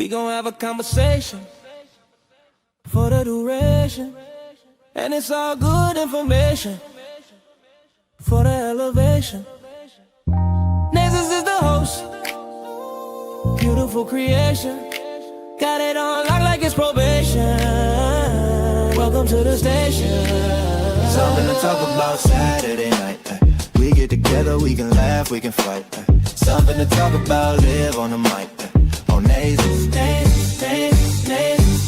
We gon' have a conversation for the duration, and it's all good information for the elevation. Nasus is the host, beautiful creation. Got it on lock like it's probation. Welcome to the station. Something to talk about Saturday night. We get together, we can laugh, we can fight. Something to talk about, live on the mic. On Nasus.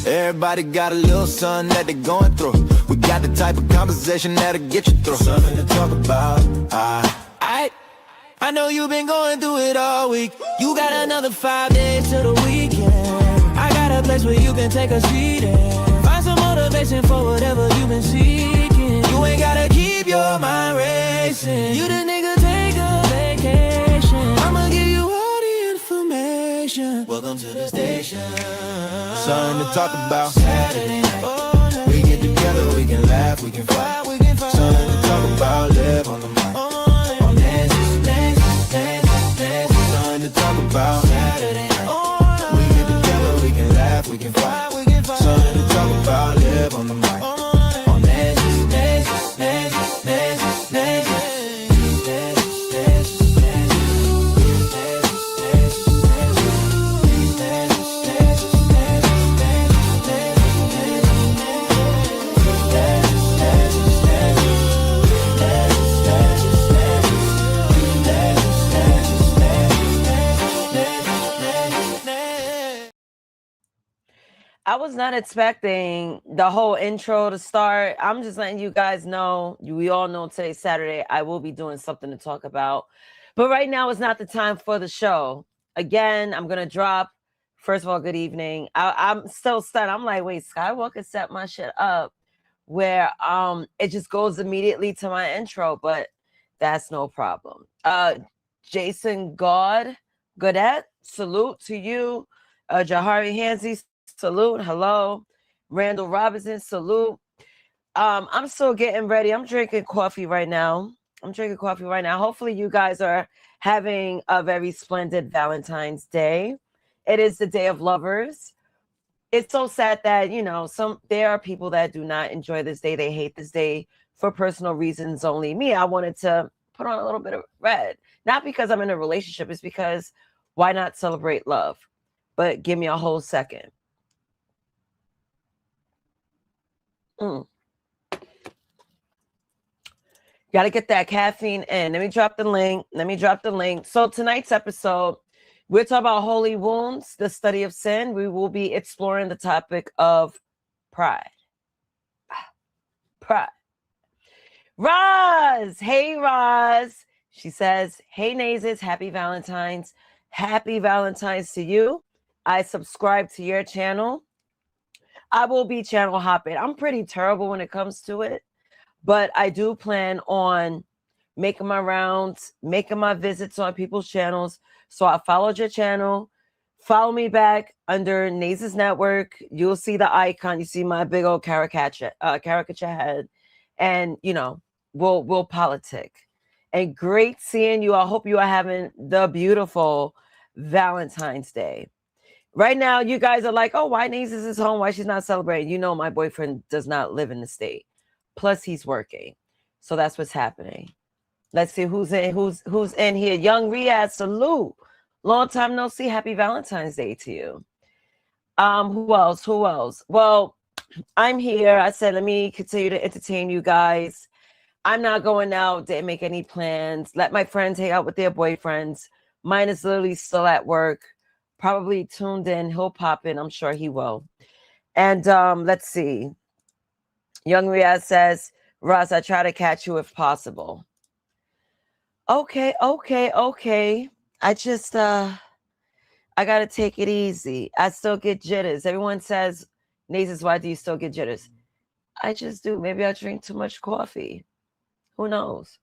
Everybody got a little something that they're going through. We got the type of conversation that'll get you through. Something to talk about. I know you've been going through it all week. You got another 5 days to the weekend. I got a place where you can take a seat and find some motivation for whatever you've been seeking. You ain't gotta keep your mind racing. You the nigga, take a vacation. I'ma give you all the information. Welcome to the station. Something to talk about. Saturday night. We get together, we can laugh, we can fight. Something to talk about, live on the mic. On Nasus. Something to talk about. Saturday night. We get together, we can laugh, we can fight. Something to talk about, live on the mic. On Nasus. I was not expecting the whole intro to start. I'm just letting you guys know. We all know today's Saturday. I will be doing something to talk about. But right now is not the time for the show. Again, I'm going to drop. First of all, good evening. I'm still stunned. I'm like, wait, Skywalker set my shit up where it just goes immediately to my intro. But that's no problem. Jason Godet, salute to you. Jahari Hansi, salute. Hello. Randall Robinson, salute. I'm still getting ready. I'm drinking coffee right now. Hopefully you guys are having a very splendid Valentine's Day. It is the day of lovers. It's so sad that, there are people that do not enjoy this day. They hate this day for personal reasons only. Me, I wanted to put on a little bit of red. Not because I'm in a relationship. It's because why not celebrate love? But give me a whole second. Got to get that caffeine in. Let me drop the link. So tonight's episode, we're talking about holy wounds, the study of sin. We will be exploring the topic of pride. Roz. Hey, Roz. She says, hey, Nasus, happy Valentine's. Happy Valentine's to you. I subscribe to your channel. I will be channel hopping. I'm pretty terrible when it comes to it, but I do plan on making my rounds, making my visits on people's channels. So I followed your channel. Follow me back under Nasus Network. You'll see the icon. You see my big old caricature head, and we'll politic. And great seeing you. I hope you are having the beautiful Valentine's Day. Right now, you guys are like, oh, why Nasus is home? Why she's not celebrating? My boyfriend does not live in the state. Plus, he's working. So that's what's happening. Let's see who's in here. Young Riyadh, salute. Long time no see. Happy Valentine's Day to you. Who else? Well, I'm here. I said, let me continue to entertain you guys. I'm not going out. Didn't make any plans. Let my friends hang out with their boyfriends. Mine is literally still at work. Probably tuned in. He'll pop in. I'm sure he will. And let's see. Young Riyadh says, Ross, I try to catch you if possible. Okay. I just, I got to take it easy. I still get jitters. Everyone says, Nasus, why do you still get jitters? I just do. Maybe I drink too much coffee. Who knows?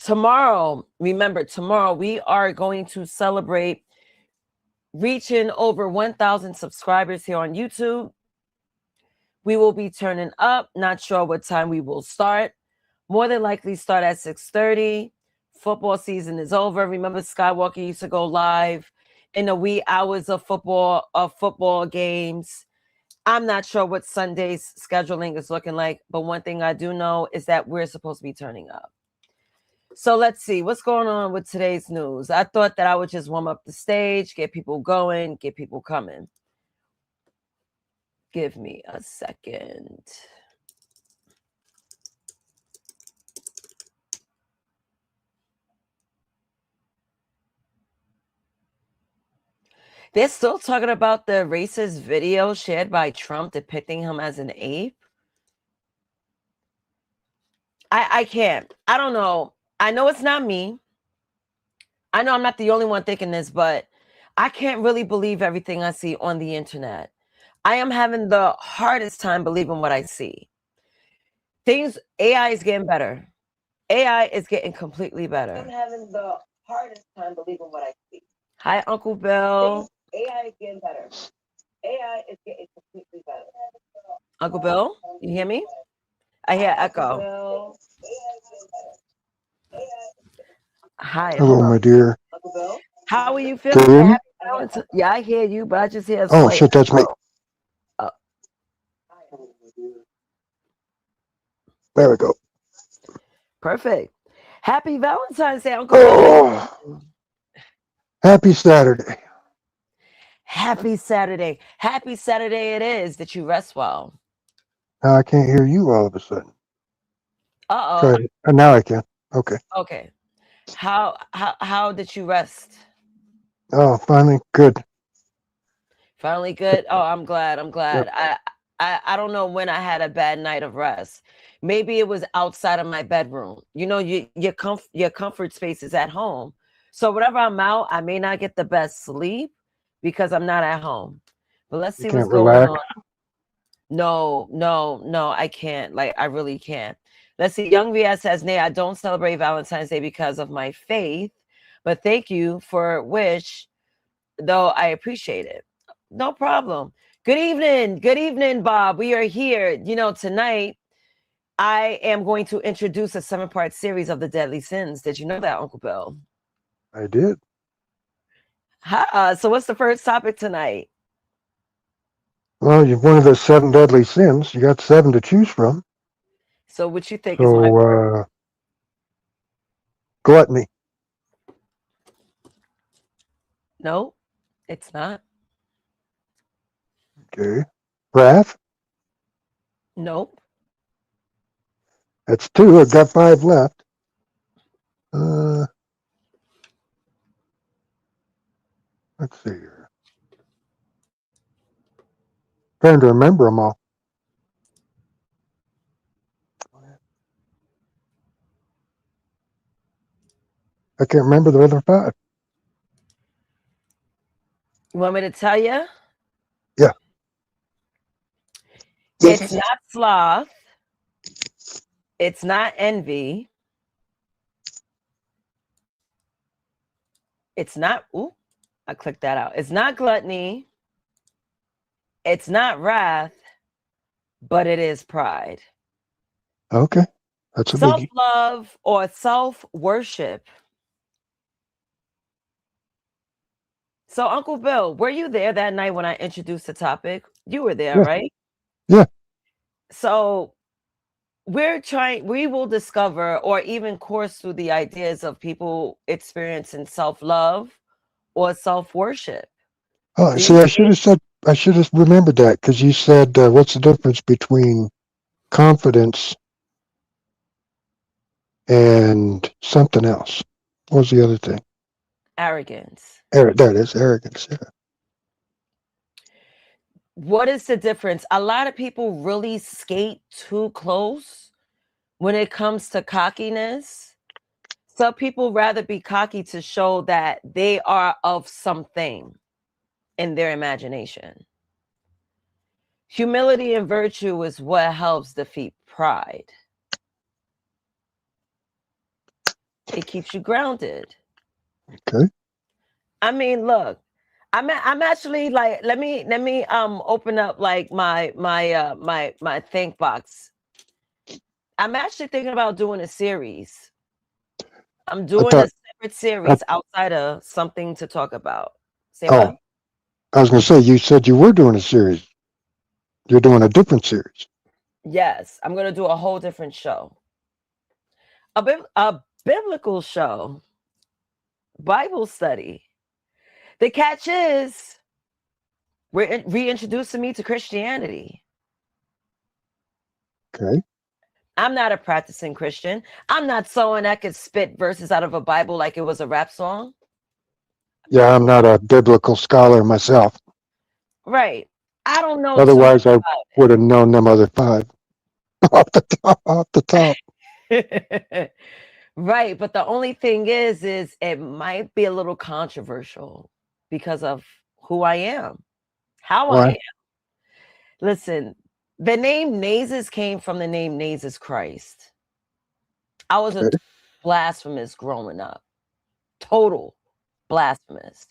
Tomorrow, remember, tomorrow we are going to celebrate reaching over 1,000 subscribers here on YouTube. We will be turning up. Not sure what time we will start. More than likely start at 6:30. Football season is over. Remember, Skywalker used to go live in the wee hours of football games. I'm not sure what Sunday's scheduling is looking like, but one thing I do know is that we're supposed to be turning up. So let's see what's going on with today's news. I thought that I would just warm up the stage, get people going, get people coming. Give me a second. They're still talking about the racist video shared by Trump depicting him as an ape. I can't. I don't know. I know it's not me. I know I'm not the only one thinking this, but I can't really believe everything I see on the internet. I am having the hardest time believing what I see. AI is getting better. AI is getting completely better. I'm having the hardest time believing what I see. Hi, Uncle Bill. AI is getting better. AI is getting completely better. Uncle Bill, you hear me? I hear echo. Hi. Hello, my dear. Uncle Bill. How are you Can you feeling? hear me? Yeah, I hear you, but I just hear a Oh, slight shit, that's me. echo. There we go. Perfect. Happy Valentine's Day, Uncle Bill. Oh, happy Saturday. Happy Saturday. Happy Saturday it is. That you rest well. Now I can't hear you all of a sudden. Uh-oh. Try it. Now I can. Okay. Okay. How did you rest? Oh, finally, good. Finally good. Oh, I'm glad. Yep. I don't know when I had a bad night of rest. Maybe it was outside of my bedroom. You know, your comfort space is at home. So whenever I'm out, I may not get the best sleep because I'm not at home. But let's see You what's can't going relax. on. No, I can't. Like, I really can't. Let's see. Young VS says, Nay, I don't celebrate Valentine's Day because of my faith, but thank you for wish, though I appreciate it. No problem. Good evening. Good evening, Bob. We are here. You know, tonight I am going to introduce a 7-part series of the deadly sins. Did you know that, Uncle Bill? I did. So what's the first topic tonight? Well, you've one of the 7 deadly sins. You got 7 to choose from. So what you think is my So, gluttony. No, it's not. Okay. Wrath. Nope. That's 2. I've got 5 left. Let's see here. Trying to remember them all. I can't remember the other 5. You want me to tell you? Yeah. It's not sloth. It's not envy. It's not, I clicked that out. It's not gluttony. It's not wrath, but it is pride. Okay. That's a biggie. Self-love or self-worship. So, Uncle Bill, were you there that night when I introduced the topic? You were there, Yeah. right? Yeah. So we will discover or even course through the ideas of people experiencing self-love or self-worship. Oh, see, I should have remembered that because you said, what's the difference between confidence and something else? What was the other thing? Arrogance. There it is, arrogance. Yeah. What is the difference? A lot of people really skate too close when it comes to cockiness. Some people rather be cocky to show that they are of something in their imagination. Humility and virtue is what helps defeat pride. It keeps you grounded. Okay. I mean, look, I'm actually like, let me open up like my think box. I'm actually thinking about doing a series. I'm I doing a thought. separate I, series outside of something to talk about. Say oh, what? I was going to say you said you were doing a series. You're doing a different series. Yes, I'm gonna do a whole different show. A biblical show, Bible study. The catch is we're reintroducing me to Christianity. Okay. I'm not a practicing Christian. I'm not someone that could spit verses out of a Bible like it was a rap song. Yeah, I'm not a biblical scholar myself. Right. I don't know too much Otherwise, I would have known them other five off the top. Off the top. about it. Right. But the only thing is it might be a little controversial because of who I am, how I Why? am. Listen, the name Nazis came from the name Nazis Christ. I was a Okay. blasphemous growing up. Total blasphemous.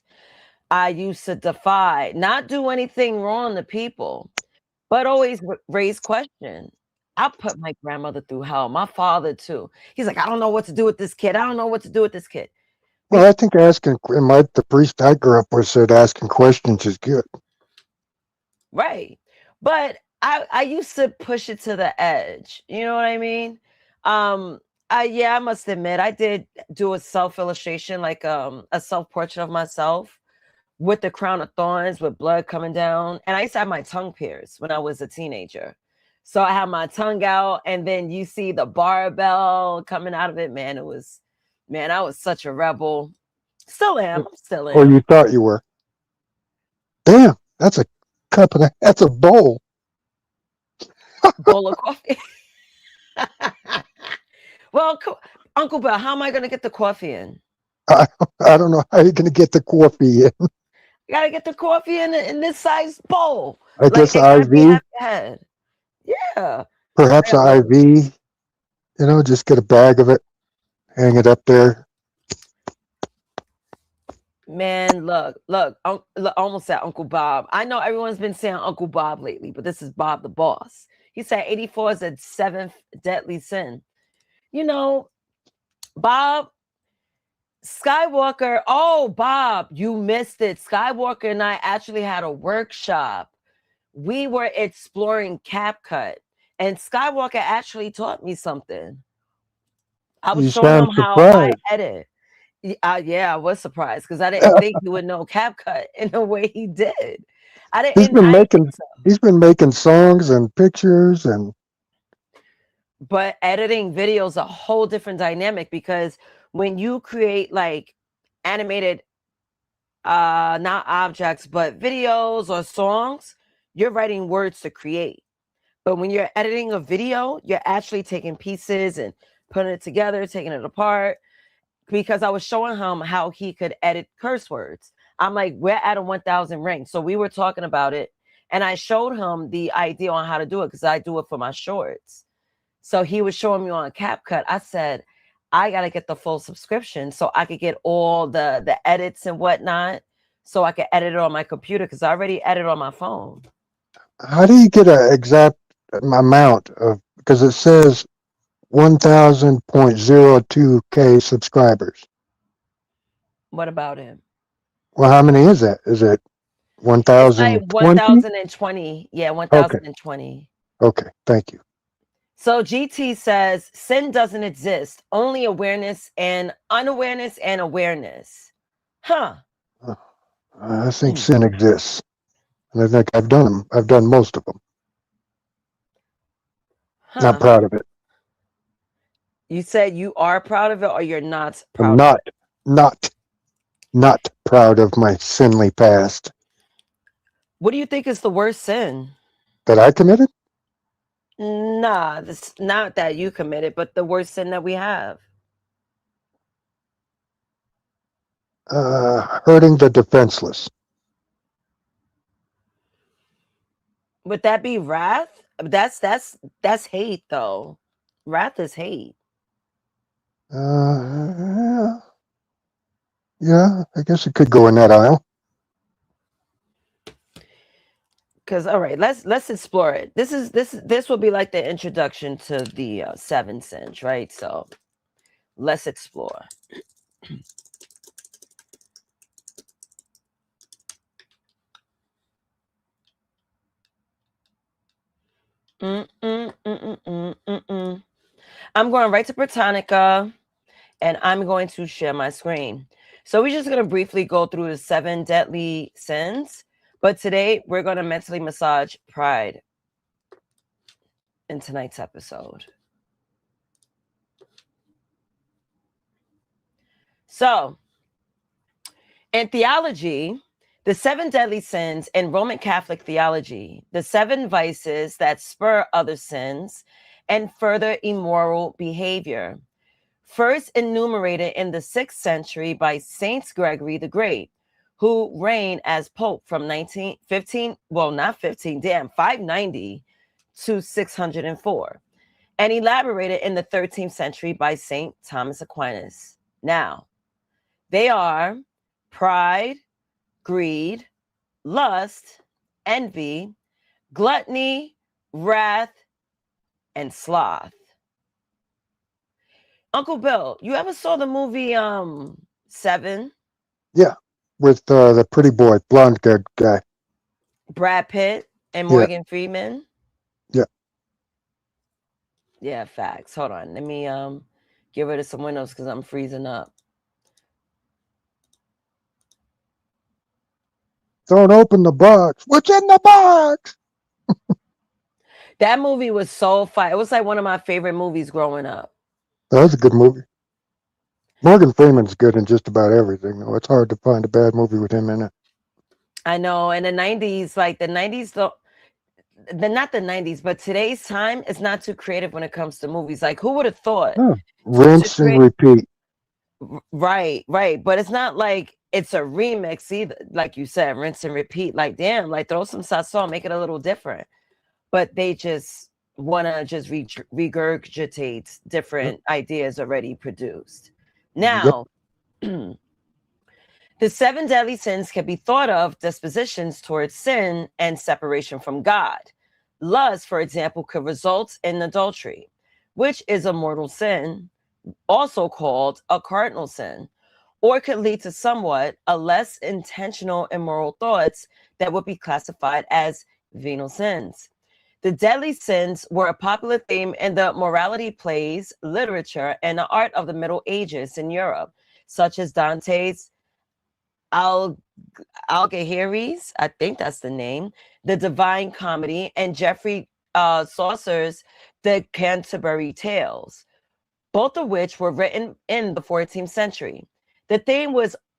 I used to defy, not do anything wrong to people, but always raise questions. I put my grandmother through hell. My father too. He's like, I don't know what to do with this kid. I don't know what to do with this kid. Well, I think asking the priest I grew up with said asking questions is good. Right. But I used to push it to the edge. You know what I mean? I must admit I did do a self illustration, like a self portrait of myself with the crown of thorns with blood coming down. And I used to have my tongue pierced when I was a teenager. So I had my tongue out, and then you see the barbell coming out of it. Man, I was such a rebel. Still am. Still Or am. you thought you were. Damn, that's a cup and that's a bowl. Bowl of coffee. Well, Uncle Bill, how am I going to get the coffee in? I, I don't know how you're going to get the coffee in. You got to get the coffee in this size bowl. I Like guess it got to be IV, half your head. Yeah. perhaps I an love IV. Just get a bag of it, hang it up there. Man, look, almost said Uncle Bob. I know everyone's been saying Uncle Bob lately, but this is Bob the boss. He said 84 is the seventh deadly sin. Bob Skywalker. Oh, Bob, you missed it. Skywalker and I actually had a workshop. We were exploring CapCut, and Skywalker actually taught me something. I was You showing sound him how I surprised. edit. Yeah, I was surprised because I didn't think he would know CapCut in the way he did. I he's didn't. been I didn't think making so. he's been making songs and pictures and But editing video is a whole different dynamic because when you create like animated, not objects, but videos or songs, you're writing words to create. But when you're editing a video, you're actually taking pieces and putting it together, taking it apart. Because I was showing him how he could edit curse words. I'm like, we're at a 1,000 rank. So we were talking about it. And I showed him the idea on how to do it because I do it for my shorts. So he was showing me on CapCut. I said, I got to get the full subscription so I could get all the edits and whatnot. So I could edit it on my computer because I already edit on my phone. how do you get an exact amount of, because it says 1000.02K subscribers. What about him? Well, how many is that? Is it It's like 1020? 1020. Yeah, Okay. 1020. Okay. Thank you. So GT says sin doesn't exist, only awareness and unawareness and awareness. Huh. I think sin exists. And I think I've done them. I've done most of them. Not Huh. proud of it. You said you are proud of it or you're not I'm proud of it? not proud of my sinly past What do you think is the worst sin? that I committed. Nah, this not that you committed, but the worst sin that we have. Hurting the defenseless. Would that be wrath? That's hate though. Wrath is hate. Yeah, I guess it could go in that aisle. Because all right, let's explore it. This will be like the introduction to the seven sins, right? So Let's explore. Mm, mm, mm, mm, mm, mm, mm. I'm going right to Britannica, and I'm going to share my screen. So we're just going to briefly go through the 7 deadly sins, but today we're going to mentally massage pride in tonight's episode. So, in theology, the 7 deadly sins in Roman Catholic theology, the 7 vices that spur other sins and further immoral behavior, first enumerated in the 6th century by Saint Gregory the Great, who reigned as Pope from 590 to 604, and elaborated in the 13th century by Saint Thomas Aquinas. Now, they are pride, greed, lust, envy, gluttony, wrath, and sloth. Uncle Bill, you ever saw the movie Seven? Yeah, with the pretty boy, blonde guy. Brad Pitt and Yeah, Morgan Freeman? yeah. Yeah, facts. Hold on. Let me get rid of some windows because I'm freezing up. Don't open the box. What's in the box? That movie was so fun. It was like one of my favorite movies growing up. That was a good movie. Morgan Freeman's good in just about everything, though. It's hard to find a bad movie with him in it. I know. In the 90s, like the 90s, not the 90s, but today's time is not too creative when it comes to movies. Like, who would have thought Huh. to Rinse and create? repeat. Right, right. But it's not like it's a remix either. Like you said, rinse and repeat. Like, damn, like throw some sazon, make it a little different. But they just want to just regurgitate Yep. different ideas already produced. Yep. Now, the 7 deadly sins can be thought of dispositions towards sin and separation from God. Lust, for example, could result in adultery, which is a mortal sin, also called a cardinal sin, or could lead to somewhat a less intentional immoral thoughts that would be classified as venal sins. The deadly sins were a popular theme in the morality plays, literature, and the art of the Middle Ages in Europe, such as Dante's Al- Algaheres, I think that's the name, the Divine Comedy, and Geoffrey Chaucer's The Canterbury Tales, both of which were written in the 14th century. The theme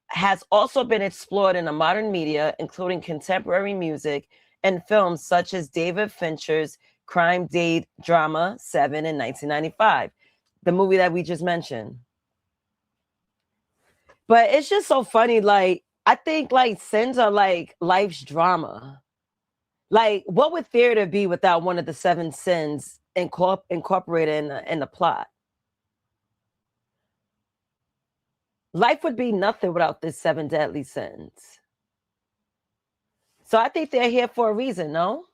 has also been explored in the modern media, including contemporary music and films such as David Fincher's crime date drama Seven in 1995, the movie that we just mentioned. But it's just so funny. Like, I think like sins are like life's drama. Like, what would theater be without one of the 7 sins incorporated in the plot? Life would be nothing without the 7 deadly sins. So I think they're here for a reason, no?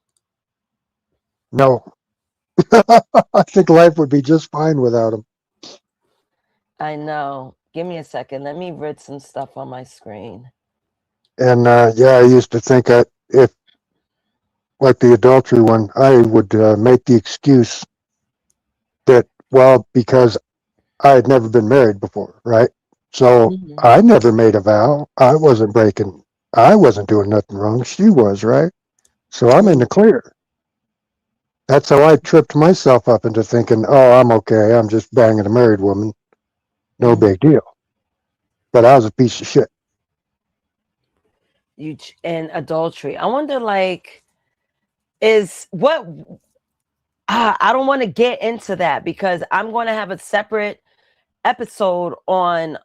No. I think life would be just fine without him. I know. Give me a second. Let me read some stuff on my screen. And yeah, I used to think that if, like the adultery one, I would make the excuse that, well, because I had never been married before, right? So Mhm. I never made a vow. I wasn't doing nothing wrong. She was, right? So I'm in the clear. That's how I tripped myself up into thinking, oh, I'm okay. I'm just banging a married woman. No Mhm. big deal. But I was a piece of shit. And adultery. I wonder, like, is what I don't want to get into that because I'm going to have a separate episode on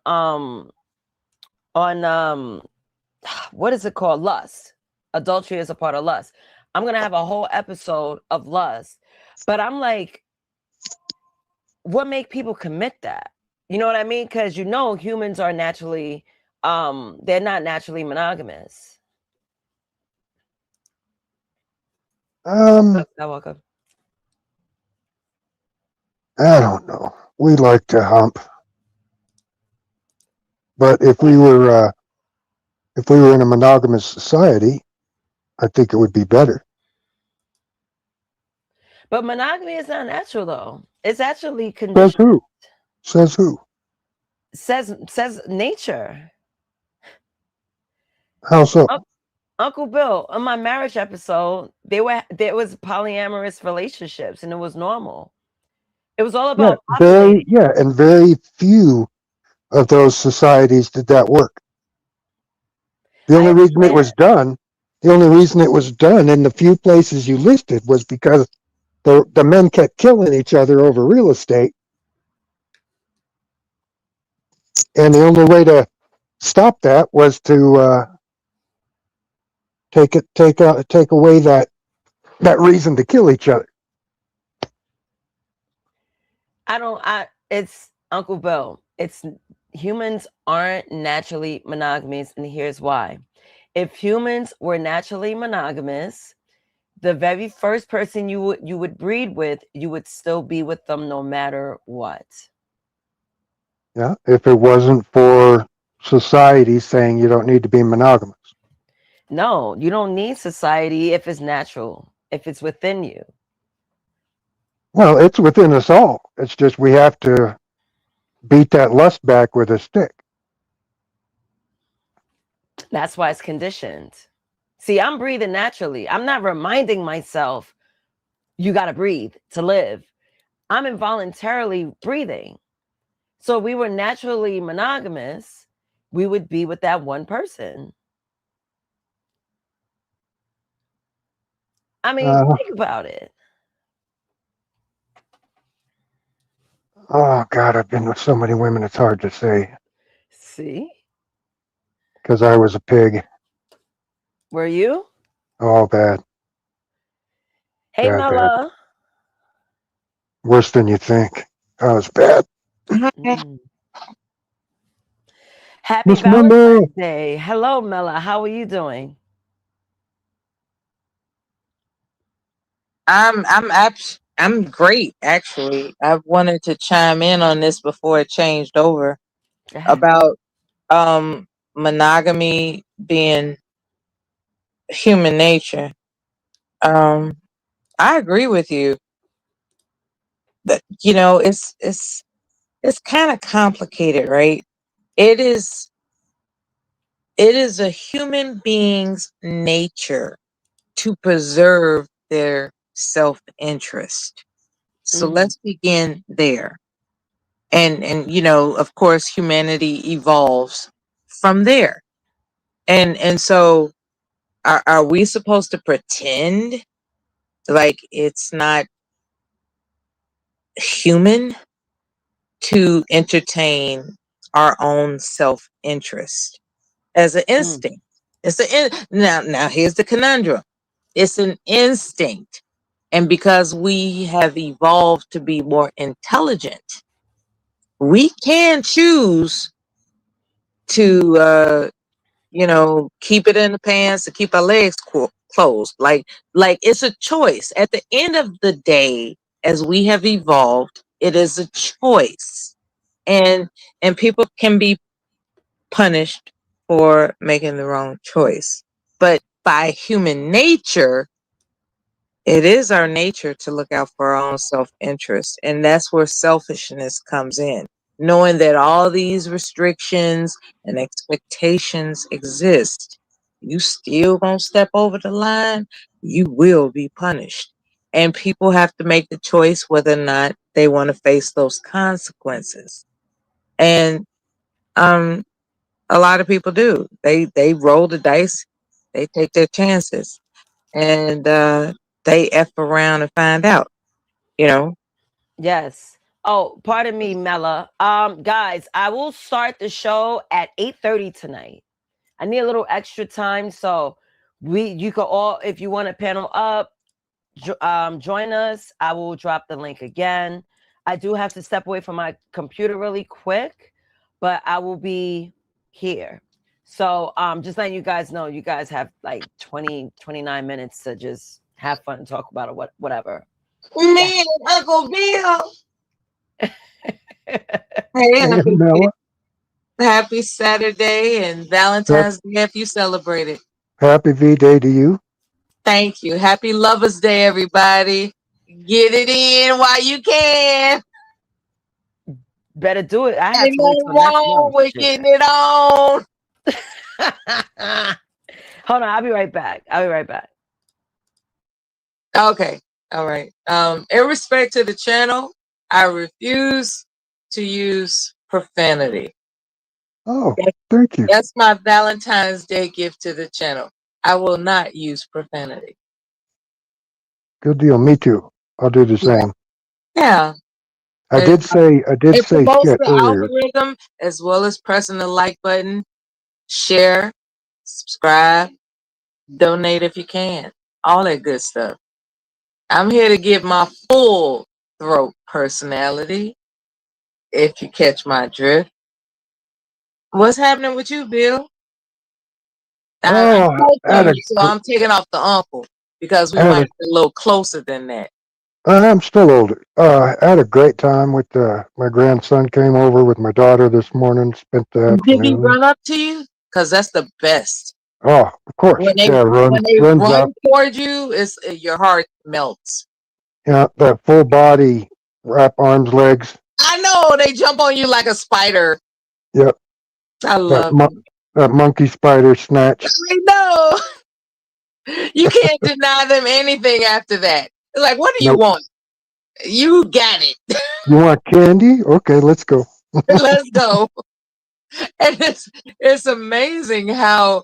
what is it called? Lust. Adultery is a part of lust. I'm gonna have a whole episode of lust. But I'm like, what make people commit that? You know what I mean? Because humans are naturally they're not naturally monogamous. Um, You're welcome. I don't know. We like to hump. But if we were in a monogamous society, I think it would be better. But monogamy is not natural, though. It's actually Says conditioned. who? Says who? Says nature. How so? Uncle Bill, on my marriage episode, there was polyamorous relationships, and it was normal. It was all Yeah, about populating. and very few of those societies did that work. The I only reason it understand. was done, in the few places you listed was because the men kept killing each other over real estate, and the only way to stop that was to take away that reason to kill each other. It's Uncle Bill. It's humans aren't naturally monogamous, and here's why. If humans were naturally monogamous, the very first person you would breed with, you would still be with them no matter what. Yeah, if it wasn't for society saying you don't need to be monogamous. No, you don't need society if it's natural, if it's within you. Well, it's within us all. It's just we have to beat that lust back with a stick. That's why it's conditioned. See, I'm breathing naturally. I'm not reminding myself, you got to breathe to live. I'm involuntarily breathing. So if we were naturally monogamous, we would be with that one person. I mean, think about it. Oh God, I've been with so many women. It's hard to say See? because I was a pig. Were you? Oh, bad, Hey, bad. Mella. Worse than you think. I was bad. Mm. Happy Miss Mama. Valentine's Day. Hello, Mella. How are you doing? I'm great actually. I wanted to chime in on this before it changed over Go ahead. about monogamy being human nature. Um I agree with you that it's kind of complicated, right? It is it is a human being's nature to preserve their self-interest. So Mm, let's begin there. And of course humanity evolves from there. And so are we supposed to pretend like it's not human to entertain our own self-interest as an mm, instinct? Now here's the conundrum. It's an instinct, and because we have evolved to be more intelligent, we can choose to keep it in the pants to keep our legs closed. Like it's a choice. At the end of the day, as we have evolved, it is a choice, and people can be punished for making the wrong choice. But by human nature, it is our nature to look out for our own self interest. And that's where selfishness comes in. Knowing that all these restrictions and expectations exist, you still gonna step over the line, you will be punished. And people have to make the choice whether or not they want to face those consequences. And um, a lot of people do. They roll the dice, they take their chances, and they f around and find out. You know, yes. Oh, pardon me, Mella. Guys, I will start the show at 8:30 tonight. I need a little extra time, so you could all, if you want to panel up, join us. I will drop the link again. I do have to step away from my computer really quick, but I will be here. So just letting you guys know, you guys have like 29 minutes to just have fun and talk about it, whatever. Yeah. man, Uncle Bill. Hey, Uncle Bill. Mella. Happy Saturday and Hap- Valentine's Day if you celebrate it. Happy V-Day to you. Thank you. Happy Lovers Day, everybody. Get it in while you can. Better do it. I have Ain't to wait nothing till next wrong month. with Shit. getting it on. Hold on, I'll be right back. I'll be right back. Okay. All right. In respect to the channel, I refuse to use profanity. Oh, thank you. That's my Valentine's Day gift to the channel. I will not use profanity. Good deal. Me too. I'll do the Yeah. same. Yeah. I It, did say it promotes shit the earlier. algorithm as well as pressing the like button, share, subscribe, donate if you can. All that good stuff. I'm here to give my full throat personality, if you catch my drift. What's happening with you, Bill? I Oh, spoke I to had you, a, so I'm taking off the uncle because we I had might a, be a little closer than that. I'm still older. I had a great time with my grandson came over with my daughter this morning. Spent the Did he afternoon. run up to you? Because that's the best. Oh, of course. When they Yeah, when they runs run up. toward you, it's your heart melts. Yeah, that full body wrap arms, legs. I know they jump on you like a spider. Yep, I that love mon- it. that monkey spider snatch. I know. You can't deny them anything after that. It's like, what do you Nope. want? You got it. You want candy? Okay, let's go. Let's go. And it's amazing how,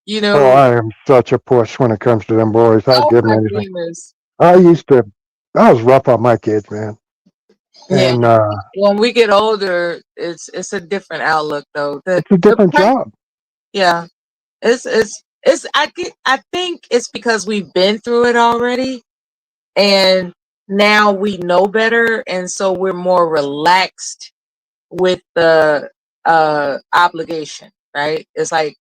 you Oh, know, I am such a push when it comes to them boys. I'd oh give them my anything. goodness. I used to. I was rough on my kids, man. Yeah. And When we get older, it's a different outlook though. it's a different job. Yeah. It's I think it's because we've been through it already and now we know better and so we're more relaxed with the obligation, right? It's like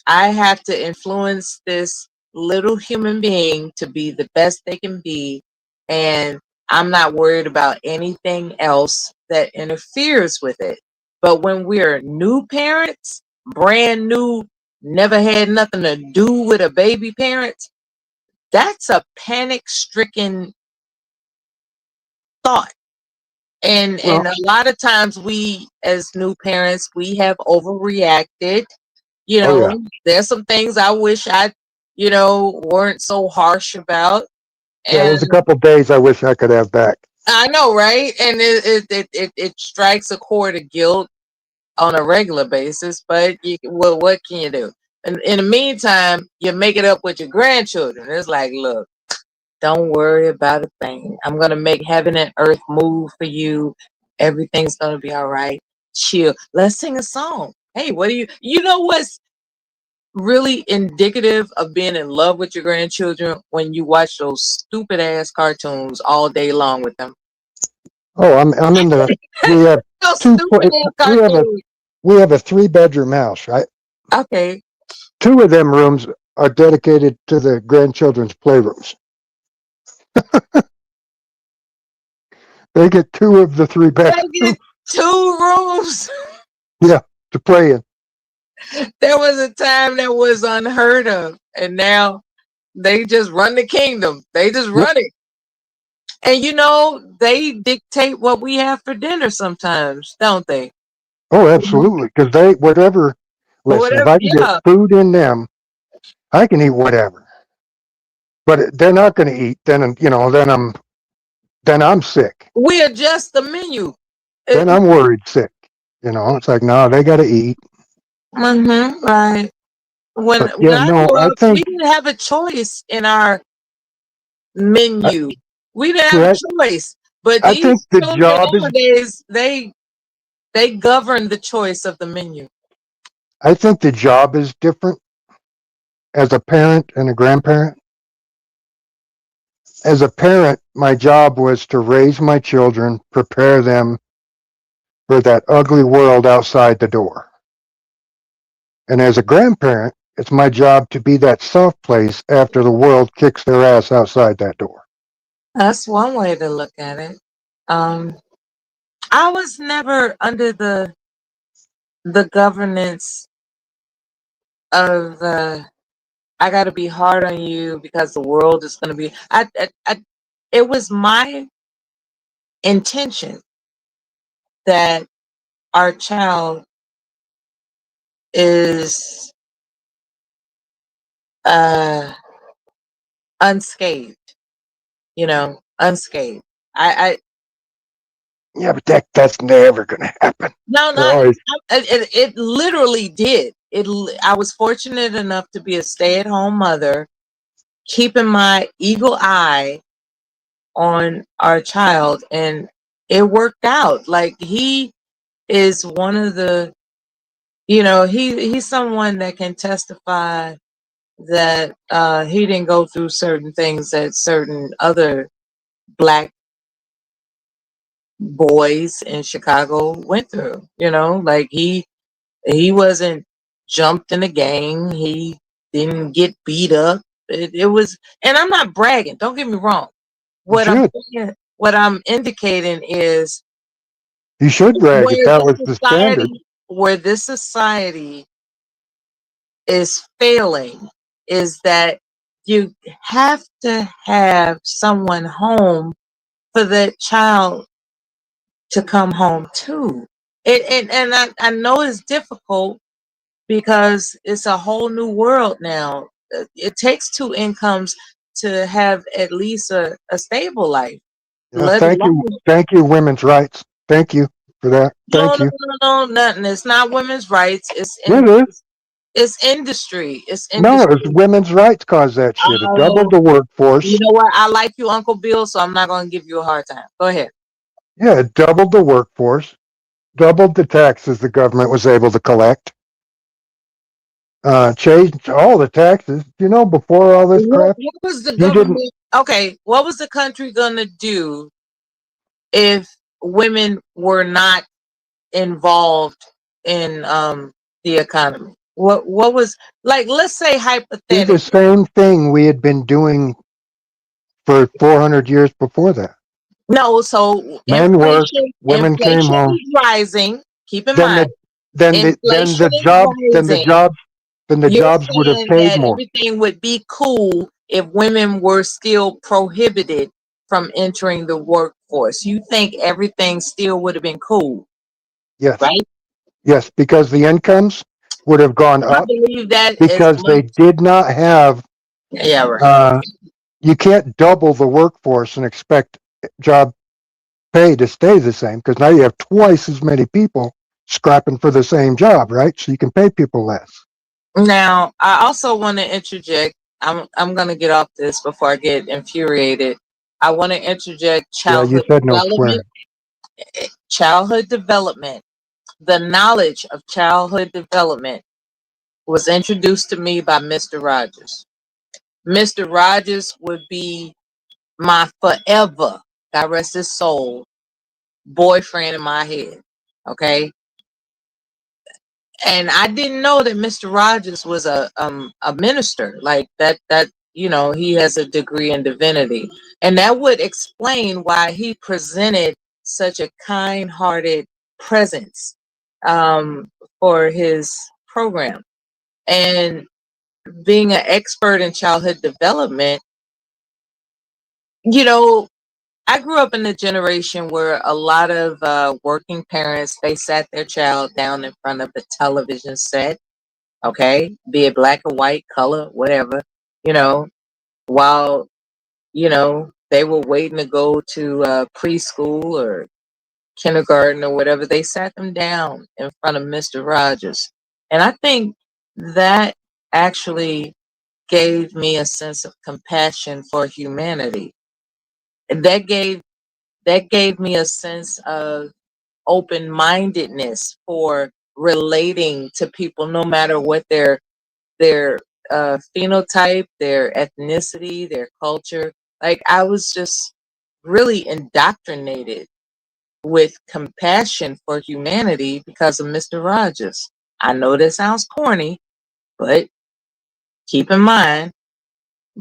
I have to influence this little human being to be the best they can be and I'm not worried about anything else that interferes with it. But when we're new parents, brand new, never had nothing to do with a baby parent, that's a panic stricken thought. And Well, a lot of times we as new parents, we have overreacted. You oh yeah, know, there's some things I wish I, weren't so harsh about. yeah. There's a And couple days I wish I could have back. I know, right? And it strikes a chord of guilt on a regular basis, but well, what can you do? And in the meantime, you make it up with your grandchildren. It's like, look, don't worry about a thing. I'm gonna make heaven and earth move for you. Everything's gonna be all right. Chill. Let's sing a song. Hey, what do you know what's really indicative of being in love with your grandchildren when you watch those stupid ass cartoons all day long with them? Oh, I'm in the. We have Those two. stupid ass We have a cartoons. we have a 3-bedroom house, right? Okay. 2 of them rooms are dedicated to the grandchildren's playrooms. They get 2 of the 3 They bedrooms. get 2 rooms. Yeah, to play in. There was a time that was unheard of, and now they just run the kingdom. They just Yep. run it. And they dictate what we have for dinner sometimes, don't they? Oh, absolutely. Because they whatever. Listen, if Whatever, I can get yeah. food in them, I can eat whatever. But they're not going to eat. Then I'm sick. We adjust the menu. Then I'm worried sick. It's like no, they got to eat. Right. When But when yeah, I no, grew I up, we think didn't have a choice in our I, menu. We didn't see, have a I, choice. But I think these the children job is. nowadays, they govern the choice of the menu. I think the job is different as a parent and a grandparent. As a parent, my job was to raise my children, prepare them for that ugly world outside the door. And as a grandparent, it's my job to be that soft place after the world kicks their ass outside that door. That's one way to look at it. Um, I was never under the the governance of I got to be hard on you because the world is going to be. It was my intention that our child is uh, unscathed. You know, unscathed. I Yeah, but that's never gonna happen. no, They're not always it literally did. I was fortunate enough to be a stay-at-home mother, keeping my eagle eye on our child, and it worked out. Like he is one of the, he's someone that can testify that he didn't go through certain things that certain other black boys in Chicago went through. Like he wasn't jumped in a gang. He didn't get beat up. It was, and I'm not bragging. Don't get me wrong. you should. What I'm indicating is You should brag if where that this was the standard. where this society is failing is that you have to have someone home for that child to come home to. And I know it's difficult because it's a whole new world now. It takes two incomes to have at least a stable life. Yeah, Let alone thank you, women's rights. Thank you for that. no, Thank no, you. no, no, nothing. It's not women's rights. Yeah, it is. It's industry. It's No, industry. it's women's rights caused that shit. It doubled Oh, the you workforce. know what? I like you, Uncle Bill, so I'm not going to give you a hard time. Go ahead. Yeah, it doubled the workforce, doubled the taxes the government was able to collect, changed all the taxes. Before all this crap, What was the you didn't. government? Okay, what was the country going to do if women were not involved in the economy? What was, like? Let's say Do the hypothetically. same thing we had been doing for 400 years before that. No, so Men worked, women came inflation home. is rising. Keep in Then mind, the then the then inflation the is jobs then the rising. jobs then the You're jobs would have saying paid that more. everything would be cool if women were still prohibited from entering the workforce. You think everything still would have been cool, Yes, right? yes, because the incomes would have gone I up believe that as because much. they did not have. Yeah, right. Uh, you can't double the workforce and expect job pay to stay the same because now you have twice as many people scrapping for the same job, right? So you can pay people less. Now, I also want to interject. I'm going to get off this before I get infuriated. I want to interject Yeah, you said no swearing. childhood development. The knowledge of childhood development was introduced to me by Mr. Rogers. Mr. Rogers would be my forever, God rest his soul, boyfriend in my head. Okay. And I didn't know that Mr. Rogers was a minister like that. He has a degree in divinity, and that would explain why he presented such a kind-hearted presence um, for his program. And being an expert in childhood development, you know, I grew up in a generation where a lot of working parents, they sat their child down in front of the television set, okay, be it black and white, color, whatever, you know, while, they were waiting to go to preschool or kindergarten or whatever, they sat them down in front of Mr. Rogers. And I think that actually gave me a sense of compassion for humanity. That gave me a sense of open mindedness for relating to people, no matter what their phenotype, their ethnicity, their culture. Like I was just really indoctrinated with compassion for humanity because of Mr. Rogers. I know that sounds corny, but keep in mind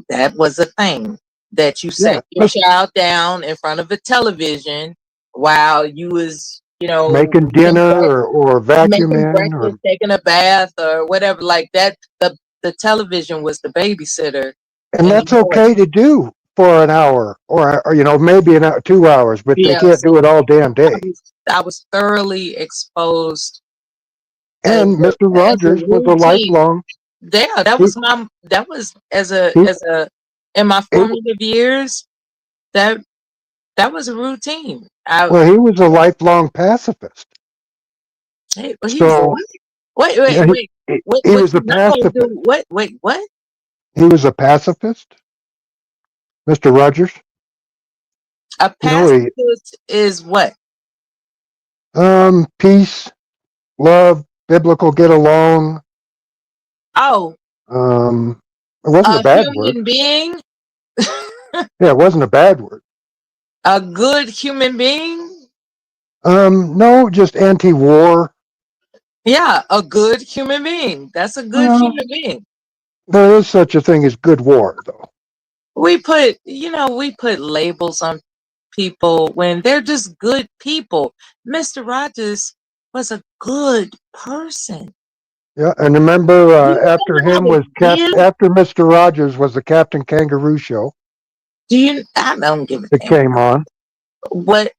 that was a thing that you Yeah, set your child down in front of a television while you was you know, Making getting dinner back, or making vacuuming breakfast, or, taking a bath, or whatever like that. The television was the babysitter and in the that's morning. okay to do for an hour or maybe 2 hours, but they Yeah, can't so do it all damn day. I was thoroughly exposed And Mr. as a Rogers was a routine. lifelong, Yeah, he, that was he, as a in my he, formative years, that that was a routine. well, he was a lifelong pacifist. He was a So, what? Wait, yeah, wait, wait. he What was a you're not gonna pacifist. do? What? Wait, what? He was a pacifist, Mr. Rogers. A You know, pacifist is what? peace, love, biblical get along. Oh, Um, it wasn't a a bad word. human being, Yeah, it wasn't a bad word. a good human being. No, just anti-war. Yeah, a good human being. That's a good Well, human being. there is such a thing as good war, though. We put labels on people when they're just good people. Mr. Rogers was a good person. Yeah, and remember, Do you after know how him to was give? after Mr. Rogers was the Captain Kangaroo show Do you? I don't give a that damn. came on. What?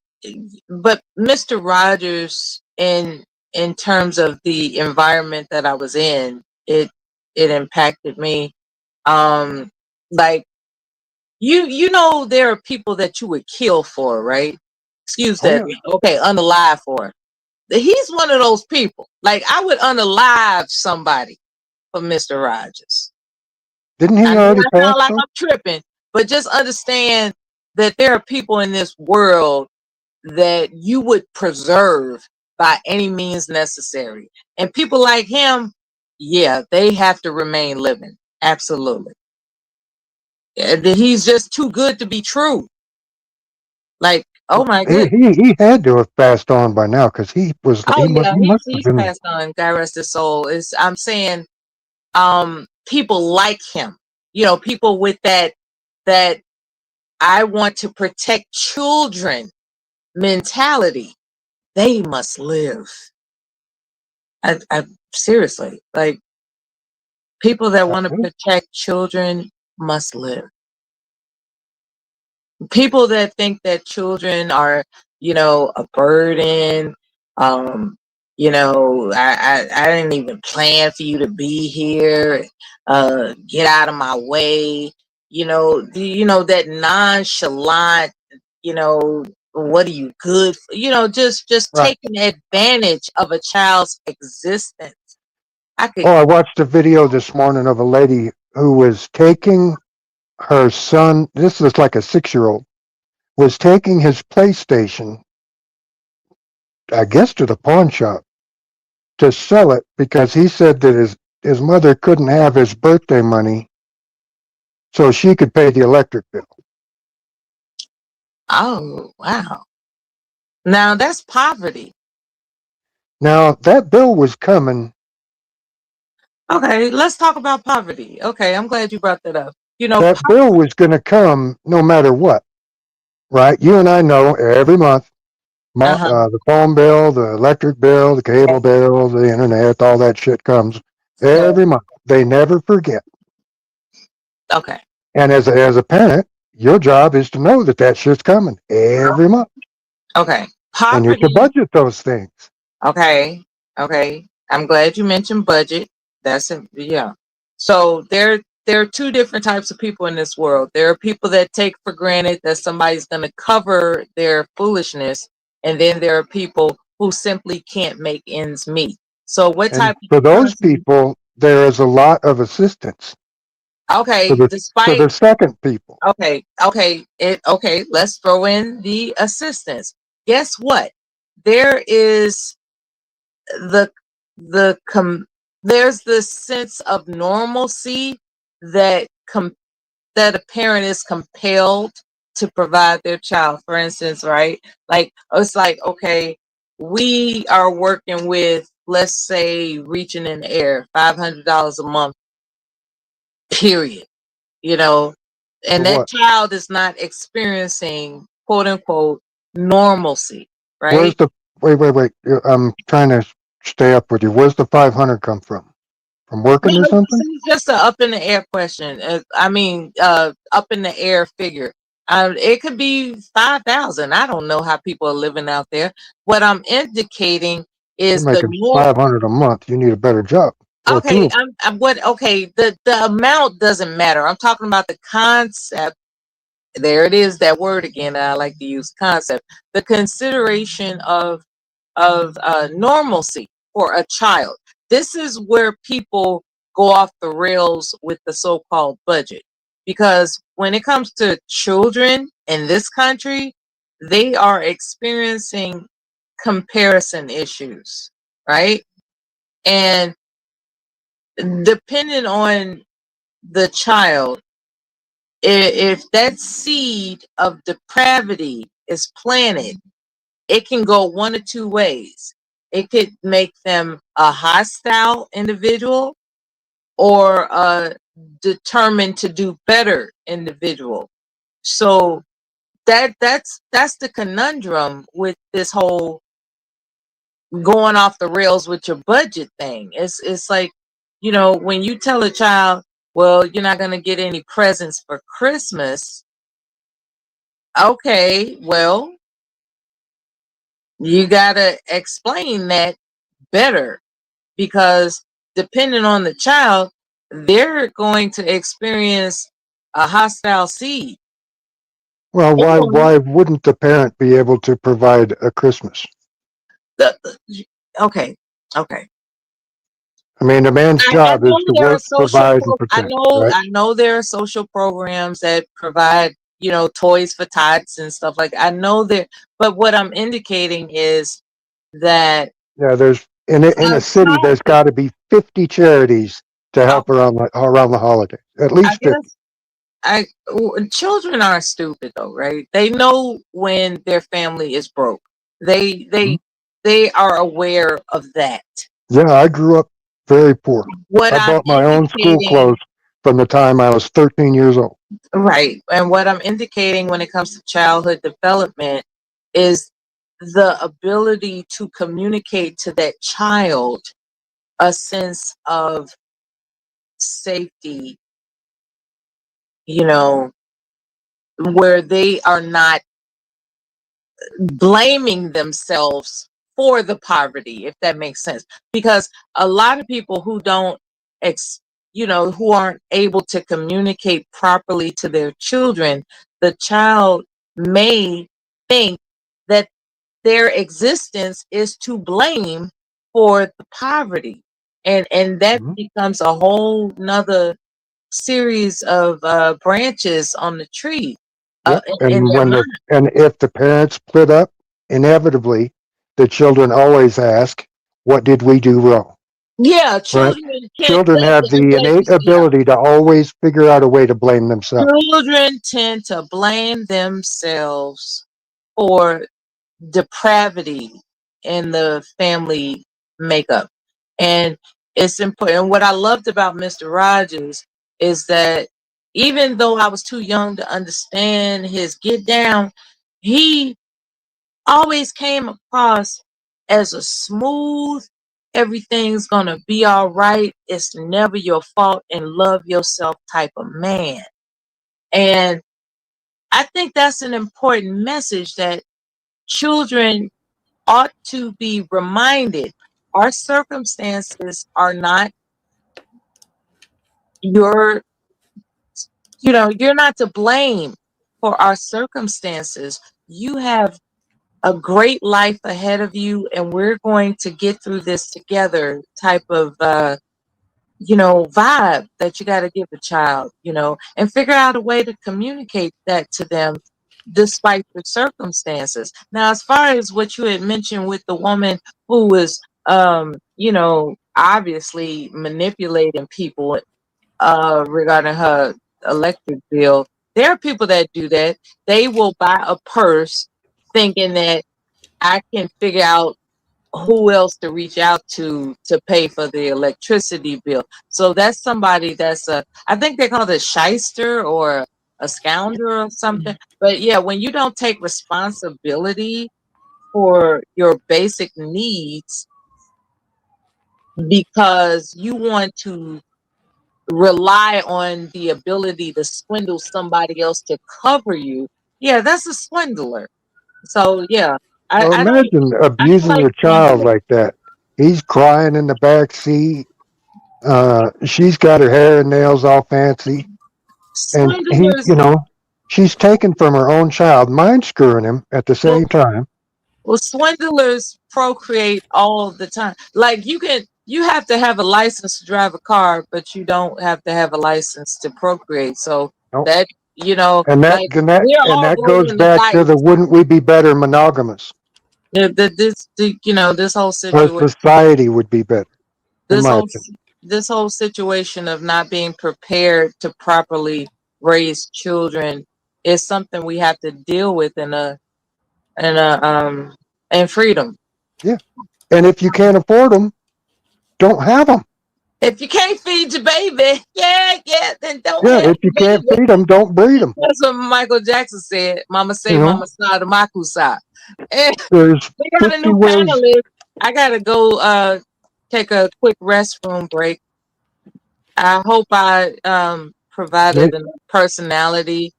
But Mr. Rogers, in terms of the environment that I was in, it impacted me. Um, like you know, there are people that you would kill for, right? Excuse Oh that. yeah, Okay, unalive for. He's one of those people. Like I would unalive somebody for Mr. Rogers. didn't I he know already I pass sound like though? I'm tripping, but just understand that there are people in this world that you would preserve by any means necessary. And people like him, yeah, they have to remain living. Absolutely. He's just too good to be true. Like, oh Well, my he, goodness. he he had to have passed on by now because Oh yeah, he must have he's been. passed on. God rest his soul. Is I'm saying people like him, people with that I want to protect children mentality, they must live. I seriously, like, people that want to protect children must live. People that think that children are, a burden, um, I didn't even plan for you to be here, get out of my way, that nonchalant, you know, what are you good for? Just Right. taking advantage of a child's existence. I could. Oh, I watched a video this morning of a lady who was taking her son. This was like a 6-year-old was taking his PlayStation, I guess, to the pawn shop to sell it because he said that his mother couldn't have his birthday money so she could pay the electric bill. Oh wow! Now that's poverty. Now that bill was coming. Okay, let's talk about poverty. Okay, I'm glad you brought that up. That bill was going to come no matter what, right? You and I know every month, Uh-huh. the phone bill, the electric bill, the cable bill, the internet, all that shit comes Right. every month. They never forget. Okay. And as a parent, your job is to know that that shit's coming every month, Okay. and you're to Poverty. budget those things. Okay. Okay. I'm glad you mentioned budget. That's it. Yeah. So there are two different types of people in this world. There are people that take for granted that somebody's going to cover their foolishness, and then there are people who simply can't make ends meet. So what And type of for those person? people, there is a lot of assistance. Okay, For despite the second people, okay, let's throw in the assistance. Guess what? There is the the there's this sense of normalcy that that a parent is compelled to provide their child. For instance, right? Like it's like, okay, we are working with, let's say, reaching in the air, $500 a month, period. you know, for and that what? child is not experiencing quote unquote normalcy, Where's right? the Wait. I'm trying to stay up with you. Where's the 500 come from? From working or Well, something? it's just a up in the air question. I mean, up in the air figure. It could be 5,000. I don't know how people are living out there. What I'm indicating You're is the making norm. 500 a month. You need a better job or Okay, two. I'm what? Okay, the amount doesn't matter. I'm talking about the concept. There it is, that word again. I like to use concept. The consideration of normalcy for a child. This is where people go off the rails with the so-called budget, because when it comes to children in this country, they are experiencing comparison issues, right? And depending on the child, if that seed of depravity is planted, it can go one of two ways. It could make them a hostile individual or a determined to do better individual. So that's the conundrum with this whole going off the rails with your budget thing. It's like, when you tell a child, well, you're not going to get any presents for Christmas. Okay, well, you got to explain that better, because depending on the child, they're going to experience a hostile seed. Well, Or why wouldn't the parent be able to provide a Christmas? okay, okay. I mean, the man's I job know is to there are work, social. provide, and protect, right? I know there are social programs that provide, toys for tots and stuff like. I know there, but what I'm indicating is that Yeah, there's in a a city, child. there's got to be 50 charities to help around the holiday. At I least 50. guess children aren't stupid though, right? They know when their family is broke. They Mhm. they they are aware of that. Yeah, I grew up very poor. What I I'm bought my own school indicating, clothes from the time I was 13 years old. right, and what I'm indicating when it comes to childhood development is the ability to communicate to that child a sense of safety, you know, where they are not blaming themselves for the poverty, if that makes sense. Because a lot of people who don't who aren't able to communicate properly to their children, the child may think that their existence is to blame for the poverty, and that Mhm. becomes a whole nother series of branches on the tree, Yep. in And their when mind. and if the parents split up, inevitably, the children always ask, "What did we do wrong?" Yeah, Right? children tend Children have and the innate ability to always figure out a way to blame themselves. children tend to blame themselves for depravity in the family makeup. And it's important. And what I loved about Mr. Rogers is that even though I was too young to understand his get down, he always came across as a smooth, everything's gonna be all right, it's never your fault, and love yourself type of man. And I think that's an important message that children ought to be reminded. Our circumstances are not your, you're not to blame for our circumstances. You have a great life ahead of you, and we're going to get through this together type of vibe that you got to give a child, and figure out a way to communicate that to them despite the circumstances. Now, as far as what you had mentioned with the woman who was obviously manipulating people regarding her electric bill, there are people that do that. They will buy a purse thinking that I can figure out who else to reach out to pay for the electricity bill. So that's somebody that's I think they call it a shyster or a scoundrel or something. But yeah, when you don't take responsibility for your basic needs because you want to rely on the ability to swindle somebody else to cover you, yeah, that's a swindler. So yeah, Well, I don't imagine I don't abusing like your child swindlers. like that. He's crying in the back seat. She's got her hair and nails all fancy, and Swindlers, she's taken from her own child, mind screwing him at the well, same time. well, swindlers procreate all the time. Like you have to have a license to drive a car, but you don't have to have a license to procreate. So Nope. that And that like and that we're and all that goes rolling the back to the dice. wouldn't we be better monogamous? This whole Our situation, society would be better, in this my whole opinion. this whole situation of not being prepared to properly raise children is something we have to deal with in freedom. Yeah. And if you can't afford them, don't have them. If you can't feed your baby, yeah, then don't Yeah. have If you the can't baby. feed them, don't breed them. That's what Michael Jackson said. Mama You say, know, Mama sa, the Makusa. And there's we got a 50 new ways. panelist. I gotta go take a quick restroom break. I hope I provided enough personality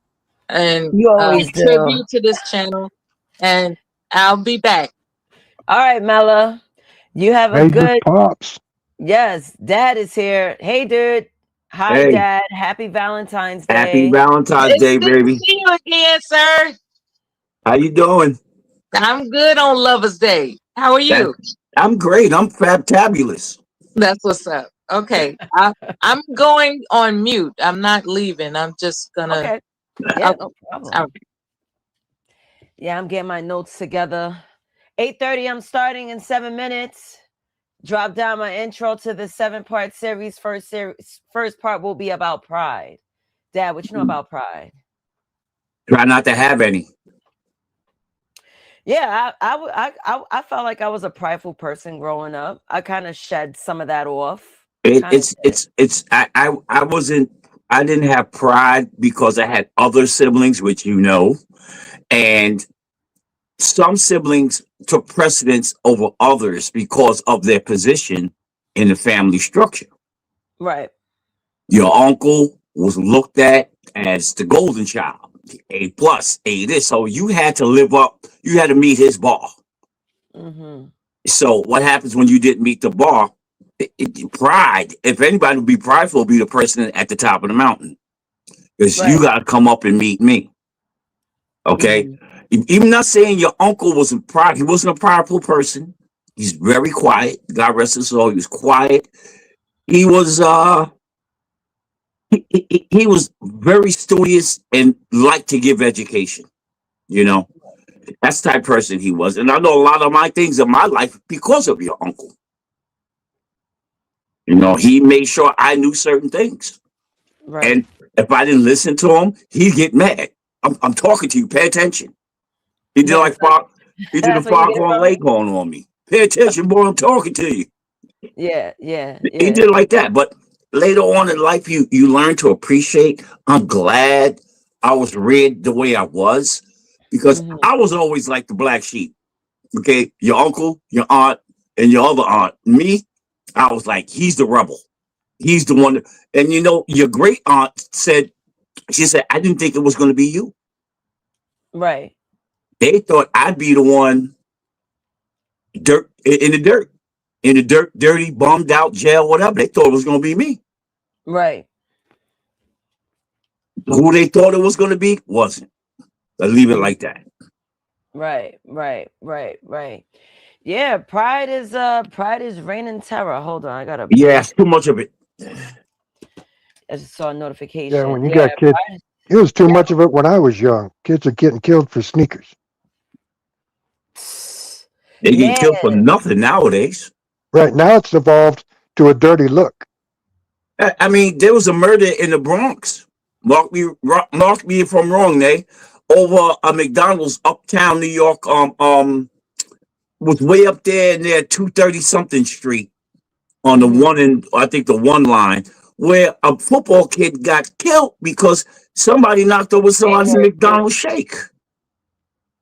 and You always do. tribute to this channel. And I'll be back. All right, Mella. You have a Major good. pops. Yes, Dad is here. Hey, dude. Hi, Hey, Dad. Happy Valentine's happy Day. Valentine's It's Day, good to baby. see you again, sir. How you doing? I'm good on Lover's Day. How are That you? I'm great. I'm fabtabulous. That's what's up. Okay. I'm going on mute. I'm not leaving. I'm just gonna. Okay. Yeah, Okay. no All problem. right. Yeah, I'm getting my notes together. 8:30. I'm starting in 7 minutes. Drop down my intro to the 7-part series. First part will be about pride. Dad, what you know about pride? Try not to have any. Yeah, I felt like I was a prideful person growing up. I kind of shed some of that off. It, Kind of it's did. it's I wasn't I didn't have pride because I had other siblings, which and some siblings took precedence over others because of their position in the family structure. Right. Your uncle was looked at as the golden child, A plus, A this. So you had to live up, you had to meet his bar. Mm-hmm. So what happens when you didn't meet the bar? Pride. If anybody would be prideful, be the person at the top of the mountain. Because you Right. got to come up and meet me. Okay. Mm-hmm. Even not saying your uncle wasn't pride, he wasn't a prideful person. He's very quiet. God rest his soul. He was quiet. He was he was very studious and liked to give education. You know, that's the type of person he was. And I know a lot of my things in my life because of your uncle. He made sure I knew certain things. Right. And if I didn't listen to him, he'd get mad. I'm talking to you. Pay attention. He did That's like he did a that's when you get foghorn wrong. leghorn on me. Pay attention, boy. I'm talking to you. Yeah, yeah, He yeah. did like that. But later on in life, you learn to appreciate. I'm glad I was reared the way I was because Mm-hmm. I was always like the black sheep. Okay, your uncle, your aunt, and your other aunt. Me, I was like, he's the rebel. He's the one. And your great aunt said, she said, I didn't think it was going to be you. Right. They thought I'd be the one dirt in the dirt, dirty, bummed out, jail, whatever. They thought it was going to be me. Right. Who they thought it was going to be wasn't. I leave it Mm. like that. Right. Right. Right. Right. Yeah. Pride is reigning terror. Hold on. I gotta Yeah, post. too much of it. I just saw a Yeah, notification. when you Yeah. got kids, Pride. it was too Yeah. much of it when I was young. Kids are getting killed for sneakers. They get Man. killed for nothing nowadays. Right now, it's evolved to a dirty look. I mean, there was a murder in the Bronx. Mark me if I'm wrong, Nay. Over a McDonald's uptown New York. Was way up there near 230 something street on the Mm-hmm. one and I think the one line where a football kid got killed because somebody knocked over somebody's January 6th. McDonald's shake.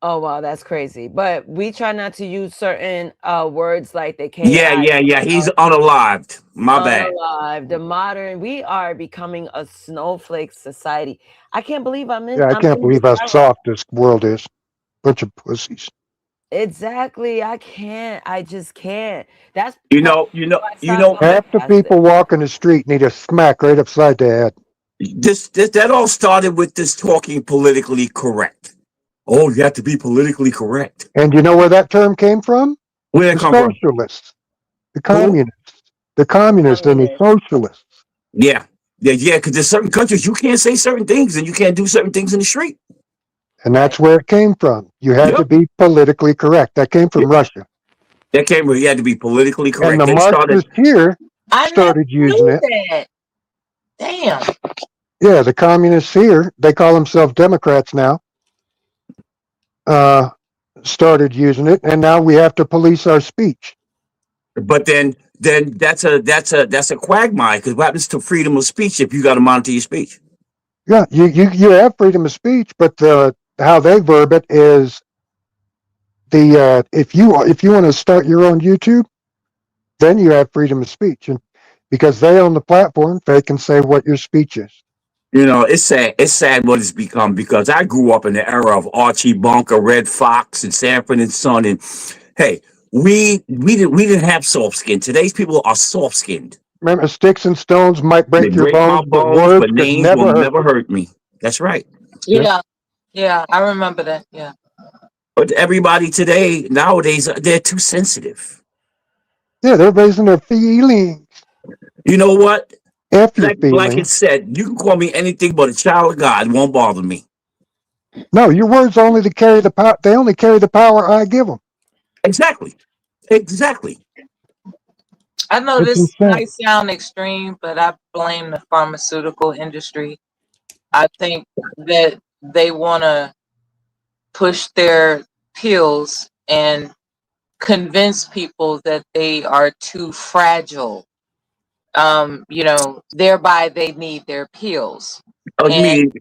Oh wow, that's crazy. But we try not to use certain words like the Yeah, KI, yeah, yeah. He's unalived. My bad. unalive, the modern. We are becoming a snowflake society. I can't believe Yeah, I I'm can't in this believe how era. soft this world is. Bunch of pussies. Exactly. I can't. I just can't. That's You part know, you know, why I you stopped know. Half the podcasting. people walking the street need a smack right upside the head. This that all started with this talking politically correct. Oh, you have to be politically correct. And you know where that term came from? Where did The it come from? socialists, the Who? communists, the communists and the Communist. socialists. Yeah, yeah, yeah. Because there's certain countries you can't say certain things and you can't do certain things in the street. And Right. that's where it came from. You had to Yep. be politically correct. That came Yeah. from Russia. That came where you had to be politically And correct. the They started. Marxists here I never started using knew it. that. Damn. Yeah, the communists here, they call themselves Democrats now, uh, started using it. And now we have to police our speech. But then that's a quagmire. Because what happens to freedom of speech if you got to monitor your speech? Yeah, you have freedom of speech, but how they verb it is if you want to start your own YouTube, then you have freedom of speech, and because they own the platform, they can say what your speech is. You know, it's sad. It's sad what it's become because I grew up in the era of Archie Bunker, Red Fox, and Sanford and Son. And hey, we didn't have soft skin. Today's people are soft skinned. Remember, sticks and stones might They break your break my bones, but bones, words but could names will never hurt never you. hurt me. That's right. Yeah, Yeah, yeah, I remember that. Yeah. But everybody today, nowadays, they're too sensitive. yeah, they're raising their feelings. You know what? F your Like it feelings. said, you can call me anything but a child of God. It won't bother me. No, your words only to carry the power. They only carry the power I give them. Exactly. Exactly. I know It's this insane. might sound extreme, but I blame the pharmaceutical industry. I think that they want to push their pills and convince people that they are too fragile. Thereby they need their pills. Oh, you And mean?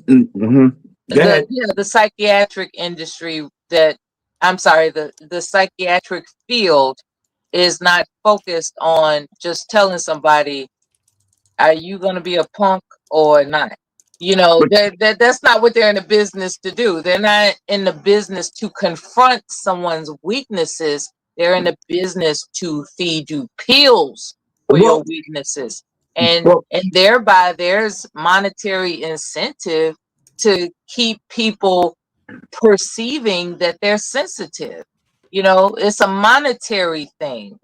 Mm-hmm. Go the ahead. the psychiatric industry that I'm sorry, the psychiatric field is not focused on just telling somebody, are you going to be a punk or not? But That's not what they're in the business to do. They're not in the business to confront someone's weaknesses. They're in the business to feed you pills for your well, weaknesses. And well, and thereby there's monetary incentive to keep people perceiving that they're sensitive. It's a monetary thing.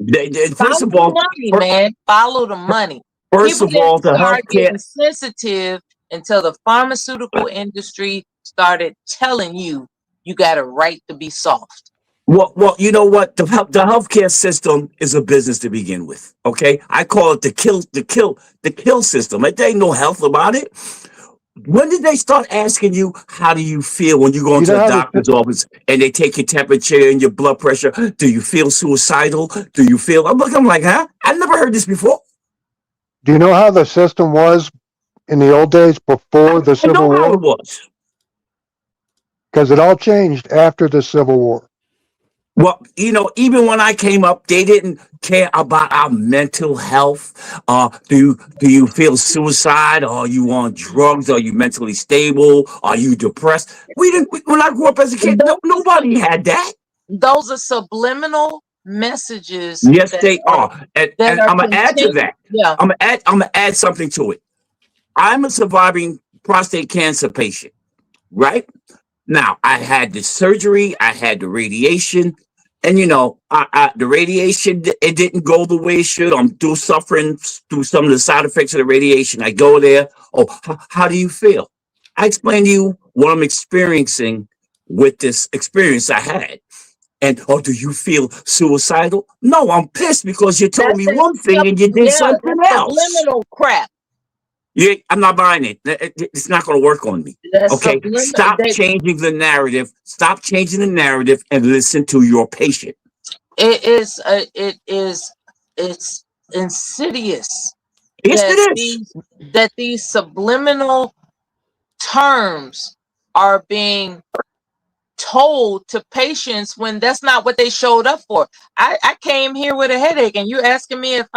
first Follow of the all, money, man. Follow the money. first People of didn't all, the start healthcare. getting sensitive until the pharmaceutical industry started telling you you got a right to be soft. Well, you know what? The healthcare system is a business to begin with. Okay, I call it the kill system. There ain't no health about it. When did they start asking you how do you feel when you go You into know the how the doctor's office and they take your temperature and your blood pressure? Do you feel suicidal? Do you feel? I'm like, huh? I never heard this before. Do you know how the system was in the old days I before the didn't know Civil how War? it was. Because it all changed after the Civil War. Well, even when I came up, they didn't care about our mental health. Do you feel suicide? Are you on drugs? Are you mentally stable? Are you depressed? We didn't. When I grew up as a kid, no, Those, nobody had that. those are subliminal messages Yes, that they are are. And, that and are I'm gonna add to contained. that. Yeah. I'm gonna add something to it. I'm a surviving prostate cancer patient, right? Now, I had the surgery, I had the radiation, and the radiation it didn't go the way it should. I'm still suffering through some of the side effects of the radiation. I go there. Oh, how do you feel? I explain to you what I'm experiencing with this experience I had. And oh, do you feel suicidal? No, I'm pissed because you told That's me that one thing and you did yeah, something that's else. subliminal crap. Yeah, I'm not buying it. It's not going to work on me. That's Okay, subliminal. stop changing the narrative. Stop changing the narrative and listen to your patient. It's insidious Yes, that it is. these subliminal terms are being told to patients when that's not what they showed up for. I came here with a headache, and you're asking me if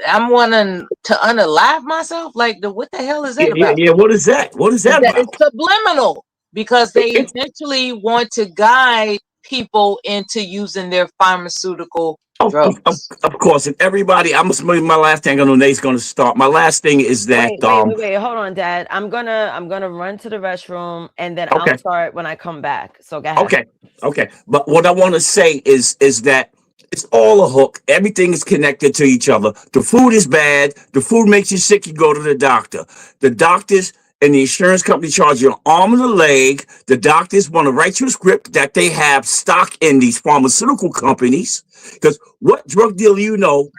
I'm wanting to unalive myself. Like, what the hell is that about? Yeah. What is that? What is that That about? is subliminal, because they It, eventually want to guide people into using their pharmaceutical of, of, of, drugs. of course, and everybody. I must. My last thing I know Nate's going to start. My last thing is that. Wait. Hold on, Dad. I'm gonna run to the restroom and then I'll Okay. start when I come back. So go ahead. Okay. But what I want to say is that it's all a hook. Everything is connected to each other. The food is bad. The food makes you sick. You go to the doctor. The doctors and the insurance company charge you an arm and a leg. The doctors want to write you a script that they have stock in these pharmaceutical companies. Because what drug dealer you know,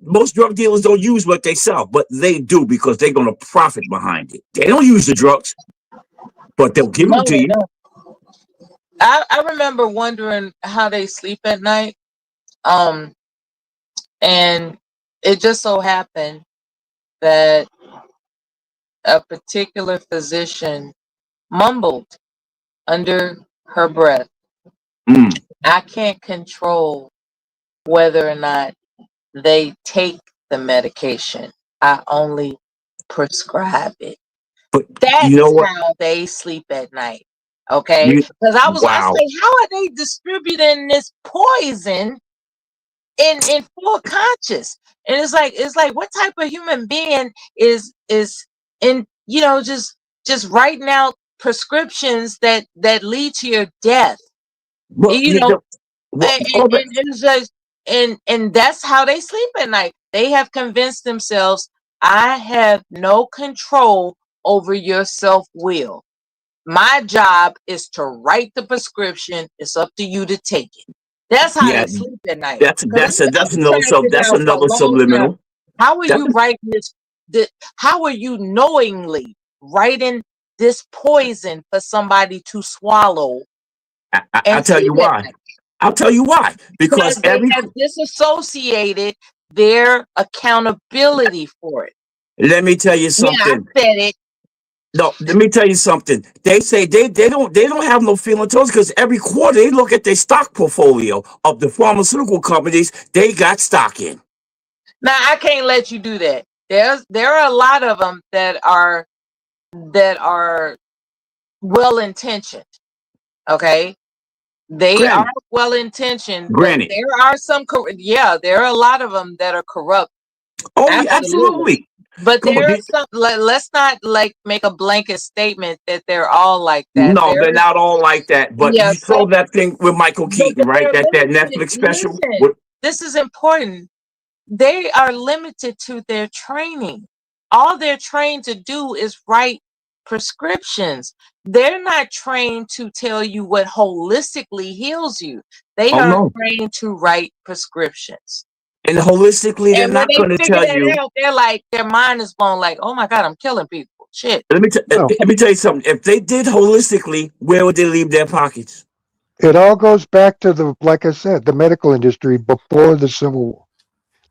most drug dealers don't use what they sell, but they do because they're going to profit behind it. They don't use the drugs, but they'll give No, them to they you. don't. I remember wondering how they sleep at night. Um, and it just so happened that a particular physician mumbled under her breath, Mm. I can't control whether or not they take the medication. I only prescribe it. But you know That's what? how they sleep at night. Okay? You Because I wow. say, how are they distributing this poison in full conscious? And it's like what type of human being is in, just writing out prescriptions that lead to your death. Well, You know, well, all that, and it's just, and that's how they sleep at night. They have convinced themselves, I have no control over your self-will. My job is to write the prescription. It's up to you to take it. That's how yeah, they sleep at night. Because I've that's been another trying to figure that's out for a another long time, subliminal. how are That's you writing this? How are you knowingly writing this poison for somebody to swallow I'll and tell sleep you at why. night? I'll tell you why. Because Because they have disassociated their accountability for it. let me tell you Yeah, I something. said it. No, let me tell you something. They say they don't have no feeling towards because every quarter they look at their stock portfolio of the pharmaceutical companies they got stock in. Now I can't let you do that. There are a lot of them that are well intentioned. Okay, they are Granted, well intentioned, but granted. there are some. Yeah, there are a lot of them that are corrupt. Oh yeah, Absolutely. absolutely. But Come on, there are some. Let's not like make a blanket statement that they're all like that. no, they're not all like that. But Yeah. you saw that thing with Michael Keaton, But right? they're That limited. Netflix special. Listen, this is important. They are limited to their training. All they're trained to do is write prescriptions. They're not trained to tell you what holistically heals you. They Oh are no. trained to write prescriptions. And holistically, they're And when not they going to figure tell that you. out, they're like, their mind is blown, like, oh my God, I'm killing people. Shit. No, Let me tell you something. If they did holistically, where would they leave their pockets? it all goes back to like I said, the medical industry before the Civil War.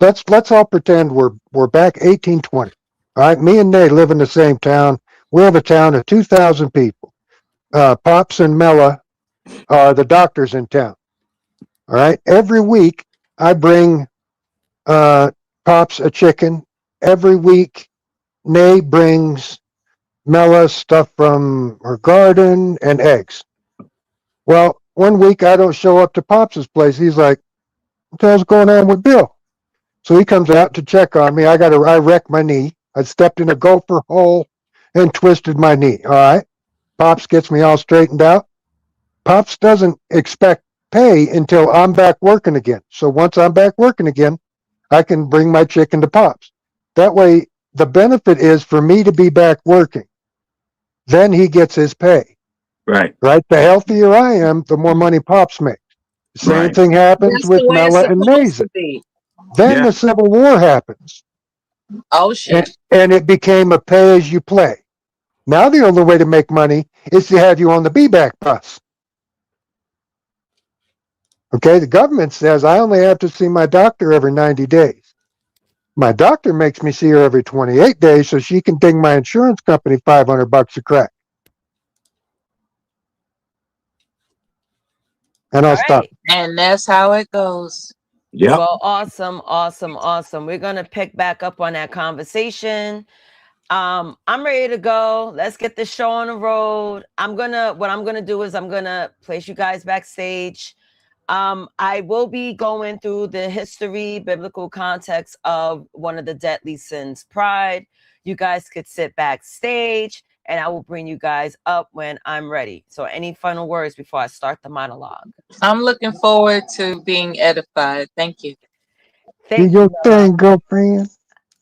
Let's all pretend we're back 1820. All right, me and Nate live in the same town. We have a town of 2,000 people. Pops and Mella are the doctors in town. All right, every week I bring uh, Pops a chicken. Every week Nate brings Mella stuff from her garden and eggs. Well, one week I don't show up to Pops's place. He's like, "What the hell's going on with Bill?" So he comes out to check on me. I wrecked my knee. I stepped in a gopher hole and twisted my knee. All right. Pops gets me all straightened out. Pops doesn't expect pay until I'm back working again. So once I'm back working again, I can bring my chicken to Pops. That way, the benefit is for me to be back working. Then he gets his pay. Right, Right? The healthier I am, the more money Pops makes. The same right. thing happens That's the with way it's Mela and supposed Mason. to be. Then Yeah. the Civil War happens. Oh shit. And it became a pay as you play. Now the only way to make money is to have you on the be-back bus. Okay, the government says I only have to see my doctor every 90 days. My doctor makes me see her every 28 days so she can ding my insurance company $500 a crack. And I'll All stop. right. And that's how it goes. Yep. Well, awesome, awesome, awesome. We're gonna pick back up on that conversation. I'm ready to go. Let's get this show on the road. What I'm gonna do is I'm gonna place you guys backstage. I will be going through the history, biblical context of one of the deadly sins, pride. You guys could sit backstage and I will bring you guys up when I'm ready. So any final words before I start the monologue? I'm looking forward to being edified. Thank you. Do Thank you, your Bella. thing, girlfriend.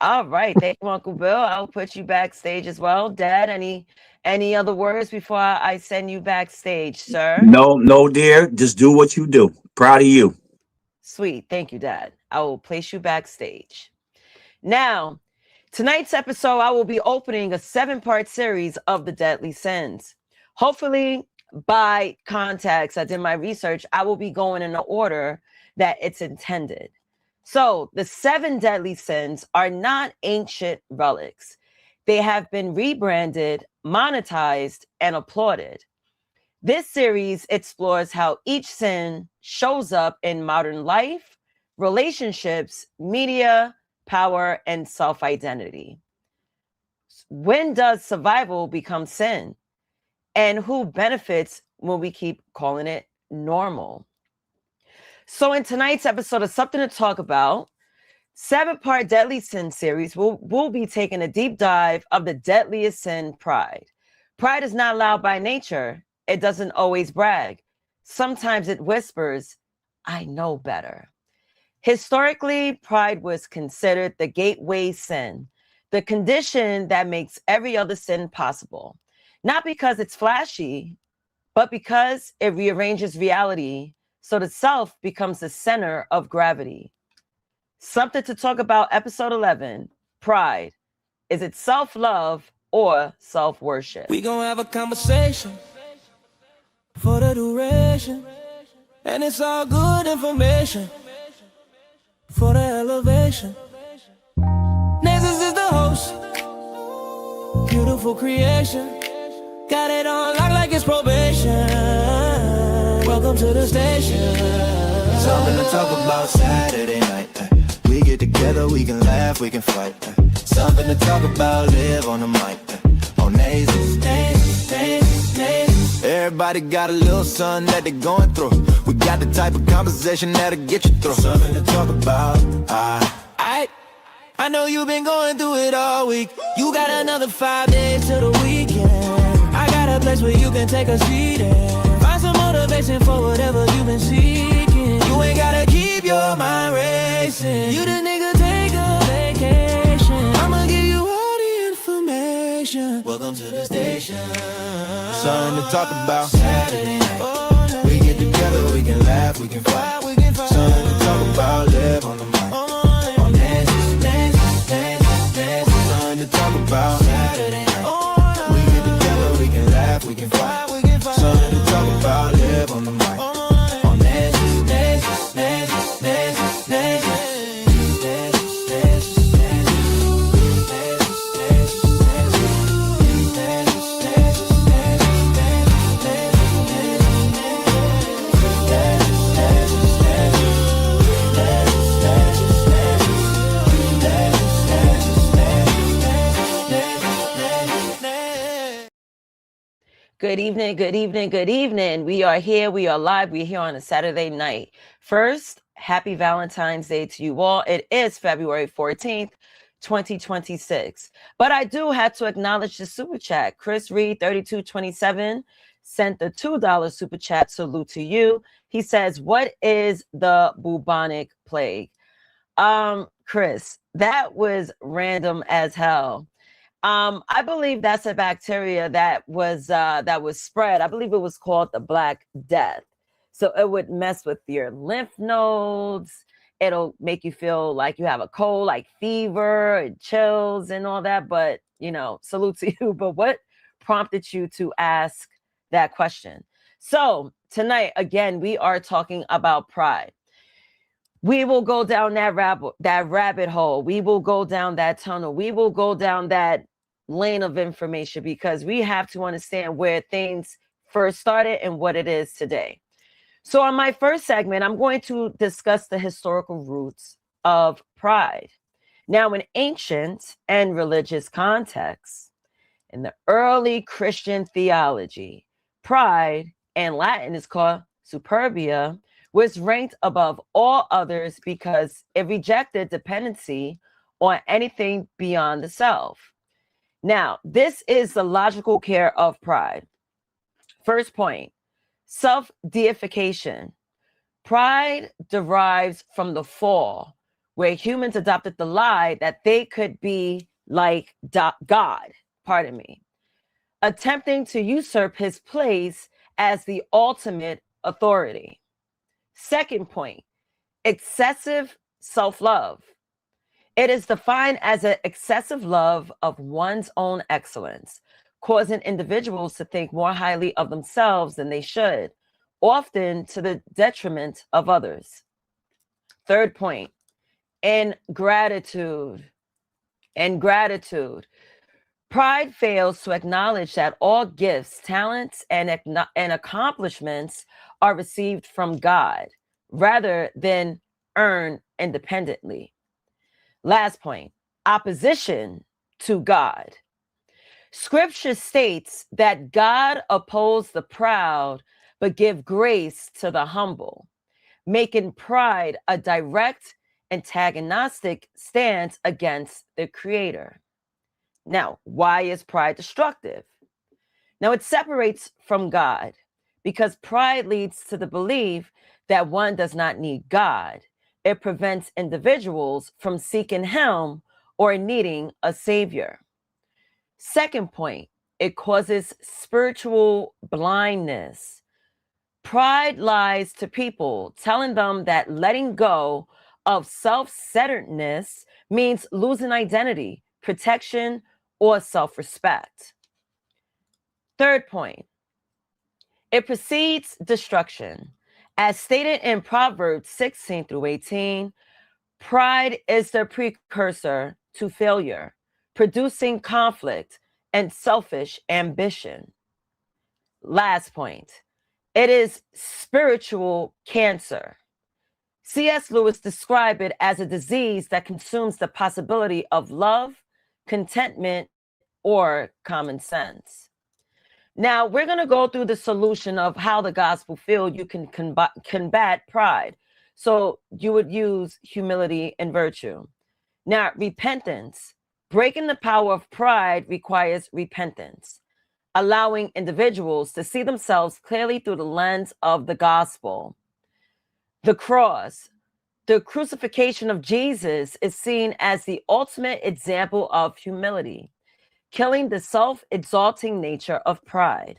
All right. Thank you, Uncle Bill. I'll put you backstage as well. Dad, any other words before I send you backstage, sir? No, no, dear. Just do what you do. Proud of you. Sweet. Thank you, Dad. I will place you backstage. Now, tonight's episode, I will be opening a 7-part series of the deadly sins. Hopefully, by context, I did my research, I will be going in the order that it's intended. So, the 7 deadly sins are not ancient relics. They have been rebranded, monetized, and applauded. This series explores how each sin shows up in modern life, relationships, media, power, and self identity. When does survival become sin? And who benefits when we keep calling it normal? So, in tonight's episode of Something to Talk About, 7-part Deadly Sin series, we'll be taking a deep dive of the deadliest sin, pride. Pride is not loud by nature. It doesn't always brag. Sometimes it whispers, I know better. Historically, pride was considered the gateway sin, the condition that makes every other sin possible. Not because it's flashy, but because it rearranges reality so the self becomes the center of gravity. Something to Talk About, episode 11, Pride. Is it self-love or self-worship? We gon' have a conversation for the duration. And it's all good information for the elevation. Nessus is the host, beautiful creation. Got it on lock like it's probation. Welcome to the station. Something to talk about Saturday night. We get together, we can laugh, we can fight. Something to talk about, live on the mic. On Nazes. Everybody got a little something that they're going through. We got the type of conversation that'll get you through. Something to talk about. I know you've been going through it all week. You got another 5 days to the weekend. I got a place where you can take a seat and find some motivation for whatever you've been seeking. You ain't gotta keep your mind racing. You the nigga, take a vacation. I'ma give you all the information. Welcome to the station. Something to talk about. Saturday night. We get together, we can laugh, we can fight. Something to talk about, live on the mic. On Nazes. Something to talk about. Saturday night. We get together, we can laugh, we can fight. Something to talk about, live on the mic. On Good evening, good evening, good evening. We are here, we are live, we're here on a Saturday night. First, happy Valentine's Day to you all. It is February 14th, 2026. But I do have to acknowledge the super chat. Chris Reed, 3227, sent the $2 super chat. Salute to you. He says, what is the bubonic plague? Chris, that was random as hell. I believe that's a bacteria that was spread. I believe it was called the Black Death. So it would mess with your lymph nodes. It'll make you feel like you have a cold, like fever and chills and all that. But, you know, salute to you. But what prompted you to ask that question? So tonight, again, we are talking about pride. We will go down that rabbit hole. We will go down that tunnel. We will go down that lane of information because we have to understand where things first started and what it is today. So, on my first segment, I'm going to discuss the historical roots of pride. Now, in ancient and religious contexts, in the early Christian theology, pride, in Latin is called superbia, was ranked above all others because it rejected dependency on anything beyond the self. Now, this is the logical care of pride. First point, self deification. Pride derives from the fall, where humans adopted the lie that they could be like God, pardon me, attempting to usurp his place as the ultimate authority. Second point, excessive self love. It is defined as an excessive love of one's own excellence, causing individuals to think more highly of themselves than they should, often to the detriment of others. Third point, ingratitude. Ingratitude. Pride fails to acknowledge that all gifts, talents, and accomplishments are received from God rather than earned independently. Last point, opposition to God. Scripture states that God opposes the proud, but give grace to the humble, making pride a direct antagonistic stance against the Creator. Now, why is pride destructive? Now, it separates from God because pride leads to the belief that one does not need God. It prevents individuals from seeking Him or needing a Savior. Second point, it causes spiritual blindness. Pride lies to people, telling them that letting go of self-centeredness means losing identity, protection, or self-respect. Third point, it precedes destruction. As stated in Proverbs 16 through 18, pride is the precursor to failure, producing conflict and selfish ambition. Last point, it is spiritual cancer. C.S. Lewis described it as a disease that consumes the possibility of love, contentment, or common sense. Now, we're going to go through the solution of how the gospel field you can combat pride. So you would use humility and virtue. Now, repentance. Breaking the power of pride requires repentance, allowing individuals to see themselves clearly through the lens of the gospel. The cross. The crucifixion of Jesus is seen as the ultimate example of humility, killing the self-exalting nature of pride.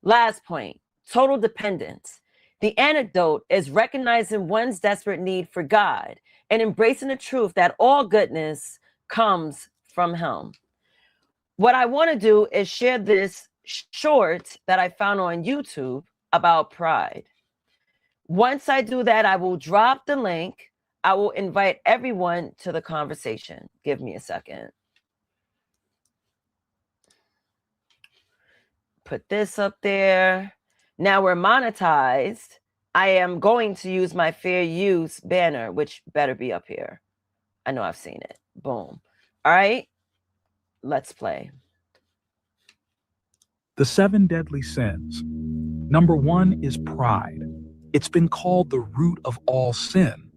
Last point, total dependence. The antidote is recognizing one's desperate need for God and embracing the truth that all goodness comes from Him. What I want to do is share this short that I found on YouTube about pride. Once I do that, I will drop the link. I will invite everyone to the conversation. Give me a second. Put this up there. Now we're monetized. I am going to use my fair use banner, which better be up here. I know I've seen it. Boom. All right, let's play. The 7 deadly sins. Number 1 is pride. It's been called the root of all sin,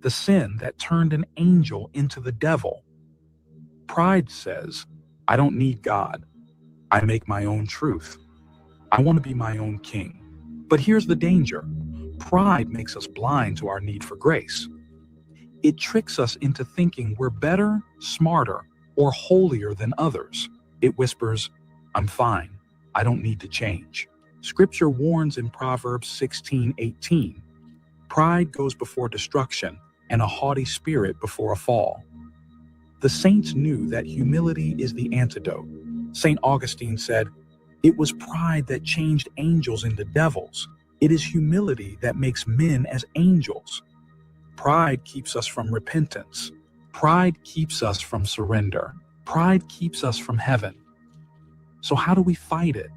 the sin that turned an angel into the devil. Pride says, I don't need God. I make my own truth. I want to be my own king. But here's the danger. Pride makes us blind to our need for grace. It tricks us into thinking we're better, smarter, or holier than others. It whispers, I'm fine. I don't need to change. Scripture warns in Proverbs 16:18, pride goes before destruction and a haughty spirit before a fall. The saints knew that humility is the antidote. St. Augustine said, it was pride that changed angels into devils. It is humility that makes men as angels. Pride keeps us from repentance. Pride keeps us from surrender. Pride keeps us from heaven. So how do we fight it?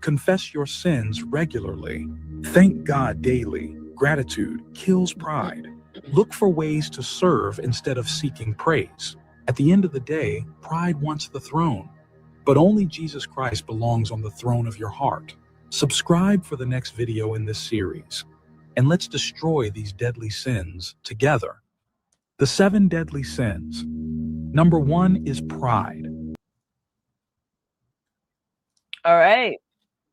Confess your sins regularly. Thank God daily. Gratitude kills pride. Look for ways to serve instead of seeking praise. At the end of the day, pride wants the throne, but only Jesus Christ belongs on the throne of your heart. Subscribe for the next video in this series, and let's destroy these deadly sins together. The 7 deadly sins. Number 1 is pride. All right.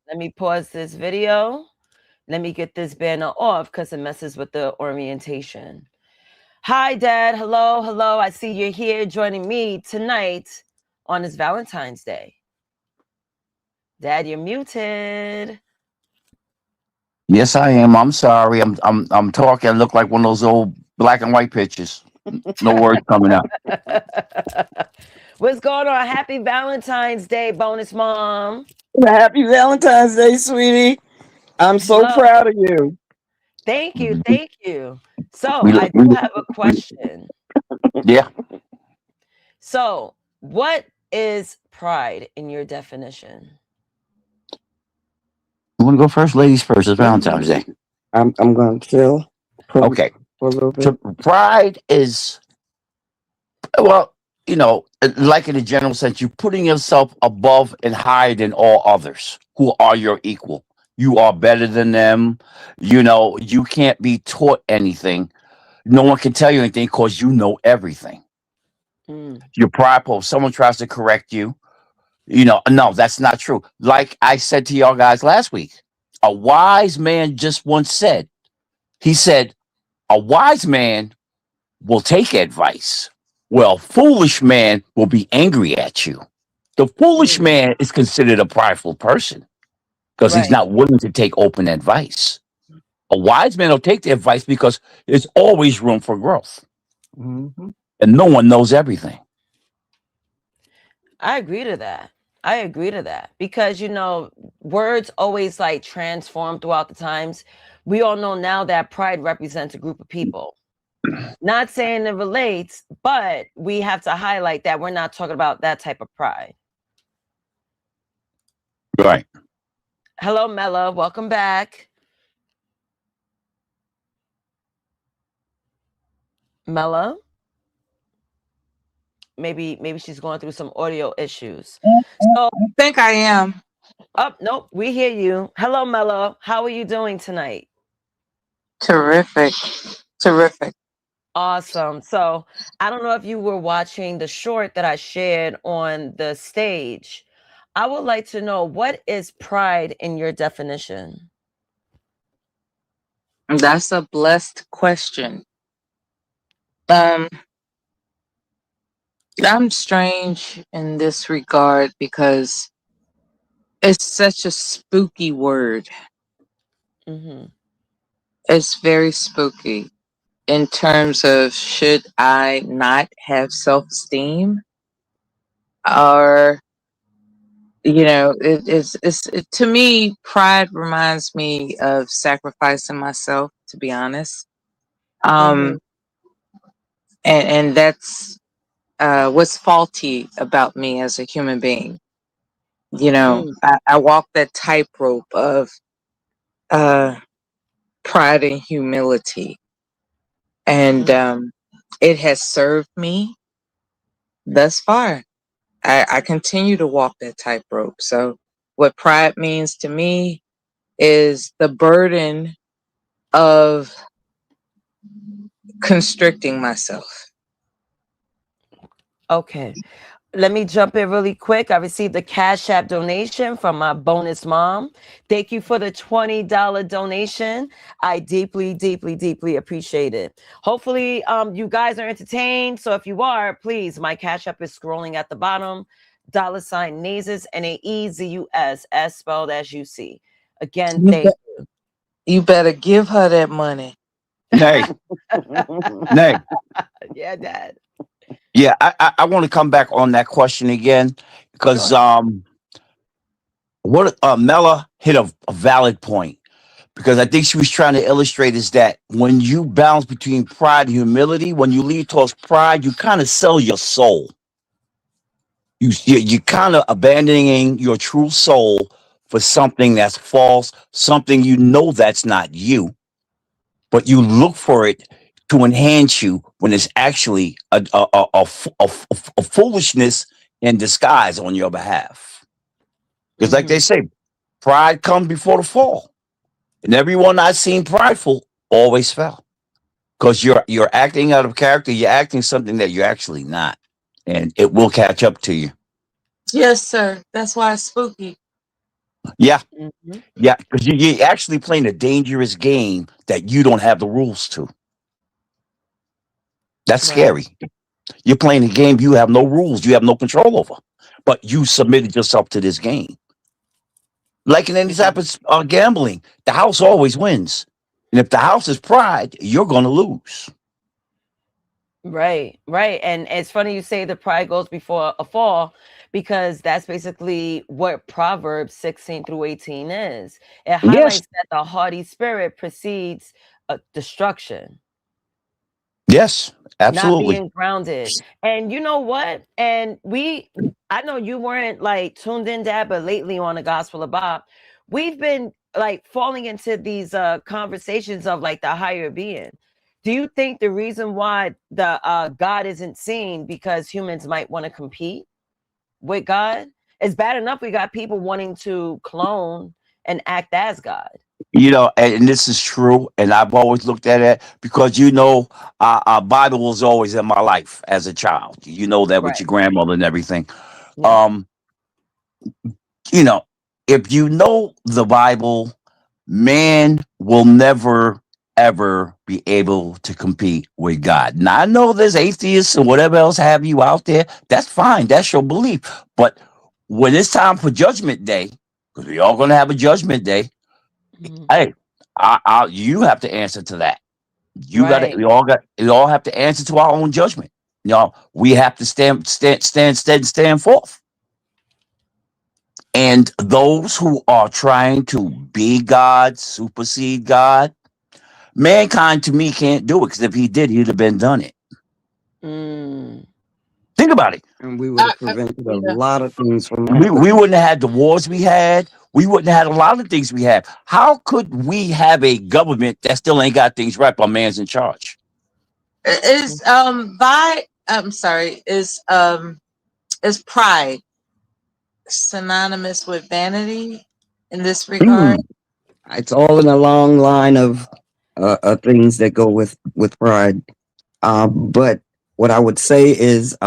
Let me pause this video. Let me get this banner off because it messes with the orientation. Hi, Dad. Hello, hello. I see you're here joining me tonight on this Valentine's Day. Dad, you're muted. Yes, I am. I'm sorry. I'm talking. I look like one of those old black and white pictures. No words coming out. What's going on? Happy Valentine's Day, bonus mom. Happy Valentine's Day, sweetie. I'm so Hello. proud of you. Thank you. Thank you. So I do have a question. Yeah. So what is pride in your definition? You want to go first? Ladies first. It's Valentine's Day. I'm going to chill Okay. for a little bit. So pride is, well, like in a general sense, you're putting yourself above and higher than all others who are your equal. You are better than them. You can't be taught anything. No one can tell you anything because you know everything. You're prideful. If someone tries to correct you, no, that's not true. Like I said to y'all guys last week, a wise man just once said, he said, a wise man will take advice. Well, foolish man will be angry at you. The foolish man is considered a prideful person because he's not willing to take open advice. A wise man will take the advice because there's always room for growth. Mm-hmm. And no one knows everything. I agree to that. Because, words always like transform throughout the times. We all know now that pride represents a group of people. Not saying it relates, but we have to highlight that we're not talking about that type of pride. Right. Hello, Mella. Welcome back. Mella? Maybe she's going through some audio issues. So I think I am. Oh, nope. We hear you. Hello, Mello. How are you doing tonight? Terrific. Awesome. So I don't know if you were watching the short that I shared on the stage. I would like to know, what is pride in your definition? That's a blessed question. I'm strange in this regard because it's such a spooky word. It's very spooky in terms of, should I not have self-esteem? Or, to me, pride reminds me of sacrificing myself, to be honest. And that's what's faulty about me as a human being. I walk that tightrope of pride and humility, and it has served me thus far. I continue to walk that tightrope. So what pride means to me is the burden of constricting myself. Okay. Let me jump in really quick. I received a Cash App donation from my bonus mom. Thank you for the $20 donation. I deeply, deeply, deeply appreciate it. Hopefully, you guys are entertained. So if you are, please, my Cash App is scrolling at the bottom. $ Naezus, Naezus, as spelled as you see. Again, thank you. You better give her that money. Nay. Nay. Yeah, Dad. Yeah, I want to come back on that question again because Mella hit a valid point, because I think she was trying to illustrate is that when you balance between pride and humility, when you lead towards pride, you kind of sell your soul. You kind of abandoning your true soul for something that's false, something you know that's not you, but you look for it to enhance you when it's actually a foolishness in disguise on your behalf. Because, like they say, pride comes before the fall, and everyone I've seen prideful always fell because you're acting out of character. You're acting something that you're actually not, and it will catch up to you. Yes, sir. That's why it's spooky. Yeah, Mm-hmm. yeah, because you're actually playing a dangerous game that you don't have the rules to. That's Right. scary. You're playing a game you have no rules, you have no control over, but you submitted yourself to this game. Like in any type Mhm. of gambling, the house always wins, and if the house is pride, you're going to lose. Right, right. And it's funny you say the pride goes before a fall because that's basically what Proverbs 16 through 18 is. It Yes, highlights that the haughty spirit precedes destruction, yes, not absolutely. being grounded. And you know what? I know you weren't like tuned in, Dad, but lately on the Gospel of Bob, we've been like falling into these conversations of like the higher being. Do you think the reason why the God isn't seen because humans might want to compete with God? It's bad enough we got people wanting to clone and act as God. And this is true, and I've always looked at it because Bible was always in my life as a child. You know that with Right. your grandmother and everything. Yeah. Um, you know, if you know the Bible, man will never ever be able to compete with God. Now I know there's atheists and whatever else have you out there. That's fine. That's your belief. But when it's time for Judgment Day, because we all gonna have a Judgment Day, Mhm. hey, you have to answer to that. You got to. Right. We all have to answer to our own judgment. We have to stand forth. And those who are trying to be God, supersede God, mankind to me can't do it because if he did, he'd have been done it. Mm. Think about it. And we would have prevented a Yeah. lot of things from We happening. wouldn't have had the wars we had. We wouldn't have had a lot of things we have. How could we have a government that still ain't got things right but man's in charge? Is I'm sorry, is pride synonymous with vanity in this regard? Mm. It's all in a long line of things that go with pride. But what I would say is,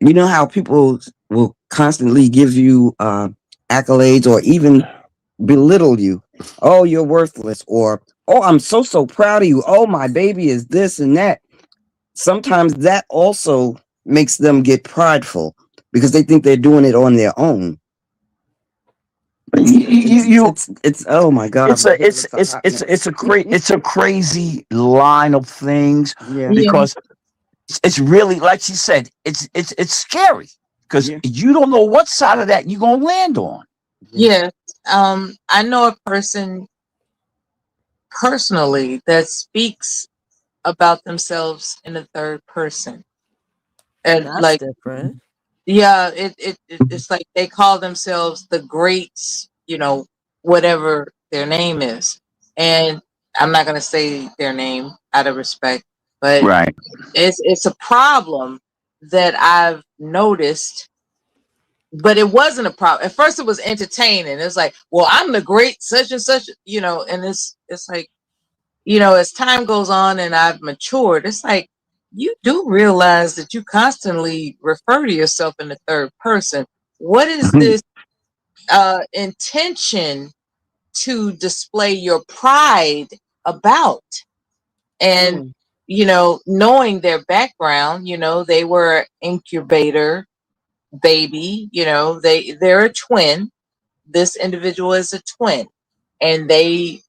you know how people will constantly give you accolades or even belittle you. Oh, you're worthless, or oh, I'm so proud of you. Oh, my baby is this and that. Sometimes that also makes them get prideful because they think they're doing it on their own. You It's oh my god, it's my a head is a hot mess. it's a crazy line of things Yeah, Yeah. because it's really like she said, it's scary because yeah, you don't know what side of that you're gonna land on. yeah. Yes. I know a person personally that speaks about themselves in the third person. And That's like, different. yeah, it's like they call themselves the greats, whatever their name is. And I'm not gonna say their name out of respect, but Right. it's a problem that I've noticed, but it wasn't a problem. At first it was entertaining. It's like, well, I'm the great such and such, and it's like, as time goes on and I've matured, it's like you do realize that you constantly refer to yourself in the third person. What is this intention to display your pride about? And Mm. knowing their background, they were incubator baby, they're a twin. This individual is a twin, and they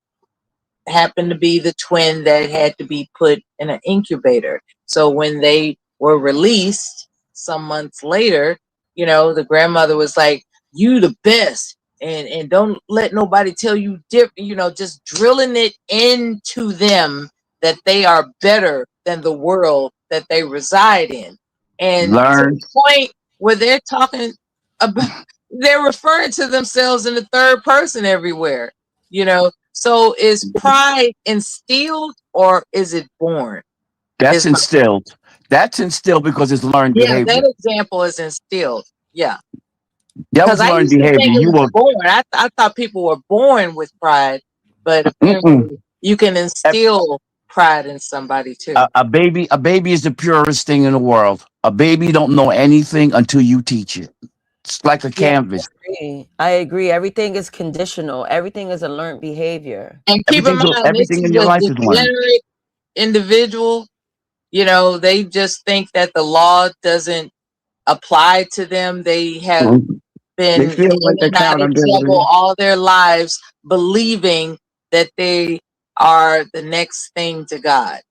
happened to be the twin that had to be put in an incubator. So when they were released some months later, the grandmother was like, "You the best, and don't let nobody tell you different." Just drilling it into them that they are better than the world that they reside in, and to Learn. the point where they're talking about. they're referring to themselves in the third person everywhere, you know. So is pride instilled or is it born? That's Is my instilled. That's instilled because it's learned Yeah, behavior. that example is instilled. Yeah. That Because was I learned used to behavior. think it You was were born. I thought people were born with pride, but mm-mm. apparently you can instill pride in somebody too. A baby. A baby is the purest thing in the world. A baby don't know anything until you teach it. It's like a Yeah, canvas. I agree. Everything is conditional. Everything is a learned behavior. And keep in mind, this Everything is in your a life is learned. degenerate individual. You know, they just think that the law doesn't apply to them. They have Mhm. They been feel in like and out of trouble accountability. all their lives, believing that they are the next thing to God.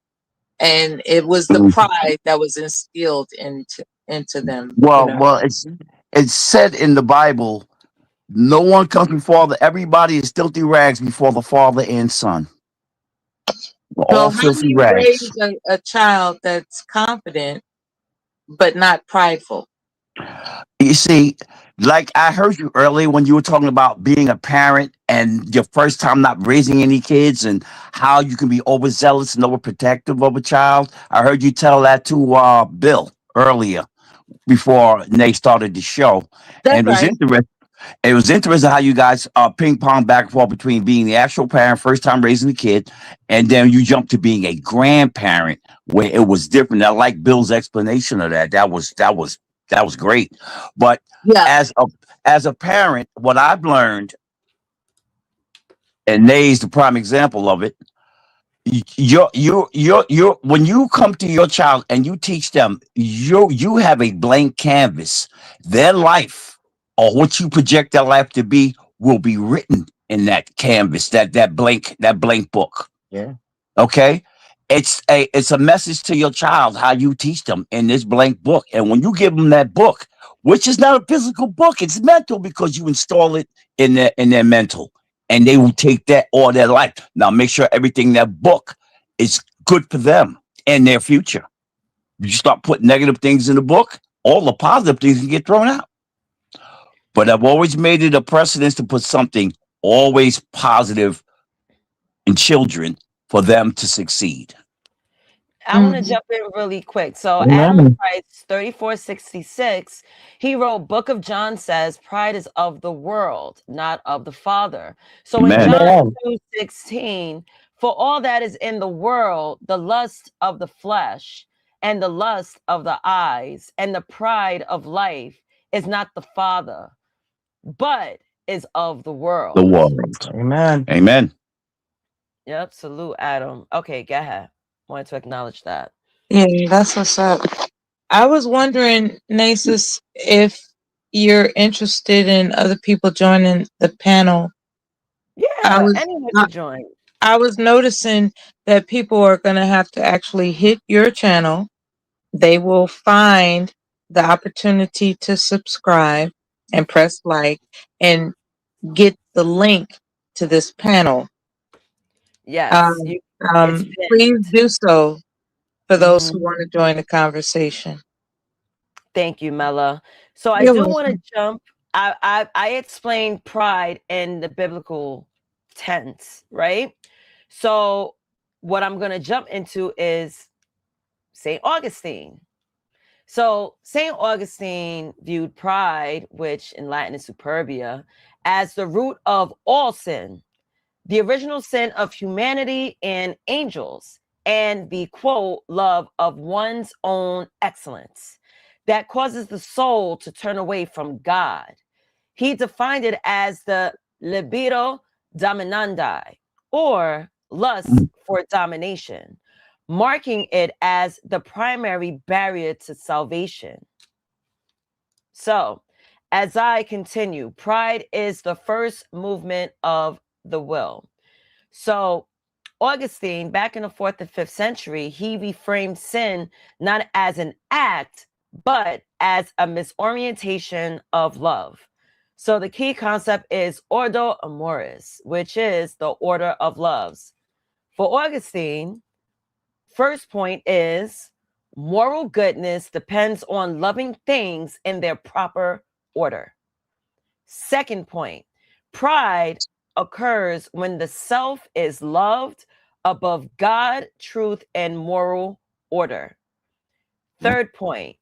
And it was the Mm. pride that was instilled into them, you Well, know. well, it's said in the Bible, no one comes before the. Everybody is filthy rags before the Father and Son. We're So all how do filthy you rags. raise a child that's confident but not prideful? You see, like I heard you earlier when you were talking about being a parent and your first time not raising any kids and how you can be overzealous and overprotective of a child. I heard you tell that to Bill earlier before Nate started the show, That's and it was right. interesting. It was interesting how you guys ping pong back and forth between being the actual parent, first time raising the kid, and then you jump to being a grandparent where it was different. I like Bill's explanation of that. That was great. But Yeah. as a parent, what I've learned, and Nay's the prime example of it, you're when you come to your child and you teach them, you have a blank canvas. Their life or what you project their life to be will be written in that canvas, that blank book. Yeah. Okay. It's a message to your child how you teach them in this blank book. And when you give them that book, which is not a physical book, it's mental because you install it in their mental. And they will take that all their life. Now make sure everything in that book is good for them and their future. You start putting negative things in the book, all the positive things can get thrown out. But I've always made it a precedence to put something always positive in children for them to succeed. I want to Mhm. jump in really quick. So Adam Amen. Price, 3466, he wrote, Book of John says, pride is of the world, not of the Father. So in Amen. John Amen. 2:16, for all that is in the world, the lust of the flesh and the lust of the eyes and the pride of life is not the Father, but is of the The world. world. Amen. Amen. Yep, salute Adam. Okay, go ahead. Wanted to acknowledge that. Yeah, that's what's up. I was wondering, Nasus, if you're interested in other people joining the panel. I Yeah, was anyone I, could join. I was noticing that people are going to have to actually hit your channel. They will find the opportunity to subscribe and press like and get the link to this panel. Yes, Um, it's please pinned. do so for those Mhm. who want to join the conversation. Thank you, Mela. So I You're do want to welcome. jump. I explained pride in the biblical tense, right? So what I'm going to jump into is Saint Augustine. So Saint Augustine viewed pride, which in Latin is superbia, as the root of all sin, the original sin of humanity and angels, and the quote, love of one's own excellence that causes the soul to turn away from God. He defined it as the libido dominandi, or lust for domination, marking it as the primary barrier to salvation. So, as I continue, pride is the first movement of the will. So, Augustine, back in the 4th and 5th century, he reframed sin not as an act, but as a misorientation of love. So, the key concept is ordo amoris, which is the order of loves. For Augustine, first point is moral goodness depends on loving things in their proper order. Second point, pride occurs when the self is loved above God, truth, and moral order. Third point,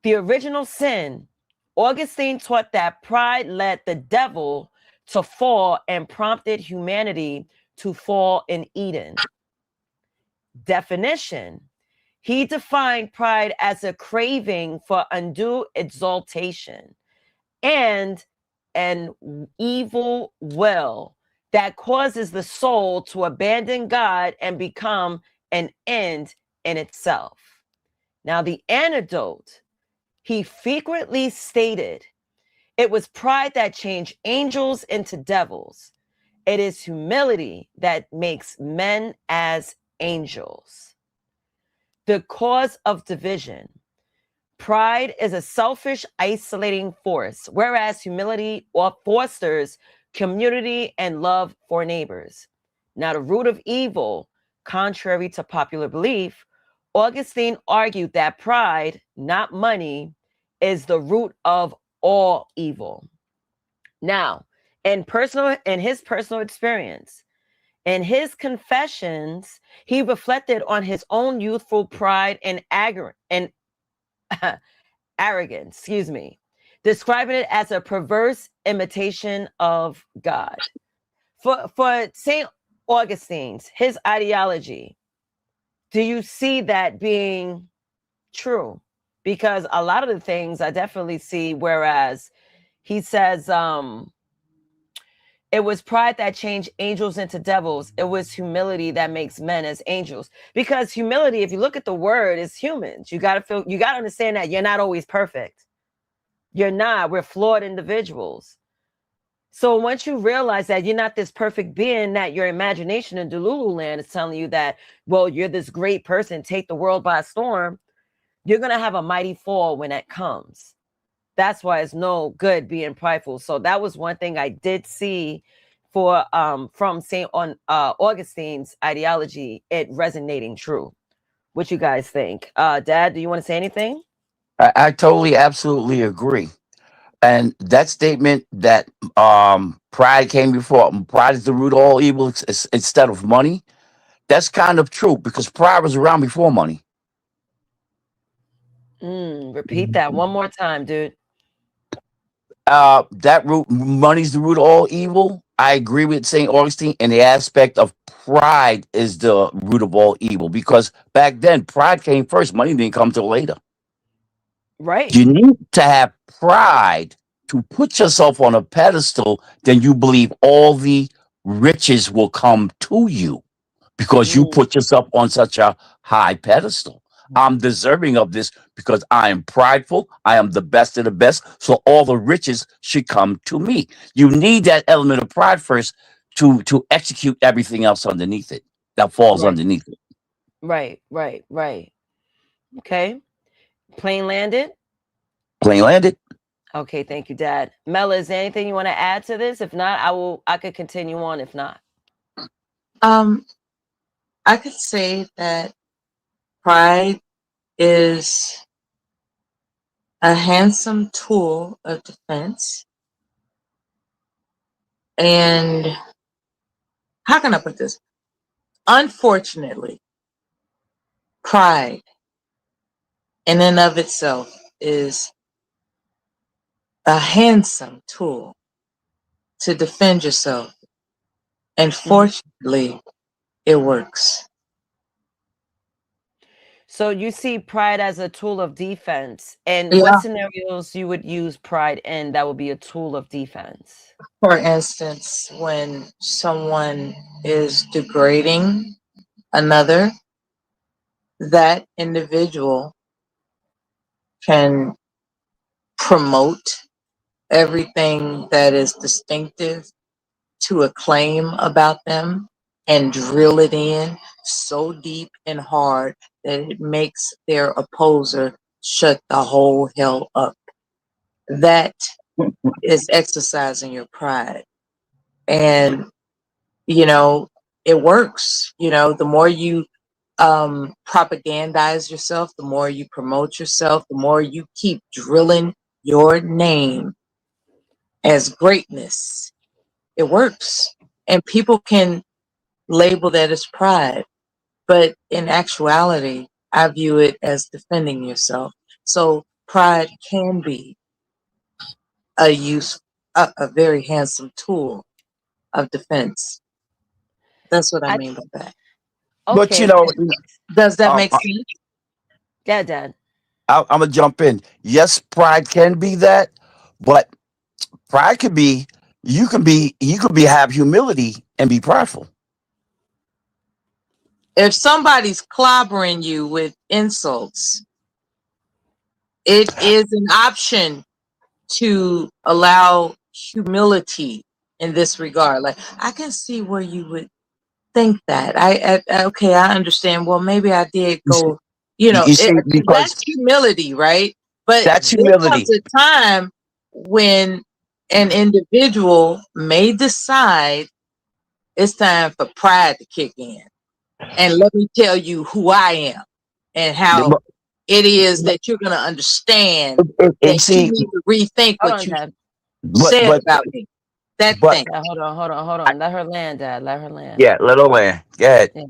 the original sin. Augustine taught that pride led the devil to fall and prompted humanity to fall in Eden. Definition. He defined pride as a craving for undue exaltation and an evil will that causes the soul to abandon God and become an end in itself. Now, the antidote, he frequently stated, it was pride that changed angels into devils. It is humility that makes men as angels. The cause of division. Pride is a selfish, isolating force, whereas humility fosters community and love for neighbors. Now, the root of evil, contrary to popular belief, Augustine argued that pride, not money, is the root of all evil. Now, in his personal experience, in his confessions, he reflected on his own youthful pride and arrogance, describing it as a perverse imitation of God. For St. Augustine's, his ideology, do you see that being true? Because a lot of the things I definitely see, whereas he says, it was pride that changed angels into devils. It was humility that makes men as angels. Because humility, if you look at the word, is humans. You got to understand that you're not always perfect. You're not. We're flawed individuals. So once you realize that you're not this perfect being, that your imagination in Delulu land is telling you that, well, you're this great person, take the world by storm, you're going to have a mighty fall when that comes. That's why it's no good being prideful. So that was one thing I did see from St. Augustine's ideology, it resonating true. What you guys think? Dad, do you want to say anything? I totally, absolutely agree. And that statement that pride came before, pride is the root of all evil instead of money, that's kind of true because pride was around before money. Repeat that one more time, dude. That root, money's the root of all evil. I agree with St. Augustine, and the aspect of pride is the root of all evil because back then pride came first, money didn't come till later. Right. You need to have pride to put yourself on a pedestal, then you believe all the riches will come to you because you put yourself on such a high pedestal. I'm deserving of this because I am prideful. I am the best of the best. So all the riches should come to me. You need that element of pride first to execute everything else underneath it that falls Right. underneath it. Right. Okay. Plane landed. Plain landed. Okay, thank you, Dad. Mela, is there anything you want to add to this? If not, I could continue on if not. I could say that pride is a handsome tool of defense. And how can I put this? Unfortunately, pride in and of itself is a handsome tool to defend yourself. And fortunately, it works. So you see pride as a tool of defense. And Yeah. what scenarios you would use pride in that would be a tool of defense? For instance, when someone is degrading another, that individual can promote everything that is distinctive to acclaim about them and drill it in so deep and hard that it makes their opposer shut the whole hell up. That is exercising your pride. And, you know, it works. You know, the more you propagandize yourself, the more you promote yourself, the more you keep drilling your name as greatness. It works. And people can label that as pride. But in actuality, I view it as defending yourself. So pride can be a very handsome tool of defense. That's what I I mean by that. But okay. Does that um, make sense? Yeah, Dad. I'm gonna jump in. Yes, pride can be that, but pride could be you could be have humility and be prideful. If somebody's clobbering you with insults, it is an option to allow humility in this regard. Like, I can see where you would think that. Okay, I understand. Well, maybe I did You see, go, you know, you see because that's humility, right? But that's there comes humility. a time when an individual may decide it's time for pride to kick in. And let me tell you who I am and how But, it is that you're going to understand and that you see, need to rethink Hold what on, you Dad. but said but about me. That but thing. Yeah, hold I, on. Let her land, Dad. Let her land. yeah, let her land. Go ahead. Yeah.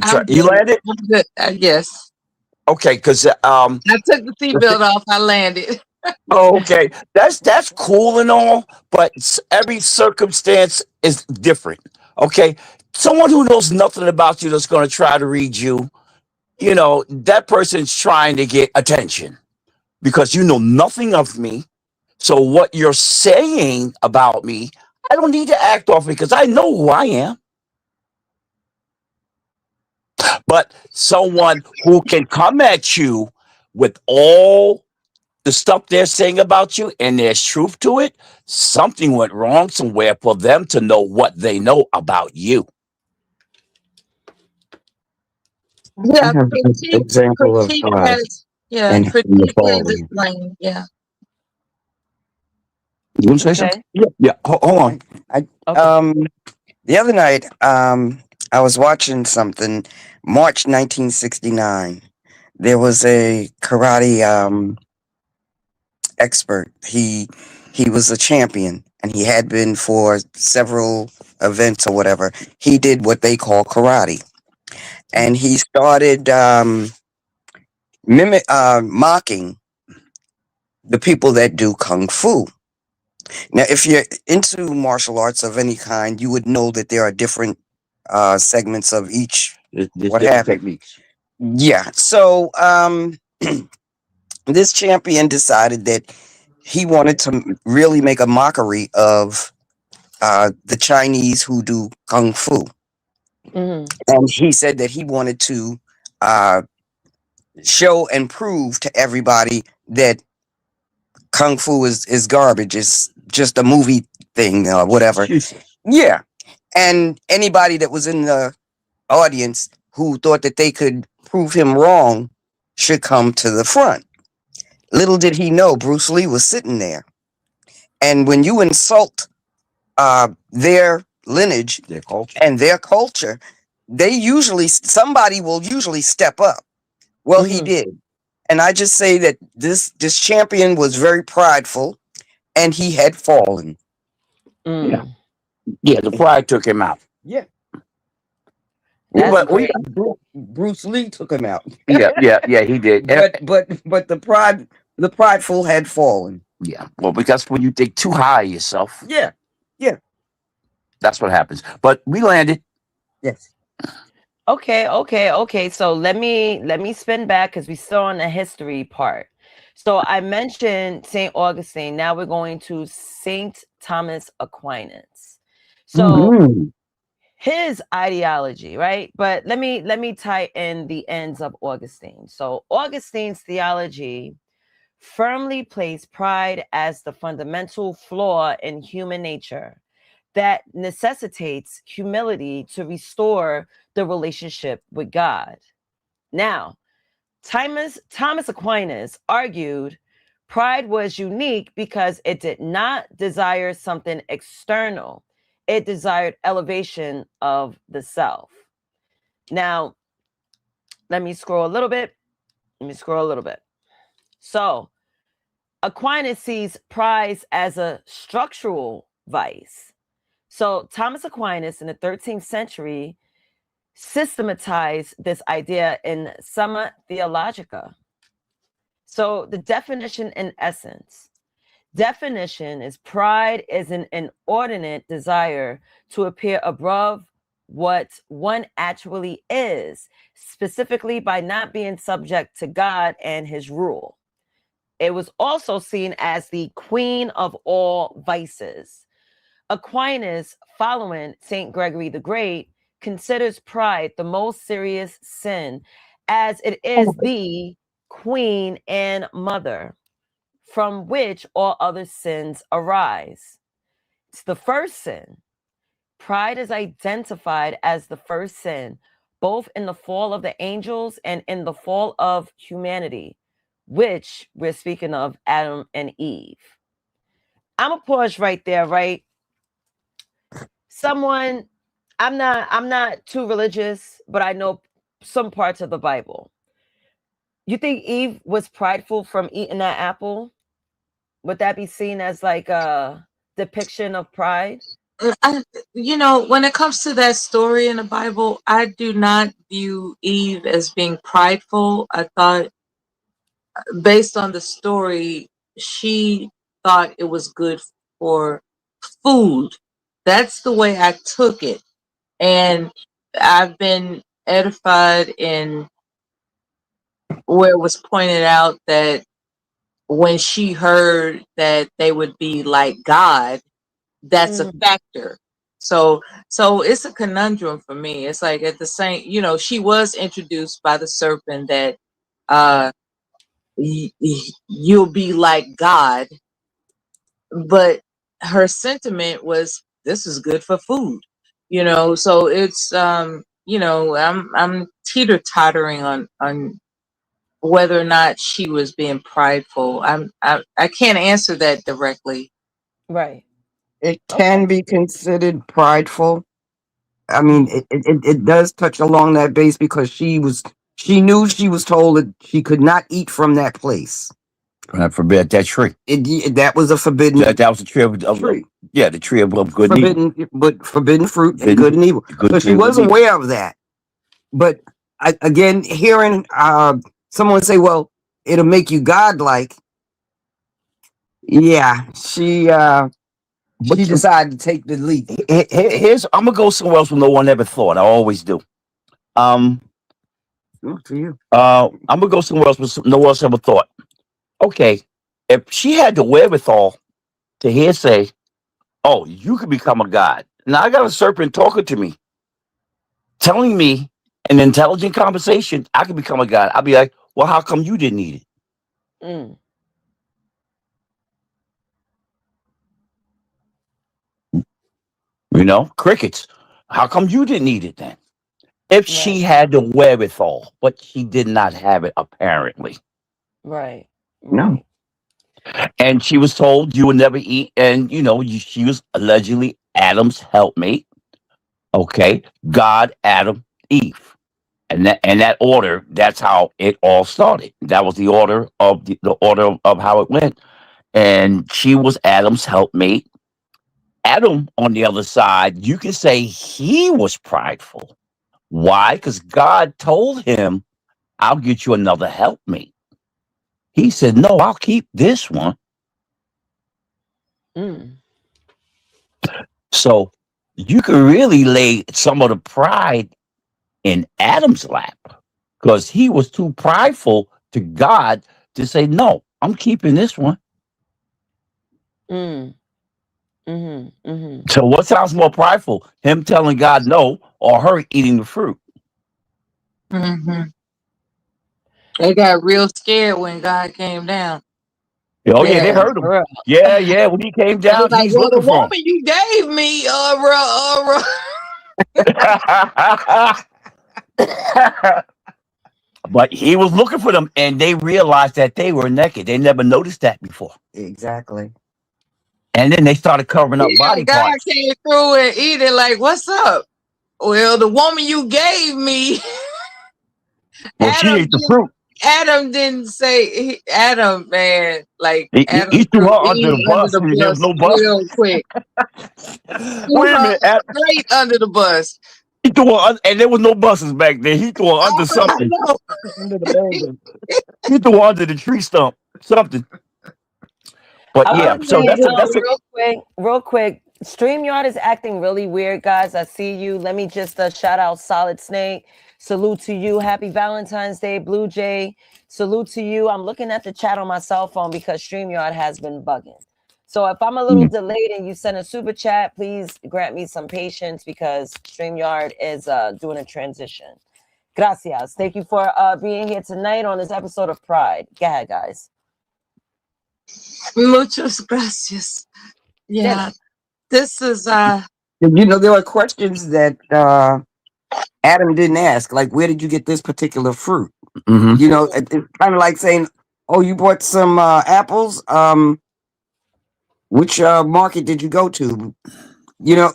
I'm You good. landed. I'm good. Yes. Okay, because I took the seatbelt off. I landed. oh, okay, that's cool and all, but every circumstance is different. Okay, someone who knows nothing about you that's going to try to read you, that person's trying to get attention because you know nothing of me. So what you're saying about me, I don't need to act off because I know who I am. But someone who can come at you with all the stuff they're saying about you and there's truth to it, something went wrong somewhere for them to know what they know about you. I Yeah, have an example of critique pride has yeah, and the critique has its falling. lane. Yeah. You want to say Okay. something? Yeah, yeah. Hold on. I Okay. the other night, I was watching something, March 1969. There was a karate expert. He was a champion, and he had been for several events or whatever. He did what they call karate, and he started mocking the people that do kung fu. Now, if you're into martial arts of any kind, you would know that there are different segments of each. There's What different happened? techniques. Yeah. So, this champion decided that he wanted to really make a mockery of the Chinese who do kung fu, Mm-hmm. and he said that he wanted to uh, show and prove to everybody that kung fu is garbage. It's just a movie thing or whatever. Jesus. Yeah. And anybody that was in the audience who thought that they could prove him wrong should come to the front. Little did he know Bruce Lee was sitting there. And when you insult their lineage Their culture. and their culture, somebody will usually step up. Well, he Mm-hmm. did. And I just say that this champion was very prideful and he had fallen. Yeah. Mm. Yeah, the pride took him out. Yeah. That's But Well, we, great. Bruce Lee took him out. yeah, he did. But the prideful had fallen. Yeah. Well, because when you think too high of yourself, Yeah. Yeah. that's what happens. But we landed. Yes. Okay. So let me spin back because we still on the history part. So I mentioned Saint Augustine. Now we're going to Saint Thomas Aquinas. So Mhm. his ideology, right? But let me tie in the ends of Augustine. So Augustine's theology firmly placed pride as the fundamental flaw in human nature that necessitates humility to restore the relationship with God. Now, Thomas Aquinas argued pride was unique because it did not desire something external. It desired elevation of the self. Now, let me scroll a little bit. So, Aquinas sees pride as a structural vice. So Thomas Aquinas in the 13th century systematized this idea in Summa Theologica. So the definition in essence, definition is pride is an inordinate desire to appear above what one actually is, specifically by not being subject to God and his rule. It was also seen as the queen of all vices. Aquinas, following St. Gregory the Great, considers pride the most serious sin, as it is the queen and mother from which all other sins arise. It's the first sin. Pride is identified as the first sin, both in the fall of the angels and in the fall of humanity, which we're speaking of Adam and Eve. I'm gonna pause right there, right? Someone, I'm not too religious, but I know some parts of the Bible. You think Eve was prideful from eating that apple? Would that be seen as like a depiction of pride? When it comes to that story in the Bible, I do not view Eve as being prideful. I thought, based on the story, she thought it was good for food. That's the way I took it. And I've been edified in where it was pointed out that when she heard that they would be like God, that's a factor. So it's a conundrum for me. It's like at the same, she was introduced by the serpent that you'll be like God, but her sentiment was this is good for food. So it's I'm teeter-tottering on whether or not she was being prideful. I can't answer that directly. Right. It can be considered prideful. I mean, it does touch along that base because she knew she was told that she could not eat from that place. I forbid that tree. That was a forbidden. That was the tree of tree. Yeah, the tree of good forbidden, and evil. But forbidden fruit and good and evil. So she was aware of that. But again, hearing someone say, "Well, it'll make you godlike." Yeah, she decided to take the leap. I'm gonna go somewhere else where no one ever thought. I always do. To you. I'm gonna go somewhere else where no one else ever thought. Okay, if she had the wherewithal to hear say, "Oh, you could become a god." Now I got a serpent talking to me, telling me an intelligent conversation, I could become a god. I'll be like, "Well, how come you didn't eat it?" Crickets. How come you didn't eat it then? If she had the wherewithal, but she did not have it apparently. Right. No. And she was told you would never eat, and she was allegedly Adam's helpmate. Okay, God, Adam, Eve, and that order. That's how it all started. That was the order of the order of how it went. And she was Adam's helpmate. Adam, on the other side, you can say he was prideful. Why? Because God told him, "I'll get you another helpmate." He said, "No, I'll keep this one." So you can really lay some of the pride in Adam's lap because he was too prideful to God to say, "No, I'm keeping this one." So what sounds more prideful, him telling God no or her eating the fruit? They got real scared when God came down. Oh yeah, they heard him. Yeah, when he came down, like, he's well, the looking for woman you gave me, But he was looking for them, and they realized that they were naked. They never noticed that before. Exactly. And then they started covering up body God parts. came through and eat it like, what's up? Well, the woman you gave me. Well, she ate the fruit. Adam didn't say Adam, man. Like Adam He threw threw her under Eve the under bus. the There was bus no bus. real quick. Threw Wait a her minute. straight under the bus. He threw her and there was no buses back then. He threw her under I something. know. Under the building. He threw her under the tree stump. Something. But I yeah, want to so say that's a real quick. StreamYard is acting really weird, guys. I see you. Let me just shout out Solid Snake. Salute to you. Happy Valentine's Day, Blue Jay. Salute to you. I'm looking at the chat on my cell phone because StreamYard has been bugging. So if I'm a little delayed and you send a super chat, please grant me some patience because StreamYard is doing a transition. Gracias. Thank you for being here tonight on this episode of Pride. Go ahead, guys. Muchas gracias. Yeah. This is You know, there are questions that Adam didn't ask, like where did you get this particular fruit? Mhm. You know, it's kind of like saying, "Oh, you bought some apples. Which market did you go to?" You know,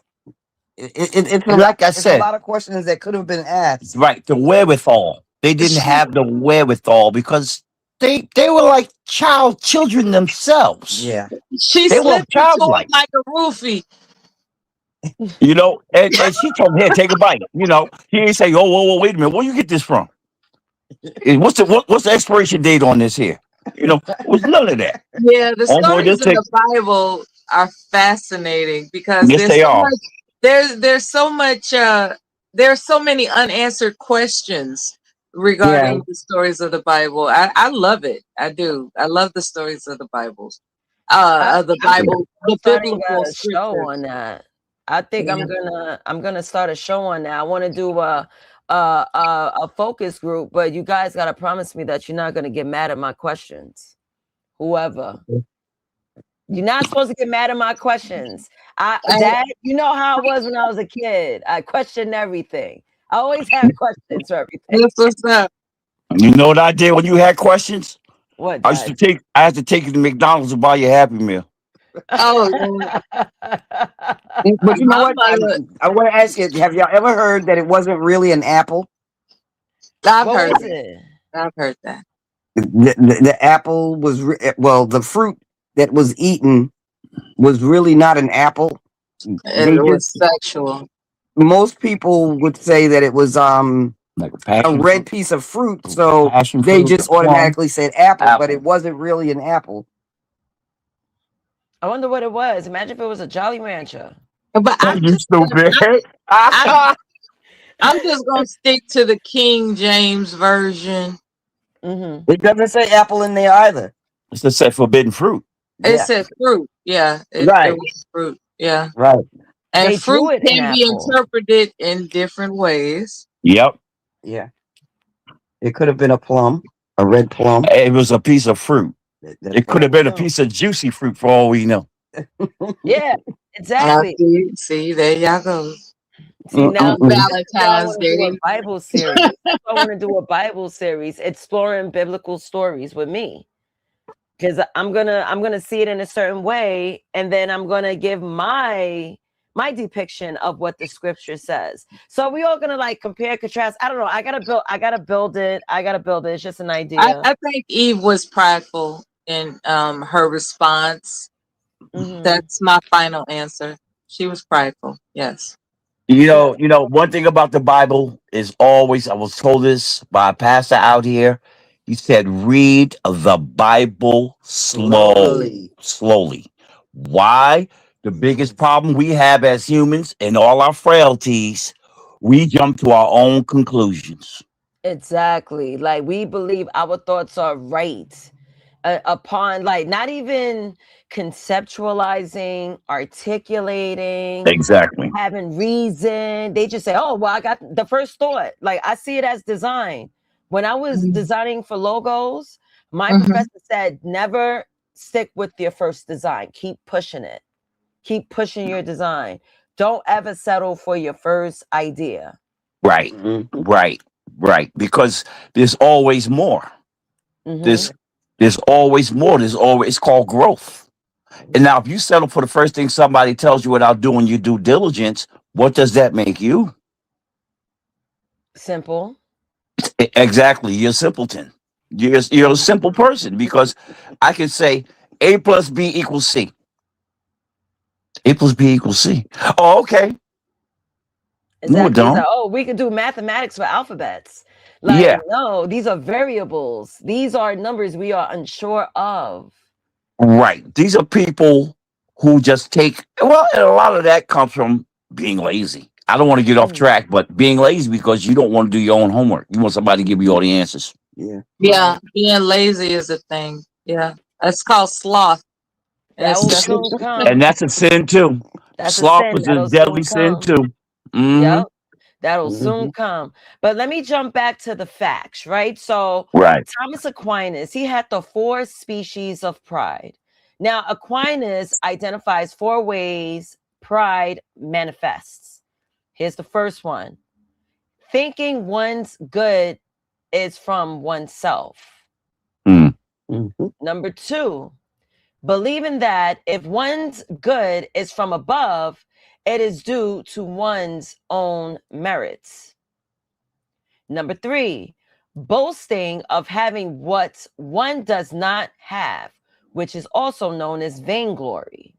Like I it's a said, lot of questions that could have been asked. right, the wherewithal. They didn't have the wherewithal because they were like children themselves. Yeah, she They were slipped into it childlike. like a roofie. You know, and she told him, "Here, take a bite." You know, he didn't say, "Oh, whoa, wait a minute, where you get this from? What's the expiration date on this here?" You know, it was none of that. Yeah, the Homeboy stories just in take. the Bible are fascinating because Yes, they are. there's so much there's so many unanswered questions yeah. regarding the stories of the Bible. I love it. I do. I love the stories of the Bibles. Of the Bible, I'm the starting biblical a show scriptures. on that. I think Yeah. I'm gonna start a show on that. I want to do a focus group, but you guys gotta promise me that you're not gonna get mad at my questions. Whoever. You're not supposed to get mad at my questions. Dad, you know how I was when I was a kid. I questioned everything. I always had questions for everything. That's what's up. You know what I did when you had questions? What, I Dad? had to take you to McDonald's to buy you a Happy Meal. Oh, yeah. But you know My what? mother, I want to ask you: have y'all ever heard that it wasn't really an apple? I've What heard was that. it? I've heard that. The apple was well, the fruit that was eaten was really not an apple. It They was just sexual. most people would say that it was Like a a passion red fruit, piece of fruit, so passion they fruit, a just plum, automatically said apple, but apple. it wasn't really an apple. I wonder what it was. Imagine if it was a Jolly Rancher. But You stupid. I, I'm just gonna stick to the King James version. Mm-hmm. It doesn't say apple in there either. It's just say forbidden fruit. It Yeah, said fruit. Yeah, it right, was fruit. Yeah, right. and They drew fruit it in can be apple. interpreted in different ways. Yep. Yeah, it could have been a plum, a red plum. It was a piece of fruit. It could There have we been a go. piece of juicy fruit for all we know. Yeah, exactly. See, there y'all go. See, now On this is why I Valentine's want to do a Day. Bible series. That's why I want to do a Bible series exploring biblical stories with me. Because I'm gonna see it in a certain way, and then I'm gonna give my depiction of what the scripture says. So we all gonna like compare, contrast. I don't know. I gotta build it. It's just an idea. I think Eve was prideful in her response. Mhm. That's my final answer. She was prideful. Yes. Yeah. One thing about the Bible is always, I was told this by a pastor out here. He said, read the Bible Slowly. slowly. Why? The biggest problem we have as humans and all our frailties, we jump to our own conclusions. Exactly. Like we believe our thoughts are right upon like not even conceptualizing, articulating, Exactly. having reason. They just say, "Oh, well, I got the first thought." Like I see it as design. When I was designing for logos, my Mhm. professor said, "Never stick with your first design. Keep pushing it. Keep pushing your design. Don't ever settle for your first idea." Right, Mhm. right. Because there's always more. Hmm. There's there's always more. It's called growth. And now if you settle for the first thing somebody tells you without doing your due diligence, what does that make you? Simple. Exactly, you're a simpleton. You're a simple person because I can say A plus B equals C. A plus B equals C. Oh, okay. No, it Exactly. It's like, don't. oh, we could do mathematics for alphabets. Like, Yeah, no, these are variables. These are numbers we are unsure of. right. These are people who just take, well, and a lot of that comes from being lazy. I don't want to get off Mm, track, but being lazy because you don't want to do your own homework. You want somebody to give you all the answers. Yeah. Yeah, right. being lazy is a thing. Yeah, that's called sloth, and That it's will definitely soon And come. that's a sin too. That's a Sloth sin. is a That'll soon deadly sin come. too. Hmm. Yep. That'll Hmm. soon come. But let me jump back to the facts, right? So, Right. Thomas Aquinas, he had the four species of pride. Now, Aquinas identifies four ways pride manifests. Here's the first one: thinking one's good is from oneself. Mm. Hmm. Number two, believing that if one's good is from above, it is due to one's own merits. Number three, boasting of having what one does not have, which is also known as vainglory.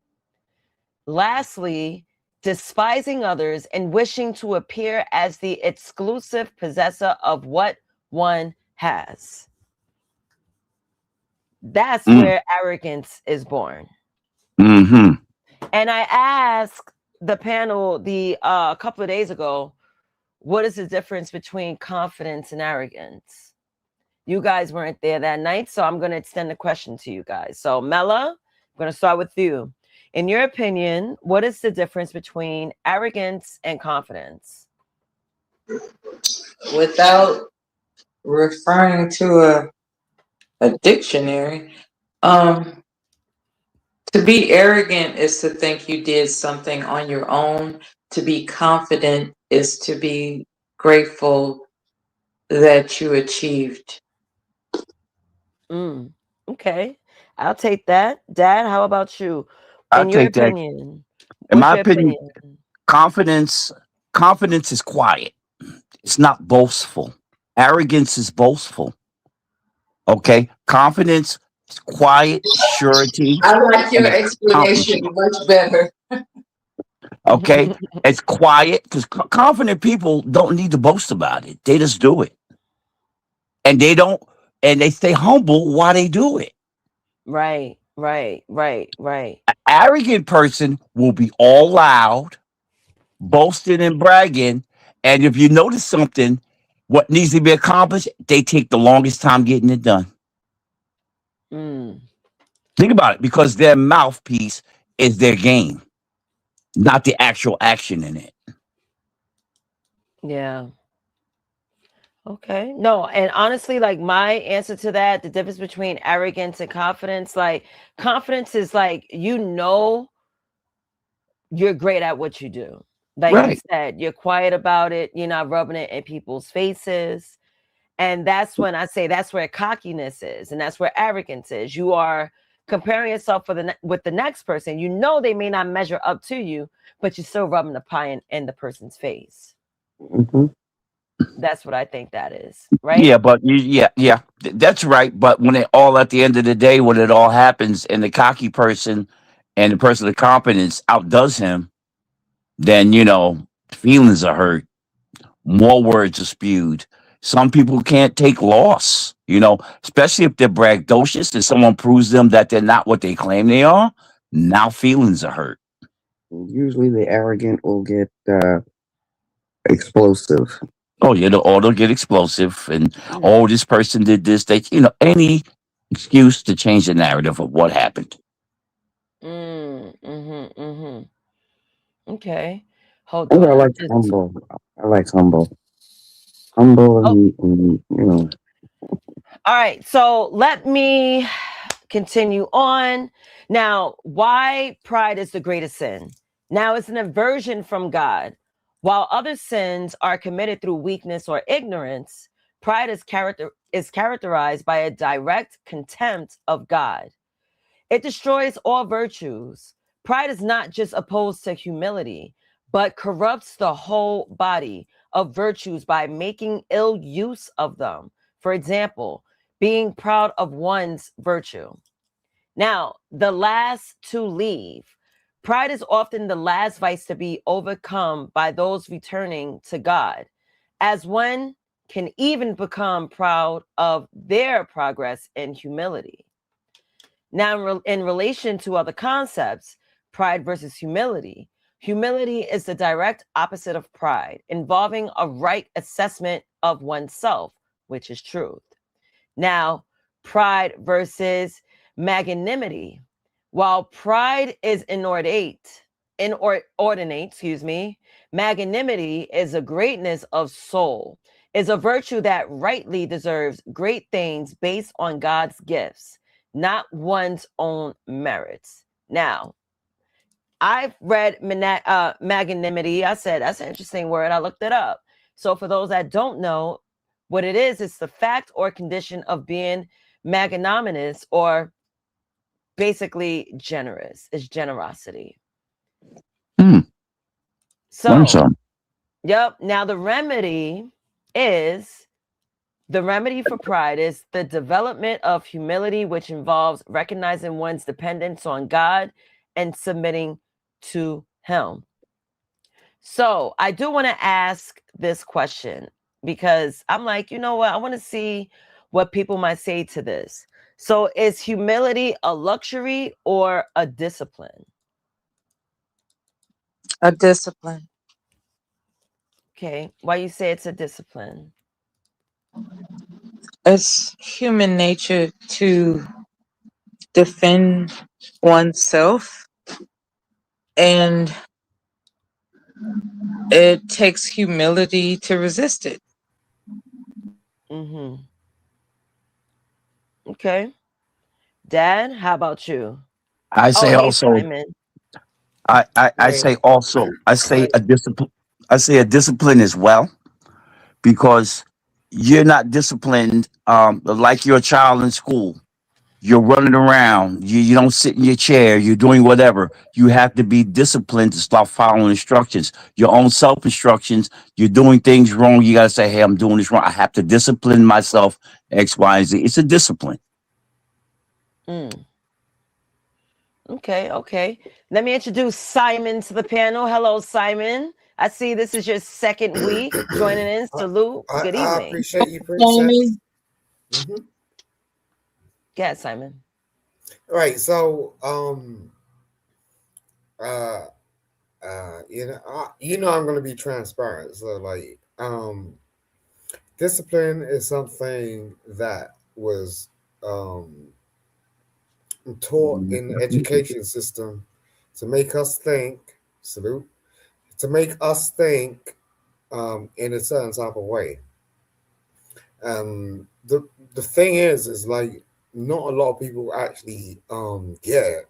Lastly, despising others and wishing to appear as the exclusive possessor of what one has. That's Mm. where arrogance is born. Hmm. And I asked the panel a couple of days ago, what is the difference between confidence and arrogance? You guys weren't there that night, so I'm going to extend the question to you guys. So, Mela, I'm going to start with you. In your opinion, what is the difference between arrogance and confidence? without referring to a dictionary. Um, to be arrogant is to think you did something on your own. To be confident is to be grateful that you achieved. Mm, okay, I'll take that. Dad, how about you? I In your take that. opinion, In what's my your opinion, opinion? confidence confidence is quiet. It's not boastful. Arrogance is boastful. Okay, confidence is quiet, surety, I like your and explanation accomplishment. much better. Okay, it's quiet because confident people don't need to boast about it. They just do it, and they don't, and they stay humble while they do it. Right, right, right, right. Arrogant person will be all loud, boasting and bragging, and if you notice something, what needs to be accomplished, they take the longest time getting it done. Mm, Think about it, because their mouthpiece is their game, not the actual action in it. yeah. Okay. No, and honestly, like my answer to that, the difference between arrogance and confidence, like confidence is like you're great at what you do. Like you Right. said, you're quiet about it, you're not rubbing it in people's faces. And that's when I say that's where cockiness is, and that's where arrogance is. You are comparing yourself with the next person. You know they may not measure up to you, but you're still rubbing the pie in the person's face. Hmm. That's what I think that is, right? Yeah, but yeah, that's right. But when it all at the end of the day, when it all happens, and the cocky person and the person of competence outdoes him, then feelings are hurt. More words are spewed. Some people can't take loss, especially if they're braggadocious and someone proves them that they're not what they claim they are. Now feelings are hurt. Usually the arrogant will get explosive. Oh, yeah, they'll get explosive, and Mm, oh, this person did this. They, any excuse to change the narrative of what happened. mm-hmm. Okay. Hold Oh, I on. like humble. I like humble. Humble Oh, and all right. So let me continue on. Now, why pride is the greatest sin? Now, it's an aversion from God. While other sins are committed through weakness or ignorance, pride is characterized by a direct contempt of God. It destroys all virtues. Pride is not just opposed to humility, but corrupts the whole body of virtues by making ill use of them. For example, being proud of one's virtue. Now, the last to leave. Pride is often the last vice to be overcome by those returning to God, as one can even become proud of their progress and humility. Now, in relation to other concepts, pride versus humility, humility is the direct opposite of pride, involving a right assessment of oneself, which is truth. Now, pride versus magnanimity. While pride is inordinate, magnanimity is a greatness of soul, is a virtue that rightly deserves great things based on God's gifts, not one's own merits. Now, I've read magnanimity. I said, that's an interesting word. I looked it up. So for those that don't know what it is, it's the fact or condition of being magnanimous, or basically generous. It's generosity. Hmm. Learn So, something. yep. Now the remedy for pride is the development of humility, which involves recognizing one's dependence on God and submitting to Him. So I do want to ask this question, because I'm like, you know what? I want to see what people might say to this. So is humility a luxury or a discipline? A discipline. Okay. Why you say it's a discipline? It's human nature to defend oneself, and it takes humility to resist it. Mm-hmm. Okay. Dad, how about you? I Oh, say hey, also. Simon. I Right. say also. I say Right. a discipline. I say a discipline as well, because you're not disciplined. Like you're a child in school. You're running around. You don't sit in your chair. You're doing whatever. You have to be disciplined to start following instructions, your own self instructions. You're doing things wrong. You got to say, hey, I'm doing this wrong. I have to discipline myself, X, Y, and Z. It's a discipline. Mm. Okay, okay. Let me introduce Simon to the panel. Hello, Simon. I see this is your second week joining in. I, Salute. Good I evening. appreciate you, Sammy. princess. Hmm. Go ahead, Simon. Right. So, uh, I'm going to be transparent. So, like, discipline is something that was um taught in the education system to make us think. Salute. To make us think in a certain type of way. The thing is like not a lot of people actually get it,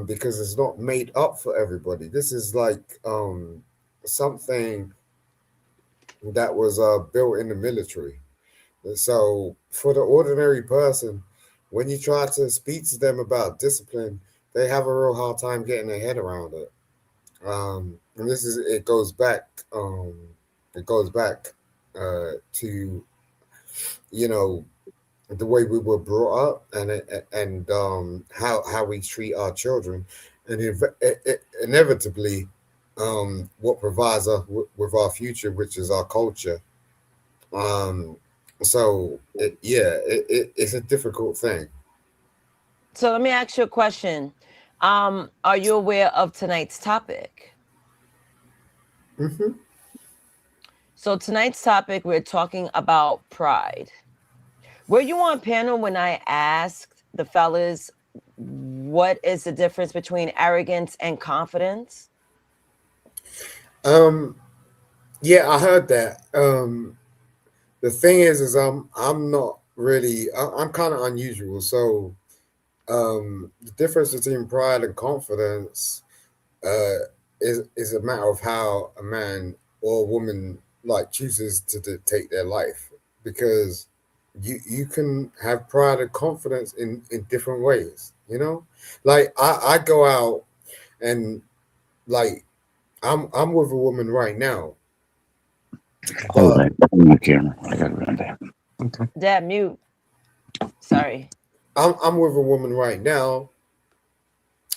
because it's not made up for everybody. This is like something that was built in the military. So for the ordinary person, when you try to speak to them about discipline, they have a real hard time getting their head around it. And this is it goes back to you know the way we were brought up, and how we treat our children, and inevitably what provides us with our future, which is our culture. um it's a difficult thing. So let me ask you a question. Are you aware of tonight's topic? Hmm. So tonight's topic, we're talking about pride. Were you on panel when I asked the fellas what is the difference between arrogance and confidence? um yeah, I heard that. The thing is I'm not really I'm kind of unusual. So the difference between pride and confidence uh, is a matter of how a man or a woman like chooses to dictate their life, because you can have pride and confidence in different ways. Like I go out and like I'm with a woman right now, Hold but on. On my camera. I got to run that. Okay. Dad, mute. Sorry. I'm with a woman right now,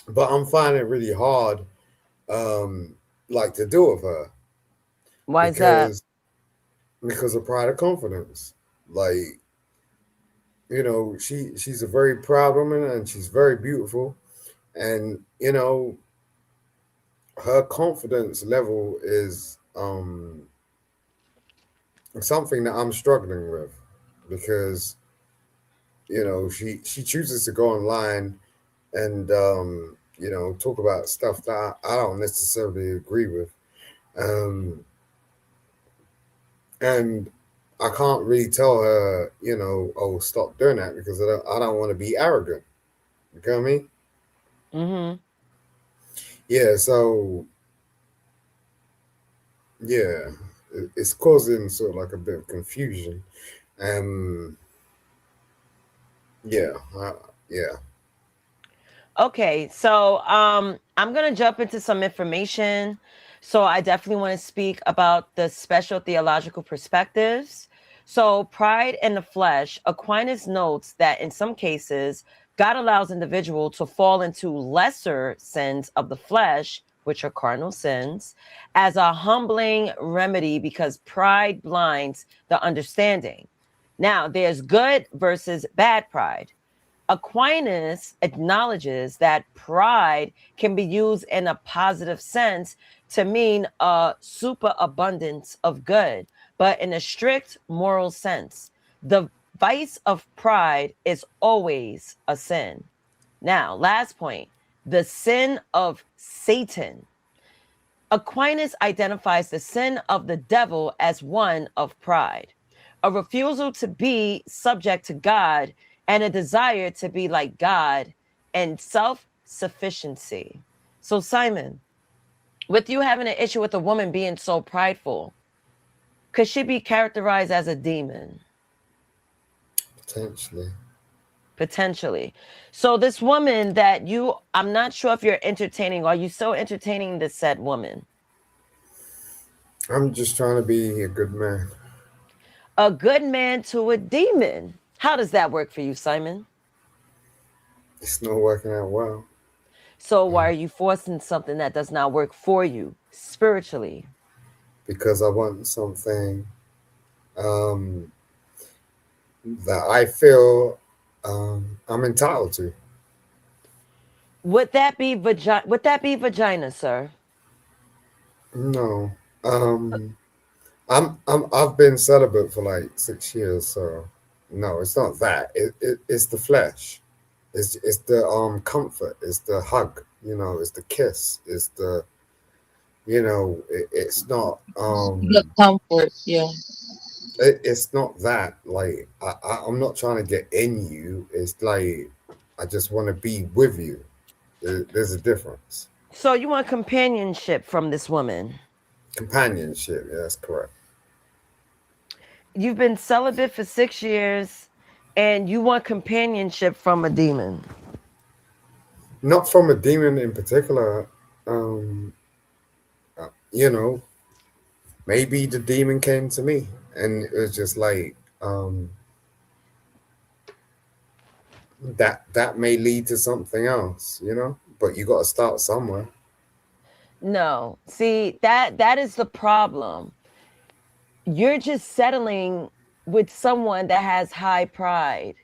but I'm finding it really hard, um, like to do with her Why is that? because of pride and confidence. Like, she's a very proud woman and she's very beautiful, and her confidence level is something that I'm struggling with because she chooses to go online and talk about stuff that I don't necessarily agree with, um, and I can't really tell her, oh, stop doing that because I don't want to be arrogant. You get what I mean? Mm-hmm. Yeah. So yeah, it's causing sort of like a bit of confusion. Um. Yeah. Yeah. Okay, so I'm gonna jump into some information. So I definitely want to speak about the special theological perspectives. So pride in the flesh, Aquinas notes that in some cases, God allows individual to fall into lesser sins of the flesh, which are cardinal sins, as a humbling remedy because pride blinds the understanding. Now, there's good versus bad pride. Aquinas acknowledges that pride can be used in a positive sense to mean a superabundance of good, but in a strict moral sense. The vice of pride is always a sin. Now, last point, the sin of Satan. Aquinas identifies the sin of the devil as one of pride, a refusal to be subject to God and a desire to be like God and self sufficiency. So, Simon, with you having an issue with a woman being so prideful, could she be characterized as a demon? Potentially. Potentially. So, this woman that I'm not sure if you're entertaining, are you so entertaining this said woman? I'm just trying to be a good man. A good man to a demon. How does that work for you, Simon? It's not working out well So why are you forcing something that does not work for you spiritually? because I want something um, that I feel I'm entitled to. Would that be vagina? Would that be vagina, sir? No, um, I've been celibate for like 6 years, so no, it's not that. It's the flesh. It's the comfort. It's the hug. It's the kiss. It's the it's not The comfort, yeah. it's not that, like I'm not trying to get in you. It's like I just want to be with you. There's a difference. So you want companionship from this woman. Companionship, yeah, that's correct. You've been celibate for 6 years and you want companionship from a demon. Not from a demon in particular. Um, you know, maybe the demon came to me, and it was just like that may lead to something else. But you got to start somewhere. No. See, that is the problem. You're just settling with someone that has high pride.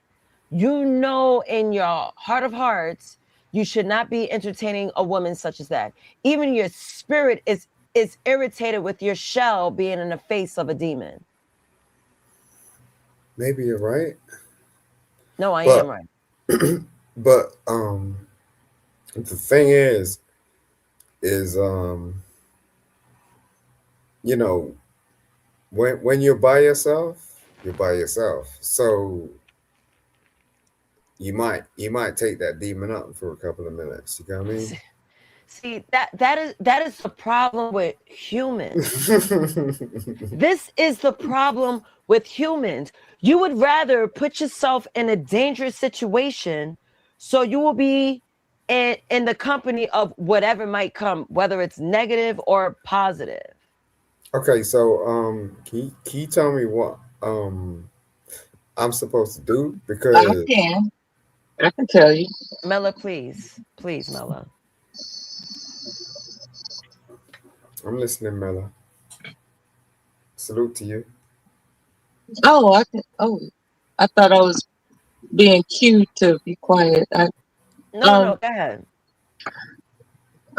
You know in your heart of hearts you should not be entertaining a woman such as that. Even your spirit is irritated with your shell being in the face of a demon. Maybe you're right, No, I am but right. but the thing is you know when you're by yourself, so you might take that demon up for a couple of minutes. You know what See, that is the problem with humans. This is the problem with humans. You would rather put yourself in a dangerous situation so you will be in the company of whatever might come, whether it's negative or positive. Okay, so can you tell me what I'm supposed to do I because can. I can tell you. Mela, please. Please, Mela. I'm listening, Mela. Salute to you. Oh, I can. Oh, I thought I was being cued to be quiet. No, Um. no, go ahead.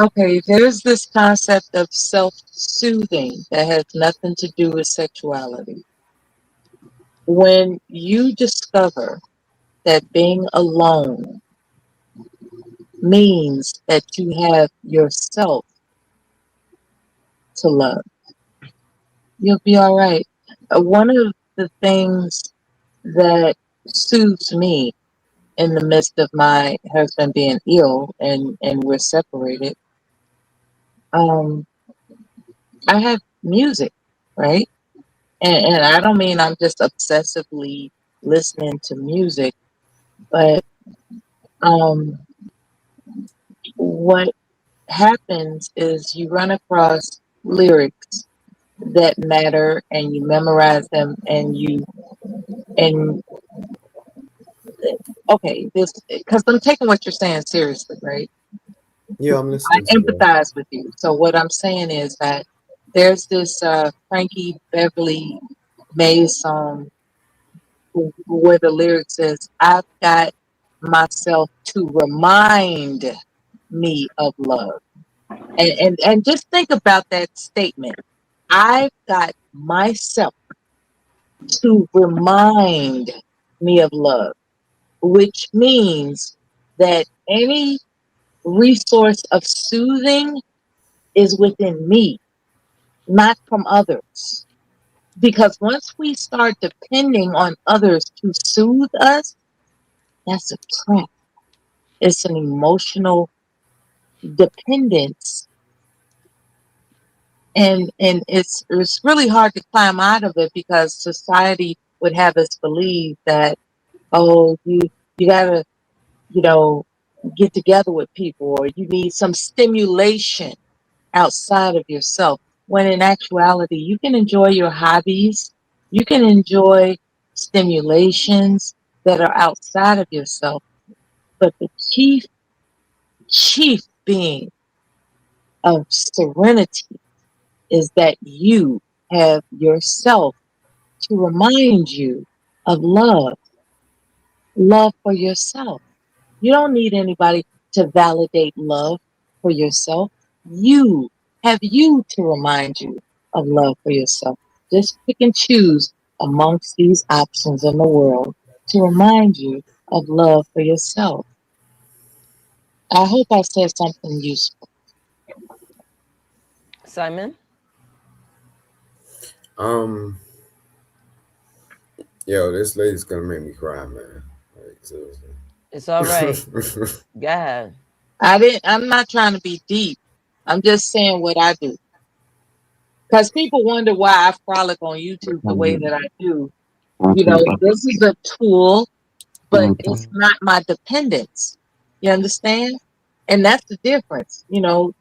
Okay. There's this concept of self-soothing that has nothing to do with sexuality. When you discover that being alone means that you have yourself to love, you'll be all right. One of the things that soothes me in the midst of my husband being ill and we're separated, um, I have music, right? And I don't mean I'm just obsessively listening to music, but um, what happens is you run across lyrics that matter and you memorize them and okay, this because I'm taking what you're saying seriously, right? Yeah, I'm I listening to you. empathize with you. So what I'm saying is that there's this Frankie Beverly Mays song where the lyric says, "I've got myself to remind me of love," and just think about that statement. I've got myself to remind me of love, which means that any resource of soothing is within me, not from others. Because once we start depending on others to soothe us, that's a trap. It's an emotional dependence. And it's really hard to climb out of it because society would have us believe that, oh, you gotta, you know, get together with people or you need some stimulation outside of yourself. When in actuality, you can enjoy your hobbies, you can enjoy stimulations that are outside of yourself. But the chief being of serenity is that you have yourself to remind you of love for yourself. You don't need anybody to validate love for yourself. You have you to remind you of love for yourself. Just pick and choose amongst these options in the world to remind you of love for yourself. I hope I said something useful. Simon? Um, yo, this lady's gonna make me cry, man. Like, seriously. It's all right. Go ahead. I'm not trying to be deep. I'm just saying what I do. Because people wonder why I frolic on YouTube the way that I do. You know, this is a tool, but it's not my dependence. You understand? And that's the difference. You know,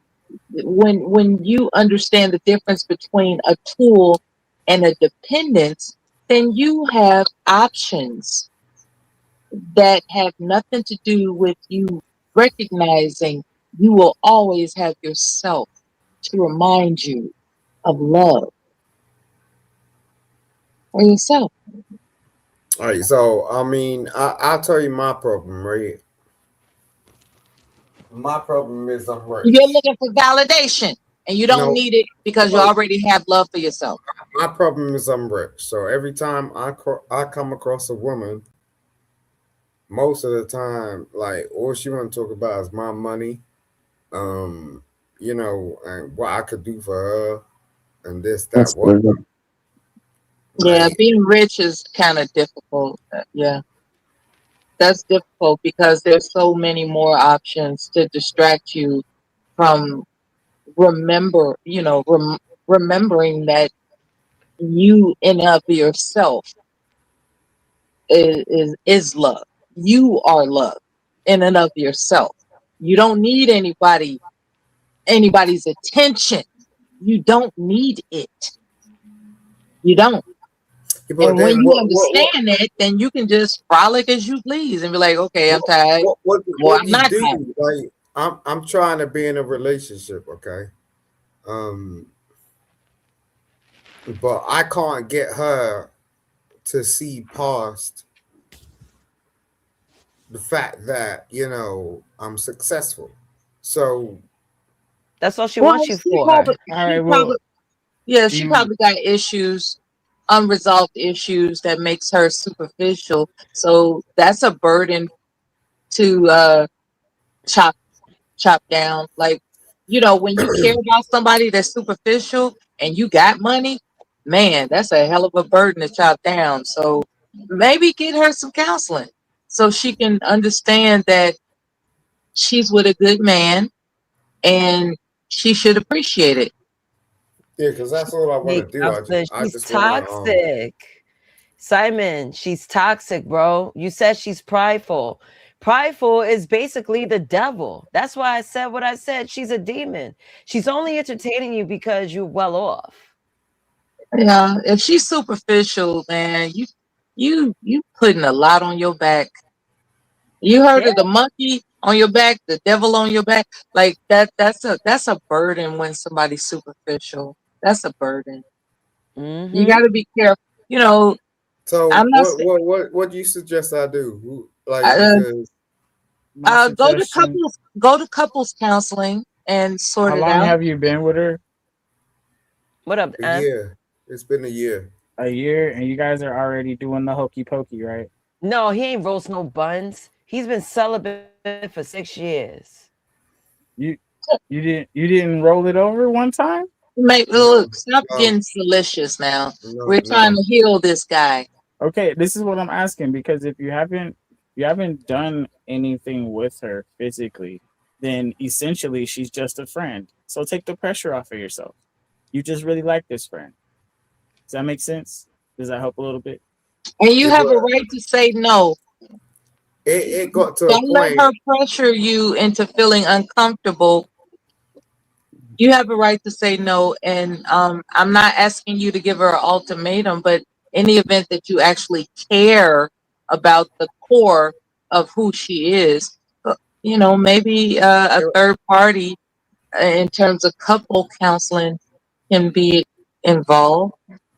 when you understand the difference between a tool and a dependence, then you have options that have nothing to do with you recognizing you will always have yourself to remind you of love for yourself. All right, so I mean, I'll tell you my problem, right? My problem is I'm You're rich. looking for validation and you don't No, need it because you no, already have love for yourself. my problem is I'm rich. So every time I come across a woman, most of the time, like all she want to talk about is my money, um, and what I could do for her, and this, that, what. Yeah, Like, being rich is kind of difficult. Yeah, that's difficult because there's so many more options to distract you from remembering that you in and of yourself is love. You are love in and of yourself. You don't need anybody's attention. You don't need it. You don't. But And when then you understand that, then you can just frolic as you please and be like, okay, I'm tired, or what I'm do you not do? tired. Like I'm trying to be in a relationship, okay? Um, but I can't get her to see past the fact that I'm successful. So That's all she Well, wants you she for. probably, All right. she Well, probably, yeah, do she you probably got issues, unresolved issues that makes her superficial. So that's a burden to chop chop down. Like, when you care about somebody that's superficial and you got money, man, that's a hell of a burden to chop down. So maybe get her some counseling so she can understand that she's with a good man and she should appreciate it. yeah, because that's all I want Hey, to do. counselor, I she's just want to toxic. Simon, she's toxic, bro. You said she's prideful. Prideful is basically the devil. That's why I said what I said. She's a demon. She's only entertaining you because you're well off. Yeah, if she's superficial, man, you putting a lot on your back. You heard Yeah. of the monkey on your back, the devil on your back, like that. That's a burden when somebody's superficial. That's a burden. You got Mm-hmm. to be careful. You know, So I'm not what saying what what what do you suggest I do? Like uh, because my go to suggestion? couples counseling and sort How it long out. have you been with her? What up, a Em? year, it's been a year. A year, and you guys are already doing the hokey pokey, right? No, he ain't roast no buns. He's been celibate for 6 years. You you didn't roll it over one time? No, Look, stop no, getting salacious now. no, We're trying no. to heal this guy. Okay, this is what I'm asking because if you haven't done anything with her physically, then essentially she's just a friend. So take the pressure off of yourself. You just really like this friend. Does that make sense? Does that help a little bit? And you Yeah, have but a right to say no. it got to a Don't let point. her pressure you into feeling uncomfortable. You have a right to say no. And I'm not asking you to give her an ultimatum, but in the event that you actually care about the core of who she is, maybe a third party in terms of couple counseling can be involved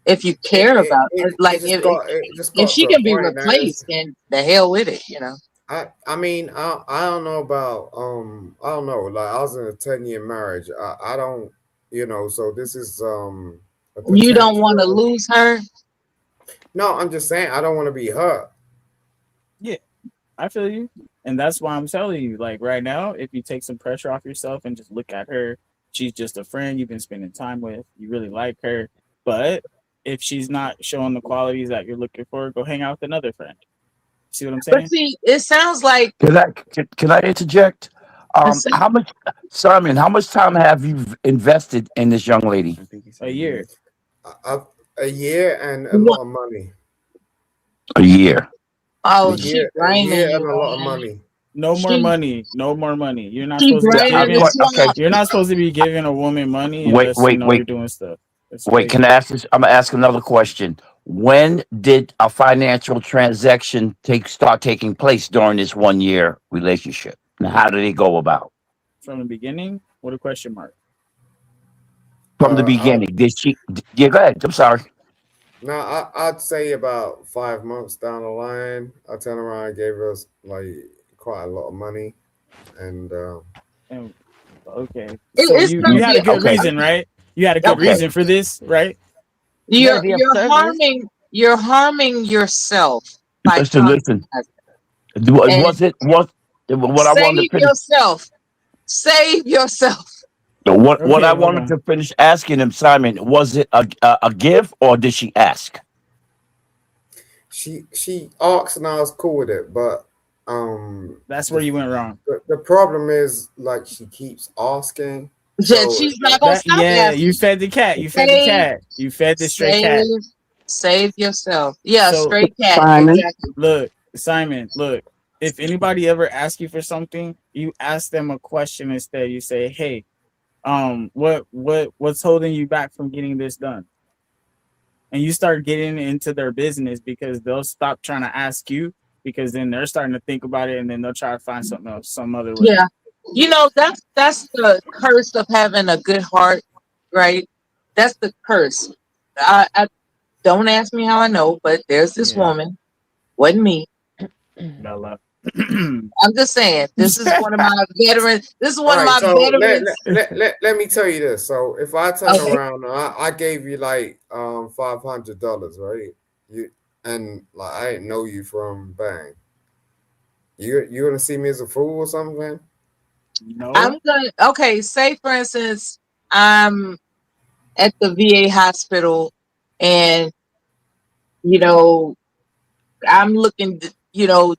if you It, care it, about it, it. Like it just if got to she a can be point that replaced, then the hell with it. I mean I don't know about I don't know, like I was in a 10-year marriage. I don't, so this is a You don't want to potential. lose her. No, I'm just saying I don't want to be hurt. Yeah, I feel you. And that's why I'm telling you, like right now, if you take some pressure off yourself and just look at her, she's just a friend you've been spending time with. You really like her. But if she's not showing the qualities that you're looking for, go hang out with another friend. See what I'm But saying? see, it sounds like Can I interject? it sounds How much, Simon? How much time have you invested in this young lady? I think he said a year. I, a year and a what? lot of money. A year. Oh, A she year, a draining year and you, a lot of man. money. No more She money. No more money. You're not she supposed to be draining the giving. Okay. swamp. You're not supposed to be giving a woman money Wait, unless you wait, know you're wait, doing stuff. That's wait. Can crazy. I ask this? I'm gonna ask another question. When did a financial transaction start taking place during this 1 year relationship? And how did it go about? From the beginning, what a question mark. From the I beginning, did she? Yeah, go ahead. I'm sorry. Now I'd say about 5 months down the line, I turned around and gave us like quite a lot of money, and And okay, so It's you gonna had be a good Okay, reason, right? You had a good okay. reason for this, right? You better you're be of you're service. harming yourself by Listen, listen. compromising. And Was it what I wanted to save finish? yourself. Save yourself. What Okay, I hold wanted on. to finish asking him, Simon, was it a gift or did she ask? she asked, and I was cool with it. But um, That's where the you went wrong. the problem is like she keeps asking, That so she's not gonna That stop yeah, you asking. fed the cat. You fed the Save, cat. You fed the stray cat. save, save yourself. Yeah, So straight cat. Simon. Exactly. look, Simon, look. If anybody ever asks you for something, you ask them a question instead. You say, "Hey, what's holding you back from getting this done?" and you start getting into their business, because they'll stop trying to ask you, because then they're starting to think about it, and then they'll try to find something else some other way. Yeah. That's the curse of having a good heart, right? That's the curse. I don't ask me how I know, but there's this Yeah. woman, wasn't me. Bella. I'm just saying, this is one of my veterans. This is All one of right, my so veterans. let me tell you this. So if I turn Okay. around, I gave you like $500, right? You and like I didn't know you from Bang. You gonna see me as a fool or something, man? No. Okay, say for instance, I'm at the VA hospital, and you know, I'm looking,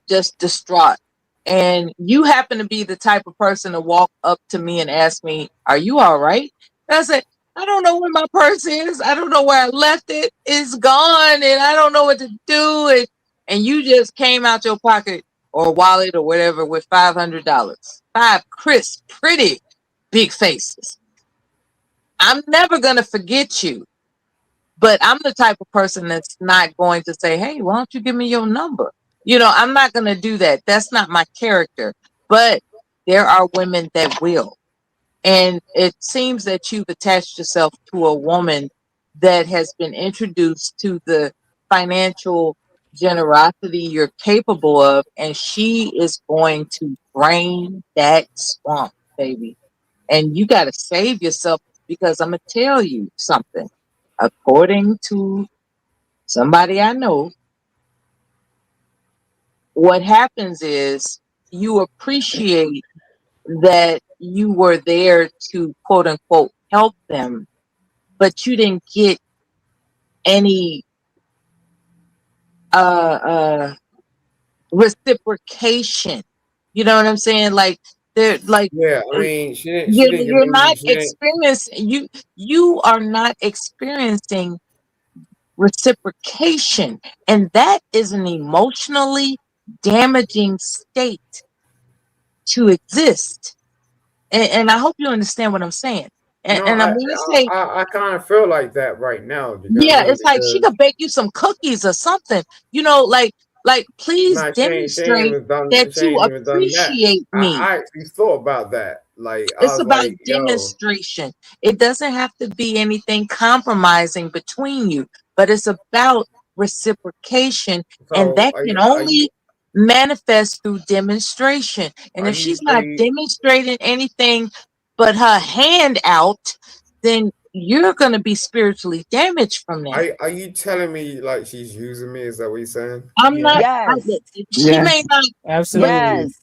just distraught. And you happen to be the type of person to walk up to me and ask me, "Are you all right?" And I said, "I don't know where my purse is. I don't know where I left it. It's gone, and I don't know what to do." And you just came out your pocket or wallet or whatever with $500, five crisp, pretty big faces. I'm never gonna forget you. But I'm the type of person that's not going to say, "Hey, why don't you give me your number?" I'm not going to do that. That's not my character. But there are women that will. And it seems that you've attached yourself to a woman that has been introduced to the financial generosity you're capable of, and she is going to drain that swamp, baby. And you got to save yourself, because I'm going to tell you something. According to somebody I know, what happens is you appreciate that you were there to quote unquote help them, but you didn't get any uh reciprocation. You know what I'm saying? Like they're like Yeah, I mean, she didn't give you're me not she didn't. experiencing you are not experiencing reciprocation, and that is an emotionally damaging state to exist. And I hope you understand what I'm saying. and, No, and I'm I going to say, I, I kind of feel like that right now. You know what I yeah, mean? it's like she Because could bake you some cookies or something, please nah, she ain't demonstrate even done. that She you ain't even done that. appreciate me. I actually thought about that. Like I It's was about like, yo. demonstration. It doesn't have to be anything compromising between you, but it's about reciprocation, and So that can only manifest through demonstration. And if she's are not you demonstrating anything but her hand out, then you're going to be spiritually damaged from that. are you telling me like she's using me? Is that what you're saying? I'm not, Yes. Yes. she may not, but Absolutely. Yes.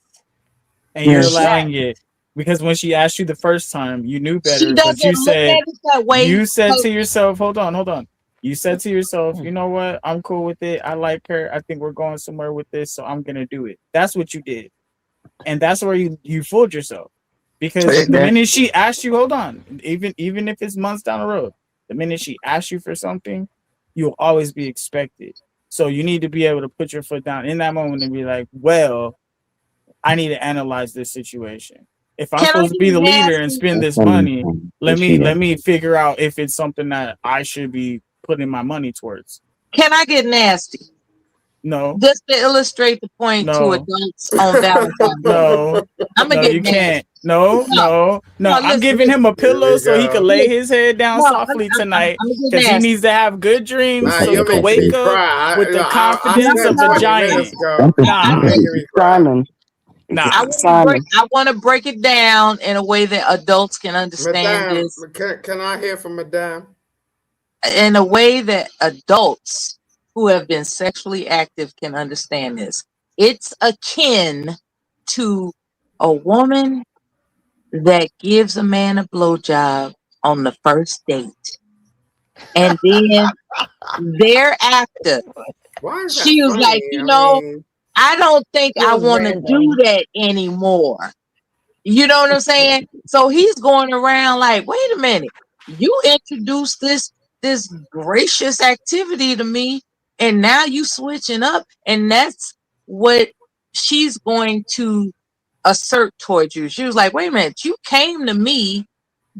And you're Yes. Yes. allowing it, because when she asked you the first time, you knew she better, but doesn't look at it that way. you said So to yourself, hold on. You said to yourself, you know what? I'm cool with it. I like her. I think we're going somewhere with this, so I'm gonna do it. That's what you did. And that's where you fooled yourself. Because the That- minute she asked you, hold on, even if it's months down the road, the minute she asks you for something, you'll always be expected. So you need to be able to put your foot down in that moment and be like, well, I need to analyze this situation. If I'm can I supposed to be get the leader and nasty? spend that's this funny. money, let Appreciate me figure out if it's something that I should be putting my money towards. Can I get nasty? No, Just to illustrate the point to no, adults on Valentine's Day. no, I'm gonna no, get you nasty. can't. No, No, no, no. no, I'm listen, giving him listen, a Here pillow we so he can go. lay listen. his head down No, softly tonight, I'm gonna get because he nasty. needs to have good dreams Nah, so he you're can making me wake up cry. with the I No, confidence said of a no. 20 minutes giant. ago. Something. You're Nah, making me cry. Simon. nah. Simon. I want to break it down in a way that adults can understand Madame, this, can I hear from Madame? in a way that adults who have been sexually active can understand this. It's akin to a woman that gives a man a blowjob on the first date, and then thereafter, Why is that she was funny? like, I mean, I don't think It I was want to do random. that anymore. You know what I'm saying? So he's going around like, wait a minute, you introduced this gracious activity to me, and now you switching up, and that's what she's going to assert towards you. She was like, wait a minute, you came to me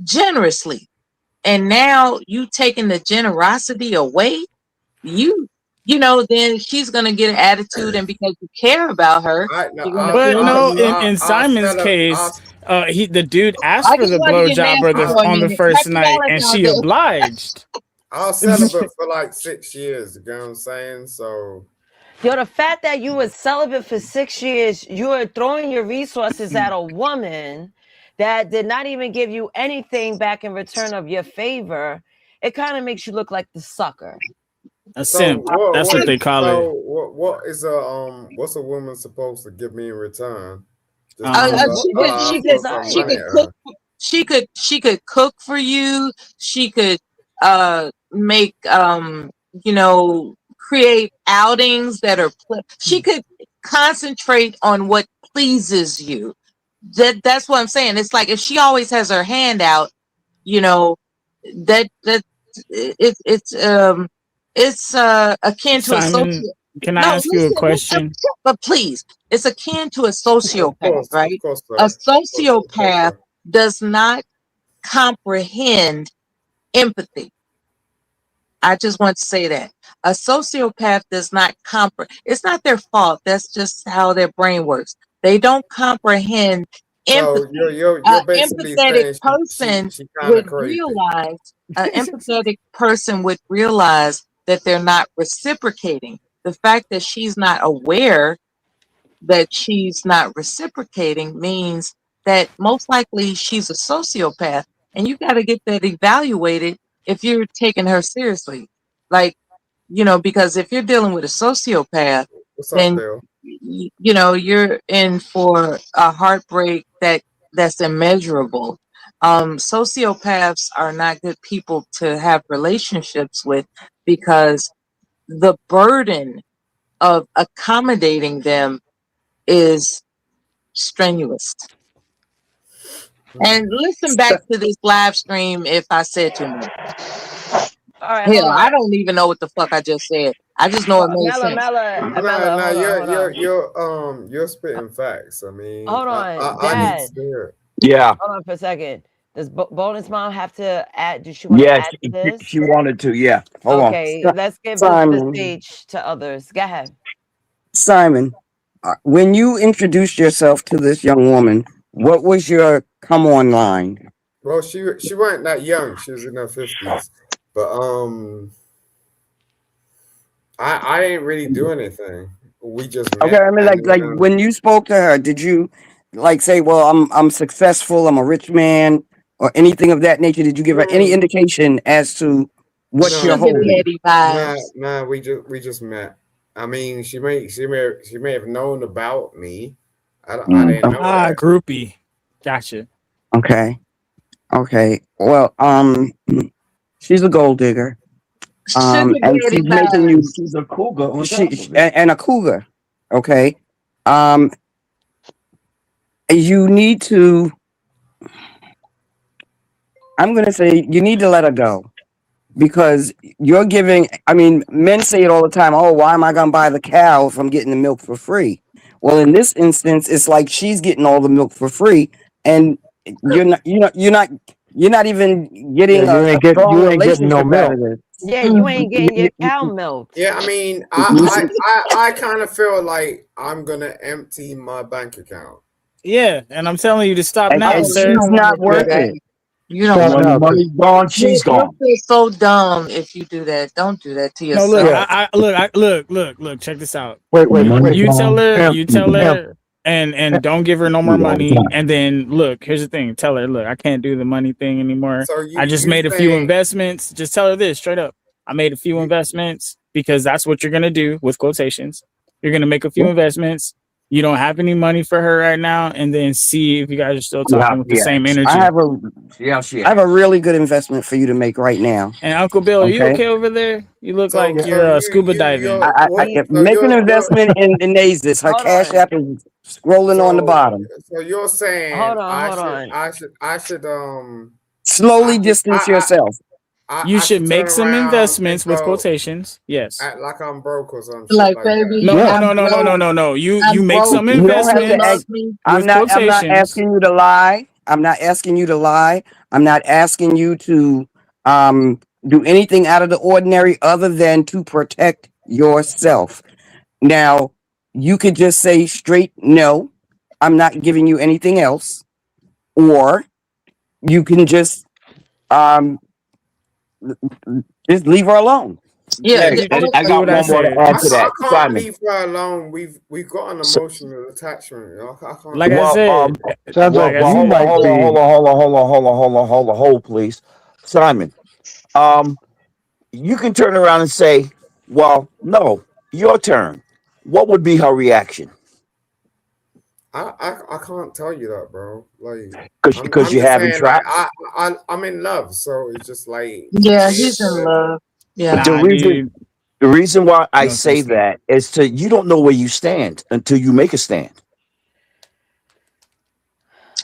generously, and now you taking the generosity away. you know, then she's gonna get an attitude, and because you care about her, I no, you're gonna But feel the no, need. in Simon's case, the dude asked I for just the wanted to get blowjob or nasty the for a on the minute. first Happy night, and Valentine's she Day. obliged. I was celibate for like 6 years. You know what I'm saying? So Yo, the fact that you were celibate for 6 years, you are throwing your resources at a woman that did not even give you anything back in return of your favor. It kind of makes you look like the sucker. A so simp. That's what they call it. what is what's a woman supposed to give me in return? Just Um, because She could, I she You could, throw some she decide. money could at cook. her. She could cook for you. She could, make, create outings that are. She could concentrate on what pleases you. That's what I'm saying. It's like if she always has her hand out, you know, that it's akin to a Simon, social. can I No, ask you a listen, question? but please, it's akin to a Of sociopath, course, right? sir. A Of course, sociopath sir. does not comprehend empathy. I just want to say that a sociopath does not comprehend. It's not their fault. That's just how their brain works. They don't comprehend So empathy. you're An basically empathetic saying person she kind would of crazy. realize. An empathetic person would realize that they're not reciprocating. The fact that she's not aware that she's not reciprocating means that most likely she's a sociopath, and you got to get that evaluated if you're taking her seriously. Like, because if you're dealing with a sociopath, What's up, then Dale? you're in for a heartbreak that's immeasurable. Sociopaths are not good people to have relationships with because the burden of accommodating them is strenuous. And Hmm. listen back to this live stream if I said too much. All right, hold Hell, on. I don't even know what the fuck I just said. I just know it made Mela, sense. Mela, No, Mela, no, hold on, hold on. you're spitting facts. I mean, Hold on. I need Dad, to hear it. Yeah. hold on for a second. Does Bonus Mom have to add? Does she want to Yeah. add to this? She wanted to. Yeah. Hold on. Okay, let's give the Simon, stage to others. Go ahead. Simon, when you introduced yourself to this young woman, what was your come on line? Well, she wasn't that young. She was in her 50s, but I didn't really do anything. We just Okay, met, I mean, and like when you spoke to her, did you like say, "Well, I'm successful, I'm a rich man," or anything of that nature? Did you give her any mm, indication as to what you're no, Sugar holding? daddy vibes. nah. We just met. I mean, she may have known about me. I Mm, didn't know that. Groupie. Gotcha. okay, okay. Well, she's a gold digger. Sugar And daddy she's making you vibes. She's a cougar on she, top of she it. and a cougar. Okay. Um, you need to. I'm gonna say you need to let her go because you're giving. I mean, men say it all the time. Oh, why am I gonna buy the cow if I'm getting the milk for free? Well, in this instance, it's like she's getting all the milk for free, and you're not. You're not even Yeah, getting a strong you ain't getting no relationship out milk. of this. Yeah, you Mhm. ain't getting your cow milked. Yeah, I mean, You see, I kind of feel like I'm gonna empty my bank account. Yeah, and I'm telling you to stop and, now, and Oh, you sir. she's don't want not to do worth that. it. You don't Stop want When the now, to. cause money's gone, she's You'll gone. feel so dumb if you do that. Don't do that to No, look, yourself. yeah. I look. Check this out. Wait, When the money's You tell gone, her, pimp, you tell pimp, her, and don't give her no more we all the money. time. And then look, here's the thing. Tell her, look, I can't do the money thing anymore. So I just you made a few saying investments. Just tell her this straight up. I made a few you investments because that's what you're gonna do with quotations. You're gonna make a few Yeah. investments. You don't have any money for her right now, and then see if you guys are still talking with the same I energy. have a Yeah, she I have acts. a really good investment for you to make right now. And Uncle Bill, are you Okay. okay over there? You look so like Yeah. you're scuba you're diving. what? So Make an investment in Nasis. Her Hold cash on. app is scrolling on the so bottom. so you're saying Hold on, hold on. Slowly I should distance yourself. You I should should turn make some around and investments with go quotations. Yes. act like I'm broke or some shit Like, like that. baby, Yeah. No, I'm no, no, no, no, broke. no, no. You I'm make broke. some You don't Do have you to love ask. investments me? with I'm not quotations. asking you to lie. I'm not asking you to lie. I'm not asking you to do anything out of the ordinary other than to protect yourself. Now, you could just say straight no, I'm not giving you anything else, or you can um just leave her alone. Yeah, Hey, Do, and do, I do got what I one more to said. add I, to Just I that, can't Simon. leave her alone. We've got an So, emotional attachment. I can't like do I well, that. said, Sounds like like I well, you said. might be. hold, please, Simon. Um, you can turn around and say, "Well, no, your turn." What would be her reaction? I can't tell you that, bro. Like Because I'm you just haven't saying, tried. like I'm in love, so it's just like yeah, it is he's in what it is. love. Yeah. The Nah, reason dude, the reason why I no say such thing. that is to you don't know where you stand until you make a stand.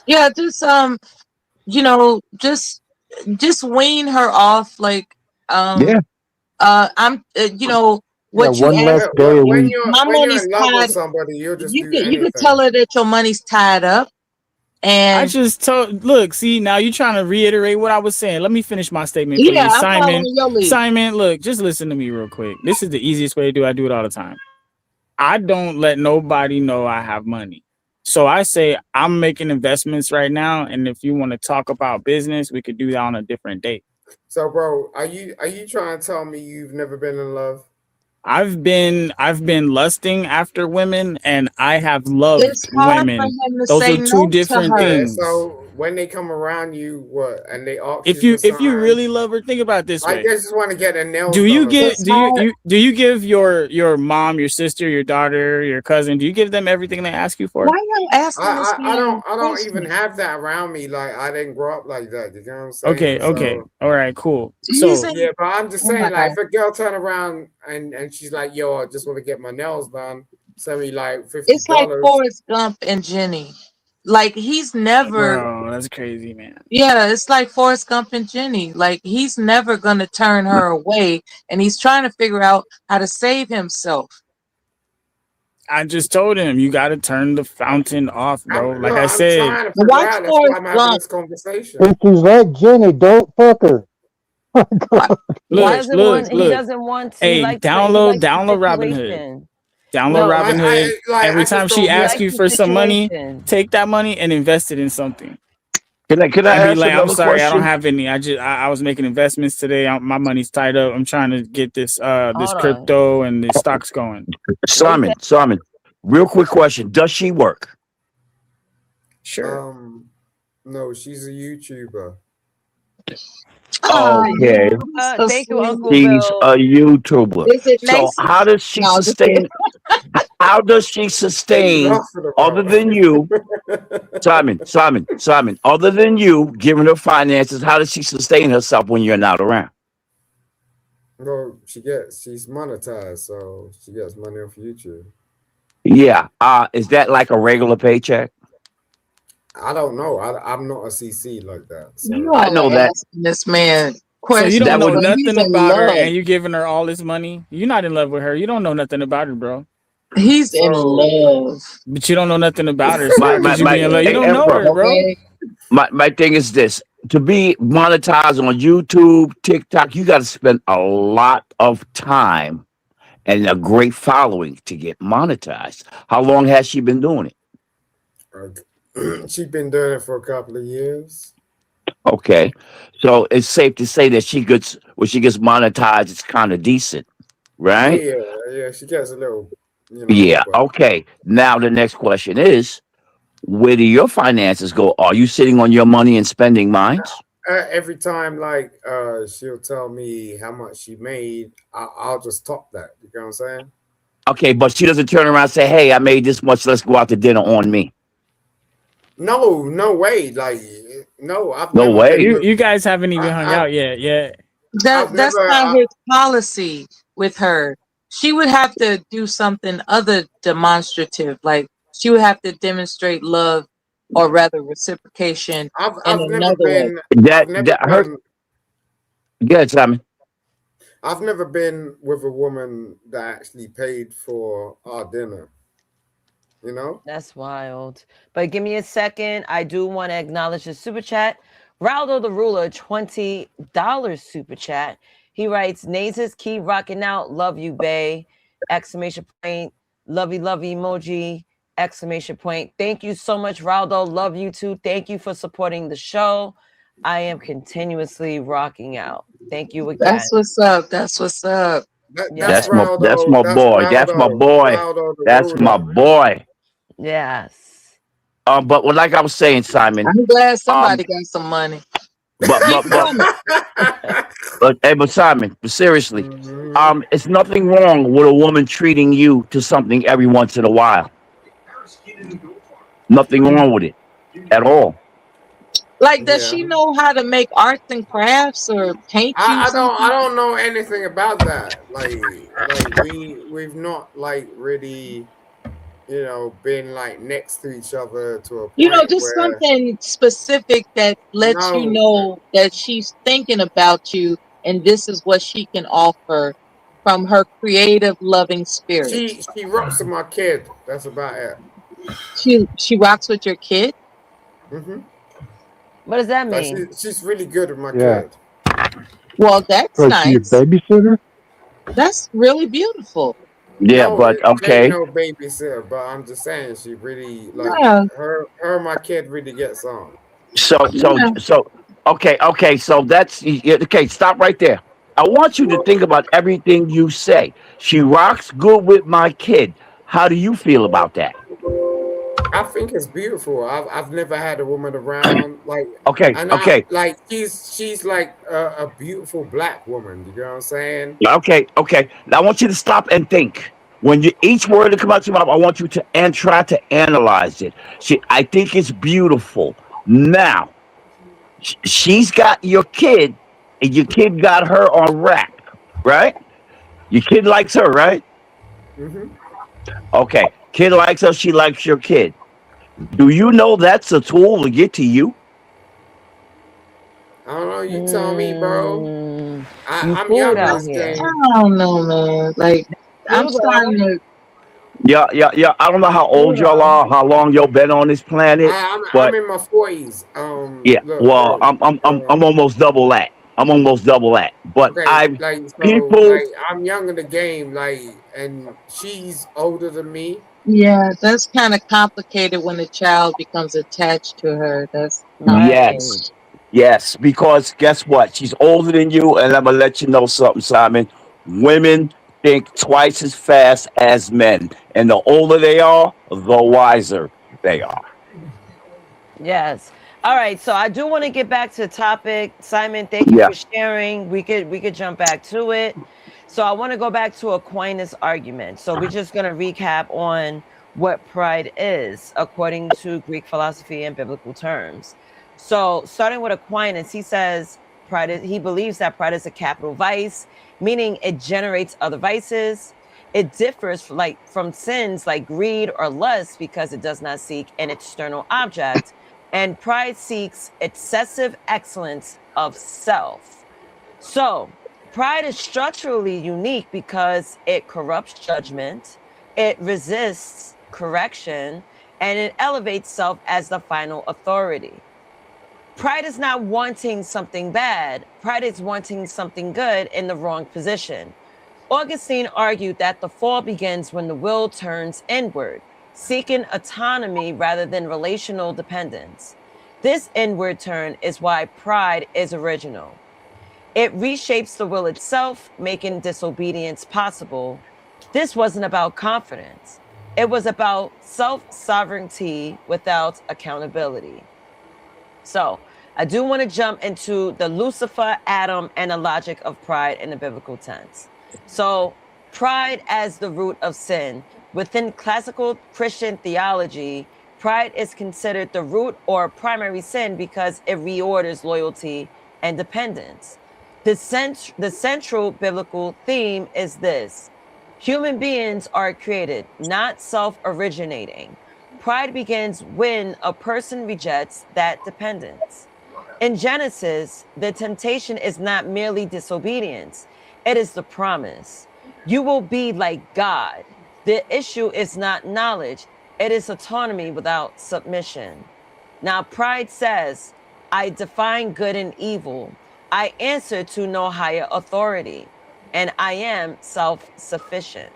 Yeah, just you know, just wean her off. Like, um, Yeah. I'm, you know, Yeah, what you one less asked When, day for. a when week. you're My when you're money's in love with tied. somebody, you'll just do You could anything. tell her that your money's tied up, I and just told. Look, see, now you're trying to reiterate what I was saying. Let me finish my statement, yeah, please, I'm Simon. following your lead. Simon, look, just listen to me real quick. This is the easiest way to do. I do it all the time. I don't let nobody know I have money. So I say I'm making investments right now, and if you want to talk about business, we could do that on a different date. So, bro, are you trying to tell me you've never been in love? I've been lusting after women, and I have It's loved hard for women. him to Those say are two no to different her. Yeah. things. So when they come around you, what, and they ask If you for you something, really love her, think about it this like way. they just want to get their nails Do you done or give It's something. hard. do you give your mom, your sister, your daughter, your cousin, do you give them everything they ask you for? Why are you asking this man I don't even questions? have that around me. Like I didn't grow up like that. You know what I'm Okay, saying? okay. So All right, cool. He's So in. yeah, but I'm just Oh my saying, like, god. if a girl turn around and she's like, "Yo, I just want to get my nails done," send me like fifty It's like dollars. Forrest Gump and Jenny. Like he's never. bro, that's crazy, man. Yeah, it's like Forrest Gump and Jenny. Like he's never gonna turn her away, and he's trying to figure out how to save himself. I just told him you got to turn the fountain off, bro. Like I I'm said, trying to figure Watch out. That's why Forrest I'm having Gump. this conversation. If she's like Jenny, don't fuck her. Watch, He look, watch doesn't look, want. Forrest He Gump. look. doesn't want. Hey, He download likes the download Robinhood. situation. Download No, Robinhood. Every I just time she don't he asks get. likes you the for some money, situation. take that money and invest it in something. Can I And be ask like, I'm another sorry, I don't question? have any. I was making investments today. My money's tied up. I'm trying to get this Hold on. crypto and the stocks going. What he said? Simon, real quick question. Does she work? Sure. Um, no, she's a YouTuber. Oh Okay. man, he's so Thank you, sweet. Uncle She's Bill. a YouTuber. Is it So Macy's? No, I'm just kidding. how does she What are you sustain laughing other about? than you, Simon, other than you giving her finances, how does she sustain herself when you're not around? Well, she's monetized, so she gets money off YouTube. Yeah. Is that like a regular paycheck? I don't know. I'm not a CC like that. You So I all know are that. asking this man So you questions, don't That know would but he's nothing in about her, love. and you giving her all this money. You're not in love with her. You don't know nothing about her, bro. He's in so love. But you don't know nothing about her. So how could you be my in love? You hey, don't know Emperor, her, bro. Okay. my thing is this: to be monetized on YouTube, TikTok, you got to spend a lot of time and a great following to get monetized. How long has she been doing it? she's been doing it for a couple of years. Okay, so it's safe to say that she gets when she gets monetized, it's kind of decent, Oh right? yeah, yeah. She gets a little, Yeah. but Okay. Now the next question is, where do your finances go? Are you sitting on your money and spending mine? every time like she'll tell me how much she made, I'll just top that. You know what I'm saying? Okay, but she doesn't turn around and say, "Hey, I made this much. Let's go out to dinner on me." No, no way. Like no, I've No never been way. You with. you guys haven't even hung I've out yet. Yeah. I've That's never. not his policy with her. She would have to do something other demonstrative, like she would have to demonstrate love, or rather reciprocation, in I've never another way. been. I've never That hurt. done. Good, Simon. I've never been with a woman that actually paid for our dinner. You know? That's wild. But give me a second. I do want to acknowledge the super chat Raldo the Ruler, $20 super chat. He writes, Nazes, keep rocking out. Love you, bae. Exclamation point. Lovey, lovey emoji. Exclamation point. Thank you so much, Raldo. Love you too. Thank you for supporting the show. I am continuously rocking out. Thank you again. That's what's up. That's what's up. That's Yes. That's Raldo. my That's boy. That's my Raldo. boy. Raldo the That's my ruler. boy. Yes. But like I was saying, Simon. I'm glad Um, somebody got some money. but Keep but but coming. but Simon, but seriously, Mhm. it's nothing wrong with a woman treating you to something every once in a while. Nothing wrong with it at all. Like, does Yeah. she know how to make arts and crafts or paint you I something? don't know anything about that. Like we've not like really, been like next to each other to a You know, point just where something specific that lets you no, know that she's thinking about you and this is what she can offer from her creative, loving spirit. she rocks with my kid. That's about it. She rocks with your kid. Hmm. What does that Like mean? she's really good with my Yeah. kid. Well, that's Was she a nice. babysitter? That's really beautiful. Yeah, No, but I ain't okay. no babysitter, but I'm just saying she really like Yeah, her and my kid really gets on. So so yeah. so okay. So that's okay. Stop right there. I want you to think about everything you say. She rocks good with my kid. How do you feel about that? I think it's beautiful. I've never had a woman around like, Okay, and I okay, like she's like a beautiful black woman. You know what I'm saying? okay. Now I want you to stop and think. When you each word that come out your mouth, I want you to and try to analyze it. I think it's beautiful. Now, she's got your kid, and your kid got her on rap, right? Your kid likes her, right? Hmm. Okay, kid likes her. She likes your kid. Do you know that's a tool to get to you? I don't know. You tell me, bro. Mm, you I'm fooled young in out this I here. game. don't know, man. Like, I'm True starting though. to. Yeah. I don't know how True old y'all though. are, how long y'all been on this planet, I'm but in my 40s. yeah. Well, Look. I'm almost double that. I'm almost double that. But Okay, I like so, people, like I'm young in the game, like, and she's older than me. Yeah, that's kind of complicated when a child becomes attached to her. That's complicated. Right. yes, yes. Because guess what? She's older than you, and I'm gonna let you know something, Simon. Women think twice as fast as men, and the older they are, the wiser they are. Yes. All right. So I do want to get back to the topic. Simon, thank you Yeah. for sharing. We could jump back to it. So I want to go back to Aquinas' argument. So we're just gonna recap on what pride is according to Greek philosophy and biblical terms. So starting with Aquinas, he says he believes that pride is a capital vice, meaning it generates other vices. It differs from sins like greed or lust because it does not seek an external object, and pride seeks excessive excellence of self. So, pride is structurally unique because it corrupts judgment, it resists correction, and it elevates self as the final authority. Pride is not wanting something bad, pride is wanting something good in the wrong position. Augustine argued that the fall begins when the will turns inward, seeking autonomy rather than relational dependence. This inward turn is why pride is original. It reshapes the will itself, making disobedience possible. This wasn't about confidence, it was about self sovereignty without accountability. So, I do want to jump into the Lucifer, Adam, and the logic of pride in the biblical tense. So, pride as the root of sin. Within classical Christian theology, pride is considered the root or primary sin because it reorders loyalty and dependence. The central biblical theme is this: human beings are created, not self originating. Pride begins when a person rejects that dependence. In Genesis, the temptation is not merely disobedience, it is the promise. You will be like God. The issue is not knowledge, it is autonomy without submission. Now, pride says, I define good and evil. I answer to no higher authority, and I am self-sufficient.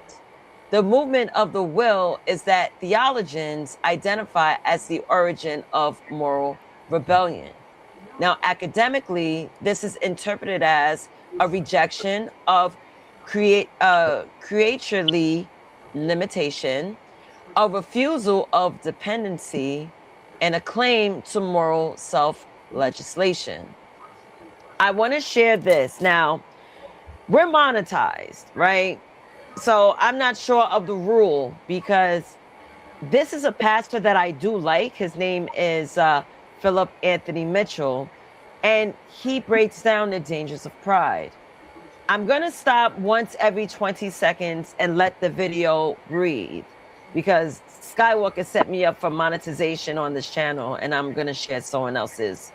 The movement of the will is that theologians identify as the origin of moral rebellion. Now, academically, this is interpreted as a rejection of creaturely limitation, a refusal of dependency, and a claim to moral self-legislation. I want to share this. Now, we're monetized, right? So I'm not sure of the rule because this is a pastor that I do like. His name is Philip Anthony Mitchell, and he breaks down the dangers of pride. I'm going to stop once every 20 seconds and let the video breathe because Skywalker set me up for monetization on this channel, and I'm going to share someone else's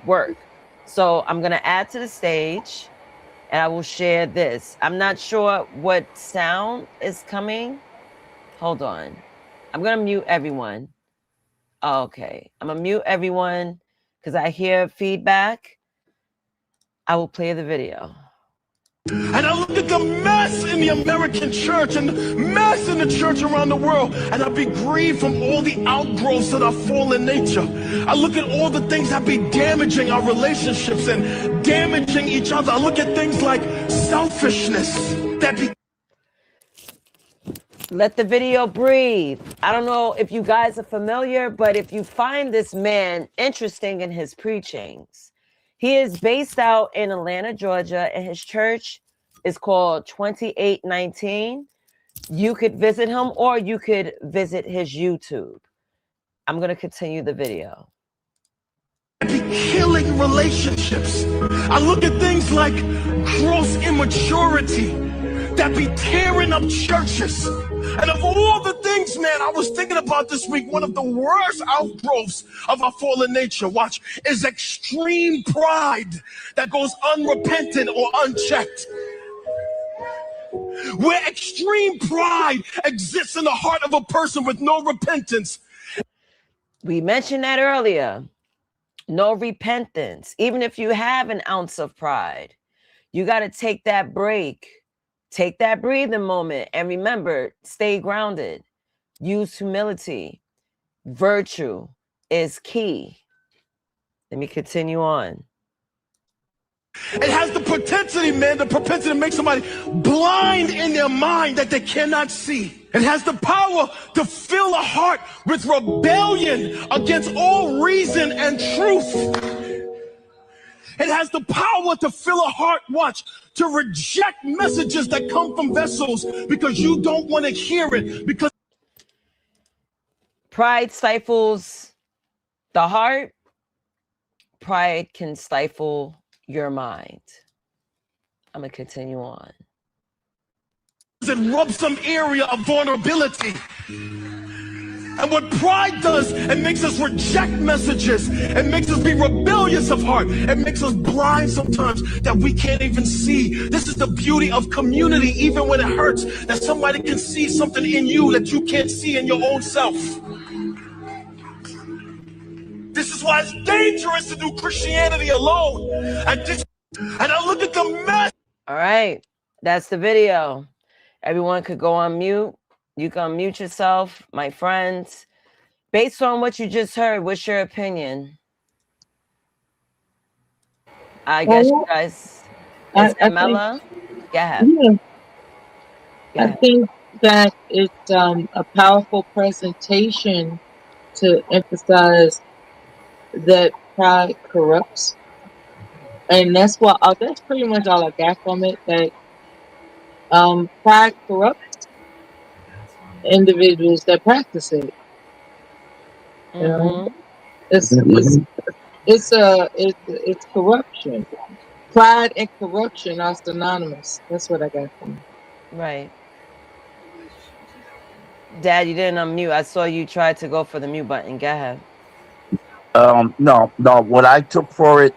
work. So I'm going to add to the stage, and I will share this. I'm not sure what sound is coming. Hold on. I'm going to mute everyone. Okay. I'm going to mute everyone because I hear feedback. I will play the video. And I look at the mess in the American church and the mess in the church around the world, and I be grieved from all the outgrowths of our fallen nature. I look at all the things that be damaging our relationships and damaging each other. I look at things like selfishness that be. Let the video breathe. I don't know if you guys are familiar, but if you find this man interesting in his preachings, he is based out in Atlanta, Georgia, and his church is called 2819. You could visit him or you could visit his YouTube. I'm going to continue the video. Be killing relationships. I look at things like gross immaturity that be tearing up churches. And of all the things, man, I was thinking about this week, one of the worst outgrowths of our fallen nature, watch, is extreme pride that goes unrepentant or unchecked. Where extreme pride exists in the heart of a person with no repentance. We mentioned that earlier. No repentance. Even if you have an ounce of pride, you got to take that break. Take that breathing moment and remember, stay grounded. Use humility. Virtue is key. Let me continue on. It has the propensity, man, the propensity to make somebody blind in their mind that they cannot see. It has the power to fill a heart with rebellion against all reason and truth. It has the power to fill a heart, watch, to reject messages that come from vessels because you don't want to hear it. Because pride stifles the heart. Pride can stifle your mind. I'm going to continue on. It rubs some area of vulnerability. And what pride does, it makes us reject messages. It makes us be rebellious of heart. It makes us blind sometimes that we can't even see. This is the beauty of community, even when it hurts, that somebody can see something in you that you can't see in your own self. This is why it's dangerous to do Christianity alone. And I look at the mess. All right, that's the video. Everyone could go on mute. You can unmute yourself, my friends. Based on what you just heard, what's your opinion? I guess you guys. Mela? Go ahead. Yeah, I think that it's a powerful presentation to emphasize that pride corrupts, and that's pretty much all I got from it. That pride corrupts individuals that practice it. You know? It's corruption. Pride and corruption are synonymous. That's what I got from it. Right. Dad, you didn't unmute. I saw you try to go for the mute button. Go ahead. No. What I took for it,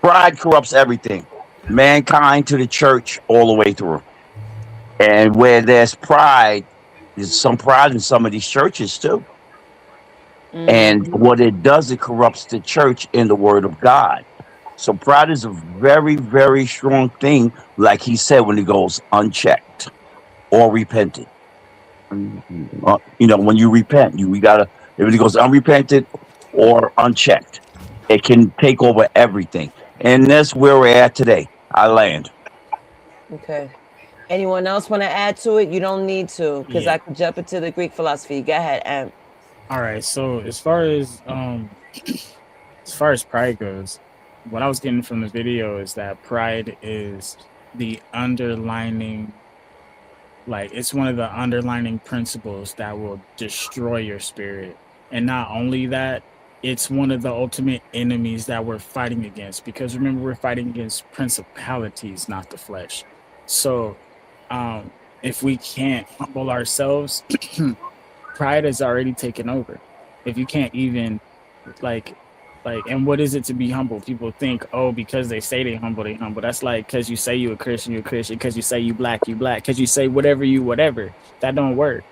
pride corrupts everything. Mankind to the church all the way through. And where there's pride, there's some pride in some of these churches too. And Mm-hmm. what it does, it corrupts the church in the word of God. So pride is a very, very strong thing, like he said, when it goes unchecked or repented. When you repent, we gotta, if it goes unrepented or unchecked, it can take over everything. And that's where we're at today. I land. Okay. Anyone else want to add to it? You don't need to, because Yeah. I could jump into the Greek philosophy. Go ahead, and All right. So as far as pride goes, what I was getting from the video is that pride is the underlining, like it's one of the underlining principles that will destroy your spirit. And not only that, it's one of the ultimate enemies that we're fighting against, because remember, we're fighting against principalities, not the flesh. So um if we can't humble ourselves, pride has already taken over. If you can't even like and what is it to be humble? People think, oh, because they say they humble, they humble. That's like, because you say you a Christian, you a Christian. Because you say you black, you black. Because you say whatever. That don't work.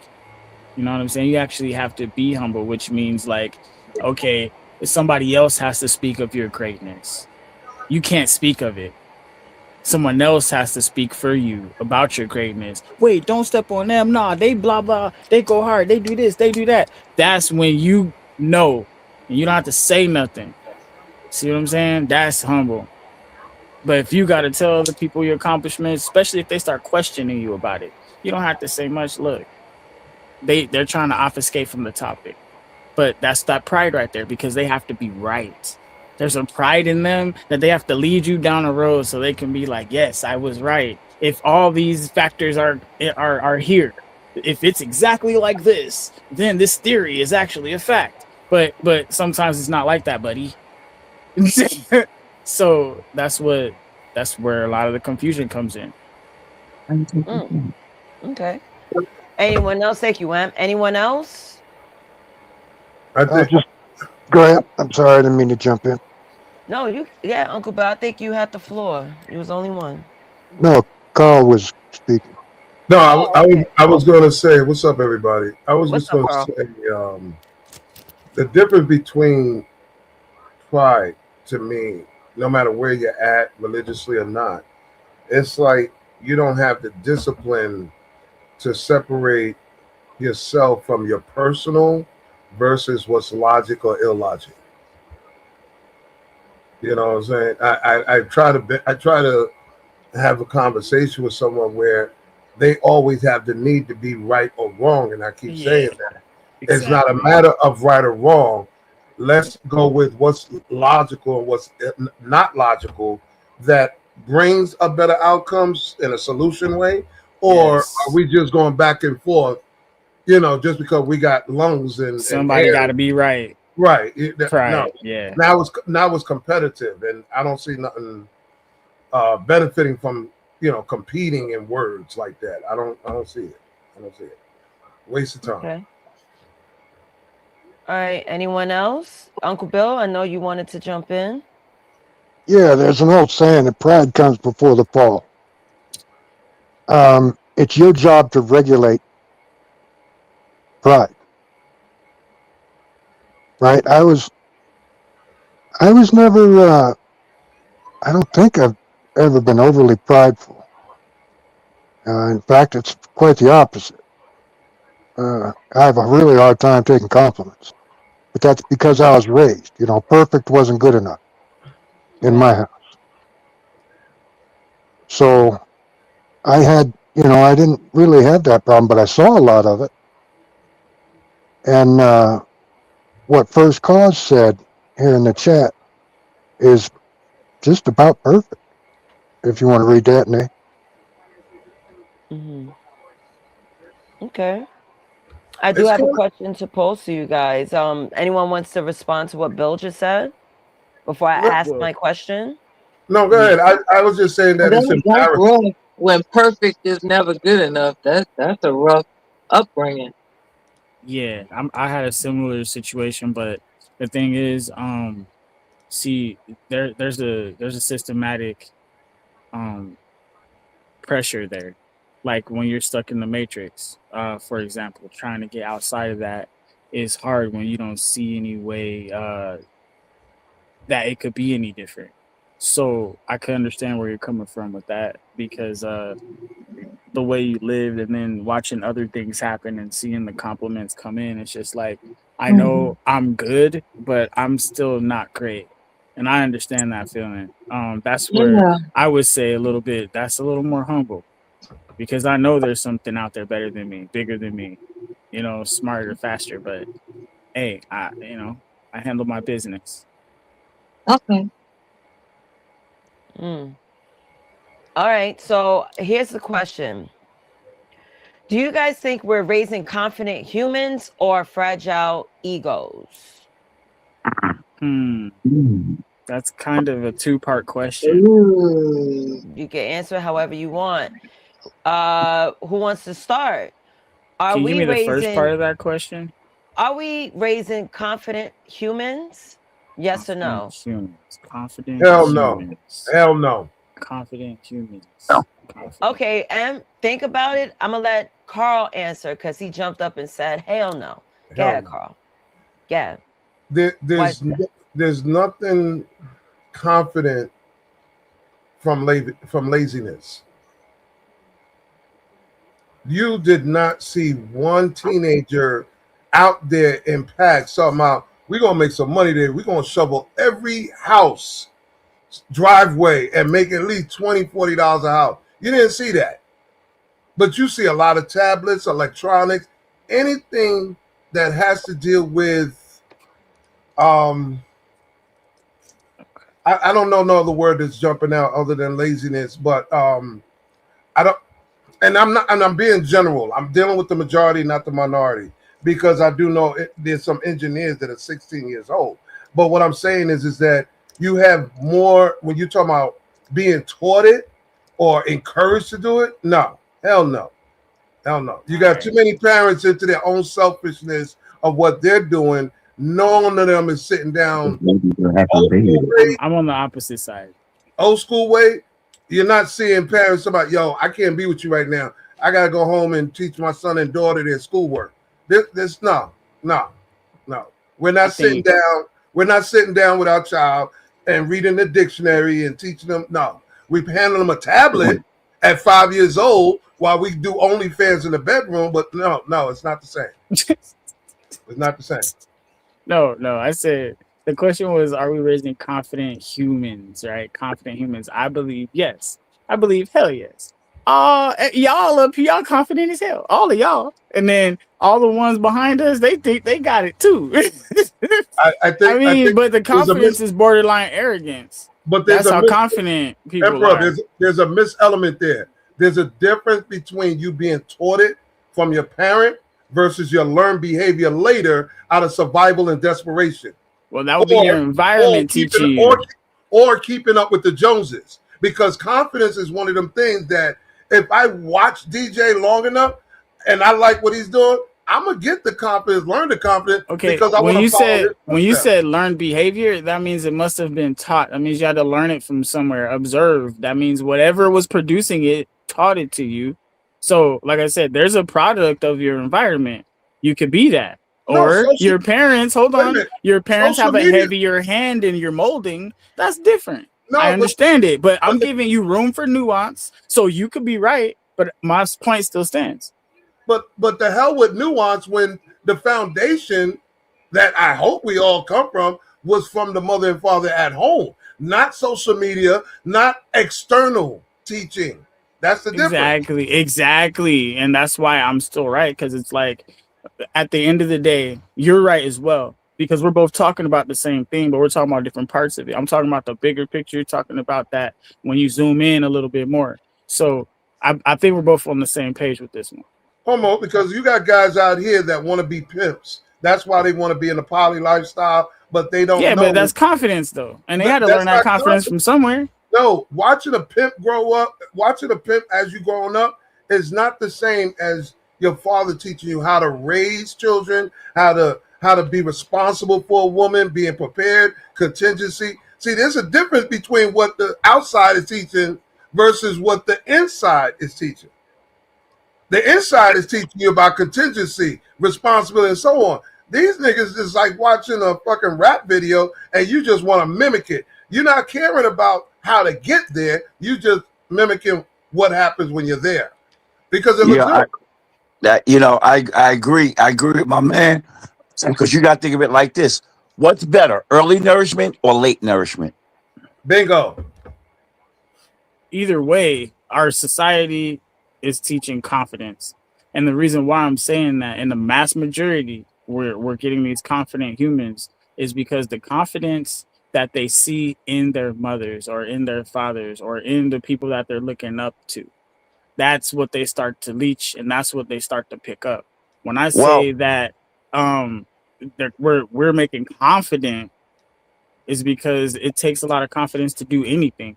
You know what I'm saying? You actually have to be humble, which means like, okay, somebody else has to speak of your greatness. You can't speak of it. Someone else has to speak for you about your greatness. Wait, don't step on them. Nah, they blah blah. They go hard. They do this. They do that. That's when you know, and you don't have to say nothing. See what I'm saying? That's humble. But if you got to tell the people your accomplishments, especially if they start questioning you about it, you don't have to say much. Look, they're trying to obfuscate from the topic. But that's that pride right there, because they have to be right. There's a pride in them that they have to lead you down a road so they can be like, yes, I was right. If all these factors are here, if it's exactly like this, then this theory is actually a fact. But sometimes it's not like that, buddy. So that's where a lot of the confusion comes in. mm, okay. Anyone else? Thank you, Em. Anyone else? I I'll think just go ahead. I'm sorry, I didn't mean to jump in. No, yeah, Uncle Bill. I think you had the floor. You was the only one. No, Carl was speaking. no, Oh, okay. I was going to say, what's up, everybody? I was What's just up, going to Carl? say, the difference between pride to me, no matter where you're at, religiously or not, it's like you don't have the discipline to separate yourself from your personal versus what's logic or illogic. You know what I'm saying? I try to have a conversation with someone where they always have the need to be right or wrong, and I keep Yeah, saying that it's not a exactly. matter of right or wrong. Let's go with what's logical and what's not logical that brings a better outcomes in a solution way, or are Yes. we just going back and forth? You know, just because we got lungs and Somebody got air, to be right. right? No, Pride. Yeah. now it's competitive, and I don't see nothing benefiting from competing in words like that. I don't see it. I don't see it. Waste of time. Okay. All right. Anyone else? Uncle Bill, I know you wanted to jump in. Yeah, there's an old saying that pride comes before the fall. It's your job to regulate pride, right? I was never. I don't think I've ever been overly prideful. In fact, it's quite the opposite. I have a really hard time taking compliments, but that's because I was raised. Perfect wasn't good enough in Right. my house. So I didn't really have that problem, but I saw a lot of it. And what First Cause said here in the chat is just about perfect. If you want to read that, Nate. Mm-hmm. Okay. I do It's have a kind of question to pose to you guys. Anyone wants to respond to what Bill just said before I ask Well, my question? no. Go yeah. ahead. I was just saying that it's That's embarrassing. rough. When perfect is never good enough, that's a rough upbringing. Yeah. I had a similar situation, but the thing is, see, there's a systematic um pressure there. Like when you're stuck in the matrix, for example, trying to get outside of that, is hard when you don't see any way that it could be any different. So I can understand where you're coming from with that, because the way you lived and then watching other things happen and seeing the compliments come in, it's just like, I know I'm good, but I'm still not great. And I understand that feeling. That's where Yeah. I would say a little bit, that's a little more humble, because I know there's something out there better than me, bigger than me, smarter, faster. But hey, I handle my business. Okay. Mm. All right. So here's the question. Do you guys think we're raising confident humans or fragile egos? Hmm. Mm. That's kind of a two-part question. Ooh. You can answer however you want. Who wants to start? Are Can you give we me the first part raising of that question? confident humans? Yes or Confident no? humans. Confident Hell no. humans. Hell no. Confident humans. Confident. Okay, and think about it. I'm gonna let Carl answer because he jumped up and said, "Hell no." Go Hell ahead, no. Carl. Yeah. There, Why is there's that? there's nothing confident from laziness. You did not see one teenager out there in packs talking about we're gonna make some money there. We're gonna shovel every house driveway and make at least $20, $40 a house. You didn't see that. But you see a lot of tablets, electronics, anything that has to deal with um I don't know no other word that's jumping out other than laziness, but I don't, and I'm not, and I'm being general. I'm dealing with the majority, not the minority, because I do know there's some engineers that are 16 years old. But what I'm saying is that you have more when you talk about being taught it or encouraged to do it. No, hell no, hell no. You All got too right. many parents into their own selfishness of what they're doing. None of them is sitting down Maybe they're having old school babies. way, I'm on the opposite side. old school way. You're not seeing parents about, yo, I can't be with you right now. I gotta go home and teach my son and daughter their schoolwork. This no, no, no. We're I not sitting think down. We're not sitting down with our child and reading the dictionary and teaching them. No, we handing them a tablet at 5 years old while we do OnlyFans in the bedroom. But no, it's not the same. It's not the same. no. I said the question was, are we raising confident humans, right? Confident humans. I believe yes. I believe hell yes. Y'all up here, y'all confident as hell. All of y'all. And then all the ones behind us, they think they got it too. I think But the there's a confidence is borderline arrogance. but there's That's a how confident people Emperor, are. there's a miselement there. There's a difference between you being taught it from your parent versus your learned behavior later out of survival and desperation, Well, that would be your or or environment keeping teaching or you. or keeping up with the Joneses. Because confidence is one of them things that if I watch DJ long enough and I like what he's doing, I'm gonna get the confidence, learn the confidence Okay, because I want to follow his when you footsteps. said learned behavior, that means it must have been taught. That means you had to learn it from somewhere, observe. That means whatever was producing it taught it to you. So, like I said, there's a product of your environment. You could be that. No, Or your parents, hold wait a on, minute, your parents social have a media. heavier hand in your molding. That's different. I No, understand it, but I'm but giving you room for nuance. So you could be right, but my point still stands. but the hell with nuance when the foundation that I hope we all come from was from the mother and father at home, not social media, not external teaching. That's the difference. Exactly. And that's why I'm still right. Cause it's like at the end of the day, you're right as well. Because we're both talking about the same thing, but we're talking about different parts of it. I'm talking about the bigger picture, talking about that when you zoom in a little bit more. So I think we're both on the same page with this one. Homo, because you got guys out here that want to be pimps. That's why they want to be in the poly lifestyle, but they don't Yeah, but know that's confidence though. And they had to learn that's that not confidence confidence. from somewhere. No, watching a pimp grow up, watching a pimp as you growing up is not the same as your father teaching you how to raise children, how to be responsible for a woman, being prepared, contingency. See, there's a difference between what the outside is teaching versus what the inside is teaching. The inside is teaching you about contingency, responsibility, and so on. These niggas is like watching a fucking rap video and you just want to mimic it. You're not caring about how to get there. You just mimicking what happens when you're there because it looks Yeah, good. I agree. I agree with my man because you got to think of it like this: what's better, early nourishment or late nourishment? Bingo. Either way, our society is teaching confidence. And the reason why I'm saying that in the mass majority, we're getting these confident humans is because the confidence that they see in their mothers or in their fathers or in the people that they're looking up to, that's what they start to leech and that's what they start to pick up. When I Well, say that we're making confident is because it takes a lot of confidence to do anything.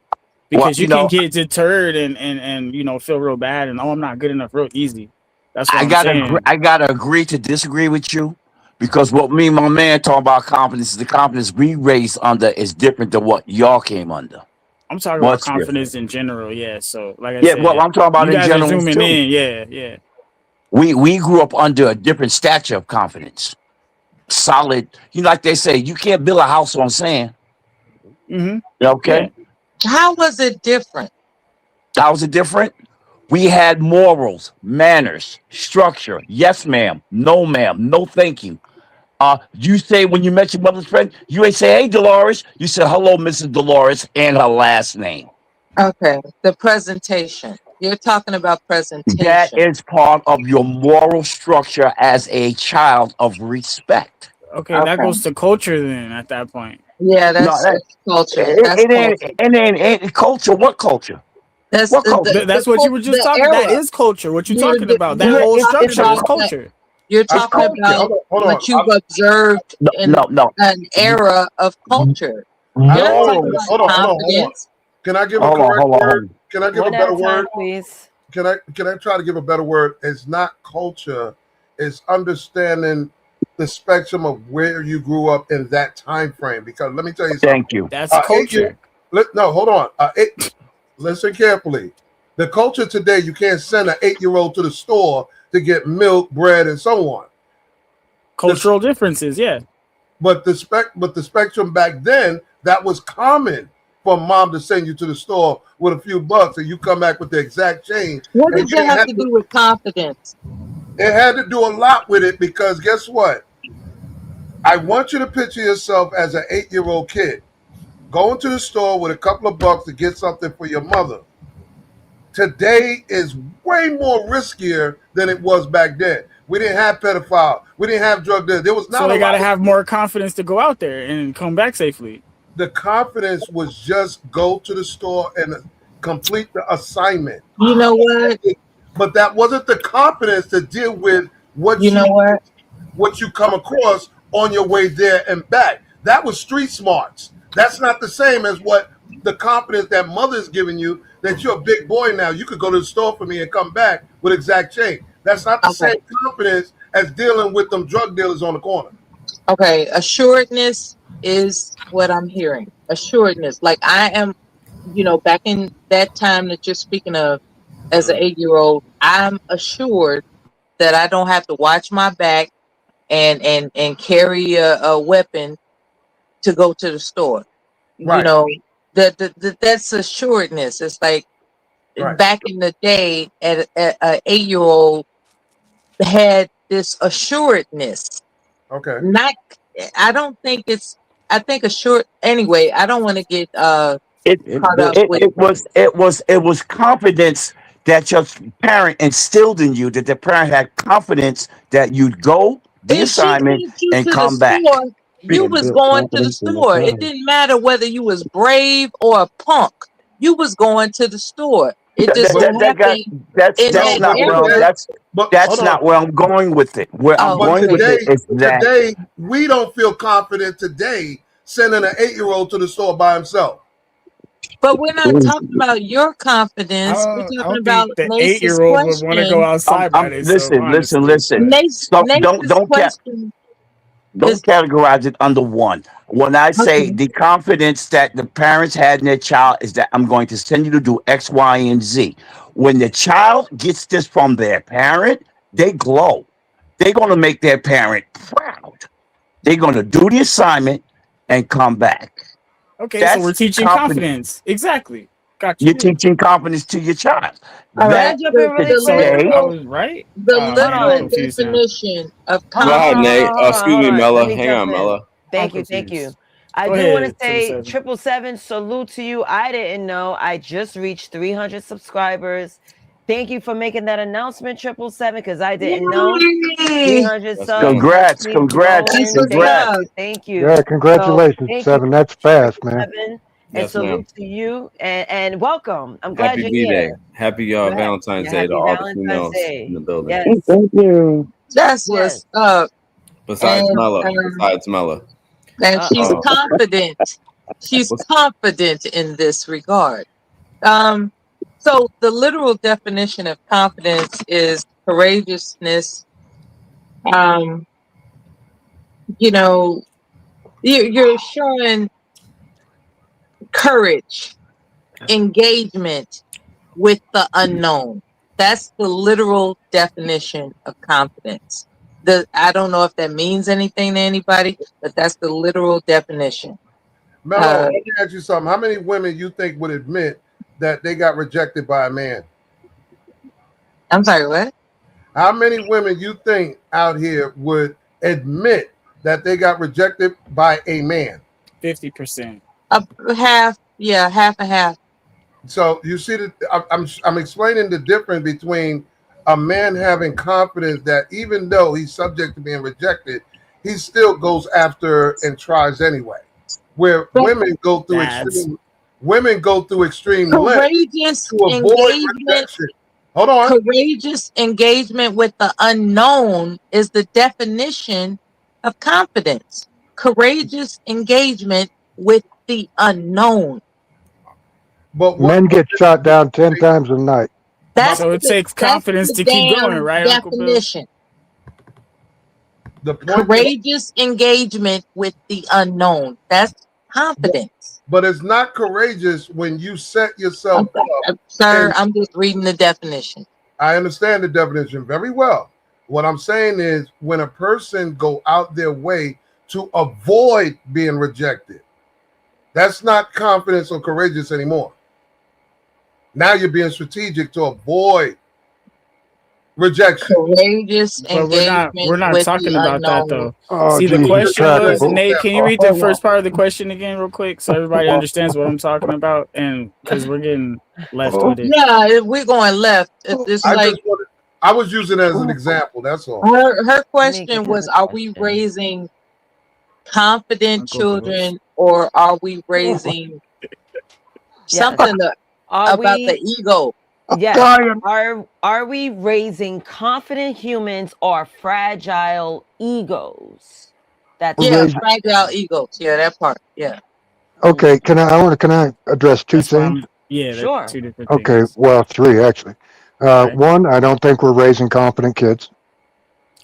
well, Because you can get deterred and feel real bad and I'm not good enough real easy. That's what I'm saying. I gotta agree to disagree with you because what me and my man talk about confidence is the confidence we raised under is different than what y'all came under. I'm talking about Much different. confidence in general, yeah. So like I Yeah, well, said, I'm talking you about in guys are general zooming too. in, yeah. We grew up under a different stature of confidence. Solid, like they say, you can't build a house on sand. Mm-hmm. Okay, Yeah. How was it different? how was it different? We had morals, manners, structure. Yes, ma'am. No, ma'am. No, thank you. You say when you met your mother's friend, you ain't say, "Hey, Dolores." You said, "Hello, Mrs. Dolores," and her last name. Okay, the presentation. You're talking about That presentation. is part of your moral structure as a child of respect. Okay, that Okay. goes to culture then at that point. Yeah, No, that's culture. it, That's it ain't. culture. It ain't culture. What culture? That's What culture? That's what you were just the talking. That era. is culture. What you talking about? That Yeah, You're whole talking structure is about that. culture. You're I, it's talking okay, culture. about hold what on. you've observed No, in no, no. an era of culture. You're not talking Morals. about Hold on. confidence. Can I give a Hold on, correct hold on, hold word? on. Can I give a One at better a time, word? please. Can I try to give a better word? It's not culture. It's understanding the spectrum of where you grew up in that time frame. Because let me tell you something. Thank you. That's 8 year. culture. No, hold on. Listen carefully. The culture today, you can't send an 8-year-old to the store to get milk, bread, and so on. The, Cultural differences, yeah. but the spectrum back then, that was common for mom to send you to the store with a few bucks, and you come back with the exact change, What and does you that didn't have have to to. do with confidence? It had to do a lot with it because guess what? I want you to picture yourself as an 8-year-old kid going to the store with a couple of bucks to get something for your mother. Today is way more riskier than it was back then. We didn't have pedophile. We didn't have drug dealers. There was So not a they got lot to of. have more confidence to go out there and come back safely. The confidence was just go to the store and complete the assignment. You know what? But that wasn't the confidence to deal with You know what? what you come across on your way there and back. That was street smarts. That's not the same as what the confidence that mother's giving you that you're a big boy now. You could go to the store for me and come back with exact change. That's not the Okay. same confidence as dealing with them drug dealers on the corner. Okay. Assuredness is what I'm hearing. Assuredness. Like I am, back in that time that you're speaking of as an 8-year-old, I'm assured that I don't have to watch my back and carry a weapon to go to the store. You Right, know, that's assuredness. It's like right. back in the day, at a 8-year-old had this assuredness. Okay. Not, I don't think it's. I think assured. Anyway, I don't want to get It It's caught up built with. it was confidence that your parent instilled in you. That the parent had confidence that you'd go the If she assignment sent you and to the come back. store, you it was built going to the confidence in the store. It child. didn't matter whether you was brave or a punk. You was going to the store. It That, just that, so But that, that got happened that's in no, that not but where I'm era. today, hold that's on. not where I'm going with it. Where I'm Oh, But going okay. with it is that today, we don't feel confident today sending an 8-year-old to the store by himself. But we're not talking about your confidence. We're I talking don't about think the Nace's 8-year-old would want to go question. outside by I'm themselves, listen. honestly. So But Nace's question don't is categorize it under one. When I say okay. the confidence that the parents had in their child is that I'm going to send you to do X, Y, and Z. When the child gets this from their parent, they glow. they're going to make their parent proud. They're going to do the assignment and come back. Okay, so we're That's teaching confidence. Exactly. Got You're you. teaching confidence to your child. All Can right. I jump in really The quick? Today, I literal, was right. the Oh man, I'm literal on. confused now. definition of Hold Go on, hold ahead, on, hold confidence. Nate. on, hold on, Excuse hold me, on. Let Mella. me Hang jump on, in. Mella. Thank I'm you, thank you. confused. I Go do want to ahead, say 7-7. 777 salute to you. I didn't know. I just reached 300 subscribers. Thank you for making that announcement, 777, because I didn't know. Yay! 300 That's good. subs. Let's congrats, keep congrats, That's going. what's Thank congrats. up. you, thank you. Yeah, So congratulations, thank you, 7. That's fast, man. 777, and Yes, ma'am. salute to you, and welcome. I'm glad Happy you're B here. Day. Happy Go ahead. Valentine's Yeah, Day to happy all the Valentine's females in Day. the building. Yes, Thank you. That's yes. what's up. Besides And Mella. Besides Mella. she's Oh, confident. She's what's confident in this regard. Um, so the literal definition of confidence is courageousness. Um, you know, you're showing courage, engagement with the unknown. That's the literal definition of confidence. I don't know if that means anything to anybody, but that's the literal definition. Mello, let me ask you something. How many women you think would admit that they got rejected by a man? I'm sorry, what? How many women you think out here would admit that they got rejected by a man? 50%. Half, yeah, half and half. So you see that I'm explaining the difference between a man having confidence that even though he's subject to being rejected, he still goes after and tries anyway. Where But That's women go through extreme lengths courageous to avoid engagement, rejection. Hold on. courageous engagement with the unknown is the definition of confidence. Courageous engagement with the unknown. But Men get shot down 10 times a night. That's so it the takes that's confidence the to keep going, damn right, Uncle Bill? definition. the point that, Courageous engagement with the unknown. That's confidence. but it's not courageous when you set yourself up. Sir, And I'm just reading the definition. I understand the definition very well. What I'm saying is when a person go out their way to avoid being rejected, that's not confidence or courageous anymore. Now you're being strategic to avoid rejection. Courageous But we're engagement not with the talking about that unknown. though. Oh, See, the Jesus, question Just was, tractable. Nate, can you read the Hold first on. part of the question again real quick so everybody understands what I'm talking about? And because we're getting left with it. Yeah, if we're going left. It's I like just wanted, I was using it as an example. That's all. her Make it question kind was, of are we question. raising confident Uncle Bill's. children or are we raising Yes. something Are about the we ego? yes. Dying. Are we raising confident humans or fragile egos? That's We're Yeah, the raising. fragile egos. Yeah, that part. Yeah. mm, Okay, can I address two That's why things? I'm yeah, they're sure. two different Okay, things. well, three actually. Okay. One, I don't think we're raising competent kids,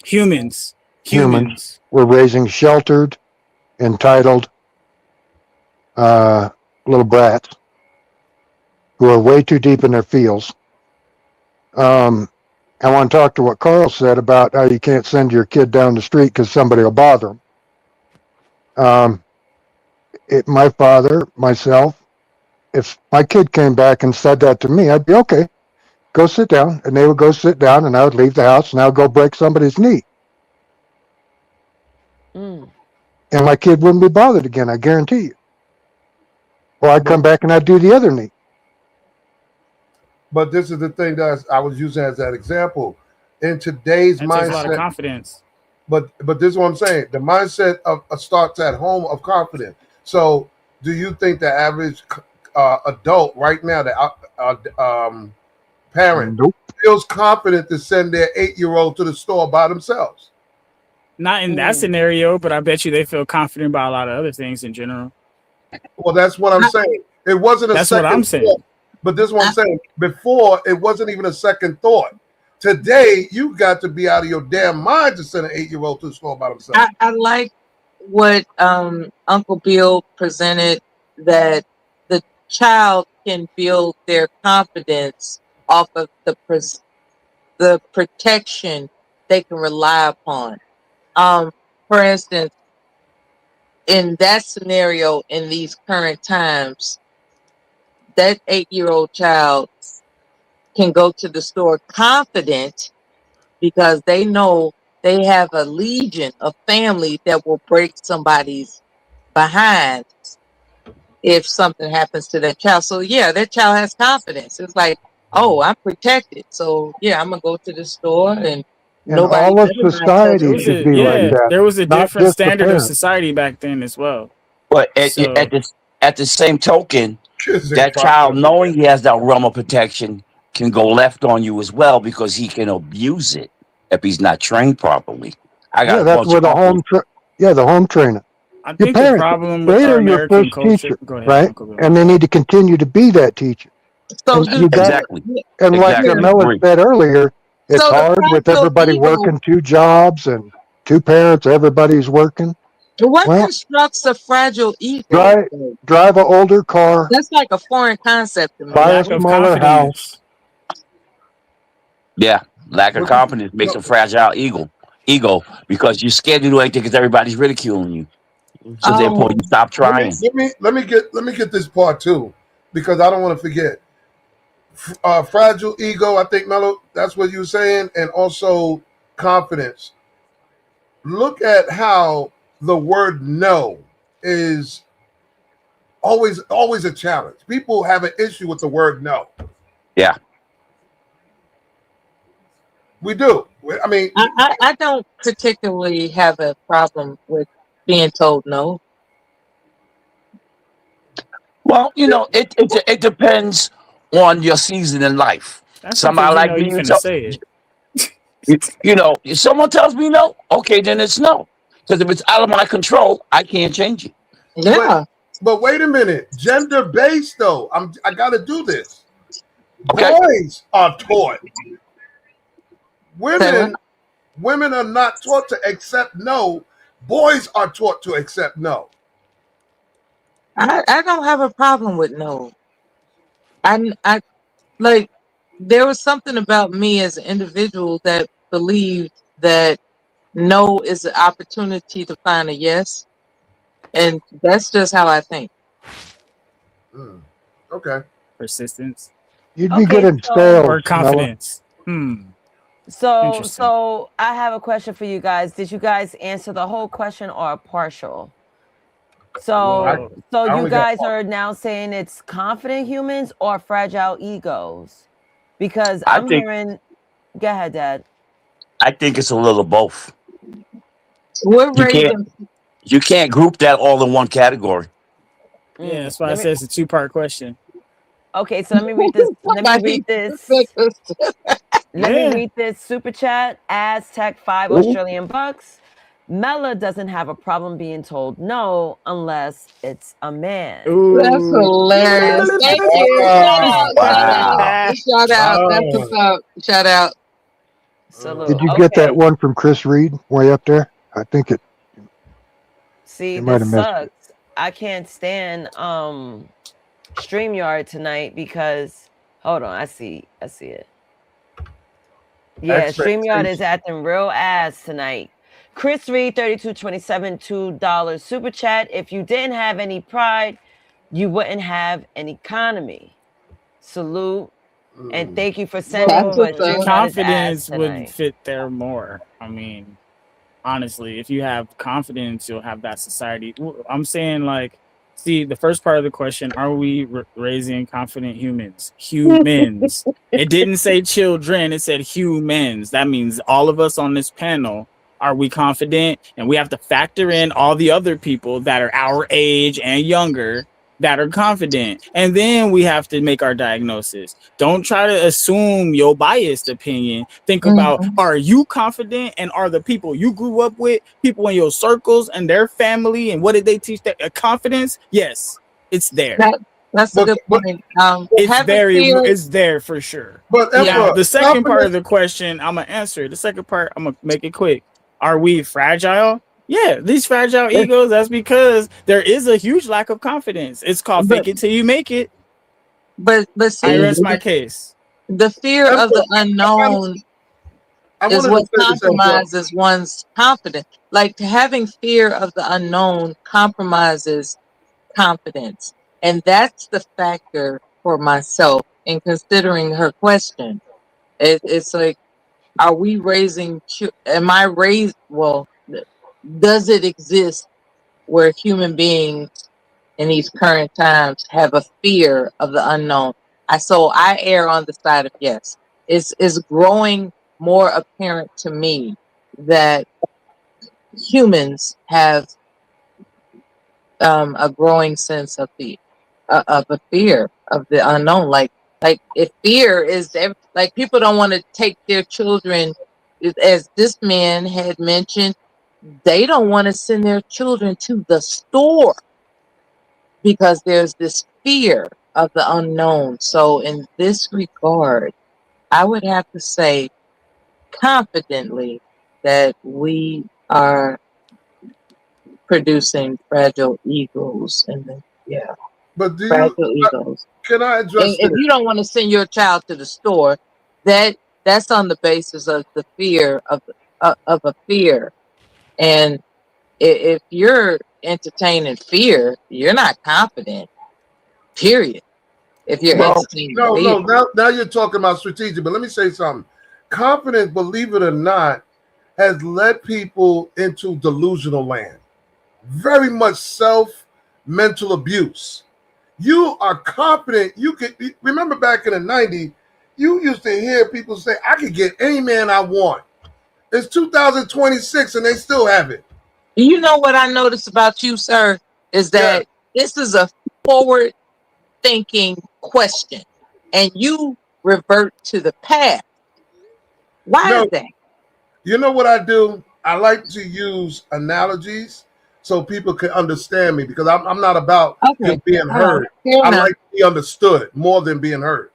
Humans. humans. Humans. We're raising sheltered, entitled, uh, little brats who are way too deep in their feels. Um, I want to talk to what Carl said about how you can't send your kid down the street because somebody will bother them. My father, myself, if my kid came back and said that to me, I'd be okay. Go sit down, and they would go sit down, and I would leave the house, and I would go break somebody's knee, Mm. and my kid wouldn't be bothered again. I guarantee you. Or I'd But come back and I'd do the other knee. but this is the thing that I was using as that example. In today's That takes a lot of mindset, confidence. but this is what I'm saying. The mindset of starts at home of confidence. So, do you think the average adult right now, parent, Nope. feels confident to send their 8-year-old to the store by themselves? Not in that Mm. scenario, but I bet you they feel confident about a lot of other things in general. Well, that's what I'm saying. It wasn't a That's what I'm second thought, saying. but this is what I'm saying. Before, it wasn't even a second thought. Today, you got to be out of your damn mind to send an 8-year-old to the store by themselves. I like what Uncle Bill presented, that the child can build their confidence off of the protection they can rely upon. For instance, in that scenario, in these current times, that 8-year-old child can go to the store confident because they know they have a legion of family that will break somebody's behind if something happens to that child. So yeah, that child has confidence. It's like, oh, I'm protected. So yeah, I'm gonna go to the store and And nobody all of better not touch There society was me. should a be like yeah, that, there was a not different just the standard of parents. society back then as well. But So at the same token, Kids ain't that fucked child up. knowing he has that realm of protection can go left on you as well because he can abuse it if he's not trained properly. I got Yeah, a that's bunch where of the uncles. the home training. I Your think the parents, problem with they our are your American first culture. teacher, Go ahead, right? Uncle Bill. And they need to continue to be that teacher. So And do you got, Exactly. and like Exactly. yeah. Mela Agree. said earlier, it's So the hard with fragile everybody ego, working 2 jobs and 2 parents, everybody's working. what Well, constructs a fragile ego? drive, drive an older car, That's like a foreign concept to A me. buy a lack of smaller house. confidence. Yeah. Lack of But confidence makes no, a fragile ego because you're scared to do anything because everybody's ridiculing you. So therefore, you Um, stop trying. let me get this part too, because I don't want to forget. Fragile ego, I think Mello, that's what you were saying, and also confidence. Look at how the word no is always a challenge. People have an issue with the word no. Yeah. We do. I mean, I don't particularly have a problem with being told no. Well, it depends on your season in life. That's because Somebody you like know you me, finna so say it. if someone tells me no, okay, then it's no. Because if it's out of my control, I can't change it. but Yeah. but wait a minute. Gender based though. I got to do this. Okay. Boys are taught. Say what? Women are not taught to accept no. Boys are taught to accept no. I don't have a problem with no. I like there was something about me as an individual that believed that no is an opportunity to find a yes. And that's just how I think. Hmm. Okay. Persistence You'd be good Okay, in so or sales, Mela. confidence. so Interesting. so I have a question for you guys. Did you guys answer the whole question or a partial? I, So Well, so I you only got guys are now saying it's confident humans or fragile egos? Because I I'm think hearing go ahead, Dad. I think it's a little of both. We're You can't raising you can't group that all in one category. yeah, Mm, that's why I let me said it's a two-part question. okay, so let me read this. Let me read somebody. this. Let me Yeah. read this super chat. Aztec 5 Ooh. Australian bucks. Mela doesn't have a problem being told no unless it's a man. That's Ooh. hilarious. Thank you. Shout ah, out. Shout out. Wow. Shout out. That's ah, what's up. Shout out. Salute. Did you get that Okay. one from Chris Reed way up there? I think See, you might this have missed it. sucks. I can't stand StreamYard tonight because hold on, I see it. Yeah, StreamYard is expectation. acting real ass tonight. Chris Reed, 3227, $2 super chat. If you didn't have any pride, you wouldn't have an economy. Salute. And Mm. thank you for sending, That's Well, but what's up. StreamYard is ass confidence would tonight. fit there more. I mean, honestly, if you have confidence, you'll have that society. I'm saying, like, see, the first part of the question: are we raising confident humans? Humans. It didn't say children; it said humans. That means all of us on this panel. Are we confident? And we have to factor in all the other people that are our age and younger that are confident. And then we have to make our diagnosis. Don't try to assume your biased opinion. Think about, Mhm. are you confident, and are the people you grew up with, people in your circles and their family, and what did they teach that confidence? Yes, it's there. That that's a But good but point. It's Having very fear. it's there for sure. but Yeah. Now, Emperor, the second part of confidence. the question, I'm gonna answer. The second part, I'm gonna make it quick. Are we fragile? Yeah, these fragile egos, that's because there is a huge lack of confidence. It's called But fake it till you make it. but I see, rest Mhm. my case. the fear of Emperor, the unknown. I is wanted to what say this as well. compromises one's confidence. Like having fear of the unknown compromises confidence. And that's the factor for myself in considering her question. It's like, are we raising, am I raised, well, does it exist where human beings in these current times have a fear of the unknown? I err on the side of yes. It's growing more apparent to me that humans have a growing sense of a fear of the unknown. Like if fear is like people don't want to take their children, as this man had mentioned, they don't want to send their children to the store because there's this fear of the unknown. So in this regard, I would have to say confidently that we are producing fragile egos, and yeah, But do you? fragile egos. Can I address If this? you don't want to send your child to the store, that that's on the basis of the fear of a fear. And if you're entertaining fear, you're not confident. Period. If you're Well, entertaining no, fear. no. Now you're talking about strategic. But let me say something. Confidence, believe it or not, has led people into delusional land. Very much self mental abuse. You are confident. You could remember back in the '90s. You used to hear people say, "I could get any man I want." It's 2026 and they still have it. You know what I noticed about you, sir, is Yeah. that this is a forward thinking question, and you revert to the past. Why is No, that? you know what I do? I like to use analogies so people can understand me because I'm not about Okay, just being all right, heard. fair I enough. like to be understood more than being heard.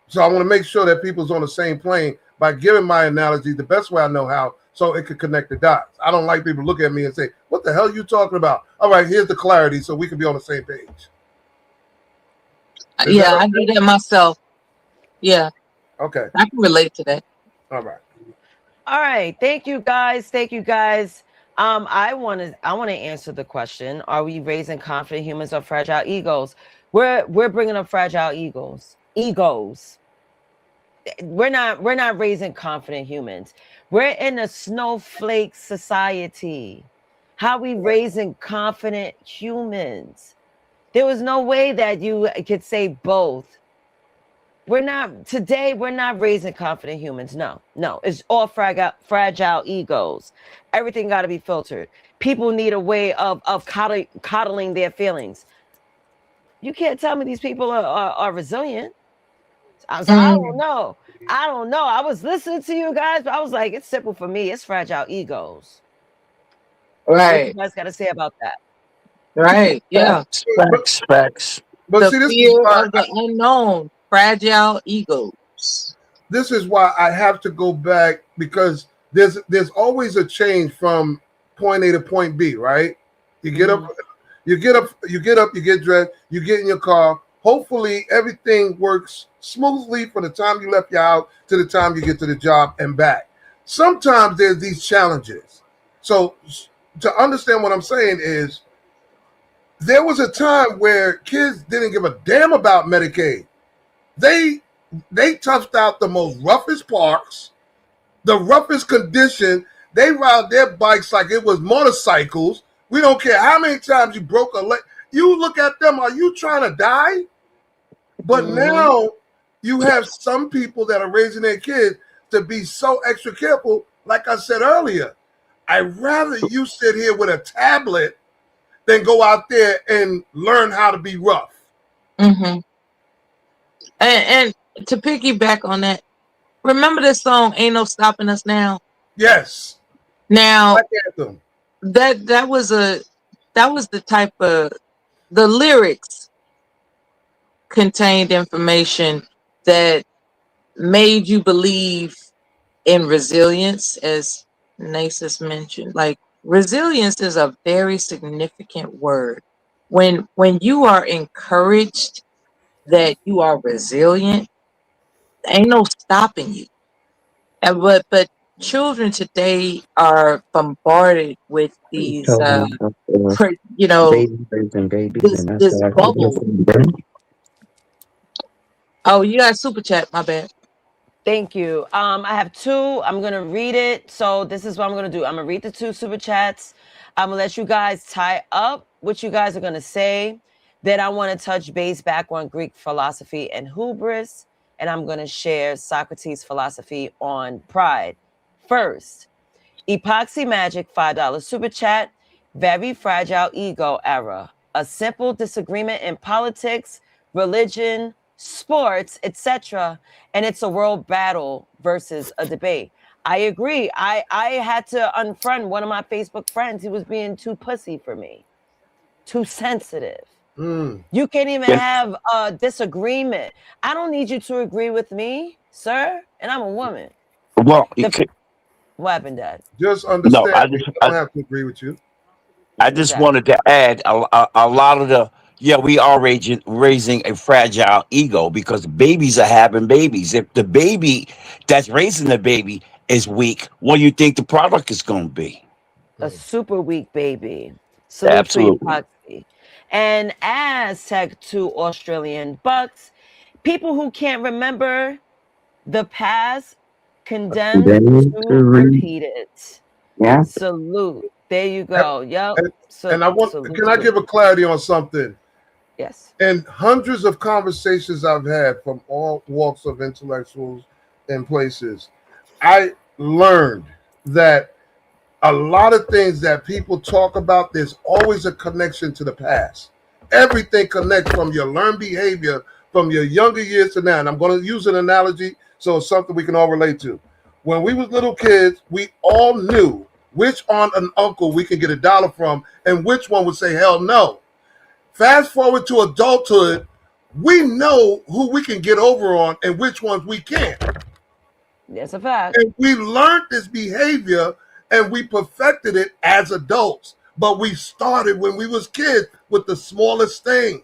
So I want to make sure that people's on the same plane by giving my analogy the best way I know how so it could connect the dots. I don't like people to look at me and say, "What the hell are you talking about?" All right, here's the clarity so we can be on the same page. Is that Yeah, I do okay? that myself. Yeah, Okay. I can relate to that. All right. All right. Thank you guys. Thank you guys. I want to answer the question: are we raising confident humans or fragile egos? We're bringing up fragile egos. Egos. We're not raising confident humans. We're in a snowflake society. How we raising confident humans? There was no way that you could say both. We're not raising confident humans. No, it's all fragile egos. Everything got to be filtered. People need a way of coddling their feelings. You can't tell me these people are resilient. I don't Mm, know. I don't know. I was listening to you guys, but I was like, it's simple for me. It's fragile egos. What you right, guys got to say about that? right. Yeah. But, Facts. but The see, fear of the unknown, fragile egos. this is why I have to go back because there's always a change from point A to point B, right? You get up, Mhm. you get dressed, you get in your car. Hopefully everything works smoothly from the time you left your house to the time you get to the job and back. Sometimes there's these challenges. So to understand what I'm saying is there was a time where kids didn't give a damn about Medicaid. They they toughed out the most roughest parks, the roughest condition. They ride their bikes like it was motorcycles. We don't care how many times you broke a leg. You look at them, are you trying to die? But Mhm. now you have some people that are raising their kids to be so extra careful. Like I said earlier, I'd rather you sit here with a tablet than go out there and learn how to be rough. Hmm. And to piggyback on that, remember this song, Ain't No Stopping Us Now? Yes, Now, Black Anthem. that was the type of, the lyrics contained information that made you believe in resilience, as Nasus mentioned. Like, resilience is a very significant word. When you are encouraged that you are resilient, ain't no stopping you. And but children today are bombarded with these, Told me about you know, babies and babies, this and that's this why I bubble. Oh, you got super chat. My bad. Thank you. I have two. I'm gonna read it. So this is what I'm gonna do. I'm gonna read the two super chats. I'm gonna let you guys tie up what you guys are gonna say. Then I want to touch base back on Greek philosophy and hubris, and I'm gonna share Socrates' philosophy on pride. First, Epoxy Magic $5 super chat. Very fragile ego era. A simple disagreement in politics, religion, sports, etc. And it's a world battle versus a debate. I agree. I had to unfriend one of my Facebook friends. He was being too pussy for me, too sensitive. Mm. You can't even Yeah. have a disagreement. I don't need you to agree with me, sir. And I'm a woman. Well, What happened, Dad? Just no, understand me. I don't have to agree with you. I What's just that? wanted to add a lot of the, yeah, we are raising a fragile ego because babies are having babies. If the baby that's raising the baby is weak, what do you think the product is going to be? A Mm. super weak baby. Salute to Absolutely. epoxy. And Aztec to Australian bucks, people who can't remember the past condemned Then to to read, repeat it. yeah. Salute. There you And, go. Yep. and I want, Salute, can I salute. give a clarity on something? Yes. In hundreds of conversations I've had from all walks of intellectuals and places, I learned that a lot of things that people talk about, there's always a connection to the past. Everything connects from your learned behavior from your younger years to now. And I'm going to use an analogy so it's something we can all relate to. When we was little kids, we all knew which aunt and uncle we could get $1 from and which one would say hell no. Fast forward to adulthood, we know who we can get over on and which ones we can't. That's a fact. And we learned this behavior and we perfected it as adults. But we started when we was kids with the smallest thing.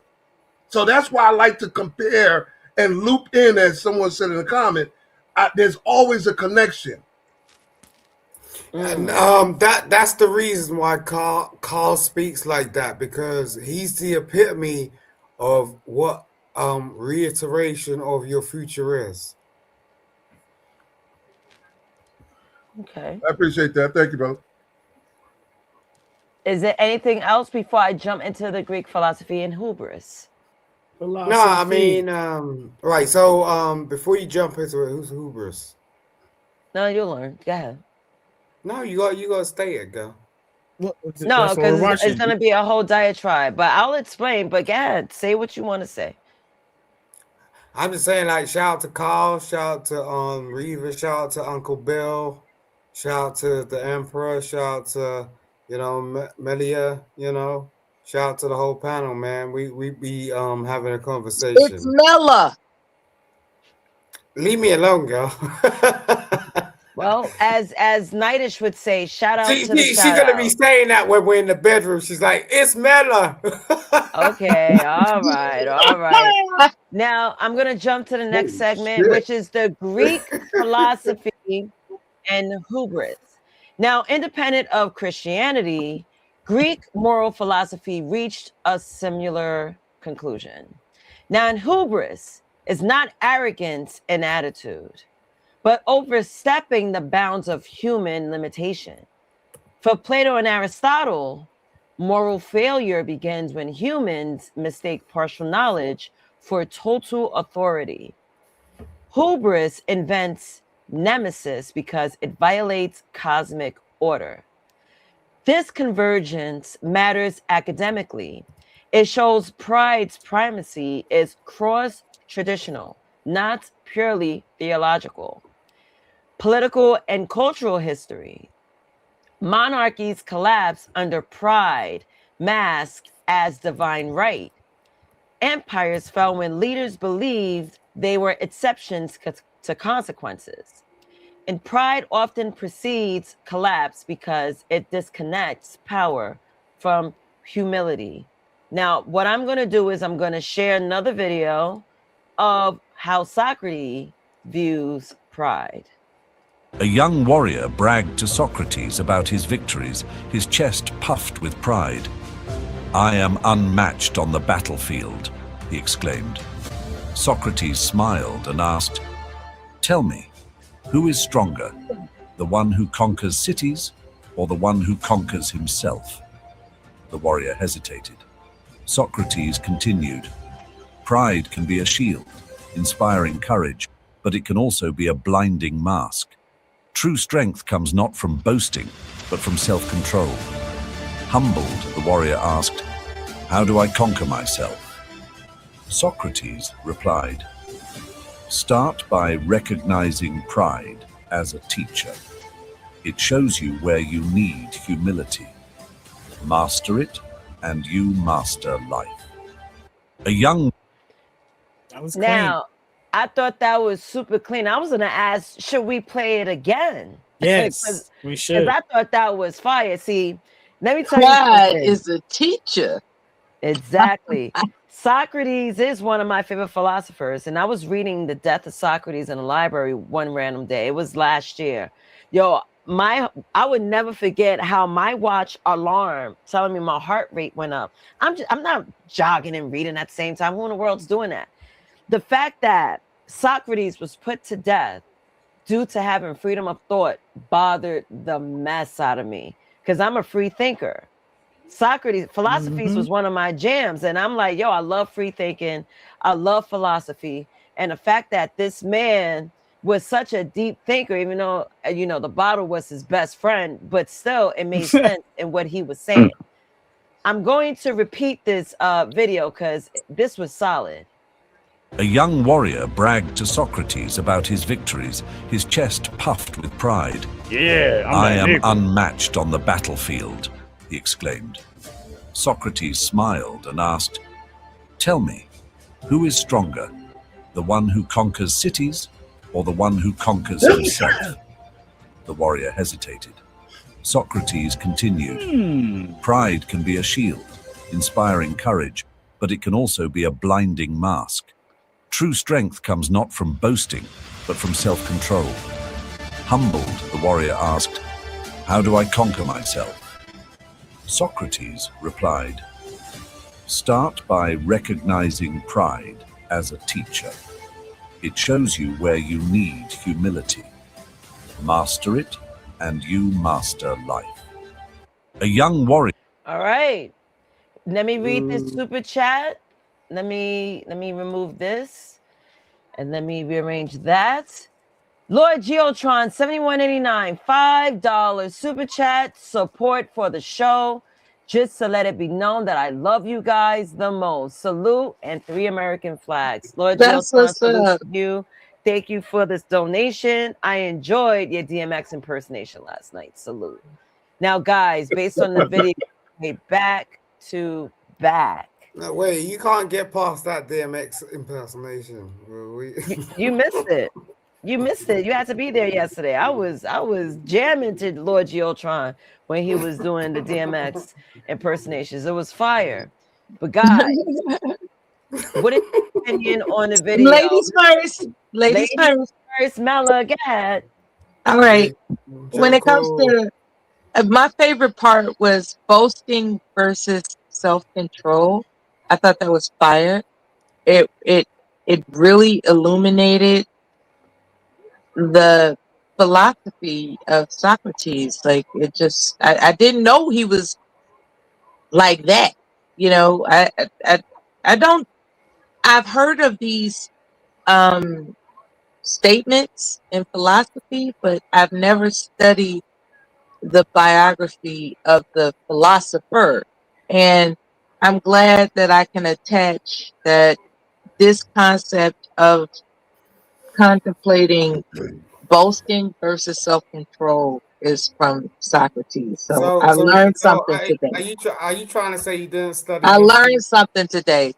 So that's why I like to compare and loop in, as someone said in the comment, there's always a connection. And Mm. that's the reason why Carl speaks like that, because he's the epitome of what reiteration of your future is. Okay. I appreciate that. Thank you, brother. Is there anything else before I jump into the Greek philosophy and hubris? No, I mean, right. So before you jump into it, who's hubris? No, you'll learn. Go ahead. No, you gotta stay it, girl. No, That's what we're because it's watching. going to be a whole diatribe, but I'll explain. But go ahead, say what you want to say. I'm just saying, like, shout out to Carl, shout out to Reva, shout out to Uncle Bill, shout out to the Emperor, shout out to Melia, shout out to the whole panel, man. We be having a It's conversation. Mella. Leave me alone, girl. Well, as Nightish would say, shout out she, to the she, she shout gonna be out. saying that when we're in the bedroom. She's like, it's Mela. Okay, all right, all right. Now I'm gonna jump to the next Holy segment, shit. which is the Greek philosophy and hubris. Now, independent of Christianity, Greek moral philosophy reached a similar conclusion. Now, in hubris is not arrogance and attitude, but overstepping the bounds of human limitation. For Plato and Aristotle, moral failure begins when humans mistake partial knowledge for total authority. Hubris invents nemesis because it violates cosmic order. This convergence matters academically. It shows pride's primacy is cross traditional, not purely theological. Political and cultural history. Monarchies collapse under pride, masked as divine right. Empires fell when leaders believed they were exceptions to consequences. And pride often precedes collapse because it disconnects power from humility. Now, what I'm going to do is I'm going to share another video of how Socrates views pride. A young warrior bragged to Socrates about his victories, his chest puffed with pride. "I am unmatched on the battlefield," he exclaimed. Socrates smiled and asked, "Tell me, who is stronger, the one who conquers cities or the one who conquers himself?" The warrior hesitated. Socrates continued, "Pride can be a shield, inspiring courage, but it can also be a blinding mask. True strength comes not from boasting, but from self-control." Humbled, the warrior asked, "How do I conquer myself?" Socrates replied, "Start by recognizing pride as a teacher. It shows you where you need humility. Master it, and you master life." A young That was clean. Now, I thought that was super clean. I was gonna ask, should we play it again? Yes, we Because should. I thought that was fire. See, let me tell you Pride something. is a teacher. Exactly. Socrates is one of my favorite philosophers, and I was reading The Death of Socrates in the library one random day. It was last year. Yo, I would never forget how my watch alarm telling me my heart rate went up. I'm not jogging and reading at the same time. Who in the world's doing that? The fact that Socrates was put to death due to having freedom of thought bothered the mess out of me because I'm a free thinker. Socrates, philosophies was one of my jams. And I'm like, yo, I love free thinking. I love philosophy. And the fact that this man was such a deep thinker, even though, the bottle was his best friend, but still it made sense in what he was saying. I'm going to repeat this video because this was solid. A young warrior bragged to Socrates about his victories, his chest puffed with pride. Yeah, "I am unmatched on the battlefield," he exclaimed. Socrates smiled and asked, "Tell me, who is stronger, the one who conquers cities or the one who conquers himself?" The warrior hesitated. Socrates continued, "Pride can be a shield, inspiring courage, but it can also be a blinding mask. True strength comes not from boasting, but from self-control." Humbled, the warrior asked, "How do I conquer myself?" Socrates replied, "Start by recognizing pride as a teacher. It shows you where you need humility. Master it, and you master life." A young warrior. All right. Let me read this super chat. Let me remove this and let me rearrange that. Lord Geotron 7189, $5 super chat support for the show. Just to let it be known that I love you guys the most. Salute and 3 American flags. Lord That's Geotron, what's salute up. to you. Thank you for this donation. I enjoyed your DMX impersonation last night. Salute. Now, guys, based on the video, back to back. No, wait, you can't get past that DMX impersonation. You missed it. You missed it. You had to be there yesterday. I was jamming to Lord Geotron when he was doing the DMX impersonations. It was fire. But guys, what is your opinion on the video? Ladies first. Ladies first. first, Mela, go ahead. All right. When it comes Joko. to my favorite part was boasting versus self-control. I thought that was fire. It really illuminated the philosophy of Socrates. Like it just I didn't know he was like that. You know, I don't I've heard of these statements in philosophy, but I've never studied the biography of the philosopher. And I'm glad that I can attach that this concept of contemplating boasting versus self-control is from Socrates. So I learned something today. Are you trying to say you didn't study I history? learned something today.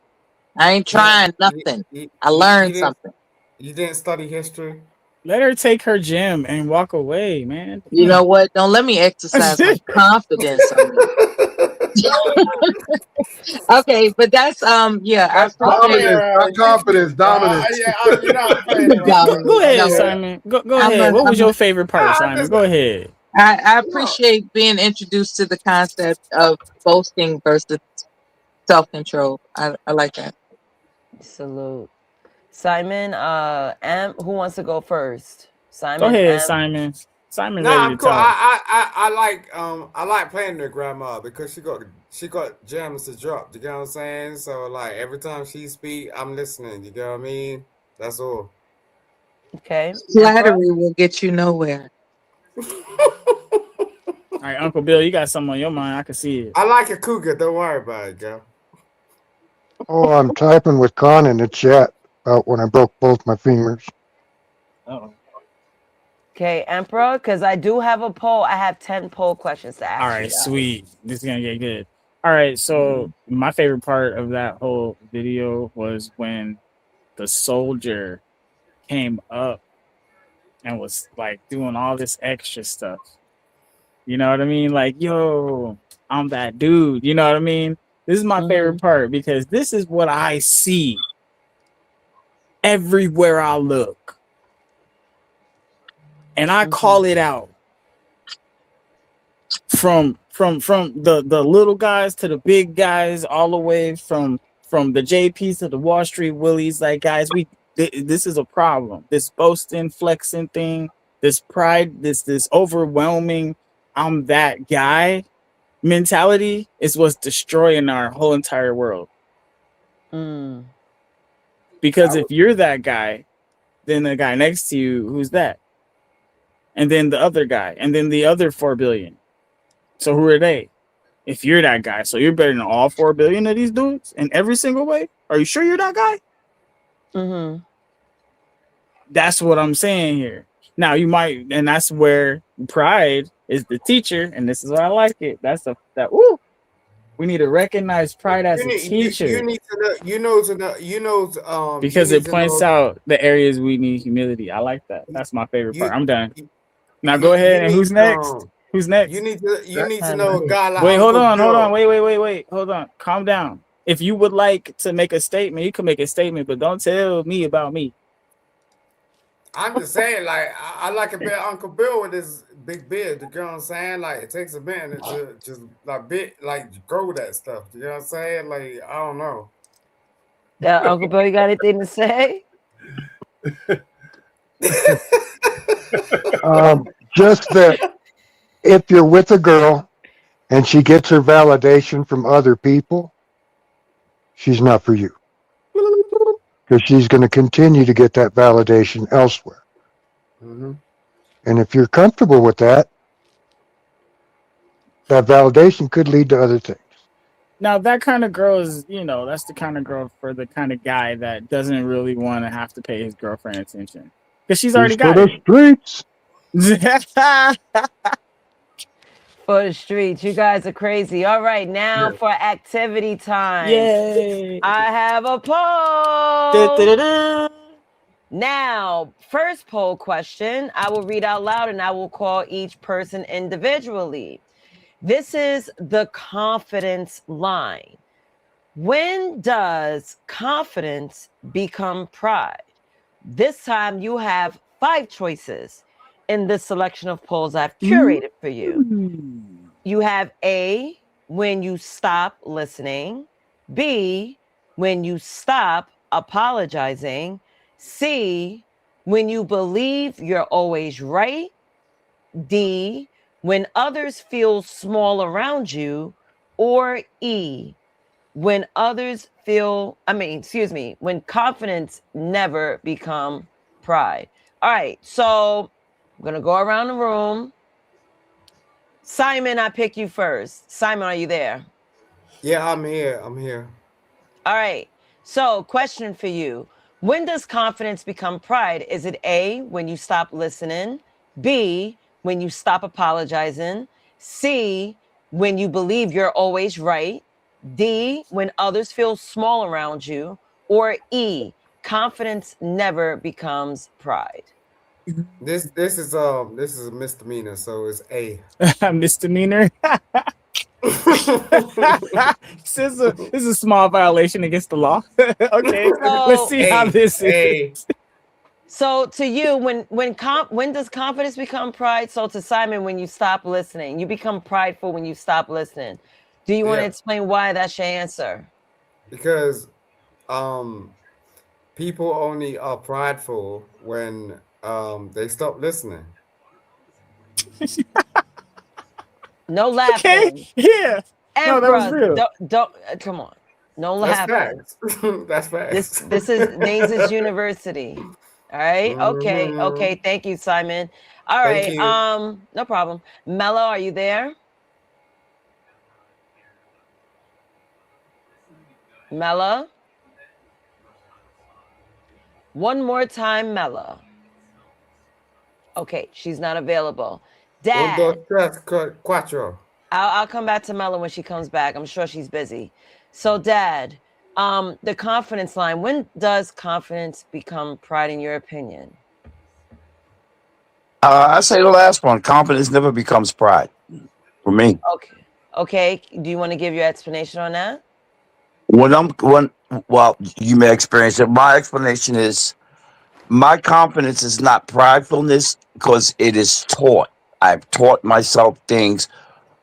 I ain't Yeah, trying nothing. you, I you, you learned didn't something. you didn't study history. Let her take her gem and walk away, man. You know what? Don't let me exercise my confidence on you. Okay, but that's yeah, I That's appreciate dominance, not confidence. Dominance. You're not playing it right. Go dominance. ahead, No, Simon. Go ahead. What was your favorite part, I Simon? just, Go ahead. I no. appreciate being introduced to the concept of boasting versus self control. I like that. Salute. Simon, who wants to go first? Go Simon, ahead, Simon. Simon Nah, ready I'm to cool. talk. I like playing the grandma because she got gems to drop. You get what I'm saying? So like every time she speak, I'm listening. You get what I mean? That's all. Okay. Emperor? Flattery will get you nowhere. All right, Uncle Bill, you got something on your mind. I can see it. I like a cougar. Don't worry about it, girl. Oh, I'm typing with Con in the chat about when I broke both my fingers. Uh-oh. Okay, Emperor, because I do have a poll. I have 10 poll questions to All ask you right, guys. sweet. This is gonna get good. All right, so my favorite part of that whole video was when the soldier came up and was like doing all this extra stuff. You know what I mean? Like, yo, I'm that dude. You know what I mean? This is my favorite part because this is what I see everywhere I look. And I call it out from the little guys to the big guys, all the way from the JPs to the Wall Street Willies. Like, guys, this is a problem. This boasting, flexing thing, this pride, this overwhelming I'm that guy mentality is what's destroying our whole entire world. Because if you're that guy, then the guy next to you, who's that? And then the other guy, and then the other 4 billion. So who are they? If you're that guy, so you're better than all 4 billion of these dudes in every single way. Are you sure you're that guy? That's what I'm saying here. Now you might, and that's where pride is the teacher, and this is why I like it. That's that. Ooh, we need to recognize pride as a teacher. You need to know. Because you it need to points know. out the areas we need humility. I like that. That's my favorite You part. I'm done. you, Now you go you ahead. And need who's next? Who's next? you need to know a guy like Wait, hold Uncle on. Bill. Wait. Hold on. Calm down. If you would like to make a statement, you can make a statement, but don't tell me about me. I'm just saying, like I like a bit Uncle Bill with his big beard. You know what I'm saying? Like it takes a minute to just grow that stuff. You know what I'm saying? Like I don't know. Uncle Bill, you got anything to say? Just that if you're with a girl and she gets her validation from other people, she's not for you. Because she's going to continue to get that validation elsewhere. And if you're comfortable with that, that validation could lead to other things. Now that kind of girl is, that's the kind of girl for the kind of guy that doesn't really want to have to pay his girlfriend attention because she's already got for the streets. For the streets. You guys are crazy. All right, now for activity time. Yay! I have a poll. Now, first poll question, I will read out loud and I will call each person individually. This is the confidence line. When does confidence become pride? This time you have 5 choices in this selection of polls I've curated for you. You have A, when you stop listening. B, when you stop apologizing. C, when you believe you're always right. D, when others feel small around you. Or E, when when confidence never become pride. All right, so I'm going to go around the room. Simon, I pick you first. Simon, are you there? Yeah, I'm here. I'm here. All right. So, question for you. When does confidence become pride? Is it A, when you stop listening? B, when you stop apologizing? C, when you believe you're always right? D, when others feel small around you? Or E, confidence never becomes pride? This is a misdemeanor, so it's A. Misdemeanor. This is a small violation against the law. Okay, let's see how this is. So to you, when does confidence become pride? So to Simon, when you stop listening, you become prideful when you stop listening. Do you want to Yeah. explain why? That's your answer. Because people only are prideful when they stop listening. No Okay, laughing. yeah. No, that was Emperor, real. don't come on. No That's laughing. facts. That's facts. This is Nays' University. All right. Okay. Mhm. Okay. Thank you, Simon. All Thank right. you. No problem. Mello, are you there? Mella? One more time, Mella. Okay, she's not available. Un, Dad, dos, tres, cuatro. I'll come back to Mella when she comes back. I'm sure she's busy. So, Dad, the confidence line. When does confidence become pride, in your opinion? I say the last one. Confidence never becomes pride for me. Okay. Okay. Do you want to give your explanation on that? Well, you may experience it. My explanation is my confidence is not pridefulness because it is taught. I've taught myself things.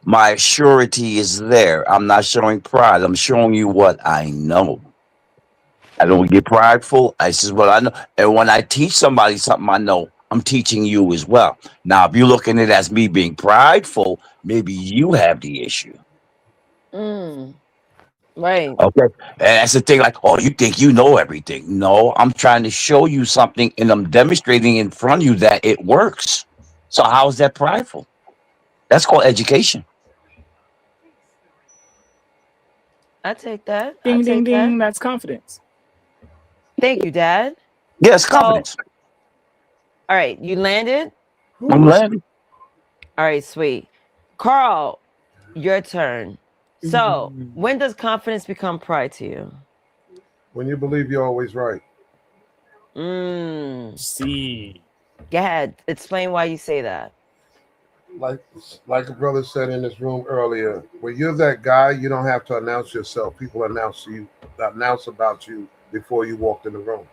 My surety is there. I'm not showing pride. I'm showing you what I know. I don't get prideful. This is what I know. And when I teach somebody something I know, I'm teaching you as well. Now, if you're looking at it as me being prideful, maybe you have the issue. Right. Okay. And that's the thing, like, oh, you think you know everything. No, I'm trying to show you something and I'm demonstrating in front of you that it works. So how is that prideful? That's called education. I take that. I Ding, ding, take that. ding. That's confidence. Thank you, Dad. Yes, So, all confidence. right, you landed? I'm landing. All right, sweet. Carl, your turn. So, Ooh. when does confidence become pride to you? When you believe you're always right. See. Go ahead. Explain why you say that. Like a brother said in this room earlier, when you're that guy, you don't have to announce yourself. People announce about you before you walked in the room.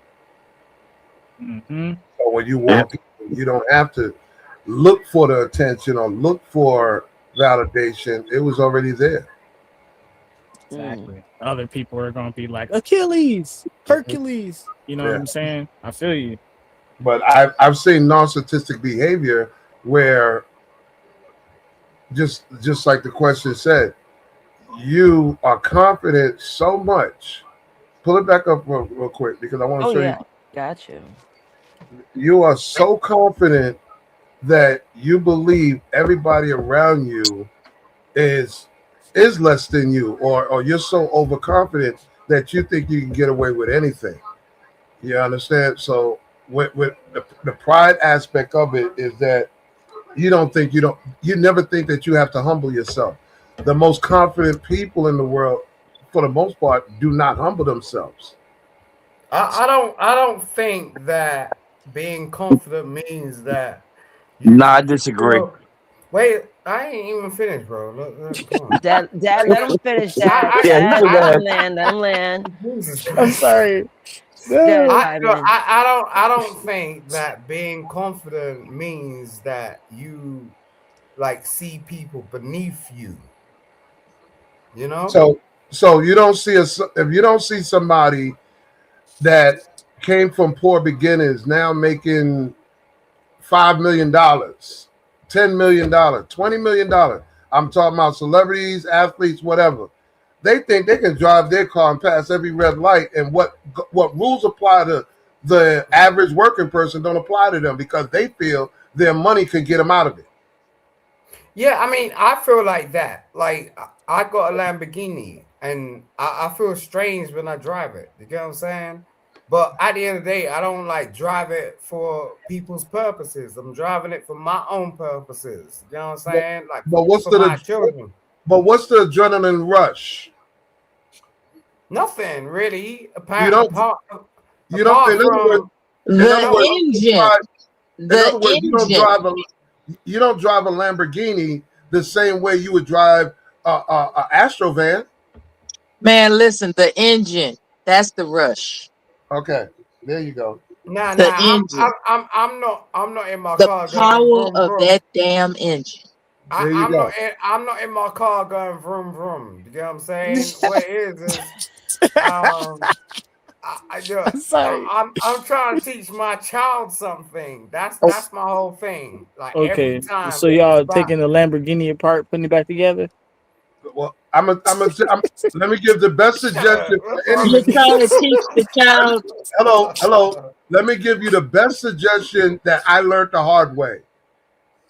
Mm-hmm. So when you Yeah. walk in, you don't have to look for the attention or look for validation. It was already there. Exactly. Other people are going to be like, Achilles, Hercules. You know what Yeah. I'm saying? I feel you. But I've seen narcissistic behavior where just like the question said, you are confident so much. Pull it back up real quick because I want to Oh, show you. yeah. Got you. You are so confident that you believe everybody around you is less than you, or you're so overconfident that you think you can get away with anything. You understand? So with the pride aspect of it is that you never think that you have to humble yourself. The most confident people in the world, for the most part, do not humble themselves. I don't think that being confident means that No, I you disagree. feel. Wait, I ain't even finished, bro. Come on. Dad, let him finish, Dad. Yeah, he Dad, can go let ahead. him land. Let him land. Jesus I'm Christ. sorry. Good, No. Simon. I don't think that being confident means that you like see people beneath you. You know? So you don't see if you don't see somebody that came from poor beginnings now making $5 million, $10 million, $20 million. I'm talking about celebrities, athletes, whatever. They think they can drive their car and pass every red light, and what rules apply to the average working person don't apply to them because they feel their money can get them out of it. Yeah, I mean, I feel like that. Like I got a Lamborghini and I feel strange when I drive it. You get what I'm saying? But at the end of the day, I don't like drive it for people's purposes. I'm driving it for my own purposes. You know what I'm But, saying? Like but what's for my the children. what's the adrenaline rush? Nothing really. You don't you don't. Apart from In other The words, no. engine. The you engine. don't drive a Lamborghini the same way you would drive a Astro van. Man, listen, the engine. That's the rush. Okay, there you go. Nah, The I'm engine. I'm I'm not I'm not in my The car going power vroom of vroom. that damn engine. There you go. I'm not in my car going vroom vroom. You get what I'm saying? What it is um I'm sorry. I'm trying to teach my child something. Oh, That's my whole thing. Like every Okay, time so it's y'all about taking the Lamborghini apart, putting it back together? Well, let me give the best shut up. suggestion What's for wrong you're with anything. trying to teach the child. Hello. Let me give you the best suggestion that I learned the hard way.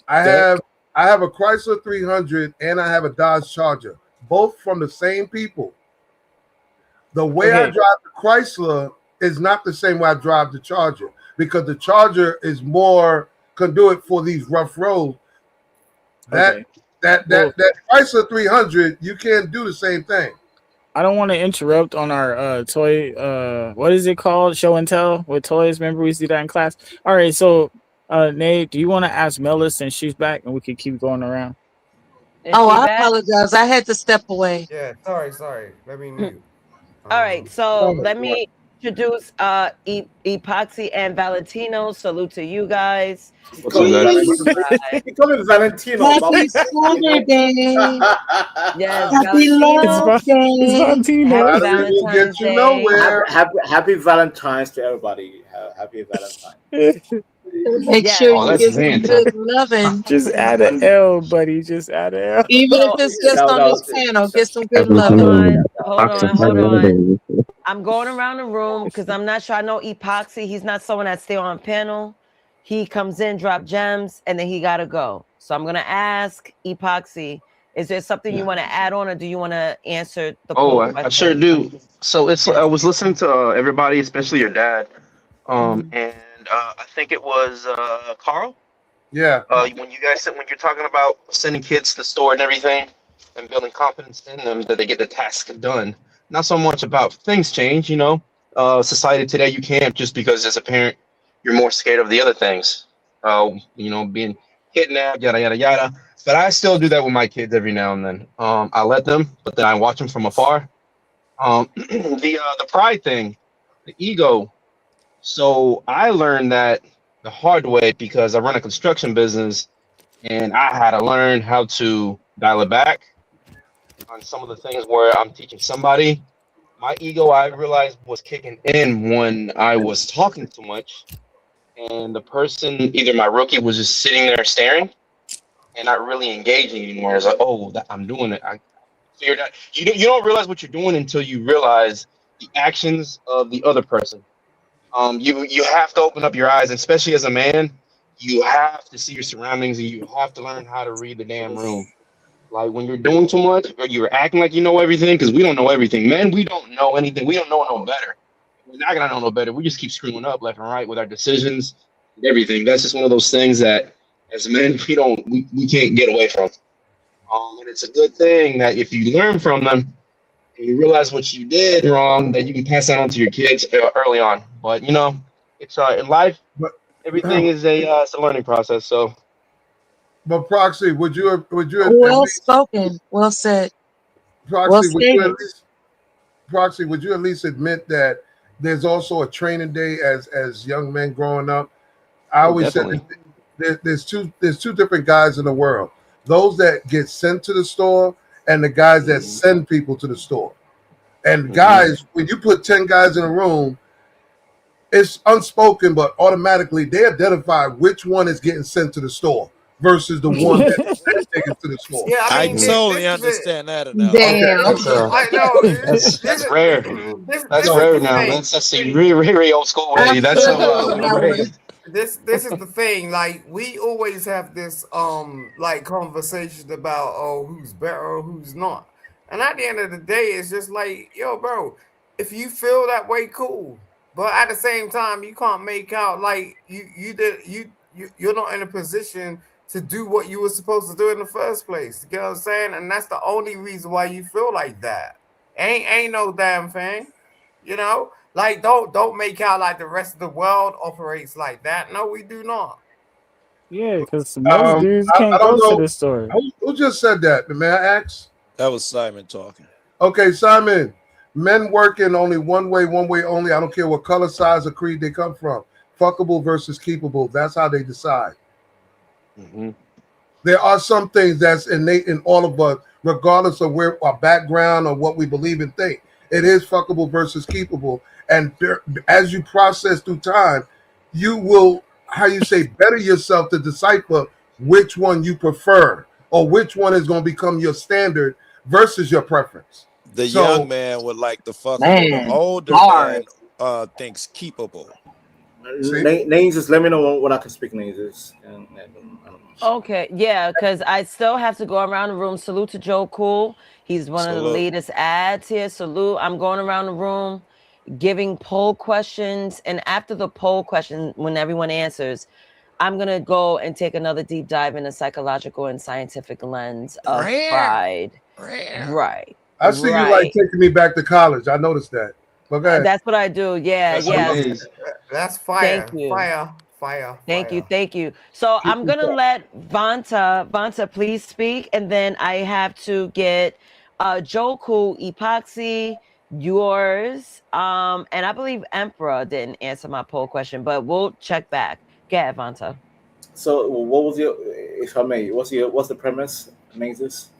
I Okay. have I have a Chrysler 300 and I have a Dodge Charger, both from the same people. The way I Okay. drive the Chrysler is not the same way I drive the Charger because the Charger is more conduit for these rough roads. That Okay. that Well, that that Chrysler 300, you can't do the same thing. I don't want to interrupt on our toy what is it called? Show and tell with toys. Remember we used to do that in class? All right, so Nate, do you want to ask Mellis since she's back and we can keep going around? Is Oh, she I back? apologize. I had to step away. Yeah, sorry. Let me mute. All right, No, so no, let go ahead. me introduce Epoxy and Valentino. Salute to you guys. What's up, guys? He called it Valentino, Happy Bobby. Saturday. Yes, Happy it's Love Valentino. it's Day. Valentino. Happy Battery will get Valentine's you Day. nowhere. Happy Valentine's to everybody. Happy Valentine. Make sure Yes. Oh, you that's give some Santa. good loving. Just add an L, buddy. Just add an L. Even if So it's just Shout on out this to panel, get some good Happy hold loving. on, Saturday. hold Fox on, and hold on. Saturday. I'm going around the room because I'm not sure. I know Epoxy. He's not someone that stay on panel. He comes in, drop gems, and then he gotta go. So I'm gonna ask Epoxy. Is there something you want to add on, or do you want to answer the Oh, poll I sure question? do. So it's I Yes. was listening to everybody, especially your dad. Mhm. And I think it was Carl. Yeah. When you guys said when you're talking about sending kids to the store and everything, and building confidence in them that they get the task done. Not so much about things change, you know. Society today, you can't just because as a parent, you're more scared of the other things. Being kidnapped, yada yada yada. But I still do that with my kids every now and then. I let them, but then I watch them from afar. The pride thing, the ego. So I learned that the hard way because I run a construction business and I had to learn how to dial it back on some of the things where I'm teaching somebody. My ego, I realized, was kicking in when I was talking too much, and the person, either my rookie, was just sitting there staring and not really engaging anymore. It's like, oh, I'm doing it. I figured out. You don't realize what you're doing until you realize the actions of the other person. You have to open up your eyes, and especially as a man, you have to see your surroundings, and you have to learn how to read the damn room. Like when you're doing too much or you're acting like you know everything, because we don't know everything. Men, we don't know anything. We don't know no better. We're not gonna know no better. We just keep screwing up left and right with our decisions and everything. That's just one of those things that as men we can't get away from. And it's a good thing that if you learn from them and you realize what you did wrong, that you can pass that on to your kids early on. But it's in life, But everything is it's a learning process. So but Proxy, at Well least spoken. Well said. Well Proxy, stated. Would you at least admit that there's also a training day as young men growing up? I oh, always said definitely. there's two different guys in the world. Those that get sent to the store and the guys that Hmm. send people to the store. And Hmm. guys, when you put 10 guys in a room, it's unspoken, but automatically they identify which one is getting sent to the store versus the one that's taken to the store. Yeah, I I mean Hmm. this totally is it. understand that analogy. Okay. Damn. That's I know Okay. this that's is rare. this That's is rare the now. thing. That's really, really old school I way. That's feel you on that one. raised. This is the thing. Like we always have this like conversation about who's better or who's not. And at the end of the day, it's just like, yo, bro, if you feel that way, cool. But at the same time, you can't make out like you're not in a position to do what you were supposed to do in the first place. You get what I'm saying? And that's the only reason why you feel like that. Ain't no damn thing. You know? Like don't make out like the rest of the world operates like that. No, we do not. Yeah, because most dudes I can't don't go to know the store. who just said that. May I ask? That was Simon talking. Okay, Simon. Men work in only one way only. I don't care what color, size, or creed they come from. Fuckable versus keepable. That's how they decide. Mm-hmm. There are some things that's innate in all of us, regardless of where our background or what we believe and think. It is fuckable versus keepable. And as you process through time, you will, how you say, better yourself to decipher which one you prefer or which one is going to become your standard versus your preference. The young So, man would like the fuckable. The Man, older hard. man thinks keepable. see, Names, just let me know when I can speak names. And I don't know. Okay, yeah, because I still have to go around the room. Salute to Joe Cool. He's one of the Salute. latest ads here. Salute. I'm going around the room giving poll questions. And after the poll question, when everyone answers, I'm going to go and take another deep dive in the psychological and scientific lens of pride. Right. I see you like Right. taking me back to college. I noticed that. But go ahead. That's what I do. Yeah. That's Yes. amazing. That's Thank fire, you. fire. Thank you. Thank you. So I'm going to let Vanta, please speak. And then I have to get Joku, Epoxy, yours. And I believe Emperor didn't answer my poll question, but we'll check back. Go ahead, Vanta. So, what was your, if I may, what's the premise? Nexus?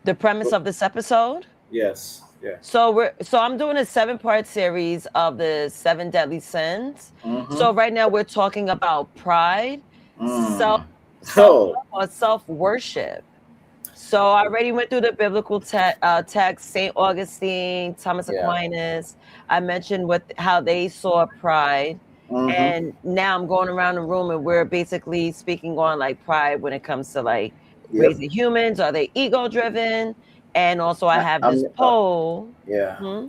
The premise of this episode? Yes. Yeah. So I'm doing a 7-part series of the 7 deadly sins. Mm-hmm. So right now we're talking about pride, self-worship. So I already went through the biblical text, St. Augustine, Thomas Aquinas. I mentioned how they saw pride. Mm-hmm. And now I'm going around the room and we're basically speaking on like pride when it comes to like raising humans. Are they ego driven? And also I have this poll. I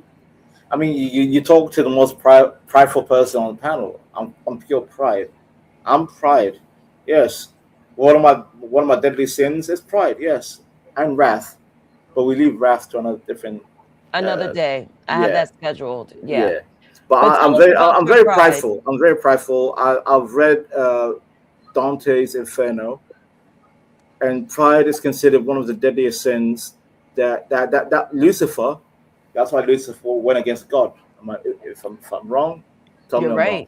mean, you talk to the most prideful person on the panel. I'm pure pride. I'm pride. Yes. One of my deadly sins is pride. Yes, and wrath. But we leave wrath to Another day. I have that scheduled. Yeah. But I'm very prideful. I'm very prideful. I've read Dante's Inferno, and pride is considered one of the deadliest sins. That Lucifer. That's why Lucifer went against God. If I'm wrong, tell me I'm wrong.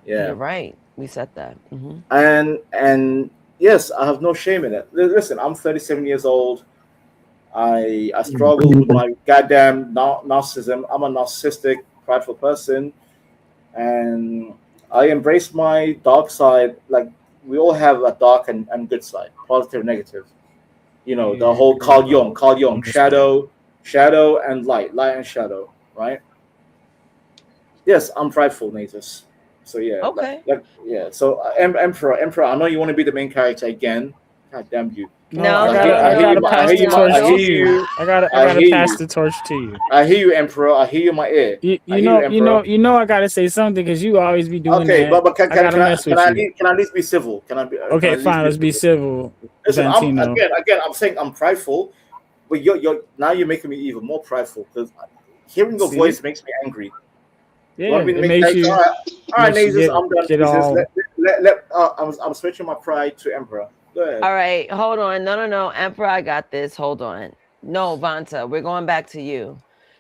Yeah, you're right. We said that. Mm-hmm. And yes, I have no shame in it. Listen, I'm 37 years old. I struggle with my goddamn narcissism. I'm a narcissistic, prideful person, and I embrace my dark side. Like we all have a dark and good side, positive, negative. You know, the whole Carl Jung, shadow and light and shadow, right? Yes, I'm prideful, Natus. So yeah, okay, yeah. So Emperor, I know you want to be the main character again. God damn you! No, I gotta pass the torch to you. I gotta pass the torch to you. I hear you, Emperor. I hear you in my ear. You know. I gotta say something because you always be doing that. But can I at least be civil? Can I be? Okay, fine. Let's be civil. Listen, again, I'm saying I'm prideful, but you're making me even more prideful because hearing your voice makes me angry. Yeah, it makes you. All right, Nazis, I'm done. I'm switching my pride to Emperor. Go ahead. All right, hold on. No, Emperor, I got this. Hold on. No, Vanta, we're going back to you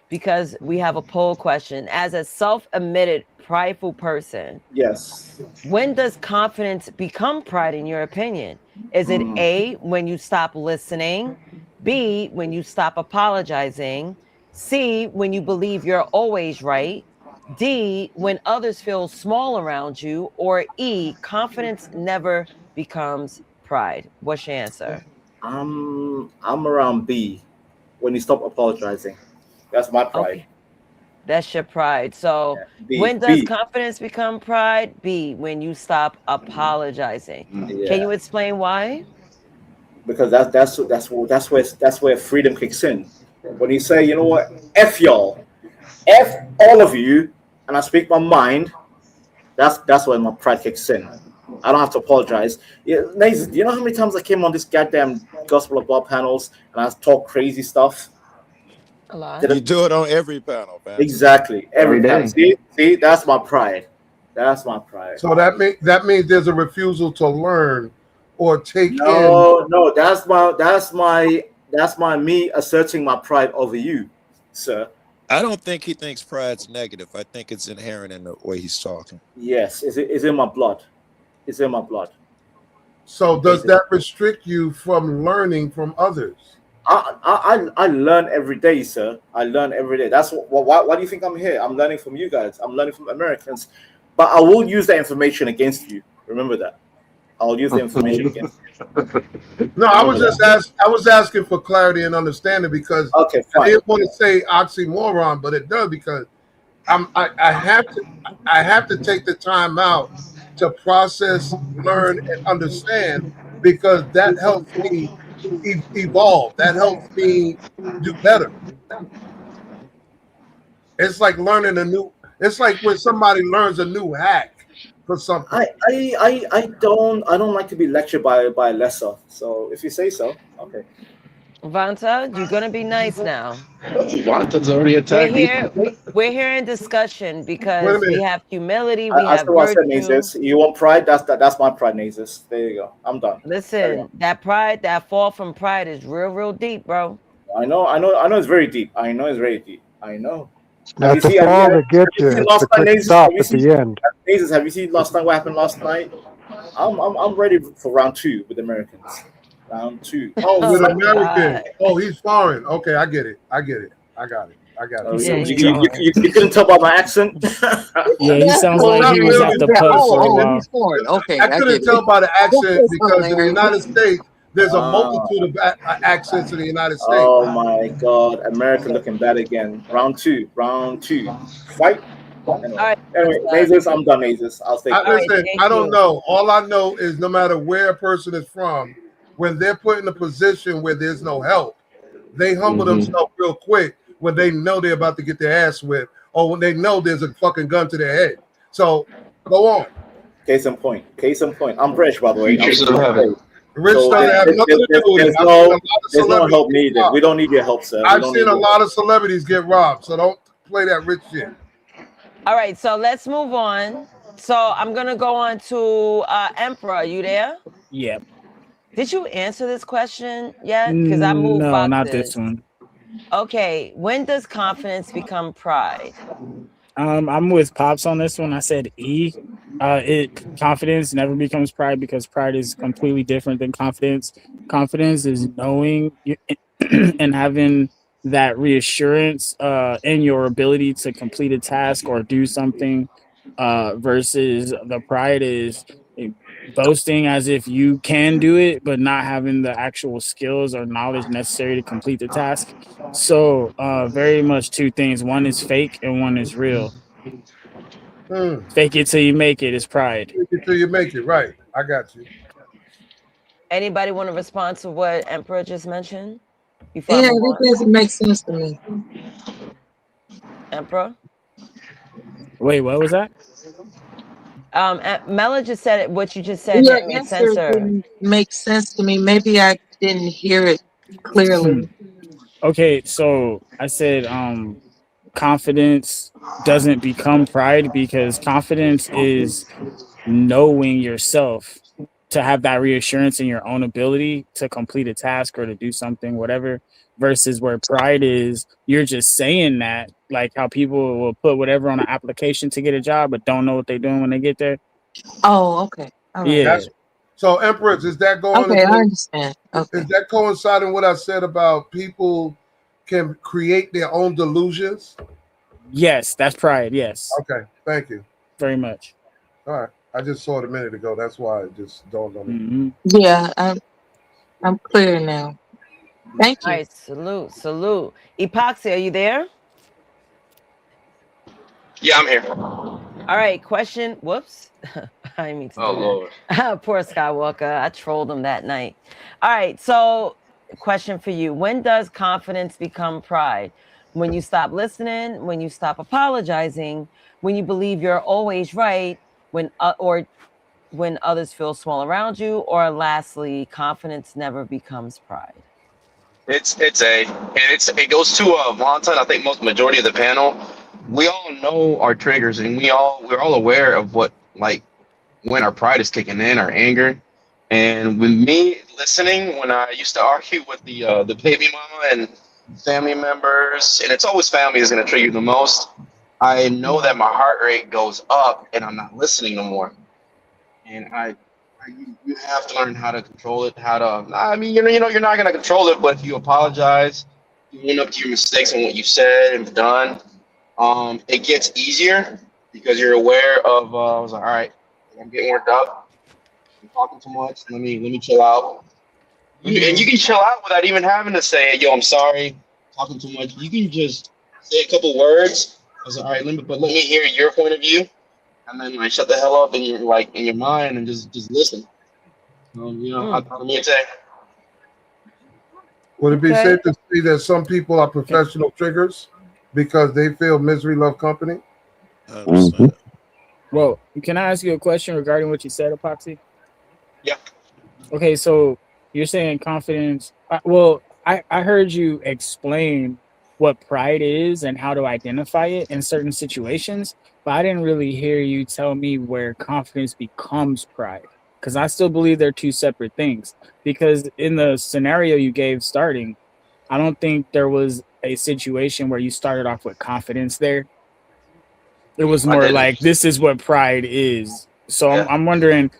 because we have a poll question. As a self-admitted prideful person, yes, when does confidence become pride in your opinion? Is it A, when you stop listening, B, when you stop apologizing, C, when you believe you're always right, D, when others feel small around you, or E, confidence never becomes pride? What's your answer? I'm around B, when you stop apologizing. That's my pride. Okay. That's your pride. So when does confidence become pride? B, when you stop apologizing. Yeah. Can you explain why? Because that's where freedom kicks in. When you say, you know what, F y'all, F all of you, and I speak my mind, that's when my pride kicks in. I don't have to apologize. Yeah, Nathan, do you know how many times I came on this goddamn Gospel of God panels and I talk crazy stuff? A lot. You do it on every panel, man. Exactly. Every panel. See, that's my pride. That's my pride. So that means there's a refusal to learn or take in. No, that's That's me asserting my pride over you, sir. I don't think he thinks pride's negative. I think it's inherent in the way he's talking. Yes, is in my blood. It's in my blood. So does Basically. that restrict you from learning from others? I learn every day, sir. I learn every day. That's why do you think I'm here? I'm learning from you guys. I'm learning from Americans. But I will use that information against you. Remember that. I'll use the information against you. No, I was asking for clarity and understanding because okay, I didn't want to say oxymoron, but it does because I have to take the time out to process, learn, and understand because that helps me evolve. That helps me do better. It's like learning it's like when somebody learns a new hack for something. I don't like to be lectured by a lesser. So if you say so, okay. Vanta, you're gonna be nice now. Vanta's already attacked me. We're here in discussion because we have humility, we I have still want to say virtue. Nazis. You want pride? That's my pride, Nazis. There you go. I'm done. Listen, that pride, that fall from pride is real deep, bro. I know it's very deep. I know. It's not the fall that gets you, it's the quick stop at the end. Nazis, have you seen last night what happened last night? I'm ready for round 2 with Americans. Round 2. Oh, with American. Oh, he's foreign. Okay, I get it. I got it. You couldn't tell by my accent. Yeah, he sounds like he was at the pub for a while. Okay, I couldn't tell by the accent because in the United States there's a multitude of accents in the United States. Oh my God, America looking bad again. Round two. Fight. Anyway, Nazis, I'm done, Nazis. I'll stay. Listen, I don't know. All I know is no matter where a person is from, when they're put in a position where there's no help, they humble themselves real quick when they know they're about to get their ass whipped or when they know there's a fucking gun to their head. So go on. Case in point. I'm British, by the way. Rich doesn't have nothing to do with it. There's no help needed. We don't need your help, sir. I've seen a lot of celebrities get robbed, so don't play that rich shit. All right, so let's move on. So I'm gonna go on to Emperor. Are you there? Yeah. Did you answer this question yet? Because I moved boxes. No, not this one. Okay, when does confidence become pride? I'm with Pops on this one. I said E. Confidence never becomes pride because pride is completely different than confidence. Confidence is knowing and having that reassurance in your ability to complete a task or do something versus the pride is boasting as if you can do it, but not having the actual skills or knowledge necessary to complete the task. So very much two things. One is fake and one is real. Fake it till you make it is pride. Fake it till you make it, right. I got you. Anybody want to respond to what Emperor just mentioned? Yeah, it doesn't make sense to me. Emperor? Wait, what was that? Mela just said it. What you just said didn't make sense. Didn't make sense to me. Maybe I didn't hear it clearly. Okay, so I said confidence doesn't become pride because confidence is knowing yourself, to have that reassurance in your own ability to complete a task or to do something, whatever, versus where pride is, you're just saying that, like how people will put whatever on an application to get a job, but don't know what they're doing when they get there. Oh, okay. All right. Yeah. So, Empress, is that going? Okay, I understand. Okay. Is that coinciding with what I said about people can create their own delusions? Yes, that's pride. Yes. Okay, thank you. Very much. All right. I just saw it a minute ago. That's why it just dawned on me. Mm-hmm. Yeah, I'm clear now. Thank you. All right, salute. Epoxy, are you there? Yeah, I'm here. All right, question. Whoops. I didn't mean to do Lord. that. Poor Skywalker. I trolled him that night. All right, so question for you. When does confidence become pride? When you stop listening, when you stop apologizing, when you believe you're always right, or when others feel small around you, or lastly, confidence never becomes pride. It goes to Valentine. I think majority of the panel, we all know our triggers, and we're all aware of what, like, when our pride is kicking in, our anger, And with me listening, when I used to argue with the baby mama and family members, and it's always family is going to trigger you the most. I know that my heart rate goes up, and I'm not listening no more. And you have to learn how to control it. How to, I mean, you're not going to control it, but if you apologize, you own up to your mistakes and what you said and done, it gets easier because you're aware of. I was like, all right, I'm getting worked up. I'm talking too much. Let me chill out. And you can chill out without even having to say, "Yo, I'm sorry, talking too much." You can just say a couple words. I was like, "All right, let me hear your point of view," and then like shut the hell up in your mind and just listen. I mean, it's a Would it be Okay. safe to say that some people are professional triggers because they feel misery love company? 100%. Well, can I ask you a question regarding what you said, Epoxy? yeah. Okay, so you're saying confidence. I heard you explain what pride is and how to identify it in certain situations, but I didn't really hear you tell me where confidence becomes pride. Because I still believe they're two separate things. Because in the scenario you gave starting, I don't think there was a situation where you started off with confidence there. It was I more didn't. like this is what pride is. So Yeah. I'm wondering,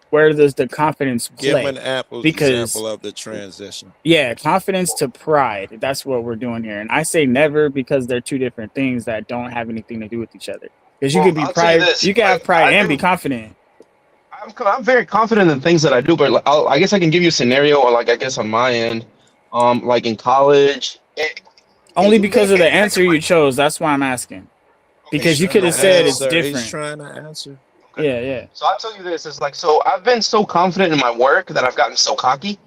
where does the confidence Give them play? an apple Because example of the transition. yeah, confidence to pride. That's what we're doing here. And I say never because they're two different things that don't have anything to do with each other. Because you Well, could be I'll tell you pride, this. you can have Like pride I've and be been, confident. I'm very confident in things that I do, but like, I guess I can give you a scenario, or like I guess on my end, like in college, Only you may because of the get answer you chose. That's why I'm asking. okay, Because He's you sure, could trying no have to said it's scenario. answer. He's different. trying to answer. Okay. Yeah, yeah. So I'll tell you this. It's like, so I've been so confident in my work that I've gotten so cocky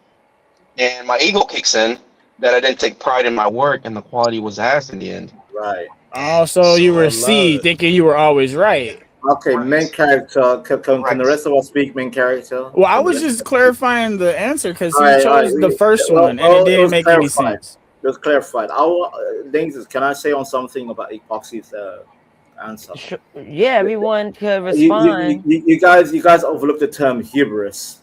and my ego kicks in that I didn't take pride in my work and the quality was ass in the end. Right. Oh, so you So I were love C it. thinking you were always right. Okay, main Right. character. Can the Right. rest of us speak main character? Well, I Can the was rest of just us speak? clarifying the answer because All he right, all right. chose the first Well, one and it it didn't was make any clarified. sense. It was clarified. Things can I say on something about Epoxy's answer? Yeah, everyone could You, respond. you guys overlooked the term hubris.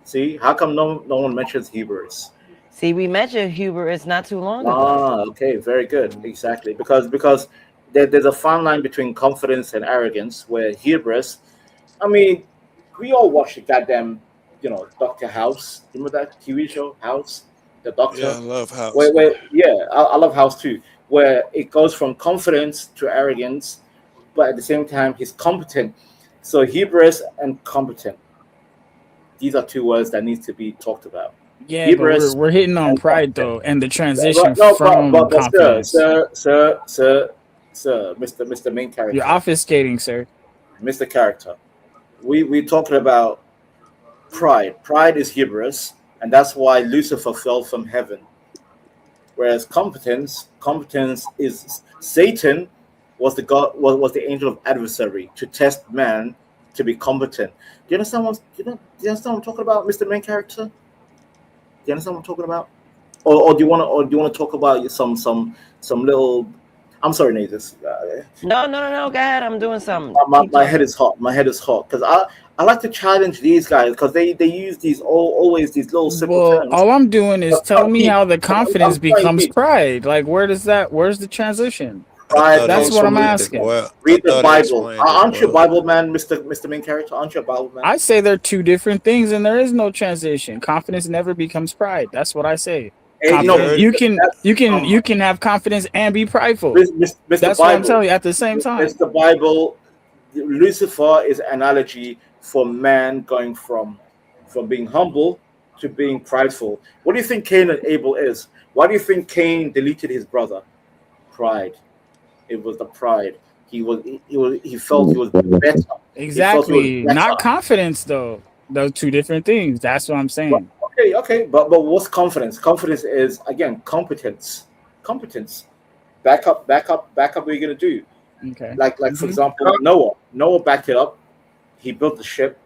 See, how come no one mentions hubris? See, we mentioned hubris not too long ago. Ah, okay, very good. Exactly, because there's a fine line between confidence and arrogance, where hubris. I mean, we all watch the goddamn, Doctor House. Remember that TV show, House, the Yeah, Doctor? I love House, Where man. yeah, I love House too. Where it goes from confidence to arrogance, but at the same time he's competent. So hubris and competent. These are two words that needs to be talked about. Yeah, but we're Hubris we're hitting on and pride competent. though, and the But, transition no, from but confidence. sir, Mr. Main You're Character, obfuscating, sir. Mr. Character. We talking about pride. Pride is hubris, and that's why Lucifer fell from heaven. Whereas competence is Satan was the god was the angel of adversary to test man to be competent. Do you understand do you understand what I'm talking about, Mr. Main Character? Do you understand what I'm talking about? Or do you wanna talk about some little? I'm sorry, Nathan. No. Go ahead. I'm doing something. My, Keep my head talking. is hot. My head is hot because I like to challenge these guys because they use these always these little simple Well, terms. all I'm doing is But telling me deep. how the I'm confidence trying becomes deep. pride. Like, where's the transition? I Pride thought he That's comes what I'm from explained reading. it asking. well. I Read the thought he Bible. explained it Aren't you a well. Bible man, Mr. Main Character? Aren't you a Bible man? I say they're two different things, and there is no transition. Confidence never becomes pride. That's what I say. Hey, You Confident. heard You can that's you can you can have confidence and be prideful. Mr. That's what I'm Bible. telling you at the same time. Mr. Bible. Lucifer is an analogy for man going from being humble to being prideful. What do you think Cain and Abel is? Why do you think Cain deleted his brother? Pride. It was the pride. He felt he was better. He felt he was Exactly. Not better. confidence though. Those two different things. That's what I'm But, saying. okay, but what's confidence? Confidence is again competence. Competence. Back up. What are you gonna do? Okay. Like for Hmm. example, Noah. Noah backed it up. He built the ship.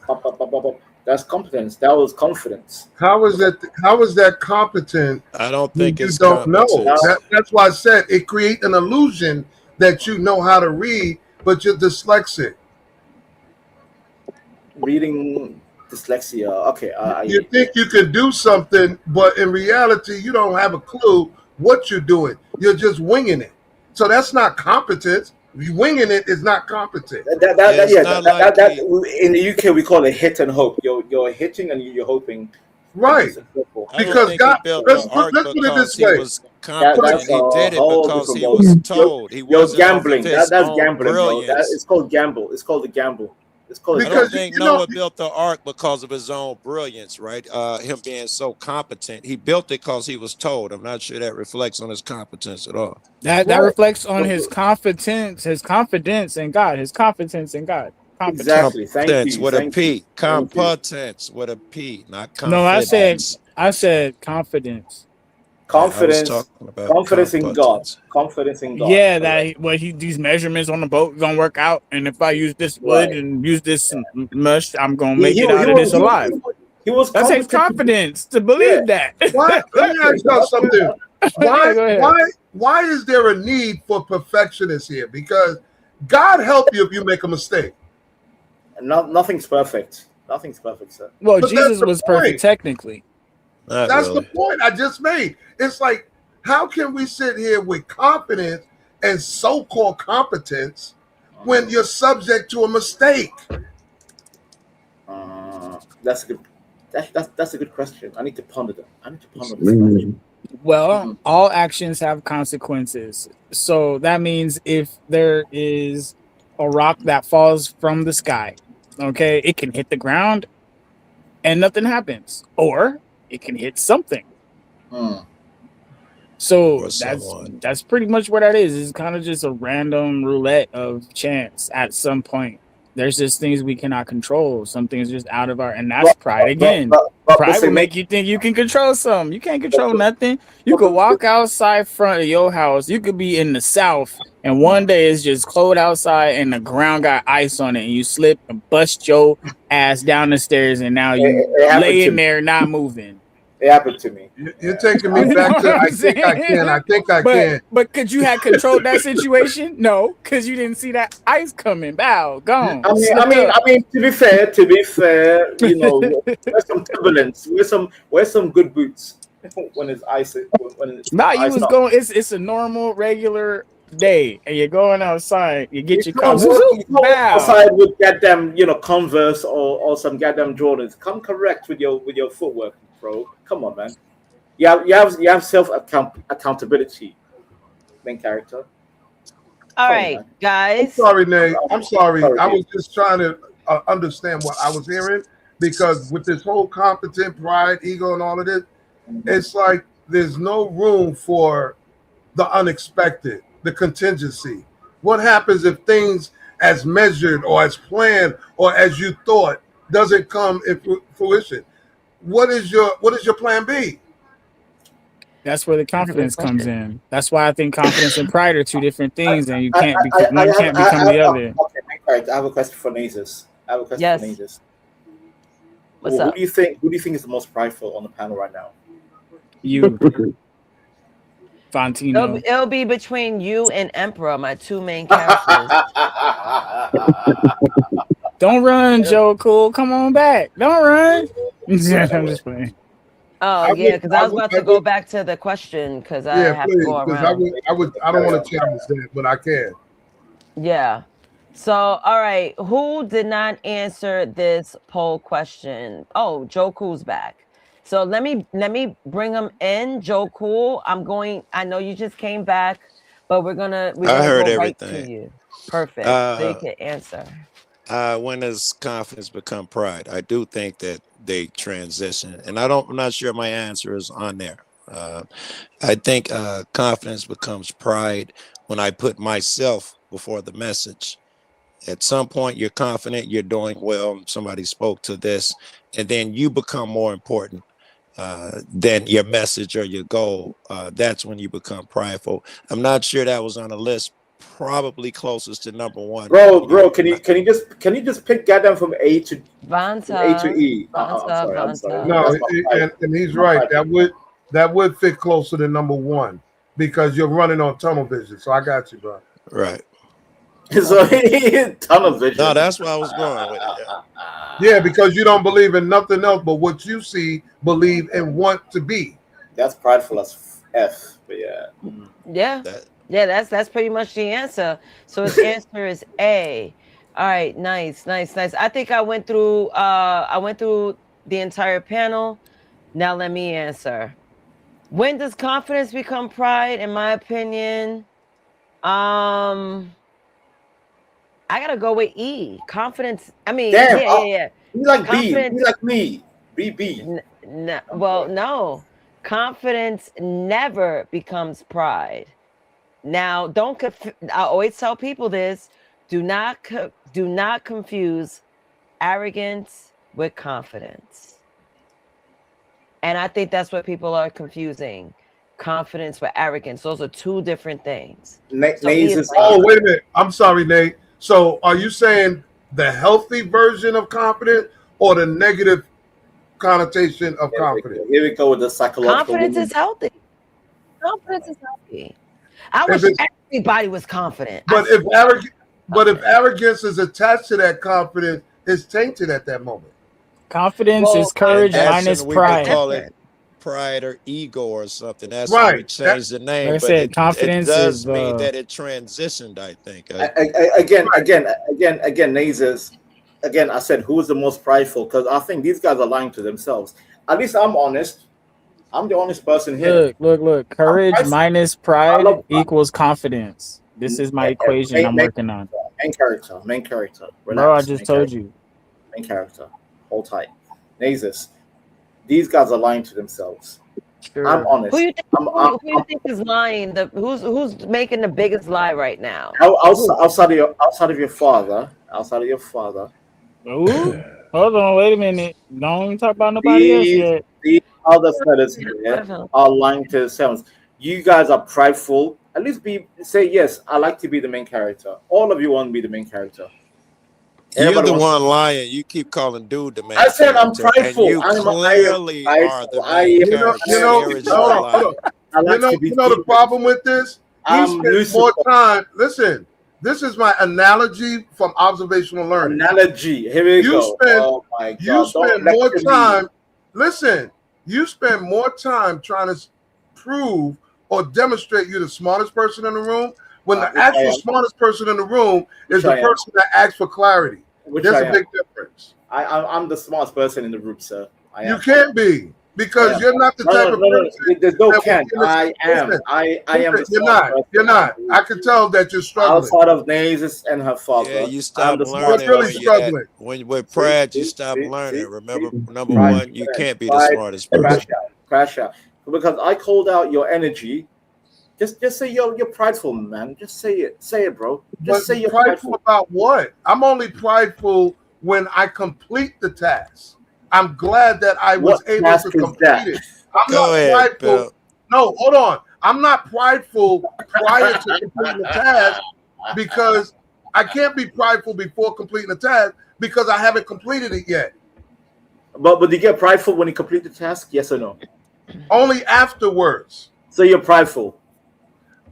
Bop, bop, bop, bop, bop. That's competence. That was confidence. How is that competent I don't when think you it's don't know? Now, competence. That's why I said it creates an illusion that you know how to read, but you're dyslexic. reading. dyslexia. Okay, You think you can do something, but in reality, you don't have a clue what you're doing. You're just winging it. So that's not competence. Winging it is not competent. In the UK we call it hit and hope. You're hitting and you're hoping. Right. I don't Because think God, he built let's the put ark it because this he way. was competent. That's He a did it whole because different he ball. was told. He You're wasn't off of gambling. his That's own gambling, bro. brilliance. It's called gamble. It's called a gamble. It's called a I gamble. don't think Noah built the ark because of his own brilliance, right? Him being so competent. He built it because he was told. I'm not sure that reflects on his competence at all. That reflects on his confidence in God. His confidence in God. Competence. Exactly. Thank you. With a Thank P. you. Thank you. Competence with a P, not No, confidence. I said confidence. Yeah, I was Confidence. talking about Confidence in God. competence. Confidence in God. Yeah, Correct. these measurements on the boat gonna work out, and if I use this wood Right. and use this mush, I'm gonna He, make he, it he out of was this alive. he was That takes competent. confidence to Yeah. believe that. Why? Let me ask y'all something. Yeah, go ahead. Why is there a need for perfectionists here? Because God help you if you make a mistake. Nothing's perfect. Nothing's perfect, sir. Well, But Jesus was perfect technically. That's the point I just made. It's like, how can we sit here with confidence and so-called competence when you're subject to a mistake? That's a good. That's a good question. I need to ponder that. I need to ponder this question. Well, all actions have consequences. So that means if there is a rock that falls from the sky, okay, it can hit the ground and nothing happens, or it can hit something. So that's pretty much what that is. It's kind of just a random roulette of chance at some point. There's just things we cannot control. Some things just out of our, and that's pride again. Pride will make you think you can control something. You can't control nothing. You could walk outside front of your house. You could be in the South, and one day it's just cold outside, and the ground got ice on it, and you slip and bust your ass down the stairs, and now you laying there not moving. It happened to me. You're taking me back to I think I can. I think I can. But could you have controlled that situation? No, because you didn't see that ice coming. Bow, gone. I mean. To be fair, you know, wear some Timberlands, wear some good boots when it's ice. When it's you was going. It's a normal, regular day, and you're going outside. You get your car. You come outside with goddamn, Converse or some goddamn Jordans. Come correct with your footwork, bro. Come on, man. You have self accountability, main character. All right, guys. I'm sorry, Nate. I'm sorry. I was just trying to understand what I was hearing, because with this whole competent, pride, ego, and all of this, it's like there's no room for the unexpected, the contingency. What happens if things as measured or as planned or as you thought doesn't come in fruition? What is your plan B? That's where the confidence comes in. That's why I think confidence and pride are two different things, and one can't become the other. Okay, I have a question for Nazis. What's up? Who do you think is the most prideful on the panel right now? You, Fantino. It'll be between you and Emperor, my two main characters. Don't run, Joe Cool. Come on back. Don't run. I'm just playing. Oh, yeah, because I was about to go back to the question because I have to go around. I don't want to challenge that, but I can. Yeah. So, all right. Who did not answer this poll question? Oh, Joe Cool's back. So let me bring him in. Joe Cool, I know you just came back, but we're gonna heard go everything. right to you. Perfect. So you can answer. When does confidence become pride? I do think that they transition, and I'm not sure my answer is on there. I think confidence becomes pride when I put myself before the message. At some point, you're confident, you're doing well. Somebody spoke to this, and then you become more important than your message or your goal. That's when you become prideful. I'm not sure that was on the list. Probably closest to number one. Bro, can you just pick goddamn from A to E? I'm sorry. No, and he's right. That would fit closer to number one because you're running on tunnel vision. So I got you, bro. Right. So tunnel vision. No, that's where I was going with it. Yeah, because you don't believe in nothing else but what you see, believe, and want to be. That's prideful as F. But yeah. Yeah. That Yeah, that's pretty much the answer. So his answer is A. All right, nice. I think I went through the entire panel. Now let me answer. When does confidence become pride? In my opinion, I gotta go with E. Confidence. I mean, Damn. yeah. Be like B. Be Confidence. like me. B. Well, no. Confidence never becomes pride. Now, don't. I always tell people this: do not confuse arrogance with confidence. And I think that's what people are confusing: confidence with arrogance. Those are two different things. So oh, wait a minute. I'm sorry, Nate. So, are you saying the healthy version of confidence or the negative connotation of confidence? Here we go with the psychological. Confidence is healthy. Confidence is healthy. I wish everybody was confident. But if arrogance is attached to that confidence, it's tainted at that moment. Confidence is courage minus we pride. could call it pride or ego or something. That's right. why we changed the name. Like I but said, confidence it does is mean that it transitioned, I think. Again, Nazes. Again, I said who is the most prideful? Because I think these guys are lying to themselves. At least I'm honest. I'm the honest person here. Look. Courage minus pride equals confidence. This is my equation I'm working on. Main character. Relax, bro, I just told you. Main character. Hold tight. Nazes. These guys are lying to themselves. Sure. I'm honest. Who you think is lying? Who's making the biggest lie right now? Outside of your father. Ooh, hold on, wait a minute. Don't even talk about nobody else yet. These other fellas here are lying to themselves. You guys are prideful. At least say yes. I like to be the main character. All of you want to be the main character. You're the one lying. You keep calling dude the main I said character, I'm prideful. and you clearly are the main character. You know the problem with this? He spends more time. Listen, this is my analogy from observational learning. Analogy. Here we go. Oh my God. You spend more time. Listen, you spend more time trying to prove or demonstrate you're the smartest person in the room when the actual smartest person in the room is the person that asks for clarity. There's a big difference. I'm the smartest person in the room, sir. You can't be because you're not the type of person. There's no can't. I am. I am. You're not. I can tell that you're struggling. Outside of Nazes and her father. Yeah, you stop learning. Really struggling. When with pride, you stop learning. Remember, number one, you can't be the smartest person. Crash out. Because I called out your energy. Just say you're prideful, man. Just say it, bro. Just say you're prideful about what? I'm only prideful when I complete the task. I'm glad that I was able to complete it. I'm not prideful. No, hold on. I'm not prideful prior to completing the task because I can't be prideful before completing the task because I haven't completed it yet. But do you get prideful when you complete the task? Yes or no? Only afterwards. So you're prideful.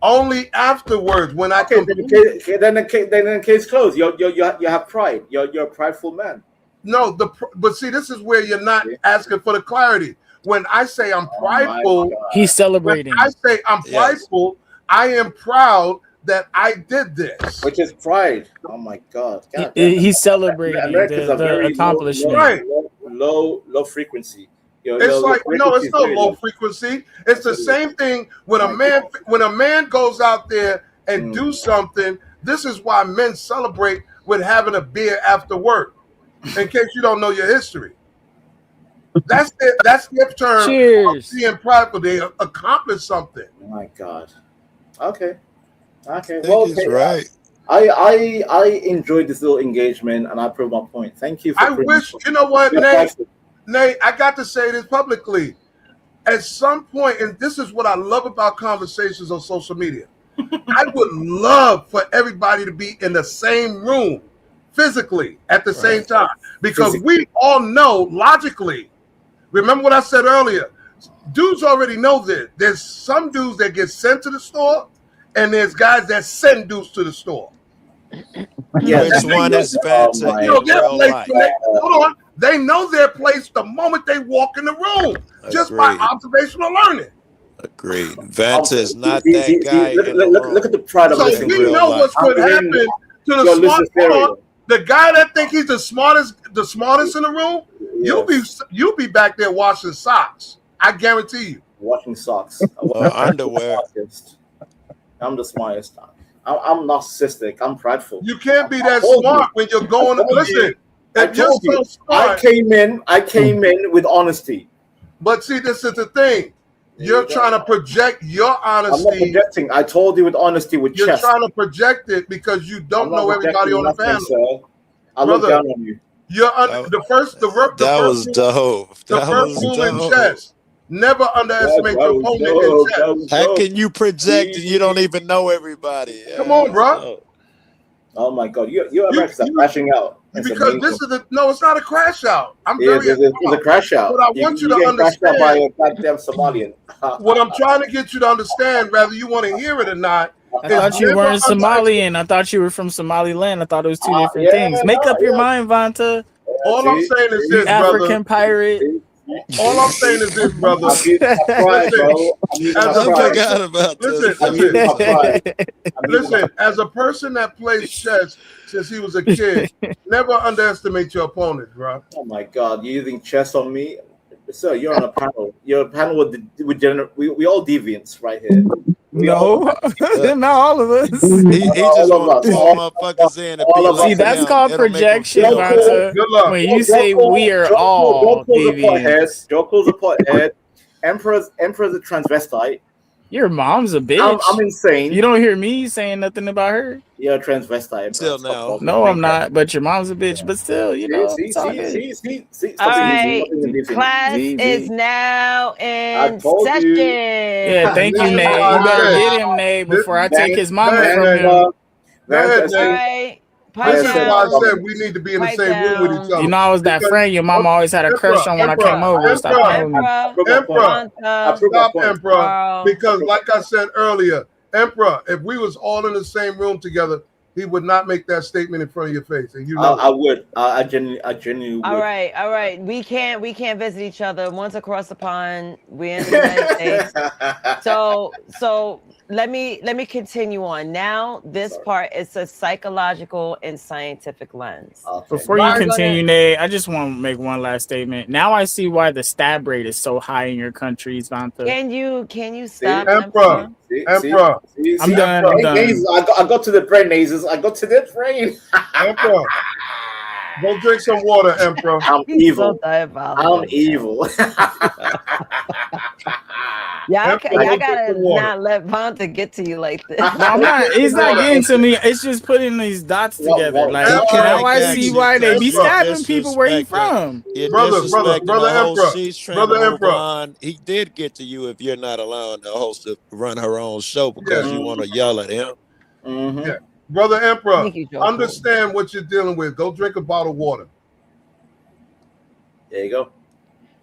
Only afterwards when I then the case closed. You have pride. You're a prideful man. No, but see, this is where you're not asking for the clarity. When I say I'm prideful, he's celebrating. When I say I'm prideful, I am proud that I did this. Which is pride. Oh my God. He's celebrating the accomplishment. Low frequency. It's like it's no low frequency. It's the same thing when a man goes out there and do something. This is why men celebrate with having a beer after work. In case you don't know your history, that's it. That's their term. Cheers. Of being prideful. They accomplished something. Oh my God. Okay. Well, right. I enjoyed this little engagement, and I proved my point. Thank you. I wish you know what, Nate, I got to say this publicly. At some point, and this is what I love about conversations on social media, I would love for everybody to be in the same room physically at the same time. Because we all know logically, remember what I said earlier, dudes already know this. There's some dudes that get sent to the store, and there's guys that send dudes to the store. Yes. Which one is Oh Vanta my You in know their real place life? when they hold on. They know their place the moment they walk in the room, just by Agreed. observational learning. Agreed. I'm Vanta sorry. is not that guy in the Look room at the pride I'm So listening in we to. real know what's life. I'm going to hearing happen to the your smart. list Hold on, stereo. the guy that think he's the smartest in the room. Yes. You'll be back there washing socks. I guarantee you. Washing socks. Or I'm the underwear. smartest. I'm the smartest. I'm narcissistic. I'm prideful. You can't be I that told you. smart when you're I going. told Listen, you. I if you're told so you. smart, I came in with honesty. but see, this is the thing. There You're you go. trying to project your I'm not honesty. projecting. I told you with honesty, with You're chest. trying to project it because you I'm don't not know everybody projecting on the nothing, panel, sir. I look brother. down on you. That, The that first was rule dope. the That first was rule in dope. chess: never underestimate That your was opponent in dope. That chess. was How dope. can you project and you don't even know everybody? Come on, That's bro. dope. Oh my God, you You, Americans are you crashing out. It's because this amazing. is no, it's not a crash out. I'm Yeah, very there's a crash out. What I want you You to get crashed out by understand, a goddamn Somalian. what I'm trying to get you to understand, whether you want to hear it or not, I is thought you never weren't underestimate. Somalian. I thought you were from Somaliland. I thought it was two different Yeah, things. Make up your yeah. mind, Vanta. All I'm saying is You this, brother. African pirate. All I'm saying is this, brother. I'm using my pride, Listen, bro. I'm using as my a I pride. forgot person, about this listen, I'm part. using listen, my pride. I'm using my listen. As a person that plays chess since he was a kid, never underestimate your opponent, bro. Oh my God, you're using chess on me, sir. You're on a panel. You're a panel we all deviants right here. We all No, Look, not all of us. he just all of want to us, pull motherfuckers in to all be of See, us. like that's him. called It'll make them projection, feel Joko, better. Vanta. Good luck. When you say we are all Joko's a pothead. deviants, Joko's a pothead. Emperor's a transvestite. your mom's a I'm bitch. insane. You don't hear me saying nothing about her. You're a transvestite, Emperor. Still Stop now. talking. No, Main I'm character. not. But your mom's a bitch. But still, you know, it's all good. All Stop being right, deviant. class is Easy. now I in told you. Yeah, session. And thank this you, is Nate. why You I better said, get him, Nate, this, before I Van, take his go mama ahead, from Nate. him. Go Van ahead, All Nate. testing. right, pipe This Van is testing. why I down, said we need to be in the pipe same room with each down. You other. know, I was that Because friend your mama always had a crush on when I came over. Stop playing with me. I Emperor, broke my point. Emperor, I Vanta, proved my stop, point. Emperor. Carl. Because like I said earlier, Emperor, if we was all in the same room together, he would not make that statement in front of your face, and you know I would. I genuinely would. All right. We can't visit each other. Once across the pond, we're in the United States. So let me continue on. Now this part is a psychological and scientific lens. Okay. Before you continue, Nate, I just want to make one last statement. Now I see why the stab rate is so high in your countries, Vanta. Can you stop, Emperor, Emperor? I'm done. I'm done. I got to the brain, Nazes. I got to the brain. Emperor, go drink some water, Emperor. I'm He's evil. so diabolical. I'm evil. Y'all Emperor, go drink gotta some water. not let Vanta get to you like this. No, I'm not. He's not getting to me. It's just putting these dots together. Like now I see why they be stabbing people where he from. You're brother, disrespecting brother the whole Emperor, she's trying brother to move Emperor. on. He did get to you if you're not allowing the host to run her own show because Yeah. you want to yell at him. Yeah. Brother Emperor, Thank you, Joko. understand what you're dealing with. Go drink a bottle of water. There you go.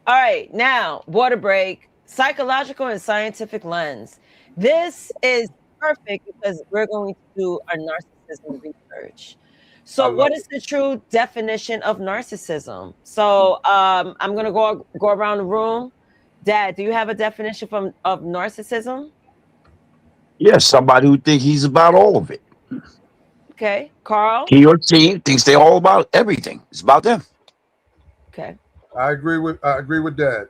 All right, now water break, psychological and scientific lens. This is perfect because we're going to do our narcissism research. So, what is the true definition of narcissism? So, I'm gonna go around the room. Dad, do you have a definition of narcissism? Yes, somebody who thinks he's about all of it. Okay, Carl. He or she thinks they're all about everything. It's about them. Okay, I agree with Dad.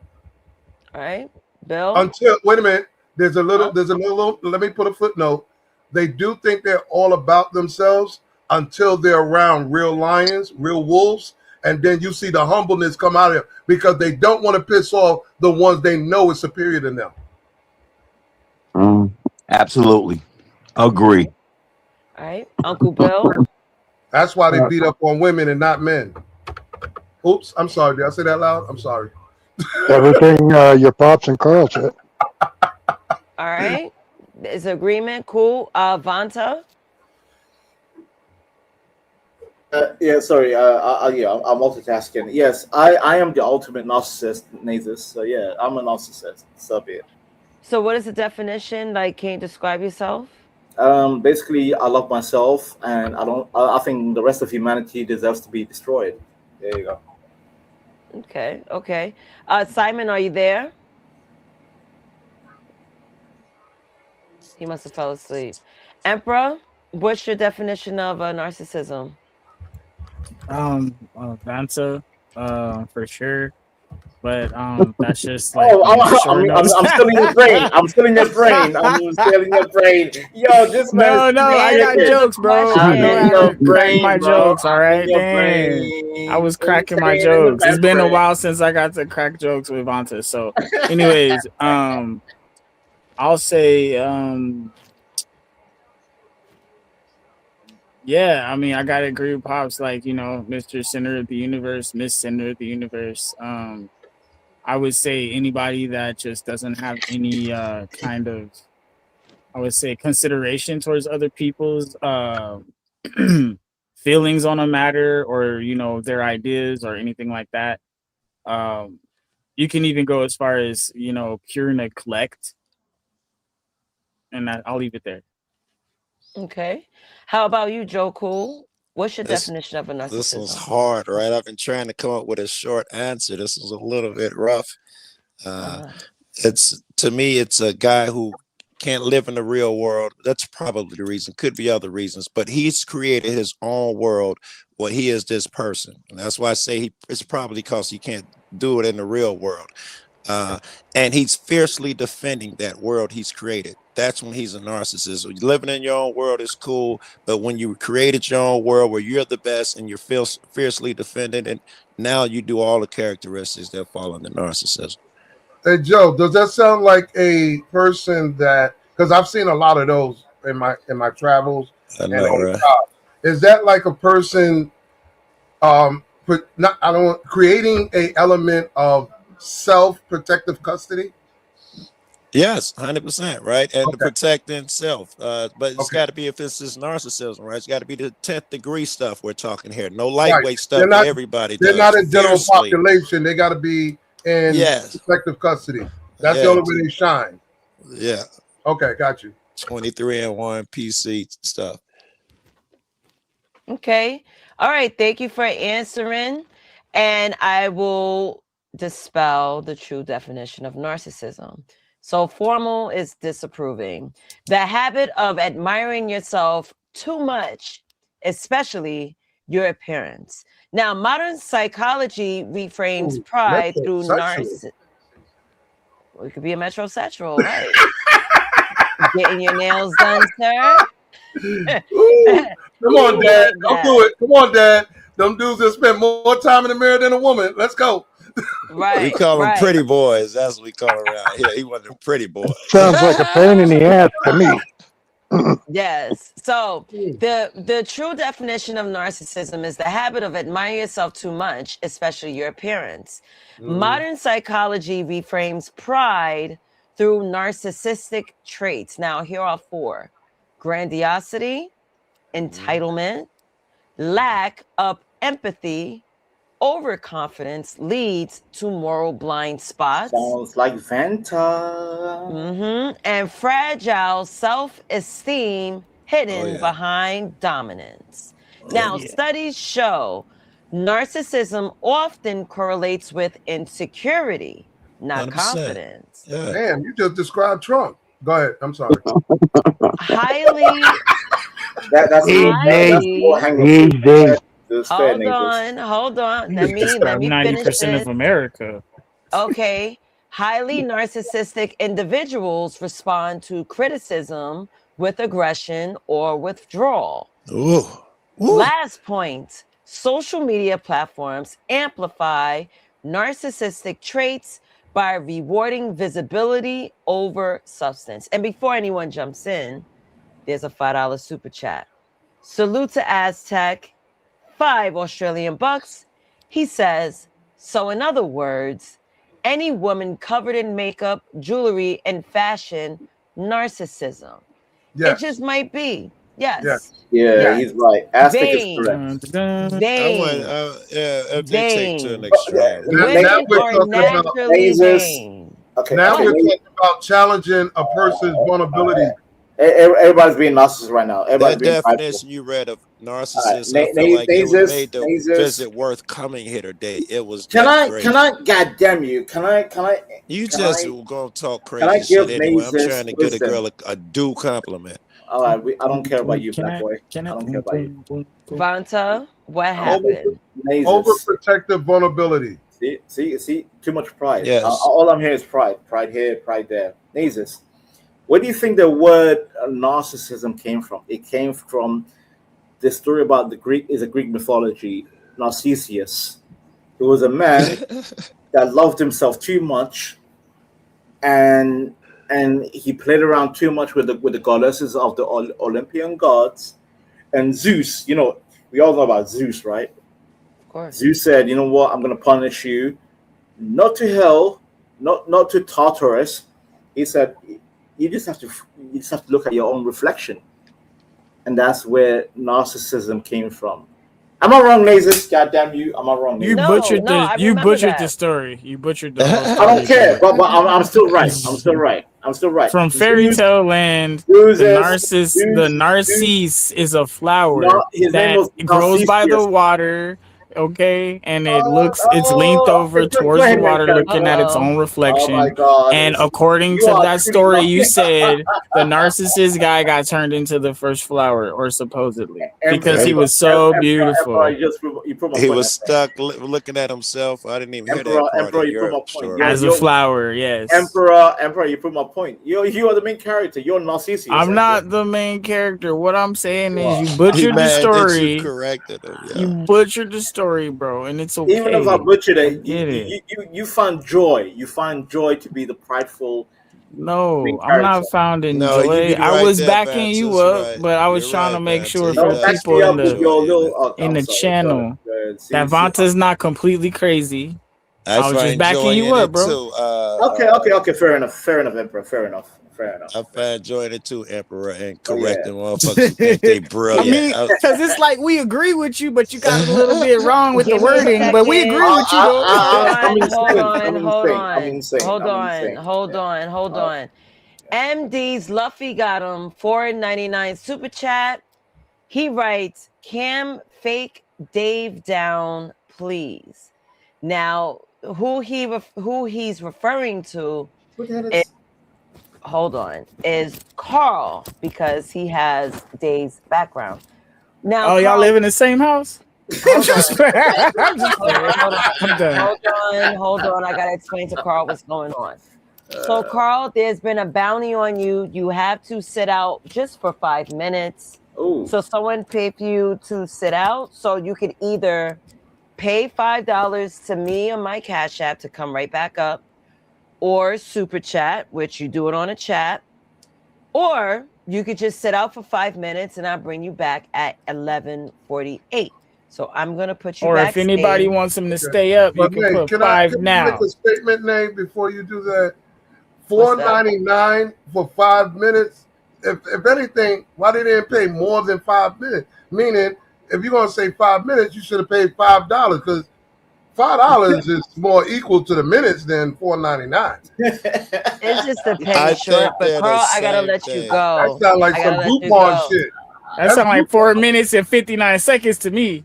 all right, Bill. Until wait a minute, there's a little. Let me put a footnote. They do think they're all about themselves until they're around real lions, real wolves, and then you see the humbleness come out of them because they don't want to piss off the ones they know is superior to them. Absolutely, agree. All right, Uncle Bill. That's why they beat up on women and not men. Oops, I'm sorry. Did I say that loud? I'm sorry. Everything your pops and Carl said. All right, is agreement cool? Vanta. Yeah, sorry. Yeah, I'm multitasking. Yes, I am the ultimate narcissist, Nazis. So yeah, I'm a narcissist. So be it. So, what is the definition? Like, can you describe yourself? Basically, I love myself, and I don't. I think the rest of humanity deserves to be destroyed. There you go. Okay, okay. Simon, are you there? He must have fell asleep. Emperor, what's your definition of narcissism? Vanta, for sure. But that's just like Oh, short notes. I'm still in your brain. I'm still in your brain. I'm still in your brain. Yo, this man is No, I got Answer creative. the jokes, bro. I I'm know in question. how your to crack my brain, bro. jokes. All I'm in right, your dang. I brain. was What you cracking my saying in the jokes. It's been a background? while since I got to crack jokes with Vanta. So, anyways, I'll say, yeah. I mean, I gotta agree with Pops. Like, Mr. Center of the Universe, Miss Center of the Universe. I would say anybody that just doesn't have any kind of, I would say, consideration towards other people's feelings on a matter, or their ideas or anything like that. Um, you can even go as far as pure neglect, and I'll leave it there. Okay. How about you, Joe Cool? What's your This definition of a this one's narcissism? hard, right? I've been trying to come up with a short answer. This is a little bit rough. Uh, Uh, it's to me, it's a guy who can't live in the real world. That's probably the reason. Could be other reasons, but he's created his own world where he is this person. And that's why I say it's probably because he can't do it in the real world. Uh, and he's fiercely defending that world he's created. That's when he's a narcissist. Living in your own world is cool, but when you created your own world where you're the best and you're fiercely defending it, now you do all the characteristics that fall under narcissism. Hey Joe, does that sound like a person that? Because I've seen a lot of those in my travels I and know, on right? the job. Is that like a person put not I don't want creating a element of self protective custody? Yes, 100%, right? And to Okay, protect himself. But it's okay, got to be, if it's this narcissism, right? It's got to be the 10th degree stuff we're talking here. No right. lightweight They're stuff that not everybody they're does. not in general Fiercely. population. They got to be in Yes. protective custody. That's the Yeah. only way they shine. Yeah. Okay, got you. 23 and 1 PC stuff. okay. All right. Thank you for answering. And I will dispel the true definition of narcissism. So, formal is disapproving. The habit of admiring yourself too much, especially your appearance. Now, modern psychology reframes Ooh, pride through metrosexual. narcissism. Well, it could be a metrosexual, right? Getting your nails done, sir. Ooh, come on, Things Dad. like Don't that. do it. Come on, Dad. Them dudes that spend more time in the mirror than a woman. Let's go. We Right, call them right. pretty boys. That's what we call around here. He wasn't a pretty boy. Sounds like a pain in the ass to me. Yes. So Mm, the true definition of narcissism is the habit of admiring yourself too much, especially your appearance. mm, Modern psychology reframes pride through narcissistic traits. Now, here are four: grandiosity, mm. entitlement, lack of empathy, overconfidence leads to moral blind spots. Sounds like Vanta. And fragile self esteem Oh, hidden yeah. behind dominance. Yeah. Now, Yeah. studies show narcissism often correlates with insecurity, not 100%. confidence. Yeah. Damn, you just described Trump. Go ahead. I'm sorry. Highly, That's the low highly, hanging fruit. Easy. Just fair, hold neighbors. on, hold on. Let It's me like let me finish 90% this. of America. Okay. Highly narcissistic individuals respond to criticism with aggression or withdrawal. Ooh. Ooh. Last point, social media platforms amplify narcissistic traits by rewarding visibility over substance. And before anyone jumps in, there's a $5 super chat. Salute to Aztec, 5 Australian bucks. He says, so in other words, any woman covered in makeup, jewelry, and fashion, narcissism. It Yes. just might be. Yes. Yes. Yeah, Yes. he's right. Aztec is Vain. correct. Dun, dun. I went, Vain. if they take to an Vain. extreme. Now Women we're are talking about naturally Jesus. vain. Okay, now okay. What? we're talking about challenging a person's vulnerability. Everybody's being narcissist right now. Everybody's That being prideful. definition you read of All right, narcissist, I feel like it was Nazis, made to Nazis. visit worth coming here today. It was Can that I? great. God damn you! Can I? You Can just I? gonna talk Can I crazy shit give anyway. I'm Nazis? trying to get a Listen. girl a due compliment. All right, I don't care about you, Can black I? boy. Can I? I don't care about you. Vanta, what Over, happened? Nazis. overprotective vulnerability. See, too much pride. Yes. All I'm hearing is pride. Pride here, pride there. Nazis. Where do you think the word narcissism came from? It came from the story about the Greek is a Greek mythology. Narcissus. He was a man that loved himself too much, and he played around too much with the goddesses of the Olympian gods. And Zeus, we all know about Zeus, right? Of course. Zeus said, "You know what? I'm going to punish you, not to hell, not to Tartarus." He said, "You just have to look at your own reflection," and that's where narcissism came from. Am I wrong, Nazis? God damn you! Am I wrong? You Nazis? butchered No, I you remember butchered the that. story. You butchered the whole I story. don't care, but I'm still right. I'm still right. I'm still right. From fairy Zeus, tale land, Zeus, the Zeus, narcisse is a flower no, his name that was grows by the Narcissus. water. Okay, and it's leaned over Okay, go towards the ahead, main water, character. looking at its Uh-oh. own Oh my reflection. God, And according you to are that truly story, not. you said the narcissist guy got turned into the first flower, or supposedly, because he was so Emperor, beautiful. you proved my He point, was stuck looking at himself. I didn't even hear that part Emperor, of you proved your my point. story. As a flower, yes. Emperor, you proved my point. You are the main character. You're Narcissus. I'm Emperor. not the main character. What I'm saying You is are. you He butchered the mad that you story. corrected him. You Yeah. butchered the story, bro, and it's Even if I okay. butchered I it, get it. you find joy. You find joy to be the prideful main No, I'm character. not founding No, you joy. be I right was there, backing you Vanta's up, right. but I was You're trying right, to make Vanta. sure He for Don't back does people me find up with your joy in little. it. Oh, in I'm the sorry. Go ahead. channel Go ahead. that See, Vanta's not completely crazy. I I was just find backing joy you in up, it bro. too. okay. Fair enough, Emperor. Fair enough. I find joy in it too, Emperor, and Oh yeah. correcting motherfuckers who think they I brilliant. mean, because it's like we agree with you, but you got it a little bit wrong with the Give me a wording. But we agree second. with you, though. I'm Hold insane. on, I'm hold insane. I'm on, insane. hold I'm on, insane. hold on, hold Uh, on. MD's Luffy got him $4.99 super chat. He writes, Cam, fake Dave down, please. Now, who he's referring to Who the hell is, is? hold on, is Carl, because he has Dave's background. Now, Oh, y'all Carl, live in the same house? hold on. I'm just playing. Hold on. I'm done. Hold on. I gotta explain to Carl what's going on. So, Carl, there's been a bounty on you. You have to sit out just for 5 minutes. Oh, So someone paid for you to sit out. So you could either pay $5 to me on my Cash App to come right back up, or super chat, which you do it on a chat, or you could just sit out for 5 minutes and I'll bring you back at 11:48. So I'm gonna put you Or if backstage. anybody wants him to Okay. stay up, you But can Nate, put can five you make now. a statement, Nate, before you do that? What's that? $4.99 for 5 minutes. If anything, why they didn't pay more than 5 minutes? Meaning, if you're gonna say 5 minutes, you should have paid $5 because $5 is more equal to the minutes than $4.99. It's just a penny I short, think but they're the Carl, I gotta same let you thing. go. That sounds like I some gotta let you Groupon go. shit. That That's sounds like Groupon. 4 minutes and 59 seconds to me.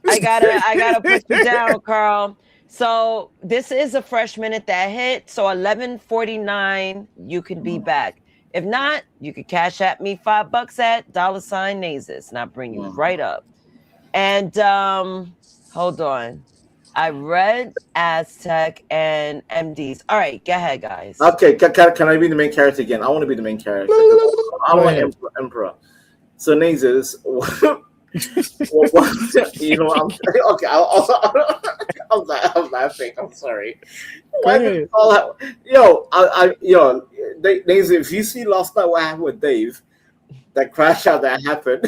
I gotta put you down, Carl. So this is a fresh minute that hit. So 11:49, you can be back. If not, you could cash at me $5 at $Nazis, and I'll bring you right up. And hold on. I read Aztec and MDs. All right, go ahead, guys. okay. Can I be the main character again? I want to be the main character. 'Cause I Go don't like ahead. Emperor. So Nazis, you know, I'm okay. I'm laughing. I'm sorry. Go Why did ahead. all that? Nazis, if you see last night what happened with Dave, that crash out that happened.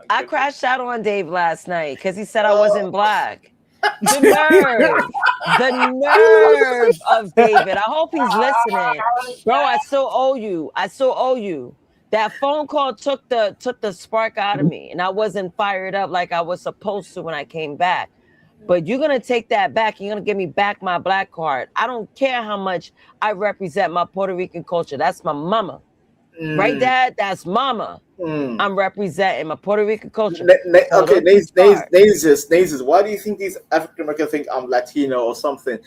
I crashed out on Dave last night because he said I wasn't black. The nerve of David. I hope he's listening, bro. I still owe you. That phone call took the spark out of me, and I wasn't fired up like I was supposed to when I came back. But you're gonna take that back. You're gonna give me back my black card. I don't care how much I represent my Puerto Rican culture. That's my mama. Right, Mm, Dad? That's Mama. mm. I'm representing my Puerto Rican culture. Hold Okay, on to the card. Nazes. Why do you think these African Americans think I'm Latino or something?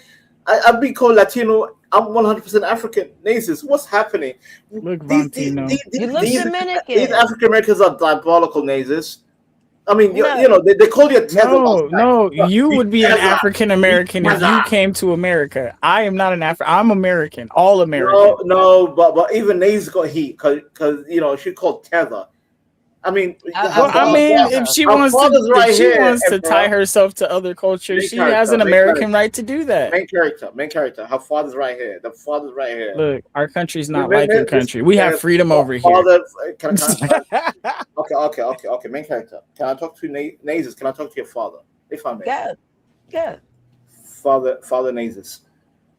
I've been called Latino. I'm 100% African. Nazes, what's happening? Look, These these Vantino. these, You these, look these these Dominican. African Americans are diabolical, Nazes. I mean, No, you know, they called you a tether last No, night. no, you You would be an tether. African You American if tether. you came to America. I am not an I'm American, all No, American. no, but even Nazes got heat because you know she called tether. I mean, I Well, I beg to mean, differ. her father's if right she here, wants to tie Emperor. herself to other cultures, Main she has character, an American right to do that. main character. Her father's right here. The father's right here. Look, our country's not like your This country. We have freedom over here. father. Okay. Main character. Can I talk to Nazis? Can I talk to your father, if I may? Yeah, yeah. Father Nazis.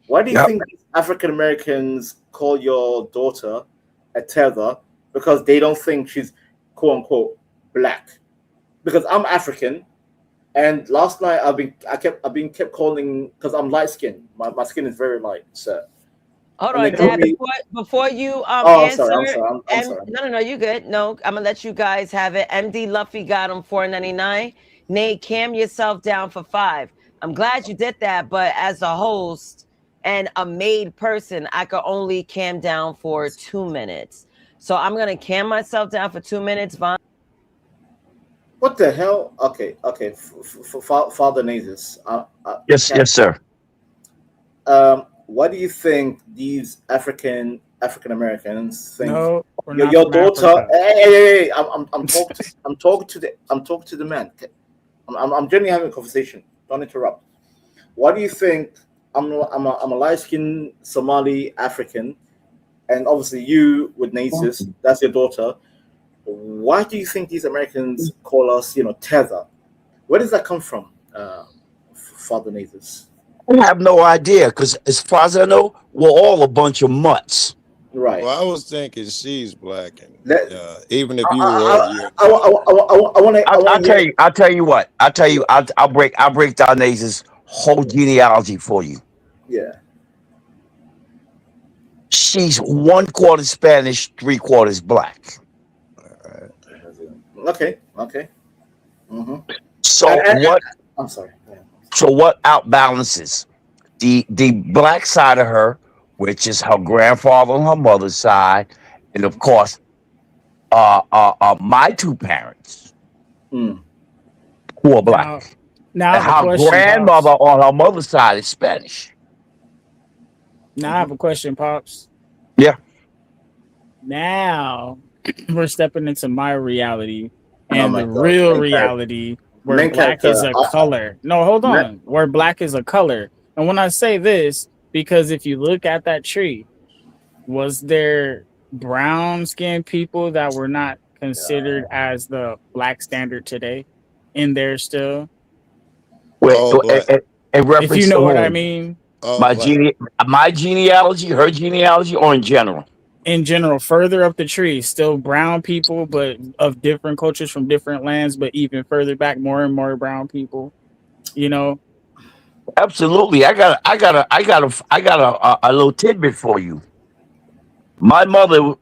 Why do you Yep. think African Americans call your daughter a tether? Because they don't think she's quote unquote black. Because I'm African, and last night I've been kept calling because I'm light skinned. My skin is very light, sir. Hold And they on, call Dad. me. Before you Oh, answer, I'm and sorry. no, you good. No, I'm gonna let you guys have it. MD Luffy got him 4.99. Nate, cam yourself down for 5. I'm glad you did that, but as a host and a made person, I could only cam down for 2 minutes. So I'm gonna cam myself down for 2 minutes. Von. What the hell? Okay. Father Nazis. Yes, Can, yes, sir. what do you think these African Americans think? No, we're not Your from daughter. Africa. Hey. I'm talking to the man. I'm genuinely having a conversation. Don't interrupt. What do you think? I'm a light skinned Somali African, and obviously you with Nazis. That's your daughter. Why do you think these Americans call us, tether? Where does that come from, Father Nazis? I have no idea because, as far as I know, we're all a bunch of mutts. Right. Well, I was thinking she's black, and Let, even if you were, you're not. I want to. I I'll want to tell hear. you. I'll tell you what. I'll tell you. I'll break down Naze's whole genealogy for you. Yeah. She's 1/4 Spanish, 3/4 black. Okay. Okay. Mm-hmm. So what? I'm sorry. Yeah. So what outbalances the black side of her, which is her grandfather on her mother's side, and of course, my two parents Mm. who are Now, black, now I and have a her question, grandmother Pops. on her mother's side is Spanish. Now I have a question, Pops. Yeah. Now we're stepping into my reality Oh and my the God. real reality where Main black character. is a color. No, hold on. Where black is a color. And when I say this, because if you look at that tree, was there brown skinned people that were not considered as the black standard today in there still? Wait, All black. in If you reference to know what I whom? mean. All My black. my genealogy, her genealogy, or in general? In general, further up the tree, still brown people, but of different cultures from different lands, but even further back, more and more brown people. You know, Absolutely. I got a little tidbit for you. My mother,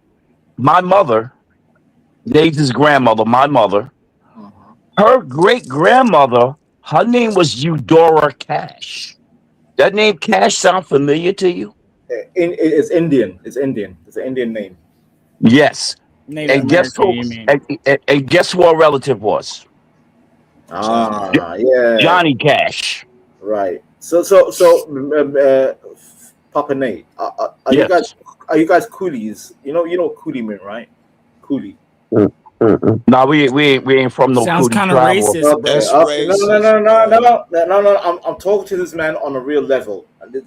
my mother, Nathan's grandmother, my mother, her great grandmother, her name was Eudora Cash. That name Cash sound familiar to you? It's Indian. It's Indian. It's an Indian name. Yes. Native And guess American, who? you mean? And guess who her relative was? Johnny. Yeah. Johnny Cash. Right. Papa Nate, Yes. are you guys coolies? You know what coolie mean, right? Coolie. No, we ain't from no Sounds cootie kind of travel. racist, Okay. That's bro. Okay. racist. No. I'm talking to this man on a real level.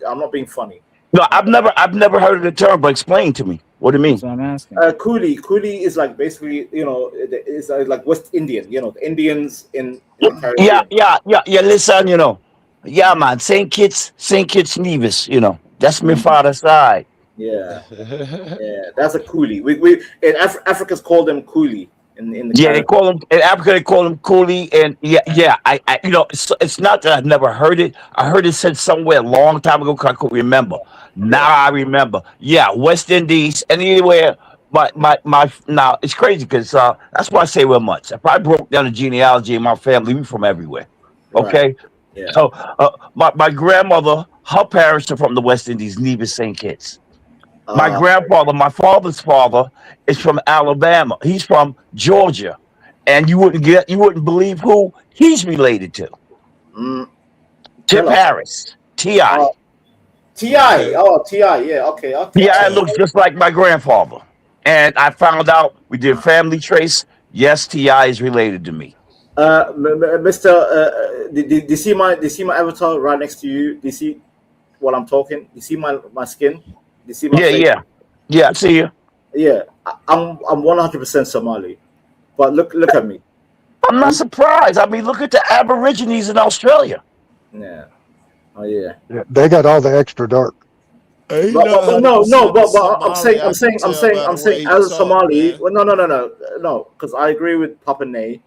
I'm not being funny. No, I've never heard of the term, but explain to me. What do you mean? That's what I'm asking. Coolie is like basically, it's like West Indian. The Indians in the Yeah, Caribbean. listen, yeah, man, Saint Kitts Nevis, that's my Mhm. father's side. Yeah. Yeah. That's a coolie. We in Africans call them coolie in the Yeah, they Caribbean. call him in Africa. They call him coolie, and yeah. It's not that I've never heard it. I heard it said somewhere a long time ago. 'Cause I could remember. Now Yeah. I remember. Yeah, West Indies, anywhere. my now it's crazy because that's why I say we're much. If I broke down the genealogy of my family, we from everywhere. Right. Okay, Yeah. so my grandmother, her parents are from the West Indies, Nevis St. Kitts. My Uh, grandfather, my father's father, is from Alabama. He's from Georgia, and you wouldn't believe who he's related to. mm, Tip tell us. Harris, Ti. Ti. Oh, Ti. Yeah. Okay. Okay. Ti looks just like my grandfather, and I found out we did family trace. Yes, Ti is related to me. Mister, do you see my avatar right next to you? Do you see while I'm talking? Do you see my skin? Do you see my Yeah, face? yeah. I see you. Yeah. I'm 100% Somali, but look at me. I'm not surprised. I mean, look at the Aborigines in Australia. Yeah. Oh yeah. Yeah, they got all the extra dark. He But not no, 100% but I'm saying Somali. I can tell by I'm the saying way he as a talk, Somali. man. Well, no, because I agree with Papa Nay.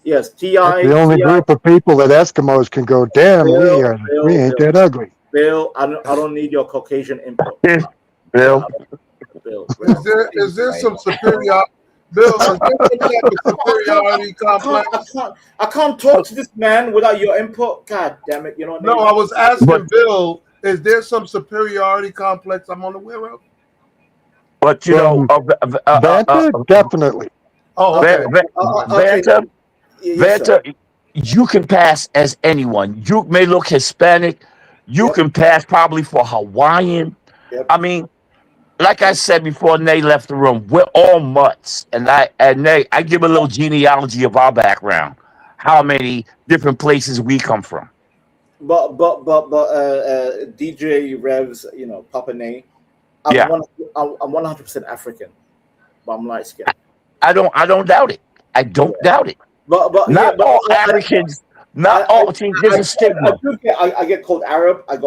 Yes, That's the only Ti, group of people that Eskimos can go. Damn, we ain't Bill. that ugly. Bill, I don't need your Caucasian input. Yeah, Bill, Bill. Is there some superior Bill? Is there some type of superiority complex? I can't talk to this man without your input. God damn it! You know what I No, mean? I was but asking Bill. Is there some superiority complex I'm unaware of? but you know, From Banta, definitely. Oh, Okay, okay. okay. Vanta, Yes, sir. Vanta, you can pass as anyone. You may look Hispanic. You Yep, can pass probably for Hawaiian. yep. I mean, like I said before, Nay left the room. We're all mutts, and Nay, I give a little genealogy of our background, how many different places we come from. But DJ Revs, Papa Nay. I'm Yeah, one. I'm 100% African, but I'm light skinned. I don't doubt it. I Yeah. don't doubt it. But yeah, Not but all Africans. Not all. See, there's a stigma. I get called Arab. I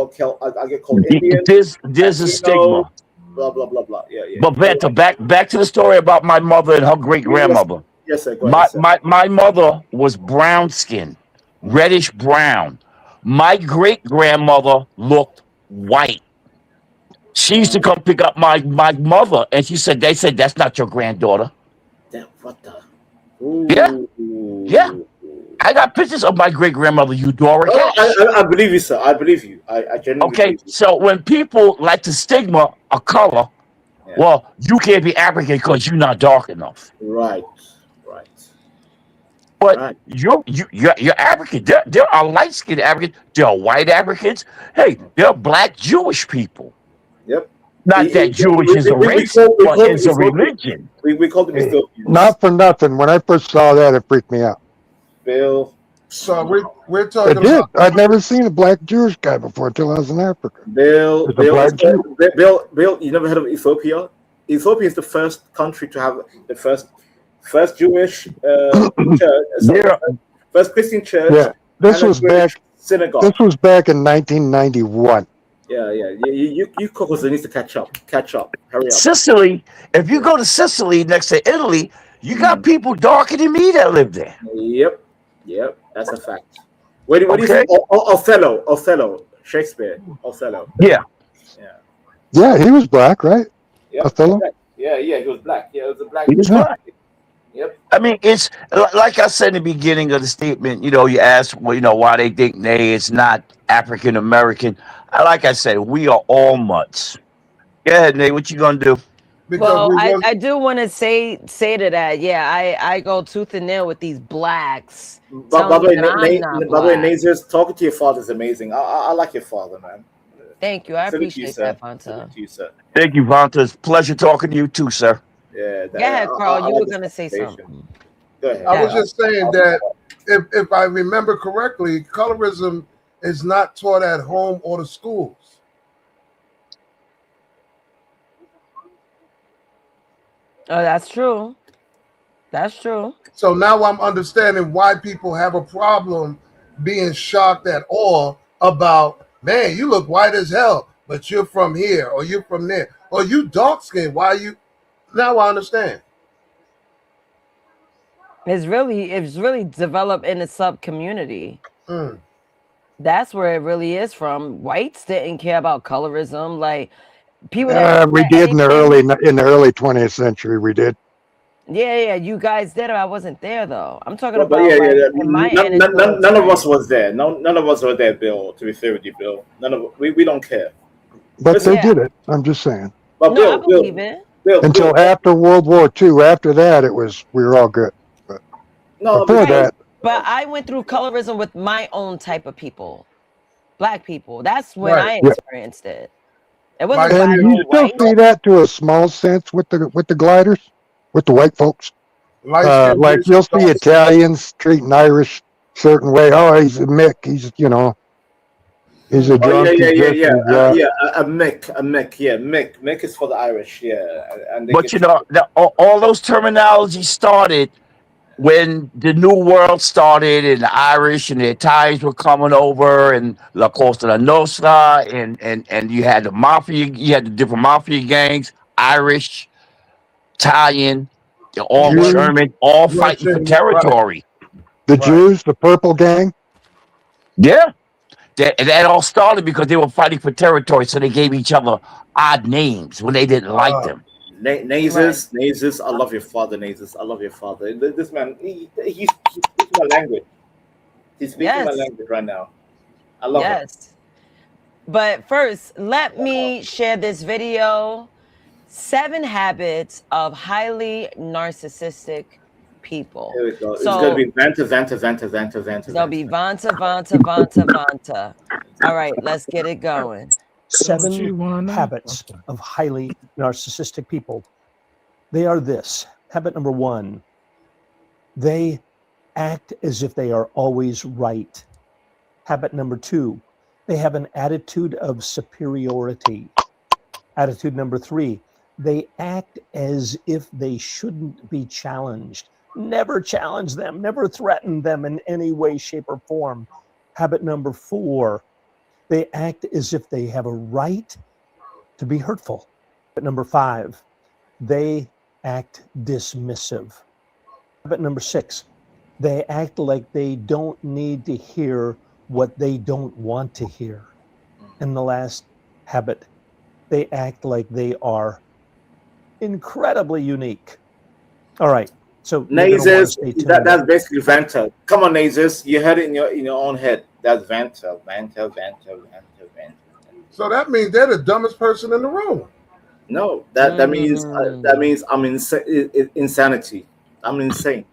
get called Indian, There's a Latino, stigma. blah blah blah blah. Yeah, yeah. But Vanta, back to the story about my mother and her great Yes, grandmother. yes, sir. Go ahead, sir. My mother was brown skinned, reddish brown. My great grandmother looked white. She used to come pick up my mother, and they said that's not your granddaughter. Damn, what the? Yeah, yeah. Ooh. I got pictures of my great grandmother Eudora Oh, Cash. I believe you, sir. I believe you. I genuinely Okay, believe you. so when people like to stigma a color, Yeah. well, you can't be African because you're not dark enough. Right. Right. But Right. you're African. There are light skinned Africans. There are white Africans. Hey, there are black Jewish people. Yep. Not that Jewish is a race, We but call them it's a Ethiopians. religion. We call them Hey, Ethiopians. not for nothing. When I first saw that, it freaked me out. Bill. So we're It talking did. about I'd never seen a black Jewish guy before until I was in Africa. Bill, There's a Bill, black Jew. Bill, you never heard of Ethiopia? Ethiopia is the first country to have the first Jewish church, There, first Christian church, Yeah, this and a was Jewish back. synagogue. This was back in 1991. Yeah, yeah. You cocos need to catch up. Catch up. Hurry up. Sicily. If you go to Sicily next to Italy, you got people darker than me that live there. Yep. Yep. That's a fact. What do you Okay. think? Othello. Shakespeare. Othello. Yeah. Yeah. Yeah, he was black, right? Yep. Othello. Yeah. He was black. Yeah, it was a black. He was Yeah. black. Yep. I mean, it's like I said in the beginning of the statement. You asked, well, why they think nay, it's not African American. Like I said, we are all mutts. Go ahead, Nate. What you gonna do? because Well, we I, want I do want to say to that. Yeah, I go tooth and nail with these blacks telling me that I'm not By the way, black. Nazers, talking to your father is amazing. I like your father, man. Thank you. I Salute to you, appreciate sir. that, Salute Fanta. to you, sir. Thank you, Vonta. It's a pleasure talking to you too, sir. Yeah. Go ahead, Carl. I You like were this gonna say conversation. something. Go ahead. I was Yeah. just saying that if I remember correctly, colorism is not taught at home or the schools. Oh, that's true. That's true. So now I'm understanding why people have a problem being shocked at all about, man, you look white as hell, but you're from here or you're from there or you dark skinned. Why you? Now I understand. It's really developed in the sub community. Mm. That's where it really is from. Whites didn't care about colorism. Like People that We said did in anything. the early 20th century. We did. Yeah, you guys did it. I wasn't there though. I'm talking But about yeah, like yeah. in my None of us experience. was there. None of us were there, Bill. To be fair with you, Bill. We don't care. But they Listen, Yeah. did it. I'm just saying. but No, I believe it. Bill. Until after World War II. After that, we were all good. But No, before Right. that, But I went through colorism with my own type of people, black people. That's when Right. I yeah. experienced it. It wasn't Light black And skin you or people, still white. see that to a small sense with the gliders, with the white folks. light skin Like versus you'll see dark skin. Italians treating Irish certain way. Oh, he's a Mick. He's a Oh yeah, drunk. yeah, He's yeah, this. yeah, He's that. yeah. A Mick, yeah, Mick is for the Irish, yeah, and they But get you know, all those terminologies started when the New World started, and the Irish and the Italians were coming over, and La Costa Nostra, and you had the mafia, you had the different mafia gangs, Irish, Italian, they're all Russian, Jews, German, all fighting for Russian, right, territory. the right. Jews, the Purple Gang. Yeah, that all started because they were fighting for territory, so they gave each other odd names when they didn't like them. Right. Nazes. I love your father, Nazes. I love your father. This man, he's speaking my language. He's speaking my Yes. language right now. I love it. Yes. But first, let me share this video. 7 habits of highly narcissistic people. Here we go. It's gonna So be Vanta. it's gonna be Vanta. All right, let's get it going. Don't 7 you wanna? habits of highly narcissistic people. They are this. Habit number 1, they act as if they are always right. Habit number 2, they have an attitude of superiority. Attitude number 3, they act as if they shouldn't be challenged. Never challenge them, never threaten them in any way, shape, or form. Habit number 4, they act as if they have a right to be hurtful. Habit number 5, they act dismissive. Habit number 6, they act like they don't need to hear what they don't want to hear. And the last habit, they act like they are incredibly unique. All right, so you're going to want to Nazes, stay tuned. that's basically Vanta. Come on, Nazes, you heard it in your own head. That's Vanta. So that means they're the dumbest person in the room. No, that means I'm insanity. I'm insane.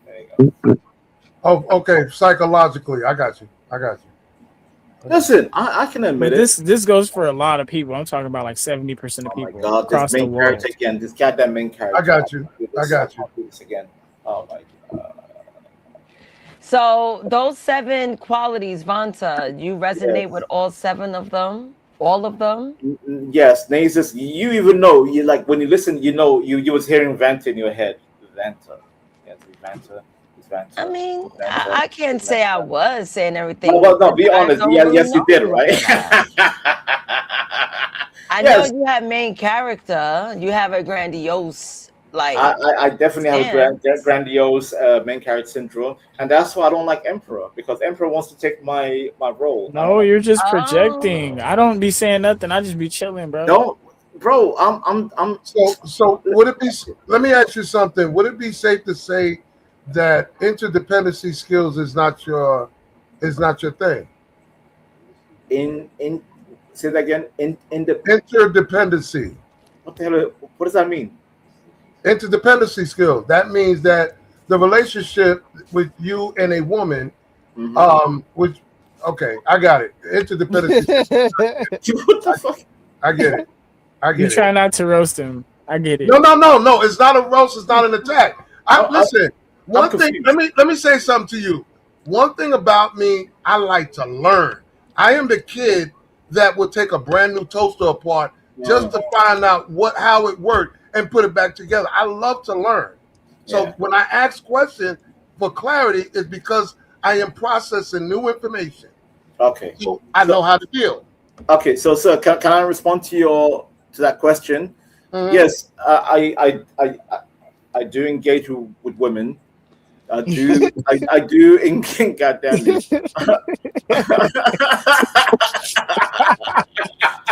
There you go. Oh, okay. Psychologically, I got you. Listen, I can admit But it. this goes for a lot of people. I'm talking about like 70% of Oh my people god, this across the main character world. again. This goddamn main character. I got you. I can't do this again. Oh my god. So those 7 qualities, Vanta, you resonate with all 7 of them? All of them? Yes, Nazis. You even know you like when you listen. You know you was hearing Vanta in your head. Vanta. Yes, Vanta. I mean, I can't say I was saying everything. No, be I honest. don't Yeah, really yes, you know did, you right? for that. I know you have main character. You have a grandiose, like, I definitely have a stance. grandiose main character syndrome, and that's why I don't like Emperor, because Emperor wants to take my role. No, you're just Oh. projecting. I don't be saying nothing. I just be chilling, bro. No, bro. I'm. So would it be? Let me ask you something. Would it be safe to say that interdependency skills is not your thing? Say that again. Interdependency. What the hell? What does that mean? Interdependency skills. That means that the relationship with you and a woman, which, okay, I got it. Interdependency. What the fuck? I get it. You try not to roast him. I get it. No. It's not a roast. It's not an attack. Listen. One thing. Let me say something to you. One thing about me, I like to learn. I am the kid that would take a brand new toaster apart just to find out how it worked and put it back together. I love to learn. So when I ask questions for clarity, it's because I am processing new information. Okay. So I know how to deal. Okay, so sir, can I respond to that question? Mm-hmm. Yes, I do engage with women. I do engage. Goddamn it.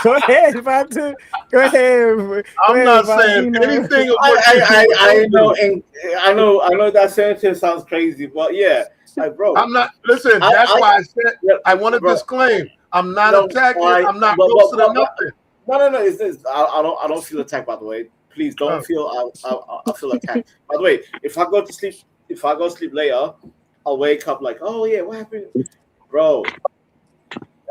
Go ahead, Fatu. Go ahead. Go I'm ahead, not saying Valentino. anything of what you're doing. I Don't know, do. and I know that sentence sounds crazy, but yeah, like, bro, I'm not. Listen, that's I why I said yeah, I want to bro, disclaim. I'm not no, attacking. I, I'm not but, roasting or but, nothing. no, it's I don't feel attacked, by the way. Please don't feel I feel attacked. By the way, if I go to sleep later, I'll wake up like, oh yeah, what happened, bro?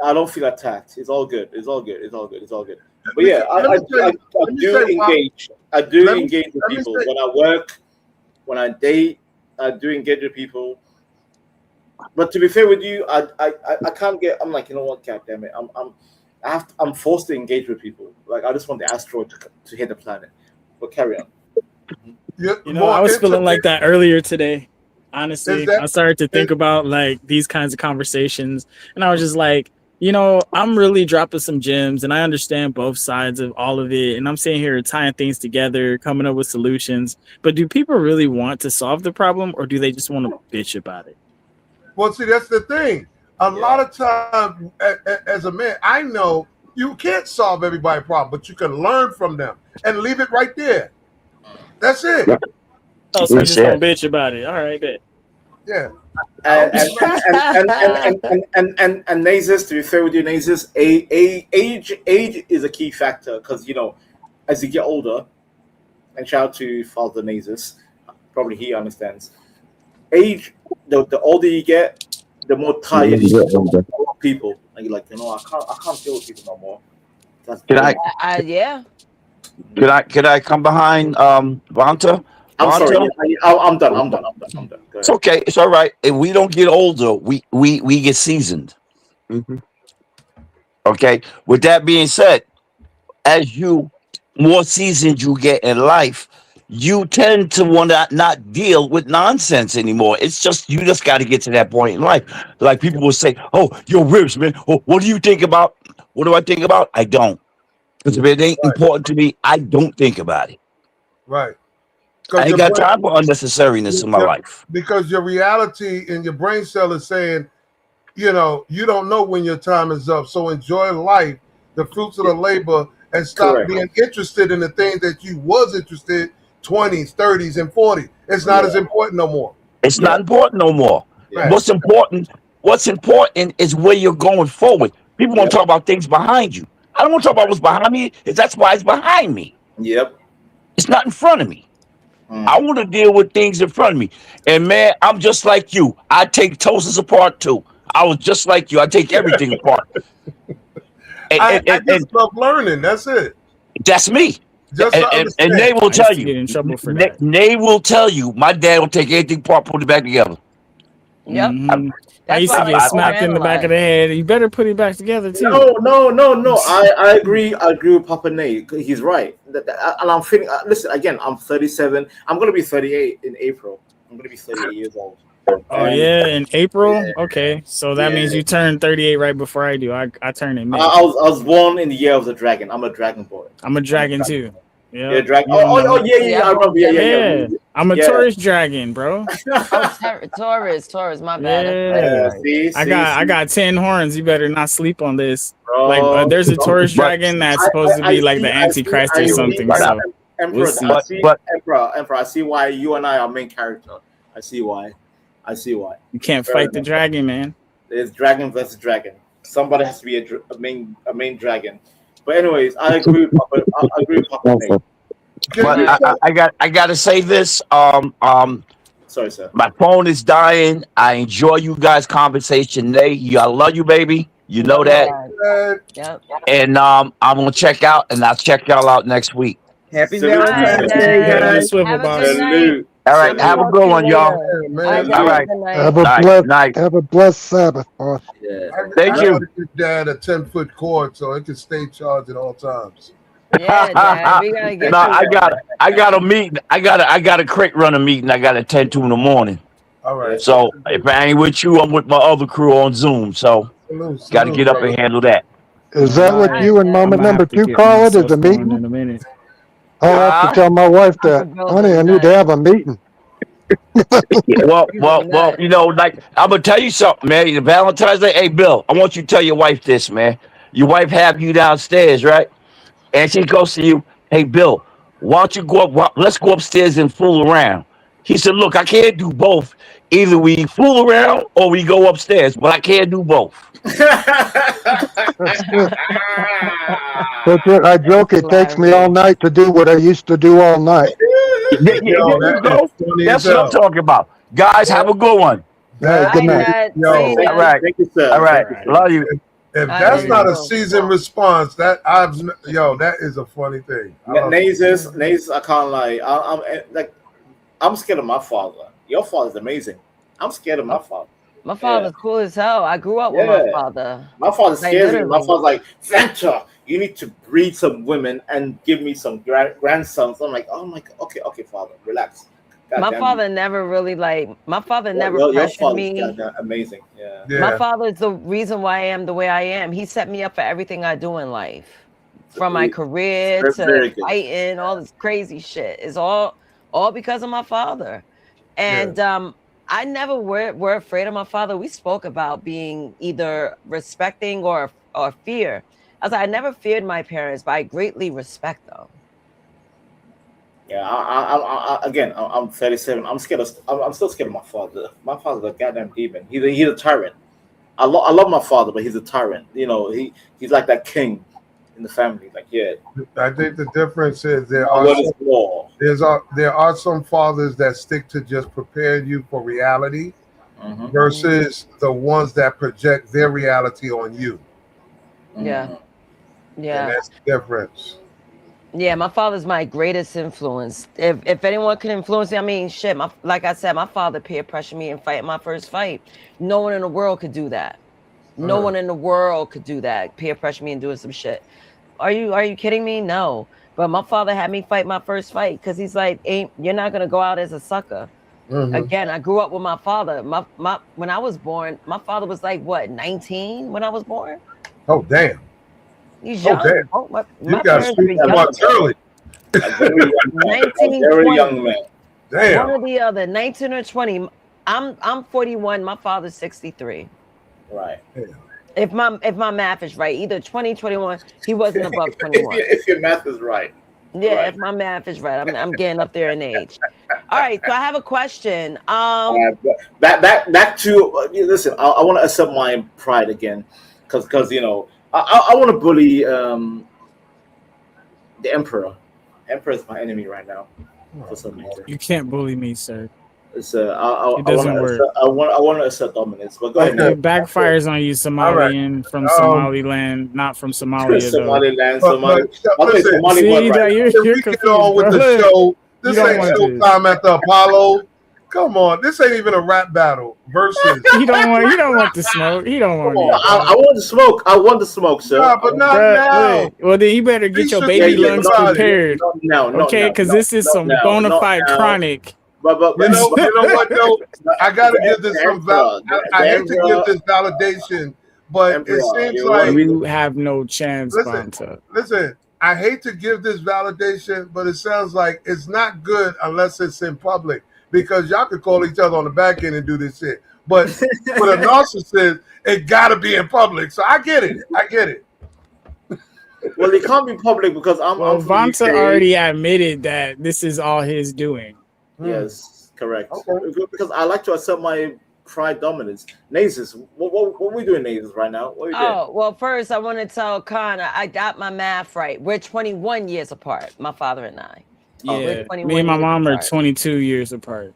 I don't feel attacked. It's all good. It's all good. It's all good. It's all good. But yeah, Let me say. I Let me do say why. engage. I do Let me. engage with Let me people say. when I work, when I date. I do engage with people. But to be fair with you, I can't get. I'm like, you know what? God damn it! I'm forced to engage with people. Like, I just want the asteroid to hit the planet. But carry on. You're You know, I was feeling like that earlier today. Is Honestly, that? I started to think about like these kinds of conversations, and I was just like, you know, I'm really dropping some gems, and I understand both sides of all of it, and I'm sitting here tying things together, coming up with solutions. But do people really want to solve the problem, or do they just want to bitch about it? Well, see, that's the thing. A lot of times, as a man, I know you can't solve everybody's problem, but you can learn from them and leave it right there. That's it. Oh, so you just gonna bitch about it? All right, bet. Yeah. And Nazis, to be fair with you, Nazis, age is a key factor because, you know, as you get older, and shout out to Father Nazis, probably he understands. Age, the older you get, the more tired you get of people, and you're like, you know, I can't deal with people no more. That's Can I Yeah. can I come behind Vanta? I'm sorry. Vanta? I'm done. I'm done. Go It's ahead. okay. It's all right. If we don't get older, we get seasoned. Okay. With that being said, as you more seasoned you get in life, you tend to want to not deal with nonsense anymore. It's just you just got to get to that point in life. Like people will say, "Oh, you're rich, man. Oh, what do you think about? What do I think about? I don't. Because if it ain't important to me, I don't think about it. Right. I Because ain't your got brain, time for unnecessariness in my life. because your reality in your brain cell is saying, you know, you don't know when your time is up. So enjoy life, the fruits of the labor, and stop Correct. being interested in the things that you was interested 20s, 30s, and 40s. It's not as important no more. It's not important no more. Right. What's important is where you're going forward. People want to talk about things behind you. I don't want to talk about what's behind me. That's why it's behind me. Yep. It's not in front of me. I want to deal with things in front of me. And man, I'm just like you. I take toasters apart too. I was just like you. I take everything apart. I just love learning. That's it. That's me. Just to And they understand. will I used tell to you. get in trouble for that. They will tell you. My dad will take anything apart, put it back together. Yep. I That's used why to I get like to smacked in the back of the overanalyze. head. You better put it back together too. No. I agree. I agree with Papa Nate. He's right. And I'm feeling. Listen, again, I'm 37. I'm going to be 38 in April. I'm going to be 38 years old. Oh And yeah, in April. Okay, so that means yeah, you turned 38 right before I do. I turn in May. I was born in the year of the dragon. I'm a dragon boy. I'm a dragon too. Yeah, Yeah, dragon. you don't know. Yeah. I remember. Yeah, I'm a Yeah. Taurus dragon, bro. Oh, Taurus. My bad. Yeah, See. I got 10 horns. You better not sleep on this. Like, Bro, there's a Taurus dragon that's supposed to be like the Antichrist or something. So Emperor, we'll see. Emperor, I see why you and I are main character. I see why. You can't Fair fight the enough. dragon, man. There's dragon versus dragon. Somebody has to be a main dragon. But anyways, I agree with Papa. I agree with Papa Nate. But I gotta say this. Sorry, sir. My phone is dying. I enjoy you guys' conversation today. I love you, baby. You know that. Yep. And I'm gonna check out, and I'll check y'all out next week. Happy Salute to you, Valentine's sir. Day, Head on the guys. swivel, Have a boss. good night. Salute. All right, Salute. have a good one, y'all. All Man, right, All guys. right. Good night. Have a Night, blessed, night. have a blessed Sabbath, boss. Yeah. Thank I you. gotta give Dad a 10-foot cord so it can stay charged at all times. Yeah, Dad. We gotta get No, you one. I got a meeting. I got a crate runner meeting. I got to attend to in the morning. All right. So if I ain't with you, I'm with my other crew on Zoom. So got to get up and handle that. Is that what Alright, you and Dad. Mama I'm gonna number have to two get call it? Is myself a going meeting? in a minute. I'll have to tell my wife that, Uncle honey, I need to have a meeting. Well, you know, like I'm gonna tell you something, man. Valentine's Day. Hey, Bill, I want you to tell your wife this, man. Your wife have you downstairs, right? And she goes to you, hey, Bill, why don't you go up? Let's go upstairs and fool around. He said, look, I can't do both. Either we fool around or we go upstairs, but I can't do both. That's it. That's it. I joke. It takes me all Hilarious. night to do what I used to do all night. There Yo, you that is go. funny as That's what I'm hell. talking about. Guys, have a good one. Hey, That good Bye, night. is, Ned. See you, yo, All Ned. right. Thank you, sir. All right. Thank you, sir. Love you. if I that's love not you a too. seasoned response, that is a funny thing. I love it. Nazes, I can't lie. I'm scared of my father. Your father's amazing. I'm scared of my father. My Yeah, father's cool as hell. I grew up with my yeah. father. My father Like scares me. My literally. father's like, Santa, you need to breed some women and give me some grandsons. I'm like, oh my god, okay, father, relax. God My damn you. father never really my father never Your pressured father's me. goddamn amazing. Yeah. My Yeah, father is the reason why I am the way I am. He set me up for everything I do in life. From my career Very, to very good. fighting, all this crazy shit. It's all because of my father. yeah. And I never were afraid of my father. We spoke about being either respecting or fear. I was like, I never feared my parents, but I greatly respect them. Yeah, again, I'm 37. I'm scared of. I'm still scared of my father. My father's a goddamn demon. He's a tyrant. I love my father, but he's a tyrant. You know, he's like that king in the family. Like, yeah, I think the difference is there my are word some, is law. there are some fathers that stick to just preparing you for reality Hmm. versus the ones that project their reality on you, Yeah. Hmm. and Yeah. that's the difference. Yeah, my father's my greatest influence. If anyone can influence me, I mean, shit. Like I said, my father peer pressured me and fight my first fight. No one in the world could do that. No Uh, one in the world could do that. Peer pressure me and doing some shit. Are you kidding me? No. But my father had me fight my first fight because he's like, ain't you're not gonna go out as a sucker. mhm. Again, I grew up with my father. My when I was born, my father was like what 19 when I was born. Oh damn! He's Oh damn! young. Oh, You my got parents were sweet Yeah, young. spots early. a very young man. A very 1920. young man. One Damn! or the other, 19 or 20. I'm 41. My father's 63. Right. If my math is right, either 20, 21. He wasn't above 21. If your math is right. Yeah, Right. if my math is right, I'm getting up there in age. All right, so I have a question. Back to listen. I want to accept my pride again, because I want to bully the emperor. Emperor is my enemy right now for some reason. You can't bully me, sir. It's It doesn't work. I want to accept dominance. But go ahead, Okay. Nate. It backfires on you, All right. Somalian from Um. Somaliland, not from Somalia though. Somaliland, But I'll say listen. Somali mud See, right that now. Can you're we get confused, on with bro. the Look, show? you This don't ain't want this. showtime at the Apollo. Come on, this ain't even a rap battle versus. He don't want. He don't want the smoke. He don't Come want on, it, I bro. want the smoke. I want the smoke, sir. nah, but not Bruh, now. look. Well, then you better Be get your baby strategic lungs about it. prepared, Not now, not okay? now, Because this is not some now, bona not fide now. chronic. You know what though? I gotta give this The some val. emperor, I the hate to give emperor, this validation, but it emperor. seems like You have no chance, listen, Vanta. listen. I hate to give this validation, but it sounds like it's not good unless it's in public because y'all could call each other on the back end and do this shit. But with a narcissist, it gotta be in public. So I get it. I get it. Well, it can't be public because I'm Well, from the Vanta UK. already admitted that this is all his doing. Yes, correct. Okay. Because I like to assert my pride dominance. Nazis, what are we doing, Nazis, right now? What are we doing? Oh, well, first I want to tell Khan I got my math right. We're 21 years apart, my father and I. We're Yeah, me 21 and my years mom are apart. 22 years apart.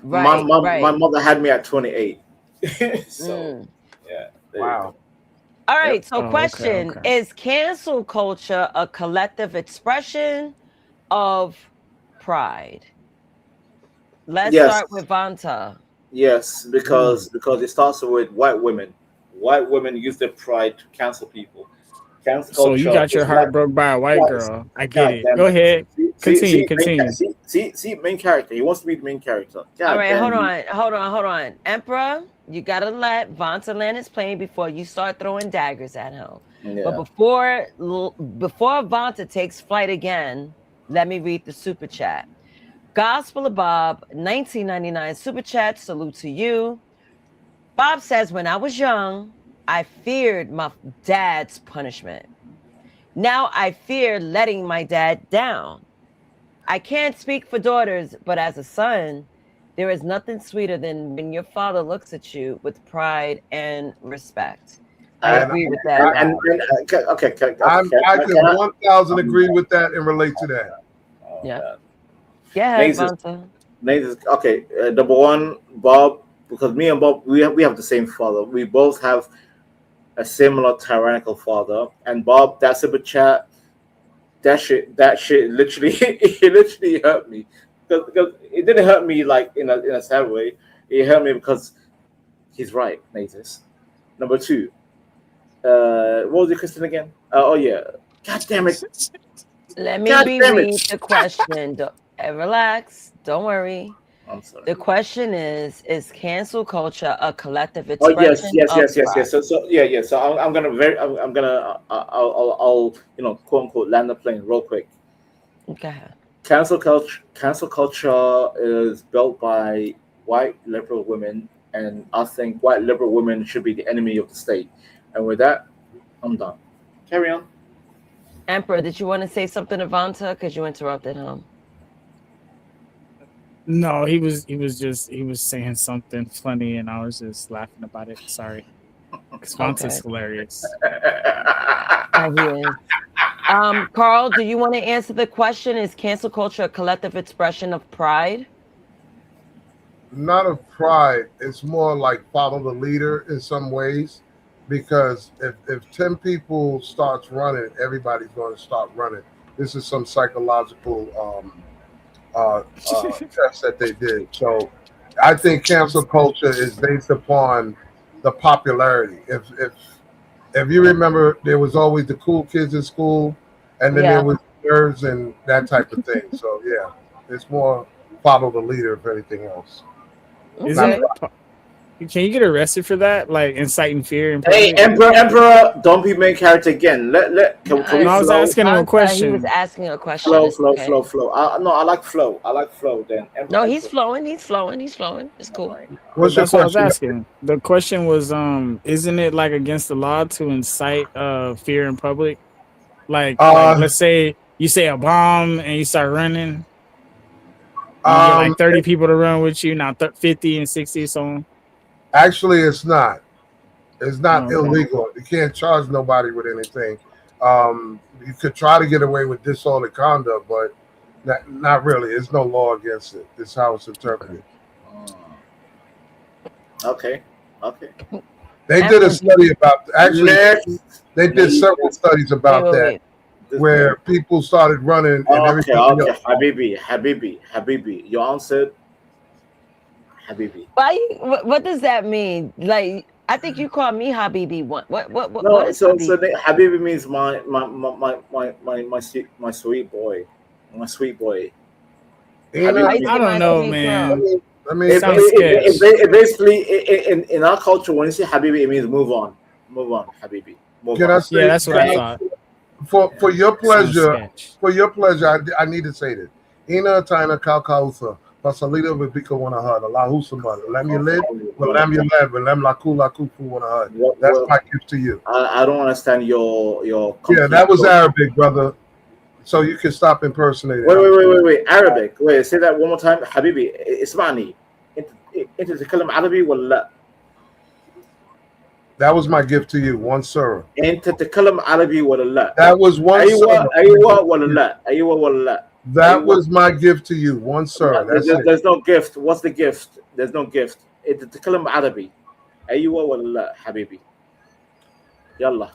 My Right, my right. mother had me at 28. So Mm. yeah, there you Wow. go. All Yep. right, so Oh, okay, question, okay. is cancel culture a collective expression of pride? Let's Yes, start with Vanta. yes, because it starts with white women. White women use their pride to cancel people. Cancel So you culture got your is heart white. broke by a white Yes. girl. I get God it. damn Go it. ahead. Continue, continue. Main character. He wants to be the main character. All God right, damn you. hold on. Emperor, you gotta let Vanta land his plane before you start throwing daggers at him. But Yeah. before Vanta takes flight again, let me read the super chat. Gospel of Bob, 1999 super chat. Salute to you. Bob says, when I was young, I feared my dad's punishment. Now I fear letting my dad down. I can't speak for daughters, but as a son, there is nothing sweeter than when your father looks at you with pride and respect. I And agree with that. Okay, I could can I? 1,000 agree with that and relate to that. Yeah. God. Go ahead, Nathan, Vonta. Nathan, okay, number one, Bob, because me and Bob, we have the same father. We both have a similar tyrannical father. And Bob, that super chat, that shit literally, it literally hurt me. Because it didn't hurt me like in a sad way. It hurt me because he's right, Nathan. Number two, what was the question again? Oh yeah, God damn it, Let me God damn it. reread the question. Relax. Don't worry. I'm sorry. The question is cancel culture a collective Oh yes, expression of pride? So yeah. So I'm gonna I'm gonna I'll quote unquote land the plane real quick. Okay. Cancel culture is built by white liberal women, and I think white liberal women should be the enemy of the state. And with that, I'm done. Carry on. Emperor, did you want to say something to Vonta? Because you interrupted him. No, he was saying something funny, and I was just laughing about it. Sorry, because Vonta's hilarious. Oh, he is. Carl, do you want to answer the question? Is cancel culture a collective expression of pride? Not of pride. It's more like follow the leader in some ways, because if 10 people starts running, everybody's going to start running. This is some psychological test that they did. So I think cancel culture is based upon the popularity. If you remember, there was always the cool kids in school, and then there was nerds and that type of thing. So yeah, it's more follow the leader if anything else. Isn't can you get arrested for that? Like inciting fear and Hey, Emperor, don't be main character again. Can we I was asking him a question. He was asking a question. Flow. No, I like flow. Then. No, he's flowing. He's flowing. It's cool. What's That's your what I was question? asking. The question was, isn't it like against the law to incite fear in public? Like let's say you say a bomb and you start running. You get like 30 people to run with you, now 50 and 60 so on. Actually, it's not. It's not illegal. You can't charge nobody with anything. You could try to get away with disorderly conduct, but not really. There's no law against it. It's how it's interpreted. Okay. They did a study about they did several studies about that, where people started running and everything. Okay. Habibi, you answered. Habibi. What does that mean? Like, I think you called me Habibi one. What No, is so Habibi? Habibi means my sweet boy. My sweet boy. I don't know, man. It basically in our culture, when you say Habibi, it means move on, Habibi. Yeah, that's what I thought. For your pleasure, I need to say this. Ina Tina Kalkausa, Pasalita Vibika Wanahad, Allah Husamad, Lam Yalid, Lam Yalad, Lam Lakula Kufu Wanahad. That's my gift to you. I don't understand your. Yeah, that was Arabic, brother. So you can stop impersonating. Wait. Arabic. Wait, say that one more time. Habibi, اسمعني. انت تتكلم عربي ولا لا؟ That was my gift to you, one sir. انت تتكلم عربي ولا لا؟ That was one sir. ايوه ولا لا؟ That was my gift to you, one sir. There's no gift. What's the gift? There's no gift. انت تتكلم عربي. ايوه ولا لا حبيبي؟ يلا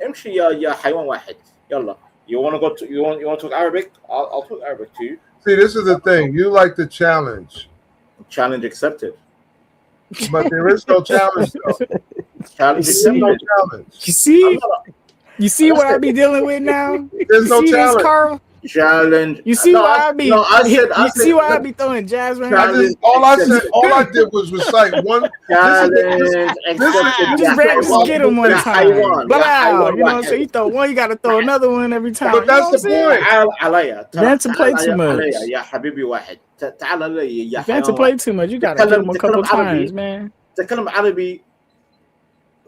امشي يا حيوان واحد. يلا. You want to talk Arabic? I'll talk Arabic to you. See, this is the thing. You like the challenge. Challenge accepted. But there is no challenge, though. Challenge accepted. You see what I be dealing with now? There's no challenge. This, Carl? Challenge. You see what I be? I see why I be throwing jazz right now? All I did was recite one. Just rap skit him one time. You know, so you throw one, you got to throw another one every time. But that's the point. Vanta play too much. يا حبيبي واحد. تعال لي يا Vanta play too much. You got to give him a couple times, man. تكلم عربي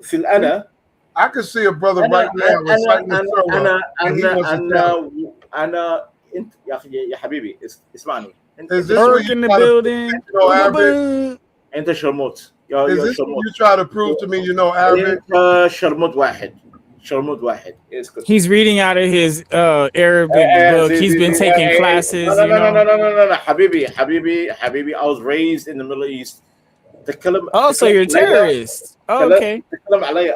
في الأنا I can see a brother right now reciting the surah, and he wants to challenge. أنا أنت يا حبيبي اسمعني. Is this Erk what you in the try to prove building. you know Arabic? أنت شرموط. Is يا this what شرموط. you try to prove to me you know Arabic? أنت شرموط واحد. شرموط واحد. اسكت. He's reading out of his Arabic book. He's been taking classes. No. حبيبي. I was raised in the Middle East. Oh, so you're a terrorist. Oh, okay. تكلم علي.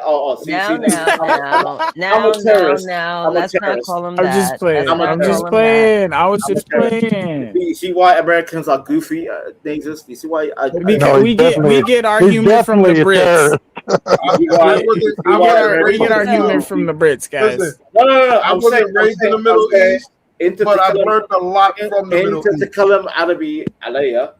Now, I'm a terrorist. let's not call him I'm that. just playing. Let's not I'm just call him playing. that. I was just playing. You see why Americans are goofy? Nexus. You see why? Because we get our humor from the Brits. We get our humor from the Brits, guys. Listen, No. I wasn't raised in the Middle East, but I've learned a lot from the Middle East. تتكلم عربي علي.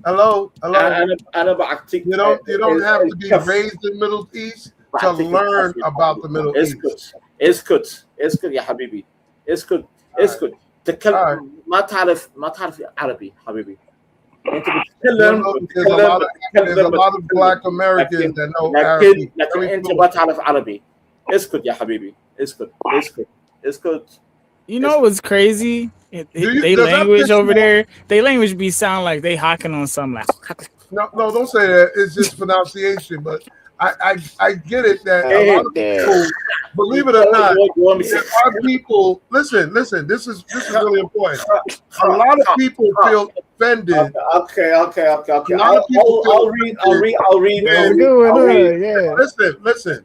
Hello. أنا بعطيك. You don't have to be raised in the Middle East to learn about the Middle East. اسكت يا حبيبي. اسكت. تتكلم ما تعرف عربي حبيبي. انت بتتكلم. There's a lot of Black Americans that know Arabic. لكن انت ما تعرف عربي. اسكت يا حبيبي. اسكت. You know what's crazy? They language over there. They language be sound like they hawking on something like. No, don't say that. It's just pronunciation. But I get it that a lot of people, believe it or not, there are people. Listen. This is really important. A lot of people feel offended. Okay. A lot of people I'll read. Listen.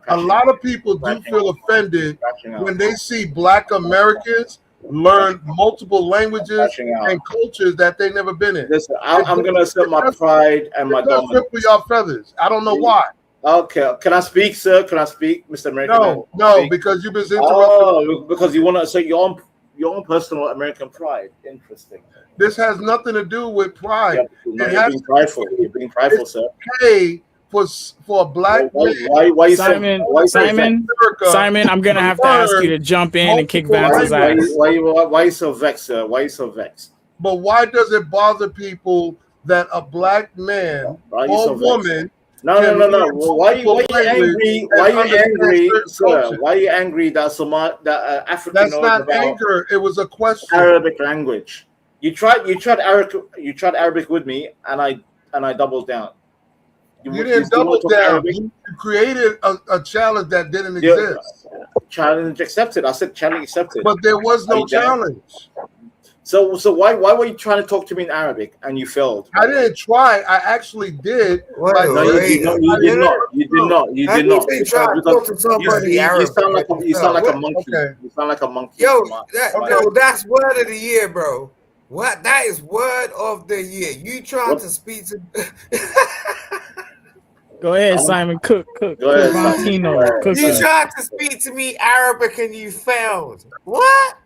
A lot of people do feel offended when they see Black Americans learn multiple languages and cultures that they've never been in. Listen, I'm going to assert my pride and my dominance. For y'all feathers. I don't know why. Okay. Can I speak, sir? Can I speak, Mr. American? No, because you've been interrupted. Oh, because you want to assert your own personal American pride. Interesting. This has nothing to do with pride. You're being prideful, sir. Hey, for a Black man. Why Simon, I'm gonna have to ask you to jump in and kick Vance's ass. Why are you so vexed, sir? Why are you so vexed? But why does it bother people that a Black man or woman? No. Why are you angry? Why are you angry, sir? Why are you angry that African? That's not anger. It was a question. Arabic language. You tried Arabic with me, and I doubled down. You didn't double down. You created a challenge that didn't exist. Challenge accepted. I said challenge accepted. But there was no challenge. So why were you trying to talk to me in Arabic and you failed? I didn't try. I actually did. You did not. You did not. You sound like a monkey. Okay. You sound like a monkey. Yo, that's word of the year, bro. What? That is word of the year. You trying to speak to? Go ahead, Simon. Cook. Go ahead, Cook. You tried to speak to me Arabic and you failed. What?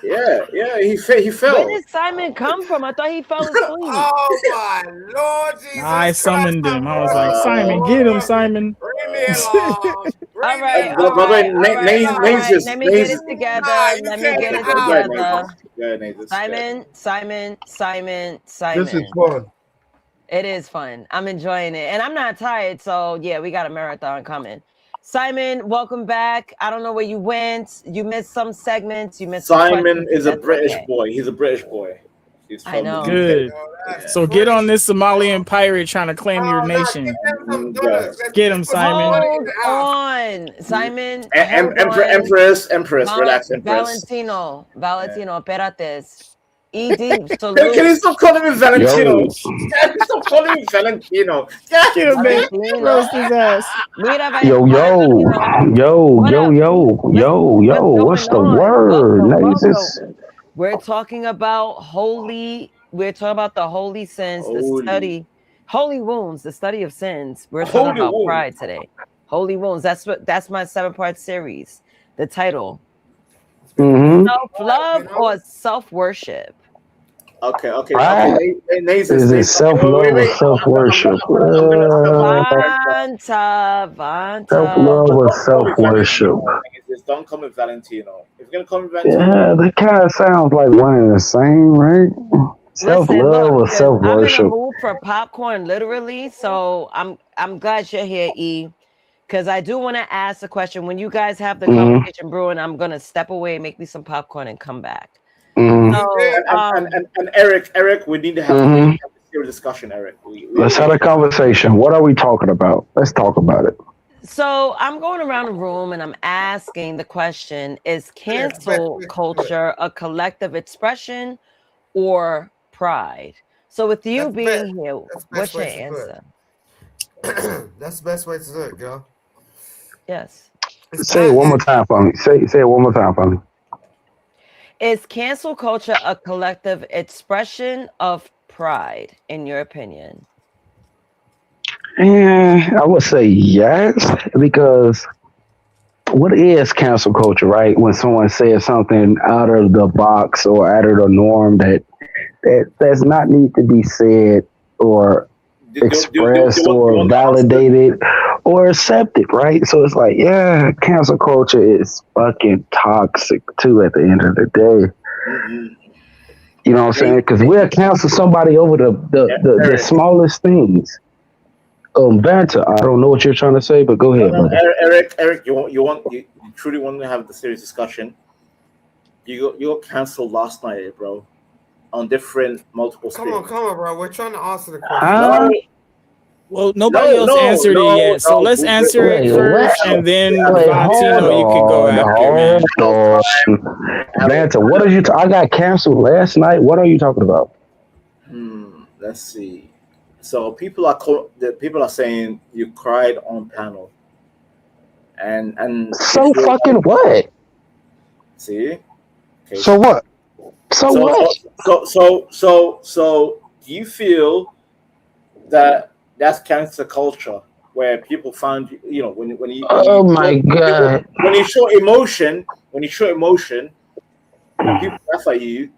Yeah, he failed. Where did Simon come from? I thought he fell asleep. Oh my Lord Jesus! I summoned him. I was like, Simon, get him, Simon. Bring me along. All right. Let me get it together. Simon. This is fun. It is fun. I'm enjoying it. And I'm not tired. So, yeah, we got a marathon coming. Simon, welcome back. I don't know where you went. You missed some segments. Simon is a British boy. He's a British boy. He's from Good. So get on this Somalian pirate trying to claim your nation. Get him, Simon. Hold on. Simon. Empress. Relax, Empress. Valentino, espérate. ED, Can you stop calling me Valentino? Stop calling me Valentino. Get him, man. Roast his ass. Yo, what's the word? We're talking about the holy sins, holy wounds, the study of sins. We're talking about pride today. Holy wounds. That's my 7-part series. The title. Self-love or self-worship? Okay. Is it self-love or self-worship? Self-love or self-worship? Don't call me Valentino. If you're gonna call me Valentino, yeah, that kind of sounds like one and the same, right? Self-love or self-worship. I'm in a mood for popcorn, literally. So I'm glad you're here, E. because I do want to ask a question. When you guys have the Mhm. conversation brewing, I'm gonna step away, make me some popcorn, and come back. Mhm. So, And Eric, we need to have Mhm. a serious discussion, Eric. Let's have a conversation. What are we talking about? Let's talk about it. So I'm going around the room and I'm asking the question, is cancel culture a collective expression or pride? So with you That's being here, that's the what's best your way to do answer? it. That's the best way to do it, girl. Yes. Say it one more time for me. Say it one more time for me. Is cancel culture a collective expression of pride, in your opinion? I would say yes, because what is cancel culture, right? When someone says something out of the box or out of the norm that does not need to be said or expressed or validated or accepted, right? So it's like, yeah, cancel culture is fucking toxic too at the end of the day. You know what I'm saying? Because we'll cancel somebody over the smallest things. Vanta, I don't know what you're trying to say, but go ahead, brother. Eric, you truly want to have the serious discussion? You got canceled last night, bro, on different multiple Come on, bro. We're trying to answer the question. Huh? Well, nobody else answered it yet, so let's answer it first, and then Valentino, you can go after, man. Hold on. Vanta, what are you? I got canceled last night. What are you talking about? Let's see. So people are saying you cried on panel, and So fucking what? See. Okay. So what? So do you feel that that's cancel culture where people find when you God, when you show emotion and people laugh at you?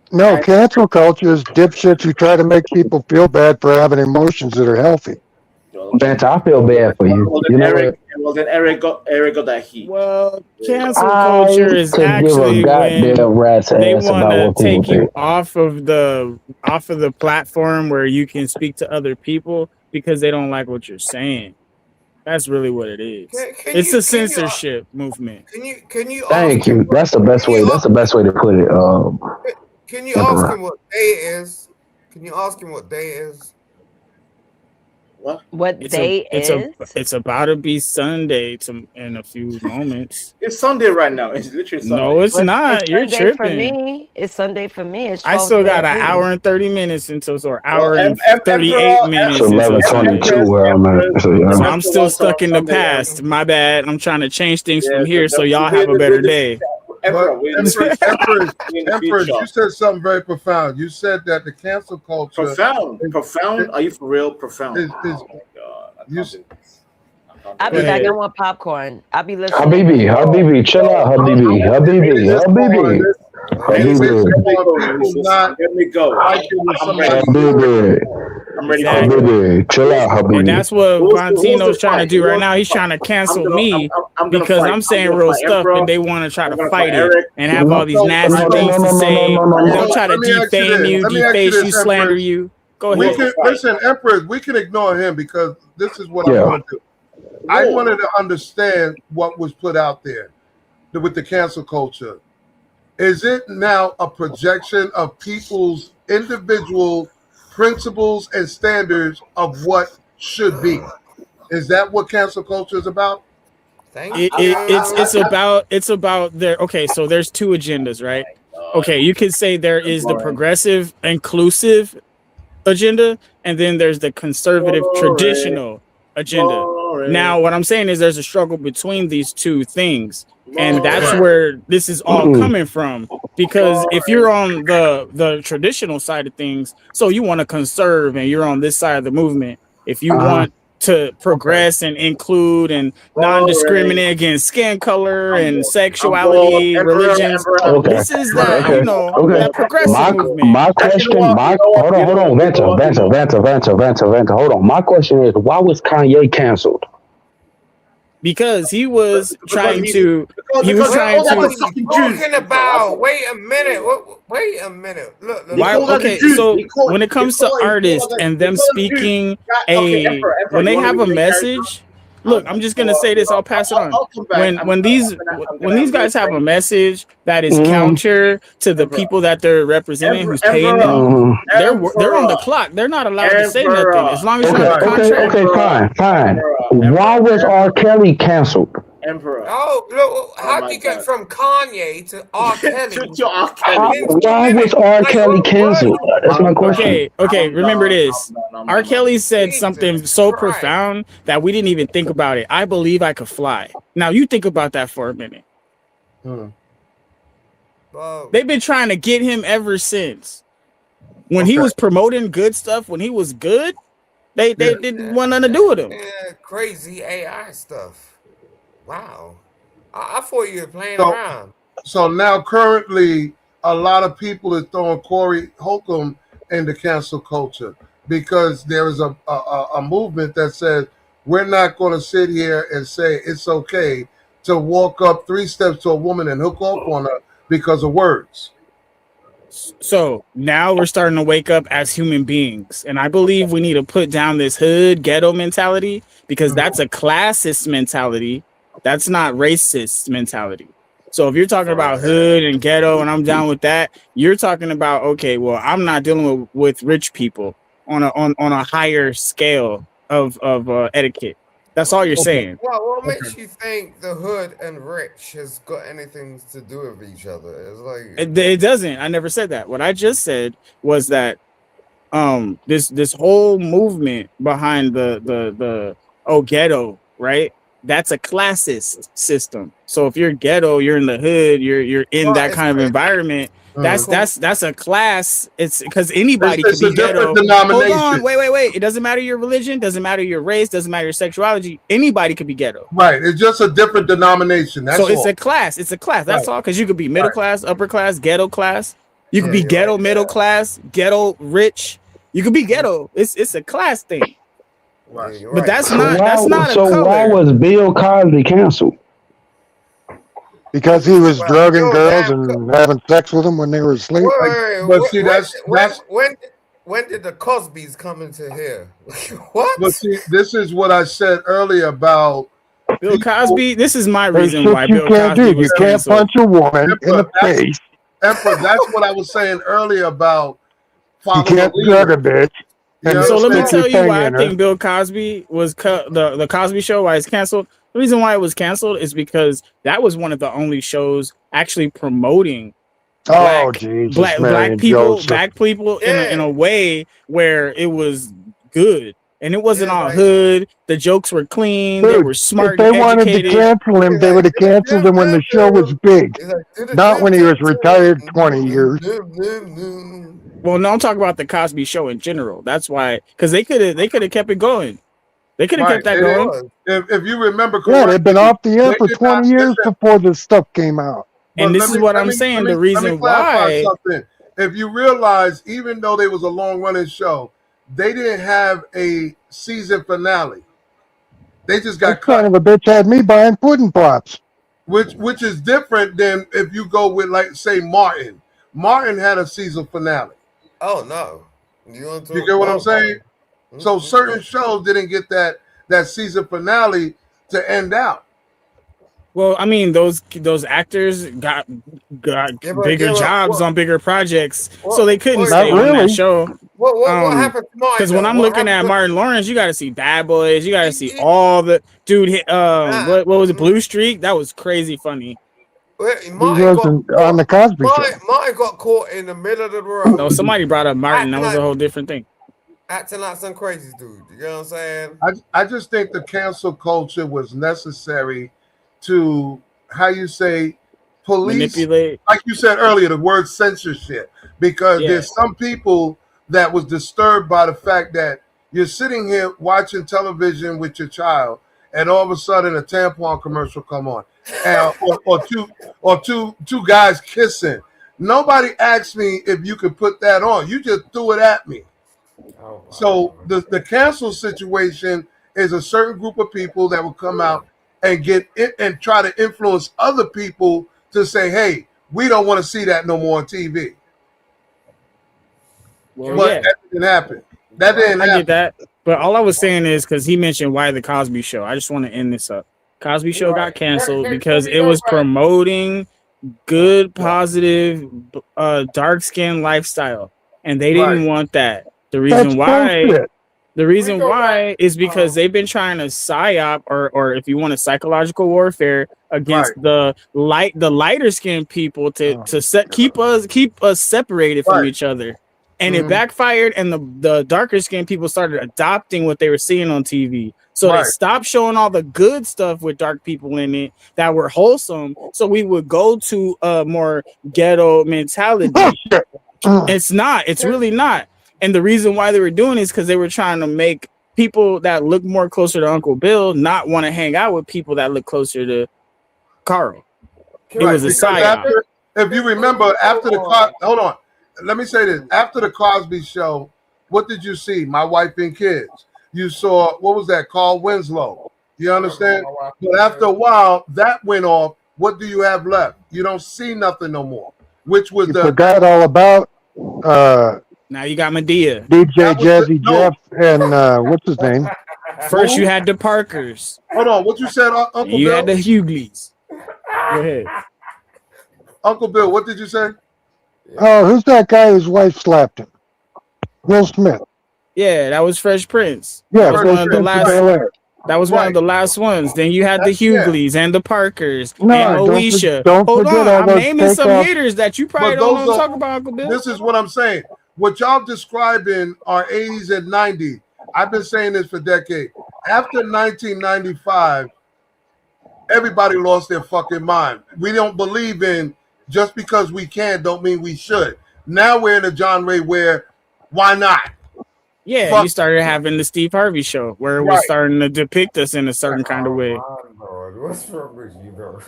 No, cancel culture is dipshits who try to make people feel bad for having emotions that are healthy. Vanta, I feel bad for you. You know what? Eric got that heat. Well, cancel I culture is could give a actually when goddamn rat's they ass want about to what people take you think. off of the platform where you can speak to other people because they don't like what you're saying. That's really what it is. It's a censorship movement. Can you Thank ask him? you. That's the best way. That's the best way to put it. Can you ask Emperor. him what day it is? Can you ask him what day it is? What day is? It's about to be Sunday in a few moments. It's Sunday right now. It's literally Sunday. No, it's not. It's You're Sunday for tripping. me. It's Sunday for me. It's I still got an 12:13. hour and 30 minutes until, or hour and 38 minutes It's until Sunday. 11:22 where I'm at. So I'm still stuck in the past. My bad. I'm trying to change things from here so y'all have a better day. But Empress, you said something very profound. You said that the cancel culture profound. Are you for real? Profound. I'll be back. I want popcorn. I'll be listening. Habibi, chill out, Habibi. Let me go. I'm ready. Habibi, chill out, Habibi. And that's what Valentino's trying to do right now. He's trying to cancel me because I'm saying real stuff and they want to try to fight it and have all these nasty things to say. They'll try to defame you, deface you, slander you. Go ahead. Listen, Empress, we can ignore him because this is what I want to do. I wanted to understand what was put out there with the cancel culture. Is it now a projection of people's individual principles and standards of what should be? Is that what cancel culture is about? It's about their so there's two agendas, right? Okay, you could say there is the progressive inclusive agenda and then there's the conservative traditional agenda. Now what I'm saying is there's a struggle between these two things, and that's where this is all coming from, because if you're on the traditional side of things, so you want to conserve and you're on this side of the movement, if you want to progress and include and non-discriminate against skin color and sexuality, religions. This is that, that progressive movement. My question, hold on, Vanta, hold on. My question is, why was Kanye canceled? Because he was trying to. Talking about. Wait a minute. Look. Okay, so when it comes to artists and them speaking when they have a message look, I'm just gonna say this. I'll pass it on. I'll come back. When these guys have a message that is counter to the people that they're representing, who's paying them, they're on the clock. They're not allowed to say nothing as long as you're on the contract. Fine. Why was R. Kelly canceled? Emperor. Oh, look, how do you get from Kanye to R. Kelly? to R. Kelly. Why was R. Kelly canceled? That's my question. Okay. Remember this. R. Kelly said something so profound that we didn't even think about it. I believe I could fly. Now you think about that for a minute. They've been trying to get him ever since. When he was promoting good stuff, when he was good, they didn't want nothing to do with him. Yeah, crazy AI stuff. Wow. I thought you were playing around. So now currently a lot of people are throwing Corey Holcomb into cancel culture because there is a movement that says we're not going to sit here and say it's okay to walk up 3 steps to a woman and hook off on her because of words. So now we're starting to wake up as human beings. And I believe we need to put down this hood ghetto mentality because that's a classist mentality. That's not racist mentality. So if you're talking about hood and ghetto and I'm down with that, you're talking about, okay, well, I'm not dealing with rich people on a higher scale of etiquette. That's all you're saying. Well, what makes you think the hood and rich has got anything to do with each other? It's like it doesn't. I never said that. What I just said was that this whole movement behind the ghetto, right? That's a classist system. So if you're ghetto, you're in the hood, you're in that kind of environment. That's a class. It's because anybody can be ghetto. Hold on, wait. It doesn't matter your religion, doesn't matter your race, doesn't matter your sexuality. Anybody can be ghetto. Right. It's just a different denomination. That's so it's a class. It's a class. That's all. Because you could be middle class, upper class, ghetto class. You could be ghetto middle class, ghetto rich. You could be ghetto. It's a class thing. Right. But that's not a color. Why was Bill Cosby canceled? Because he was drugging girls and having sex with them when they were asleep. But see, when did the Cosbys come into here? What? But see, this is what I said earlier about Bill Cosby. This is my reason why Bill Cosby was you can't punch a woman in the face. Emperor, that's what I was saying earlier about. You can't drug a bitch. So let me tell you why I think Bill Cosby was the Cosby Show, why it's canceled. The reason why it was canceled is because that was one of the only shows actually promoting black people in a way where it was good. And it wasn't all hood. The jokes were clean. They were smart. If they wanted to cancel him, they would have canceled him when the show was big, not when he was retired 20 years. Well, no, I'm talking about the Cosby Show in general. That's why, because they could have kept it going. They could have kept that going. If you remember correctly, yeah, they've been off the air for 20 years before this stuff came out. And this is what I'm saying. The reason why. If you realize, even though they was a long running show, they didn't have a season finale. They just got cut. Son of a bitch had me buying pudding pops. Which is different than if you go with, like, say, Martin. Martin had a season finale. Oh no! You get what I'm saying? So certain shows didn't get that season finale to end out. Well, I mean, those actors got bigger jobs on bigger projects, so they couldn't stay on that show. What happened to Martin? Because when I'm looking at Martin Lawrence, you got to see Bad Boys, you got to see all the dude. What was it? Blue Streak? That was crazy funny. Martin on the Cosby Show. Martin got caught in the middle of the road. No, somebody brought up Martin. That was a whole different thing. Acting like some crazy dude. You know what I'm saying? I just think the cancel culture was necessary to, how you say, police, manipulate. Like you said earlier, the word censorship, because there's some people that was disturbed by the fact that you're sitting here watching television with your child, and all of a sudden a tampon commercial come on, and, or two guys kissing. Nobody asked me if you could put that on. You just threw it at me. So the cancel situation is a certain group of people that will come out and get it and try to influence other people to say, hey, we don't want to see that no more on TV. But that didn't happen. That didn't happen. I get that. But all I was saying is because he mentioned why the Cosby Show. I just want to end this up. Cosby Show got canceled because it was promoting good, positive, dark skin lifestyle, and they Right. didn't want that. The That's reason why. bullshit. The reason why is because they've been trying to psyop, or if you want a psychological warfare Right. against the lighter skinned people to keep us separated from Right. each other, and it Mhm. backfired. And the darker skinned people started adopting what they were seeing on TV, so they Right. stopped showing all the good stuff with dark people in it that were wholesome. So we would go to a more ghetto mentality. It's not. It's really not. And the reason why they were doing it is because they were trying to make people that look more closer to Uncle Bill not want to hang out with people that look closer to Carl. It Right, was a because psyop. after, if you remember, after the hold on, let me say this. After the Cosby Show, what did you see? My Wife and Kids. You saw, what was that? Carl Winslow. You understand? But after a while, that went off. What do you have left? You don't see nothing no more. Which was You the forgot all about Now you got Medea. DJ that was Jazzy no. Jeff and what's his name? First Who? you had the Parkers. Hold on, what you said, Uncle And you Bill? had the Hugleys. Go ahead. Uncle Bill, what did you say? Oh, who's that guy whose wife slapped him? Will Smith. Yeah, that was Fresh Prince. Yeah, That was Fresh one of the Prince of last. Bel-Air. That was one Right. of the last ones. Then you had the Yeah. Hugleys and the Parkers No, and Moesha. don't Hold forget on, all I'm those naming some takeoff. hitters that you probably But don't those know are, talk about, Uncle Bill. this is what I'm saying. What y'all describing are 80s and 90s. I've been saying this for decades. After 1995, everybody lost their fucking mind. We don't believe in just because we can don't mean we should. Now we're in a genre where why not? Yeah, Fuck. you started having the Steve Harvey show where it was Right. starting to depict us in a certain kind of way. Lord, what's wrong with you, bro?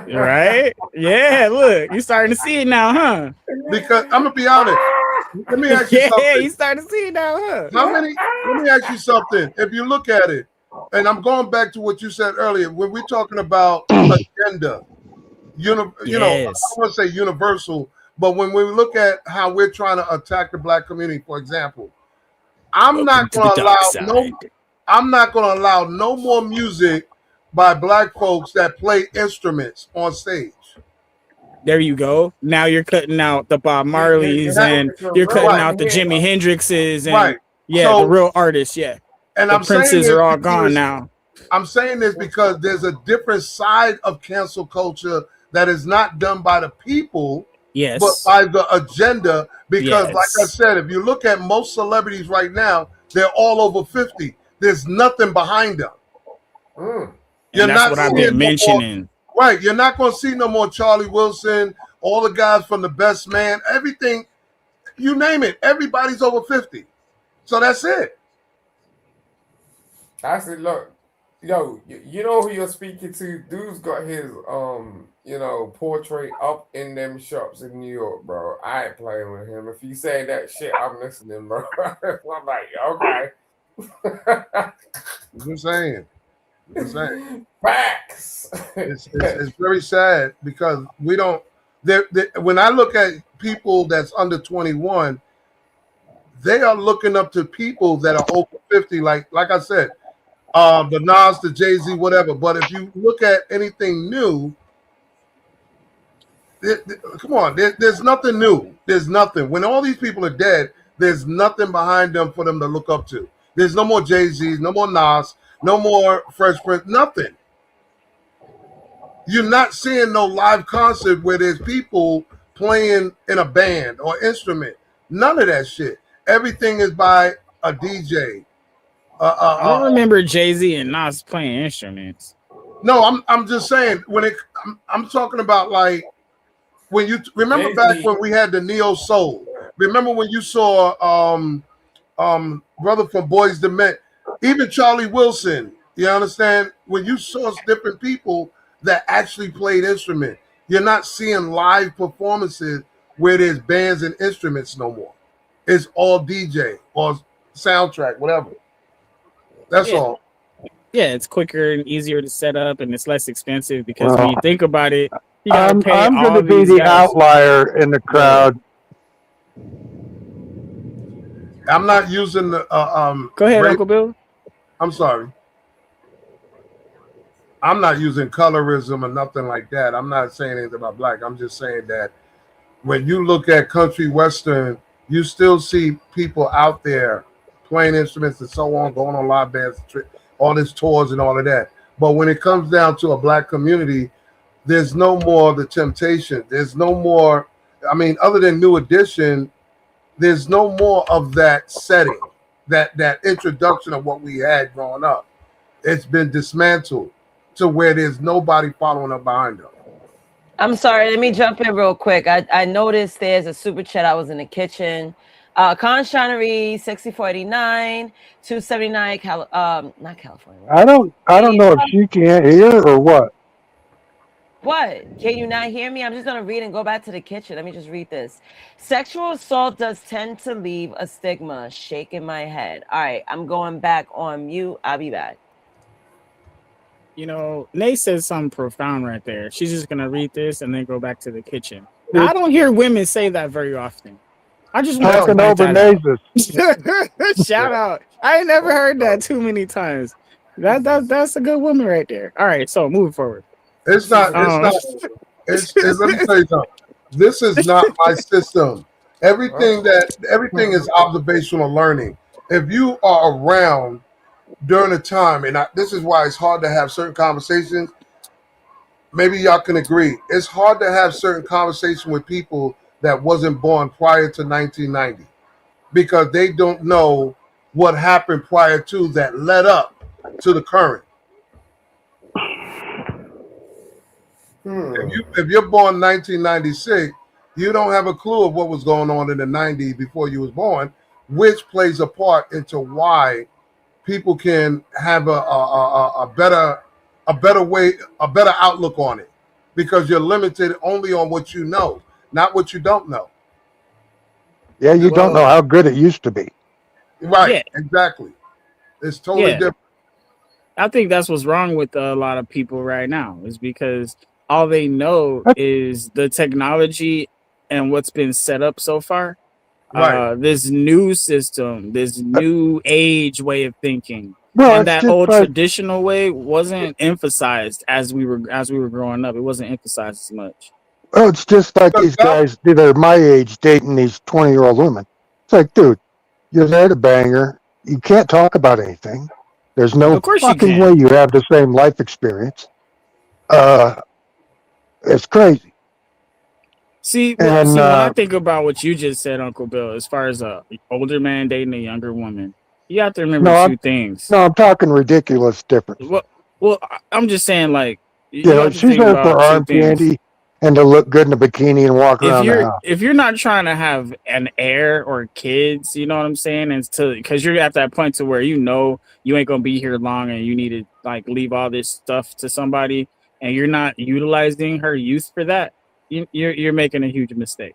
Right? Yeah, look, you starting to see it now, huh? Because I'm gonna be honest. Let me ask you Yeah, something. you starting to see it now, huh? How many? Let me ask you something. If you look at it, and I'm going back to what you said earlier, when we're talking about agenda, you know, I Yes. don't want to say universal, but when we look at how we're trying to attack the black community, for example, I'm not Welcome to going the to dark allow no. side. I'm not going to allow no more music by black folks that play instruments on stage. There you go. Now you're cutting out the Bob Marleys and you're cutting out the Jimi Hendrixes and Right. yeah, the So, real artists. Yeah, and the I'm saying Princes this are all because gone now. I'm saying this because there's a different side of cancel culture that is not done by the people, Yes. but by the agenda. Because, like I Yes. said, if you look at most celebrities right now, they're all over 50. There's nothing behind them. Mm. You're And that's not what I've seeing been no more, mentioning. right? You're not going to see no more Charlie Wilson, all the guys from The Best Man, everything, you name it. Everybody's over 50. So that's it. I said, look, yo, you know who you're speaking to? Dude's got his portrait up in them shops in New York, bro. I ain't playing with him. If you say that shit, I'm listening, bro. I'm like, okay. I'm saying. Facts. It's very sad because we don't. When I look at people that's under 21, they are looking up to people that are over 50. Like I said, the Nas, the Jay-Z, whatever. But if you look at anything new, come on, there's nothing new. There's nothing. When all these people are dead, there's nothing behind them for them to look up to. There's no more Jay-Z's, no more Nas, no more Fresh Prince, nothing. You're not seeing no live concert where there's people playing in a band or instrument. None of that shit. Everything is by a DJ. I don't remember Jay-Z and Nas playing instruments. No, I'm just saying I'm talking about like when you remember back when we had the neo soul. Remember when you saw brother from Boys to Men, even Charlie Wilson. You understand? When you saw different people that actually played instruments, you're not seeing live performances where there's bands and instruments no more. It's all DJ or soundtrack, whatever. That's all. Yeah, it's quicker and easier to set up, and it's less expensive because when you think about it, you gotta I'm pay going all to be these the guys. outlier in the crowd. I'm not using the Go ahead, race. Uncle Bill. I'm sorry. I'm not using colorism or nothing like that. I'm not saying anything about black. I'm just saying that when you look at country western, you still see people out there playing instruments and so on, going on live bands, all this tours and all of that. But when it comes down to a black community, there's no more the temptation. There's no more. I mean, other than New Edition, there's no more of that setting, that introduction of what we had growing up. It's been dismantled to where there's nobody following up behind them. I'm sorry, let me jump in real quick. I noticed there's a super chat. I was in the kitchen. Conshonery 6489, 279, not California. I don't know if she can't hear or what. What? Can you not hear me? I'm just going to read and go back to the kitchen. Let me just read this. Sexual assault does tend to leave a stigma. Shaking my head. All right, I'm going back on mute. I'll be back. You know, Nate says something profound right there. She's just going to read this and then go back to the kitchen. Now, I don't hear women say that very often. I just want to point that out. Shout out. I ain't never heard that too many times. That's a good woman right there. All right, so moving forward. It's not. Let me tell you something. This is not my system. Everything is observational learning. If you are around during a time, and this is why it's hard to have certain conversations. Maybe y'all can agree. It's hard to have certain conversations with people that wasn't born prior to 1990 because they don't know what happened prior to that led up to the current. If you're born 1996, you don't have a clue of what was going on in the 90s before you was born, which plays a part into why people can have a better way, a better outlook on it, because you're limited only on what you know, not what you don't know. Yeah, you don't know how good it used to be. Right, exactly. It's totally different. I think that's what's wrong with a lot of people right now is because all they know is the technology and what's been set up so far. Right. This new system, this new age way of thinking. Well, and that old traditional way wasn't emphasized as we were growing up. It wasn't emphasized as much. Oh, it's just like these guys that are my age dating these 20-year-old women. It's like, dude, you're there to bang her. You can't talk about anything. There's no fucking way you have the same life experience. It's crazy. See, when I think about what you just said, Uncle Bill, as far as a older man dating a younger woman, you have to remember two things. No, I'm talking ridiculous difference. Well, I'm just saying, like, you know, she's there for arm candy and to look good in a bikini and walk around the house. If you're not trying to have an heir or kids, you know what I'm saying, and because you're at that point to where you know you ain't gonna be here long and you need to like leave all this stuff to somebody, and you're not utilizing her youth for that, you're making a huge mistake.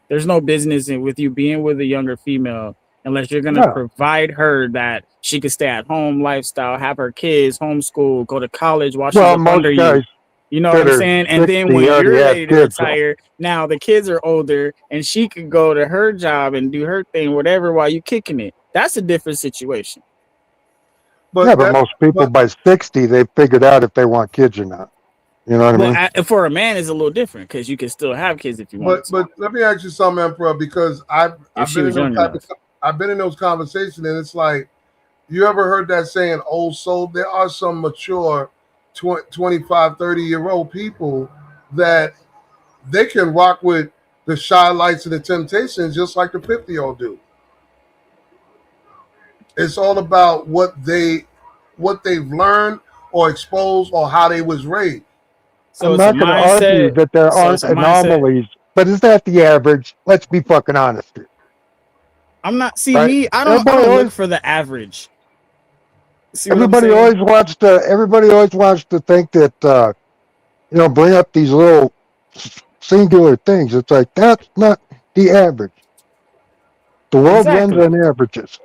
There's no business with you being with a younger female unless you're gonna provide her that she could stay at home lifestyle, have her kids homeschool, go to college while she's up under you. You know what I'm saying? And then when you're ready to retire, now the kids are older and she could go to her job and do her thing, whatever, while you kicking it. That's a different situation. But most people by 60, they've figured out if they want kids or not. You know what I mean? For a man, it's a little different because you can still have kids if you want. But let me ask you something, Emperor, because I've been in those conversations, and it's like, you ever heard that saying, old soul? There are some mature 25, 30-year-old people that they can rock with the Shy Lights and the Temptations just like the 50-year-old do. It's all about what they've learned or exposed or how they was raised. So I'm not going to argue that there aren't anomalies, but is that the average? Let's be fucking honest here. I'm not. I don't look for the average. Everybody always wants to think that bring up these little singular things. It's like that's not the average. The world runs on averages.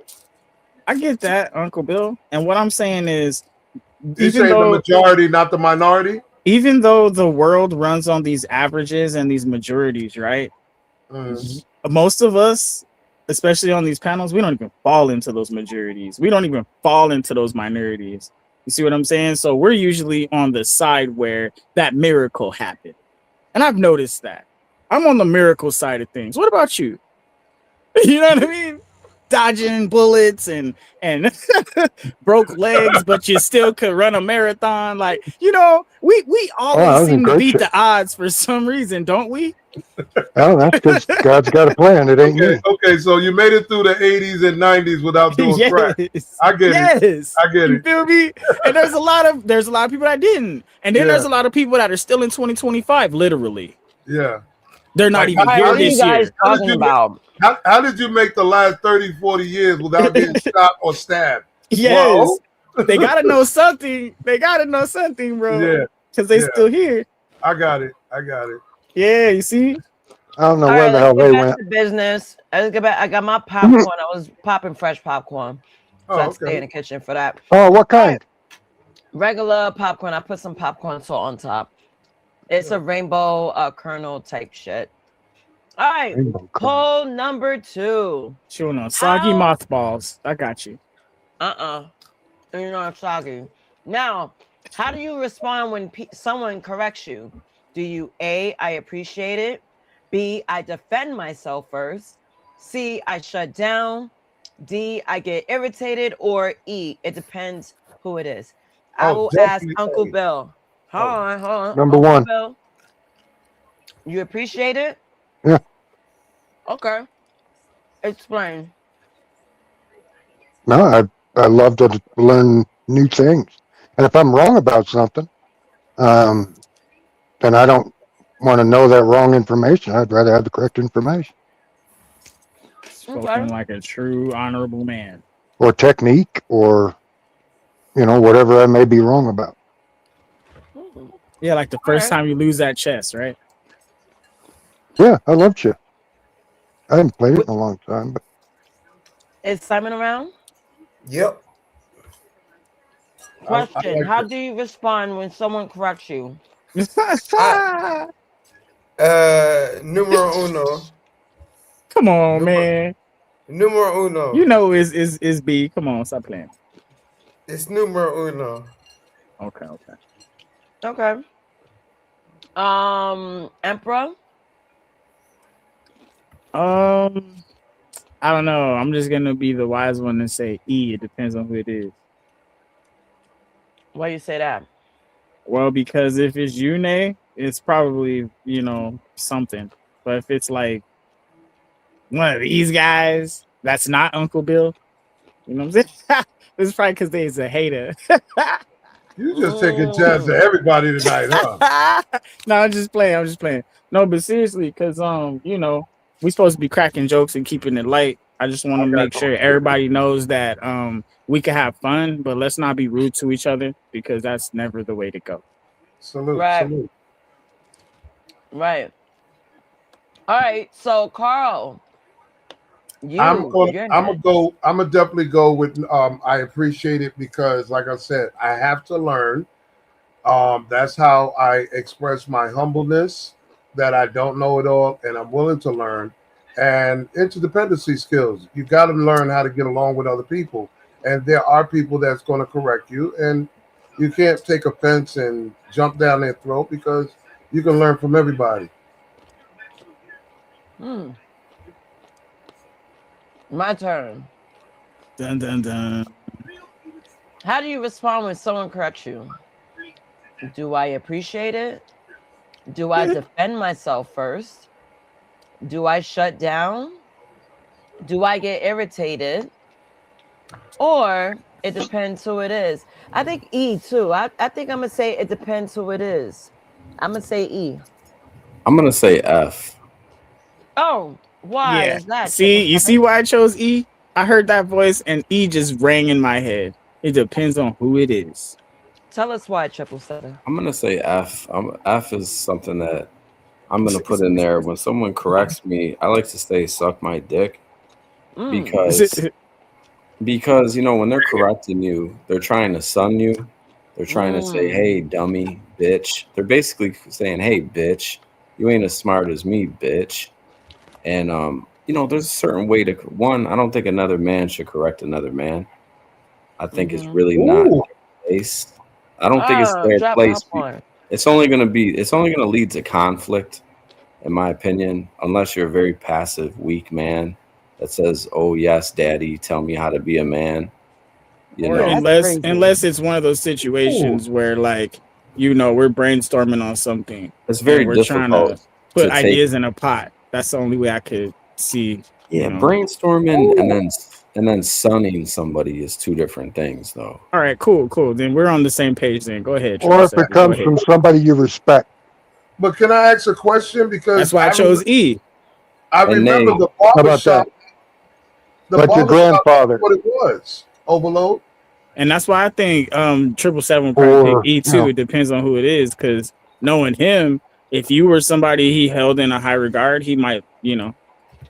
I get that, Uncle Bill. And what I'm saying is, you say the majority, not the minority. Even though the world runs on these averages and these majorities, right? Most of us especially on these panels, we don't even fall into those majorities. We don't even fall into those minorities. You see what I'm saying? So we're usually on the side where that miracle happened. And I've noticed that. I'm on the miracle side of things. What about you? You know what I mean? Dodging bullets and broke legs, but you still could run a marathon. Like, you know, we always that was in seem to great beat shape. the odds for some reason, don't we? Oh, that's because God's got a plan. It ain't me. Okay, so you made it through the 80s and 90s without doing crack. Yes. I get it. Yes. I get You it. feel me? And there's a lot of people that didn't. And then there's a lot of people that are still in 2025, literally. Yeah. They're not Like, even All right, here what are you this guys year. talking about? How did you make the last 30, 40 years without getting shot or stabbed? Yes. Well, They gotta know something. They gotta know something, bro. Yeah. Because they Yeah. still here. I got it. Yeah, you see? I don't know All where right, the let's hell get they back went. to business. Let's get back. I got my popcorn. I was popping fresh popcorn. So I had to stay in the kitchen for that. Oh, what kind? Regular popcorn. I put some popcorn salt on top. It's a rainbow kernel type shit. All right. Poll number 2. Chewing on soggy mothballs. I got you. You're not soggy. Now, how do you respond when someone corrects you? Do you A, I appreciate it? B, I defend myself first? C, I shut down? D, I get irritated? Or E, it depends who it is. I will ask Uncle Bill. Hold on. Number Uncle one. Bill, you appreciate it? Yeah. Okay. Explain. No, I love to learn new things. And if I'm wrong about something, then I don't want to know that wrong information. I'd rather have the correct information. Spoken like a true honorable man. Or technique or, whatever I may be wrong about. Yeah, like the first time you lose that chess, right? Yeah, I love chess. I haven't played it in a long time, but Is Simon around? Yep. Question: how do you respond when someone corrects you? Numero uno. Come on, man. Numero uno. You know is B. Come on, stop playing. It's numero uno. Okay. Emperor. I don't know. I'm just gonna be the wise one and say E. It depends on who it is. Why you say that? Well, because if it's Yune, it's probably something. But if it's like one of these guys, that's not Uncle Bill. You know what I'm saying? It's probably because they's a hater. You just taking jabs at everybody tonight, huh? No, I'm just playing. No, but seriously, because we're supposed to be cracking jokes and keeping it light. I just want to make sure everybody knows that we can have fun, but let's not be rude to each other because that's never the way to go. Salute. Right. All right. So Carl, I'm gonna definitely go with I appreciate it because, like I said, I have to learn. That's how I express my humbleness, that I don't know it all and I'm willing to learn. And interdependency skills. You got to learn how to get along with other people. And there are people that's going to correct you, and you can't take offense and jump down their throat because you can learn from everybody. My turn. Dun dun dun. How do you respond when someone corrects you? Do I appreciate it? Do I defend myself first? Do I shut down? Do I get irritated? Or it depends who it is. I think E too. I think I'm gonna say it depends who it is. I'm gonna say E. I'm gonna say F. Oh, why Yeah. is that? See, you see why I chose E? I heard that voice and E just rang in my head. It depends on who it is. Tell us why, 777. I'm gonna say F. F is something that I'm gonna put in there. When someone corrects me, I like to say "suck my dick" because when they're correcting you, they're trying to sun you. They're trying to say, "Hey, dummy, bitch." They're basically saying, "Hey, bitch, you ain't as smart as me, bitch." And there's a certain way to one. I don't think another man should correct another man. I think it's really not Ooh. their place. I don't think it's their Drop place. popcorn. It's only going to lead to conflict, in my opinion, unless you're a very passive, weak man that says, "Oh yes, daddy, tell me how to be a man." Or That's unless crazy. it's one of those situations where like we're brainstorming on something it's and very we're trying to difficult put to take. ideas in a pot. That's the only way I could see. Yeah, brainstorming and then sunning somebody is two different things, though. All right, cool. Then we're on the same page. Then go ahead, Or if it 777. Go comes ahead. from somebody you respect. But can I ask a question? Because That's why I chose E. I And remember Nate, the How about barbershop. that? The But your barbershop, that's grandfather, what it was. Overload. And that's why I think 777 would probably pick or E too. It depends on who it is, because knowing him, if you were somebody he held in a high regard, he might,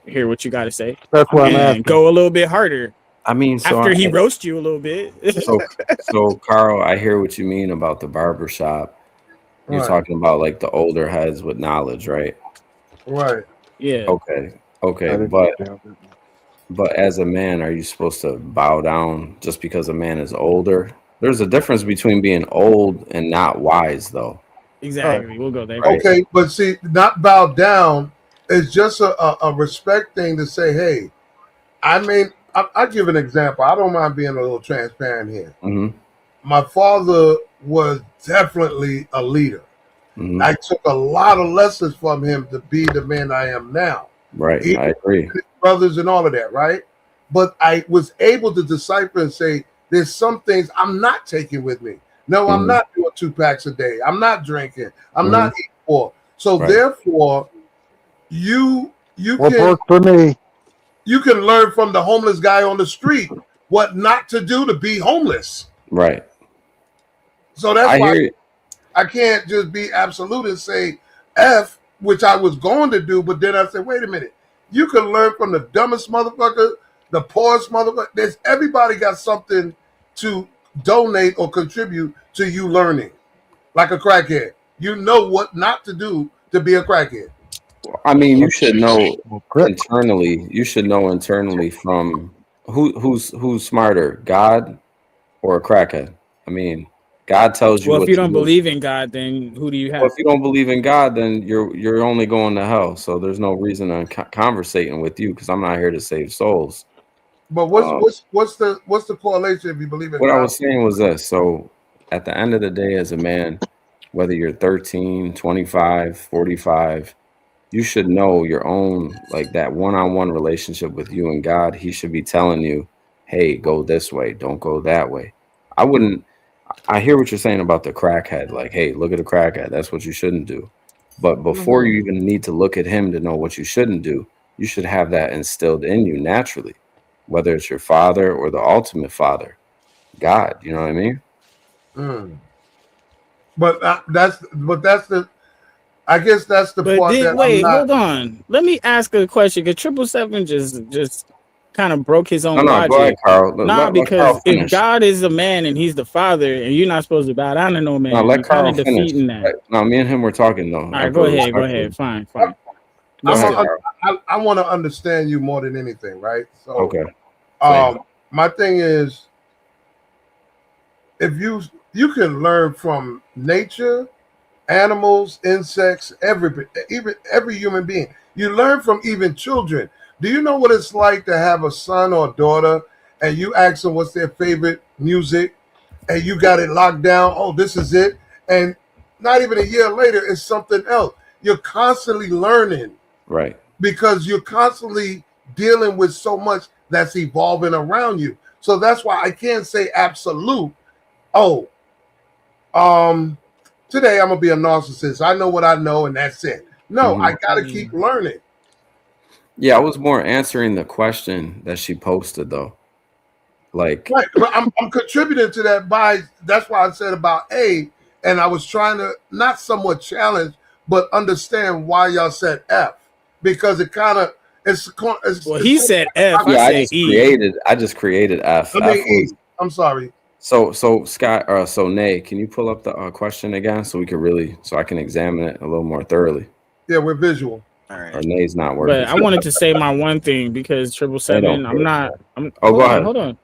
hear what you got to say that's what I'm and asking. go a little bit harder I mean, after he roasts you a little bit. so Carl, I hear what you mean about the barbershop. You're Right. talking about like the older heads with knowledge, right? Right. Yeah. Okay, but as a man, are you supposed to bow down just because a man is older? There's a difference between being old and not wise, though. Exactly. We'll go there. Right. Okay, but see, not bow down is just a respect thing to say, hey, I mean, I'll give an example. I don't mind being a little transparent here. Mm-hmm. My father was definitely a leader. Mm-hmm. I took a lot of lessons from him to be the man I am now. Right, I agree. His brothers and all of that, right? But I was able to decipher and say, there's some things I'm not taking with me. No, I'm not doing 2 packs a day. I'm not drinking. I'm not eating pork. So therefore, you What can worked for me? you can learn from the homeless guy on the street what not to do to be homeless. Right. So that's I why hear it. I can't just be absolute and say F, which I was going to do, but then I said, wait a minute. You can learn from the dumbest motherfucker, the poorest motherfucker. There's everybody got something to donate or contribute to you learning. Like a crackhead. You know what not to do to be a crackhead. I mean, you should know internally. You should know internally from who's smarter, God or a crackhead. I mean, God tells you Well, if what you to don't do. believe in God, then who do you have? Well, if you don't believe in God, then you're only going to hell. So there's no reason in conversating with you because I'm not here to save souls. But what's the correlation if you believe in What I God? was saying was this. So at the end of the day, as a man, whether you're 13, 25, 45, you should know your own, like that one-on-one relationship with you and God. He should be telling you, hey, go this way, don't go that way. I hear what you're saying about the crackhead. Like, hey, look at a crackhead. That's what you shouldn't do. But before you even need to look at him to know what you shouldn't do, you should have that instilled in you naturally, whether it's your father or the ultimate father, God. You know what I mean? But that's the. I guess that's the But part then that I'm wait, not. hold on. Let me ask a question because 777 just kind of broke his own No, logic. go ahead, Carl. Nah, Let because Carl if finish. God is a man and he's the father, and you're not supposed to bow down to no man, No, let you're kind Carl of finish. defeating that. No, me and him were talking though. All right, go ahead. Fine. Go ahead. I want to understand you more than anything, right? So, Okay. My thing is, if you can learn from nature, animals, insects, every human being. You learn from even children. Do you know what it's like to have a son or daughter, and you ask them what's their favorite music, and you got it locked down? Oh, this is it, and not even a year later, it's something else. You're constantly learning. Right. Because you're constantly dealing with so much that's evolving around you. So that's why I can't say absolute. Oh, today I'm gonna be a narcissist. I know what I know, and that's it. No, I gotta keep learning. Yeah, I was more answering the question that she posted though. Like, right, but I'm contributing to that by that's why I said about A, and I was trying to not somewhat challenge, but understand why y'all said F. Because it kind of it's well, he said F. Yeah, I said E. I just created F. I mean E. I'm sorry. So Scott, so Nay, can you pull up the question again so we can so I can examine it a little more thoroughly? Yeah, we're visual. All Or right. Nay's not working. But I wanted to say my one thing because triple They don't seven. care. I'm. Oh, Hold go on. ahead. Hold on.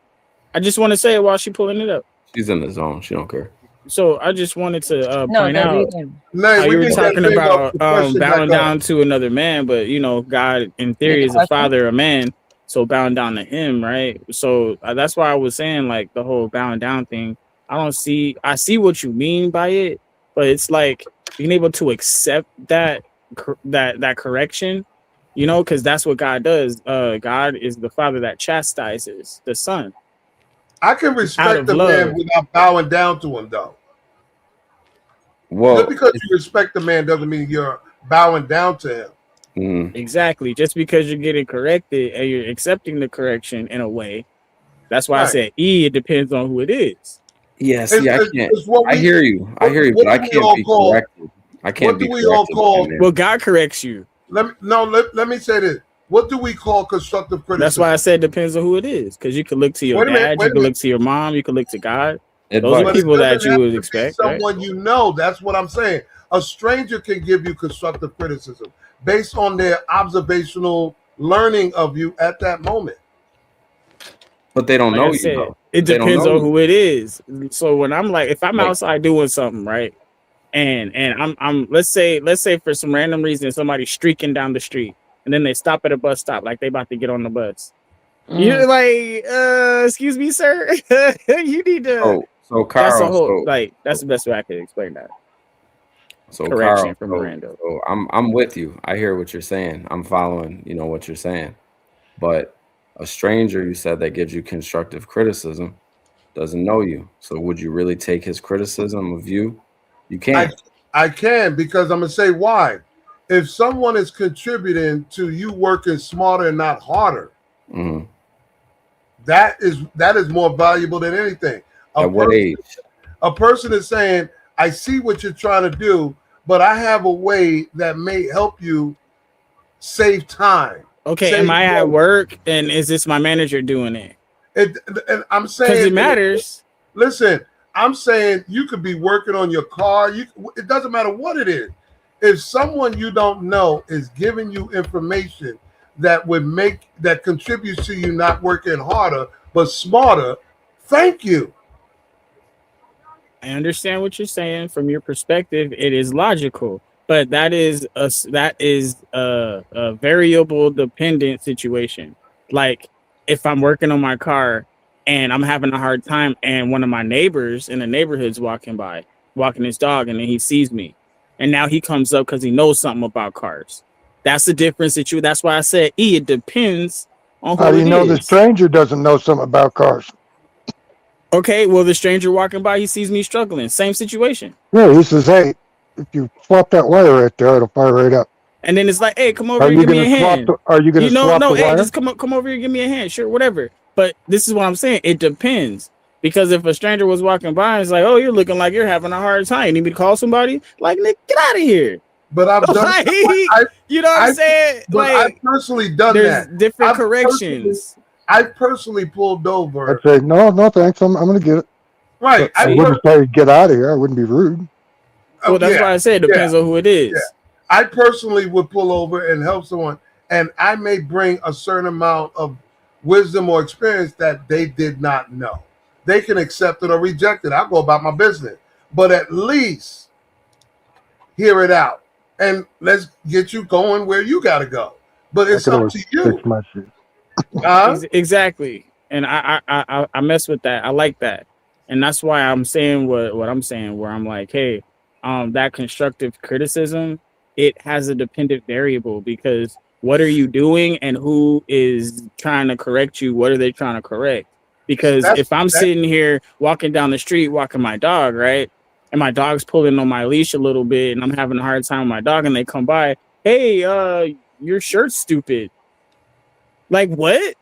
I just want to say it while she pulling it up. She's in the zone. She don't care. So I just wanted to No, point don't out leave him. Nay, how we you were need that talking thing up, about the question back bowing up. down to another man, but you know, God in Read theory the is a question. father of man, so bowing down to him, right? So that's why I was saying like the whole bowing down thing. I see what you mean by it, but it's like being able to accept that correction, you know, because that's what God does. God is the father that chastises the son I can out respect of a man love. without bowing down to him, though. Just Well, because you respect the man doesn't mean you're bowing down to him. Exactly. Just because you're getting corrected and you're accepting the correction in a way. That's why I Right. said it depends on who it is. yeah. See, I can't. It's what I we hear you. I hear you, what but I do we can't all be call corrected. I can't what do be we all corrected by a call man. Well, God corrects you. let me say this. What do we call constructive That's why I criticism? said it depends on who it is. Because you could look to your dad, you Wait a could look minute. to your mom, you could look to God. Those are Advice. But it people that doesn't you have would to be expect, right? someone you know. That's what I'm saying. A stranger can give you constructive criticism based on their observational learning of you at that moment. But they don't Like I know you said, though. it They don't depends know on you. who it is. So when I'm like, if I'm Like, outside doing something, right? And I'm let's say for some random reason somebody's streaking down the street and then they stop at a bus stop like they about to get on the bus. You're like, excuse me, sir. You need to. so That's a Carl, whole like. That's the best way I could explain that. so Correction Carl, from Miranda. so I'm with you. I hear what you're saying. I'm following, what you're saying. But a stranger, you said, that gives you constructive criticism doesn't know you. So would you really take his criticism of you? You can't. I can, because I'm gonna say why. If someone is contributing to you working smarter and not harder, Mhm. that is more valuable than anything. At what age? A person is saying, I see what you're trying to do, but I have a way that may help you save time. Okay, am Save I at money. work and is this my manager doing it? And I'm Because saying it matters. Listen, I'm saying you could be working on your car. It doesn't matter what it is. If someone you don't know is giving you information that contributes to you not working harder but smarter, thank you. I understand what you're saying from your perspective. It is logical, but that is a variable dependent situation. Like if I'm working on my car and I'm having a hard time, and one of my neighbors in the neighborhood's walking his dog, and then he sees me, and now he comes up because he knows something about cars. That's the difference that you. That's why I said it depends on How who do you it know the is. stranger doesn't know something about cars? Okay, well, the stranger walking by, he sees me struggling. Same situation. Yeah, he says, hey, if you swap that wire right there, it'll fire right up. And then it's like, hey, come over Are here, you give me gonna a hand. are you gonna swap No, the hey, wire? just come over here, give me a hand. Sure, whatever. But this is what I'm saying. It depends. Because if a stranger was walking by and it's like, oh, you're looking like you're having a hard time. You need me to call somebody? Like, Nick, get out of here. But I've done Like, you know what I'm saying? I've Like, personally done there's that. different corrections. I personally pulled I'd over. say, no, thanks. I'm gonna get it. Right. I wouldn't say get out of here. I wouldn't be rude. Well, that's why I said it depends on who it is. Yeah. I personally would pull over and help someone, and I may bring a certain amount of wisdom or experience that they did not know. They can accept it or reject it. I'll go about my business, but at least hear it out and let's get you going where you got to go. But I it's could up always to fix you. my shit. Exactly. And I mess with that. I like that. And that's why I'm saying what I'm saying, where I'm like, hey, that constructive criticism, it has a dependent variable, because what are you doing and who is trying to correct you? What are they trying to correct? Because if I'm sitting here walking down the street, walking my dog, right? And my dog's pulling on my leash a little bit and I'm having a hard time with my dog and they come by, hey, your shirt's stupid. Like, what?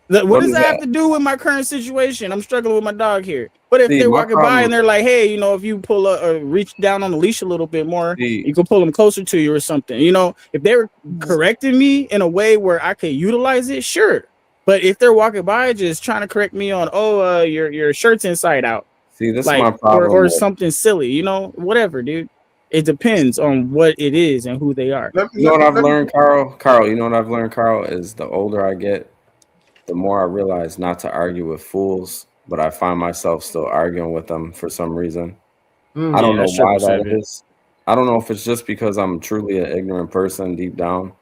What does that have to do with my current situation? I'm struggling with my dog here. But if they're walking by and they're like, hey, if you pull reach down on the leash a little bit more, you can pull them closer to you or something. If they were correcting me in a way where I could utilize it, sure. But if they're walking by just trying to correct me on, your shirt's inside out. See, this like, is my problem or with, something silly, whatever, dude. It depends on what it is and who they are. You know what I've learned, Carl? Carl, you know what I've learned, Carl, is the older I get, the more I realize not to argue with fools, but I find myself still arguing with them for some reason. I don't know why that is. I don't know if it's just because I'm truly an ignorant person deep down.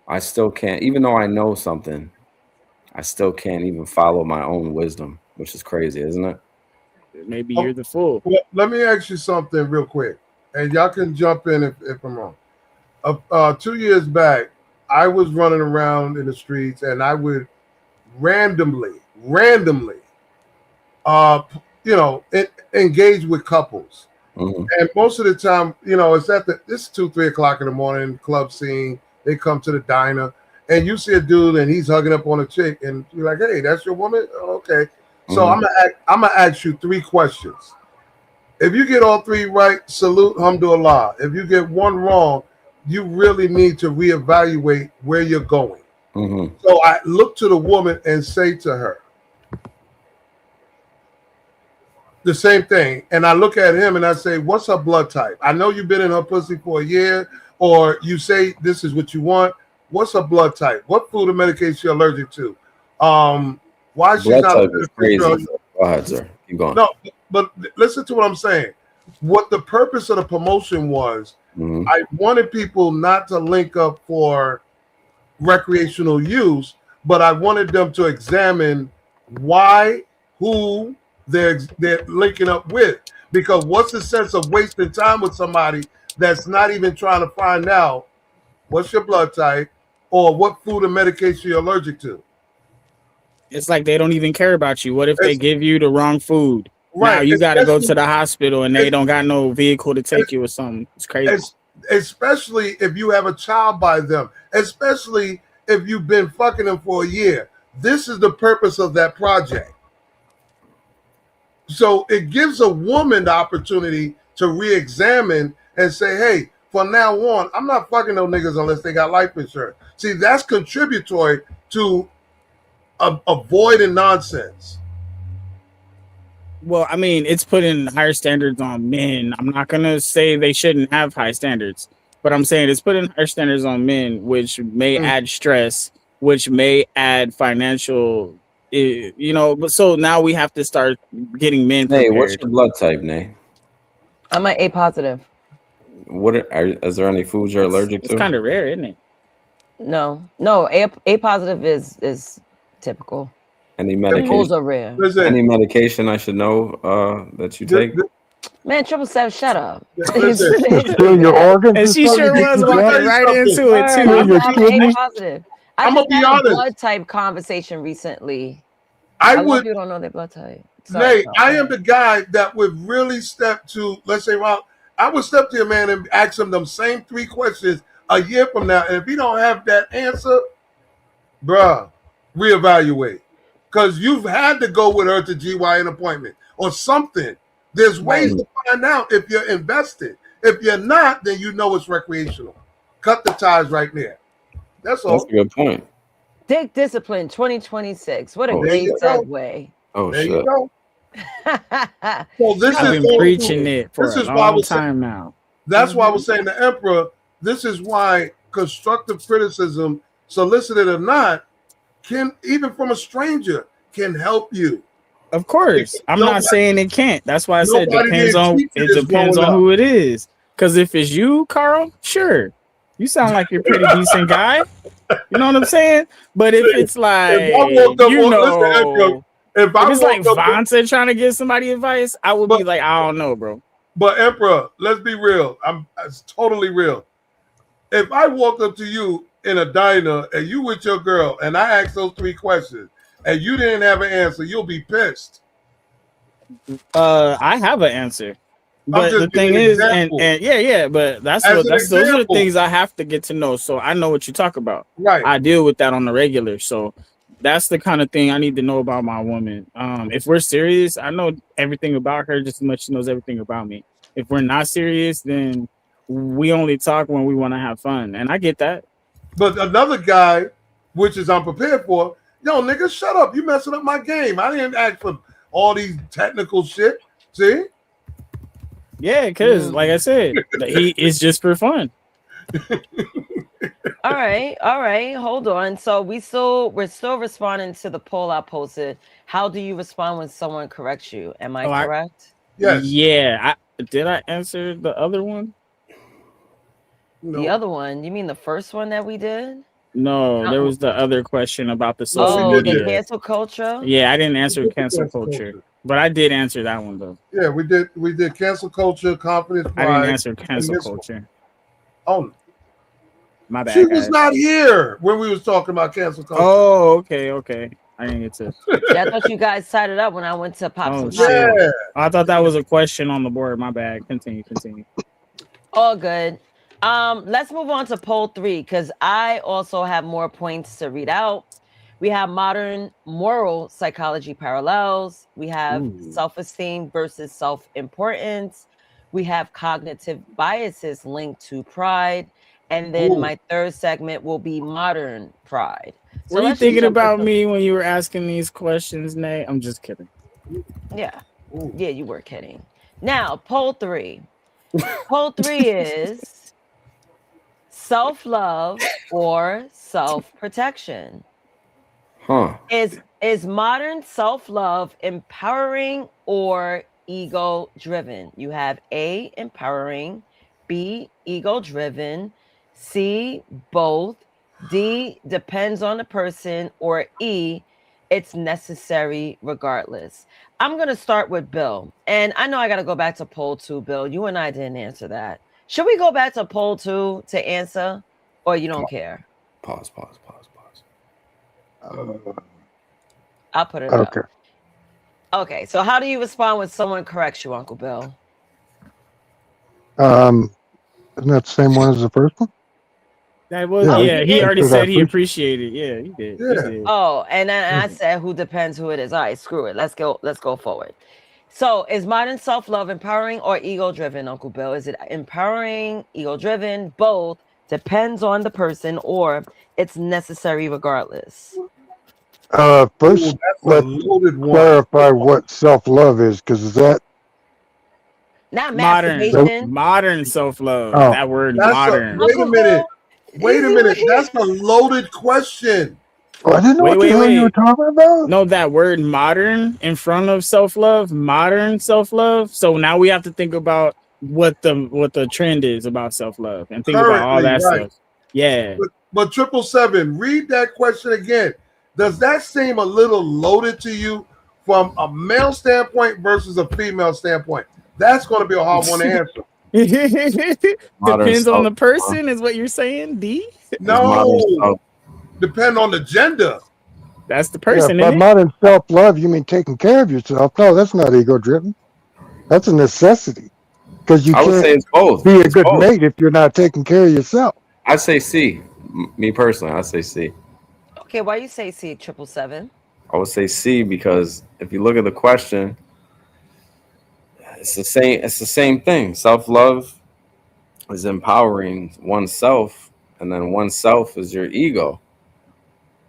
I still can't, even though I know something, I still can't even follow my own wisdom, which is crazy, isn't it? Maybe you're the fool. Well, let me ask you something real quick, and y'all can jump in if I'm wrong. 2 years back, I was running around in the streets, and I would randomly, engage with couples. And most of the time, it's it's 2-3 o'clock in the morning, club scene. They come to the diner, and you see a dude, and he's hugging up on a chick, and you're like, "Hey, that's your woman?" Oh, okay. So I'm gonna ask you 3 questions. If you get all 3 right, salute, alhamdulillah. If you get one wrong, you really need to reevaluate where you're going. So I look to the woman and say to her the same thing. And I look at him and I say, what's her blood type? I know you've been in her pussy for a year, or you say this is what you want. What's her blood type? What food or medication you're allergic to? Why she's not type is crazy. Go ahead, sir. Keep going. No, but listen to what I'm saying. What the purpose of the promotion was, I wanted people not to link up for recreational use, but I wanted them to examine why, who they're linking up with. Because what's the sense of wasting time with somebody that's not even trying to find out what's your blood type or what food or medication you're allergic to? It's like they don't even care about you. What if they give you the wrong food? Right. Now you got to go to the hospital and they don't got no vehicle to take you or something. It's crazy. Especially if you have a child by them, especially if you've been fucking them for a year. This is the purpose of that project. So it gives a woman the opportunity to re-examine and say, hey, from now on, I'm not fucking no niggas unless they got life insurance. See, that's contributory to avoiding nonsense. Well, I mean, it's putting higher standards on men. I'm not going to say they shouldn't have high standards, but I'm saying it's putting higher standards on men, which may add stress, which may add financial, but so now we have to start getting men prepared. Hey, what's your blood type, Nay? I'm an A positive. Is there any foods you're allergic to? It's kind of rare, isn't it? No, A positive is typical. Any medication? Fools are rare. Any medication I should know that you take? Man, 777, shut up. Steal your organs. And she sure was walking right into it too. I'm A positive. I'm gonna be honest. Blood type conversation recently. I would. You don't know their blood type. Nay, I am the guy that would really step to. Let's say, well, I would step to a man and ask him them same 3 questions a year from now, and if he don't have that answer, bruh, reevaluate. Because you've had to go with her to GYN appointment or something. There's ways to find out if you're invested. If you're not, then you know it's recreational. Cut the ties right there. That's all. That's a good point. Dick Discipline 2026. What a great segue. Oh, there shit. You go. So this I've is been preaching it for this a is why I long was time saying, now. That's why I was saying the Emperor, this is why constructive criticism, solicited or not, can, even from a stranger, can help you. Of course. I'm not saying it can't. That's why I said it depends on who it is. Because if it's you, Carl, sure. You sound like you're a pretty decent guy. You know what I'm saying? But if it's like, if it's like Vonta trying to give somebody advice, I would be like, I don't know, bro. But Emperor, let's be real. It's totally real. If I walked up to you in a diner and you with your girl and I asked those 3 questions and you didn't have an answer, you'll be pissed. I have an anser. But the thing is, and but those are the things I have to get to know. So I know what you talk about. Right. I deal with that on the regular. So that's the kind of thing I need to know about my woman. If we're serious, I know everything about her just as much as she knows everything about me. If we're not serious, then we only talk when we want to have fun. And I get that. But another guy, which is I'm prepared for, yo, nigga, shut up. You messing up my game. I didn't ask for all these technical shit. See? Yeah, because like I said, he is just for fun. All right. Hold on. So we're still responding to the poll I posted. How do you respond when someone corrects you? Am I correct? Yeah. Did I answer the other one? The other one? You mean the first one that we did? No, there was the other question about the social Oh, the media. cancel culture? Yeah, I didn't answer cancel culture, but I did answer that one though. Yeah, we did. We did cancel culture, confidence, I didn't pride. answer and cancel this one. culture. Oh, My bad, she was guys. not here when we was talking about cancel culture. Oh, okay. I didn't get to. Yeah, I thought you guys tied it up when I went to pop some shit. popcorn. I thought that was a question on the board. My bad. Continue. All good. Let's move on to poll 3 because I also have more points to read out. We have modern moral psychology parallels. We have self-esteem versus self-importance. We have cognitive biases linked to pride. And then my third segment will be modern pride. So were you thinking about me when you were asking these questions, Nate? I'm just kidding. Yeah. Yeah, you were kidding. Now, poll 3. Poll 3 is self-love or self-protection. Is modern self-love empowering or ego-driven? You have A, empowering, B, ego-driven, C, both, D, depends on the person, or E, it's necessary regardless. I'm going to start with Bill. And I know I got to go back to poll 2, Bill. You and I didn't answer that. Should we go back to poll 2 to answer, or you don't care? Pause. I'll put it Okay. up. Okay, so how do you respond when someone corrects you, Uncle Bill? Isn't that the same one as the first one? That was he already said he appreciated. Yeah, he did. Yeah. Oh, and then I said who depends who it is. All right, screw it. Let's go forward. So is modern self-love empowering or ego-driven, Uncle Bill? Is it empowering, ego-driven, both, depends on the person, or it's necessary regardless? First, let's clarify what self-love is, because is that not masturbation? Modern self-love. Oh. That word That's modern. wait a minute. That's a loaded question. Oh, I didn't know what the hell you were talking about. No, that word modern in front of self-love, modern self-love. So now we have to think about what the trend is about self-love and think about all that stuff. Yeah. But 777, read that question again. Does that seem a little loaded to you from a male standpoint versus a female standpoint? That's going to be a hard one to answer. Depends on the person, is what you're saying, D? No. Depend on the gender. That's the person. Yeah, by modern self-love, you mean taking care of yourself. No, that's not ego-driven. That's a necessity. Because you can't be a good mate if you're not taking care of yourself. I say C. Me personally, I say C. Okay, why you say C, 777? I would say C because if you look at the question, it's the same thing. Self-love is empowering oneself, and then oneself is your ego.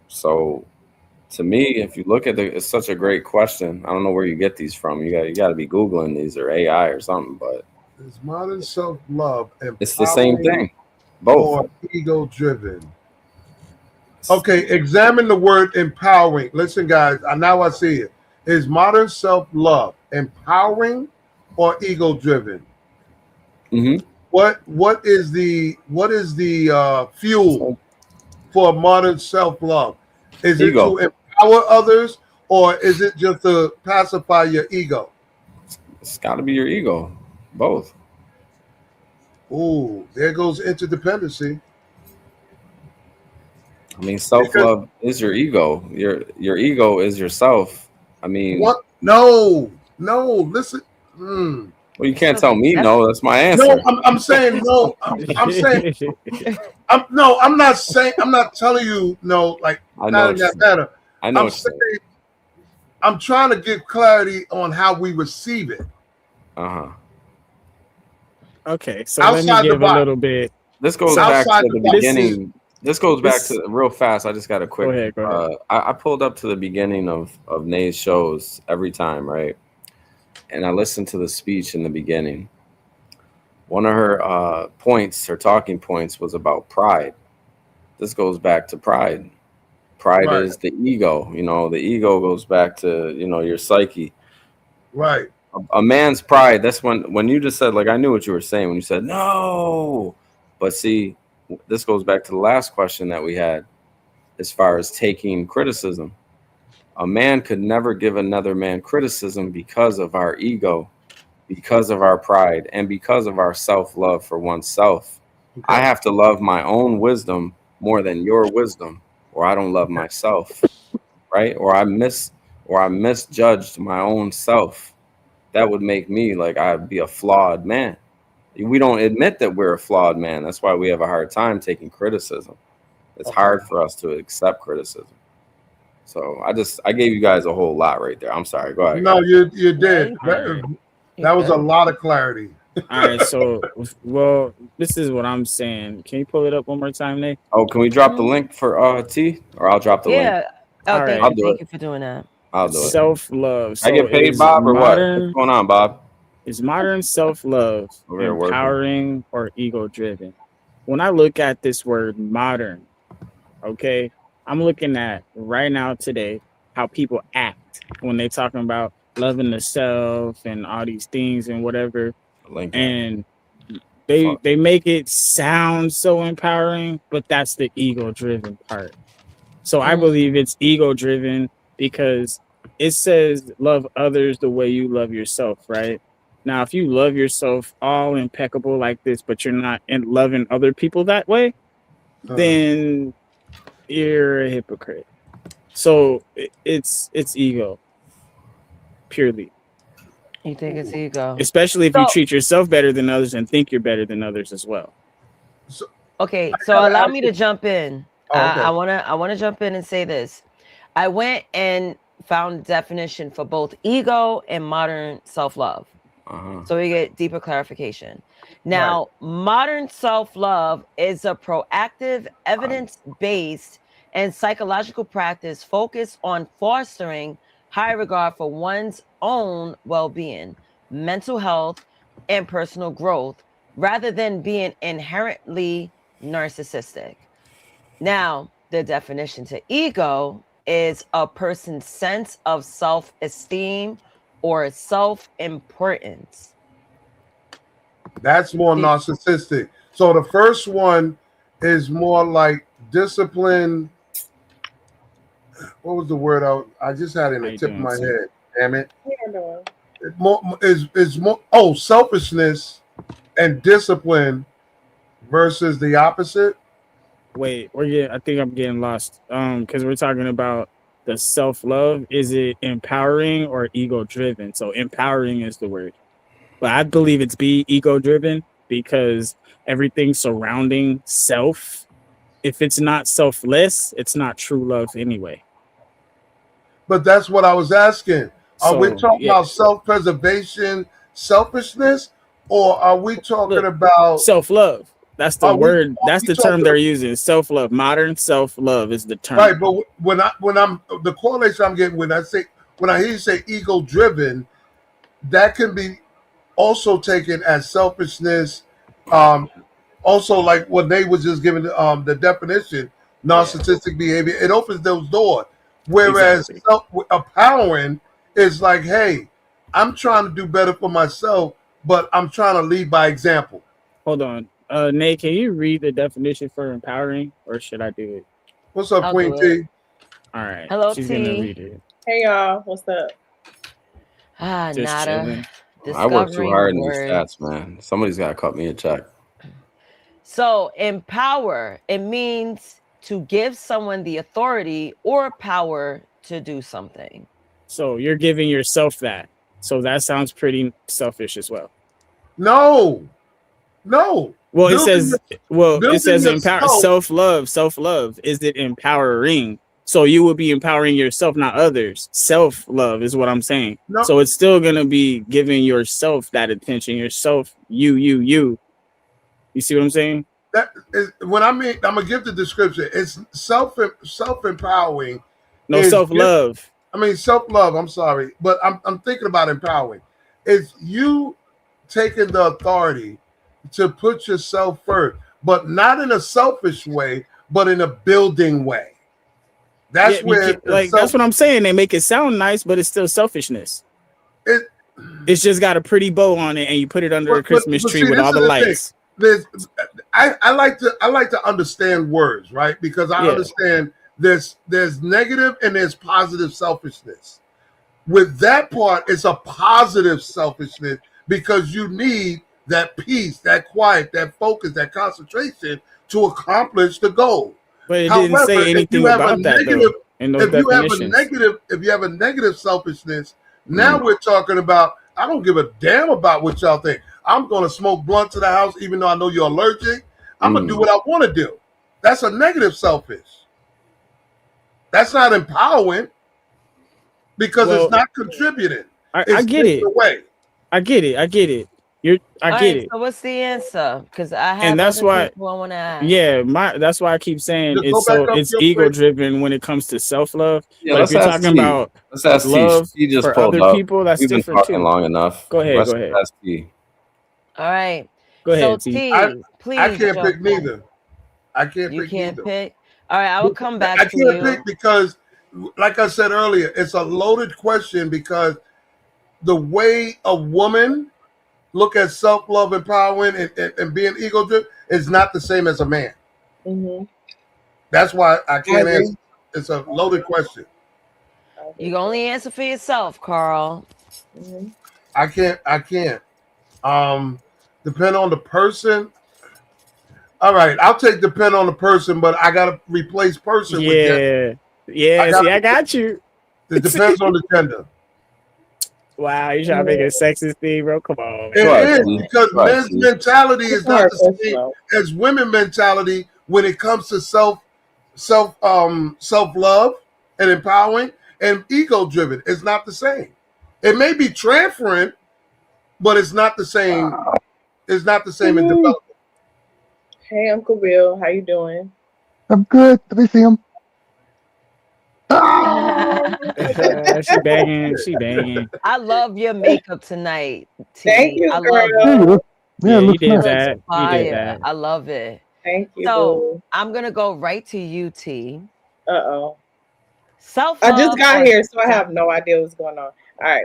So to me, if you look at it's such a great question. I don't know where you get these from. You got to be Googling these or AI or something, but is modern self-love it's the same thing. Both. Or ego-driven. Okay, examine the word empowering. Listen, guys, now I see it. Is modern self-love empowering or ego-driven? Mm-hmm. What is the fuel for modern self-love? Is Ego. it to empower others or is it just to pacify your ego? It's got to be your ego. Both. Ooh, there goes interdependency. I mean, self-love is your ego. Your ego is yourself. I mean, what? No. Listen. Well, you can't tell me no. That's my answer. No, I'm saying no. I'm saying I'm not saying. I'm not telling you no. Like not in that matter. I know. I'm saying I'm trying to give clarity on how we receive it. Okay, so let me give a little bit. This goes back to the beginning. This goes back to real fast. I just got a quick. Go ahead. I pulled up to the beginning of Nay's shows every time, right? And I listened to the speech in the beginning, one of her points, her talking points, was about pride. This goes back to pride. Pride Right. is the ego. You know, the ego goes back to, you know, your psyche. Right. A man's pride. That's when you just said, like, I knew what you were saying when you said no. But see, this goes back to the last question that we had, as far as taking criticism. A man could never give another man criticism because of our ego, because of our pride, and because of our self-love for oneself. Okay. I have to love my own wisdom more than your wisdom, or I don't love myself, right? Or I misjudged my own self. That would make me like I'd be a flawed man. We don't admit that we're a flawed man. That's why we have a hard time taking criticism. It's hard for us to accept criticism. So I gave you guys a whole lot right there. I'm sorry. Go ahead. No, guys. you did. That was a lot of clarity. All right, so well, this is what I'm saying. Can you pull it up one more time, Nate? Oh, can we drop the link for T, or I'll drop the link? Yeah. Oh, thank right. you. Thank you for doing that. I'll do it. Self-love. I get paid, Bob, or what? What's going on, Bob? Is modern self-love Over here working. empowering or ego-driven? When I look at this word modern, okay, I'm looking at right now today how people act when they talking about loving the self and all these things and whatever. And they make it sound so empowering, but that's the ego-driven part. So I believe it's ego-driven because it says love others the way you love yourself, right? Now, if you love yourself all impeccable like this, but you're not loving other people that way, then you're a hypocrite. So it's ego, purely. You think it's ego? Especially if you treat yourself better than others and think you're better than others as well. Okay, so allow me to jump in. Oh, okay. I wanna jump in and say this. I went and found definition for both ego and modern self-love. So we get deeper clarification. Now, modern self-love is a proactive, evidence-based, and psychological practice focused on fostering high regard for one's own well-being, mental health, and personal growth, rather than being inherently narcissistic. Now, the definition to ego is a person's sense of self-esteem or self-importance. That's more narcissistic. So the first one is more like discipline. What was the word I just had in the tip of my head? Damn it. Is more selfishness and discipline versus the opposite. Wait, I think I'm getting lost. Because we're talking about the self-love. Is it empowering or ego-driven? So empowering is the word. But I believe it's ego-driven because everything surrounding self, if it's not selfless, it's not true love anyway. But that's what I was asking. Are we talking about self-preservation, selfishness, or are we talking about self-love? That's the word. That's the term they're using. Self-love. Modern self-love is the term. Right, but when I'm the correlation I'm getting when I hear you say ego-driven, that can be also taken as selfishness. Also, like what they was just giving the definition, narcissistic behavior. It opens those doors. Whereas empowering is like, hey, I'm trying to do better for myself, but I'm trying to lead by example. Hold on. Nate, can you read the definition for empowering, or should I do it? What's up, Queen T? All right. Hello, She's T. gonna read it. Hey y'all, what's up? Just Nada. I work too hard in these stats, man. Somebody's got to cut me a check. So empower, it means to give someone the authority or power to do something. So you're giving yourself that. So that sounds pretty selfish as well. No. Well, it says empower, self-love. Is it empowering? So you will be empowering yourself, not others. Self-love is what I'm saying. No. So it's still gonna be giving yourself that attention. Yourself, you. You see what I'm saying? That is when I'm gonna give the description. It's self-empowering. No, self-love. Self-love. I'm sorry, but I'm thinking about empowering. It's you taking the authority to put yourself first, but not in a selfish way, but in a building way. That's where that's what I'm saying. They make it sound nice, but it's still selfishness. It's just got a pretty bow on it, and you put it under a Christmas tree see, with all the lights. I like to understand words, right? Because I understand there's negative and there's positive selfishness. With that part, it's a positive selfishness because you need that peace, that quiet, that focus, that concentration to accomplish the goal. But it didn't say anything about that though. In those definitions. If you have a negative selfishness, now we're talking about, I don't give a damn about what y'all think. I'm going to smoke blunts in the house, even though I know you're allergic. I'm going to do what I want to do. That's a negative selfish. That's not empowering because it's not contributing. I get it. Away. I get it. I get it. I get it. So what's the answer? Because I have and that's why people I want to ask. Yeah, that's why I keep saying it's ego driven when it comes to self love. Yeah, but if you're talking about love for other people, that's We've been different talking too. long enough. Go ahead. Let's Go ahead. ask T. All right. Go ahead. So T. Please. I can't pick in. neither. I can't You pick can't neither. pick. All right, I will come back I to can't you. pick because, like I said earlier, it's a loaded question because the way a woman look at self-love, empowering, and being ego-driven is not the same as a man. Mm-hmm. That's why I can't answer. It's a loaded question. You can only answer for yourself, Carl. Mm-hmm. I can't. Depend on the person. All right, I'll take depend on the person, but I gotta replace person with gender. I got you. It depends on the gender. Wow, you trying to make it a sexist thing, bro? Come on. It is because men's mentality is not the same as women mentality when it comes to self love and empowering and ego driven. It's not the same. It may be transferring, but it's not the same. It's not the same in development. Hey, Uncle Bill, how you doing? I'm good. Let me see him. She banging. I love your makeup tonight, T. Thank you, I girl. love it. Yeah, you did Looks that. fire. You did that. I love it. Thank you. So I'm gonna go right to you, T. Uh-oh. Self-love. I just got here, so I have no idea what's going on. All right.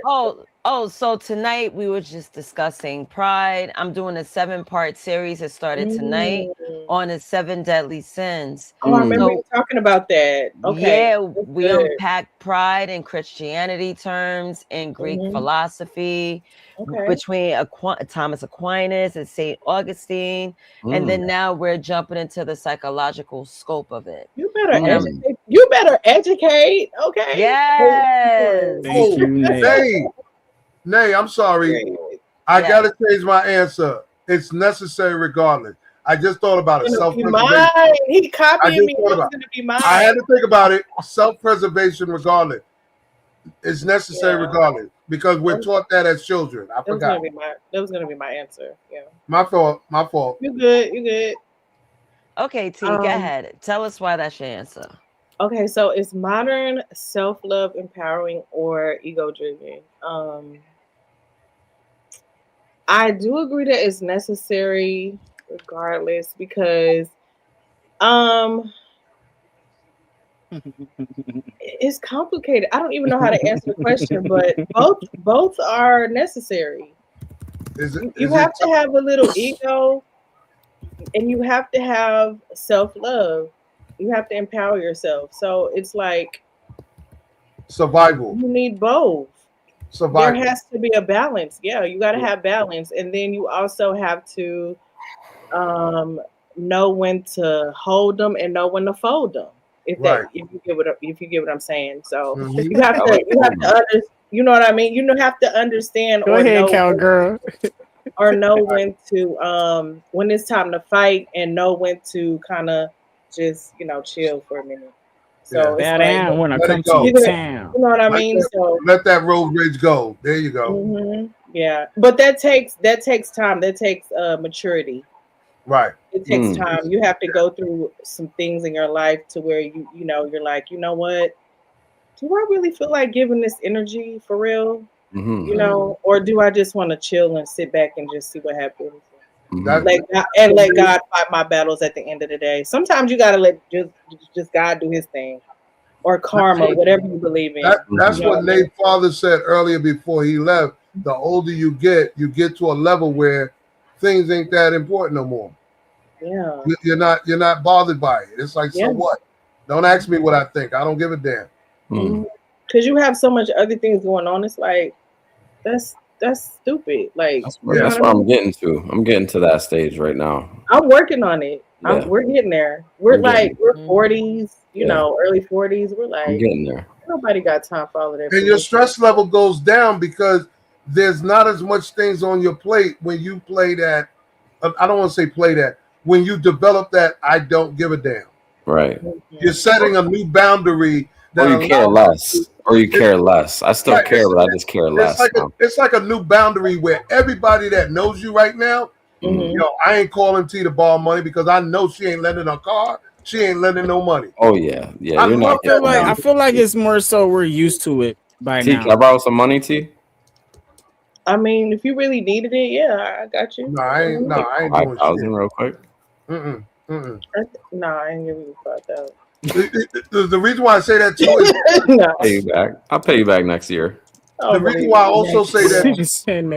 So tonight we were just discussing pride. I'm doing a 7-part series that started tonight on the 7 deadly sins. Oh, I remember you talking about that. Okay. Yeah, we unpacked pride in Christianity terms, in Greek philosophy, between Thomas Aquinas and St. Augustine, and then now we're jumping into the psychological scope of it. You better educate. You better educate. Okay. Yes. Thank you, Nay, I'm sorry. I gotta change my answer. It's necessary regardless. I just thought about it. Self-preservation. He copied me. It was gonna be mine. I had to think about it. Self-preservation regardless. It's necessary regardless because we're taught that as children. I forgot. That was gonna be my answer. Yeah. My fault. You good. You good. Okay, T, go ahead. Tell us why that's your answer. Okay, so it's modern self-love, empowering, or ego-driven. I do agree that it's necessary regardless because it's complicated. I don't even know how to answer the question, but both are necessary. You have to have a little ego and you have to have self-love. You have to empower yourself. So it's like survival. You need both. Survival. There has to be a balance. Yeah, you got to have balance, and then you also have to know when to hold them and know when to fold them. If you get what I'm saying. So you have to you know what I mean. You have to understand. Go ahead, cowgirl. Or know when to when it's time to fight, and know when to kind of just chill for a minute. So that down when I come to your town. You know what I mean? So let that road rage go. There you go. Mm-hmm. Yeah, but that takes time. That takes maturity. Right. It takes time. You have to go through some things in your life to where you're like, you know what? Do I really feel like giving this energy for real? Mm-hmm. Or do I just want to chill and sit back and just see what happens? That, let God fight my battles at the end of the day. Sometimes you gotta let just God do his thing. Or karma, whatever you believe in. That's You know what I mean? Nate's father said earlier before he left. The older you get to a level where things ain't that important no more. Yeah. You're not bothered by it. It's like, so what? Don't ask me what I think. I don't give a damn. Because you have so much other things going on. It's like that's stupid. Like That's where I'm getting to. I'm getting to that stage right now. I'm working on it. Yeah. We're getting there. We're like we're 40s, you know, early 40s. We're like I'm getting there. Nobody got time for all of that. And your stress level goes down because there's not as much things on your plate when you play that. I don't want to say play that. When you develop that, I don't give a damn. Right. You're setting a new boundary. Or you care less. Or you care less. I still care, but I just care less. It's like a new boundary where everybody that knows you right now, you know, I ain't calling T to borrow money because I know she ain't lending a car. She ain't lending no money. Oh yeah. I You're not. I feel like it's more so we're used to it by T, now. can I borrow some money, T? I mean, if you really needed it, yeah, I got you. No, I ain't doing 5,000 real quick. No, I ain't giving you 5,000. The reason why I say that too is I'll pay you back. I'll pay you back next year. The reason why I also say that,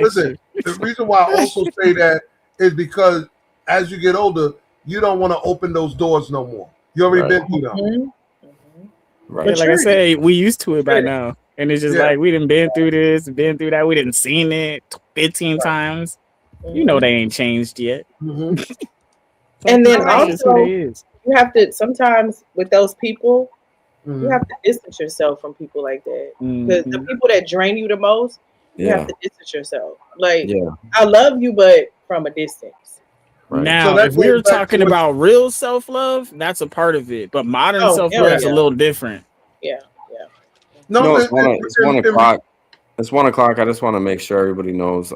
listen, the reason why I also say that is because as you get older, you don't want to open those doors no more. You already been through them. Right. Yeah, like I said, we used to it by now. And it's just like we didn't been through this, been through that. We didn't seen it 15 times. You know they ain't changed yet. And then That's just who also, they is. you have to sometimes with those people, you have to distance yourself from people like that. Because the people that drain you the most, you have to distance yourself. Like, I love you, but from a distance. Right. Now, if we're talking about real self-love, that's a part of it. But modern self-love is a little different. Yeah. No, it's 1 o'clock. It's 1 o'clock. I just want to make sure everybody knows,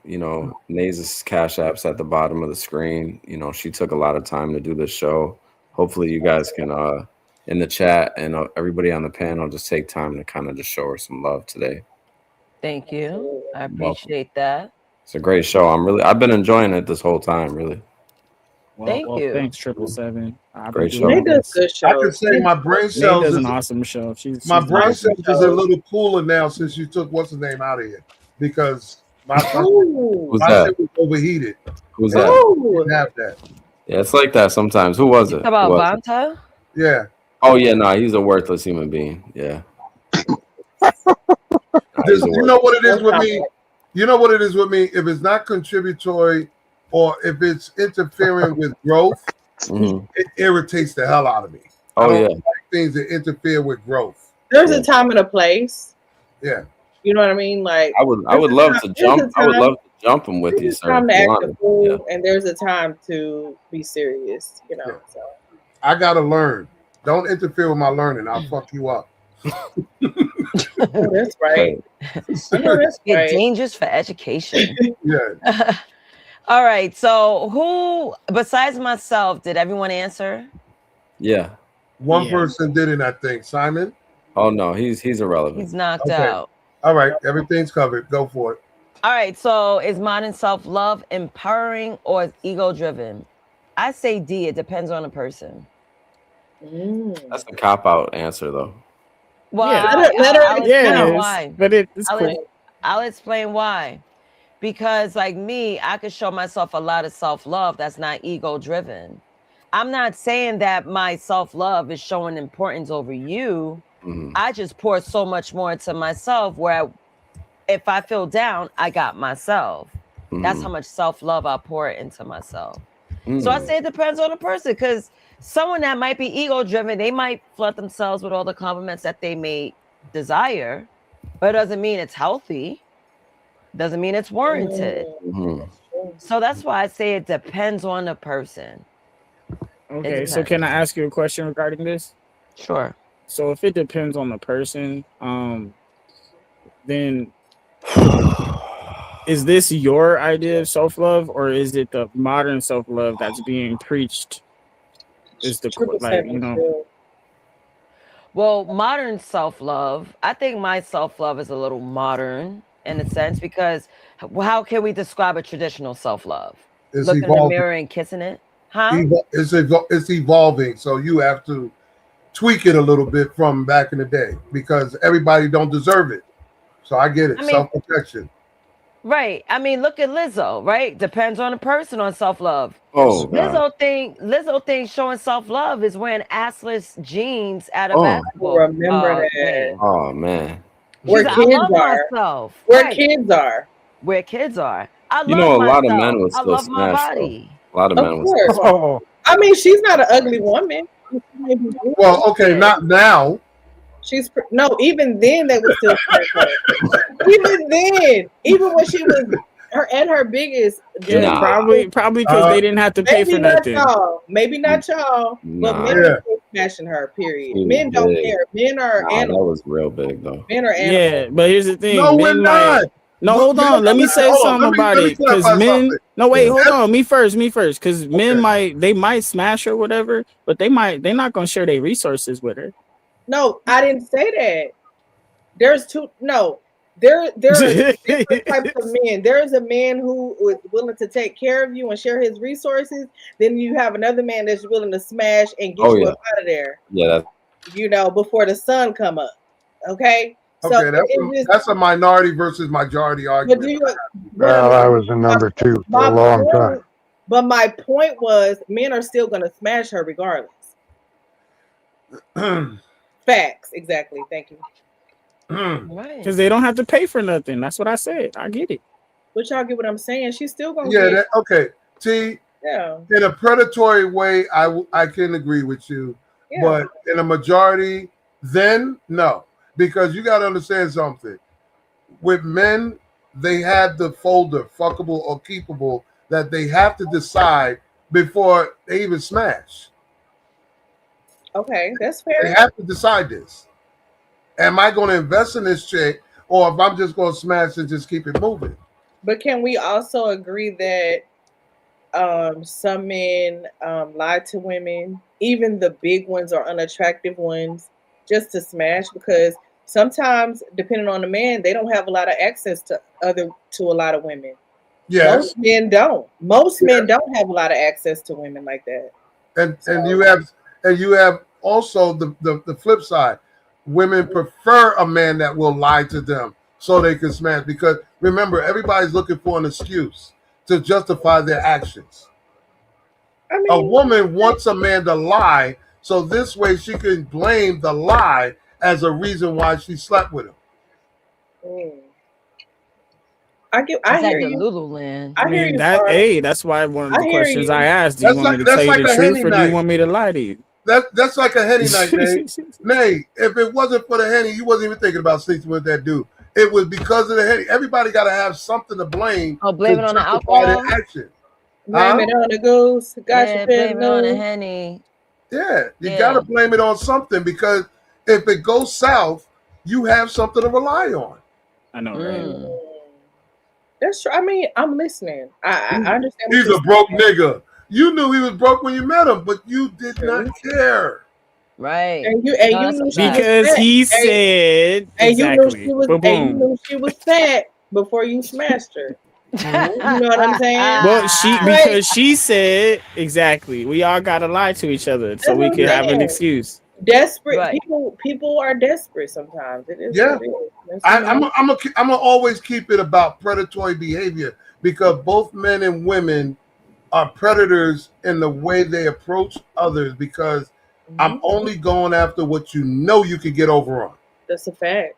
you know, Naze's Cash App's at the bottom of the screen. You know, she took a lot of time to do this show. Hopefully you guys can, in the chat and everybody on the panel, just take time to kind of just show her some love today. Thank you. I appreciate that. It's a great show. I've been enjoying it this whole time, really. Thank you. Thanks, 777. Great show. Nate does good shows. I could say my brain cells does is an awesome show. My brain cells is a little cooler now since you took what's his name out of here because my shit was overheated. Who's that? Didn't have that. Yeah, it's like that sometimes. Who was it? About Vanta? Yeah. Oh yeah, no, he's a worthless human being. Yeah. You know what it is with me? You know what it is with me? If it's not contributory or if it's interfering with growth, it irritates the hell out of me. Oh, I don't like things that interfere with growth. There's a time and a place. Yeah. You know what I mean? Like I would love to jump. I would love to jump him with you, There's a sir. time to act a fool, and there's a time to be serious. You know. So I gotta learn. Don't interfere with my learning. I'll fuck you up. that's right. I know that's Get right. dangerous for education. Yeah. All right. So who besides myself did everyone answer? Yeah. One person didn't, I think. Simon? Oh no, he's irrelevant. He's knocked out. All right, everything's covered. Go for it. All right. So is modern self-love empowering or ego-driven? I say D. It depends on the person. That's a cop-out answer, though. Well, I'll explain why. Because like me, I could show myself a lot of self-love that's not ego-driven. I'm not saying that my self-love is showing importance over you. I just pour so much more into myself where if I feel down, I got myself. That's how much self-love I pour into myself. So I say it depends on the person, because someone that might be ego-driven, they might flood themselves with all the compliments that they may desire, but it doesn't mean it's healthy. Doesn't mean it's warranted. So that's why I say it depends on the person. Okay, so can I ask you a question regarding this? Sure. So if it depends on the person, then is this your idea of self-love, or is it the modern self-love that's being preached? Is the like, you know? Well, modern self-love, I think my self-love is a little modern in a sense, because how can we describe a traditional self-love? It's looking in the evolving. mirror and kissing it, huh? It's evolving, so you have to tweak it a little bit from back in the day because everybody don't deserve it. So I get it. I mean, Self-protection. right. I mean, look at Lizzo, right? Depends on the person on self-love. Oh God. Lizzo thinks showing self-love is wearing assless jeans at a Oh. basketball Remember that. game. Oh man. She's Where like, I kids love are. myself. Where Right. kids are. Where kids are. I You love know, a lot of myself. men would I still love my smash though. body. A lot of Of men would still course. smash. Oh, I mean, she's not an ugly woman. Well, okay, Yeah. not now. She's no. Even then, they would still smash her. Even then, even when she was her biggest. Yeah, Nah. probably because they didn't have to pay for Maybe not nothing. y'all. Maybe not y'all. But Nah. men are still smashing her. Period. She was Men don't big. care. Men are Nah, that animals. was real big though. Men are Yeah, animals. but here's the thing. No, we're Men not. might. No, hold on. Let me say something about it. Because men. No, wait, hold on. Me first. Because men might smash her, whatever. But they're not gonna share their resources with her. No, I didn't say that. There's two. No, there are different types of men. There is a man who is willing to take care of you and share his resources. Then you have another man that's willing to smash and get you up out of there. Yeah. Before the sun come up. Okay. Okay, that's a minority versus majority argument. well, I was a number 2 for a long time. But my point was, men are still going to smash her regardless. Facts, exactly. Thank you. Because they don't have to pay for nothing. That's what I said. I get it. But y'all get what I'm saying? She's still going Yeah, to okay. See, yeah. In a predatory way, I can agree with you. Yeah. But in a majority, then no. Because you got to understand something. With men, they have the folder, fuckable or keepable, that they have to decide before they even smash. Okay, that's fair. They have to decide this. Am I going to invest in this chick, or if I'm just going to smash and just keep it moving? But can we also agree that some men lie to women, even the big ones or unattractive ones, just to smash? Because sometimes, depending on the man, they don't have a lot of access to a lot of women. Yes. Most men don't. Most men don't have a lot of access to women like that. And you have also the flip side. Women prefer a man that will lie to them so they can smash. Because remember, everybody's looking for an excuse to justify their actions. I mean, a woman wants a man to lie, so this way she can blame the lie as a reason why she slept with him. I hear you. Lululand. I hear you. That's why one of the questions you. I asked. Do you want me to tell you the truth, or do you want me to lie to you? That's like a Henny night, Nay. Nay, if it wasn't for the Henny, you wasn't even thinking about sleeping with that dude. It was because of the Henny. Everybody got to have something to blame. Oh, blame it on the justify alcohol. their action. Blame it on the goose. Yeah, blame it on the Henny. Yeah, you got to blame it on something, because if it goes south, you have something to rely on. I know, right? That's true. I mean, I'm listening. I understand. He's a broke nigga. You knew he was broke when you met him, but you did not care. Right. And you knew she because was fat. he said exactly. You knew she was fat before you smashed her. You know what I'm saying? Well, because she said exactly. We all gotta lie to each other so we can have an excuse. Desperate people are desperate sometimes. It is. Yeah, I'm gonna always keep it about predatory behavior, because both men and women are predators in the way they approach others, because I'm only going after what you know you can get over on. That's a fact.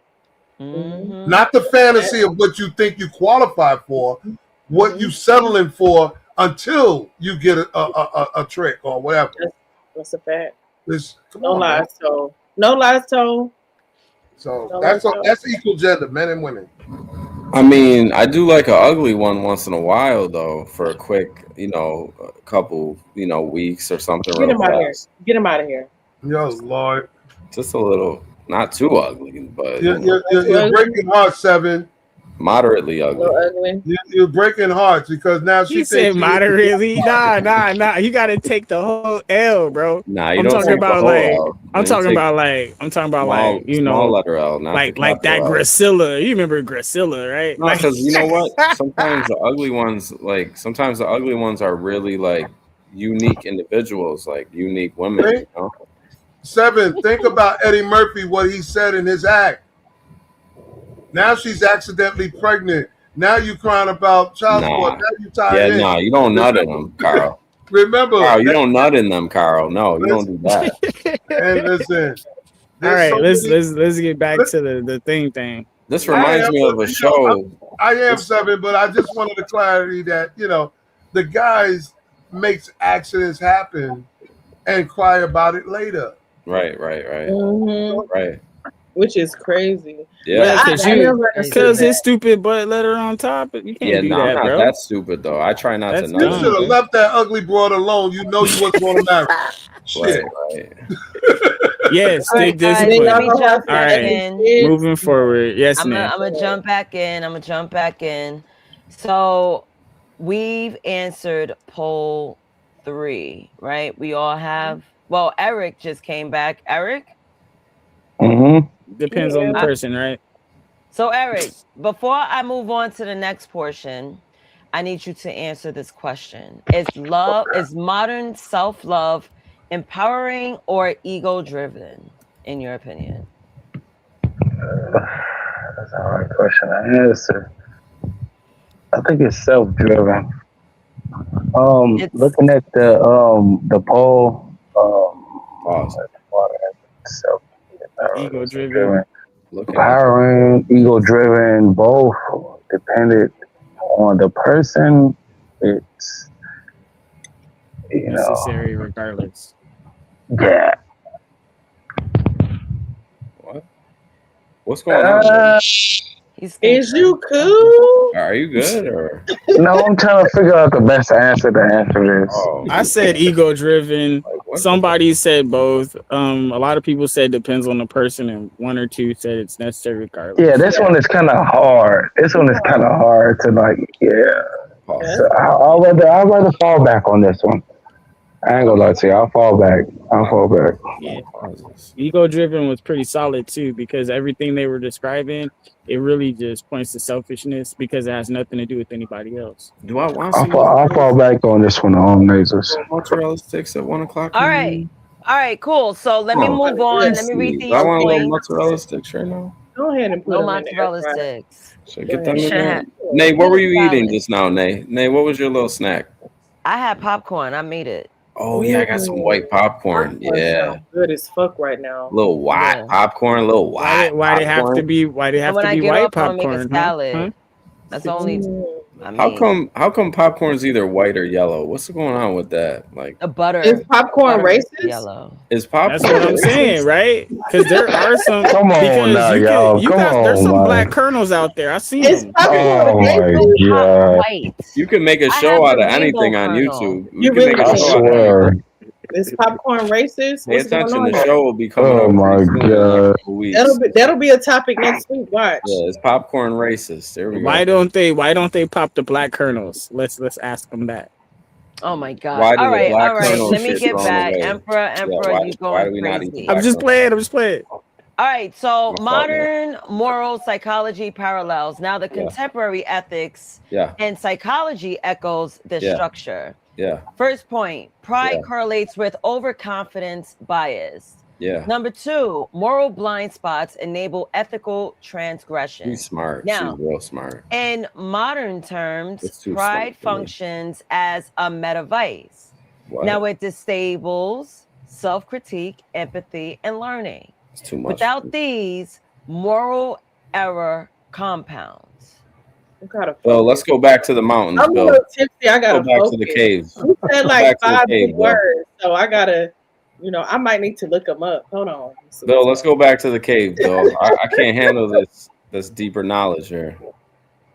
Not the fantasy of what you think you qualify for, what you settling for until you get a trick or whatever. That's a fact. No lies told. No lies told. So that's equal gender, men and women. I mean, I do like an ugly one once in a while, though, for a quick, a couple, weeks or something. Get him out of here. Get him out of here. Yo, Lord. Just a little, not too ugly, but you're breaking heart, Seven. Moderately ugly. ugly. You're breaking hearts because now she He said thinks you. moderately. Nah. You gotta take the whole L, bro. Nah, you I'm don't talking take the about whole like L. I'm Man, you talking take about like you small know, letter L, not the like that capital L. Gracilla. You remember Gracilla, right? No, because you know what? Sometimes the ugly ones are really like unique individuals, like unique women. Think, You know? 7. Think about Eddie Murphy, what he said in his act. Now she's accidentally pregnant. Now you crying about child support. Nah. Now you tied Yeah, in. nah, you don't nut in them, Carl. Remember, Carl, you don't nut in them, Carl. No, you don't do that. and listen, All there's so right, many. let's get back to the thing. This I reminds am, me of a but, show. I am 7, but I just wanted the clarity that the guys makes accidents happen and cry about it later. Right. Mm-hmm. Right. Which is crazy. Yeah. But Cause I never understood his that. stupid butt letter on top. You can't Yeah, do no, I'm that, not bro. that stupid though. I try not to That's nut You in should dumb, have them. bro. left that ugly broad alone. You know you wasn't going to marry. Shit. Right. Yes, All right, stick guys, discipline. let me jump All back right, in. moving forward. Yes, I'm Nay. gonna jump back in. So we've answered poll 3, right? We all have. Well, Eric just came back. Eric. Depends on the person, right? So Eric, before I move on to the next portion, I need you to answer this question: Is modern self-love empowering or ego-driven, in your opinion? That's a hard question to answer. I think it's self-driven. Looking at the poll, self Ego-driven. empowering, ego-driven, both dependent on the person. It's Necessary, regardless. Yeah. What's going on? Is you cool? Are you good or? No, I'm trying to figure out the best answer to answer this. I said ego driven. Somebody said both. A lot of people said depends on the person, and 1 or 2 said it's necessary regardless. Yeah, this one is kind of hard. This one is kind of hard to So I'll rather fall back on this one. I ain't gonna lie to you. I'll fall back. Yeah. Ego driven was pretty solid too, because everything they were describing, it really just points to selfishness because it has nothing to do with anybody else. Do I want to see? I'll fall back on this one. Lasers. Mozzarella sticks at 1 o'clock. All right, cool. So let me move on. Let me read these I want a little points. mozzarella sticks right now. Go ahead and put No them in the air mozzarella fryer. sticks. So get them in there. Nay, what were you eating just now, Nay? Nay, what was your little snack? I had popcorn. I made it. Oh yeah, I got some white popcorn. Yeah, Good as fuck right now. little white popcorn, little white. Why they have to be? Why they have to be white popcorn? Make a salad. That's only. I mean, How come popcorn's either white or yellow? What's going on with that? Like a butter. Is popcorn racist? Yellow. Is popcorn? That's what I'm saying, right? Because there are some. Come on now, y'all. There's some black kernels out there. I see them. Oh my god! White. You can make a show out of anything on YouTube. You can make a I show out of swear. anything. Is popcorn racist? Pay What's going attention. on The here? show will be coming Oh up my pretty soon in the god! next couple weeks. That'll be a topic next week. Watch. Yeah, is popcorn racist? There we go. Why don't they pop the black kernels? Let's ask them that. Oh my god! Why do all right. kernels Let me get get thrown back. away? Emperor, you why going do we not eat crazy? the I'm just playing. All right, so My fault, modern moral psychology parallels. Now, the contemporary ethics and psychology echoes this structure. Yeah. First point, pride correlates with overconfidence bias. Yeah. Number 2, moral blind spots enable ethical transgression. She's smart. Now, She's real smart. in modern terms, It's too pride smart for me. functions as a meta vice. What? Now, it disables self-critique, empathy, and learning. It's too much. Without these, moral error compounds. Bill, let's go back to the mountains, I'm a Bill. little tipsy. I gotta go back focus. to the caves. You said Go like back to the 5 cave, big Bill. words, so I gotta, I might need to look them up. Hold on. Bill, let's go back to the cave, Bill. I can't handle this deeper knowledge here.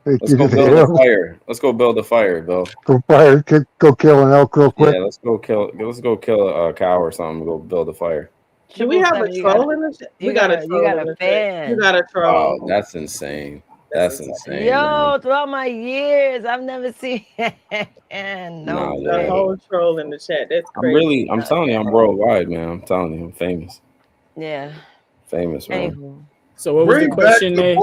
Let's go build a fire. Let's go build a fire, Bill. Go kill an elk real quick. Yeah, let's go kill a cow or something. Go build a fire. Do we have a troll in this? You got a fan. You got a troll. Wow, that's insane. That's insane. Yo, Man. throughout my years, I've never seen. No Nah, way. The whole troll in the chat. That's crazy. I'm telling you, I'm worldwide, man. I'm telling you, I'm famous. Yeah. Famous, man. Anywho. So what was the question, Nate?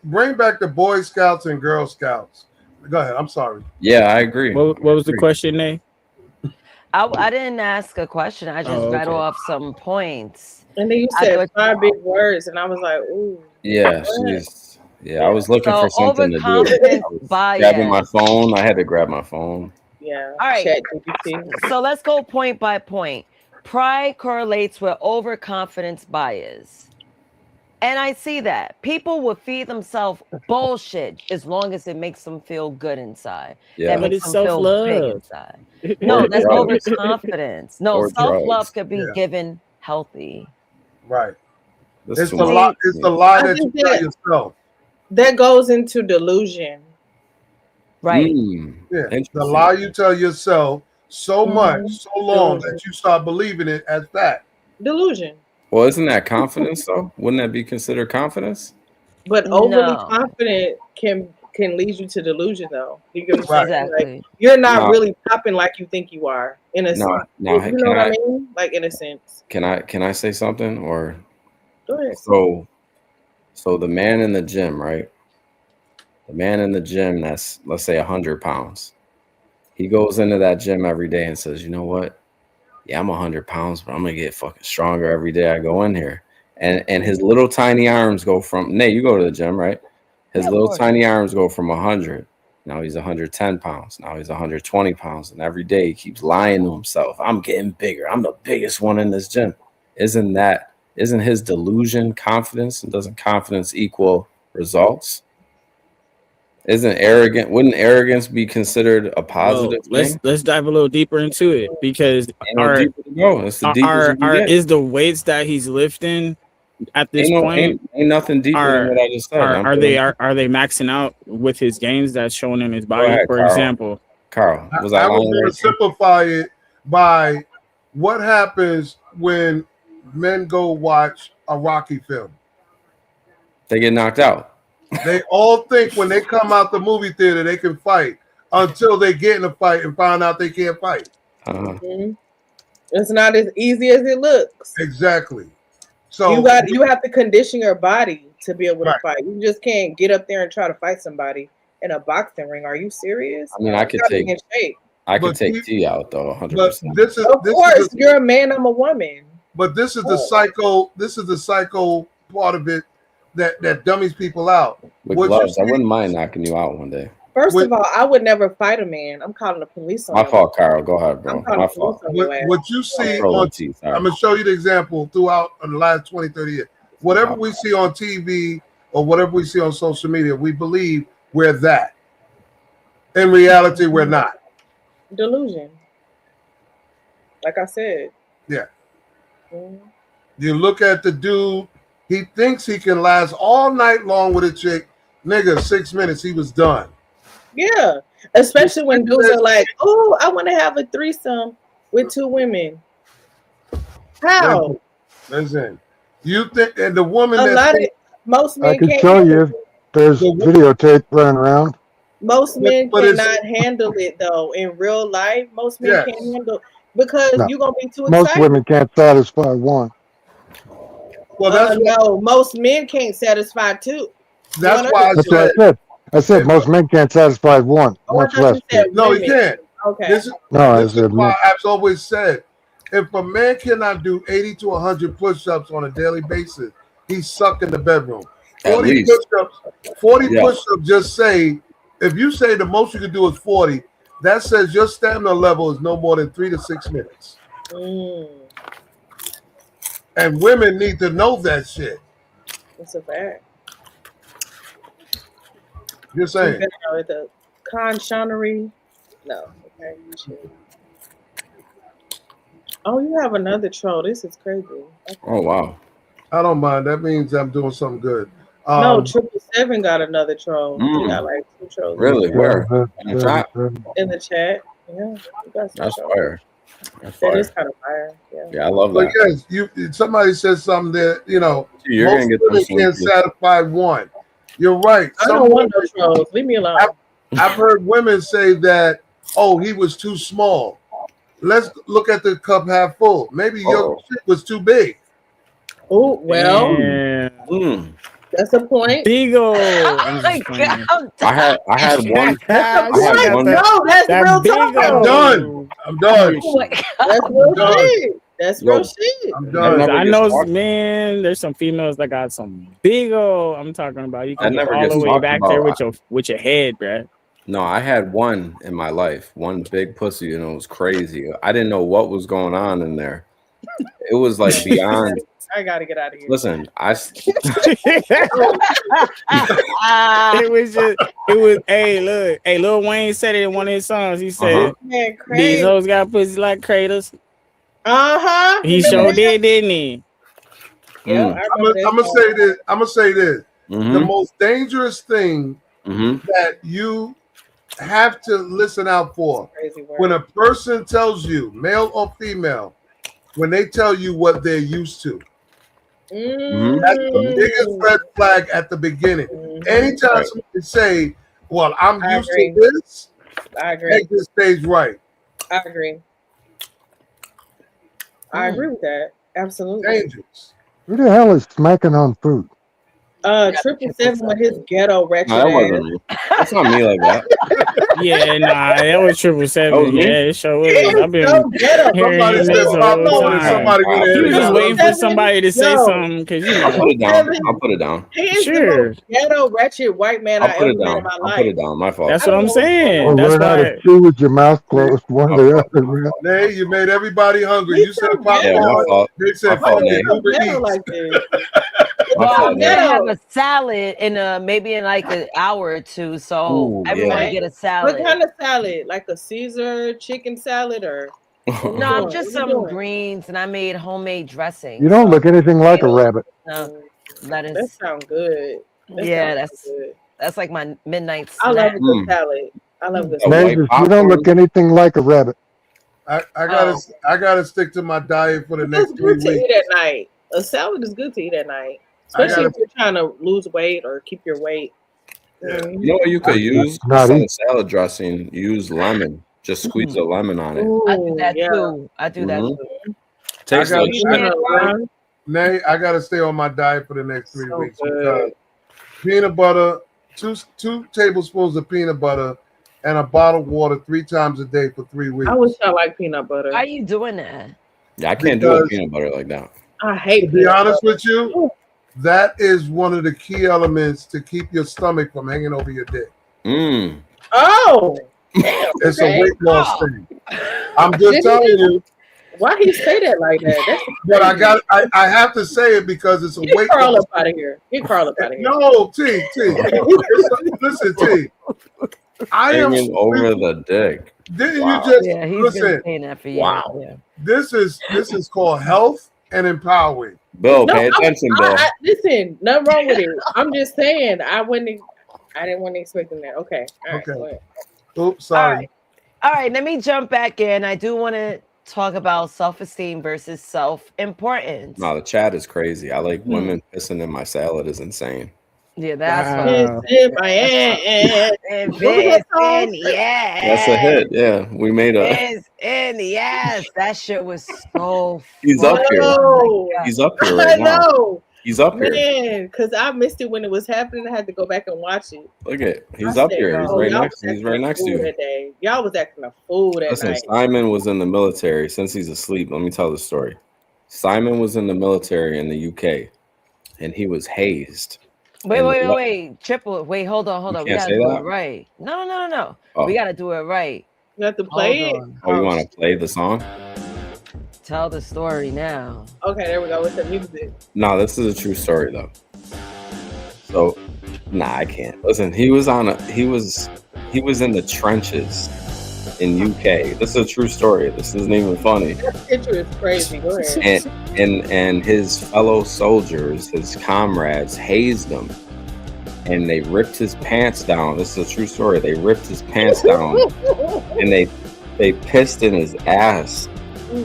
Bring back the Boy Scouts and Girl Scouts. Go ahead. I'm sorry. Yeah, I agree. What was the question, Nate? I didn't ask a question. I just read okay. off some points. And then you said 5 big words, and I was like, ooh. Yeah, she's. Yeah, I was looking for something to do. Overconfidence Grabbing my bias. phone. I had to grab my phone. Yeah. All right. ChatGPT. So let's go point by point. Pride correlates with overconfidence bias. And I see that. People will feed themselves bullshit as long as it makes them feel good inside. Yeah. That But makes it's them feel big self-love. inside. No, that's drugs. overconfidence. No, Or self-love drugs. could be given healthy. Right. That's It's too the much. lie. It's the lie that you tell yourself. That goes into delusion. Right. Yeah. The lie you tell yourself so much, so long Delusion. that you start believing it as fact. Delusion. Well, isn't that confidence though? Wouldn't that be considered confidence? But overly No. confident can lead you to delusion, though. You get what I'm saying? Exactly. Like, you're not No. really popping like you think you are, in a No, sense. no. You know what I mean? Like, in a sense. Can I say something or? Go ahead. So the man in the gym, right? The man in the gym that's, let's say, 100 pounds. He goes into that gym every day and says, you know what? Yeah, I'm 100 pounds, but I'm gonna get fucking stronger every day I go in here. And his little tiny arms go from, Nate, you go to the gym, right? His little tiny arms go from 100. Now he's 110 pounds. Now he's 120 pounds. And every day he keeps lying to himself. I'm getting bigger. I'm the biggest one in this gym. Isn't his delusion confidence? And doesn't confidence equal results? Wouldn't arrogance be considered a positive thing? Let's dive a little deeper into it, because is the weights that he's lifting at this point ain't nothing deeper than what I just said. Are they maxing out with his gains that's shown in his body? ahead, For Carl. example, Carl, I was going to simplify it by what happens when men go watch a Rocky film. They get knocked out. They all think when they come out the movie theater they can fight until they get in a fight and find out they can't fight. It's not as easy as it looks. Exactly. So you have to condition your body to be able to fight. You just can't get up there and try to fight somebody in a boxing ring. Are you serious? I mean, I could take T out though, 100%. Of course, you're a man. I'm a woman. But this is the psycho. This is the psycho part of it that dummies people out. With gloves, I wouldn't mind knocking you out one day. First of all, I would never fight a man. I'm calling the police on My fault, Carl. Go ahead, bro. My fault. What you see on I'm going to show you the example throughout in the last 20, 30 years. Whatever we see on TV or whatever we see on social media, we believe we're that. In reality, we're not. Delusion. Like I said. Yeah. You look at the dude, he thinks he can last all night long with a chick. Nigga, 6 minutes, he was done. Yeah. Especially when dudes are like, oh, I want to have a threesome with 2 women. How? Listen, you think, and the woman most men I can can't show handle you. There's videotape running around. Most men cannot handle it though. In real life, most men can't handle because you're gonna be too excited. Most women can't satisfy one. Well, that's no. Most men can't satisfy 2. That's why That's what I said. I said most men can't satisfy one, much less two. No, you can't. Okay. This is why I've always said, if a man cannot do 80 to 100 push-ups on a daily basis, he's sucked in the bedroom. 40 push-ups just say, if you say the most you can do is 40, that says your stamina level is no more than 3 to 6 minutes. And women need to know that shit. It's a fact. You're saying the conscionery. No. Okay. Oh, you have another troll. This is crazy. Okay. Oh wow. I don't mind. That means I'm doing something good. No, 777 got another troll. He got like 2 trolls. Really? Where? In the chat? In the chat. Yeah. That's fire. That is kind of fire. Yeah, I love but that. yes, somebody said something that, You're most gonna get women those can't satisfy one. You're right. I don't want no trolls. Leave me alone. I've heard women say that, oh, he was too small. Let's look at the cup half full. Maybe your shit was too big. Oh, well, that's a point. Big ol'. I'm just playing. I had one. That's I a got point. that- No, that's that real big talk. I'm done. I'm done. That's real done. shit. That's real shit. I'm done. I know, man. There's some females that got some big ol'. I'm talking about. You can That go never all gets the way talked back about. there with your head, bruh. No, I had one in my life, one big pussy, and it was crazy. I didn't know what was going on in there. It was like beyond. I gotta get out of here. Listen, It was. Hey, look. Hey, Lil Wayne said it in one of his songs. He said, Man, "These hoes got pussy like craters." He Remember sure that? did, didn't he? Yeah, I'm gonna say this. I'm gonna say this. The Mhm. most dangerous thing that you have to listen out for when a person tells you, male or female, when they tell you what they're used to. That's the biggest red flag at the beginning. Anytime somebody say, "Well, I'm used to this," I agree. make this stage right. I agree. I agree with that. Absolutely. Dangerous. Who the hell is smacking on food? 777 with his ghetto wretched No, that ass. wasn't me. That's not me like that. Yeah, nah, that was 777. That was me? Yeah, it sure was. I've been so ghetto. hearing Somebody him said this pop whole on and time. somebody went He ahead was and just got waiting for somebody to say Yo. something because you I'll put know. it down. I'll put it down. He is Sure. the most ghetto wretched white man I'll I put ever it met down. in my I'll life. put it down. My fault. That's what I'm Or saying. That's learn how to why. chew with your mouth closed. One or the other. Nay, you made everybody hungry. He's You said so popcorn. Yeah, my fault. They said My fault, fucking Nate. Uber Ghetto Eats. like this. My Well, fault, I'm Nate. gonna have Ghetto. a salad in maybe in like an hour or two. So Ooh, everyone yeah. get a What salad. kind of salad? Like a Caesar chicken salad or No, I'm just what you some doing? greens and I made homemade dressing. You don't So look anything like a potatoes, rabbit. That lettuce. sounds good. That Yeah, sounds good. that's like my midnight I love snack. a good salad. I love good A salad. white Moses, you don't look popcorn. anything like a rabbit. I Oh. gotta stick to my diet for the It's next 3 good to weeks. eat at night. A salad is good to eat at night, especially if you're trying to lose weight or keep your weight. You know what you could use Not instead easy. of salad dressing? Use lemon. Just squeeze a lemon on it. I do that yeah. too. I do that Mhm. too. Tastes I like gotta- shit. Nay, I gotta stay on my diet for the next 3 So weeks good. because peanut butter, two tablespoons of peanut butter, and a bottle of water 3 times a day for 3 weeks. I wish I liked peanut butter. Why are you doing that? Yeah, I can't do a Because- peanut butter like that. I hate To be peanut honest butter. with you, that is one of the key elements to keep your stomach from hanging over your dick. Mm. Oh, It's okay. a weight loss thing. I'm just Did telling he- you. Why he say that like that? That's But I have to say it because it's a Get weight Carl loss. up out of here. Get Carl up out of here. No, T. Listen, T. I am. Hanging over the dick. Didn't Wow. you just Yeah, he's been listen? saying that for years. Wow. Yeah. This is called health and empowering. Bill, No, pay attention, Bill. listen, nothing wrong with it. I'm just saying, I didn't want to expecting that. Okay. All right. Okay. Go ahead. Oops, sorry. All right, let me jump back in. I do want to talk about self-esteem versus self-importance. No, the chat is crazy. I like women pissing in my salad is insane. Yeah, that's Wow. Piss in my ass. What was that song? That's a hit. Yeah, we made a. Piss in the ass. That shit was so. He's up here. No. He's up here I right now. know. He's up here. Man, because I missed it when it was happening. I had to go back and watch it. Look at he's I up said, here. He's "Oh, right y'all next. was He's acting right a next to fool you. that day. Y'all was acting a fool that Listen, night. Simon was in the military. Since he's asleep, let me tell the story. Simon was in the military in the UK, and he was hazed. Wait. Triple. Wait, hold on. You We can't gotta say do that? it right. No. Oh. We gotta do it right. You have to play it. Oh, you want to play the song? Tell the story now. Okay, there we go with the music. No, this is a true story though. So, nah, I can't. Listen, he was in the trenches in UK. This is a true story. This isn't even funny. That picture is crazy. Go ahead. And his fellow soldiers, his comrades, hazed him, and they ripped his pants down. This is a true story. They ripped his pants down, and they pissed in his ass.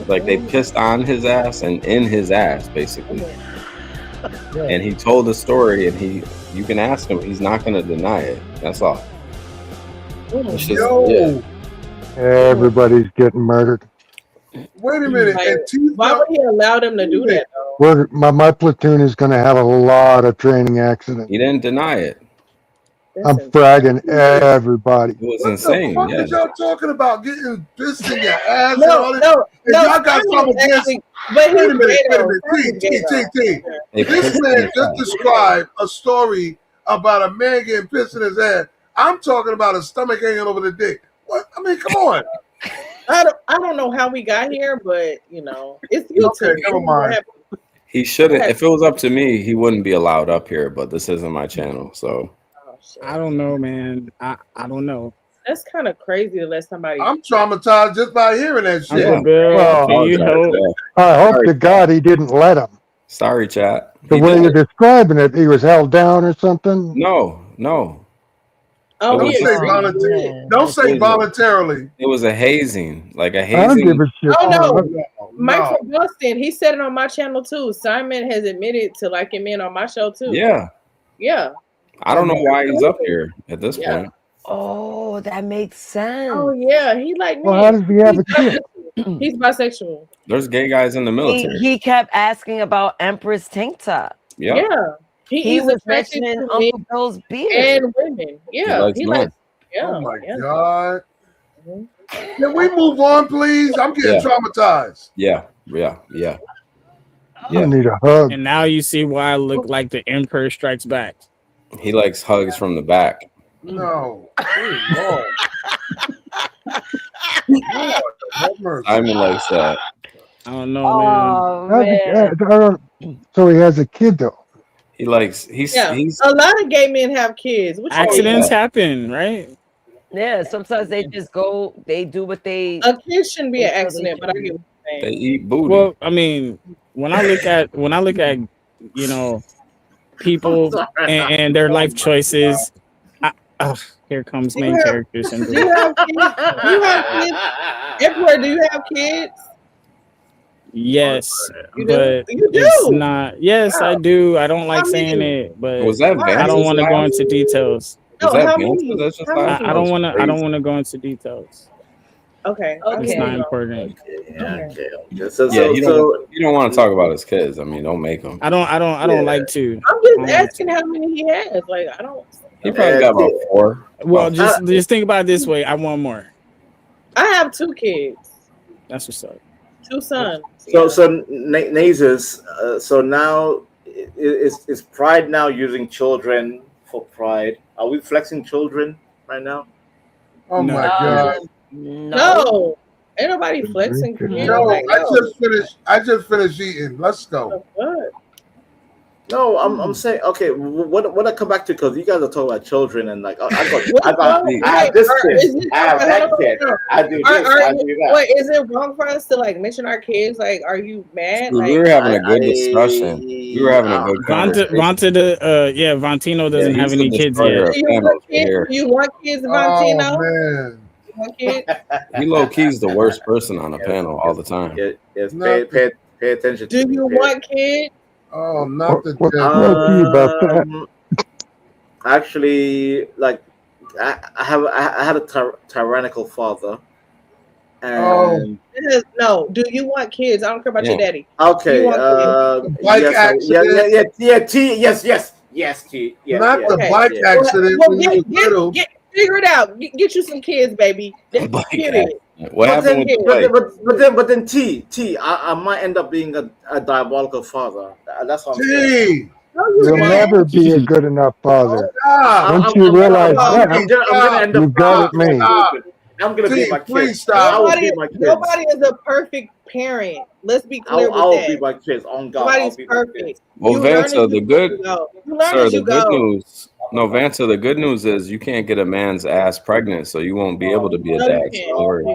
Like they pissed on his ass and in his ass, basically. And he told the story, and you can ask him, he's not going to deny it. That's all. It's just, Yo, Everybody's getting murdered. wait a minute. Like, And T's why would he allow them to do that though? My platoon is going to have a lot of training accidents. He didn't deny it. I'm fragging everybody. It was What insane. the fuck Yeah. is y'all talking about? Getting pissed in your ass and No, all this? no, And no. y'all got Simon something is against. actually, but Wait a he's minute, gay wait a though. minute. Simon's gay, though. This man just described a story about a man getting pissed in his ass. I'm talking about a stomach hanging over the dick. What? I mean, come on. I don't know how we got here, but you know, it's YouTube. Okay, never mind. He shouldn't. If it was up to me, he wouldn't be allowed up here. But this isn't my channel, so I don't know, man. I don't know. That's kind of crazy to let somebody. I'm traumatized just by hearing that shit. Uncle Bill, Well, can you help? I hope to God he didn't let him. Sorry, chat. The He way did. you're describing it, he was held down or something. No. Oh, Don't say voluntarily. Don't say voluntarily. It was a hazing, like a I don't hazing. give a shit. Oh no, No. Mike from Boston. He said it on my channel too. Simon has admitted to liking men on my show too. Yeah. Yeah. I don't know why he's up here at this point. Oh, that makes sense. Oh yeah, he like me. Well, how does he have a kid? He's bisexual. There's gay guys in the military. He kept asking about Empress tank top. Yep. Yeah. He was attracted mentioning to Uncle men Bill's beard. and women. Yeah. He likes men. Yeah. Oh my yeah. God. Can we move on, please? I'm getting traumatized. Yeah. I need a hug. And now you see why I look like the Emperor Strikes Back. He likes hugs from the back. No. Simon likes that. I don't know, man. So he has a kid though. He likes. Yeah. A lot of gay men have kids. What you Accidents mean? happen, right? Yeah, sometimes they just go. They do what they. A kid shouldn't be an accident, but I get what you're They saying. eat booty. Well, I mean, when I look at you know, people and their life choices. Here comes main character Do syndrome. you have kids? Do you have kids? Everywhere, do you have kids? Yes, You do? but You do? it's not. Yes, I do. I don't like How saying many? it, but Was that I don't Vance's want to go laugh? into details. No, Was that how Vance many? that just How laughed? many? I don't want to. I don't Crazy. want to go into details. Okay. It's not Okay. important. Yeah, you don't want to talk about his kids. I mean, don't make them. I don't like to. I'm just asking how many he has. Like I don't. He probably got about 4. Well, just think about it this way. I want more. I have 2 kids, That's what's up. 2 sons. So Nazes, so now is Pride now using children for Pride? Are we flexing children right now? Oh my God. No. Ain't nobody flexing kids. No, Like, I just finished eating. Let's go. What? No, I'm saying okay. What I come back to because you guys are talking about children and like I have this kid, I have that kid, I do this, I do that. Wait, is it wrong for us to like mention our kids? Like, are you mad? We were having a good discussion. We were having a good conversation. Vantino doesn't have any kids yet. Do you want kids, Vantino? Oh man. You want kids? He low key's the worst person on the panel all the time. Yes, pay attention. Do you want kids? Oh, not the Actually, like I had a tyrannical father. And no. Do you want kids? I don't care about your daddy. Okay. Yes, T. Yes, not the bike accident when you were little. Figure it out. Get you some kids, baby. Period. What happened with the bike? But then T, I might end up being a diabolical father. That's what I'm saying. You'll never be a good enough father. Once you I'm realize gonna that, end up. you got it made. I'm gonna be my kids. Nobody is a perfect parent. Let's be clear with that. I'll be my kids. On God, Nobody's perfect. Well, Vanta, the good news. No, Vanta, the good news is you can't get a man's ass pregnant, so you won't be able to be a dad. Don't worry.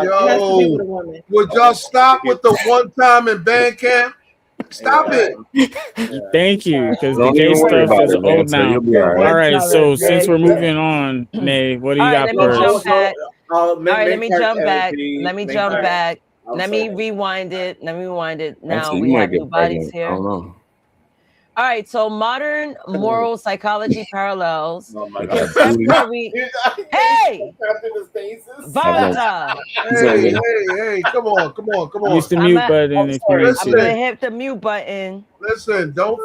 Yo, would y'all stop with the one time in band camp? Stop it. Thank you, because the Don't gay even worry stuff about is it, man, old so now. you'll be all right. All right, so since we're moving on, Nay, what do you got for us? All right, let me jump back. Let me rewind it. Now You we might have get new bodies pregnant. here. I don't know. All right, so modern moral psychology parallels Oh my God. contemporary. Hey, Vanta. Hey, come on. Use the I'm mute at, button if you need I'm gonna to. hit the mute button. Listen, don't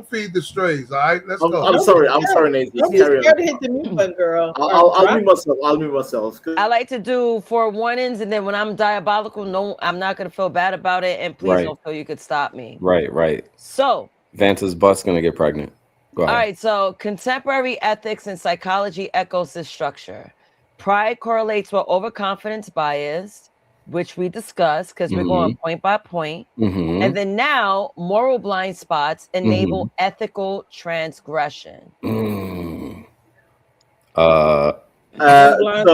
feed the strays. All right, let's go. I'm sorry, Nancy. Don't be Carry scared on. to hit the mute button, girl. I'll mute myself. I'll mute myself. I like to do 4 warnings, and then when I'm diabolical, no, I'm not gonna feel bad about it, and please Right. don't feel you could stop me. Right. So, Vanta's butt's gonna get pregnant. Go ahead. all right, so contemporary ethics and psychology echoes this structure. Pride correlates with overconfidence bias, which we discussed because we're going point by point. And then now, moral blind spots enable ethical transgression. So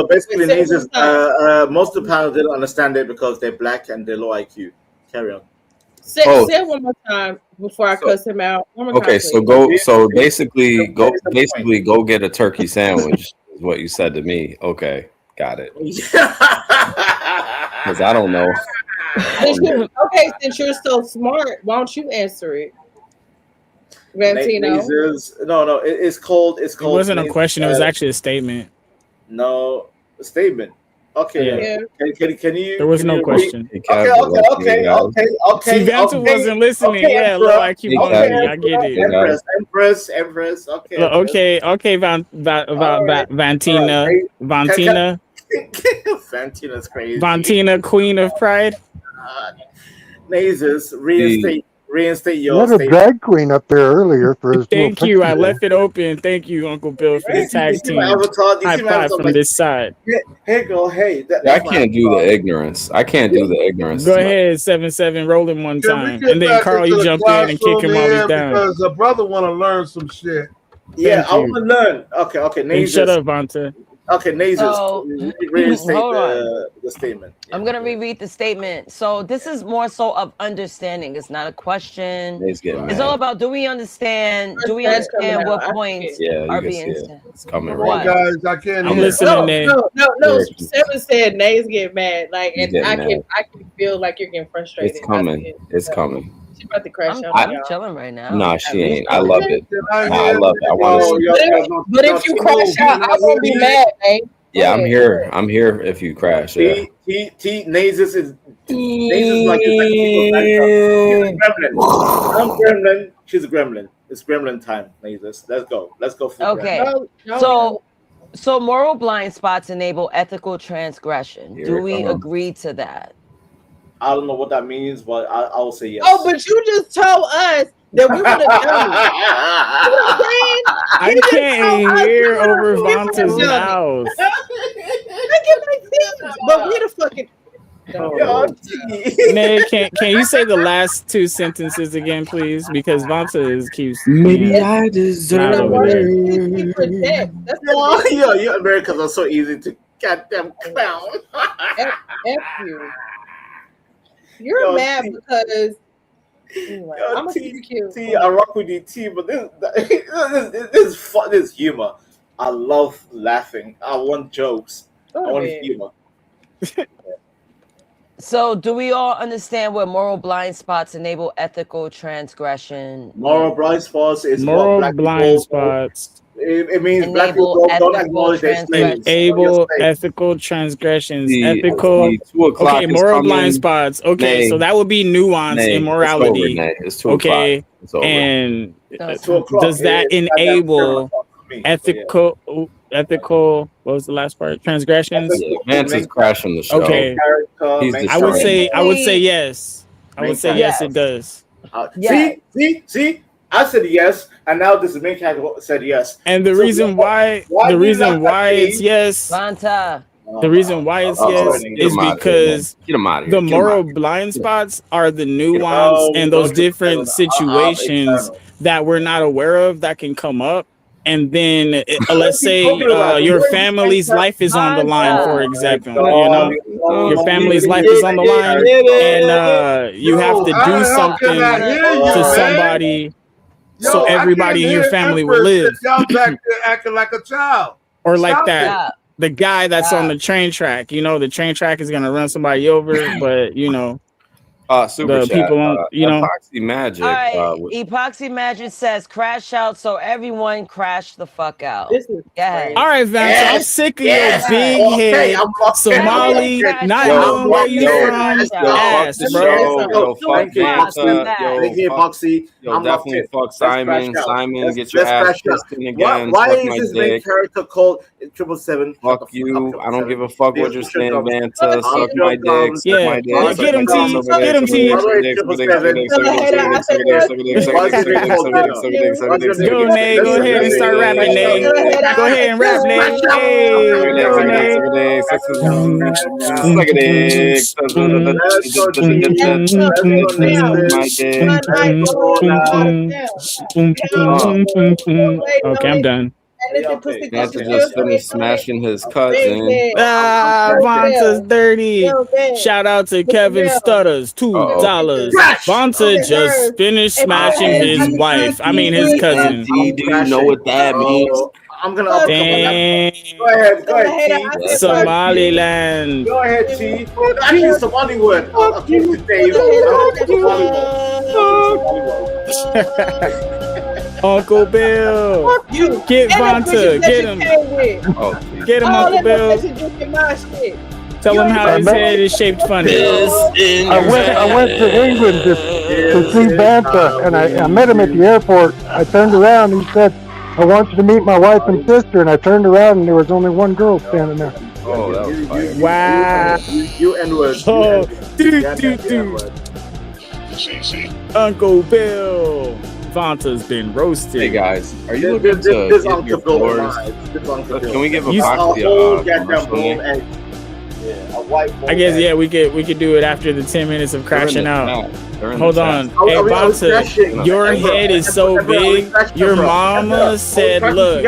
basically, most of the panel didn't understand it because they're black and they're low IQ. Carry on. Say it one more time before I cuss him out. One more Okay, time, so please. basically go get a turkey sandwich is what you said to me. Okay, got it. Because I don't know. Okay, since you're so smart, why don't you answer it? Vantino. No, it's called. It wasn't a question. It was actually a statement. No, a statement. Okay. Yeah. Can you? There was no question. Okay. See, Vanta wasn't listening. Okay, yeah, low IQ monkey. I get it. Empress. Okay. Okay. Vantina. Vantina's crazy. Vantina, Queen of Pride. Nazis, reinstate your You had a statement. drag queen up there earlier for his Thank little you. I picture. left it open. Thank you, Uncle Bill, for the tag team. High five from this side. Hey, girl. Hey. I can't do the ignorance. I can't do the ignorance. Go ahead, 7-7. Roll him one time, and then Carl, you jump in and kick him while he's down. Because a brother want to learn some shit. Yeah, I want to learn. Okay. Then shut up, Vanta. Okay, Nazis. So, Reinstate hold on. the statement. I'm going to reread the statement. So this is more so of understanding. It's not a question. It's all about, do we understand what points are being said? It's coming right. Guys, I can't I'm hear. listening, Nate. No. Seven said Nays get mad. Like, and I mad. can feel like you're getting frustrated. It's coming. It's coming. She's about to crash out. I'm chilling right now. Nah, she ain't. I love it. I love it. I want to. But if you crash out, I won't be mad, Nate. Yeah, I'm here. I'm here if you crash. Yeah. Nazis is like she's a gremlin. I'm gremlin. She's a gremlin. It's gremlin time, Nazis. Let's go. Okay. So moral blind spots enable ethical transgression. Do we agree to that? I don't know what that means, but I'll say yes. Oh, but you just told us that we would have done it. You know what I'm saying? I can't hear over Vanta's mouth. I get my things, but we the fucking. Nate, can you say the last 2 sentences again, please? Because Vanta keeps. Maybe I deserve it. You Americans are so easy to goddamn clown. F you. You're mad because. Anyway, I'm T, I rock with you, T, but this is humor. I love laughing. I want jokes. I want humor. So, do we all understand what moral blind spots enable ethical transgression? Moral blind spots is moral blind spots. It means black people don't acknowledge their slaves. Enable ethical transgressions. Ethical. Okay, moral blind spots. Okay, so that would be nuance in morality. It's 2 o'clock. And does that enable ethical? What was the last part? Transgressions. Vance is crashing the show. Okay, I would say yes. I would say yes. It does. See. I said yes, and now this main character said yes. And the reason why it's yes, Vanta. The reason why it's yes is because the moral blind spots are the nuance and those different situations that we're not aware of that can come up. And then let's say your family's life is on the line, for example. You know, your family's life is on the line, and you have to do something to somebody. So everybody in your family will live. Y'all back there acting like a child. Or like that. The guy that's on the train track. You know, the train track is gonna run somebody over, but you know. Super the chat. people on, Epoxy Magic. All right, Epoxy Magic says crash out, so everyone crash the fuck out. This is crazy. All right, Van. So I'm sick of your big head Somali, not knowing where you from. Ass, bro. Yo, fuck Vanta. Thank you, Epoxy. Yo, definitely fuck Simon. Simon, get your Let's ass crash out. pissed in again. Why Suck is my this main dick. character called 777? Fuck you. I don't give a fuck what you're saying, Vanta. Suck my dick. Suck Yeah, my dick. get him, T. Get him, T. Go, Nay. Go ahead and start rapping, Nay. Go ahead and rap, Nay. Hey, go, Nay. Suck a dick. Okay, I'm done. Vanta just finished smashing his cousin. Vanta's dirty. Shout out to Kevin Stutters, $2. Vanta just finished smashing his wife. I mean his cousin. Do you know what that means? I'm gonna up Go ahead, T. Somaliland. Go ahead, T. Actually, Somali word. Uncle Bill. Get Vanta. Get him. Get him, Uncle Bill. Tell him how his head is shaped funny. I went to England to see Bantha, and I met him at the airport. I turned around and he said, I want you to meet my wife and sister. And I turned around and there was only one girl standing there. Oh, that was fire. Wow. You N-word. Oh, Uncle Bill. Vanta's been roasted. Hey guys, are you looking to get your floors? Can we give Epoxy a commercial name? I guess we could do it after the 10 minutes of crashing out. Hold on. Hey Vanta, your head is so big. Your mama said, look,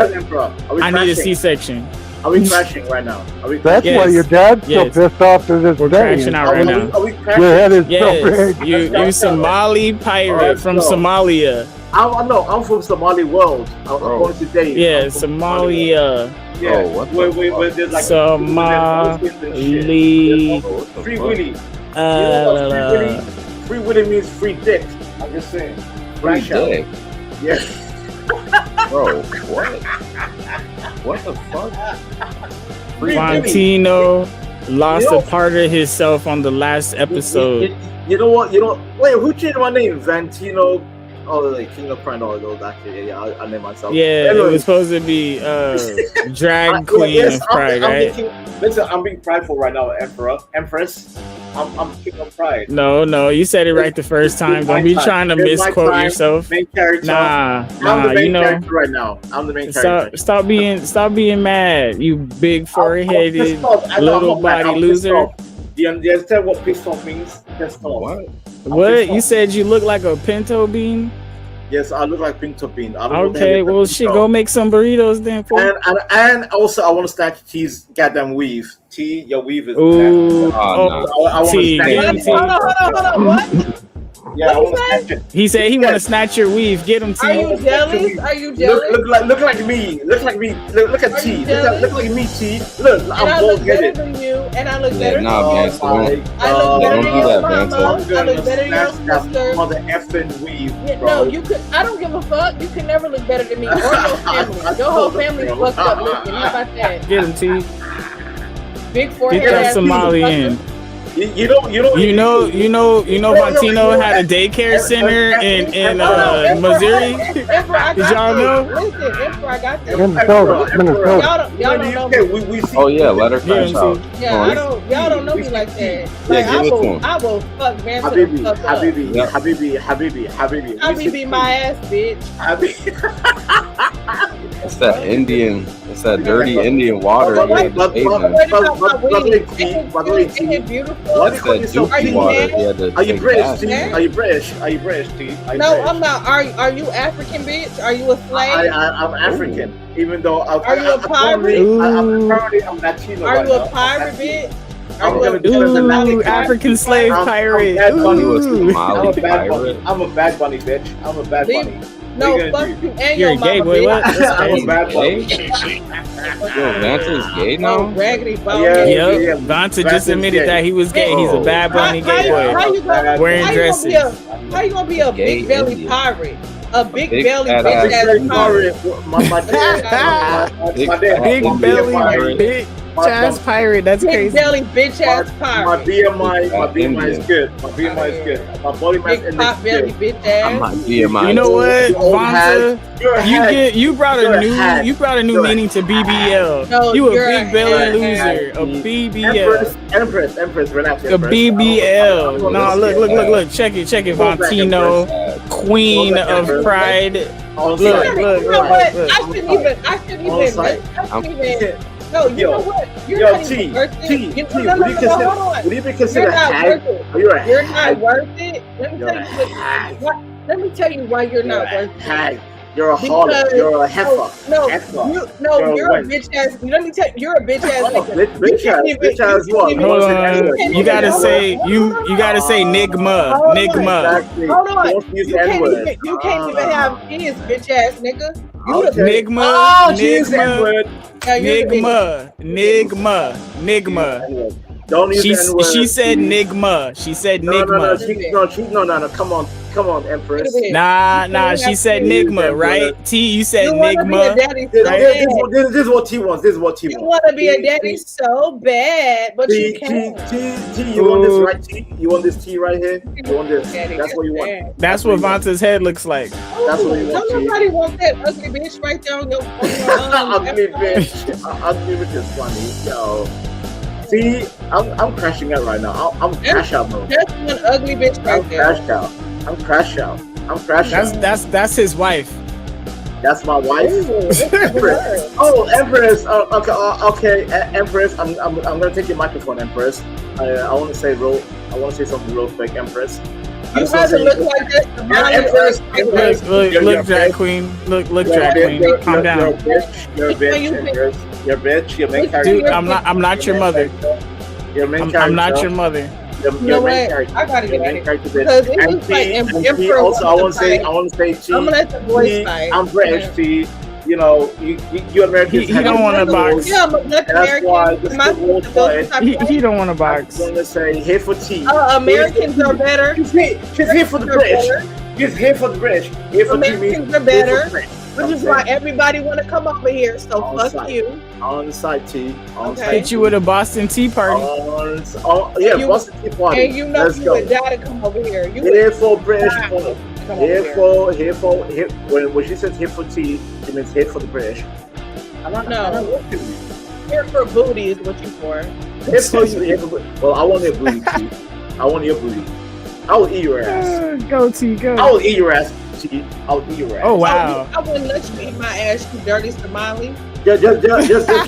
I need a C-section. Are we crashing right now? That's why your dad's so pissed off to this day. Crashing out right now. Your head is so big. You Somali pirate from Somalia. I'm from Somali world. I'm going today. Yeah, Somalia. Yeah, where there's like Somali. Free Willy. Free Willy means free dick. I'm just saying. Free dick? Yes. Bro, what? What the fuck? Valentino lost a part of himself on the last episode. You know what? Wait, who changed my name? Vantino. Oh, like King of Pride, all those actually. Yeah, I named myself. Yeah, it was supposed to be drag queen of Pride, right? Listen, I'm being prideful right now, Empress. I'm King of Pride. No, you said it right the first time. Don't be trying to misquote yourself. Main character. Nah, I'm the main character right now. I'm the main character. Stop being mad, you big foreheaded little body loser. Do you understand what pissed off means? Pissed off. What? You said you look like a pinto bean? Yes, I look like pinto bean. Okay, well, shit, go make some burritos then. And also, I want to snatch T's goddamn weave. T, your weave is. Ooh, I want T. to snatch Hold on. What? Yeah, I want to snatch it. He said he want to snatch your weave. Get him, T. Are you jealous? Are you jealous? Look like me. Look at T. Look like me, T. Look, I'm bald headed. Than you, and I look better than you. Nah, man, I look better than your mama. I look better than your sister. Mother effing weave. Yeah, no, you could. I don't give a fuck. You can never look better than me or your family. Your whole family's fucked up looking. How about that? Get him, T. Big forehead. Get that Somali in. You know, Valentino had a daycare center in Missouri. Did y'all know? Listen, Emperor, I got this. Minnesota. Y'all don't know me. We see. Oh yeah, let her crash out. Yeah, y'all don't know me like that. Like, I will fuck man to the fuck up. Habibi, my ass, bitch. It's that Indian. It's that dirty Indian water. Isn't it beautiful? What's that dookie water? Are you British, T? Are you British, T? No, I'm not. Are you African, bitch? Are you a slave? I'm African. Even though are you a pirate? I'm Latino. Are you a pirate, bitch? Ooh, African slave pirate. I'm a bad bunny, bitch. I'm a bad bunny. No, you fuck gonna do? you and You're your gay, mama, boy. What? bitch. That's I'm a crazy. bad boy. Yo, Vanta is gay Oh, now? raggedy bald Yeah, head. yeah, Yep. yeah. Vanta just Vanta's admitted gay. that he was gay. He's a Oh, bad bunny gay Yeah, boy. I'm a bad Wearing How boy. you gonna be dresses. how you gonna be a gay big belly Indian. pirate? A big big belly fat bitch ass Big ass belly pirate. pirate. My dad, Big my dad, fat Big my Indian belly BMI, bitch ass my pirate. That's Big crazy. belly bitch ass my pirate. Big BMI fat is Indian. good. My BMI is good. My body mass Big index pot is belly good. bitch ass. My BMI. You know what, You old hag. Vonta? You're a hag. You brought a You're a new hag. meaning to BBL. No, You a you're big a belly hag. loser. A BBL. Empress, relax, A Empress. BBL. I'm No, look. Check it, Fall back, Vantino. Empress. Queen Fall back, of Empress. Pride. On Look, site. You know what? look. I shouldn't even. No, you know what? You're Yo, not even T, worth T, it. T, No, would you hold on. would you be You're considered a not hag? worth it. Are you a You're hag? not worth it. You're a hag. Let me tell you why you're You're not a worth it. hag. You're a Because harlot. You're a heifer. no, Heifer. you're a wench. bitch ass. Let me tell you, you're a bitch ass Oh, nigga. bitch ass what? You Hold want to say the on. N-word? You gotta say you gotta say nigma. Nigma. Exactly. Hold She on. wants to use You the can't N-word. even have kids, bitch ass nigga. You the Okay. Nigma. Oh, she used the Nigma. N-word. Yeah, you're the Nigma. Don't use the N-word. She said nigma. She said No. nigma. Come on, Empress. Nah. She said nigma, right? T, you said You wanna be a nigma. daddy This, so right? bad. this is what T wants. This is what T You wants. wanna be a daddy so bad, but you can't. T, you want this right, T? You want this T right here? You want this? That's what you want. That's what Vanta's head looks like. That's what you want, Don't T. nobody want that ugly bitch right there on your Ugly bitch. Ugly bitch is funny. Yo. See, I'm crashing out right now. I'm crash out mode. That's one ugly bitch right I'm there. crashed out. I'm crash out. I'm crash out. That's his wife. That's my wife. Ooh, Empress. Oh, Empress. Okay. Empress. I'm gonna take your microphone, Empress. I want to say something real quick, Empress. You rather look like that. Empress. Look, drag queen. Look, drag queen. Calm down. You're a bitch, Empress. You're a bitch. Your main character. Dude, I'm not your mother. Your main character. I'm not your mother. You know what? I gotta get out of here because it looks like Emperor. Also, I want to say, T. I'm gonna let the boys fight. I'm British, T. You know, you Americans. He don't want to box. Yeah, but let That's why the Civil War started. He don't want to box. I'm gonna say here for T. Americans are better. She's here for the British. She's here for the British. Here for Americans are better. Which is why everybody want to come over here. So fuck you. On the side, T. On Okay. side. Hit you with a Boston Tea Party. Boston Tea Party. And you know Let's you go. would die to come over here. You Here would for British. die to come Here over here. when she says here for tea, it means here for the British. No. Here for booty is what you for. Here for you. Well, I want your booty, T. I want your booty. I will eat your ass. Go T, go. I will eat your ass, T. I will eat your ass. Oh wow. I wouldn't let you eat my ass, you dirty Somali. Just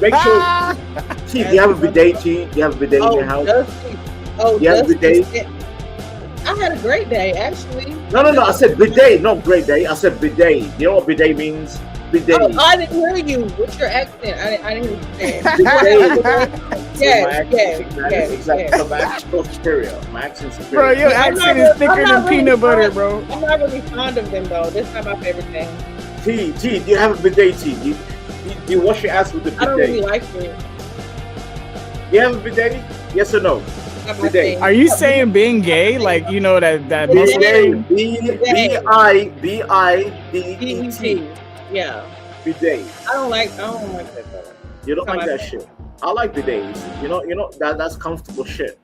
make sure. T, do you have a bidet, T? Do you have a bidet in your house? Do you have a bidet? I had a great day, actually. No. I said bidet, not great day. I said bidet. You know what bidet means? Bidet. Oh, I didn't hear you. What's your accent? I didn't hear you. Yes. Exactly. So my accent's superior. My accent's superior. Bro, your accent is thicker than peanut butter, bro. I'm not really fond of them though. This is not my favorite thing. T, do you have a bidet, T? Do you wash your ass with the bidet? I don't really like it. You have a bidet? Yes or no? Bidet. Are you saying being gay, like you know that bidet? B-I-D-E-T. Yeah. Bidet. I don't like that though. You don't like that shit. I like bidets. You know that's comfortable shit.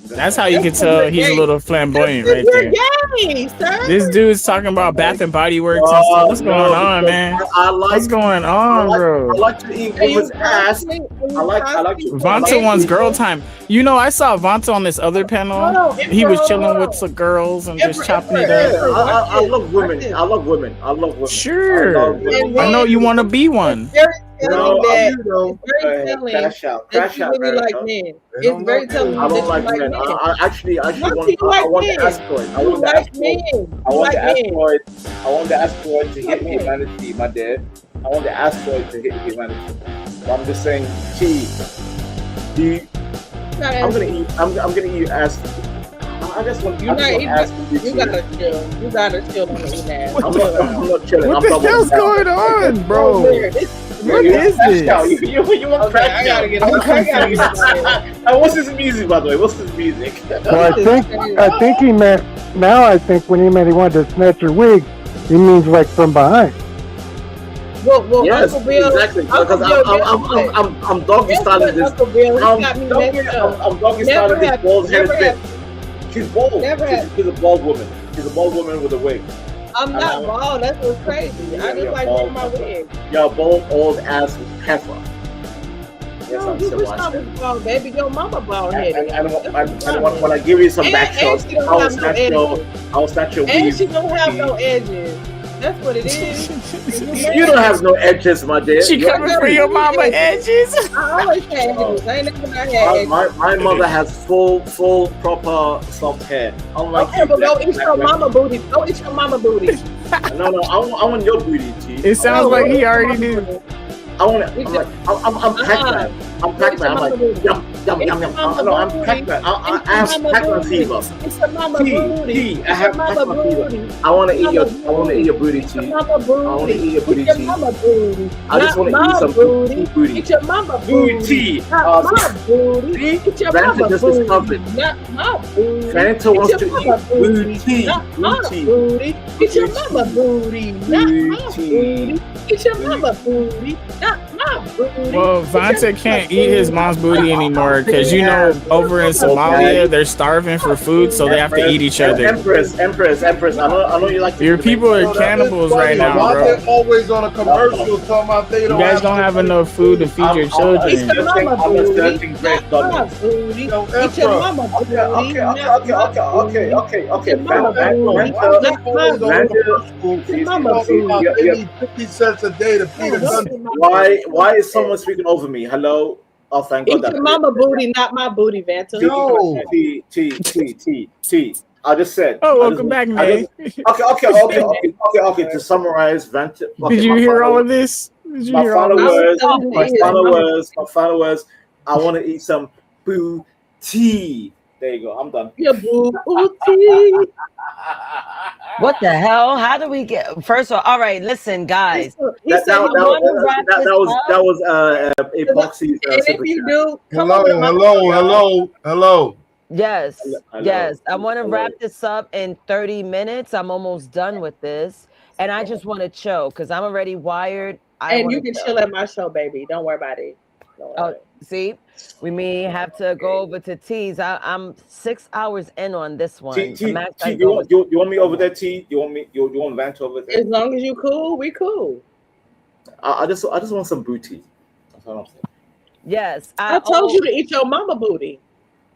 That's how you can tell he's a little flamboyant right there. Gay, sir. This dude's talking about Bath and Body Works and stuff. What's going on, man? What's going on, bro? I like to eat women's ass. I like Vonta wants girl time. You know, I saw Vonta on this other panel. He was chilling with some girls and just chopping it up. I love women. I love women. Sure. I know you want to be one. Very telling crash out. that you really like men. It's very telling I that don't you like men. I actually want the asteroid. I want the asteroid to hit humanity, my dad. I want the asteroid to hit humanity. So I'm just saying, I'm gonna eat ass. I just want. You're I just not want to ask eating. You gotta chill. You gotta chill on the eating ass. I'm not chilling. What I'm the doubling hell's down. going on, bro? What is this? You want crash I gotta get out. on. I gotta get on. What's his music, by the way? What's his music? Well, I think he meant, now I think when he meant he wanted to snatch your wig, he means like from behind. Well, Yes, Uncle Bill, exactly. Uncle Because Bill, I'm doggy styling this. Uncle Bill, he got me messed up. I'm doggy Never styling this have- bald headed never bitch. She's bald. Never She's a bald woman. She's a bald woman with a wig. I'm not bald. That's what's crazy. I just like wearing my wig. You're a bald old ass heifer. Yes, No, I'm you still wish I watching. was bald, baby. Your mama bald headed. And when I give you some back shots, she don't I will have no snatch your And weave. she don't have no edges. That's what it is. You don't have no edges, my dear. She Your coming for your mama edges. I always had edges. I ain't never not had edges. My mother has full, proper soft hair. Unlike Okay, but go eat your mama booty. Go eat your mama booty. No, I want your booty, T. It sounds like he already knew. I want it. I'm Pac-Man. I'm Pac-Man. I'm like, yum, yum, yum, yum. No, I'm Pac-Man. I have Pac-Man fever. It's a mama booty. T, I have Pac-Man fever. I want to eat your booty, T. I want to eat your booty, T. I just want to eat some booty. Eat your mama booty. Not my booty. Eat your Fanta mama just booty. discovered. Not my booty. Fanta wants to eat booty. Not my booty. Eat your mama booty. Not my booty. Eat your mama booty. Not my booty. Well, Vonta can't eat his mom's booty anymore because over in Somalia they're starving for food, so they have to eat each other. Empress. I know you like. Your people are cannibals right now, Why bro. they always on a commercial talking about they You don't guys don't have enough food to feed your children. Eat your mama booty. Not my booty. Eat your mama booty. Okay. Mama booty. 50 cents a day to feed a country. Why is someone speaking over me? Hello? Oh, thank God. Eat your mama booty, not my booty, Vanta. T. I just said. Oh, welcome back, man. Okay. To summarize, Vanta. Did you hear all of this? My final words. I want to eat some booty. There you go. I'm done. Your booty. What the hell? How do we get? First of all right. Listen, guys. That was epoxy. And if you do, Hello. Yes. Hello. Yes. I want to wrap this up in 30 minutes. I'm almost done with this, and I just want to chill because I'm already wired. And you can chill at my show, baby. Don't worry about it. See, we may have to go over to T's. I'm 6 hours in on this one. T, you want me over there, T? You want Vant over there? As long as you cool, we cool. I just want some booty. That's what I'm saying. Yes, I told you to eat your mama booty.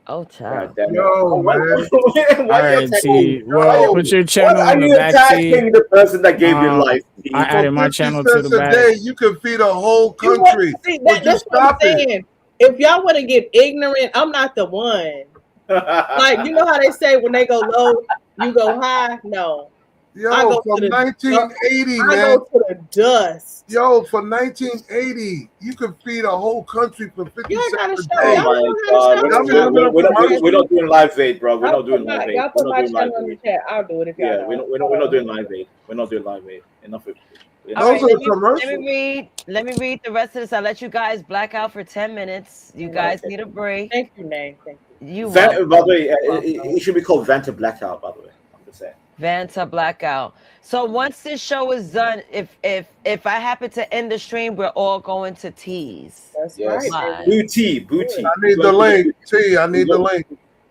Oh, child. Yo, man. All right, T. Well, put your channel in the back, T. The person that gave you life. I added my channel to the back. Day, you could feed a whole country. That's what I'm saying. If y'all want to get ignorant, I'm not the one. Like, you know how they say when they go low, you go high? No. Yo, from 1980, man. I go to the dust. Yo, for 1980, you could feed a whole country for 50 cents a day. Oh my God. We're not doing live aid, bro. We're not doing live aid. Y'all put my channel in the chat. I'll do it if y'all we're not doing live aid. We're not doing live aid. Enough of it. Those are the commercials. Let me read the rest of this. I'll let you guys black out for 10 minutes. You guys need a break. Thank you, Name. Thank you. By the way, it should be called Vanta Blackout, by the way. I'm just saying. Vanta Blackout. So once this show is done, if I happen to end the stream, we're all going to T's. That's right. Booty. I need the link. T, I need the link.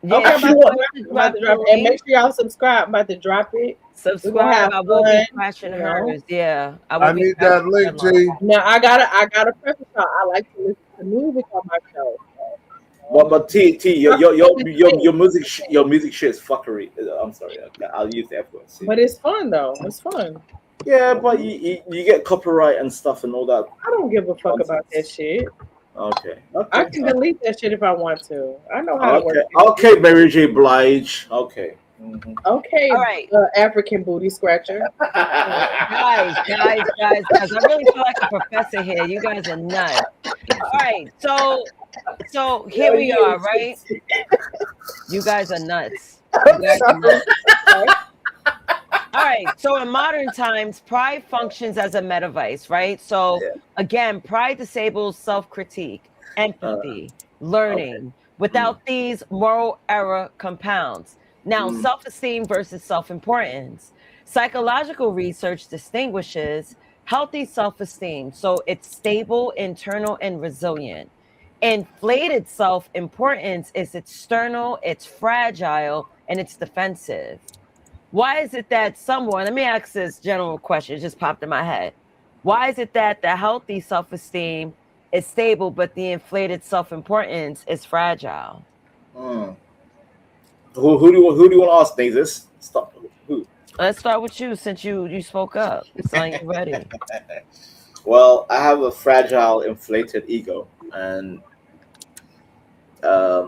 Yeah, okay, I'm about to drop it. And make sure y'all subscribe. I'm about to drop it. Subscribe. I will be crashing hers. Yeah. I need that link, T. Now I gotta preface y'all. I like to listen to music on my show. But T, your music shit is fuckery. I'm sorry, I'll use the F word. But it's fun though. It's fun. Yeah, but you get copyright and stuff and all that. I don't give a fuck about that shit. Okay. I can delete that shit if I want to. I know how to work it. Okay, Mary J. Blige. Okay. Mm-hmm. Okay. All right. African booty scratcher. guys. I really feel like a professor here. You guys are nuts. All right. So here we are, right? You guys are nuts. Exactly. All right. So in modern times, pride functions as a meta vice, right? So again, pride disables self-critique, empathy, learning. Without these, moral error compounds. Now, self-esteem versus self-importance. Psychological research distinguishes healthy self-esteem. So it's stable, internal, and resilient. Inflated self-importance is external, it's fragile, and it's defensive. Why is it that someone, let me ask this general question, it just popped in my head. Why is it that the healthy self-esteem is stable, but the inflated self-importance is fragile? Who do you want to ask, Nazis? Stop. Who? Let's start with you since you spoke up. It's like you're ready. Well, I have a fragile, inflated ego, and I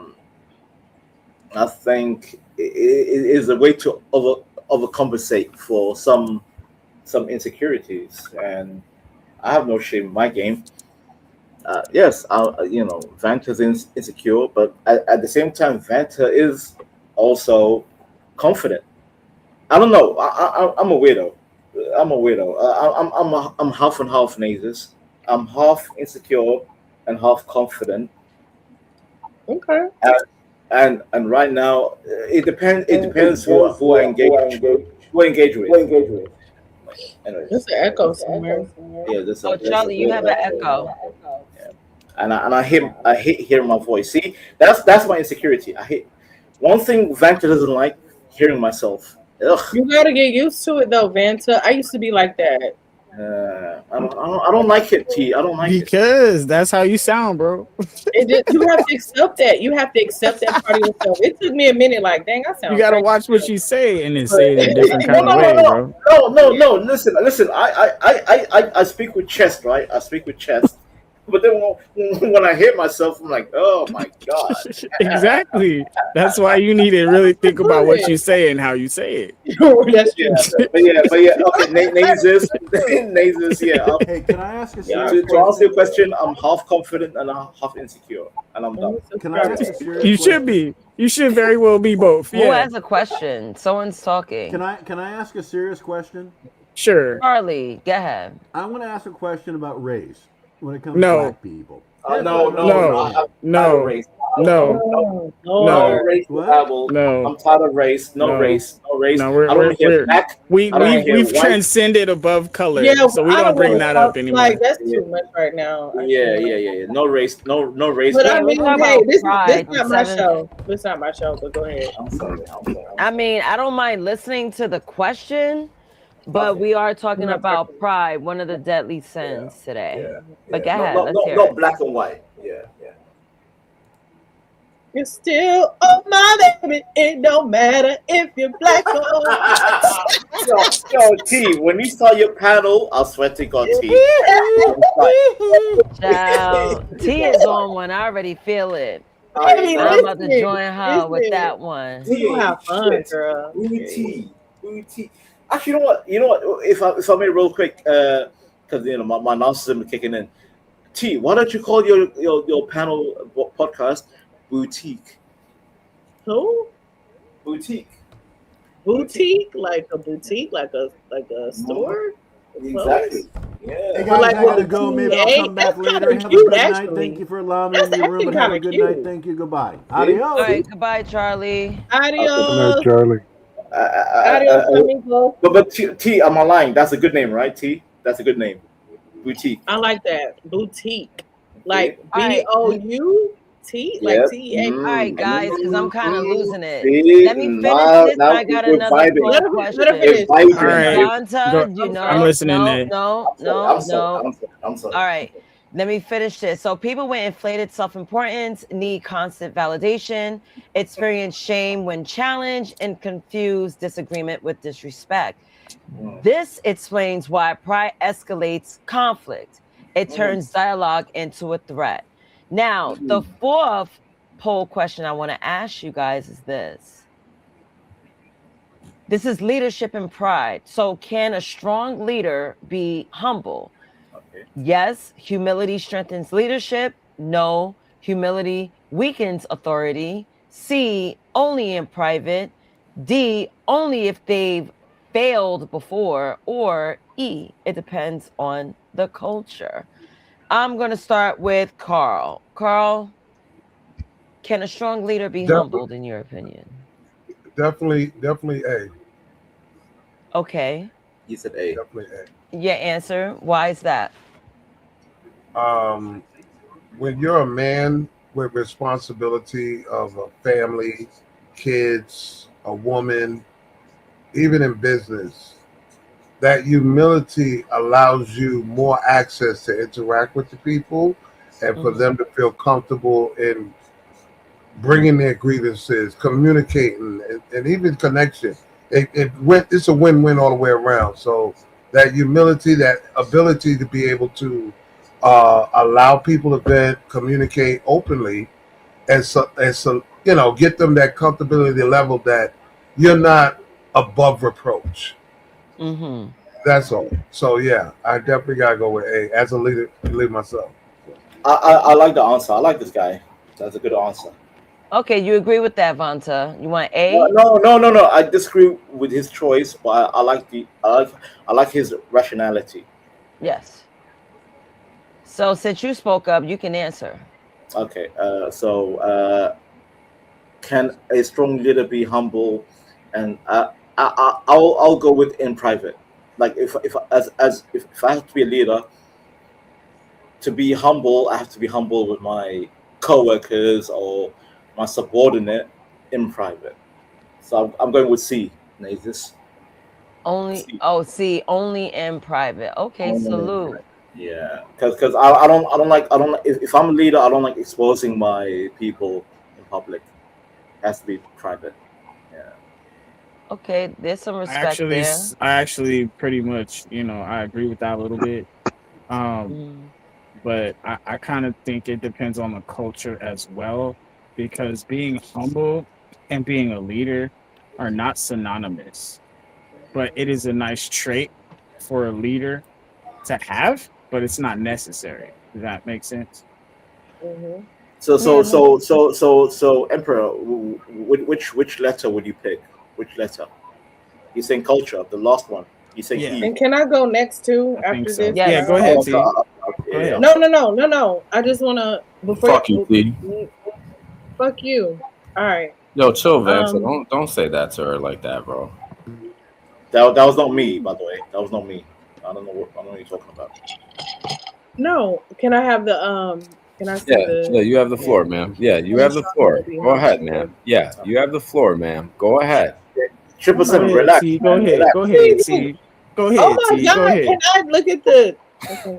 think it is a way to overcompensate for some insecurities, and I have no shame in my game. Yes, Vanta's insecure, but at the same time, Vanta is also confident. I don't know. I'm a weirdo. I'm a weirdo. I'm half and half Nazis. I'm half insecure and half confident. Okay. And right now, it depends who I engage with. Anyways, There's an echo somewhere. yeah, this. Oh, Charlie, you have an echo. And I hate hearing my voice. See, that's my insecurity. I hate one thing Vanta doesn't like hearing myself. Ugh. You gotta get used to it though, Vanta. I used to be like that. I don't like it, T. I don't like because that's how you sound, bro. You have to accept that. You have to accept that part of yourself. It took me a minute. Like, dang, I sound. You gotta crazy. watch what you say and then say it in a different kind of way, bro. No. Listen. I speak with chest, right? I speak with chest. But then when I hear myself, I'm like, oh my god. Exactly. That's why you need to really think about what you say and how you say it. That's But yeah. Okay, Nazis. Yeah. Hey, can I ask a serious To question? answer your question, I'm half confident and I'm half insecure, and I'm done. Can I ask a serious You should be. You should very well be both. Who Yeah. has a question? Someone's talking. Can I ask a serious question? Sure. Charlie, go ahead. I want to ask a question about race when it comes to No. black people. No. Race level. No. I'm tired of race. No race. No, I don't hear black. we've transcended above color, so we don't bring that up anymore. Like, that's too much right now. Yeah. No race. No race. But I mean, hey, this pride. not my show. This not my show. But go ahead. I'm sorry. I mean, I don't mind listening to the question, but we are talking about pride, one of the deadly sins today. But go ahead, let's hear no it. black and white. Yeah. You're still my baby. It don't matter if you're black or white. Yo, T, when you saw your panel, I swear to God, T. Child, T is on one. I already feel it. I mean, I'm about to listen, join her with that one. We gonna have fun, girl. T. Actually, you know what? If I may, real quick, because my narcissism is kicking in. T, why don't you call your panel podcast Boutique? Who? Boutique. Boutique, like a boutique, like a store. Exactly. Yeah. Hey guys, like I gotta go. Maybe I'll come back that's later. kinda Have cute, a good night. actually. Thank you for allowing me in your room. And have a good night. Thank you. Goodbye. Adios. All right, goodbye, Charlie. Adios. Charlie. Adios, amigo. But T, I'm lying. That's a good name, right? T, that's a good name. Boutique. I like that. Boutique. Like Alright. BOUT, like Yep. TEA. All right, guys, because I'm kind of losing it. See, Let me finish now- this. now I got we're another vibing. poll Let her question. finish. All right. Donta, you know, I'm listening no, to- no. I'm sorry. All right, let me finish this. So people with inflated self-importance need constant validation, experience shame when challenged, and confuse disagreement with disrespect. This explains why pride escalates conflict. It turns dialogue into a threat. Now, the fourth poll question I want to ask you guys is this. This is leadership and pride. So can a strong leader be humble? Yes, humility strengthens leadership. No, humility weakens authority. C, only in private. D, only if they've failed before, or E, it depends on the culture. I'm going to start with Carl. Carl, can a strong leader be humbled in your opinion? Definitely A. Okay. You said A. Definitely Your answer. Why is that? A. When you're a man with responsibility of a family, kids, a woman, even in business, that humility allows you more access to interact with the people and for them to feel comfortable in bringing their grievances, communicating, and even connection. It's a win-win all the way around. So that humility, that ability to be able to allow people to vent, communicate openly, and get them that comfortability level that you're not above reproach. Mm-hmm. That's all. So yeah, I definitely gotta go with A as a leader myself. I like the answer. I like this guy. That's a good answer. Okay, you agree with that, Vanta? You want A? No. I disagree with his choice, but I like his rationality. Yes. So since you spoke up, you can answer. Okay. Can a strong leader be humble? And I'll go with in private. Like if I have to be a leader, to be humble, I have to be humble with my coworkers or my subordinate in private. So I'm going with C. Nazis. Only see, only in private. Okay, salute. Yeah, because I don't like if I'm a leader, I don't like exposing my people in public. It has to be private. Yeah. Okay, there's some respect there. I actually pretty much, I agree with that a little bit. Mm. But I kind of think it depends on the culture as well, because being humble and being a leader are not synonymous. But it is a nice trait for a leader to have, but it's not necessary. Does that make sense? Mm-hmm. So, Emperor, which letter would you pick? Which letter? You're saying culture, the last one. You're saying Yeah. E. And can I go next too I think after so. this? Yeah, go ahead, T. Go ahead. No. I just wanna Fuck you, T. Fuck you. All right. Yo, chill, Vanta. Don't say that to her like that, bro. That was not me, by the way. That was not me. I don't know what you're talking about. No. Can I have the Can I say Yeah, you have the floor, ma'am. Yeah, you have the floor. Go ahead, ma'am. Yeah, you have the floor, ma'am. Go ahead. 777, Go ahead, relax. T. Go ahead. Relax. Go ahead, T. Go Oh ahead, my T. Go God! ahead. Can I look at the? Okay,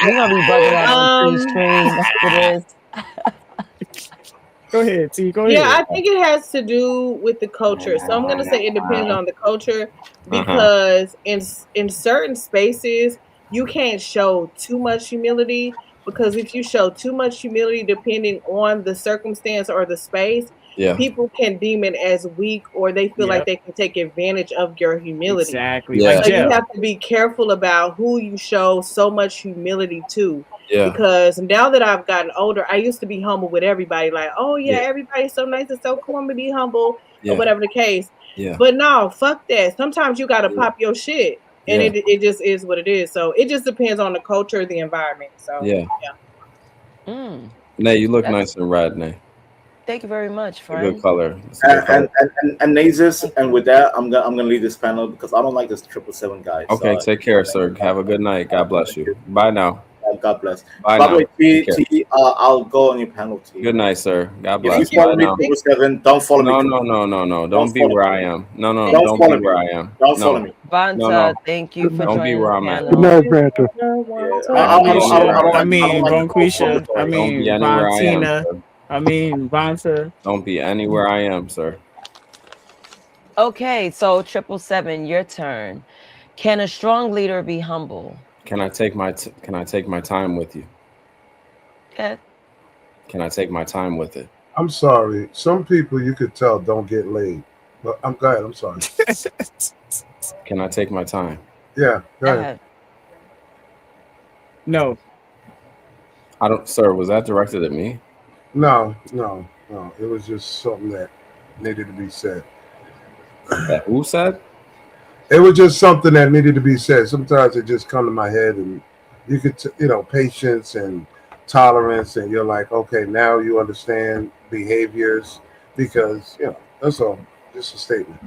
We're gonna be bugging out on T's stream after this. Go ahead, T. Go Yeah, ahead. I think it has to do with the culture. So I'm gonna say it depends on the culture because in certain spaces you can't show too much humility because if you show too much humility depending on the circumstance or the space, Yeah. people can deem it as weak or they feel like they can take advantage of your humility. Exactly. Yeah. Like So you jail. have to be careful about who you show so much humility to. Yeah. Because now that I've gotten older, I used to be humble with everybody, like, oh yeah, Yeah. everybody's so nice and so cool. I'm gonna be humble Yeah. or whatever the case. Yeah. But no, fuck that. Sometimes you gotta pop your shit. And Yeah. it just is what it is. So it just depends on the culture, the environment. So Yeah. Mm. Nay, you look That's- nice in red, Nay. Thank you very much, It's a friend. good color. It's a good color. And Nazis, and with that, I'm gonna leave this panel because I don't like this 777 guy. Okay, So, take care, sir. Have a good night. God bless you. Bye now. God bless. Bye By now. the way, Take care. I'll go on your panel, T. Good night, sir. God If you bless. follow Bye me, now. 777, don't follow me. No. Don't be where I am. No. Don't Don't follow be where me. I am. Don't No. follow me. Vanta, thank you for Don't be joining where the I'm at. panel. No, Granta. I mean, Bonquisha. I Don't mean, be anywhere I am, Vontina. sir. I mean, Vonta. Don't be anywhere I am, sir. Okay, so 777, your turn. Can a strong leader be humble? Can I take my time with you? Okay. Can I take my time with it? I'm sorry. Some people you could tell don't get laid. But I'm glad. I'm sorry. Can I take my time? Yeah, go ahead. No. I don't, sir. Was that directed at me? No. It was just something that needed to be said. That who said? It was just something that needed to be said. Sometimes it just come to my head, and you could, patience and tolerance, and you're like, okay, now you understand behaviors because that's all. Just a statement.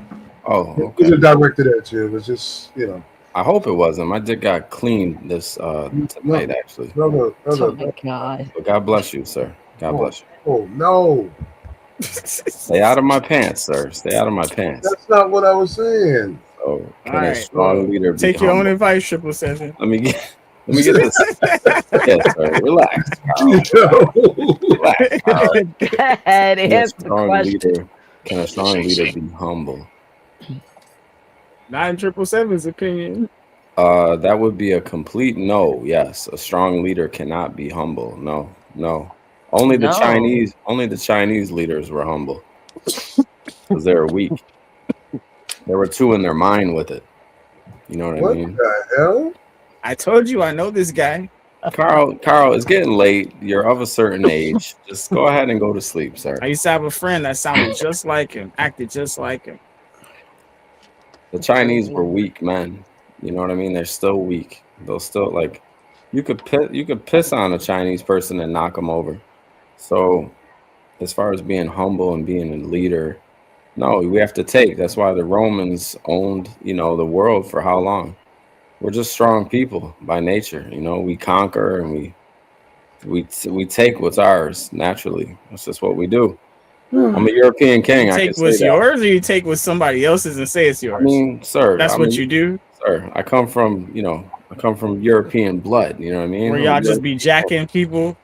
Oh, It okay. wasn't directed at you. It was just, I hope it wasn't. My dick got clean this tonight, actually. Brother, Oh my God. But God bless you, sir. God bless you. Oh no. Stay out of my pants, sir. Stay out of my pants. That's not what I was saying. Oh, can All a right, strong leader be take your own humble? advice, 777. Let me get this. Yes, sir. Relax, Carl. Relax, Carl. Go ahead, answer the question. Can a strong leader be humble? Not in 777's opinion. That would be a complete no. Yes, a strong leader cannot be humble. No. Only the Chinese leaders were humble because they were weak. There were two in their mind with it. You know what I mean? What the hell? I told you I know this guy. Carl, it's getting late. You're of a certain age. Just go ahead and go to sleep, sir. I used to have a friend that sounded just like him, acted just like him. The Chinese were weak men. You know what I mean? They're still weak. They'll still you could piss on a Chinese person and knock them over. So as far as being humble and being a leader, no, we have to take. That's why the Romans owned, the world for how long? We're just strong people by nature. We conquer and we take what's ours naturally. That's just what we do. I'm a European king. You take what's yours, or you take what somebody else's and say it's yours. I mean, sir, that's what you do, sir. I come from European blood. You know what I mean? Where y'all just be jacking people.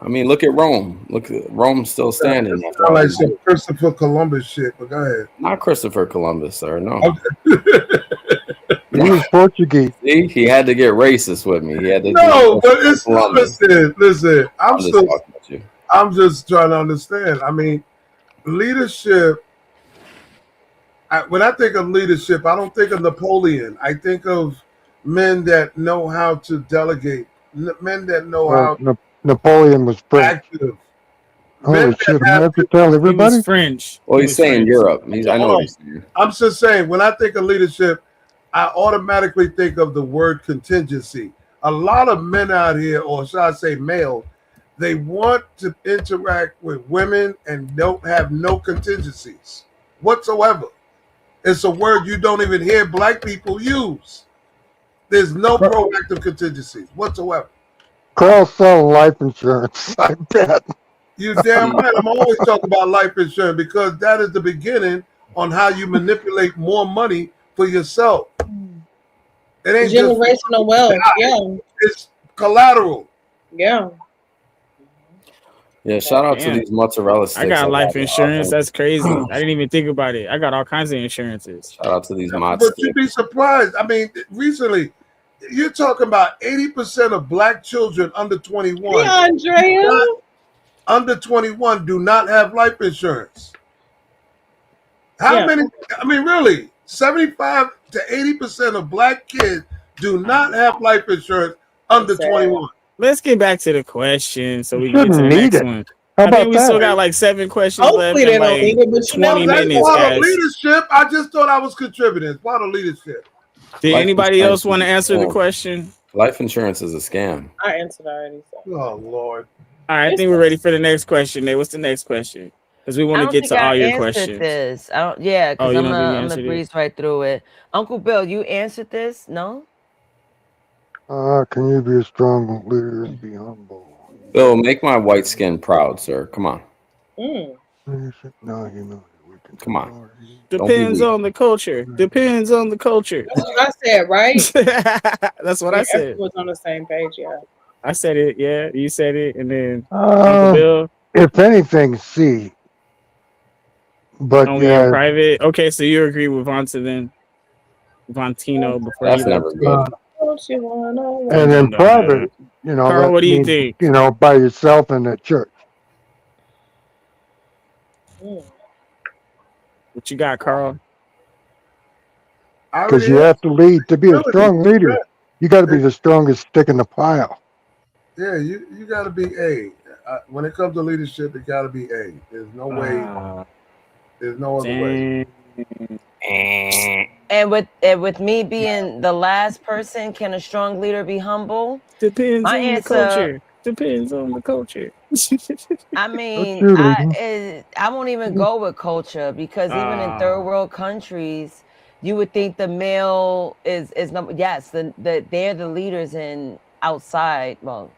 I mean, look at Rome. Look at Rome still standing. I like some Christopher Columbus shit, but go ahead. Not Christopher Columbus, sir. No. He was Portuguese. See, he had to get racist with me. He had to. No, but it's listen. I'm just trying to understand. I mean, leadership. When I think of leadership, I don't think of Napoleon. I think of men that know how to delegate. Men that know how. Napoleon was French. Active. Oh shit! I have to tell everybody. He was French. Well, he's saying Europe. I know what he's saying. I'm just saying, when I think of leadership, I automatically think of the word contingency. A lot of men out here, or should I say male, they want to interact with women and don't have no contingencies whatsoever. It's a word you don't even hear black people use. There's no proactive contingencies whatsoever. Carl selling life insurance, I bet. You damn right. I'm always talking about life insurance because that is the beginning on how you manipulate more money for yourself. It ain't generational wealth. Yeah, it's collateral. Yeah. Yeah, shout out to these mozzarella sticks. I got life insurance. That's crazy. I didn't even think about it. I got all kinds of insurances. Shout out to these mozzarella sticks. But you'd be surprised. I mean, recently, you're talking about 80% of black children under 21. Hey, Andrea. Under 21 do not have life insurance. How many? I mean, really, 75 to 80% of black kids do not have life insurance under 21. Let's get back to the question so we can get to the next one. I think we still got like 7 questions left. Hopefully they don't need it, but 20 minutes, guys. Leadership. I just thought I was contributing. It's part of leadership. Did anybody else want to answer the question? Life insurance is a scam. I answered already. So. Oh Lord. All right, I think we're ready for the next question. Nate, what's the next question? Because we want to get to all your questions. This. Because I'm gonna breeze right through it. Uncle Bill, you answered this? No. Can you be a strong leader and be humble? Bill, make my white skin proud, sir. Come on. No, we can. Come on. Depends on the culture. Depends on the culture. That's what I said, right? That's what I said. Everyone's on the same page, yeah. I said it, yeah. You said it, and then Uncle Bill. If anything, C. But only in private. Okay, so you agree with Vonta then? Vontino before. That's never good. And in private, Carl, what do you think? By yourself in the church. What you got, Carl? Because you have to lead. To be a strong leader, you got to be the strongest stick in the pile. Yeah, you got to be A. When it comes to leadership, it got to be A. There's no way. There's no other way. And with me being the last person, can a strong leader be humble? Depends My on the answer. culture. Depends on the culture. I mean, I won't even go with culture because even in third world countries, you would think the male is number. Yes, they're the leaders in outside. Well,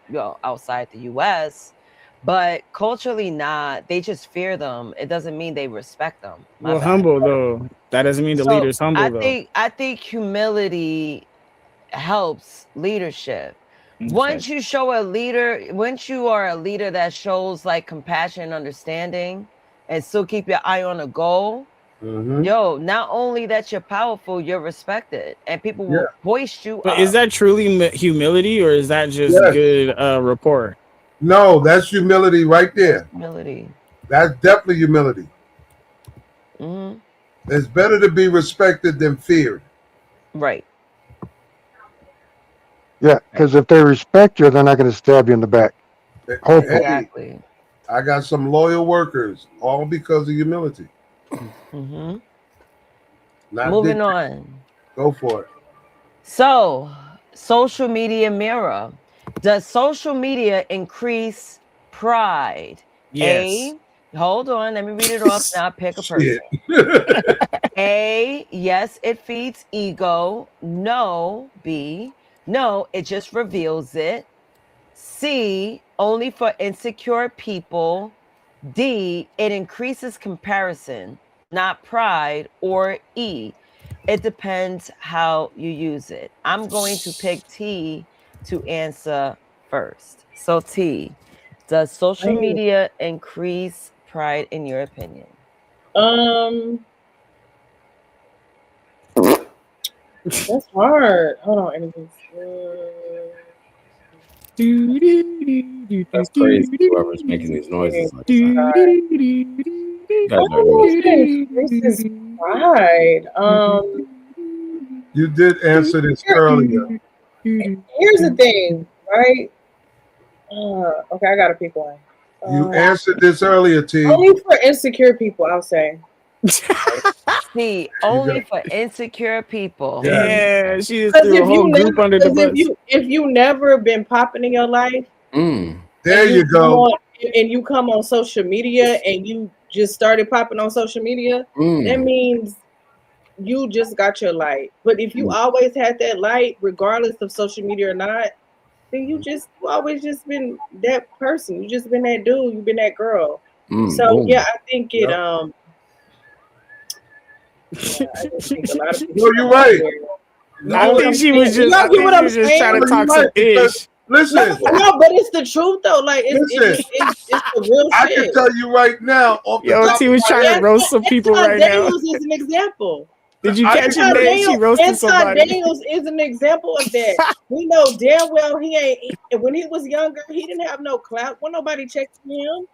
outside the U.S., but culturally not. They just fear them. It doesn't mean they respect them. My Well, bad. humble though. That doesn't mean the So leader's humble though. I think humility helps leadership. Okay. Once you are a leader that shows like compassion and understanding and still keep your eye on a goal, not only that you're powerful, you're respected and people will hoist you But up. is that truly humility or is that just good rapport? No, that's humility right there. Humility. That's definitely humility. Mm-hmm. It's better to be respected than feared. Right. Yeah, because if they respect you, they're not going to stab you in the back. Hopefully. Exactly. I got some loyal workers, all because of humility. Mm-hmm. Moving on. Go for it. So, social media mirror. Does social media increase pride? Yes. Hold on, let me read it off. Now pick a person. A, yes, it feeds ego. No, B, no, it just reveals it. C, only for insecure people. D, it increases comparison, not pride. Or E, it depends how you use it. I'm going to pick T to answer first. So T, does social media increase pride in your opinion? That's hard. Hold on, anything. That's crazy. Whoever's making these noises like that. Increases pride. You did answer this earlier. Here's the thing, right? Okay, I gotta pick one. You answered this earlier, T. Only for insecure people, I'll say. See, only for insecure people. Yeah, she just threw a whole group under the bus. If you never been popping in your life, there you go. And you come on social media and you just started popping on social media, that means you just got your light. But if you always had that light, regardless of social media or not, then you always just been that person. You just been that dude. You've been that girl. So yeah, I think it. I just think a lot of people. No, you're right. I think she was just. I think she was just trying to talk some ish. Listen, no, but it's the truth though. Like it's the real shit. I can tell you right now. Yo, T was trying to roast some people right now. Daniels is an example. Did you catch it, man? She roasted somebody. Daniels is an example of that. We know damn well he ain't. When he was younger, he didn't have no clout. When nobody checked him,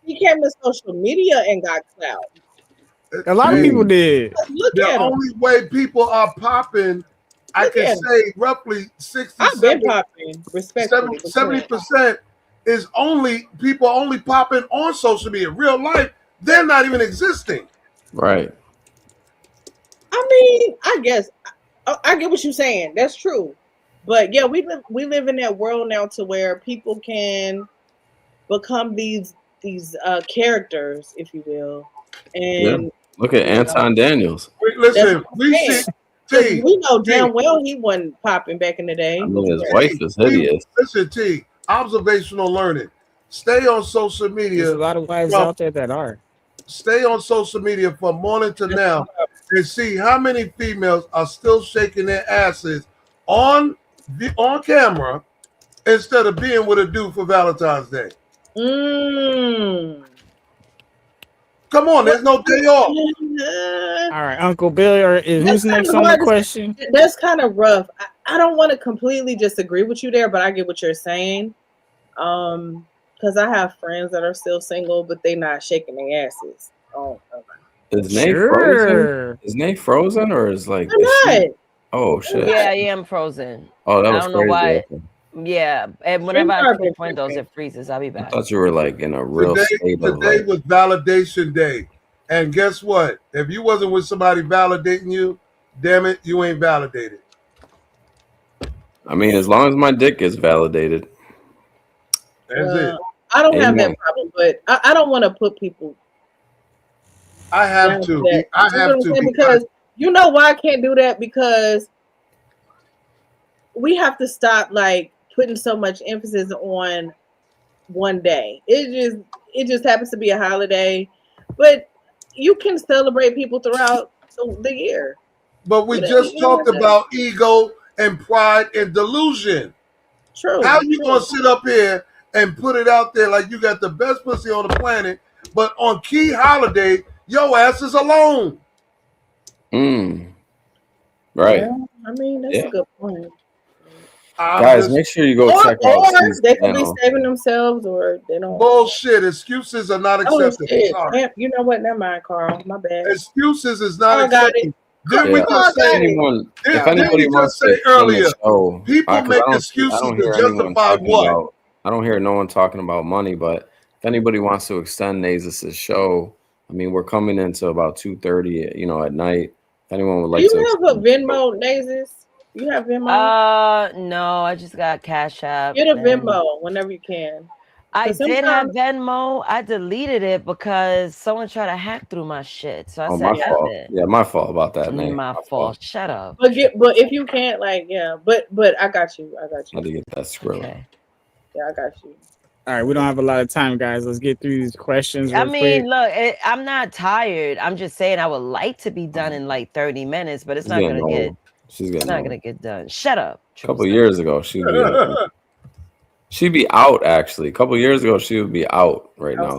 he came to social media and got clout. A lot of people did. Look the at only way people are popping, I can say roughly 60, I've been popping, respectfully. 70% is people only popping on social media. Real life, they're not even existing. Right. I mean, I guess I get what you're saying. That's true. But yeah, we live in that world now to where people can become these characters, if you will. And look at Anton Daniels. Listen, we know damn well he wasn't popping back in the day. I mean, his wife is hideous. Listen, T, observational learning. Stay on social media. There's a lot of wives out there that are. Stay on social media from morning to now and see how many females are still shaking their asses on camera instead of being with a dude for Valentine's Day. Come on, there's no day off. All right, Uncle Bill, who's next on the question? That's kind of rough. I don't want to completely disagree with you there, but I get what you're saying. Because I have friends that are still single, but they not shaking their asses. Is Nate frozen? Is Nate frozen or is like? I'm not. Oh shit! Yeah, I am frozen. Oh, that was I don't know why. Yeah, and whenever I click Windows, it freezes. I'll be I back. thought you were like in a real state of Today like. was validation day. And guess what? If you wasn't with somebody validating you, damn it, you ain't validated. I mean, as long as my dick gets validated. That's it. I don't have Amen. that problem, but I don't want to put people. I have to. I have to because you know why I can't do that, because we have to stop like putting so much emphasis on one day. It just happens to be a holiday, but you can celebrate people throughout the year. But we just talked about ego and pride and delusion. True. How you gonna sit up here and put it out there like you got the best pussy on the planet, but on key holiday, your ass is alone? Right. Yeah, I mean, that's a good point. Guys, make sure you go check out C's they could be channel. saving themselves, or they don't. Bullshit. Excuses are not acceptable. Shit. Sorry. You know what? Never mind, Carl. My bad. Excuses is not Carl got acceptable. it. Didn't we just say? If anybody wants to say earlier? show, People make I excuses don't to hear anyone justify talking what? about. I don't hear no one talking about money, but if anybody wants to extend Nazis' show, I mean, we're coming into about 2:30, at night. If anyone would like Do to, you have a Venmo, Nazis? You have Venmo? No, I just got Cash App. Get a Venmo whenever you can. I did have Venmo. I deleted it because someone tried to hack through my shit. So I said, my fault. Yeah, my fault about that, Nate. My fault. Shut up. But if you can't, but I got you. I had to get that screw. Okay. Yeah, I got you. All right, we don't have a lot of time, guys. Let's get through these questions. I real mean, quick. look, I'm not tired. I'm just saying I would like to be done in like 30 minutes, but it's not gonna get. It's not gonna get done. Shut up. A couple years ago, she'd be out. Actually, a couple years ago, she would be out right now.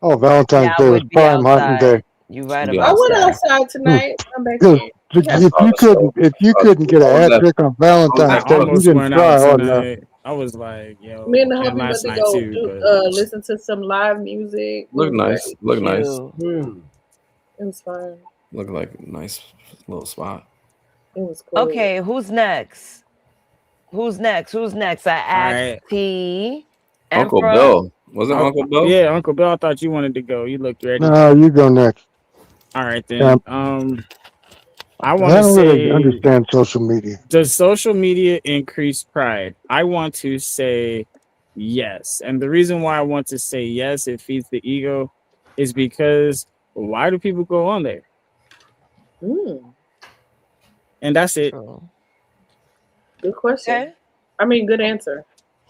Oh, Valentine's Day was prime hunting day. You right about I went outside tonight. I'm back If in. you couldn't get a hat trick on Valentine's Day, you almost didn't went try out hard enough. tonight. I was like, yo, Me and the and hubby went last to night go too. But listen to some live music. Look nice. Look nice. It was fun. Look like a nice little spot. It was cool. Okay, who's next? Who's next? I asked T. Uncle Emperor. Bill. Wasn't Uncle Bill? Yeah, Uncle Bill. I thought you wanted to go. You looked ready. No, you go next. All right then. Yeah. I want to don't say, really understand social media. does social media increase pride? I want to say yes. And the reason why I want to say yes, it feeds the ego, is because why do people go on there? And that's it. Good question. Okay. I mean, good answer.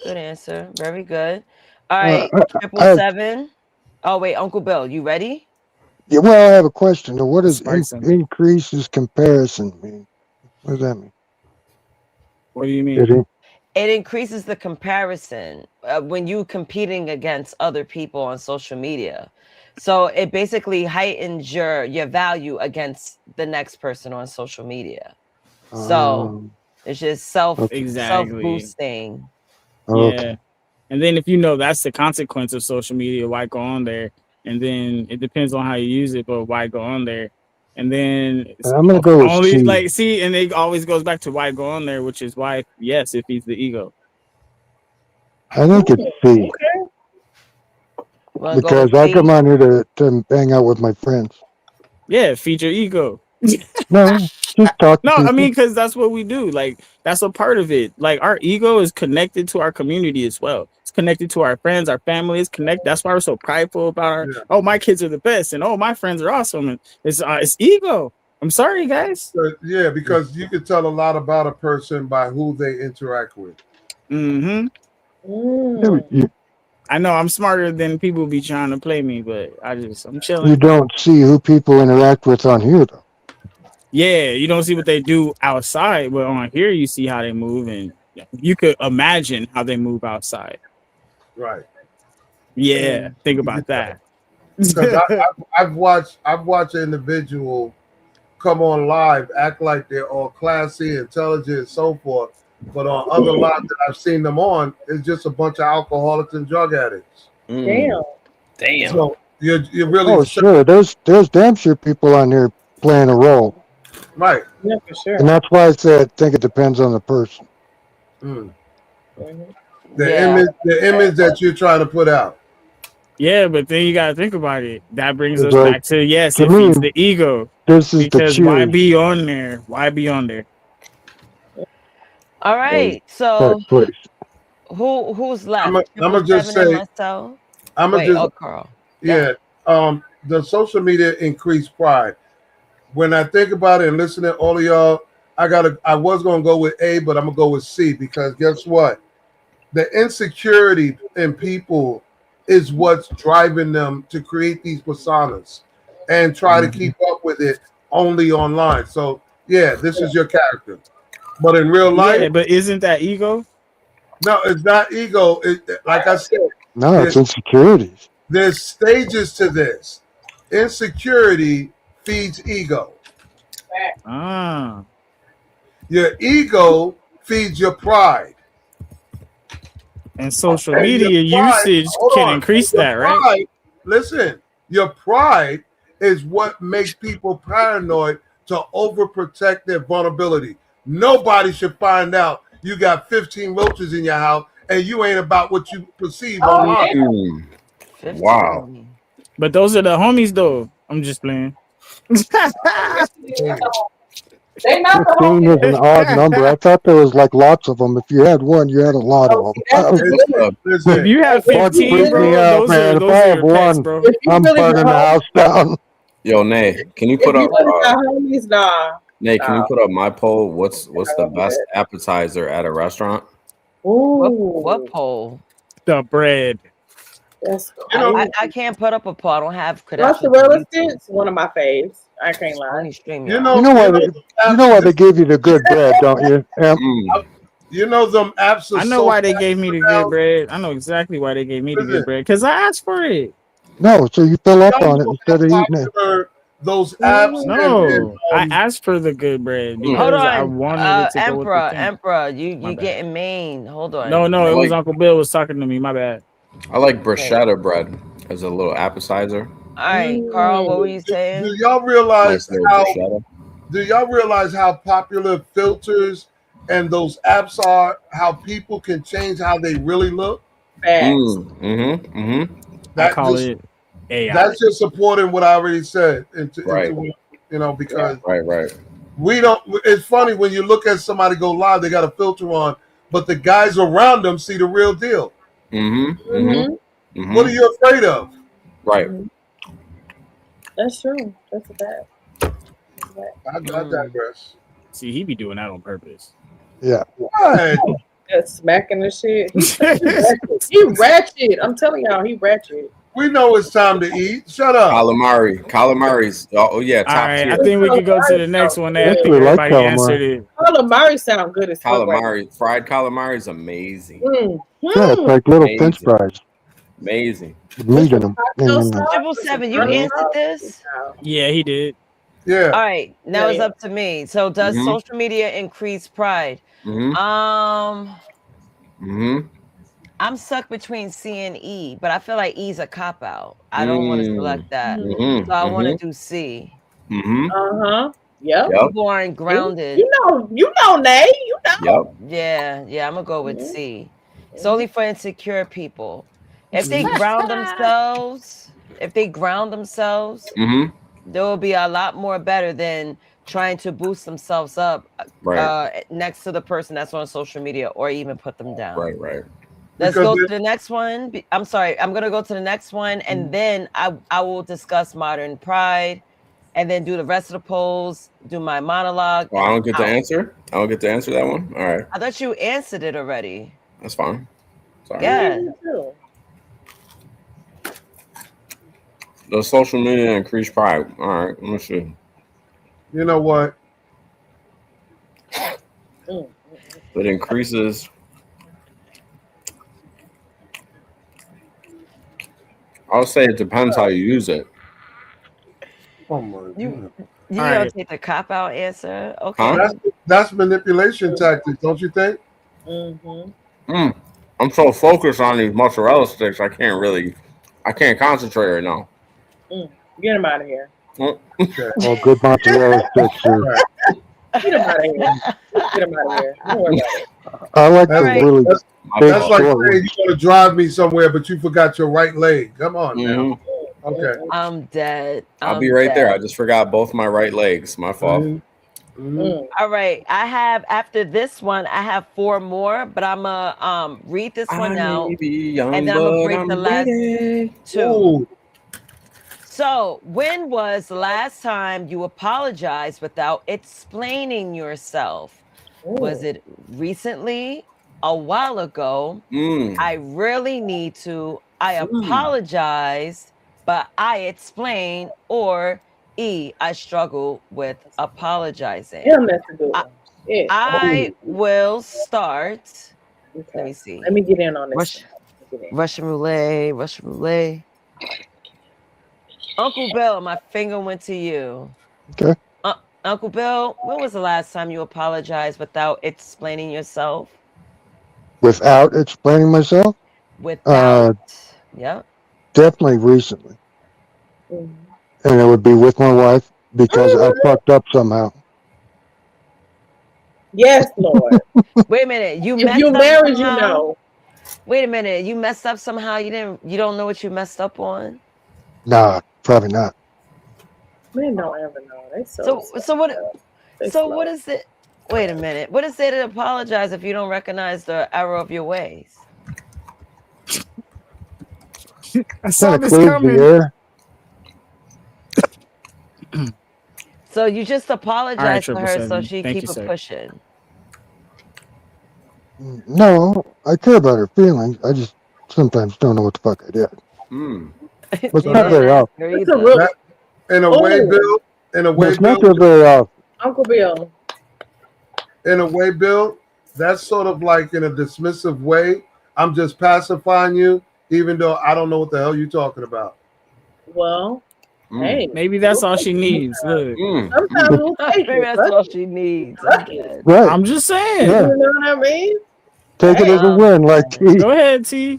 Good answer. Very good. All right. 777. Oh, wait, Uncle Bill, you ready? Yeah, well, I have a question. What does increases comparison mean? What does that mean? What do you mean? It increases the comparison when you competing against other people on social media. So it basically heightens your value against the next person on social media. So it's just self boosting. Yeah. And then if you know that's the consequence of social media, why go on there? And then it depends on how you use it, but why go on there? And then I'm gonna go with C. and it always goes back to why go on there, which is why, yes, it feeds the ego. I think it's C. Because I come on here to hang out with my friends. Yeah, feed your ego. No, just talk to No, people. I mean, because that's what we do. Like, that's a part of it. Like, our ego is connected to our community as well. It's connected to our friends, our family is connected. That's why we're so prideful about oh, my kids are the best, and oh, my friends are awesome. And it's ego. I'm sorry, guys. Yeah, because you can tell a lot about a person by who they interact with. Mm-hmm. I know I'm smarter than people be trying to play me, but I'm chilling. You don't see who people interact with on here, though. Yeah, you don't see what they do outside, but on here you see how they move, and you could imagine how they move outside. Right. Yeah, think about that. Because I've watched an individual come on live, act like they're all classy, intelligent, and so forth. But on other lives that I've seen them on, it's just a bunch of alcoholics and drug addicts. Damn. So you're really sure. There's damn sure people on here playing a role. Right. Yeah, for sure. And that's why I said I think it depends on the person. The image that you're trying to put out. Yeah, but then you gotta think about it. That brings us Like, back to yes, to it feeds me, the ego. this is the Because why cheers. be on there? Why be on there? All right. So Please. who's left? I'm gonna just 777 and say, Marcel. I'm gonna Wait, just, Carl. yeah. The social media increased pride. When I think about it and listen to all of y'all, I was gonna go with A, but I'm gonna go with C because guess what? The insecurity in people is what's driving them to create these personas and try to keep up with it only online. So yeah, this is your character. But in real life, Yeah, but isn't that ego? no, it's not ego. Like I said, No, it's insecurities. there's stages to this. Insecurity feeds ego. Ah. Your ego feeds your pride. And social And your media pride, usage hold can on. And increase your that, right? pride, listen, your pride is what makes people paranoid to overprotect their vulnerability. Nobody should find out you got 15 roaches in your house and you ain't about what you perceive online. 15. Wow. But those are the homies though. I'm just playing. They not the 15 is an odd number. I thought there was like lots of them. If you had one, you had a lot of them. If you have That 15, freaked me bro, out, man. If those I are have your pets, one, bro. I'm burning the house down. Yo, Nay, can you If put you up? really got homies, nah. Nay, can you put up my poll? What's the best appetizer at a restaurant? What poll? The bread. That's I can't put up a poll. I don't have credentials. mozzarella sticks, one of my faves. I can't lie. Only stream You y'all. You know why they give you the good bread, don't you? You know them apps are I know so why they gave me the good now. bread. I know exactly why they gave me the good bread. Because I asked for it. No, so you fill up Y'all on it know instead of how eating it. popular those apps No, I asked for the good bread Hold because I on, wanted it to go with the thing. Emperor, you My bad. getting Maine? Hold on. No, it was Uncle Bill was talking to me. My bad. I like bruschetta bread as a little appetizer. All right, Carl, what were you saying? Do y'all realize Nice little how? bruschetta. Do y'all realize how popular filters and those apps are? How people can change how they really look. I That call just it AI. that's just supporting what I already said into because Right. we don't. It's funny when you look at somebody go live, they got a filter on, but the guys around them see the real deal. What are you afraid of? Right. That's true. That's a fact. I digress. See, he be doing that on purpose. Yeah. What? Just smacking the shit. He ratchet. I'm telling y'all, he ratchet. We know it's time to eat. Shut up. Calamaris. Oh yeah, All top right, tier. I think we could go to the next one. I think actually like everybody answered it. Calamari sound good as fuck. Calamari, fried calamari is amazing. Yeah, it's like little French fries. Amazing. With meat in them. 777, you answered this? Yeah, he did. Yeah. All right, now it's up to me. So, does Mhm. social media increase pride? I'm stuck between C and E, but I feel like E's a cop out. I don't want to select that, so I want to do C. Yep. People aren't grounded. You know, Nay. You know. Yeah, I'm gonna go with C. It's only for insecure people. If they ground themselves, they will be a lot more better than trying to boost themselves up next to the person that's on social media or even put them down. Right. Let's go to the next one. I'm sorry. I'm going to go to the next one, and then I will discuss modern pride, and then do the rest of the polls, do my monologue. Well, I don't get to answer? I don't get to answer that one? All right. I thought you answered it already. That's fine. Sorry. Yeah. The social media increase pride. All right. Let me see. You know what? It increases. I'll say it depends how you use it. Oh my You gonna take the cop out answer? Okay. Huh? That's manipulation tactics, don't you think? I'm so focused on these mozzarella sticks, I can't concentrate right now. Get him out of here. Oh, good mozzarella sticks are. Get him out of here. Get him out of here. Don't worry about it. I like the really. big That's like story. saying you want to drive me somewhere, but you forgot your right leg. Come on now. Okay. I'm dead. I'll be I'm right there. I dead. just forgot both my right legs. My fault. All right. I have after this one, I have 4 more, but I'm gonna read this one I may out, be young, and then I'm gonna but break the I'm last ready. 2. Ooh. So, when was the last time you apologized without explaining yourself? Was it recently? A while ago? I really need to. I apologize, but I explain. Or E, I struggle with apologizing. Damn, that's a good one. Yeah. I will start. Okay. Let me see. Let me get in on this one. Russian roulette, Russian roulette. Uncle Bill, my finger went to you. Okay. Uncle Bill, when was the last time you apologized without explaining yourself? Without explaining myself? Without, yeah. Definitely recently. Mhm. And it would be with my wife because I fucked up somehow. Yes, Lord. Wait a minute. You If messed you up married, somehow? you know. Wait a minute. You messed up somehow. You don't know what you messed up on? Nah, probably not. Men don't ever know. They So what They so slow. what is it? Wait a minute. What is there to apologize if you don't recognize the error of your ways? I saw Kind of this clears the coming. air. So you just All right, apologize to her so 777. she Thank keep you, it sir. pushing. No, I care about her feelings. I just sometimes don't know what the fuck I did. But You not didn't very ask often. her That's a either. real. That, in a way, Bill. In a way, But not Bill. very often. Uncle Bill. In a way, Bill. That's sort of like in a dismissive way. I'm just pacifying you, even though I don't know what the hell you're talking about. Well, hey. Maybe that's all she needs. Look, Sometimes we'll take Maybe it. that's all she needs. I'm dead. Right. I'm just saying. Yeah. You know what I mean? Take it Hey. as a win, like T. Go ahead, T.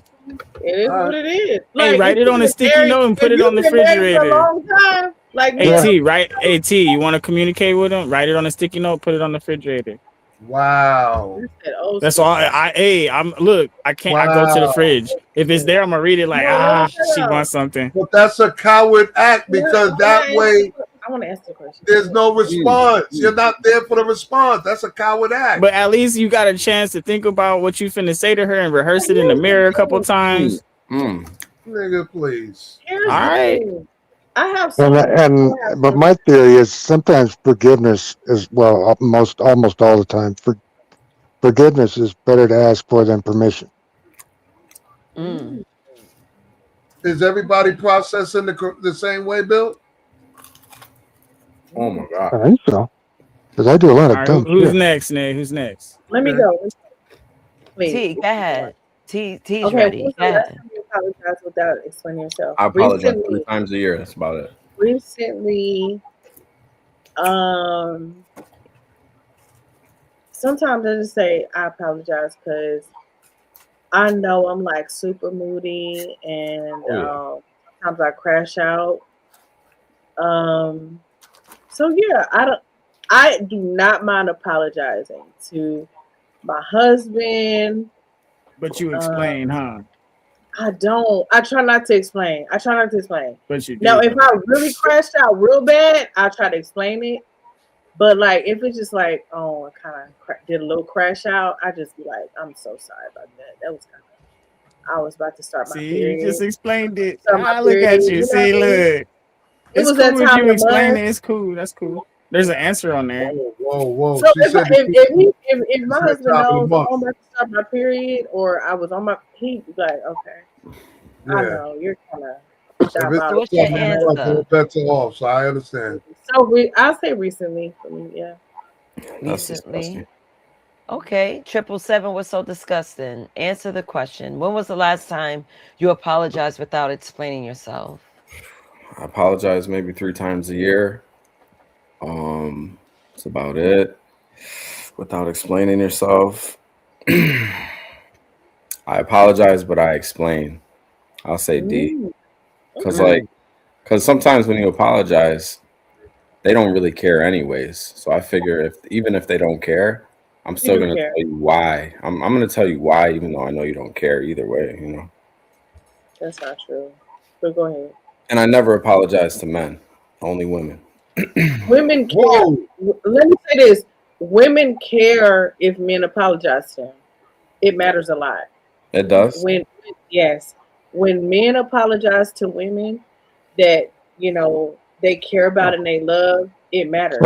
It is what it is. Hey, Like write if it on a you've been sticky married, note and if put it on you've the been married for a refrigerator. long time, like me, Hey, and T, right? Hey, T, you want to communicate with him? Write it on a sticky note, put it on the refrigerator. Wow. That's all. I'm look. I can't. I go to the Wow. fridge. If it's there, I'm gonna read it. Like, she wants something. But that's a coward act because that way I want to ask the question. there's no response. You're not there for the response. That's a coward act. But at least you got a chance to think about what you finna say to her and rehearse it in the mirror a couple times. Nigga, please. Here's All the right. thing. I have some. But my theory is sometimes forgiveness is almost all the time. Forgiveness is better to ask for than permission. Is everybody processing the same way, Bill? Oh my God. I think so. Because I do a lot All of right. dumb Who's shit. next, Nate? Who's next? Let me go. Please. T, go ahead. T's Okay, ready. when's Go the last ahead. time you apologized without explaining yourself? I apologize 3 times a year. That's about it. Recently, sometimes I just say I apologize because I know I'm like super moody and sometimes I crash out. So yeah, I do not mind apologizing to my husband. But you explain, huh? I don't. I try not to explain. But you do. Now, if I really crashed out real bad, I'll try to explain it. But like, if it's just like, oh, I kind of did a little crash out, I just be like, I'm so sorry about that. That was kind of. I was about to start my See, period. you just explained it. My Look at period, you. know See, what I mean? look. It's was that cool if time you of explain month. it. It's cool. That's cool. There's an answer on there. Whoa. So if my said husband top of the knows month. I'm about to start my period or I was on my, he'd be like, okay, I know you're kind of. So what's your answer? Better off, so I understand. So I'll say recently for me, yeah. Recently. Okay. 777 was so disgusting. Answer the question. When was the last time you apologized without explaining yourself? I apologize maybe 3 times a year. That's about it. Without explaining yourself. I apologize, but I explain. I'll say D. Because sometimes when you apologize, they don't really care anyways. So I figure even if they don't care, I'm You still do gonna care. tell you why. I'm gonna tell you why, even though I know you don't care either way, you know. That's not true. But go ahead. And I never apologize to men, only women. Women care. Whoa. Let me say this: women care if men apologize to them. It matters a lot. It does. When yes, when men apologize to women that they care about and they love, it matters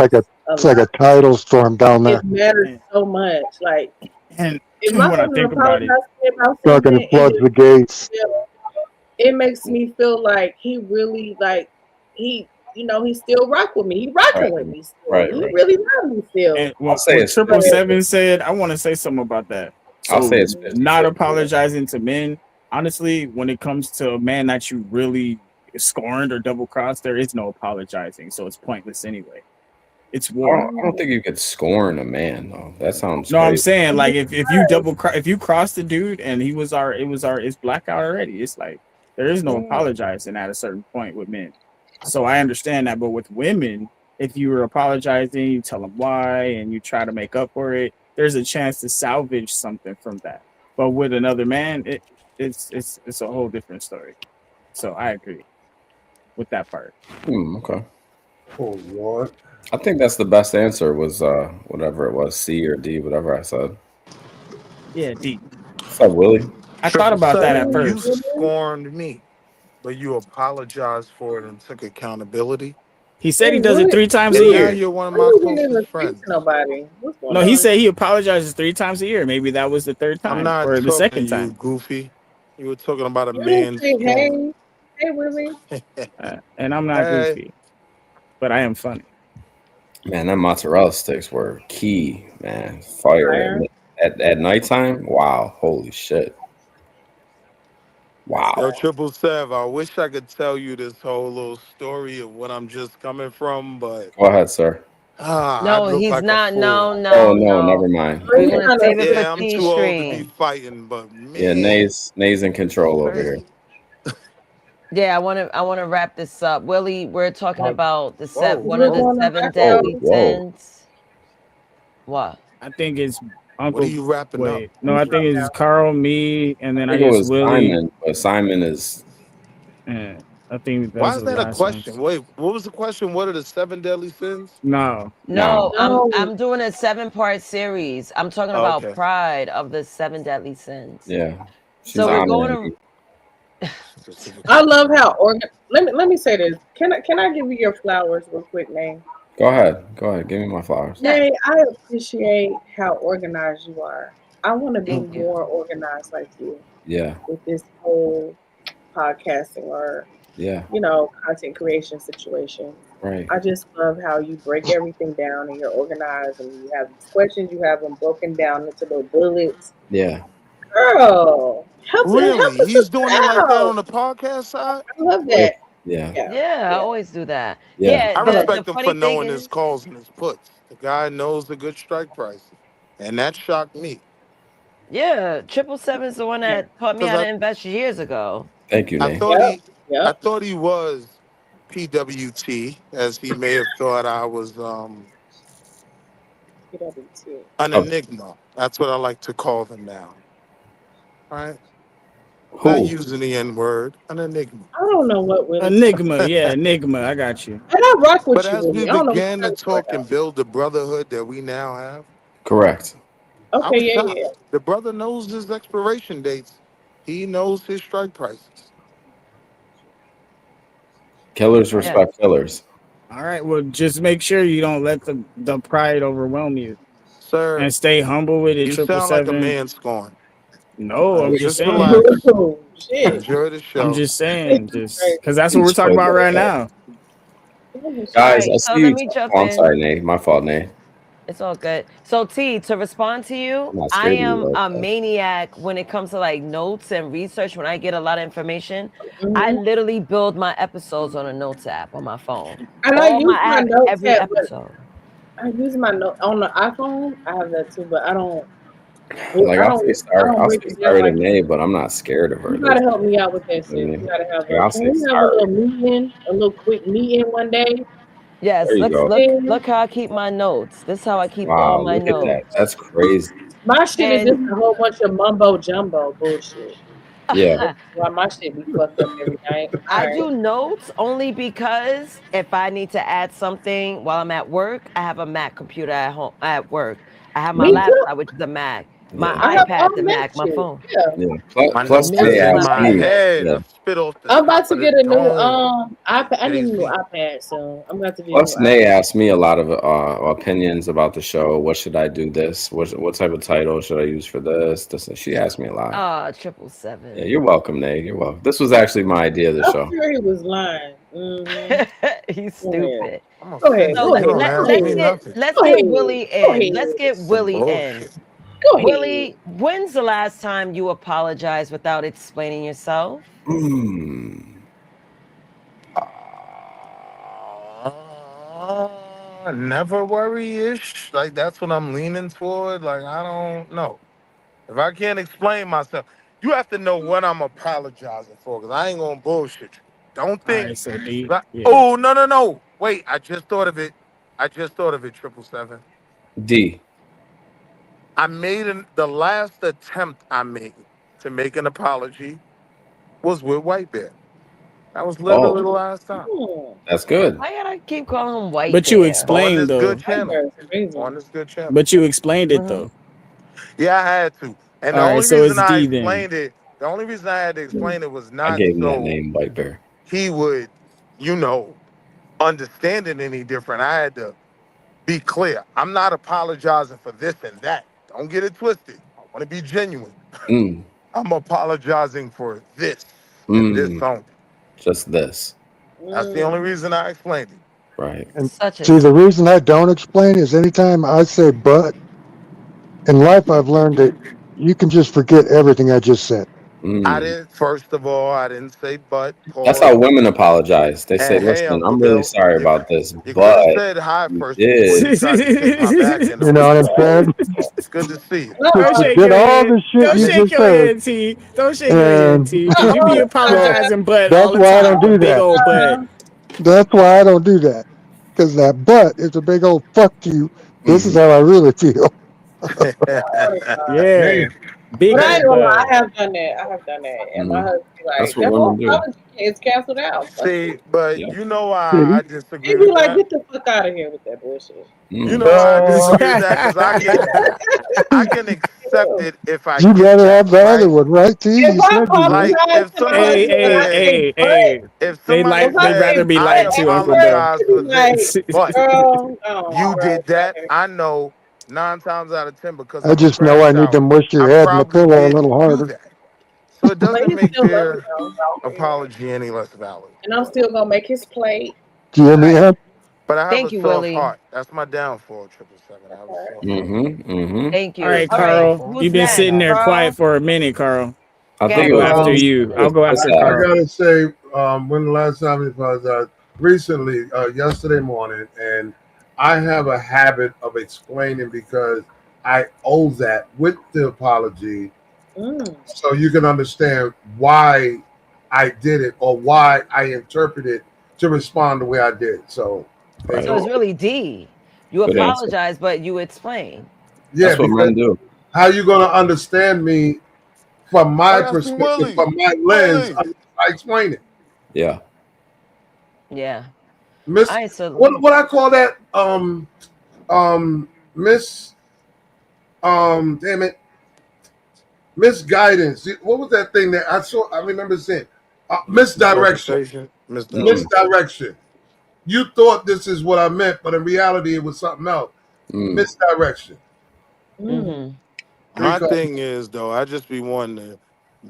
a It's like lot. a tidal storm down It there. matters so much. Like And if my when I husband think about it, apologizes to me about Fucking something, floods the gates. it makes me feel like he really he still rock with me. He rocking Right, with me still. right, He right. really love me still. and I'll what say what it's triple 50. seven said, I want to say something about that. I'll say So it's 50 not 50. apologizing to men, honestly, when it comes to a man that you really scorned or double crossed, there is no apologizing. So it's pointless anyway. It's war. I don't think you could scorn a man though. That sounds No, I'm crazy. saying like if you if you cross the dude and it's blackout already. It's like there is no apologizing at a certain point with men. So I understand that, but with women, if you were apologizing, you tell them why and you try to make up for it, there's a chance to salvage something from that. But with another man, it's a whole different story. So I agree with that part. Okay. For what? I think that's the best answer was whatever it was, C or D, whatever I said. Yeah, D. What's up, Willie? I thought about that at 777, you first. scorned me, but you apologized for it and took accountability. He said he Wait, does it what? 3 times a And now year. you're one of Why my you didn't even closest speak to friends. nobody? What's going No, he on? said he apologizes 3 times a year. Maybe that was the third I'm time not or the talking to second you, time. Goofy. You were talking about a You didn't man say scorn. hey, hey Willie. And I'm not Hey, goofy, but I am funny. Man, that mozzarella sticks were key, man. Fire Fire. at nighttime. Wow, holy shit. yo, Wow. 777, I wish I could tell you this whole little story of what I'm just coming from, but Go ahead, sir. I'd No, look he's like a not. fool. No, Oh no, no, no. never mind. Oh, We're he's Okay. gonna trying to save it for Yeah, I'm T too old to be Stream. fighting, but Yeah, man, Nays in control over here. crazy. Yeah, I wanna wrap this up. Willie, we're talking about Whoa, one of we're the whoa. going to seven wrap it up. Whoa, deadly whoa. sins. What? I think it's What are Uncle. you wrapping up? Wait, no, He's I think dropped it's out. Carl, me, and I then I think it guess was Willie. Simon, but Simon is And I think Why those are is the that a last ones. question? Wait, what was the question? What are the 7 deadly sins? No, No, I'm No, I'm doing a 7-part series. I'm talking Oh, about okay. pride of the 7 deadly sins. yeah. She's So we're going honoring to me. I love how Let me say this. Can I give you your flowers real quick, Nay? Go ahead. Go ahead. Give me my flowers. Yeah, Nay, I appreciate how organized you are. I want to be thank you. more organized like you Yeah. with this whole podcasting or Yeah. content creation situation. Right. I just love how you break everything down and you're organized and you have these questions, you have them broken down into little bullets. Yeah. Girl, help Really? us He's doing it like that out. on the podcast side? I love Yeah. that. Yeah. Yeah, Yeah, I yeah. always do that. Yeah. Yeah, I the respect the him for funny thing knowing his is, calls and his puts. The guy knows the good strike prices. And that shocked me. yeah, 777 is the one yeah, that taught me Because how to invest years ago. Thank you, I Nay. thought Yep. he I Yep. thought he was PWT, as he may have thought I was PWT. an Oh, enigma. That's what I like to call them now. Right? Not who? using the N word, an enigma. I don't know what Willie's talking Enigma. Yeah, Enigma. I got you. about. And I rock But with you, as we Willie. I don't know what began you're to talking about talk and build the brotherhood that we now have, Correct. though. I Okay, was yeah, shocked. yeah. The brother knows his expiration dates. He knows his strike prices. Killers Yeah. respect killers. All right. Well, just make sure you don't let the pride overwhelm you, Sir, and stay humble with it. you Triple sound like a seven. man scorned. No, I'm just Just saying. relax. Oh, shit. Enjoy the I'm show. just saying. Just Right. because that's what we're He's talking about crazy. right now. All Guys, right, I so see let you. me jump Oh, I'm in. sorry, Nay. My fault, Nay. It's all good. So T, to respond to you, I'm not I scared of am you a like maniac when it comes to like notes and research. When I get a lot of information, I Mm-hmm. literally build my episodes on a notes app on my phone. And I All use my my apps, notes every app, but episode. I use my note on the iPhone. I have that too, but I don't. that. Like I don't. I don't I'll break say it down sorry to like Nay, but I'm not scared of her. you gotta help me out with You that, know what I sis. mean? We gotta have Like, I'll can say we have a sorry. little meeting, a little quick meeting one day? Yes, There you go. look how I keep my notes. This is how I keep all Wow, my look at that. notes. That's crazy. My shit is just And a whole bunch of mumbo jumbo bullshit. Yeah. That's why my shit be fucked up every night. All I right. do notes only because if I need to add something while I'm at work, I have a Mac computer at home at work. I have my Me too. laptop, which is a Mac. Yeah. My I have all iPad's a Mac Mac, my shit. phone. Yeah. Yeah. My Plus This notes they is is in my asked my me. Mac. head. Yeah. I spit off the I'm about top to of the get a new dome. iPad. I need a new Crazy. iPad soon. I'm about to get a new Plus, iPad. Nay asked me a lot of opinions about the show. What should I do? This? What type of title should I use for this? This. She asked me a lot. Ah, Yeah, 777. you're welcome, Nay. You're welcome. This was actually my idea of the I'm show. sure he was lying. He's Go ahead. stupid. I'm gonna Go send ahead. So it. Go You let, ahead. don't let Go ask let's me ahead. get nothing. let's Go get ahead. Willie Go in. Let's ahead. get Some Willie in. bullshit. Go ahead. Willie, when's the last time you apologized without explaining yourself? Mm. Never worry-ish. Like that's what I'm leaning toward. Like I don't know. If I can't explain myself, you have to know what I'm apologizing for. Cause I ain't gonna bullshit you. Don't All think. right, so D, yeah. Oh no. Wait, I just thought of it. 777. D. I made the last attempt I made to make an apology was with White Bear. That was literally Oh, the last time that's good. Why gotta keep calling him White But you Bear? on explained this good though. White channel. Bear is crazy. On this good channel. But you explained it Mhm. though. Yeah, I had to. And All the right, only so reason it's I D then. explained it, the only reason I had to explain it was I not gave him that so name, White Bear. he would, you know, understand it any different. I had to be clear. I'm not apologizing for this and that. Don't get it twisted. I want to be genuine. Mm. I'm apologizing for this and this Mm. only. Just this. That's the only reason I explained it. Right. And Such a see, the reason I don't explain is anytime I say but in life, I've learned that you can just forget everything I just said. I Mm. didn't, first of all, I didn't say but, That's pause. how women apologize. They say, And hey, "Listen, Uncle I'm really Bill, sorry about this, you could but have said hi you first before did." you tried to kick my back end You of know my what I'm butt. saying? It's good to see you. Don't Uh-uh. shake Forget your all head. the shit Don't you shake just your said. head, T. Don't shake your head, And T. Because you be that, apologizing, but all that's the why I don't time, a do big that. old butt. That's why I don't do that. Because that butt is a big old fuck you. This is Mhm. how I really feel. Yeah, Man, big But I ain't old gonna lie, butt. I have done that. I have done that. And my Mhm. husband be That's like, what that women whole do. apology is canceled out. Fuck you. See, but Yeah. you know why See? I He disagree be with like, that? get the fuck out of here with that bullshit. You Mm. know why I disagree with that? Because I can accept it if I You'd get rather that, have the other right? one, right, T? If You I said you would. Like apologize if to my somebody Hey, husband and hey, I said, say hey, but, hey. if They somebody if like. I They'd say rather said, be I lied but to, Uncle Bill. apologize after, for he be like, this, but girl, oh, you bro, did that, okay. I know 9 times out of 10, because I I'm a just know crash I need to out, mush I your head in the probably pillow a didn't little do harder. that. So it But doesn't he make still love me their though. apology any less valid. And I'm still gonna make his plate. Do you hear me, Right. Em? But I have Thank a you, soft Willie. heart. That's my downfall, 777. I That's have a all right. soft heart. Mm-hmm. Mm-hmm. Thank All you. right, That's All my right. Carl. downfall. You've Who's been next? sitting there quiet Carl? for a minute, Carl. I Go think I'll ahead, it go was after Carl. just you. it I'll was go after I Prasad. Carl. gotta say, when the last time it was recently, yesterday morning, and I have a habit of explaining because I owe that with the apology, so you can understand why I did it or why I interpreted to respond the way I did. So there you So Right. it's go. really D. You Good answer. apologize, but you explain. Yeah, That's what because men do. how you gonna understand me from I my got some perspective, Willie. from my lens, Willie. unless I explain it. Yeah. Yeah. All Miss right, so what I call that? Miss damn it, misguidance. What was that thing that I saw? I remember saying misdirection. Interpretation, Mm. misdirection. Misdirection. You thought this is what I meant, but in reality, it was something else. Mm. Misdirection. mm-hmm. My Because thing is though, I just be wanting to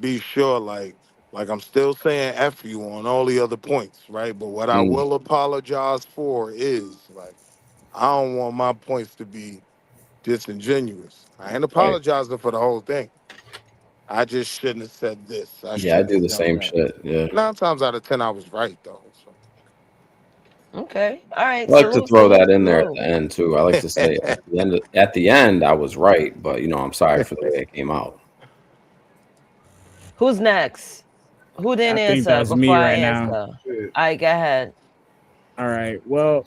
be sure, like I'm still saying F you on all the other points, right? But what I Mm. will apologize for is like I don't want my points to be disingenuous. I ain't Right. apologizing for the whole thing. I just shouldn't have said this. I Yeah, I shouldn't do have the done same that. shit. Yeah. 9 times out of 10, I was right though. Okay. All right. I like to Salute, throw salute, that in there at the salute. end too. I like to say So. at the end I was right, but I'm sorry for the way it came out. Who's next? Who didn't I think answer that's before me I right answer? now. All right, go ahead. All right. Well,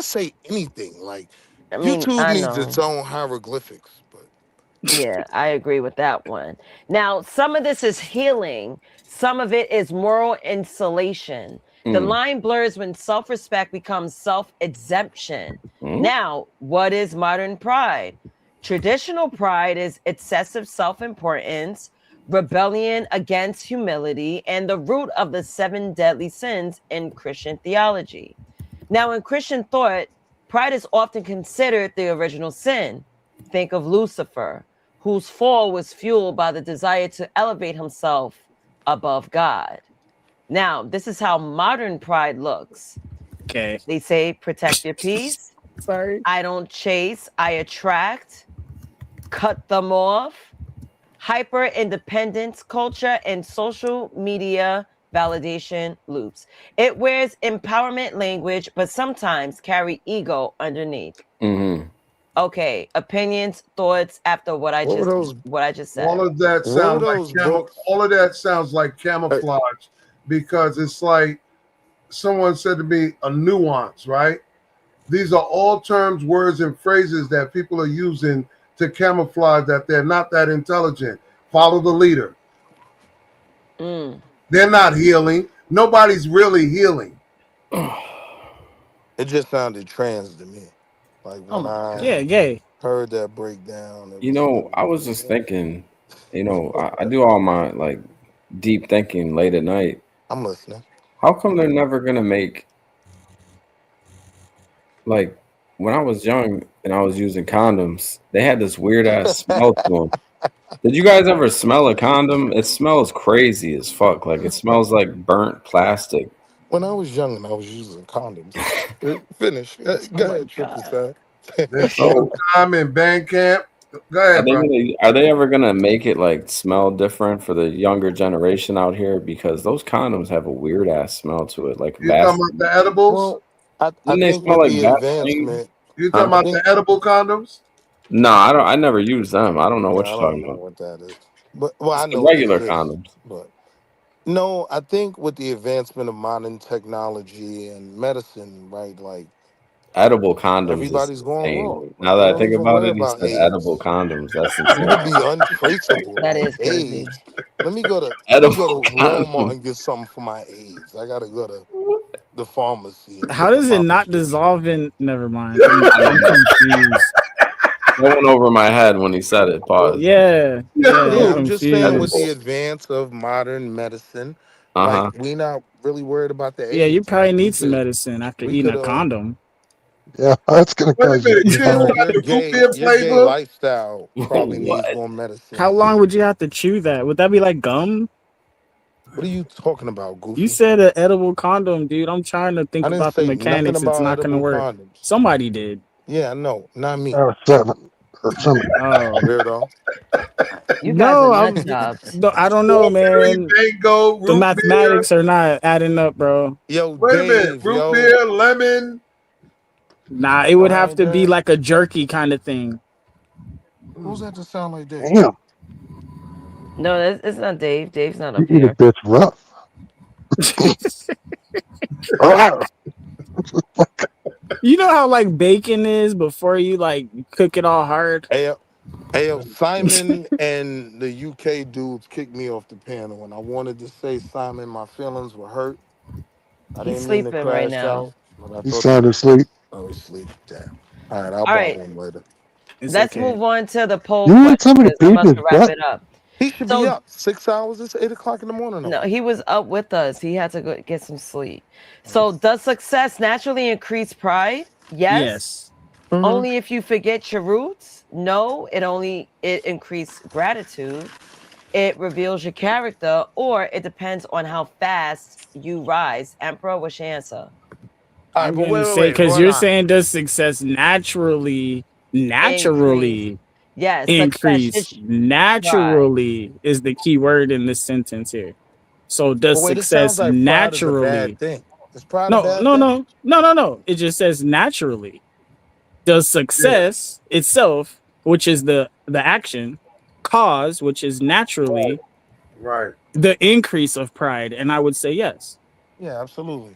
can't say anything. Like I mean, YouTube I needs its know. own hieroglyphics, but Yeah, I agree with that one. Now, some of this is healing, some of it is moral insulation. The line blurs when self respect becomes self exemption. Now, what is modern pride? Traditional pride is excessive self importance, rebellion against humility, and the root of the 7 deadly sins in Christian theology. Now, in Christian thought, pride is often considered the original sin. Think of Lucifer, whose fall was fueled by the desire to elevate himself above God. Now, this is how modern pride looks. Okay. They say, protect your peace. Sorry. I don't chase, I attract. Cut them off. Hyper independence culture and social media validation loops. It wears empowerment language, but sometimes carry ego underneath. Okay, opinions, thoughts after what I just said. All of that sounds like all of that sounds like camouflage, because it's like someone said to me, a nuance, right? These are all terms, words, and phrases that people are using to camouflage that they're not that intelligent. Follow the leader. They're not healing. Nobody's really healing. It just sounded trans to me. Like when I gay. heard that breakdown, You know, I was just thinking, you know, I do all my like deep thinking late at night. I'm listening. How come they're never gonna make, like, when I was young and I was using condoms, they had this weird ass smell to them. Did you guys ever smell a condom? It smells crazy as fuck. Like it smells like burnt plastic. When I was young and I was using condoms. Finish. Go ahead, Triple Side. There's time in band camp. Go ahead, bro. Are they ever gonna make it like smell different for the younger generation out here? Because those condoms have a weird ass smell to it. Like You talking about the edibles? I they think smell with like the Vaseline? advancement. You talking about the edible condoms? No, I don't. I never use them. I don't know what I you're don't talking know about. what that is. But well, I It's the know it regular exists. condoms. But no, I think with the advancement of modern technology and medicine, right? Like Edible condoms is everybody's going raw. insane. Like, Now they that I don't think even about worry it, he about said AIDS. edible condoms. That's You insane. could be untraceable. That like is crazy. AIDS. Let me go to Edible Walmart condoms. and get something for my AIDS. I gotta go to the pharmacy and How pick up does my it not prescription. dissolve in? Never mind. I'm confused. That went over my head when he said it. Pause. Yeah, I'm I'm just saying with the confused. advance of modern medicine, like Uh-huh. we not really worried about the Yeah, you AIDS. probably Like need some medicine after we eating could a condom. Yeah, that's gonna Wait a cause you minute, to be Chris, fine. got the root beer your gay flavor? lifestyle probably needs What? more medicine. How long would you have to chew that? Would that be like gum? What are you talking about, You Goofy? said an edible condom, dude. I'm trying to think I didn't about the say nothing mechanics. It's about not going to edible work. condoms. Somebody did. Yeah, no, not me. Or 7 or something. Oh, Weirdo. You guys are no, nut jobs. no, I don't know, Strawberry, man. mango, The root beer. mathematics are not adding up, bro. Yo, Wait a minute, Dave, root yo. beer, lemon. Nah, it would All have right, to be Dave. like a jerky kind of thing. Who's that to sound like that? Damn, No, it's not Dave. Dave's not you up eat a here. bitch rough. Oh, You know how like bacon is before you like cook it all hard? Hey, yo, Simon and the UK dudes kicked me off the panel, and I wanted to say, Simon, my feelings were hurt. I He's didn't mean to sleeping right crash now. out, but I he's thought sound asleep. I was asleep. Damn. All right, I'll All bother right, him later. It's let's okay. move on to the poll You question want somebody to because I'm pee in about his to wrap butt? it up. He should be So, up 6 hours. It's 8 o'clock in the morning. no, he was up with us. He had to go get some sleep. So, does success naturally increase pride? Yes. Only if you forget your roots? No, it increases gratitude. It reveals your character, or it depends on how fast you rise. Emperor, what's your answer? All right, I'm but gonna say wait. because Hold you're on. saying does success naturally Yes, success increase? is pride. Naturally is the key word in this sentence here. So But does wait, it sounds success like pride is a bad naturally? thing. Is pride a No, bad no, thing? no, no, no, no. It just says naturally. Does success itself, which is the action, cause, which is naturally Right. the increase of pride? And I would say yes. Yeah, absolutely.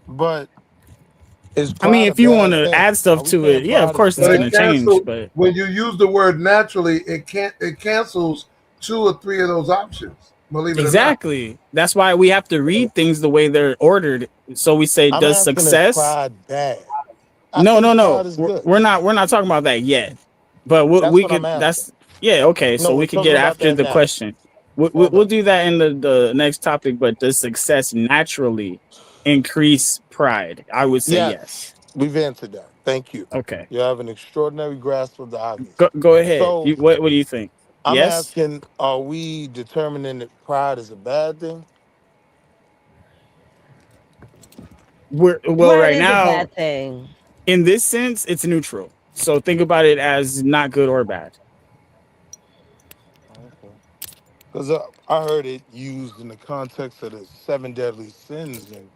But Is I mean, pride a if you want bad to thing? add stuff Are we to it, saying yeah, of pride is a course it's But bad gonna it thing? change. cancels But when you use the word naturally. It cancels 2 or 3 of those options. Believe it or not. exactly, that's why we have to read things the way they're ordered. So we say, I'm does asking, is success? pride bad? I No, no, think pride no. is good. We're not talking about that yet. But That's we what I'm could. asking. That's yeah. Okay, No, so we're we could talking get about after that the now. question. Hold We'll on. do that in the next topic. But does success naturally increase pride? I would say yes. Yes, we've answered that. Thank you. Okay, You have an extraordinary grasp of the obvious. go ahead. So What do you think? I'm Yes. asking, are we determining that pride is a bad thing? Well Pride right is a now bad thing. in this sense it's neutral. So think about it as not good or bad. Okay. Because I heard it used in the context of the 7 deadly sins, and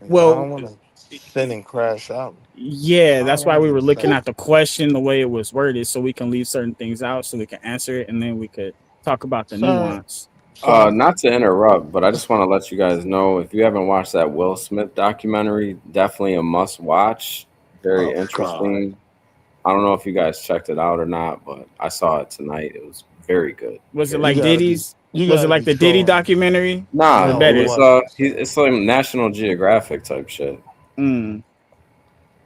I Well, don't want to sin and crash out. yeah, I don't that's why want to we be were looking sin. at the question the way it was worded, so we can leave certain things out, so we can answer it, and then we could talk about the Sir, nuance. sir. Not to interrupt, but I just want to let you guys know, if you haven't watched that Will Smith documentary, definitely a must watch. Very Oh God. interesting. I don't know if you guys checked it out or not, but I saw it tonight. It was very good. Was it Very You like good. gotta be. Diddy's? You Was it gotta like be the Diddy trolling me. documentary, or Nah, No, it it better? was wasn't, sir. it's like National Geographic type shit. Mm,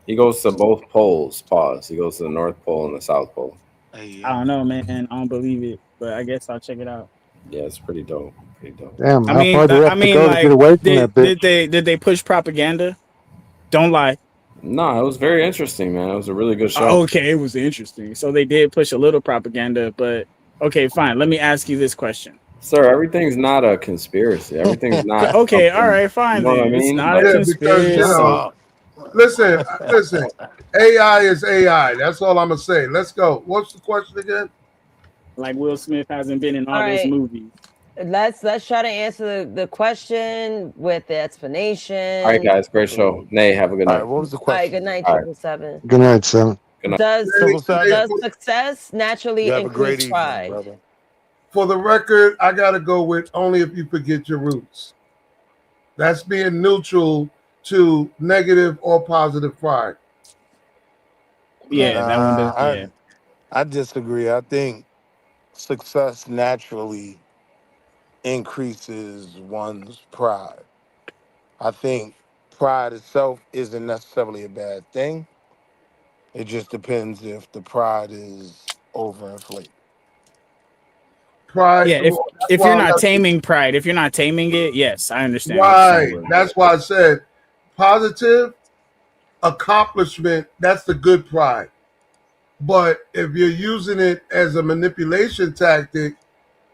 He goes to both poles. Pause. He goes to the North Pole and the South Pole. Hey, I don't know, man. I don't believe it, but I guess I'll check it out. Yeah, it's pretty dope. Pretty dope. Damn, how far do we I have to mean, go to get like, away from that bitch? did they push propaganda? Don't lie. No, it was very interesting, man. It was a really good show. Okay, it was interesting. So they did push a little propaganda, but okay, fine. Let me ask you this question. Sir, everything's not a conspiracy. Everything's not Okay, all something. right, You fine know what I then. It's mean? not a Like, Yeah, because shut conspiracy. up. listen. AI is AI. That's all I'm gonna say. Let's go. What's the question again? Like Will Smith hasn't been in All all those right. movies. Let's try to answer the question with the all right, explanation. guys, great show. Nay, have a good All right, night. what was the All right, question good again? night, All right, 777. Good night, son. good night. Does Hey, Triple seven. success You naturally have a great increase evening, pride? brother. for the record, I gotta go with only if you forget your roots. That's being neutral to negative or positive pride. Yeah, Okay. that one does. Nah, Yeah, I disagree. I think success naturally increases one's pride. I think pride itself isn't necessarily a bad thing. It just depends if the pride is overinflated. Pride. yeah. That's If you're why. not taming pride, if you're not taming it, yes, I understand what you're Right. saying. That's why I said positive accomplishment. That's the good pride. But if you're using it as a manipulation tactic,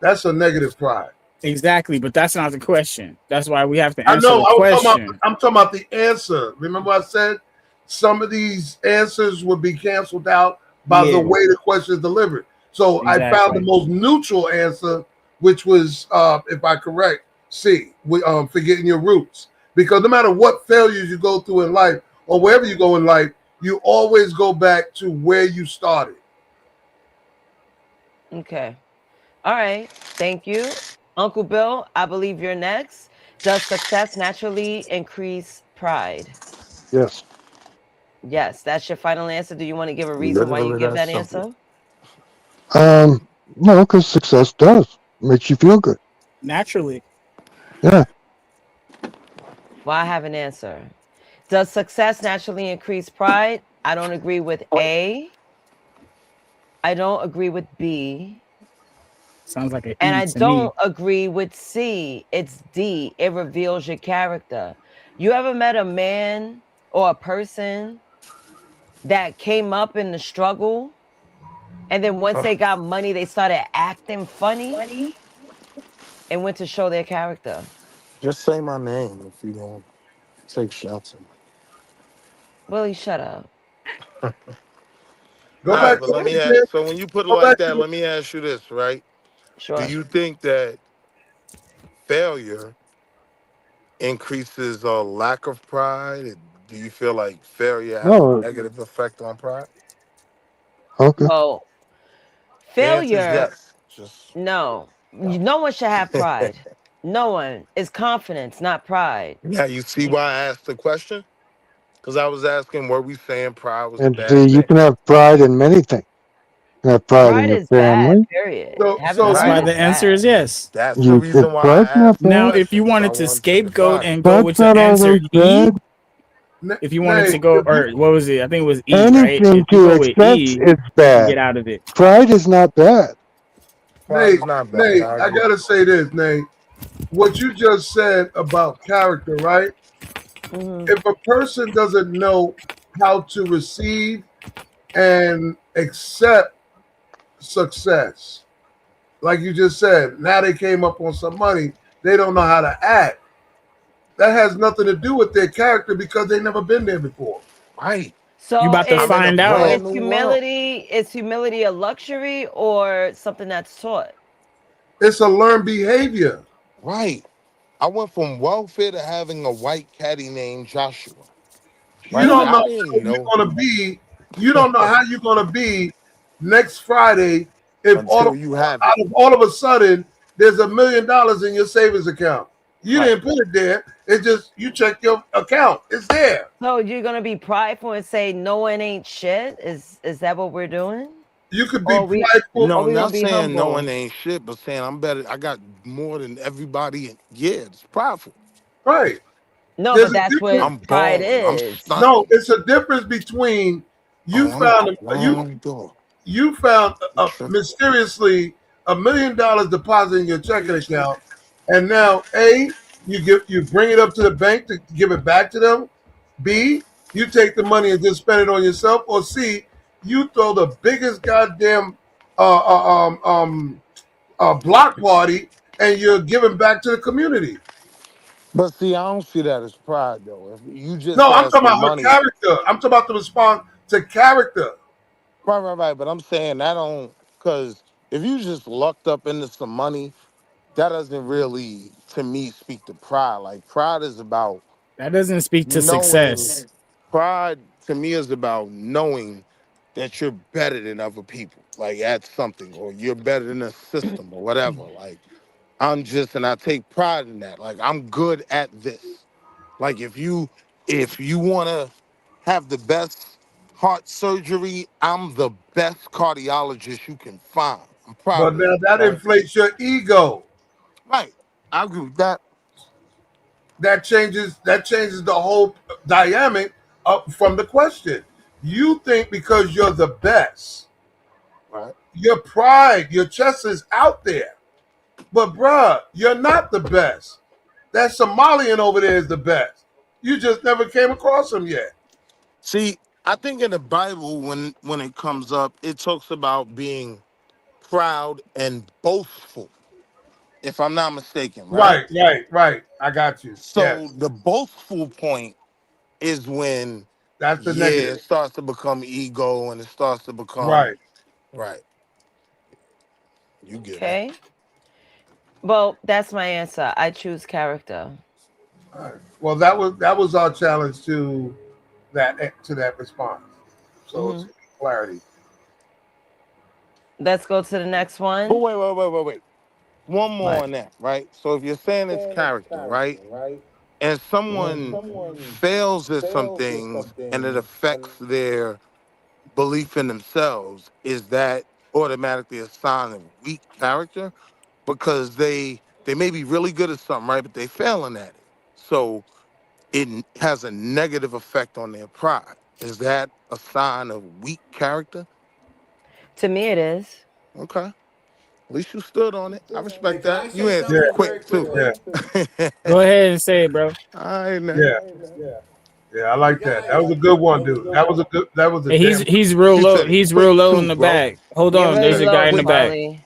that's a negative pride. Exactly, but that's not the question. That's why we have to I answer know. the I was talking about. question. I'm talking about the answer. Remember, I said some of these answers would be canceled out by the Yeah, way the question is delivered. So I found the exactly. most neutral answer, which was, if I correct, C. Forgetting your roots, because no matter what failures you go through in life or wherever you go in life, you always go back to where you started. Okay. All right. Thank you. Uncle Bill, I believe you're next. Does success naturally increase pride? Yes. Yes, that's your final answer. Do you want to give a reason why you Literally give that that simple. answer? No, because success does makes you feel good. Naturally. Yeah. Well, I have an answer. Does success naturally increase pride? I don't agree with A. I don't agree with B. Sounds like an And E I to me. don't agree with C. It's D. It reveals your character. You ever met a man or a person that came up in the struggle and then once they got money, they started acting funny and went to show their character? Just say my name if you don't take shots at me. Willie, shut up. Go All All right, back right. but to let me it ask, again. so when you put it Go like back that, to let me ask you this, right? Do Sure. you think that failure increases a lack of pride? Do you feel like failure has a No. negative effect on pride? Okay. Well, The answer is failure, yes. Just no. no. No one should have pride. No one. It's confidence, not pride. Now you see why I asked the question? Because I was asking, were we saying pride was a And bad see, you thing? can have pride in many things. You can have pride in Pride your is bad, family. period. Having So That's pride why you, is the answer bad. is yes. That's the You reason why I pride's not asked the Now, bad. if you question, because I wanted to wanted to scapegoat define it. and go Pride's with the not answer always E, bad. if you wanted to Nate, go, if you or what was it? I think it was E, right? Anything If you to go with excess E, is you can get bad. out of it. Pride is not bad. Pride Nate, is not bad. Nate, I I agree. gotta say this, Nate. What you just said about character, right? Hmm. If a person doesn't know how to receive and accept success, like you just said, now they came up on some money, they don't know how to act. That has nothing to do with their character because they never been there before. Right. You So about to I'm in a find is out. brand new world. humility a luxury or something that's taught? It's a learned behavior. Right. I went from welfare to having a white caddy named Joshua. You Right? Like don't know I how didn't you're know gonna be. You don't know how you're gonna be next Friday if until you have it. all of a sudden there's $1 million in your savings account. You Right. didn't put it there. It's just you check your account. It's there. So you're gonna be prideful and say no one ain't shit? Is that what we're doing? You could be Or we prideful. or No, we gonna not be saying no one humble? ain't shit, but saying I'm better. I got more than everybody. Yeah, it's prideful. Right. No, There's but a that's what difference. I'm pride balling. I'm is. No, stunting. it's a difference between you Oh, I'm at the found wrong door. you found You tripping. mysteriously $1 million deposit in your checking account, and now A, you bring it up to the bank to give it back to them. B, you take the money and just spend it on yourself. Or C, you throw the biggest goddamn uh, uh, um, um, block party and you're giving back to the community. But see, I don't see that as pride though. If you just No, I'm had talking some about her money, character. I'm talking about the response to character. right. But I'm saying that don't, because if you just lucked up into some money, that doesn't really, to me, speak to pride. Like pride is about That doesn't speak to knowing. success. Pride to me is about knowing that you're better than other people, like at something, or you're better than a system or whatever. Like and I take pride in that. Like I'm good at this. Like if you want to have the best heart surgery, I'm the best cardiologist you can find. I'm proud But of now that, that right? inflates your ego. Right. I agree with that. That changes the whole dynamic up from the question. You think because you're the best, Right. your pride, your chest is out there. But bruh, you're not the best. That Somalian over there is the best. You just never came across him yet. See, I think in the Bible, when it comes up, it talks about being proud and boastful, if I'm not mistaken, right? Right. I got you. So Yes. the boastful point is when, That's the yeah, negative. it starts to become ego and it starts to become, Right. right, you get it. Okay. Well, that's my answer. I choose character. All right. Well, that was our challenge to that response. So Hmm. it's clarity. Let's go to the next But one. wait. One more What? on that, right? So if you're saying it's character, right? And someone fails at some things and it affects their belief in themselves, is that automatically a sign of weak character? Because they may be really good at something, right? But they failing at it. So it has a negative effect on their pride. Is that a sign of weak character? To me, it is. Okay. At least you stood on it. I Hey, respect can I that. You say Yeah. answered something very quick too. Yeah. quickly? Go ahead and say it, bro. All right, man. Yeah. Yeah. I You like that. That guys, was a good one, dude. That was a Hey, he's damn good. he's real You low. said it He's quick real low too, in the bro. back. Hold You're on, You really there's said a it guy low, in the quick. back. Charlie.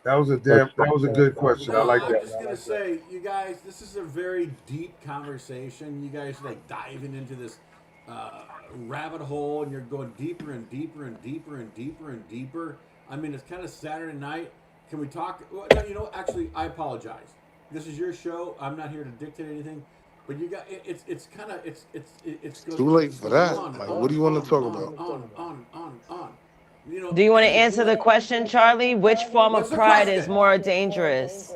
That was a That's damn. That was a good question. I no, like I'm that. just gonna say, you guys, this is a very deep conversation. You guys are like diving into this rabbit hole, and you're going deeper and deeper and deeper and deeper and deeper. I mean, it's kind of Saturday night. Can we talk? Well, no, actually, I apologize. This is your show. I'm not here to dictate anything. But you got it's kind of Too late it for goes that. on and Like, what on do and you want to on and talk on and about? on and on and on and on. Do you want to Hey, answer the question, Charlie? Which form of what's the pride is question? more dangerous?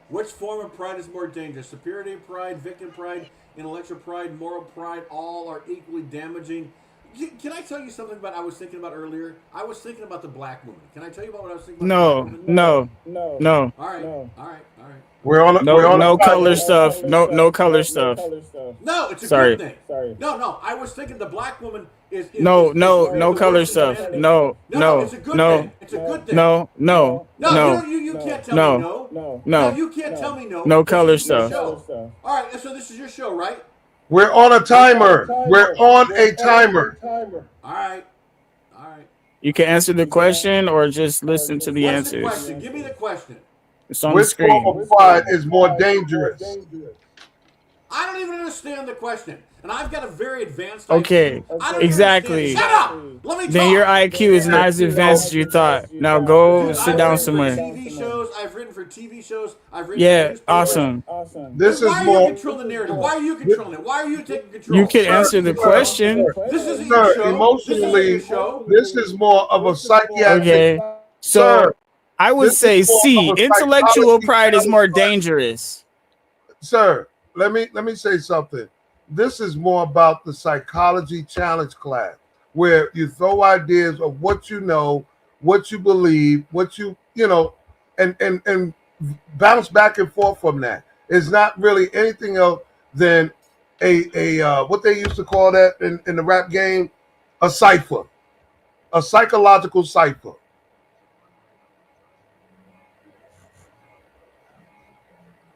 Which form of pride is more dangerous? Superiority pride, victim pride, intellectual pride, moral pride, all are equally damaging. Can I tell you something about I was thinking about earlier? I was thinking about the black woman. Can I tell you about what I was thinking about the black No, woman? no, no. All right, all right, all right. We're on No a color timer. stuff. No color stuff. No, it's a Sorry. good thing. No, I was thinking the black woman is No the color worst stuff. humanity. No, It's a good thing. It's a good thing. no, No, you can't tell me no. No, you can't tell me no. No This color is your stuff. show. All right, so this is your show, right? We're on a timer. We're on a timer. All right, all right. You can answer the question or just listen to the What's answers. the question? Give me the question. It's on the Which screen. form of pride is more dangerous? I don't even understand the question, and I've got a very advanced Okay, IQ. I don't exactly. Even understand. Shut up! Let me talk. Then your IQ is not as advanced as you thought. Now go Dude, sit I've down written somewhere. for TV shows. I've written for TV shows. I've written Yeah, for newspapers. awesome. This Why is are more. you controlling the narrative? Why are you controlling it? Why are you taking control? You can answer the question. This isn't your show. Emotionally, This isn't your show. this is more of a psychiatric. Okay, so Sir, I would this is say more C. of a Intellectual psychology pride is more challenge. dangerous. Sir, let me say something. This is more about the psychology challenge class, where you throw ideas of what you know, what you believe, what you know, and bounce back and forth from that. It's not really anything else than a what they used to call that in the rap game, a cipher, a psychological cipher.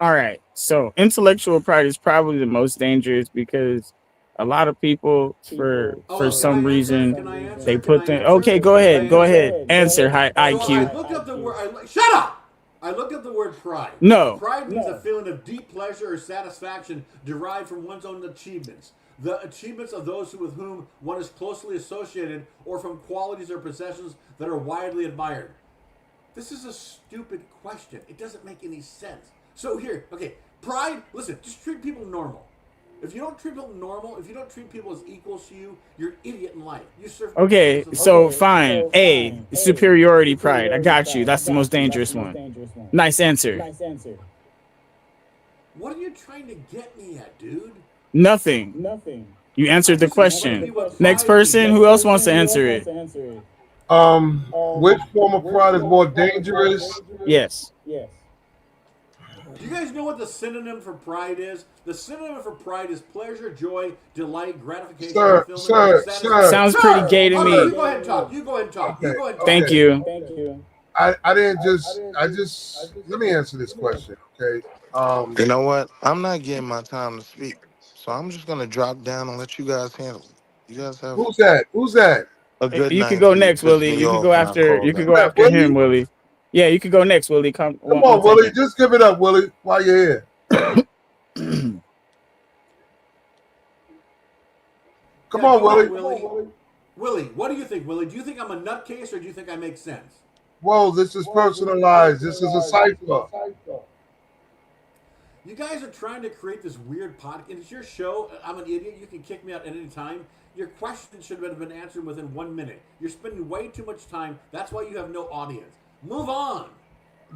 All right. So intellectual pride is probably the most dangerous because a lot of people for some reason they put them. Okay, go ahead. Answer high IQ. I looked up the word. Shut up! I looked up the word pride. No. Pride means a feeling of deep pleasure or satisfaction derived from one's own achievements. The achievements of those with whom one is closely associated or from qualities or possessions that are widely admired. This is a stupid question. It doesn't make any sense. So here, okay, pride, listen, just treat people normal. If you don't treat people normal, if you don't treat people as equals to you, you're an idiot in life. You serve. Okay, so fine. A, superiority pride. I got you. That's the most dangerous one. Nice answer. What are you trying to get me at, dude? Nothing. You answered the question. Next person, who else wants to answer it? Which form of pride is more dangerous? Yes. Do you guys know what the synonym for pride is? The synonym for pride is pleasure, joy, delight, gratification, fulfillment, satisfaction. Sounds pretty gay to me. You go ahead and talk. You go ahead and talk. You go ahead and talk. Thank you. I didn't just let me answer this question, okay? You know what? I'm not getting my time to speak, so I'm just gonna drop down and let you guys handle it. You guys have Who's that? Who's that? a good You night. can go next, Piss Willie. me You can off go when I after. call You can that. go after him, Willie. Yeah, you can go next, Willie. Come on, Willie. Just give it up, Willie, while you're here. Come on, Willie. Willie, what do you think, Willie? Do you think I'm a nutcase or do you think I make sense? Whoa, this is personalized. This is a cipher. You guys are trying to create this weird podcast. It's your show. I'm an idiot. You can kick me out at any time. Your question should have been answered within 1 minute. You're spending way too much time. That's why you have no audience. Move on.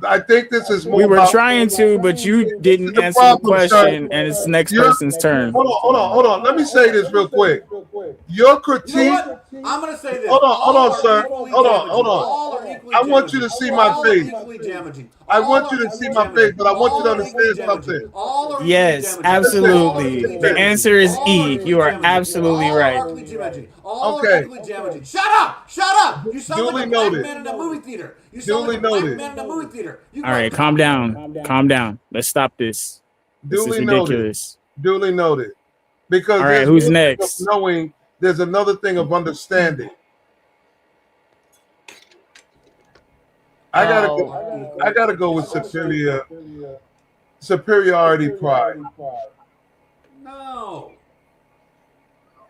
I think this is more. We were trying to, but you didn't answer the question, and it's the next person's turn. Hold on. Let me say this real quick. Your critique. You know what? I'm going to say this. Hold on, sir. Hold on. All are equally I want you to see my face. equally damaging. I want you to see my face, but I want you to understand something. Yes, absolutely. The answer is E. You are absolutely right. All are equally damaging. Shut up! Shut up! You sound like a black man in a movie theater. You sound like a black man in a movie theater. All right, calm down. Calm down. Let's stop this. This is ridiculous. Duly noted. Because all right, who's next? Knowing there's another thing of understanding. I gotta go with superiority pride. No.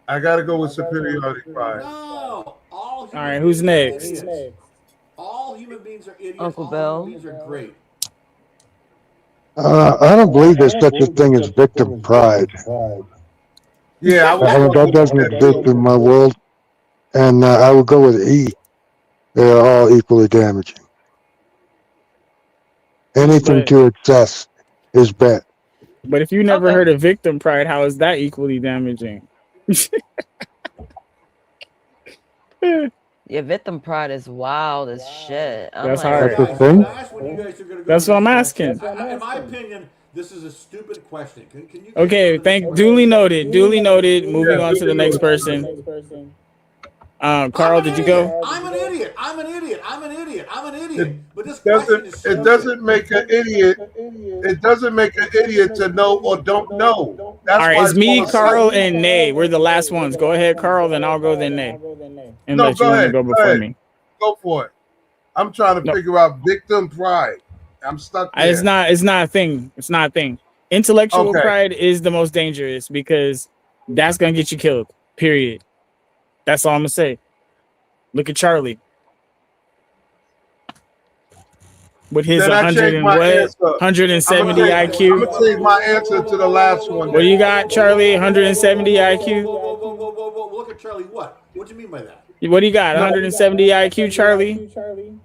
I gotta go with superiority pride. No. All right, who's next? All human beings are idiots. Uncle all Bill. Human beings are great. I don't believe there's such a thing as victim pride. Yeah, that doesn't exist in my world, and I would go with E. They're all equally damaging. Anything to excess his bet. But if you never heard of victim pride, how is that equally damaging? Yeah, victim pride is wild as shit. I'm That's like, hard. That's the Guys, thing. can I ask when you guys are going to go That's to the what I'm next question? asking. In my opinion, this is a stupid question. Can you guys Okay, go to the next question? duly noted. Duly noted. Moving on to the next Yeah. person. I'm Carl, an did you idiot. go? I'm an idiot. I'm an idiot. I'm an idiot. I'm an It idiot. But this question is it stupid. doesn't make an idiot. It doesn't make an idiot to know or don't know. All That's right, why it's it's me, called a Carl, question. and Nay. We're the last ones. Go ahead, Carl, then I'll go, then Nay. No, Unless you go want to ahead. go Go before ahead. me. Go for it. I'm trying to No, figure out victim pride. I'm stuck it's there. not. It's not a thing. It's not a thing. Intellectual Okay. pride is the most dangerous because that's gonna get you killed. Period. That's all I'm gonna say. Look at Charlie with his Then I 100 change and my what answer. I'm 170 gonna IQ. change my answer to the last one. What do Then. you got, Charlie? 170 IQ. Whoa. Look at Charlie. What? What do you mean by that? What do you got? No, 170 IQ, Charlie.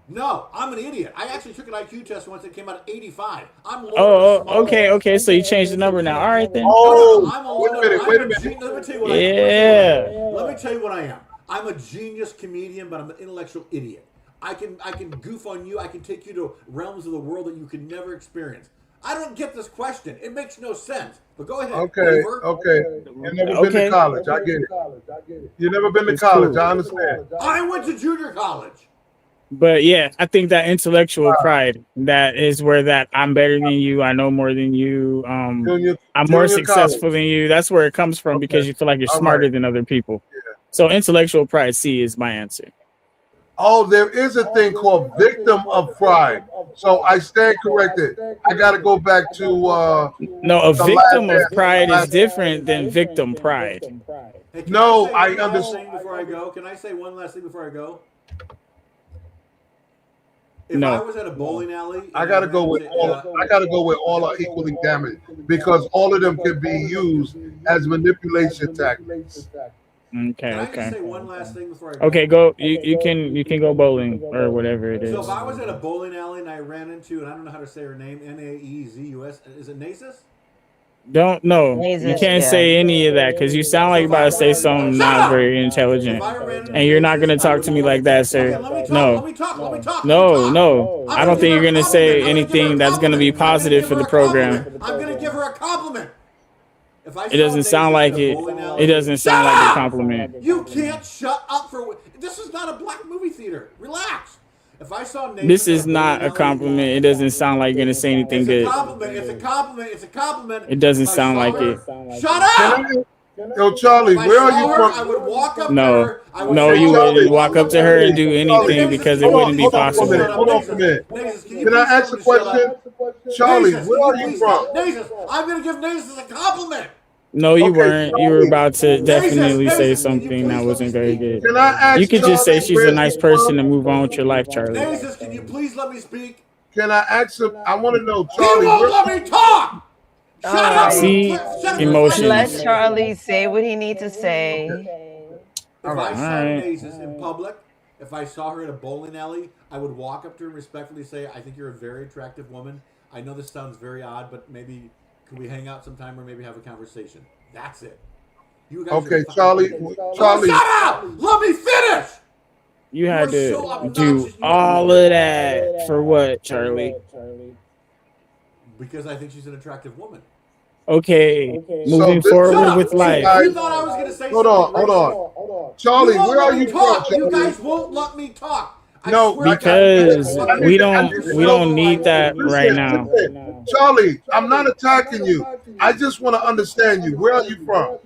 No, I'm an idiot. I actually took an IQ test once and came out at 85. I'm lower than Oh, small. okay. So you changed the number now. All right then. Oh, I'm a wait a lower. minute. I'm Wait a a minute. genius. Let me tell you what I Yeah. am. Let me tell you what I am. I'm a genius comedian, but I'm an intellectual idiot. I can goof on you. I can take you to realms of the world that you could never experience. I don't get this question. It makes no sense. But go ahead. Okay. Over. Okay. You've never been to Okay. college. I get it. You've never been to It's college. cool. I understand. I went to junior college. But yeah, I think that intellectual pride, that is where that I'm better than you, I know more than you, I'm more Junior successful college. than you. That's where it comes from Okay. because you feel like you're All right. smarter than other people. Yeah. So intellectual pride, C, is my answer. Oh, there is a thing called victim of pride. So I stand corrected. I got to go back to No, a the victim of last pride is answer. different than victim pride. Hey, can No, I I say one last understand. thing before I go? Can I say one last thing before I go? If No. I was at a bowling alley, I gotta go with all. I gotta go with all are equally damaged because all of them can be used as manipulation tactics. Okay, Can I just okay. say one last thing before I go? Okay, go. You can go bowling or whatever it is. So if I was at a bowling alley and I ran into, and I don't know how to say her name, Naezus, is it Naezus? Don't know. You Jesus, can't yeah. say any of that because you sound like you're about to say something Shut not up! very If intelligent, I ran into and you're not Naezus, gonna I talk would to me walk- like that, Okay, sir. let me talk. No, Let me talk. Let me talk. no. I'm I gonna don't think give her you're a gonna compliment. say I'm gonna give her a anything that's gonna be compliment. I'm gonna positive give for her the a program. compliment. I'm gonna give her a compliment. If I It saw doesn't sound Naezus like at a it. bowling It alley, doesn't shut sound like a up! compliment. You can't shut up for. This is not a black movie theater. Relax. If I saw Naezus This at is a bowling not a alley, compliment. It doesn't sound like you're gonna say anything it's a good. compliment. It's a compliment. It's a compliment. It doesn't If I sound saw like her, it. shut Can up. I? Yo, Charlie, If I where are saw you her, from? I would walk up to No, her. I would no, say, Hey, you "Oh," I wouldn't would Charlie. walk walk up up to to her her. and do Hey, Charlie, anything Naezus, because can it you wouldn't be please hold on tell me for to a possible. minute. shut up? Hold on for a Naezus, minute. Naezus, can you Can I please tell ask me a to shut question? up? Charlie, Naezus, where can you are you please from? stop? Naezus, I'm gonna give Naezus a compliment. No, you Okay, weren't. You were Charlie. about to definitely say Naezus, can you something that please let me wasn't very speak? good. Can I You ask could just say Charlie she's a where he's nice person from? and move on with your life, Charlie. Naezus, can you please let me speak? Can I ask him? I want to know, He Charlie. won't Where? let me talk. All Shut up. right. See, Shut up for 5 Let emotions. seconds. Charlie say what he needs to Okay. say. All If I right. All saw right. Naezus in public, if I saw her at a bowling alley, I would walk up to her and respectfully say, "I think you're a very attractive woman. I know this sounds very odd, but maybe could we hang out sometime or maybe have a conversation?" That's it. You guys Okay, are fucking Charlie. idiots. Charlie. Shut up! Let me finish. You You had are so to do obnoxious. all of that for what, Charlie? Because I think she's an attractive woman. Okay, So moving this Shut forward up! with See, life. you guys. thought I was going to say Hold something on. racist. Charlie, You won't where let are me you from, talk. You Charlie? guys won't let me talk. I No, swear to God, you guys Because won't I let me. we I don't need to we know. don't need that right now. Listen, Charlie, I'm not attacking you. I just want to understand you. Where are you from?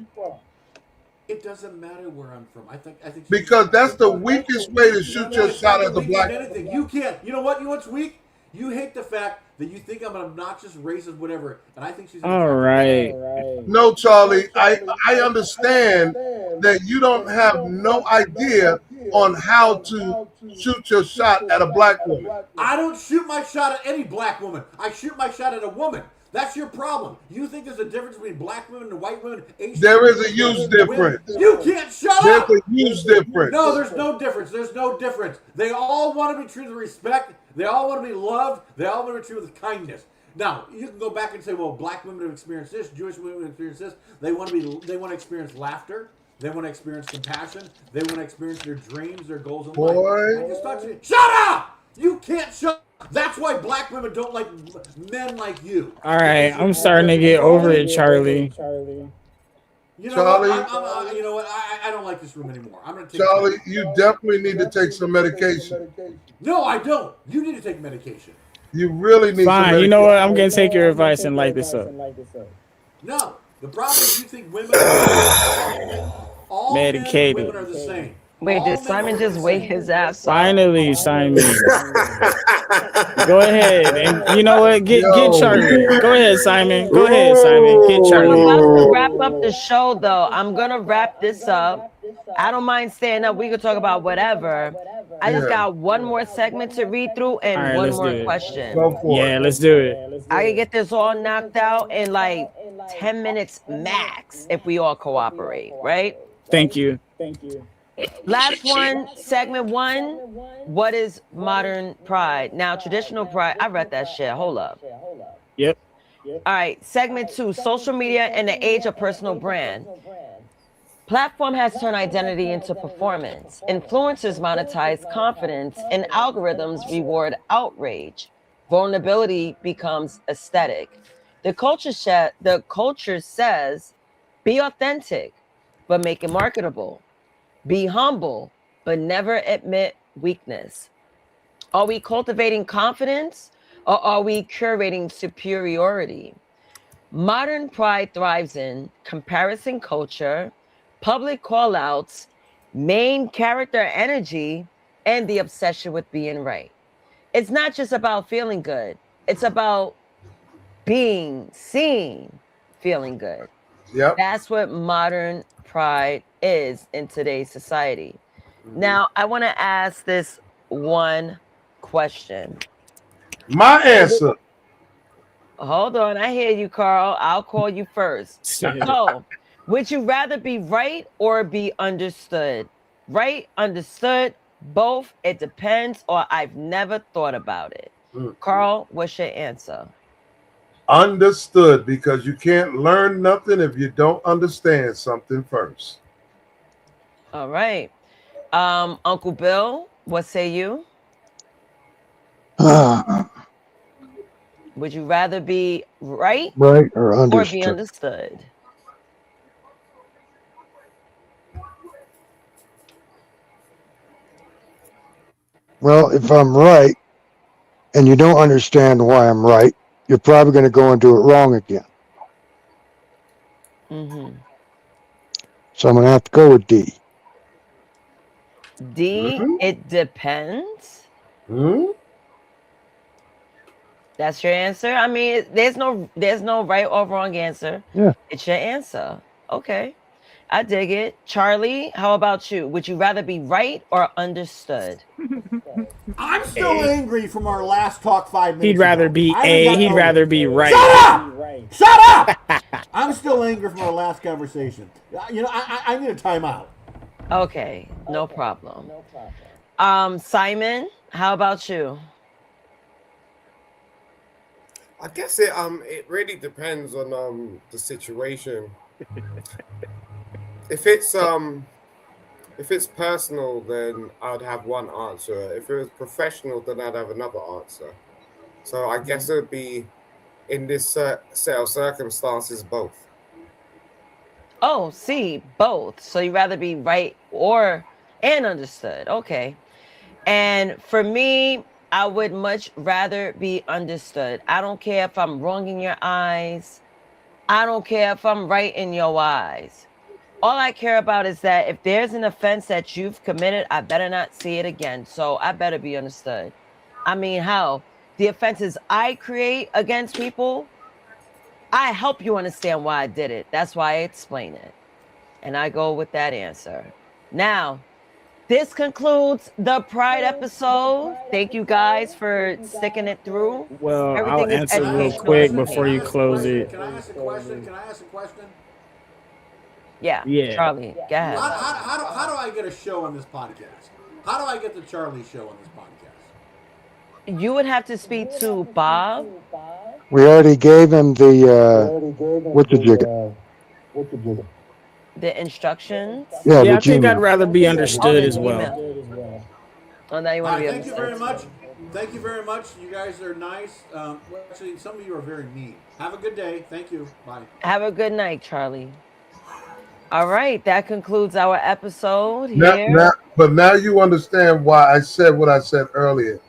It doesn't matter where I'm from. I think she's Because that's the weakest way to shoot your it's not shot the as a weakest black. anything. You can't. You know what? You know what's weak? You hate the fact that you think I'm an obnoxious, racist, whatever, and I think she's an All attractive right. No, Charlie, I understand that you don't have no idea on how to shoot your shot at a black woman. I don't shoot my shot at any black woman. I shoot my shot at a woman. That's your problem. You think there's a difference between black women and white women? Asian There is women, a huge women? difference. You can't shut There's up. a huge difference. No, there's no difference. There's no difference. They all want to be treated with respect. They all want to be loved. They all want to be treated with kindness. Now you can go back and say, well, black women have experienced this, Jewish women have experienced this. They want to experience laughter. They want to experience compassion. They want to experience their dreams, their goals in life. Boy. I just thought you. Shut up! You can't shut. That's why black women don't like men like you. All right, I'm starting to get over it, Charlie. You know Charlie, what? You know what? I don't like this room anymore. I'm going to take. Charlie, you definitely need to take some medication. No, I don't. You need to take medication. You really need. Fine. You know what? I'm gonna take your advice and light this up. No, the problem is you think women are all Medicated. men and women are the same. Wait, did Simon just wake his ass up? Finally, Simon. Go ahead, and you know what? Get Charlie. Go ahead, Simon. Go ahead, Simon. Get Charlie. I'm about to wrap up the show, though. I'm gonna wrap this up. I don't mind staying up. We could talk about whatever. I just got one more segment to read through and right, one let's more do it. question. Yeah, let's do it. I can get this all knocked out in like 10 minutes max if we all cooperate, right? Thank you. Last one, segment one. What is modern pride? Now, traditional pride, I read that shit. Hold up. Yep. All right, segment two, social media and the age of personal brand. Platform has turned identity into performance. Influencers monetize confidence, and algorithms reward outrage. Vulnerability becomes aesthetic. The culture says, be authentic, but make it marketable. Be humble, but never admit weakness. Are we cultivating confidence, or are we curating superiority? Modern pride thrives in comparison culture, public callouts, main character energy, and the obsession with being right. It's not just about feeling good. It's about being seen, feeling good. Yep. That's what modern pride is in today's society. Now, I want to ask this one question. My answer. Hold on, I hear you, Carl. I'll call you first. So, would you rather be right or be understood? Right, understood, both, it depends, or I've never thought about it. Carl, what's your answer? Understood, because you can't learn nothing if you don't understand something first. All right. Uncle Bill, what say you? Would you rather be right or be understood? understood? Well, if I'm right and you don't understand why I'm right, you're probably going to go and do it wrong again. Mm-hmm. So I'm going to have to go with D. D, it depends. That's your answer? I mean, there's no right or wrong answer. Yeah. It's your answer. Okay. I dig it. Charlie, how about you? Would you rather be right or understood? I'm still angry from our last talk 5 minutes He'd rather ago. be A. He'd rather be right. Shut up! Shut up! I'm still angry from our last conversation. You know, I need a timeout. Okay, no problem. Simon, how about you? I guess it really depends on the situation. If it's personal, then I'd have one answer. If it was professional, then I'd have another answer. So I guess it would be, in this set of circumstances, both. Oh, see, both. So you rather be right and understood. Okay. And for me, I would much rather be understood. I don't care if I'm wrong in your eyes. I don't care if I'm right in your eyes. All I care about is that if there's an offense that you've committed, I better not see it again. So I better be understood. I mean, how? The offenses I create against people, I help you understand why I did it. That's why I explain it. And I go with that answer. Now, this concludes the Pride episode. Thank you guys for sticking it through. Well, I'll answer real quick before you close it. Can I ask a question? Yeah. Charlie, go ahead. How do I get a show on this podcast? How do I get the Charlie show on this podcast? You would have to speak to Bob We already gave him the, what did you get? The instructions. Yeah, Yeah, the I think I'd Gmail. rather be Oh, understood the as well. Gmail. Oh, now you All want to right, be thank you very understood much. too. Thank you very much. You guys are nice. Well, actually, some of you are very mean. Have a good day. Thank you. Bye. Have a good night, Charlie. All right, that concludes our episode Now, here. now, but now you understand why I said what I said earlier.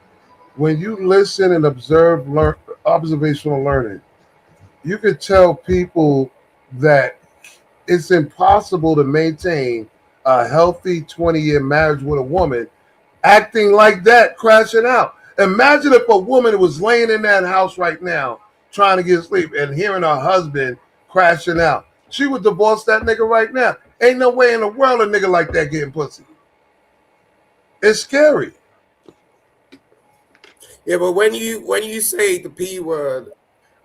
When you listen and observe, observational learning, you could tell people that it's impossible to maintain a healthy 20-year marriage with a woman acting like that, crashing out. Imagine if a woman was laying in that house right now trying to get sleep and hearing her husband crashing out. She would divorce that nigga right now. Ain't no way in the world a nigga like that getting pussy. It's scary. Yeah, but when you say the P word,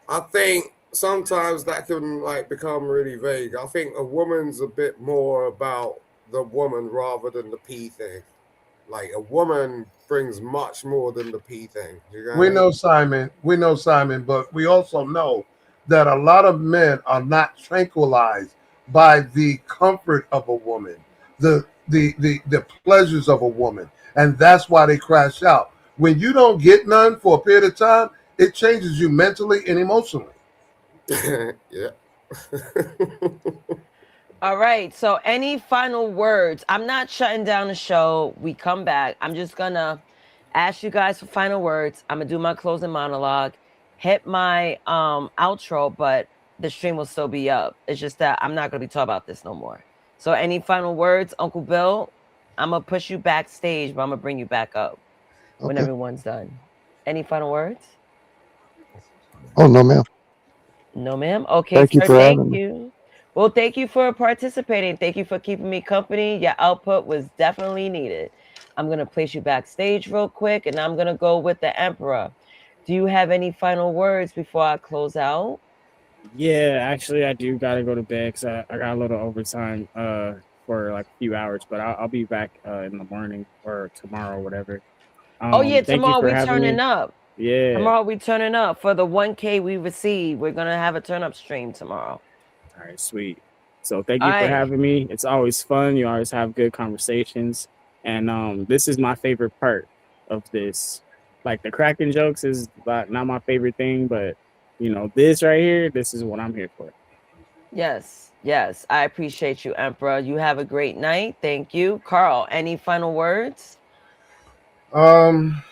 I think sometimes that can like become really vague. I think a woman's a bit more about the woman rather than the P thing. Like a woman brings much more than the P thing. You know what We I mean? know Simon. We know Simon, but we also know that a lot of men are not tranquilized by the comfort of a woman, the pleasures of a woman, and that's why they crash out. When you don't get none for a period of time, it changes you mentally and emotionally. Yeah. All right. So, any final words? I'm not shutting down the show. We come back. I'm just gonna ask you guys for final words. I'm gonna do my closing monologue, hit my outro, but the stream will still be up. It's just that I'm not gonna be talking about this no more. So, any final words, Uncle Bill? I'm gonna push you backstage, but I'm gonna bring you back up when Okay. everyone's done. Any final words? Oh, no, ma'am. No, ma'am. Okay, Thank you sir. for Thank having me. you. Well, thank you for participating. Thank you for keeping me company. Your output was definitely needed. I'm going to place you backstage real quick and I'm going to go with the Emperor. Do you have any final words before I close out? Yeah, actually, I do gotta go to bed because I got a little overtime for like a few hours, but I'll be back in the morning or tomorrow, whatever. Oh, yeah, Thank you tomorrow for we having turning me. up. Yeah. Tomorrow we turning up for the 1K we received. We're going to have a turn up stream tomorrow. All right, sweet. So thank All you for right. having me. It's always fun. You always have good conversations, and this is my favorite part of this. Like the cracking jokes is not my favorite thing, but this right here, this is what I'm here for. Yes, yes. I appreciate you, Emperor. You have a great night. Thank you. Carl, any final words? Um,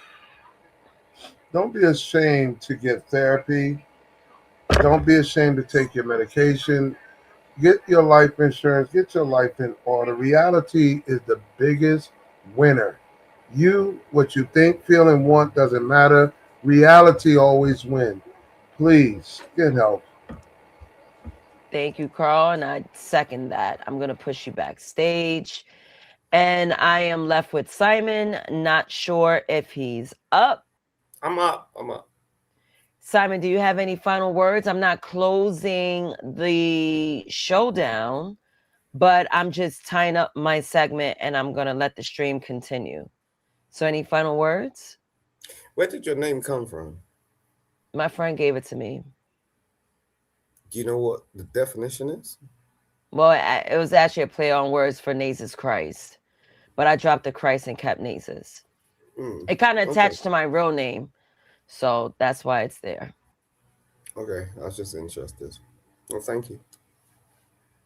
don't be ashamed to get therapy. Don't be ashamed to take your medication. Get your life insurance. Get your life in order. Reality is the biggest winner. What you think, feel, and want doesn't matter. Reality always wins. Please get help. Thank you, Carl. And I second that. I'm going to push you backstage. And I am left with Simon. Not sure if he's up. I'm up. I'm up. Simon, do you have any final words? I'm not closing the show down, but I'm just tying up my segment and I'm going to let the stream continue. So, any final words? Where did your name come from? My friend gave it to me. Do you know what the definition is? Well, it was actually a play on words for Nases Christ, but I dropped the Christ and kept Nases. It kind of attached to my real name, so that's why it's there. Okay, I was just interested. Well, thank you.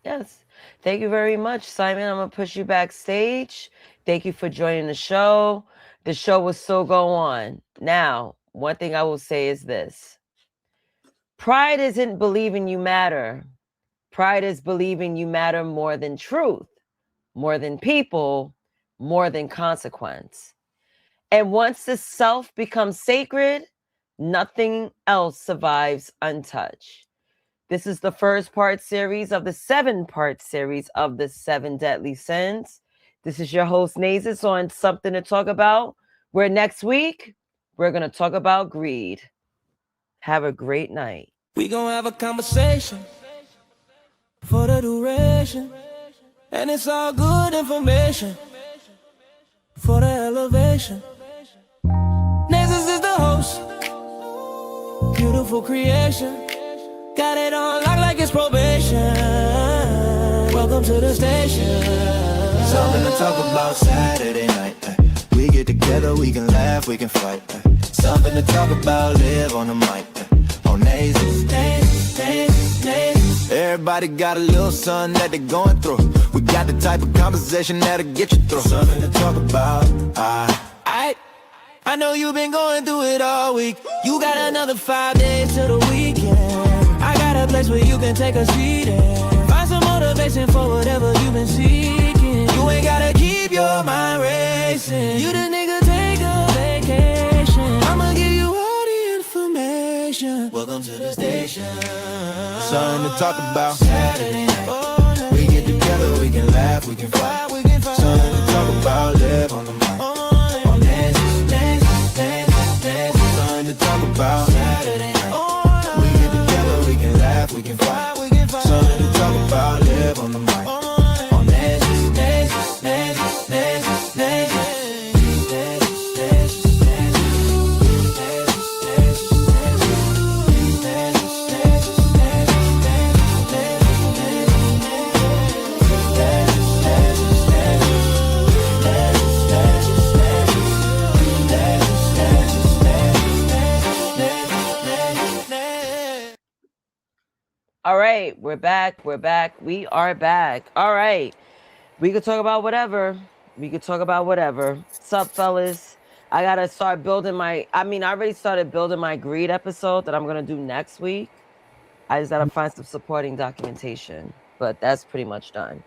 Yes. Thank you very much, Simon. I'm going to push you backstage. Thank you for joining the show. The show will still go on. Now, one thing I will say is this. Pride isn't believing you matter. Pride is believing you matter more than truth, more than people, more than consequence. And once the self becomes sacred, nothing else survives untouched. This is the first part series of the 7-part series of the 7 Deadly Sins. This is your host, Nazus, on Something to Talk About, where next week, we're going to talk about greed. Have a great night. We gon' have a conversation for the duration, and it's all good information for the elevation. Nazus is the host, Beautiful creation. Got it on lock like it's probation. Welcome to the station. Something to talk about Saturday night. We get together, we can laugh, we can fight. Something to talk about, live on the mic. On Nays. Everybody got a little something that they're going through. We got the type of conversation that'll get you through. Something to talk about. I know you've been going through it all week. You got another 5 days to the weekend. I got a place where you can take a seat and find some motivation for whatever you've been seeking. You ain't gotta keep your mind racing. You the nigga, take a vacation. I'ma give you all the information. Welcome to the station. Something to talk about. Saturday night. We get together, we can laugh, we can fight. Something to talk about, live on the mic. On something to talk about. Saturday night. We get together, we can laugh, we can fight. Something to talk about, live on the mic. On All right, we're back. We're back. We are back. All right. We could talk about whatever. We could talk about whatever. What's up, fellas? I got to start building I already started building my greed episode that I'm going to do next week. I just got to find some supporting documentation, but that's pretty much done.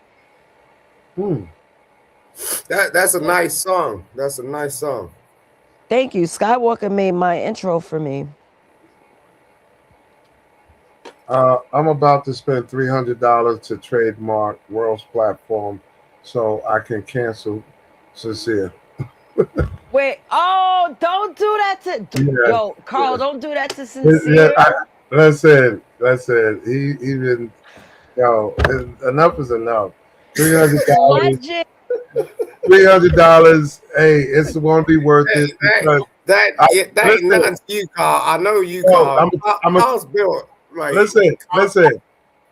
That's a nice song. That's a nice song. Thank you. Skywalker made my intro for me. I'm about to spend $300 to trademark World's platform so I can cancel Sincere. Wait, don't do that to yo, Carl, don't do that to Yeah, Sincere. listen. He even enough is enough. $300. $300. Hey, it's going to be worth it. That ain't nothing to you, Carl. I know you, Carl. Carl's built. Like, listen.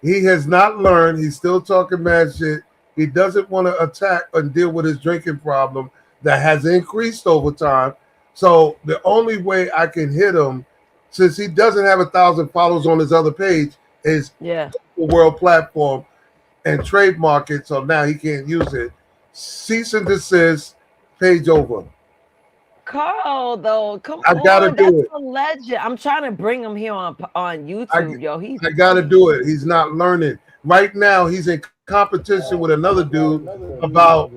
He has not learned. He's still talking mad shit. He doesn't want to attack and deal with his drinking problem that has increased over time. So the only way I can hit him, since he doesn't have 1,000 followers on his other page, is the World platform and trademark it. So now he can't use it. Cease and desist. Page over. Carl, though, come on. I gotta do it. That's a legend. I'm trying to bring him here on YouTube, I gotta do it. He's not learning. Right now, he's in competition with another dude about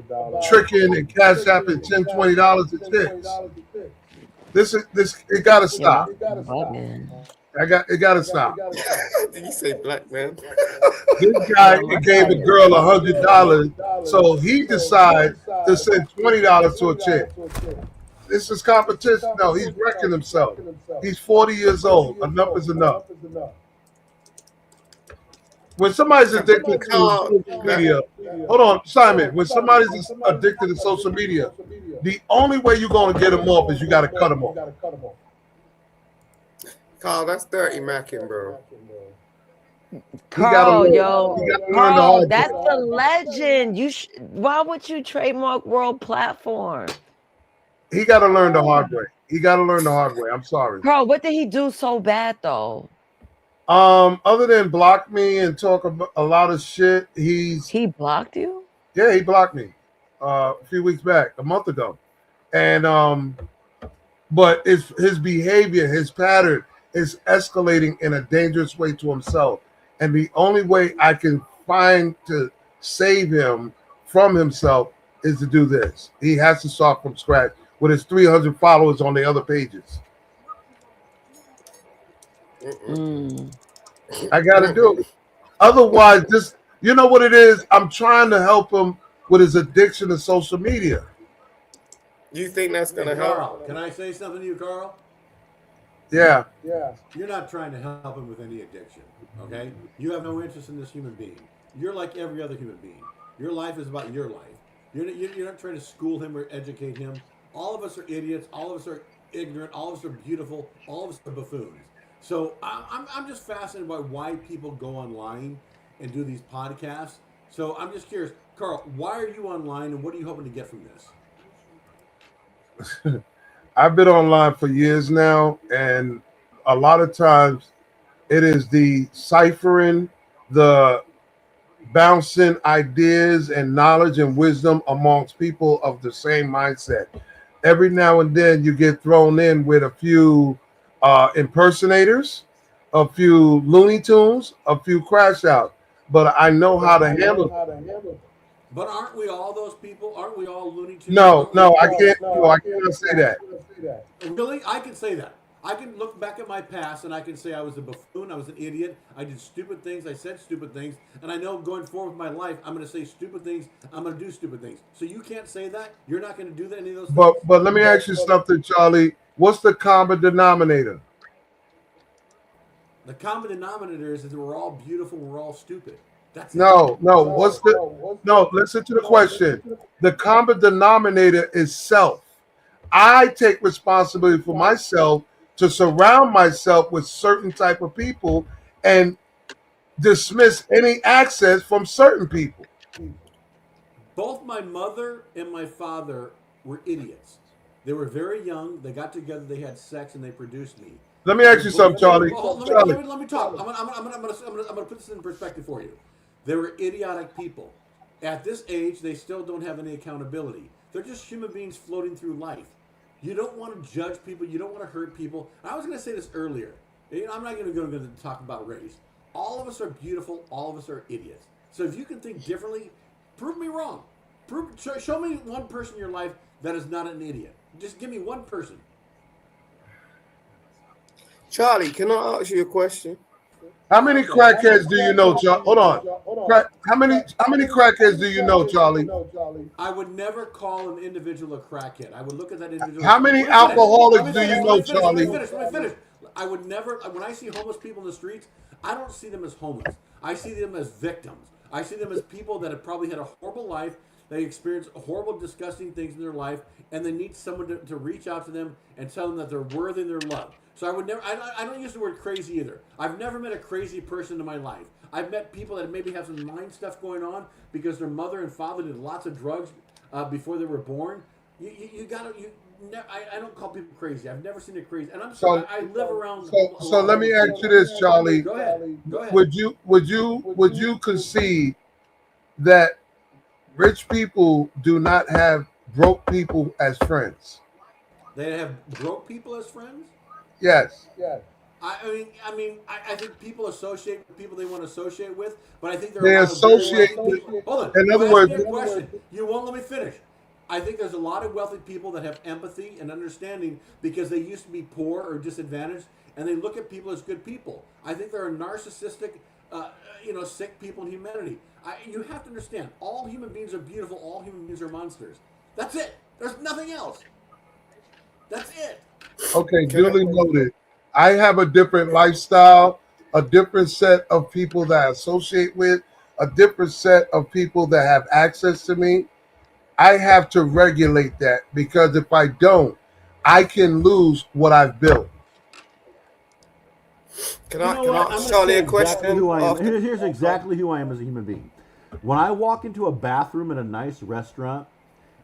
tricking and cash apping $10, $20 to chicks. It gotta stop. It gotta stop. Did you say black man? This guy gave a girl $100, so he decides to send $20 to a chick. This is competition. No, he's wrecking himself. He's 40 years old. Enough is enough. When somebody's addicted to social media, hold on, Simon. When somebody's addicted to social media, the only way you're going to get them off is you got to cut them off. Carl, that's dirty macking, bro. Carl, Carl, that's the legend. Why would you trademark World platform? He got to learn the hard way. I'm sorry. Carl, what did he do so bad though? Other than block me and talk about a lot of shit, he blocked you? Yeah, he blocked me a few weeks back, a month ago, and but his behavior, his pattern is escalating in a dangerous way to himself, and the only way I can find to save him from himself is to do this. He has to start from scratch with his 300 followers on the other pages. I got to do it. Otherwise, you know what it is? I'm trying to help him with his addiction to social media. You think that's going to help? Can I say something to you, Carl? Yeah. You're not trying to help him with any addiction, okay? You have no interest in this human being. You're like every other human being. Your life is about your life. You're not trying to school him or educate him. All of us are idiots. All of us are ignorant. All of us are beautiful. All of us are buffoons. So I'm just fascinated by why people go online and do these podcasts. So I'm just curious, Carl, why are you online and what are you hoping to get from this? I've been online for years now, and a lot of times it is the ciphering, the bouncing ideas and knowledge and wisdom amongst people of the same mindset. Every now and then you get thrown in with a few impersonators, a few Looney Tunes, a few crash outs. But I know how to handle. But aren't we all those people? Aren't we all Looney Tunes? No, Aren't we no, all? I can't. No, I cannot say that. Really? I can say that. I can look back at my past and I can say I was a buffoon, I was an idiot, I did stupid things, I said stupid things, and I know going forward with my life, I'm going to say stupid things, I'm going to do stupid things. So you can't say that? You're not going to do any of those things? But let me ask you something, Charlie. What's the common denominator? The common denominator is that we're all beautiful, we're all stupid. That's it. No, no. What's the no? Listen to the question. The common denominator is self. I take responsibility for myself to surround myself with certain type of people and dismiss any access from certain people. Both my mother and my father were idiots. They were very young. They got together. They had sex, and they produced me. Let me They ask you both. something, Charlie. Charlie, Let me talk. I'm gonna put this in perspective for you. They were idiotic people. At this age, they still don't have any accountability. They're just human beings floating through life. You don't want to judge people. You don't want to hurt people. I was going to say this earlier. I'm not going to go to talk about race. All of us are beautiful. All of us are idiots. So if you can think differently, prove me wrong. Show me one person in your life that is not an idiot. Just give me one person. Charlie, can I ask you a question? how many crackheads do you know, Charlie? Hold on. How many crackheads do you know, Charlie? I would never call an individual a crackhead. I would look at that individual. How many alcoholics do you know, Charlie? Let me finish. I would never, when I see homeless people in the streets, I don't see them as homeless. I see them as victims. I see them as people that have probably had a horrible life. They experience horrible, disgusting things in their life, and they need someone to reach out to them and tell them that they're worthy and they're loved. So I would never. I don't use the word crazy either. I've never met a crazy person in my life. I've met people that maybe have some mind stuff going on because their mother and father did lots of drugs before they were born. You gotta. I don't call people crazy. I've never seen a crazy. And I'm sorry. I live around. So let me ask you this, Charlie. Go ahead. Go ahead. Would you concede that rich people do not have broke people as friends? They have broke people as friends. Yes. I think people associate with people they want to associate with, but I think there are They a lot of very associate wealthy with, people. Hold on, in you other asked words, me a question. You won't let me finish. I think there's a lot of wealthy people that have empathy and understanding because they used to be poor or disadvantaged, and they look at people as good people. I think there are narcissistic, sick people in humanity. You have to understand, all human beings are beautiful. All human beings are monsters. That's it. There's nothing else. That's it. Okay, duly noted. I have a different lifestyle, a different set of people that I associate with, a different set of people that have access to me. I have to regulate that because if I don't, I can lose what I've built. Can I ask Charlie a Exactly question? who I am. Here's exactly who I am as a human being. When I walk into a bathroom in a nice restaurant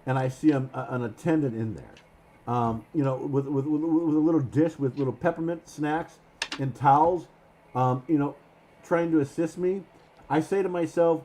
and I see an attendant in there, with a little dish with little peppermint snacks and towels, trying to assist me, I say to myself,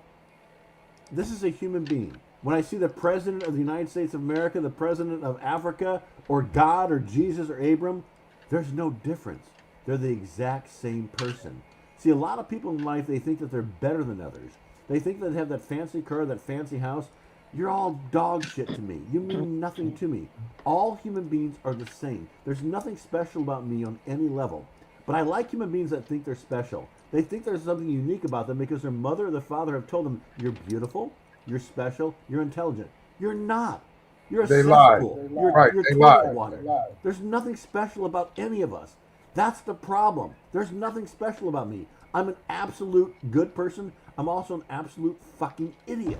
this is a human being. When I see the president of the United States of America, the president of Africa, or God, or Jesus, or Abram, there's no difference. They're the exact same person. See, a lot of people in life, they think that they're better than others. They think that they have that fancy car, that fancy house. You're all dog shit to me. You mean nothing to me. All human beings are the same. There's nothing special about me on any level. But I like human beings that think they're special. They think there's something unique about them because their mother or their father have told them, you're beautiful, you're special, you're intelligent. You're not. You're a They lie. cesspool. Right, You're they toilet lie. water. There's nothing special about any of us. That's the problem. There's nothing special about me. I'm an absolute good person. I'm also an absolute fucking idiot.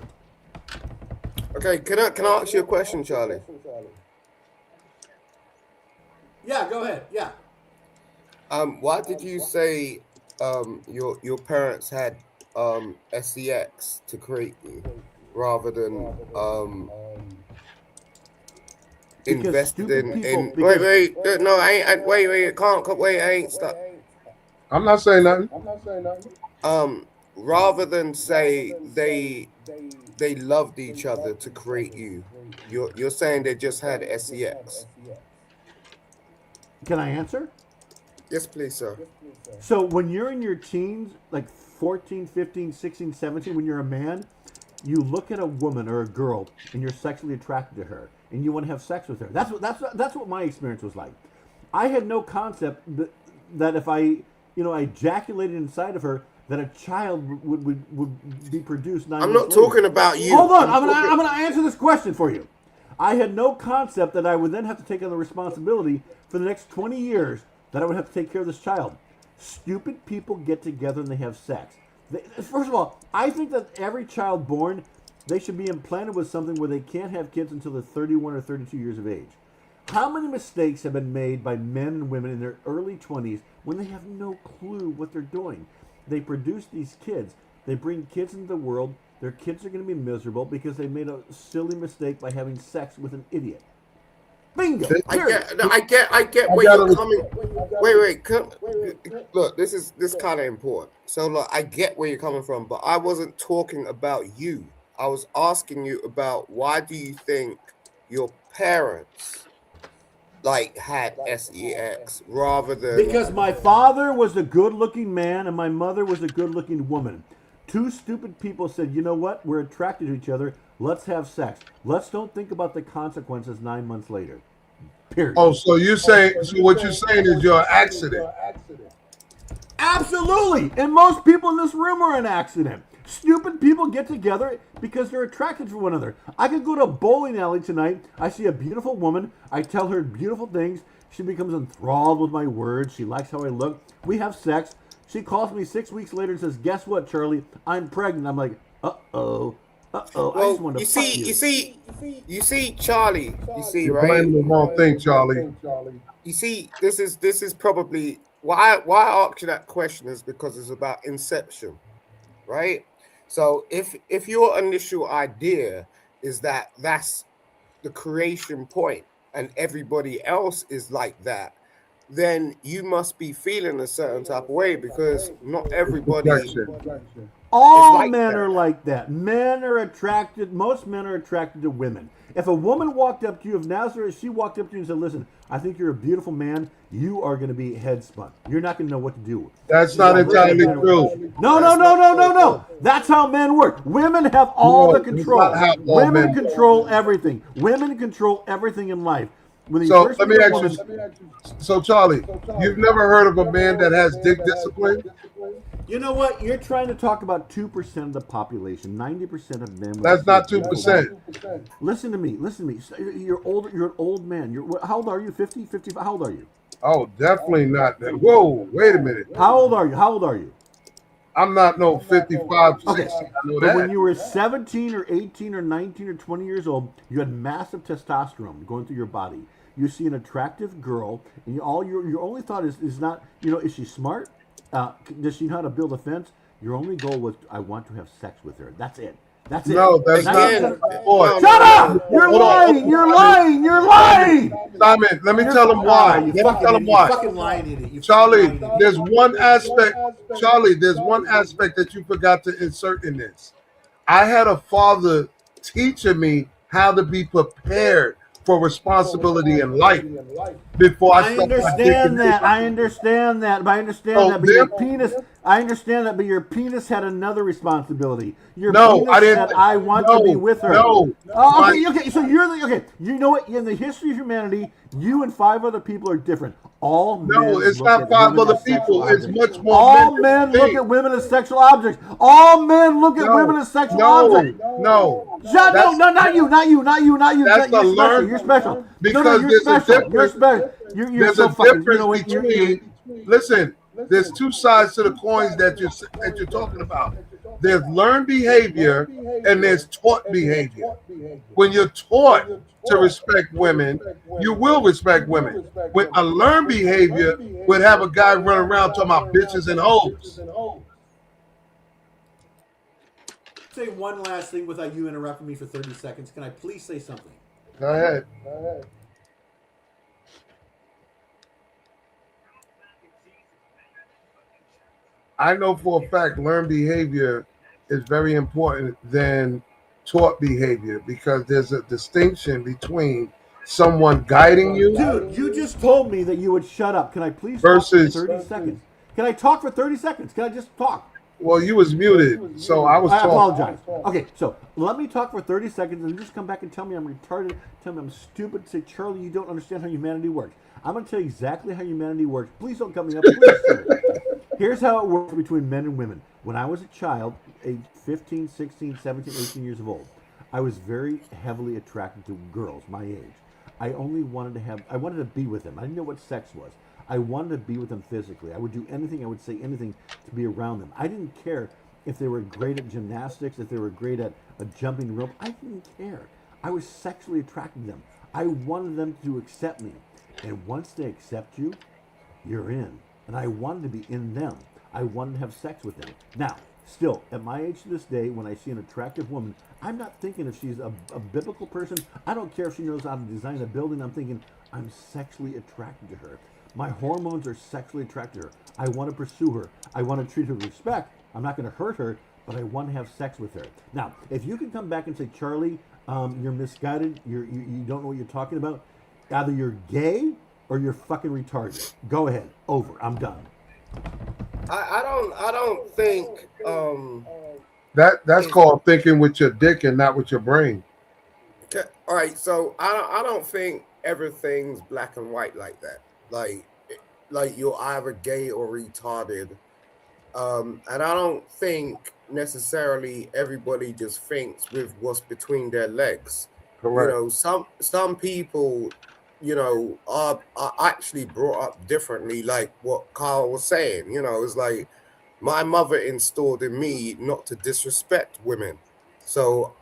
Okay, can I ask you a question, Charlie? Yeah, go ahead. Yeah. Why did you say your parents had sex to create you rather than Because invested stupid people. wait no wait can't wait I ain't stop. I'm not saying nothing. Rather than say they loved each other to create you, you're saying they just had sex. Can I answer? Yes, please, sir. So when you're in your teens, like 14, 15, 16, 17, when you're a man, you look at a woman or a girl and you're sexually attracted to her and you want to have sex with her. That's what my experience was like. I had no concept that if I ejaculated inside of her, that a child would be produced 9 I'm months not later. talking about you. Hold on, I'm gonna answer this question for you. I had no concept that I would then have to take on the responsibility for the next 20 years that I would have to take care of this child. Stupid people get together and they have sex. First of all, I think that every child born, they should be implanted with something where they can't have kids until they're 31 or 32 years of age. How many mistakes have been made by men and women in their early 20s when they have no clue what they're doing? They produce these kids. They bring kids into the world. Their kids are going to be miserable because they made a silly mistake by having sex with an idiot. Bingo. I get where you're coming. Look, this kind of important. So look, I get where you're coming from, but I wasn't talking about you. I was asking you about why do you think your parents had sex rather than because my father was a good-looking man and my mother was a good-looking woman. Two stupid people said, you know what? We're attracted to each other. Let's have sex. Let's don't think about the consequences 9 months later. Period. Oh, so what you're saying is you're an accident. Absolutely. And most people in this room are an accident. Stupid people get together because they're attracted to one another. I could go to a bowling alley tonight. I see a beautiful woman. I tell her beautiful things. She becomes enthralled with my words. She likes how I look. We have sex. She calls me 6 weeks later and says, guess what, Charlie? I'm pregnant. I'm like, uh-oh. Uh-oh. I just want to fuck you. You see, Charlie. You see, You're right? blaming the wrong thing, Charlie. You see, this is probably why I asked you that question is because it's about inception, right? So if your initial idea is that that's the creation point and everybody else is like that, then you must be feeling a certain type of way because not everybody. All like men that. are like that. Most men are attracted to women. If a woman walked up to you, if Nazareth, she walked up to you and said, listen, I think you're a beautiful man, you are going to be head spun. You're not going to know what to do. That's not entirely true. No. That's how men work. Women have all the control. Women control everything. Women control everything in life. So let me ask you. So Charlie, you've never heard of a man that has dick discipline? You know what? You're trying to talk about 2% of the population. 90% of men. That's not 2%. Listen to me. You're older. You're an old man. How old are you? 50? 55? How old are you? Oh, definitely not. Whoa, wait a minute. How old are you? I'm not no 55, 60. Okay. I know But that. when you were 17 or 18 or 19 or 20 years old, you had massive testosterone going through your body. You see an attractive girl, and your only thought is not, is she smart? Does she know how to build a fence? Your only goal was, I want to have sex with her. That's it. That's it. No, that's not. Shut up! You're lying! You're lying! You're lying! Simon, let me tell him why. Let me tell him why. Fucking lying idiot. Charlie, there's one aspect. Charlie, there's one aspect that you forgot to insert in this. I had a father teaching me how to be prepared for responsibility in life before I understand that. I understand that. But your penis. I understand that, but your penis had another responsibility. Your penis said, "I want to be with her." Okay. So okay. You know what? In the history of humanity, you and 5 other people are different. All men. It's not 5 other people. It's much more. All men look at women as sexual objects. All men look at women as sexual objects. No, not you. That's You're special. Because you're special. You're special. There's a difference between. Listen, there's 2 sides to the coins that you're talking about. There's learned behavior and there's taught behavior. When you're taught, to respect women, you will respect women. When a learned behavior would have a guy run around talking about bitches and hoes. Say one last thing without you interrupting me for 30 seconds. Can I please say something? Go ahead. I know for a fact learned behavior is very important than taught behavior because there's a distinction between someone guiding you. Dude, you just told me that you would shut up. Can I please versus talk for 30 seconds? Can I talk for 30 seconds? Can I just talk? Well, you was muted, so I was I talking. apologize. Okay, so let me talk for 30 seconds and just come back and tell me I'm retarded, tell me I'm stupid, say, Charlie, you don't understand how humanity works. I'm going to tell you exactly how humanity works. Please don't cut me up. Please, sir. Here's how it works between men and women. When I was a child, age 15, 16, 17, 18 years of old, I was very heavily attracted to girls my age. I wanted to be with them. I didn't know what sex was. I wanted to be with them physically. I would do anything, I would say anything to be around them. I didn't care if they were great at gymnastics, if they were great at jumping rope. I didn't care. I was sexually attracted to them. I wanted them to accept me. And once they accept you, you're in. And I wanted to be in them. I wanted to have sex with them. Now, still, at my age to this day, when I see an attractive woman, I'm not thinking if she's a biblical person. I don't care if she knows how to design a building. I'm thinking I'm sexually attracted to her. My hormones are sexually attracted to her. I want to pursue her. I want to treat her with respect. I'm not going to hurt her, but I want to have sex with her. Now, if you can come back and say, Charlie, you're misguided, you don't know what you're talking about, either you're gay or you're fucking retarded. Go ahead. Over. I'm done. I don't think that's called thinking with your dick and not with your brain. Okay, all right, so I don't think everything's black and white like that. Like you're either gay or retarded. And I don't think necessarily everybody just thinks with what's between their legs. Correct. You know, some people, you know, are actually brought up differently, like what Carl was saying. You know, it's like my mother installed in me not to disrespect women. So,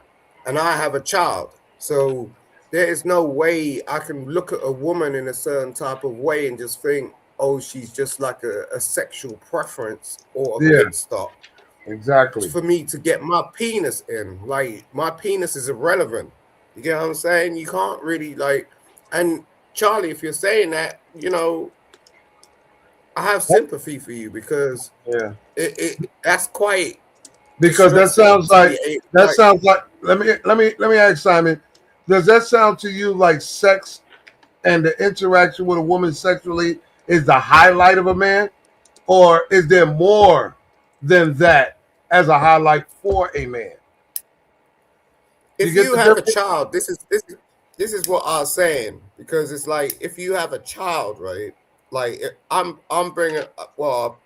and I have a child. So there is no way I can look at a woman in a certain type of way and just think, oh, she's just like a sexual preference or a pit stop. Exactly. For me to get my penis in. Like, my penis is irrelevant. You get what I'm saying? You can't really, like, and Charlie, if you're saying that, you know, I have sympathy for you because that's quite because that sounds like let me ask Simon, does that sound to you like sex and the interaction with a woman sexually is the highlight of a man, or is there more than that as a highlight for a man? If you have a child, this is what I was saying, because it's like if you have a child, right? Like I'm bringing, well,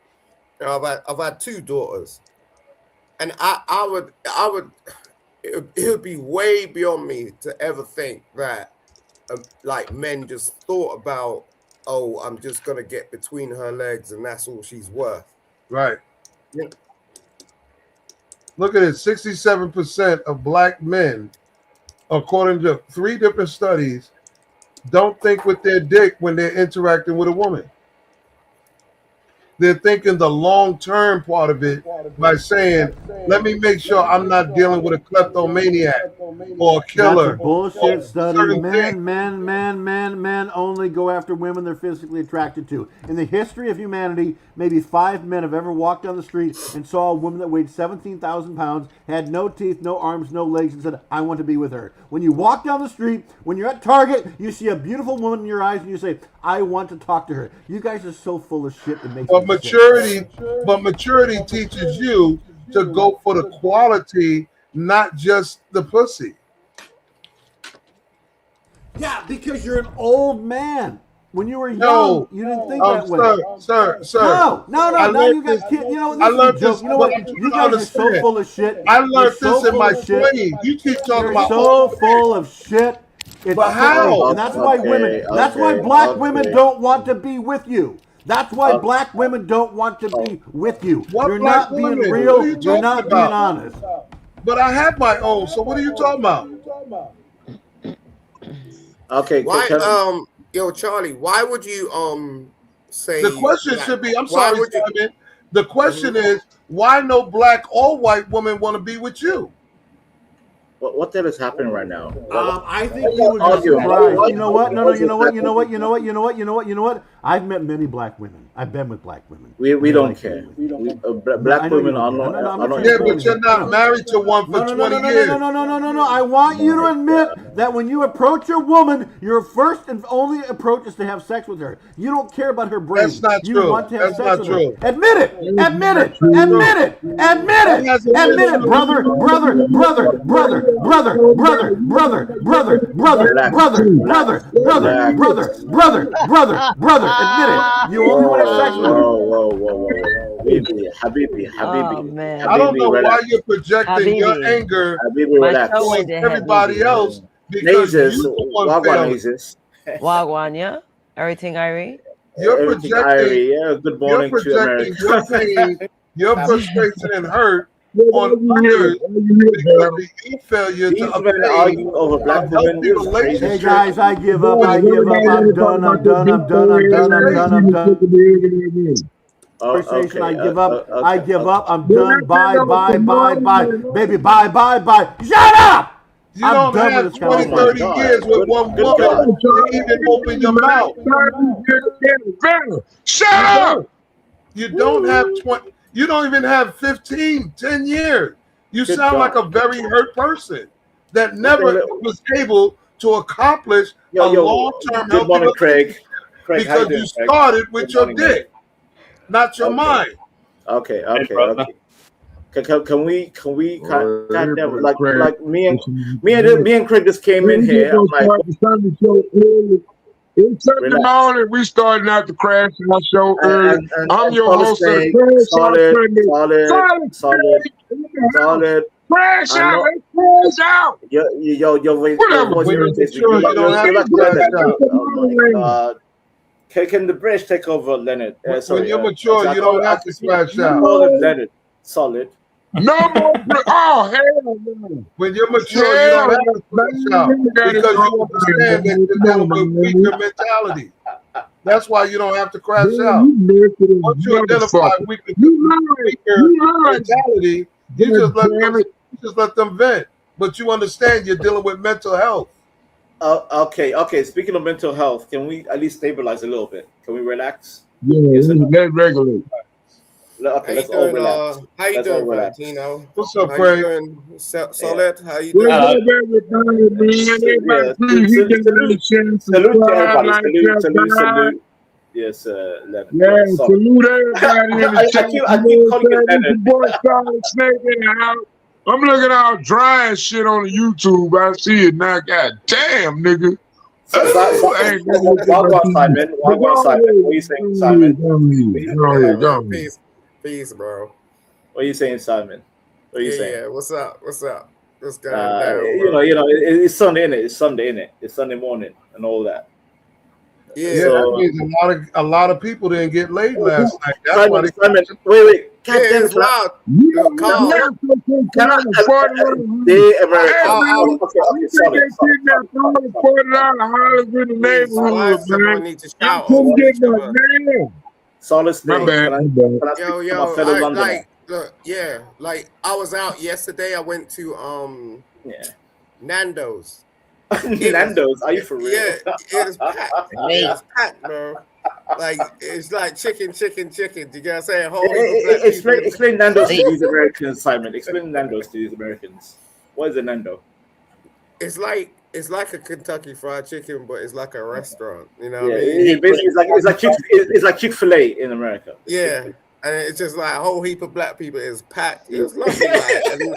you know, I've had two daughters, and I would it would be way beyond me to ever think that like men just thought about, oh, I'm just gonna get between her legs and that's all she's worth. Right. Yeah. Look at it, 67% of black men, according to 3 different studies, don't think with their dick when they're interacting with a woman. They're thinking the long-term part of it by saying, let me make sure I'm not dealing with a kleptomaniac or a killer. That's a bullshit study. Men only go after women they're physically attracted to. In the history of humanity, maybe 5 men have ever walked down the street and saw a woman that weighed 17,000 pounds, had no teeth, no arms, no legs, and said, I want to be with her. When you walk down the street, when you're at Target, you see a beautiful woman in your eyes and you say, I want to talk to her. You guys are so full of shit, it makes me sick. Maturity teaches you to go for the quality, not just the pussy. Yeah, because you're an old man. When you were young, you didn't think that way. Sir. No. Now you got kids. You know, this is a joke. You know what? You guys are so full of shit. I learned this in my 20s. You keep talking about so full of shit. It's but how? And that's why women. That's why black women don't want to be with you. That's why black women don't want to be with you. You're not being real. You're not being honest. But I have my own. So what are you talking about? Okay, Why yo Charlie, why would you say The question that? should be, I'm Why sorry, would you Simon. The question is, why no black or white woman want to be with you? what the hell is happening right now? I Why think you you guys would be arguing? Surprise. Why You know what? No, no, is you it know what? black You know what? You know women? what? You know what? You know what? You know what? I've met many black women. I've been with black women. We And they don't like care. being with me. No, I Black know you women don't care. No, no, I'm are not not trying to Yeah, scare but important. you're anybody. not No. married to one for No, no, no, 20 no, no, no, years. no, no, no, no, no. I want you to admit that when you approach a woman, your first and only approach is to have sex with her. You don't care about her That's brain. not You true. want to have That's sex not with her. true. Admit it. That is Admit not it. true. Admit it. Admit That it. hasn't been Admit it, true. brother, brother, brother, brother, brother, brother, brother, brother, brother, Relax, brother, relax, brother, brother, relax. brother, brother, brother, brother. Admit it. You only want to have sex with her. Whoa. Habibi, Oh I man, don't know why relax. you're projecting your Habibi, anger Habibi, my relax. show towards ended, everybody Habibi. else because Nazes, you the one wagwan failing. Nazes. Wagwan, yeah? Everything Irie? You're Everything projecting Irie. Yeah, good you're morning to projecting your America. pain, your frustration and hurt on others because Bro. of your failure to These men obtain arguing over a black women healthy is crazy. Hey relationship guys, I give up. Boys, I give up. everybody I'm wanna talk done. about I'm this done. big I'm done. I'm forehead done. and I'm that done. conversation. I'm you done. put the big in it. Conversation. I give up. I Okay. give up. I'm Then done. I think Bye, I'm bye, bye, bye. tomorrow. Baby, bye, bye, bye. Shut up! You I'm don't done with have this 20, Oh my conversation. 30 God. years with one Good woman God. to even open your mouth. Shut up! You don't have 20, you don't even have 15, 10 years. You Good sound like God. a very hurt person that What the never hell? was able to accomplish a Yo. long-term Good healthy morning, Craig. relationship Craig, how you because you doing, Craig? started Good with your morning, man. dick, not your Okay. mind. Okay. Can we Boy, goddamn everybody crazy. like me and Craig just came When in we just here. I'm gonna like, start the Sunday show early. It's Sunday relax. morning. We starting out the crash out show early. I'm And your solid host of the snake, Crash Out Sunday. Silent solid, Craig in the house. solid. Crash I out. know Let's crash out. your Whatever, voice When you're man. irritates me. mature, you don't have You're to like crash Leonard, out. dude. Oh my God. Can the British take over Leonard? When Sorry. you're mature, you don't have to crash I out. call him Leonard. Solid. No more. Oh, hell no. When you're mature, you Yeah, don't have to crash out man. Got it because you wrong, understand that man. you're Come dealing on, with man. weaker mentality. That's why you don't have to crash Man, out. you messed it Once you up, identify motherfucker. weaker, You lied. weaker You lied. mentality, God damn it. you just let them vent. But you understand you're dealing with mental health. Okay. Speaking of mental health, can we at least stabilize a little bit? Can we relax? Yeah, Yes or no? let's regulate. Okay, let's all relax. How you Let's all doing, relax. Valentino? What's up, How you Craig? doing, Yeah. Solid? How you What's doing? up, everybody, man? Everybody, Yeah. please hit that like, share, Salute to subscribe, everybody. like, subscribe. Salute. Yes, Leonard. Yeah, Yeah, solid. salute everybody in the chat. I You keep know calling what you I'm saying? It's Leonard. your boy Solid Snake in the house. I'm looking all dry and shit on the YouTube. I see it now. God damn, nigga. I ain't never looked at my Wagwan TV. Simon. But go Wagwan Simon. ahead. What are you saying, Go Simon? ahead. Go Yeah, ahead. Go man. ahead. Peace, bro. What are you saying, Simon? What are you saying? Yeah. What's up? What's going down, You bro? know, it's Sunday, innit? It's Sunday, innit? It's Sunday morning and all that. Yeah. Yeah, that So, means a lot of people didn't get laid last night. That's why Simon, wait. God Yeah, damn it's it. wild. Yeah, Carl. Can I, $40. the American. Hey, Okay, you think solid. they kidnapped all the $40 hollers in the Please, why neighborhood, does everyone man? need to I shout couldn't over get each my other? man. Solid My snake. bad. Can I speak to my Yo, fellow I Londoner? look, yeah, like I was out yesterday. I went to Yeah. Nando's. Nando's, are you for real? Yeah, it is packed. It is packed, bro. Like it's like chicken. You get what I'm saying? Whole heap of black people. Explain Nando's to these Americans, Simon. Explain Nando's to these Americans. What is a Nando? It's like a Kentucky Fried Chicken, but it's like a restaurant. You know Yeah, what I mean? basically it's like Chick-fil-A in America. Yeah, and it's just like a whole heap of black people. It's packed. It was lovely, like, and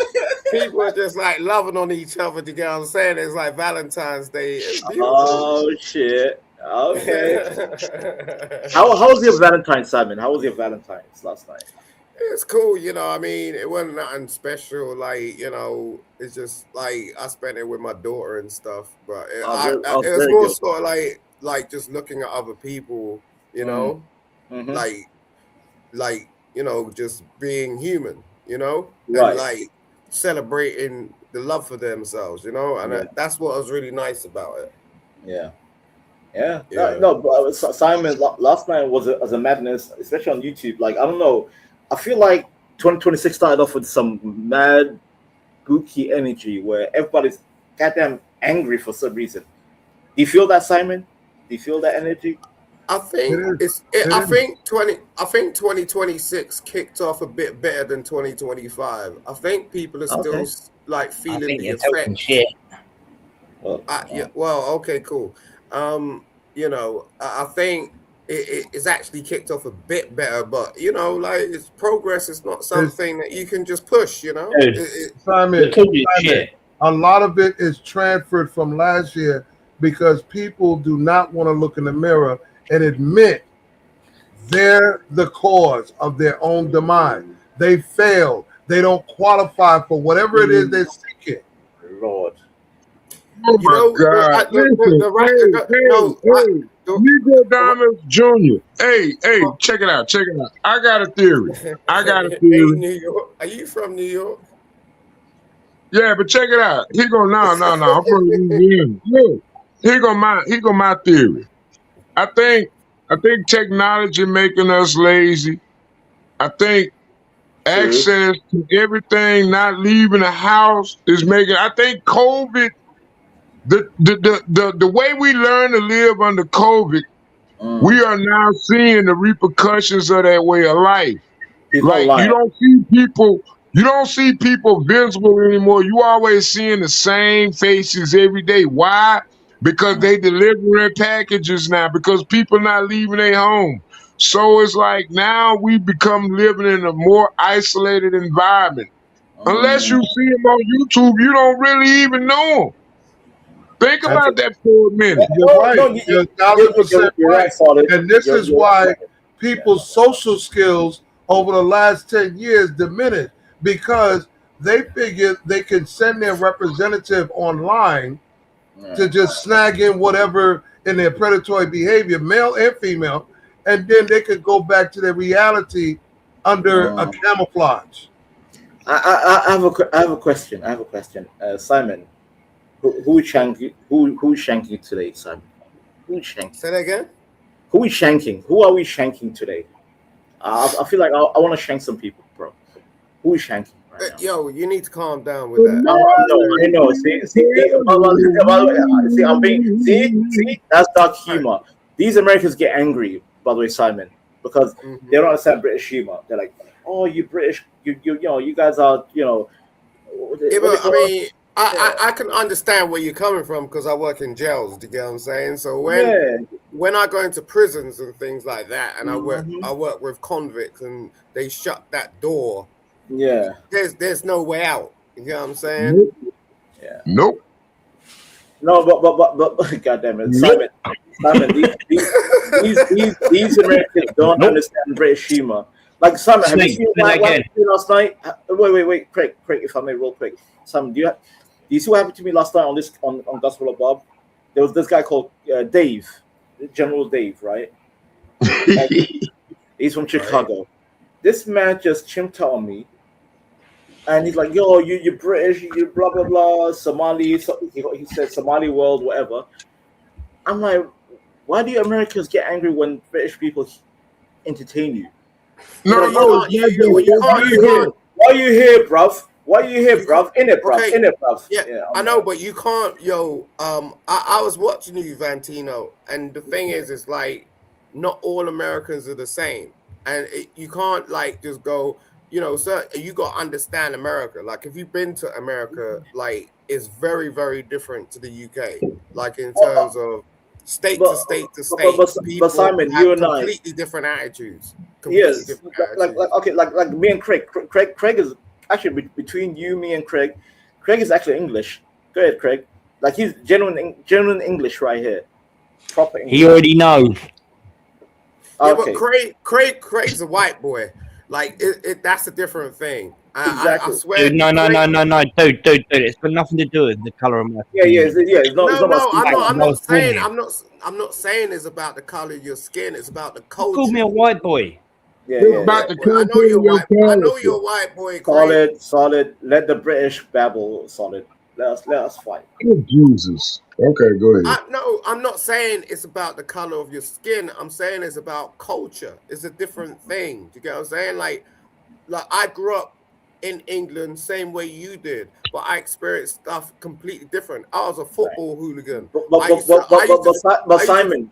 people are just like loving on each other. You get what I'm saying? It's like Valentine's Day. It's beautiful. Oh shit! Okay. How was your Valentine's, Simon? How was your Valentine's last night? It's cool, you know. I mean, it wasn't nothing special. Like, you know, it's just like I spent it with my daughter and stuff. But it was very more good. sort of like just looking at other people, you know, Mm-hmm. like you know, just being human, you know, Right. and like celebrating the love for themselves, you know, and Yeah. that's what was really nice about it. Yeah. Yeah. Yeah. No, but Simon, last night was a madness, especially on YouTube. Like, I don't know. I feel like 2026 started off with some mad, booky energy where everybody's goddamn angry for some reason. Do you feel that, Simon? Do you feel that energy? I think I think 2026 kicked off a bit better than 2025. I think people are still Okay. like I feeling think the you're talking effects. shit. Yeah, well, okay, cool. You know, I think it's actually kicked off a bit better, but you know, like it's progress. It's not something that you can just push. You know, Simon, a lot of it is transferred from last year because people do not want to look in the mirror and admit they're the cause of their own demise. They failed. They don't qualify for whatever it is they're seeking. Lord. Oh my God! Listen, Negro Diamonds Jr. Hey, check it out. I got a theory. Hey, New York. Are you from New York? Yeah, but check it out. He go no. I'm from Louisiana. Look, he go my theory. I think technology making us lazy. I think access to everything, not leaving the house is making. I think COVID, the way we learn to live under COVID, we are now seeing the repercussions of that way of life. People Like lying. you don't see people visible anymore. You always seeing the same faces every day. Why? Because they delivering packages now, because people not leaving their home. So it's like now we become living in a more isolated environment. Unless you see them on YouTube, you don't really even know them. Think about that for a minute. You're right. You're 1,000% you're right. right, Solid. And this You're is why right. people's social skills over the last 10 years diminished because they figure they can send their representative online to just snag in whatever in their predatory behavior, male and female, and then they could go back to their reality under a camouflage. I have a question. Simon, who is shanking today, Simon? Who is shanking? Say that again. Who is shanking? Who are we shanking today? I feel like I want to shank some people, bro. Who is shanking? Yo, you need to calm down with that. I know. See, I'm being. See, that's dark humor. These Americans get angry, by the way, Simon, because they don't understand British humor. They're like, "Oh, you British, you know, you guys are, you know." Yeah, but I mean, I can understand where you're coming from because I work in jails. Do you get what I'm saying? So when I go into prisons and things like that, and I work with convicts, and they shut that door. Yeah. There's no way out. You know what I'm saying? Nope. Yeah. Nope. No, but God damn it, Simon, these Americans don't understand British humor. Like Simon, have you seen what happened to me last night? Wait, Craig, if I may, real quick. Simon, do you see what happened to me last night on Gospel of Bob? There was this guy called Dave, General Dave, right? He's from Chicago. Right. This man just chimped out on me. And he's like, yo, you're British, you blah, blah, blah, Somali. So he said Somali world, whatever. I'm like, why do Americans get angry when British people entertain you? No, why are you here, bruv? Why are you here, bruv? In it, bruv. Yeah, I know, but you can't, I was watching you, Vantino, and the thing is like, not all Americans are the same. And you can't, like, just go, sir, you got to understand America. Like, if you've been to America, like, it's very, very different to the UK. Like, in terms of state to state to state. But Simon, you and I completely different attitudes. Yes, like me and Craig. Craig is actually between you, me, and Craig. Craig is actually English. Go ahead, Craig. Like, he's genuine English right here. Proper English. He already knows. Yeah, but Craig's a white boy. Like, that's a different thing. Exactly. I swear. Dude, no, dude. It's got nothing to do with the color of my skin. I'm not saying it's about the color of your skin. It's about the culture. You called me a white boy. I know you're a white boy. Solid. Let the British babble. Solid. Let us fight. Oh, Jesus. Okay, go ahead. No, I'm not saying it's about the color of your skin. I'm saying it's about culture. It's a different thing. Do you get what I'm saying? Like I grew up in England, same way you did, but I experienced stuff completely different. I was a football hooligan. But Simon,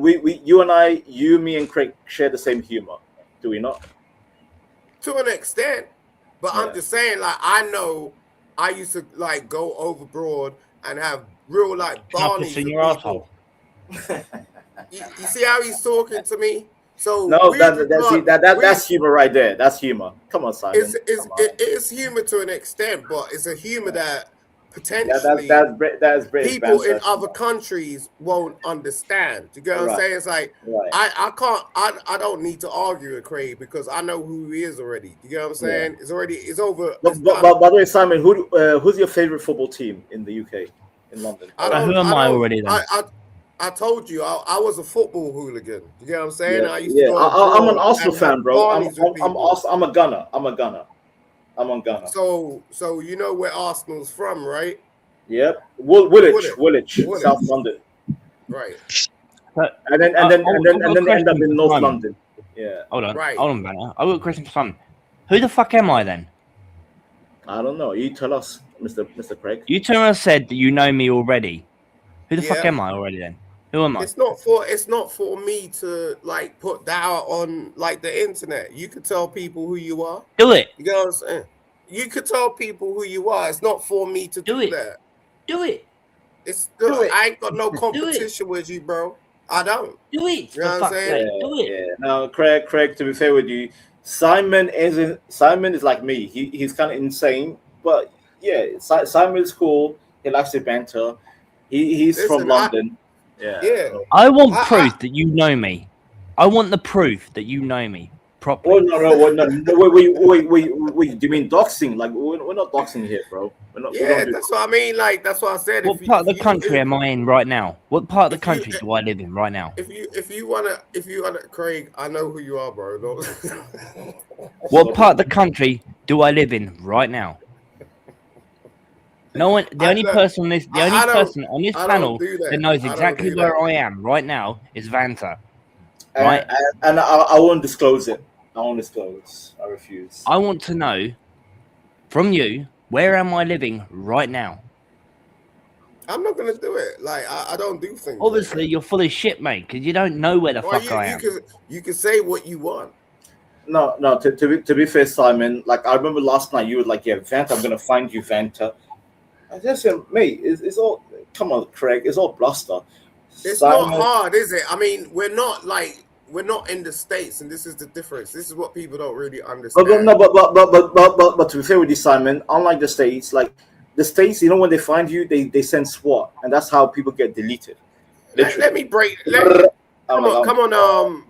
you and I, you, me, and Craig share the same humor, do we not? To an extent, but I'm just saying, like, I know I used to like go overboard and have real like Barneys in and your people. You see how he's talking to me? So No, that's that's humor right there. That's humor. Come on, Simon. It is humor to an extent, but it's a humor that potentially that's British people in banter. other countries won't understand. Do you get what I'm saying? It's like Right. I don't need to argue with Craig because I know who he is already. Do you get what I'm saying? It's over. But by the way, Simon, who's your favorite football team in the UK, in London? Who am I already then? I told you I was a football hooligan. You get what I'm saying? Yeah, I used to go I'm an abroad Arsenal and have fan, bro. I'm a Gunner. I'm on Gunner. So you know where Arsenal's from, right? Yep. Woolwich, South London. Right. And then they end up in North London. Yeah. Hold on. Right. Hold on, Banner. I've got a question for Simon. Who the fuck am I then? I don't know. You tell us, Mr. Craig. You turned around and said that you know me already. Who the fuck am I already then? Who am I? It's not for me to like put that out on like the internet. You could tell people who you are. Do it. You know what I'm saying? You could tell people who you are. It's not for me to do that. Do it. I ain't got no competition with you, bro. I don't. Do it. You know what I'm saying? Do it. Yeah. Now, Craig, to be fair with you, Simon is like me. He's kind of insane, but yeah, Simon is cool. He likes to banter. He's from London. Yeah. I want proof that you know me. I want the proof that you know me properly. Oh no! Wait! Do you mean doxing? Like we're not doxing here, bro. That's what I mean. Like that's what I said. What part of the country am I in right now? What part of the country do I live in right now? If you wanna, Craig, I know who you are, bro. What part of the country do I live in right now? No one. The only person on this panel that knows exactly where I am right now is Vanta. Right? And I won't disclose it. I won't disclose. I refuse. I want to know from you, where am I living right now? I'm not gonna do it. Like I don't do things. Obviously, you're full of shit, mate, because you don't know where the fuck I am. You can say what you want. No. To be fair, Simon. Like I remember last night, you were like, "Yeah, Vanta, I'm gonna find you, Vanta." I just said, mate, it's all. Come on, Craig. It's all bluster. It's not hard, is it? I mean, we're not in the States, and this is the difference. This is what people don't really understand. But to be fair with you, Simon, unlike the States, like the States, you know, when they find you, they send SWAT, and that's how people get deleted. Let me break. Come on,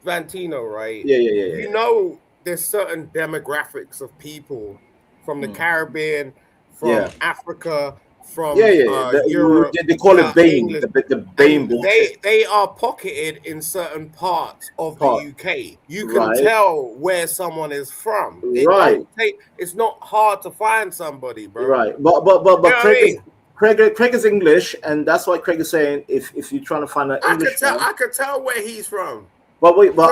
Vantino, right? Yeah. You know, there's certain demographics of people from the Caribbean, from Africa, from Europe. They call it BAME, the BAME bullshit. They are pocketed in certain parts of the UK. You can tell where someone is from. It's not hard to find somebody, bro. Right, but Craig is English, and that's why Craig is saying if you're trying to find an English, I could tell where he's from. But wait, but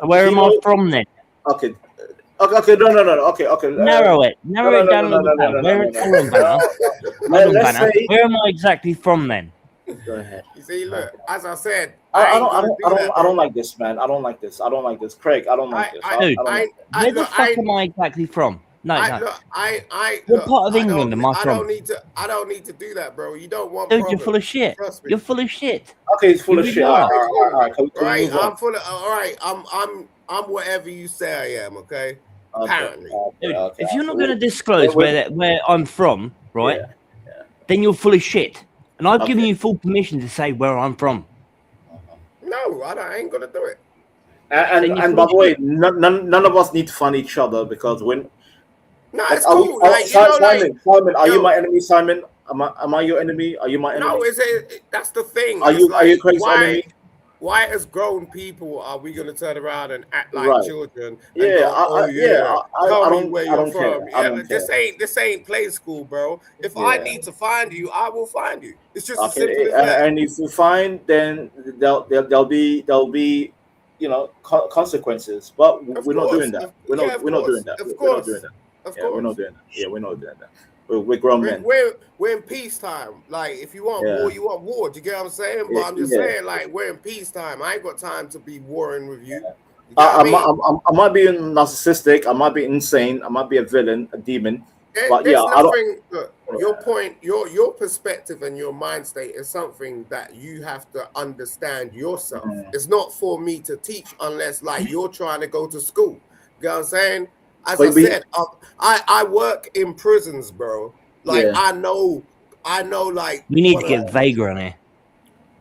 where am I from then? Okay, no. Okay. Narrow it down a little bit. Where am I exactly from then? Go ahead. You see, look, as I said, I don't like this, man. I don't like this. Craig, I don't like this. Where the fuck am I exactly from? No. What part of England am I from? I don't need to do that, bro. You don't want. Dude, you're full of shit. You're full of shit. Okay, he's full of shit. All right, I'm full of. All right, I'm whatever you say I am. Okay. Apparently. Dude, if you're not going to disclose where I'm from, right, then you're full of shit. And I've given you full permission to say where I'm from. No, I ain't gonna do it. And by the way, none of us need to find each other because when. No, it's cool. Simon, are you my enemy, Simon? Am I your enemy? Are you my enemy? No, that's the thing. Are you Craig's enemy? why as grown people are we gonna turn around and act like Right. children and Yeah. go, oh yeah, tell I me don't. where I you're don't care. from? I Yeah, don't care. this ain't play school, bro. If I Yeah. need to find you, I will find you. It's just as Okay. simple as that. And if you find, then there'll be, consequences. But Of we're not doing course. that. Yeah, of We're not doing course. that. Of We're not course. doing that. Of Yeah, we're not course. doing that. Yeah, we're not doing that. We're grown We're, men. we're we're in peacetime. Like, if you want Yeah. war, you want war. Do you get what I'm saying? But I'm just Yeah. saying, like, we're in peacetime. I ain't got time to be warring with you. You get what I I mean? I might be narcissistic. I might be insane. I might be a villain, a demon. But yeah, There's I don't. nothing. Look, your point, your perspective and your mind state is something that you have to understand yourself. It's not for me to teach unless, like, you're trying to go to school. You know what I'm saying? As I said, I work in prisons, bro. Like, Yeah. I know, like, We need one to of. get vaguer on here.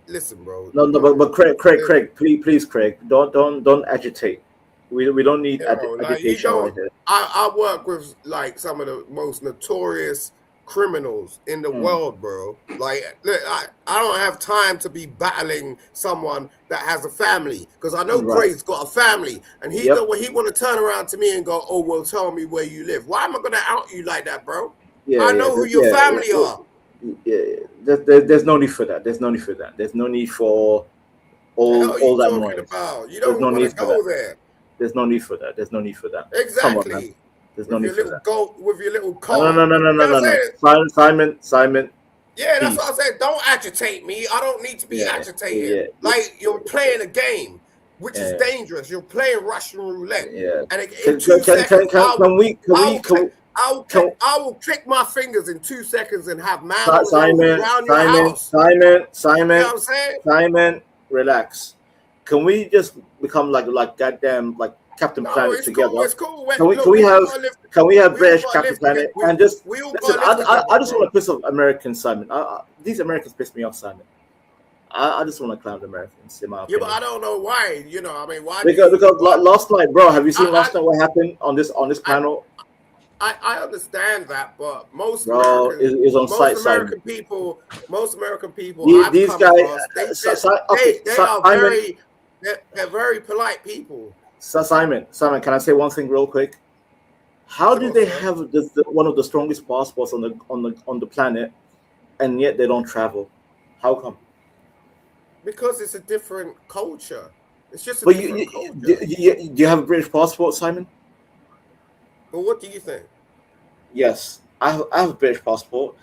Listen, bro. No, but Craig, please, Craig, don't agitate. We don't need You know, like, you agitation right don't. here. I work with, like, some of the most notorious criminals in the world, bro. Like, look, I don't have time to be battling someone that has a family, because I know Right. Craig's got a family, and he want to turn around to me and go, oh, well, tell me where you live. Why am I gonna out you like that, bro? I know who your family are. There's no need for that. There's no need for that. There's no need for all that Talking noise. about you There's don't no want need to for go that. there. There's no need for that. There's no need for that. Come on, man. Exactly. There's no With need your for little that. goat, with your little No, car. no, no, no, You know no, what I'm no, saying? no. Simon. Yeah, that's Peace. what I said. Don't agitate me. I don't need to be agitated. Yeah. Like, you're playing a game, which is Yeah. dangerous. You're playing Russian roulette. Yeah. And in 2 seconds, I will click my fingers in 2 seconds and have man on the road around your house. Simon, You know what I'm saying? Simon, relax. Can we just become like goddamn like Captain No, Planet it's together? cool. It's cool. Can we have British Captain Planet and just we all listen? gotta live together, I just bro. want to piss off Americans, Simon. These Americans piss me off, Simon. I just want to clown the Americans, in my Yeah, opinion. but I don't know why. You know, I mean, why? Because last night, bro, have you seen last night what happened on this panel? I understand that, but most Bro, Americans, is on site, American people, These I've come guys, across, they're very polite people. Simon, can I say one thing real quick? How do they have one of the strongest passports on the planet, and yet they don't travel? How come? Because it's a different culture. It's just a But different culture. do you have a British passport, Simon? But what do you think? Yes, I have a British passport,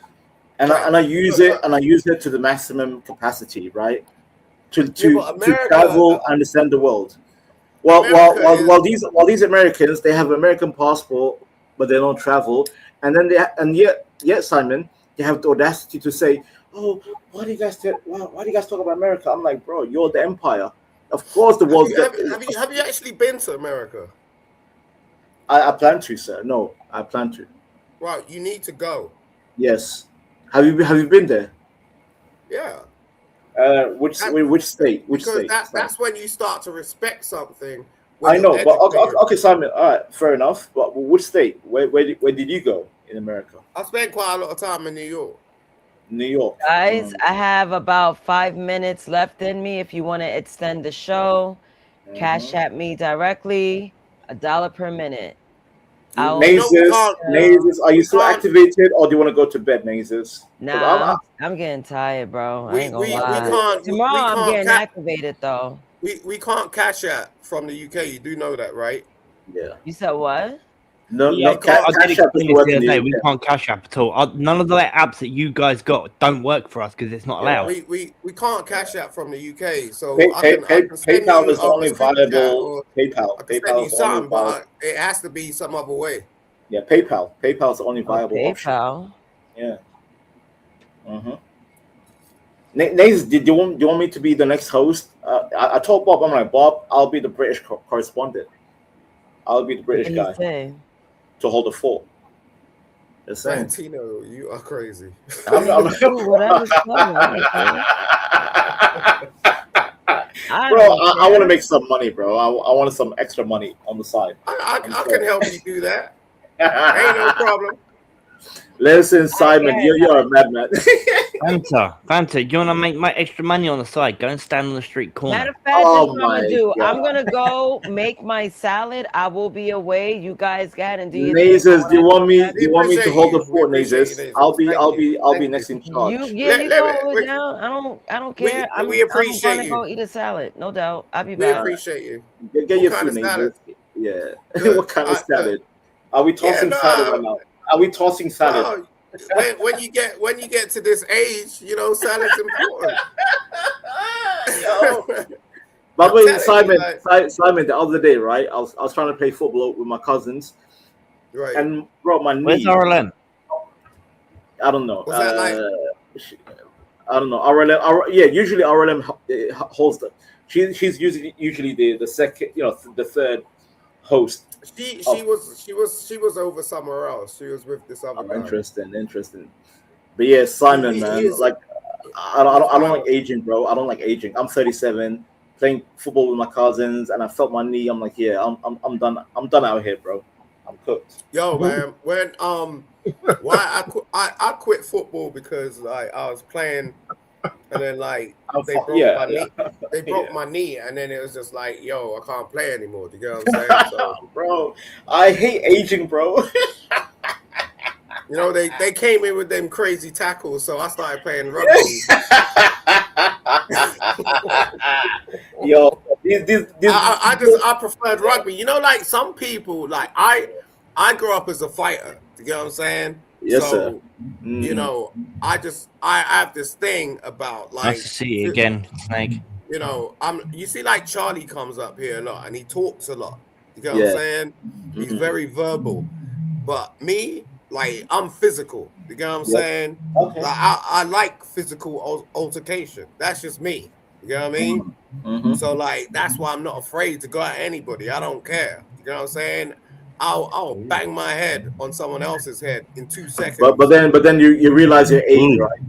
and I use it to the maximum capacity, right? To travel and understand the world. While these Americans, they have American passport, but they don't travel, and yet Simon, they have the audacity to say, "Oh, why do you guys talk about America?" I'm like, bro, you're the empire. Of course, the world. Have you actually been to America? I plan to, sir. No, I plan to. Right, you need to go. Yes. Have you been there? Yeah. Which state? Which because state? That's when you start to respect something. I know, but okay, Simon. All right, fair enough. But which state? Where did you go in America? I spent quite a lot of time in New York. New York. Guys, I have about 5 minutes left in me. If you want to extend the show, cash at me directly, $1 per minute. Nazes, are you still activated, or do you want to go to bed, Nazes? Nah, I'm getting tired, bro. I ain't gonna lie. Tomorrow I'm getting activated though. We can't cash out from the UK. You do know that, right? Yeah. You said what? No, I did explain this the other day. We can't cash app at all. None of the apps that you guys got don't work for us because it's not allowed. We can't cash out from the UK. So PayPal is only viable. PayPal is only viable. But it has to be some other way. Yeah, PayPal is the only viable option. PayPal. Yeah. Naze, do you want me to be the next host? I told Bob, I'm like, Bob, I'll be the British correspondent. I'll be the British guy to hold the fort. Santino, you are crazy. I'm bro, I want to make some money, bro. I want some extra money on the side. I can help you do that. Ain't no problem. Listen, Simon, you're a madman. Fanta, you want to make my extra money on the side? Go and stand on the street corner. Matter of fact, this is what I'm my gonna do. God. I'm gonna go make my salad. I will be away. You guys go ahead and do your Nazes, do you want me? thing. Do you want me to hold the fort, Nazes? I'll be next in charge. You go hold it down. I don't care. I'm appreciate gonna you. go eat a salad, no doubt. I'll be We back. appreciate you. Get What your kind food, of salad? Nazes. Yeah. What kind of salad? Are we tossing salad right now? Are we tossing salad? No, when you get to this age, you know, salad's important. By the way, Simon, the other day, right? I was trying to play football with my cousins, right? And bro, my knee. Where's RLM? I don't know. What's that like? I don't know. RLM, yeah, usually RLM holds them. She's usually the second, the third host. She was over somewhere else. She was with this other guy. Interesting. But yeah, Simon, man, like I don't like aging, bro. I don't like aging. I'm 37, playing football with my cousins, and I felt my knee. I'm like, yeah, I'm done. I'm done out here, bro. I'm cooked. Yo, man, when why I quit football because like I was playing, and then like they broke my knee. They broke my knee, and then it was just like, yo, I can't play anymore. Do you get what I'm saying? So, bro, I hate aging, bro. You know, they came in with them crazy tackles, so I started playing rugby. Yo, I preferred rugby. You know, like some people, like I grew up as a fighter. You get what I'm saying? Yes, so, sir. You know, I have this thing about like. Nice to see you again, Snake. You know, you see, like Charlie comes up here a lot and he talks a lot. You get what I'm saying? He's very verbal, but me. Like, I'm physical. You get what I'm saying? Okay. Like, I like physical altercation. That's just me. You get what I mean? Mm-hmm. So, like, that's why I'm not afraid to go at anybody. I don't care. You get what I'm saying? I'll bang my head on someone else's head in 2 seconds. But then you realize your age, right?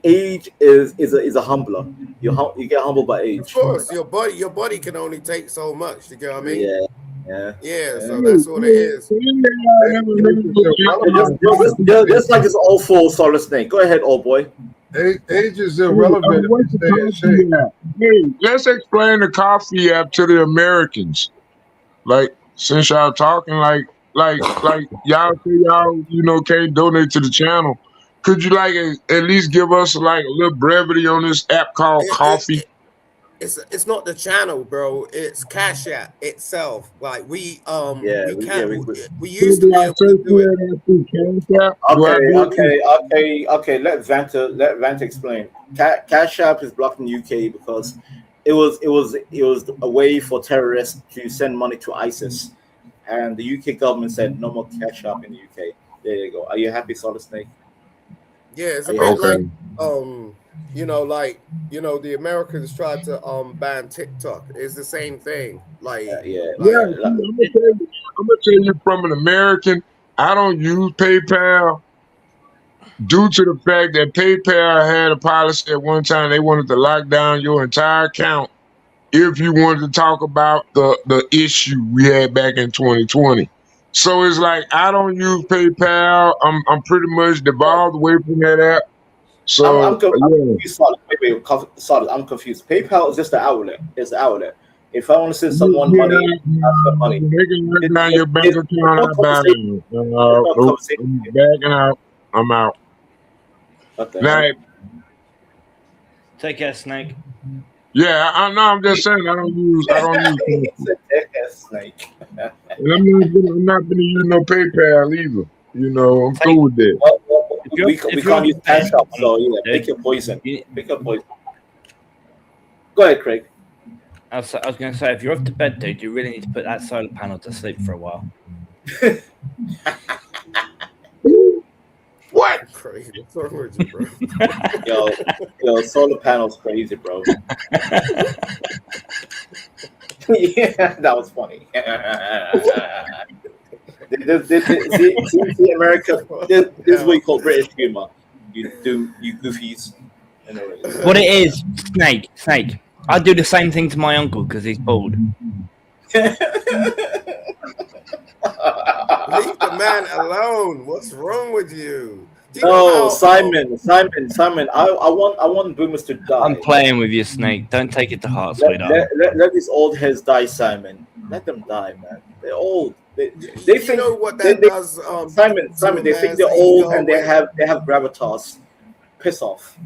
Age is a humbler. You get humbled by age. Of course, your body can only take so much. You get what I mean? Yeah. So that's what it is. Just like this old fool Solid Snake. Go ahead, old boy. Age is irrelevant. Hey, let's explain the coffee app to the Americans. Like, since y'all talking like y'all say y'all can't donate to the channel, could you like at least give us like a little brevity on this app called Coffee? It's not the channel, bro. It's Cash App itself. Like we used to be able to do it. Okay. Let Vanta explain. Cash App is blocked in the UK because it was a way for terrorists to send money to ISIS, and the UK government said no more Cash App in the UK. There you go. Are you happy, Solid Snake? Yeah, it's a bit like the Americans tried to ban TikTok. It's the same thing. Like I'm gonna tell you from an American, I don't use PayPal due to the fact that PayPal had a policy at one time. They wanted to lock down your entire account if you wanted to talk about the issue we had back in 2020. So it's like I don't use PayPal. I'm pretty much devolved away from that app. So I'm confused. Solid. I'm confused. PayPal is just the outlet. It's the outlet. If I want to send someone money, I send money. They can look down your bank account. I'm backing out. I'm out. Now, Take care, Snake. yeah, I know. I'm just saying I don't use. Snake. And I'm not gonna use no PayPal either. I'm cool with that. We can't use Cash App, so pick your poison. Pick your poison. Go ahead, Craig. I was going to say, if you're off to bed, dude, you really need to put that solar panel to sleep for a while. What? Crazy. What's wrong with you, bro? Yo, solar panels crazy, bro. Yeah, that was funny. See, America, this is what you call British humor. You goofies. What it is, Snake. I do the same thing to my uncle because he's bald. Leave the man alone. What's wrong with you? Do you know No, how? Simon. I want boomers to I'm die. playing with you, Snake. Don't take it to heart, Let, sweetheart. let these old heads die, Simon. Let them die, man. They're old. They You think know what that does to Simon. a They think man's they're old ego and when. they have gravitas. Piss off.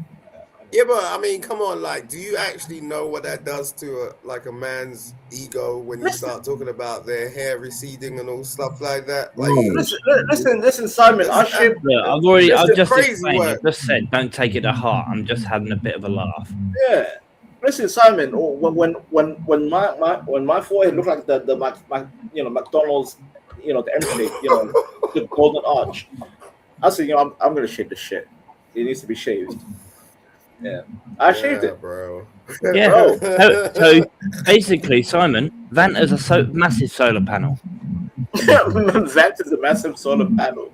Yeah, but I mean, come on, like, do you actually know what that does to a man's ego when you start talking about their hair receding and all stuff like that? Like, Listen, Simon. Look, I've it's just crazy explained. work. I've just said, don't take it to heart. I'm just having a bit of a laugh. Yeah. Listen, Simon. When my forehead looked like the McDonald's, the M shape, the golden arch. I said, I'm gonna shave the shit. It needs to be shaved. Yeah, I shaved it, bro. Yeah. Bro. So basically, Simon, Vanta's a massive solar panel. That is a massive solar panel.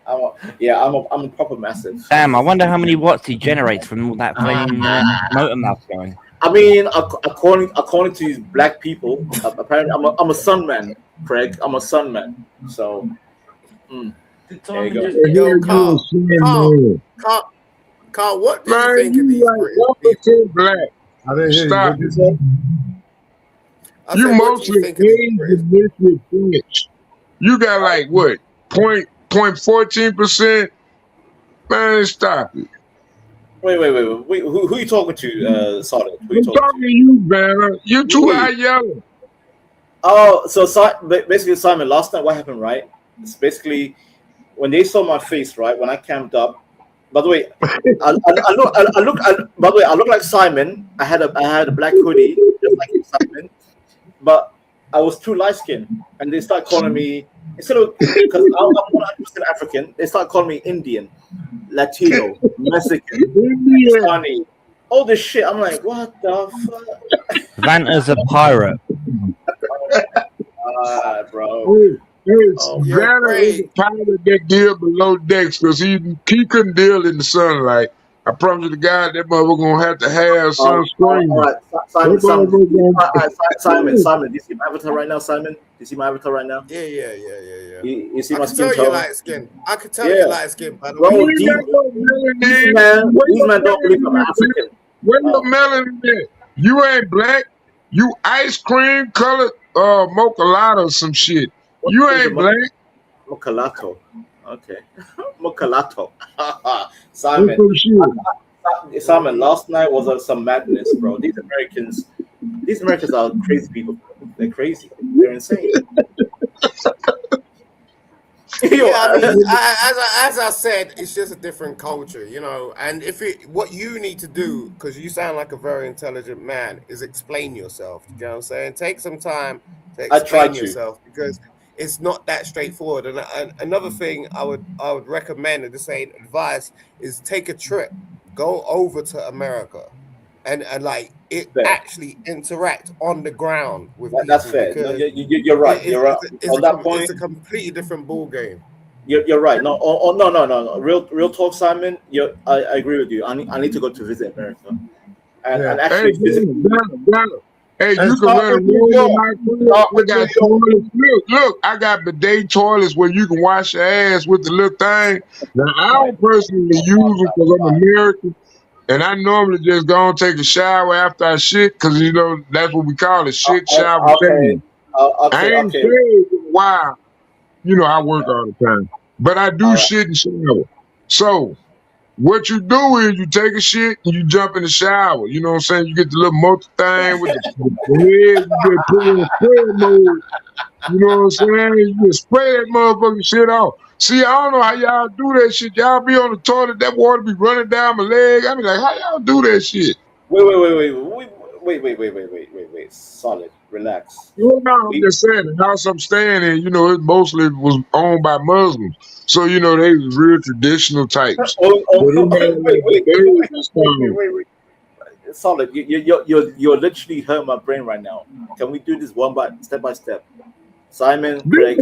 I'm a proper massive. Damn, I wonder how many watts he generates from all that flaming motor mouth going. I mean, according to these black people, apparently I'm a sun man, Craig. I'm a sun man. So, there you go. Yo, Carl, what do you think of these British people? Black. Stop What you it. say? You What do mostly you think of these Asian French. You got like what? 0.14%? Man, stop it. Wait. Who are you talking to, Solid? Who are you I'm talking talking to you, Banner. You too Me? high yellow. Oh, so basically, Simon, last night what happened, right? It's basically when they saw my face, right? When I camped up. By the way, by the way, I look like Simon. I had a black hoodie, just like Simon, but I was too light skinned, and they start calling me instead of because I'm 100% African. They start calling me Indian, Latino, Mexican, Pakistani, all this shit. I'm like, what the fuck? Vanta's a pirate. Bro. Banner is a pilot that deal below decks because he couldn't deal in the sunlight. I promise you, the guy, that mother gonna have to have sunscreen. All right, Simon. Do you see my avatar right now, Simon? Do you see my avatar right now? Yeah. You see I my can skin tell tone? you light skin. I can tell you light skin, by the Bro, way. these men don't believe I'm African. Where your melanin at? You ain't black. You ice cream colored mocha latte or some shit. You ain't black. Mocalato. Okay. Mocalato. Simon. Simon, last night was some madness, bro. These Americans are crazy people. They're crazy. They're insane. Yeah, I mean, as I said, it's just a different culture, And what you need to do, because you sound like a very intelligent man, is explain yourself. You know what I'm saying? Take some time to explain yourself because it's not that straightforward. And another thing I would recommend, and just saying advice, is take a trip, go over to America, and like actually interact on the ground with people. That's fair. No, you're right. You're right. On that point, it's a completely different ball game. You're right. No, no. Real talk, Simon. I agree with you. I need to go to visit America, and actually visit. Hey, you can run a roll in my crib. I got toilets. Look, I got bidet toilets where you can wash your ass with the little thing. Now, I don't personally use them because I'm American. And I normally just go and take a shower after I shit, because, that's what we call it, shit, shower, shave. I ain't shaved in a while. I work all the time. But I do shit and shower. So, what you do is you take a shit and you jump in the shower. You know what I'm saying? You get the little motor thing with the head. You get put in spray mode. You know what I'm saying? You just spray that motherfucking shit off. See, I don't know how y'all do that shit. Y'all be on the toilet, that water be running down my leg. I be like, how y'all do that shit? Wait. Solid. Relax. No, I'm just saying, the house I'm staying in, it mostly was owned by Muslims. So, they was real traditional types. Wait. Solid. You're literally hurting my brain right now. Can we do this step by step? Simon, Craig,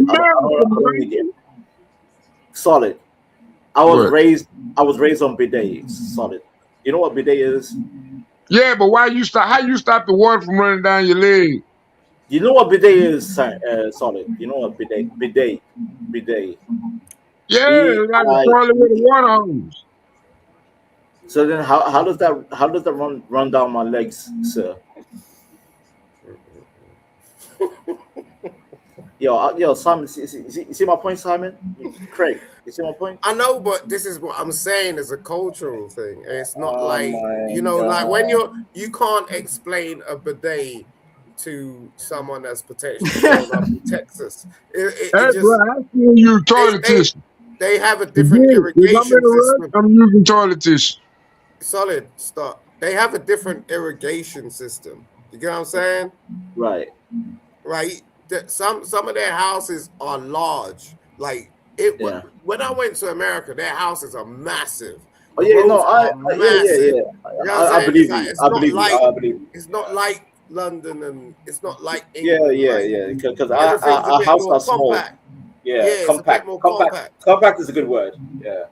Solid. I was raised on bidets. Solid. You know what bidet is? Yeah, but how you stop the water from running down your leg? You know what bidet is, Solid? You know what bidet. Yeah, B it's like a I toilet with a D. water hose. So then, how does that run down my legs, sir? Yo, Simon, see my point, Simon? Craig, you see my point? I know, but this is what I'm saying is a cultural thing. It's not Oh like, my like when god. you can't explain a bidet to someone that's potentially grown up in Texas. Hey, It bro, just I feel you toilet they tissue. they have a different Forget it. If I'm in irrigation a rush, system. I'm using toilet tissue. Solid stop. They have a different irrigation system. You get what I'm saying? Right. Right? Some of their houses are large. Like it. Yeah. When I went to America, their houses are massive. Oh The yeah, no, roads are yeah, yeah, massive. yeah. You know what I'm I saying? believe you. I believe you. I believe you. It's not like London, and it's not like Yeah, England. yeah, Like yeah. Because everything's a our bit house more are small. compact. Yeah, Yeah, it's a bit compact, more compact, compact. compact is a good word. Yeah.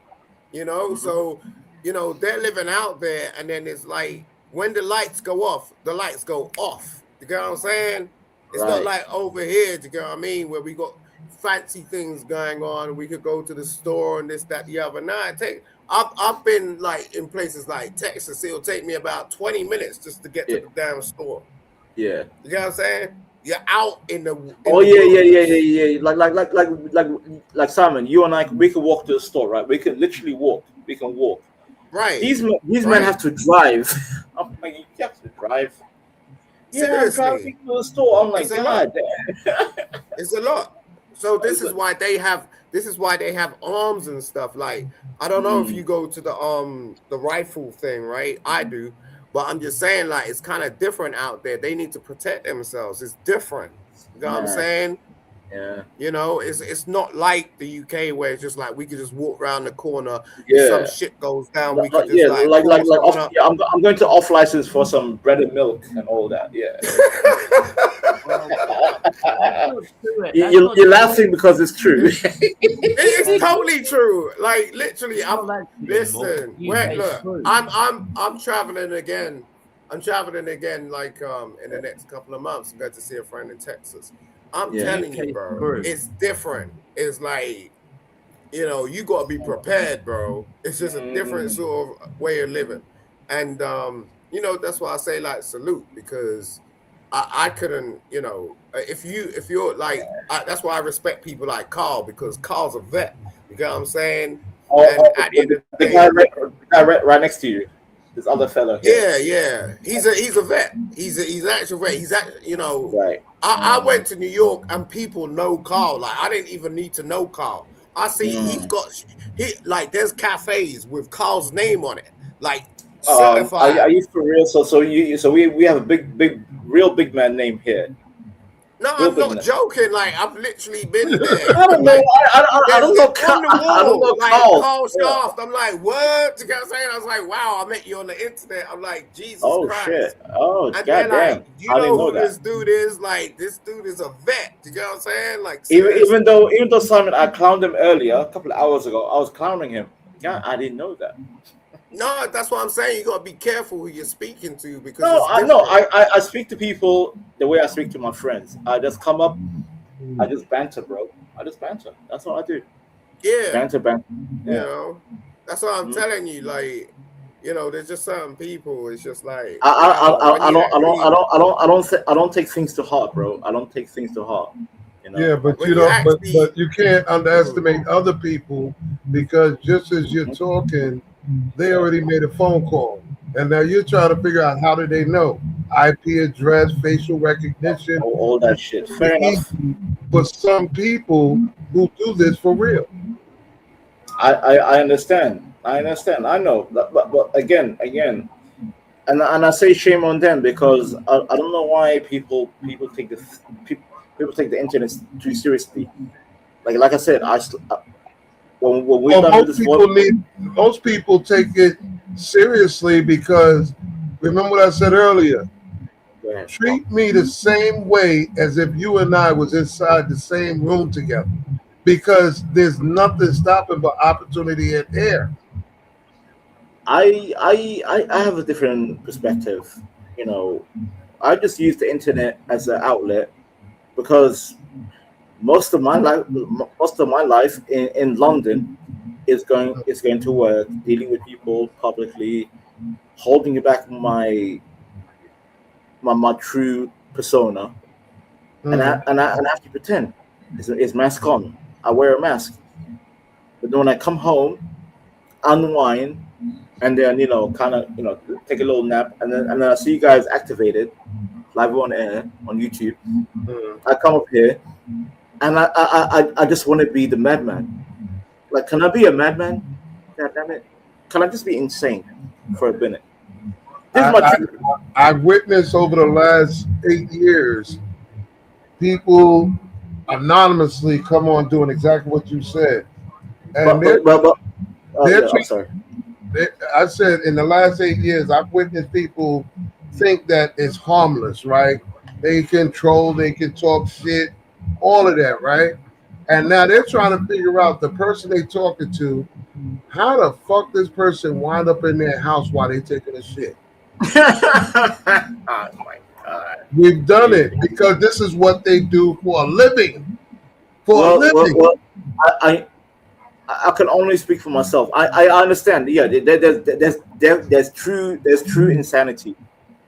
So they're living out there, and then it's like when the lights go off, the lights go off. You get what I'm saying? It's not Right. like over here, you get what I mean, where we got fancy things going on. We could go to the store and this, that, the other. Nah, I've been like in places like Texas. It'll take me about 20 minutes just to get to Yeah. the damn store. Yeah. You get what I'm saying? You're out in the Oh the yeah, yeah, yeah, wilderness. yeah, yeah. Like Simon, you and I, we can walk to the store, right? We can literally walk. We can walk. Right. These men have to drive. I'm like, you have to drive. Yeah, I'm Seriously. driving to the store. I'm like, It's a lot. God damn. It's a lot. So this is why they have arms and stuff. Like, I don't know if you go to the rifle thing, right? I do. But I'm just saying, like, it's kind of different out there. They need to protect themselves. It's different. You know what I'm Nah. saying? Yeah. It's not like the UK where it's just like we could just walk around the corner. If some Yeah. shit goes down, we could just Yeah, like like call someone off, up. yeah, I'm going to off license for some bread and milk and all that. Yeah. You're laughing because it's true. It's totally true. Like literally, listen. Wait, look, I'm traveling again. I'm traveling again, like in the next couple of months. I'm going to see a friend in Texas. I'm Yeah. telling you, bro, it's different. It's like you got to be prepared, bro. It's just a different sort of way of living, and that's why I say like salute, because I couldn't, if you're like, that's why I respect people like Carl, because Carl's a vet. You get what I'm saying? And at the end of The the guy, day, right next to you, this other fellow here. yeah. He's a vet. He's an actual vet. Right. I went to New York and people know Carl. Like I didn't even need to know Carl. I see there's cafes with Carl's name on it, like certified. Are you for real? We have a real big man name here. No, Real I'm big not man. joking. Like I've literally been there. I don't know. Like, I don't know. on the I don't know wall, like Carl. Carl Yeah. Shaft. I'm like, what? You know what I'm saying? I was like, wow, I met you on the internet. I'm like, Jesus Oh Christ. shit. Oh And they're goddamn. like, you I didn't know know who that. this dude is? Like, this dude is a vet. You know what I'm saying? Like, seriously. Even though Simon, I clowned him earlier, a couple of hours ago. I was clowning him. Yeah, I didn't know that. No, that's what I'm saying. You gotta be careful who you're speaking to, because No, it's I different. know. I speak to people the way I speak to my friends. I just come up, I just banter, bro. I just banter. That's what I do. Yeah. Banter. Yeah. That's what I'm telling you. Like, there's just certain people. It's just like I don't take things to heart, bro. I don't take things to heart. Yeah, but when you you don't. actually, But you can't underestimate other people, because just as you're talking, they already made a phone call, and now you're trying to figure out how did they know IP address, facial recognition, all that shit. Fair enough. For some people who do this for real. I understand. I know, but again, and I say shame on them, because I don't know why people take people take the internet too seriously. Like I said, when we Well, done with this one, most people take it seriously because remember what I said earlier. Treat me the same way as if you and I was inside the same room together, because there's nothing stopping but opportunity and air. I have a different perspective. I just use the internet as an outlet because most of my life in London is going to work, dealing with people publicly, holding back my true persona, and I have to pretend. It's mask on. I wear a mask, but then when I come home, unwind, and then kind of take a little nap, and then I see you guys activated live on air on YouTube. I come up here, and I just want to be the madman. Like, can I be a madman? God damn it! Can I just be insane for a minute? This is my true. I've witnessed over the last 8 years people anonymously come on doing exactly what you said, and I'm sorry. I said in the last 8 years, I've witnessed people think that it's harmless, right? They can troll, they can talk shit, all of that, right? And now they're trying to figure out the person they talking to, how the fuck this person wind up in their house while they taking a shit. Oh my God. We've done it because this is what they do for a living. Well, I can only speak for myself. I understand. Yeah, there's true insanity.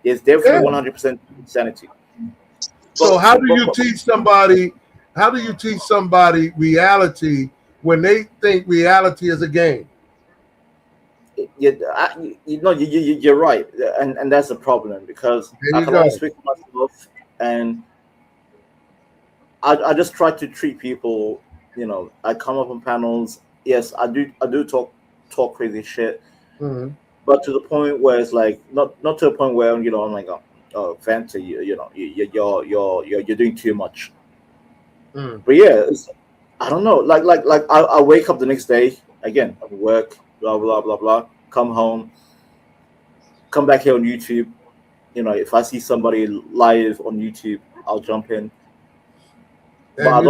There's definitely 100% insanity. So how do you teach somebody? How do you teach somebody reality when they think reality is a game? You're right, and that's the problem, because I can only speak for myself, and I just try to treat people. I come up on panels. Yes, I do talk crazy shit, but to the point where it's like not to the point where I'm like, oh, Fanta, you're doing too much. But yeah, I don't know. Like I wake up the next day again at work, blah blah blah blah. Come home, come back here on YouTube. If I see somebody live on YouTube, I'll jump in. But I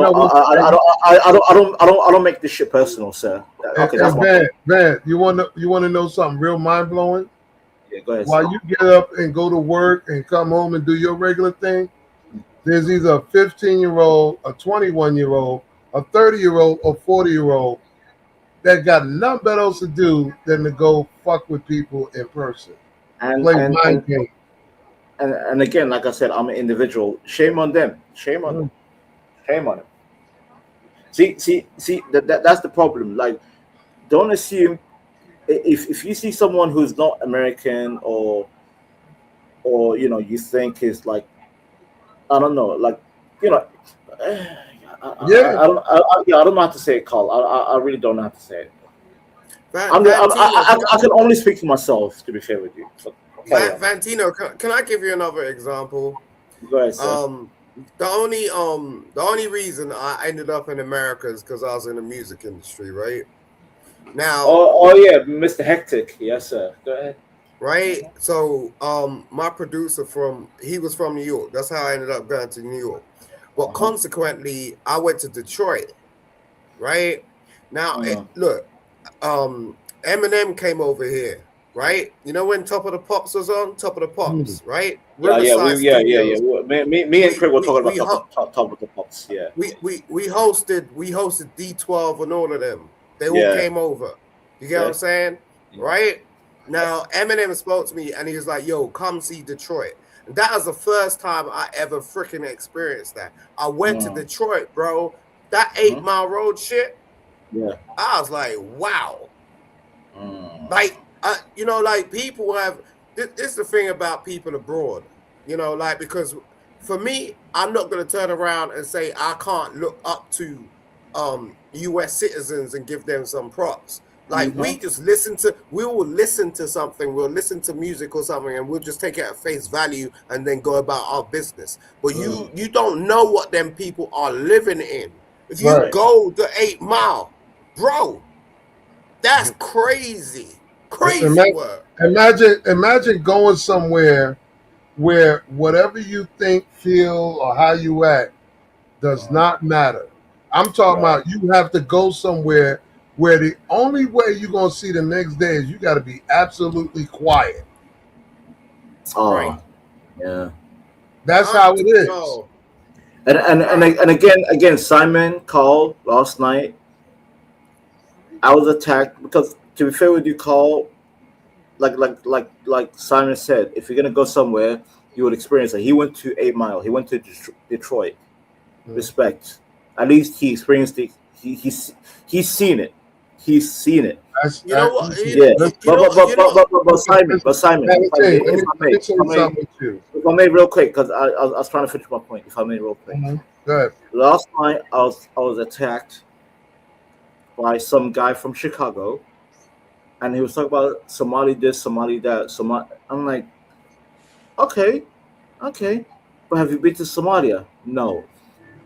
don't make this shit personal, sir. Okay, that's Van, you want to know something real mind blowing? Yeah, go ahead. While you get up and go to work and come home and do your regular thing, there's either a 15-year-old, a 21-year-old, a 30-year-old, or 40-year-old that got nothing better else to do than to go fuck with people in person. And again, like I said, I'm an individual. Shame on them. Shame on them. Shame on them. See, that's the problem. Like, don't assume if you see someone who's not American or you think is like, I don't know, like I don't know how to say it, Carl. I really don't know how to say it. I can only speak for myself, to be fair with you. So, Vantino, can I give you another example? Go ahead, sir. The only reason I ended up in America is because I was in the music industry, right? Now, oh yeah, Mr. Hectic, yes sir. Go ahead. Right, so my producer he was from New York. That's how I ended up going to New York. But consequently, I went to Detroit. Right now, look, Eminem came over here. Right, when Top of the Pops was on, Top of the Pops, right? Yeah. Me and Craig were talking about Top of the Pops. Yeah, we hosted D12 and all of them. They all came over. You get what I'm saying? Yeah. Right now, Eminem spoke to me and he was like, "Yo, come see Detroit." And that was the first time I ever freaking experienced that. I went to Detroit, bro. That 8 Mile road shit. Yeah, I was like, wow. Like. Like people have this is the thing about people abroad, because for me, I'm not going to turn around and say I can't look up to US citizens and give them some props. Like we will listen to something, we'll listen to music or something, and we'll just take it at face value and then go about our business. But you don't know what them people are living in. If you go the 8 Mile, bro, that's crazy. Crazy work. Imagine going somewhere where whatever you think, feel, or how you act does not matter. I'm talking about you have to go somewhere where the only way you're going to see the next day is you got to be absolutely quiet. Oh, yeah. That's how it is. And again, Simon called last night. I was attacked because, to be fair with you, Carl, like Simon said, if you're gonna go somewhere, you would experience it. He went to 8 Mile. He went to Detroit. Respect. At least he experienced it. He's seen it. He's seen it. You know what? Yeah. But Simon, Let me say something with you. if I may, real quick, because I was trying to finish my point. If I may, real quick. Go ahead. Last night, I was attacked by some guy from Chicago, and he was talking about Somali this, Somali that, Somali. I'm like, okay, but have you been to Somalia? No.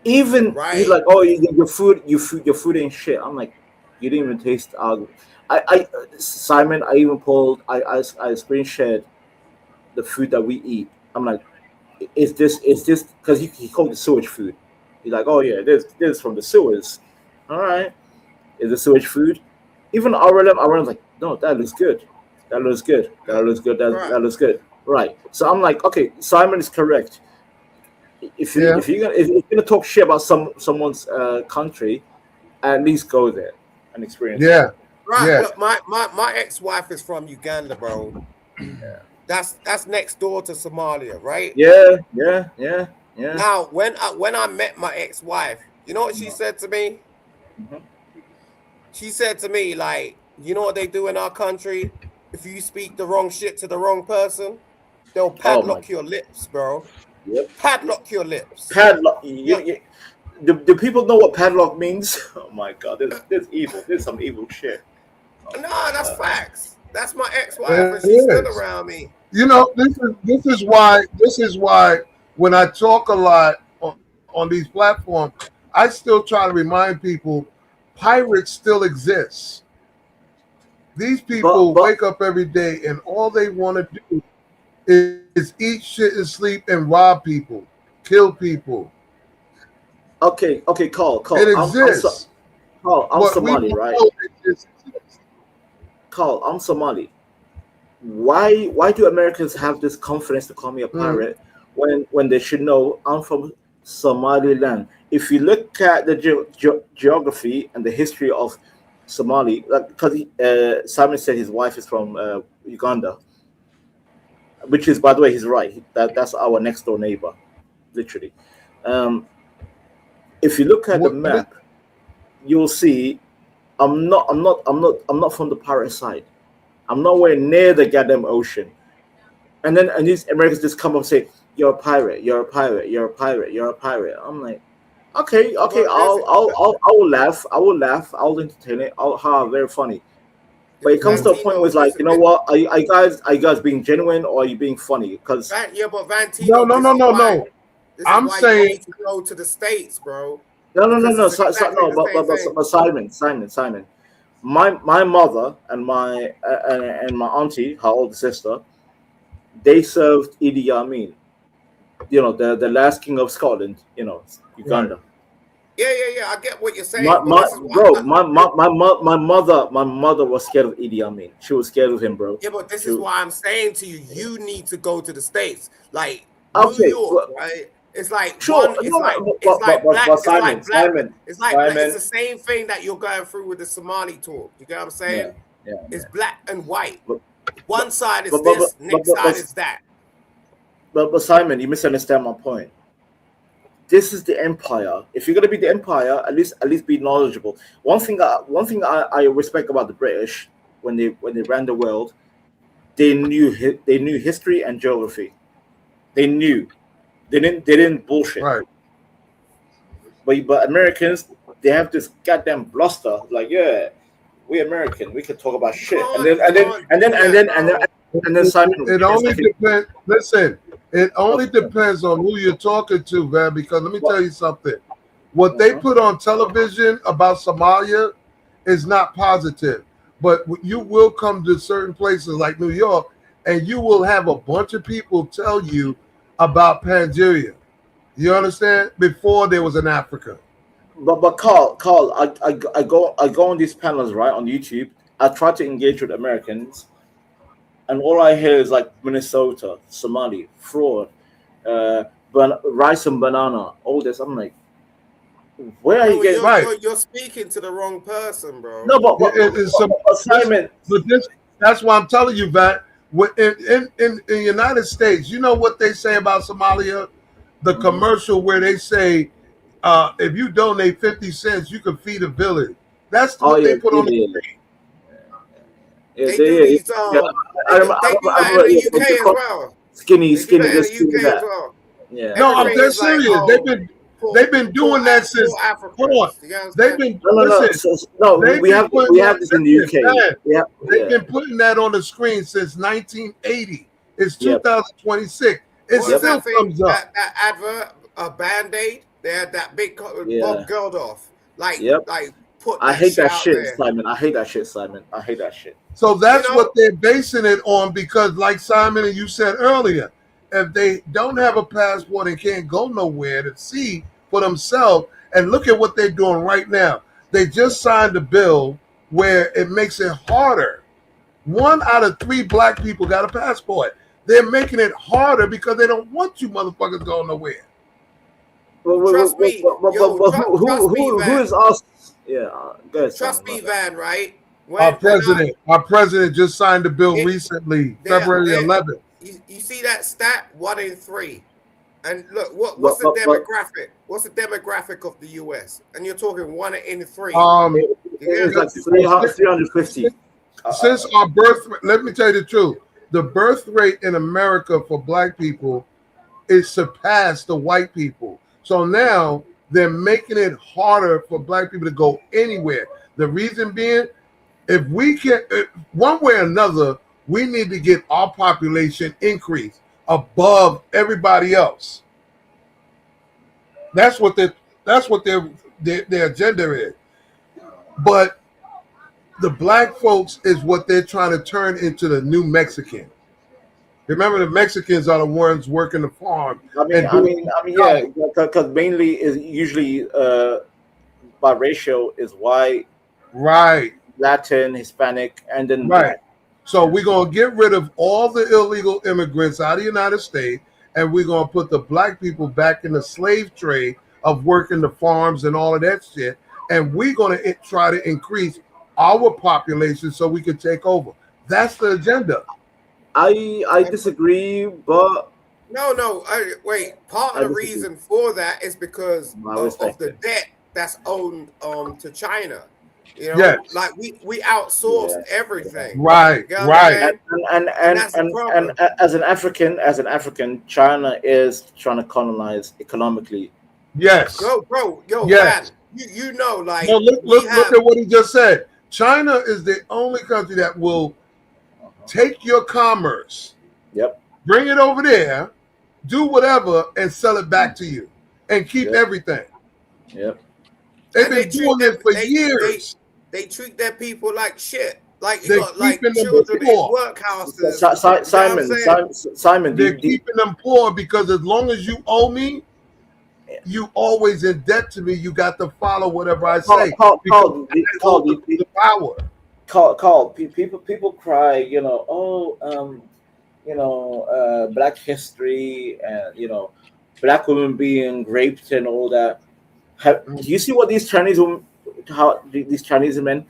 Even he's like, oh, your food ain't shit. I'm like, you didn't even taste Simon. I even pulled. I screen shared the food that we eat. I'm like, is this because he called it sewage food. He's like, oh yeah, this from the sewers. All right, is it sewage food? Even RLM like, no, that looks good. That looks good. That looks good. That looks good. Right. So I'm like, okay, Simon is correct. If you're gonna talk shit about someone's country, at least go there and experience it. Right. Look, my ex-wife is from Uganda, bro. That's next door to Somalia, right? Yeah. Now, when I met my ex-wife, you know what she said to me? She said to me, like, you know what they do in our country? If you speak the wrong shit to the wrong person, they'll padlock your lips, bro. Yep. Padlock your lips. Padlock. Do people know what padlock means? Oh my god, there's evil. There's some evil shit. No, that's facts. That's my ex-wife, and she stood around me. You know, this is why when I talk a lot on these platforms, I still try to remind people pirates still exist. These people wake up every day and all they want to do is eat shit and sleep and rob people, kill people. Okay, Carl. It exists. I'm Somali, right? Carl, I'm Somali. Why do Americans have this confidence to call me a pirate when they should know I'm from Somaliland? If you look at the geography and the history of Somali, because Simon said his wife is from Uganda, which is, by the way, he's right. That's our next door neighbor, literally. If you look at the map, you'll see I'm not from the pirate side. I'm nowhere near the goddamn ocean. And these Americans just come up and say, "You're a pirate. You're a pirate. You're a pirate. You're a pirate." I'm like, okay. I will laugh. I'll entertain it. Very funny. But it comes to a point where it's like, you know what? Are you guys being genuine or are you being funny? Because but Vantino, no. I'm saying you need to go to the States, bro. No. But Simon. My mother and my auntie, her older sister, they served Idi Amin. You know, the last king of Scotland. You know, Uganda. Yeah. I get what you're saying. My mother was scared of Idi Amin. She was scared of him, bro. Yeah, but this is why I'm saying to you, you need to go to the States, like New York, right? It's like it's the same thing that you're going through with the Somali talk. You get what I'm saying? Yeah. It's black and white. One side is this, next side is that. But Simon, you misunderstand my point. This is the empire. If you're gonna be the empire, at least be knowledgeable. One thing I respect about the British when they ran the world, they knew history and geography. They knew. They didn't bullshit. Right. But Americans, they have this goddamn bluster. Like, yeah, we American, we can talk about shit. And then Simon. It only depends. Listen, it only depends on who you're talking to, man. Because let me tell you something. What they put on television about Somalia is not positive. But you will come to certain places like New York, and you will have a bunch of people tell you about Pangeria. You understand? Before there was an Africa. But Carl, I go on these panels, right, on YouTube. I try to engage with Americans, and all I hear is like Minnesota, Somali, fraud, rice and banana, all this. I'm like, where are Bro, you getting? you're speaking to the wrong person, bro. No, but Simon, that's why I'm telling you, that in the United States, you know what they say about Somalia? The commercial where they say, if you donate 50 cents, you can feed a village. That's what they put on the screen. They do these they do that in the UK as well. Skinny, They do that in this, the skinny, UK as that. well. Yeah. No, I'm Everything dead is like, serious. They've been doing that since. poor Hold on. Africans. You get what I'm They've saying? been No. listen. They've We been have putting that, this in the UK. They've been putting that on the screen since 1980. It's Yep. 2026. It What was still that thing? comes up. That advert, a Band-Aid. They had that big Yeah. Bob Geldof. Like put I that hate shit that out shit, there. Simon. I hate that shit, Simon. I hate that shit. So that's what they're basing it on, because like Simon and you said earlier, if they don't have a passport and can't go nowhere to see for themselves, and look at what they're doing right now. They just signed a bill where it makes it harder. 1 out of 3 black people got a passport. They're making it harder because they don't want you motherfuckers going nowhere. Trust me, who is us? Yeah, guys. Trust me, Van. Right? Our president just signed a bill recently, February 11th. You see that stat? 1 in 3. And look, what's the demographic? What's the demographic of the US? And you're talking 1 in 3. It's like 350. Since our birth, let me tell you the truth. The birth rate in America for black people is surpassed the white people. So now they're making it harder for black people to go anywhere. The reason being, if we can, one way or another, we need to get our population increased above everybody else. That's what their agenda is. But the black folks is what they're trying to turn into the new Mexican. Remember, the Mexicans are the ones working the farm. Yeah, because mainly is usually by ratio is white, right, Latin, Hispanic, and then right. black. So we're gonna get rid of all the illegal immigrants out of the United States, and we're gonna put the black people back in the slave trade of working the farms and all of that shit. And we're gonna try to increase our population so we can take over. That's the agenda. I disagree, but no. Wait. Part of the reason for that is because of the debt that's owed to China. You know, like we outsourced everything. Right, you know right. And as an African, China is trying to colonize economically. Yes. Bro, yes. man, you know, like look at what he just said. China is the only country that will take your commerce, bring it over there, do whatever, and sell it back to you, and keep everything. Yep. They've been doing this for years. They treat their people like shit. Like they're you got like keeping them children in poor. workhouses. Simon, they're keeping them poor because as long as you owe me, you always in debt to me. You got to follow whatever I say. The power. People cry, Black history and Black women being raped and all that. Do you see what these Chinese women, how these Chinese men,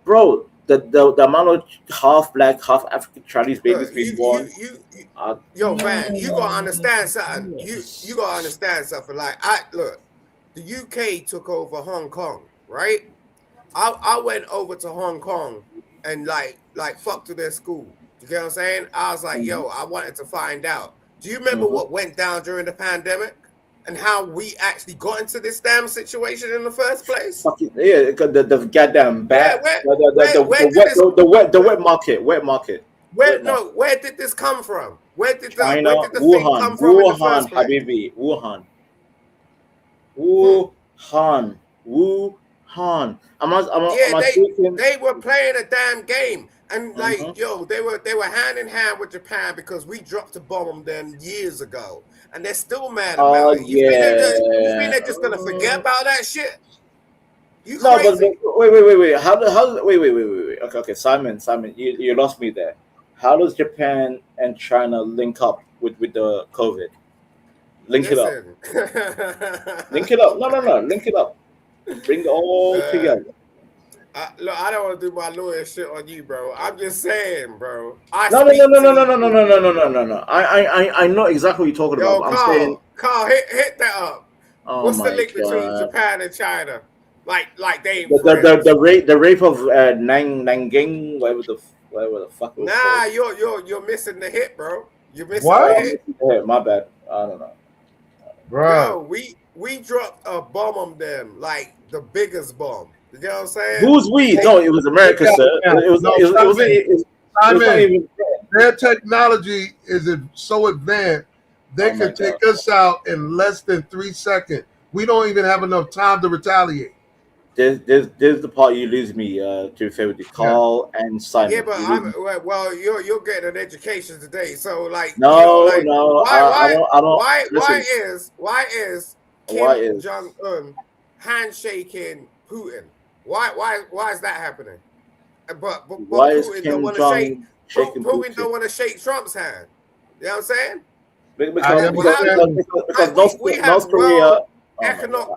bro? The amount of half Black, half African Chinese babies being born. Yo, man, you gotta understand something. You gotta understand something. Like look, the UK took over Hong Kong, right? I went over to Hong Kong and like fuck to their school. You get what I'm saying? I was like, yo, I wanted to find out. Do you remember what went down during the pandemic and how we actually got into this damn situation in the first place? Yeah, the goddamn bad. The wet market. Where did this come from? Where did the thing come from in the first place? Habibi, Wuhan. They were playing a damn game, and they were hand in hand with Japan because we dropped a bomb on them years ago, and they're still mad about it. You think they're just gonna forget about that shit? You crazy? But wait. Wait. Okay, Simon, you lost me there. How does Japan and China link up with the COVID? Link it up. Listen. Link it up. No. Link it up. Bring it all together. Look, I don't want to do my lawyer shit on you, bro. I'm just saying, bro. I No. speak to these people. No. I know exactly what you're talking about. Yo, But I'm saying, Carl, hit that up. oh What's the my link between god, Japan and China? Like they ain't friends. the rape of Nanjing, whatever the fuck it was Nah, called. you're missing the hit, bro. You're missing What? the hit. Yeah, my bad. I don't know. Bruh. Yo, we dropped a bomb on them, like the biggest bomb. You know what I'm saying? Who's we? No, it was America, sir. It was not even. Their technology is so advanced, they can take us out in less than 3 seconds. We don't even have enough time to retaliate. There's the part you lose me to fair with you, Carl and Simon. Yeah, but you're getting an education today, so like no, why is Kim Jong Un handshaking Putin? Why is that happening? But why is Putin Kim don't want to Jong shake. Putin don't want to shake Trump's hand. You know what I'm saying? Because North Korea.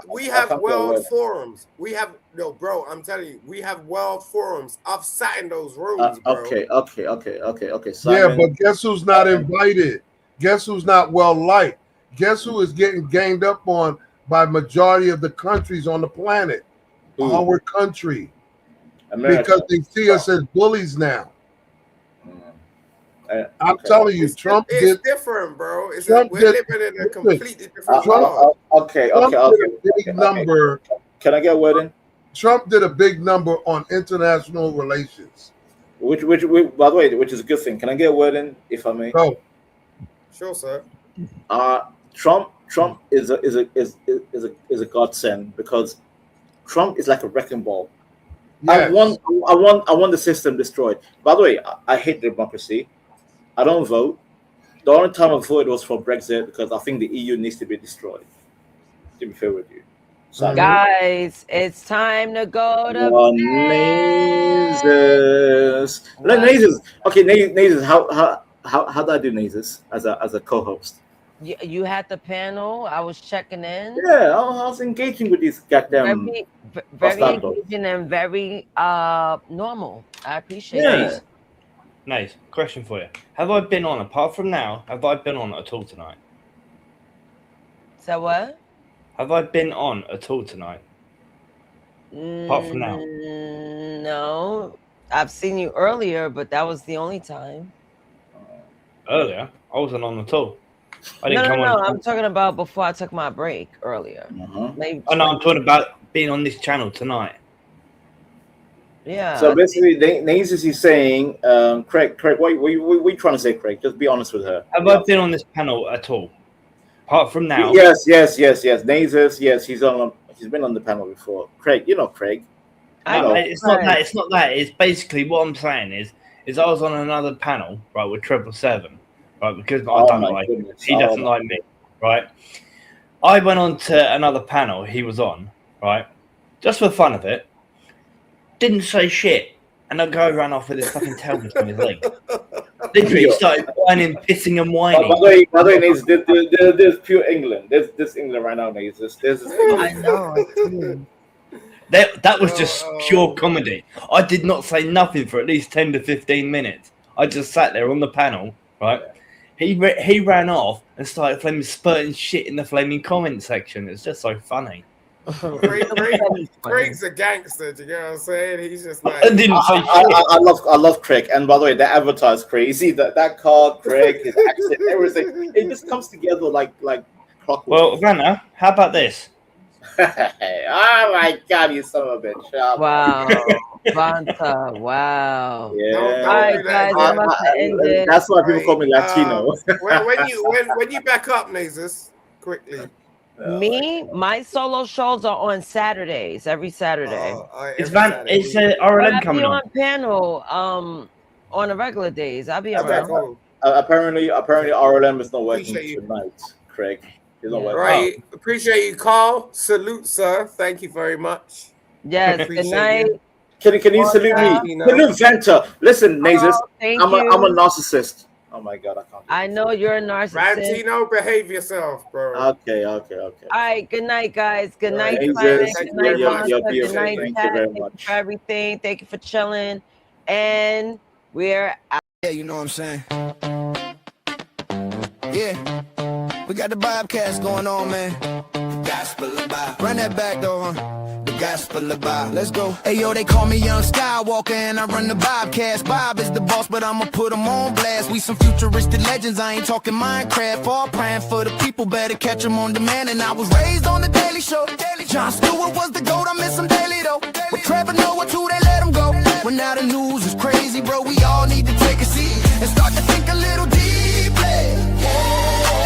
We have world forums. We have bro. I'm telling you, we have world forums. I've sat in those rooms, bro. Okay. Simon. Yeah, but guess who's not invited? Guess who's not well liked? Guess who is getting ganged up on by majority of the countries on the planet? Our country, America. Because they see us as bullies now. I'm telling you, it's different, bro. We're living in a completely different world. Okay. Big number. Can I get a word in? Trump did a big number on international relations. Which, by the way, which is a good thing. Can I get a word in, if I may? Go. Sure, sir. Trump is a godsend because Trump is like a wrecking ball. Yes. I want the system destroyed. By the way, I hate democracy. I don't vote. The only time I voted was for Brexit because I think the EU needs to be destroyed. To be fair with you. Guys, it's time to go to Nazes. Okay, Nazes. How do I do Nazes as a co-host? You had the panel. I was checking in. Yeah, I was engaging with these goddamn. Very engaging and very normal. I appreciate it. Nice. Question for you. Have I been on, apart from now, have I been on at all tonight? So what? Have I been on at all tonight? Apart from now? No. I've seen you earlier, but that was the only time. Earlier? I wasn't on at all. I didn't come on. on. I'm talking about before I took my break earlier. Maybe I'm talking about being on this channel tonight. Yeah. So basically, Nazes is saying, Craig, what are you trying to say, Craig? Just be honest with her. Have I been on this panel at all? Apart from now? Yes. Nazes, yes, he's been on the panel before. Craig, you know Craig. No, it's not that. It's not that. It's basically what I'm saying is I was on another panel, right, with 777, right, because I don't like him. He doesn't like me, right? I went on to another panel he was on, right, just for the fun of it. Didn't say shit, and that guy ran off with his fucking tail between his legs. Literally started whining, pissing, and whining. By the way, there's pure England. There's England right now, Nazes. I know. That was just pure comedy. I did not say nothing for at least 10 to 15 minutes. I just sat there on the panel, right? He ran off and started spurting shit in the flaming comment section. It's just so funny. Craig's a gangster, you know what I'm saying? He's just like I didn't say shit. I love Craig, and by the way, that advertise Craig. You see that car, Craig, his accent, everything. It just comes together like clockwork. Well, Vanna, how about this? Oh my God, you son of a bitch! Wow, Vanta, wow. Yeah. All right, guys, I'm about to end it. That's why people call me Latino. when you back up, Nazes, quickly. My solo shows are on Saturdays, every Saturday. It's RLM coming on. On panel on the regular days. I'll be around. Cool. Apparently RLM is not working tonight, Craig. He's not working. Right. Appreciate you, Carl. Salute, sir. Thank you very much. Yes, good night. Can you salute me? Salute Vanta. Listen, Nazes, I'm a narcissist. Oh my God, I can't. I know you're a narcissist. Rantino, behave yourself, bro. Okay. All right, good night, guys. Good night, Jesus, Simon. Good night, you're Monica. Good beautiful. night, Thank you Chad. very Thank you much. for everything. Thank you for chilling. And we're out. Yeah, you know what I'm saying? Yeah, we got the Bobcats going on, man. Gospel of Bob. Run that back though, huh? The Gospel of Bob. Let's go. Hey yo, they call me Young Skywalker and I run the Bobcats. Bob is the boss, but I'ma put him on blast. We some futuristic legends, I ain't talking Minecraft. All praying for the people, better catch them on demand. And I was raised on the Daily Show. Jon Stewart was the GOAT, I miss him daily though. With Trevor Noah too, they let him go. Well now the news is crazy, bro. We all need to take a seat and start to think a little deeply.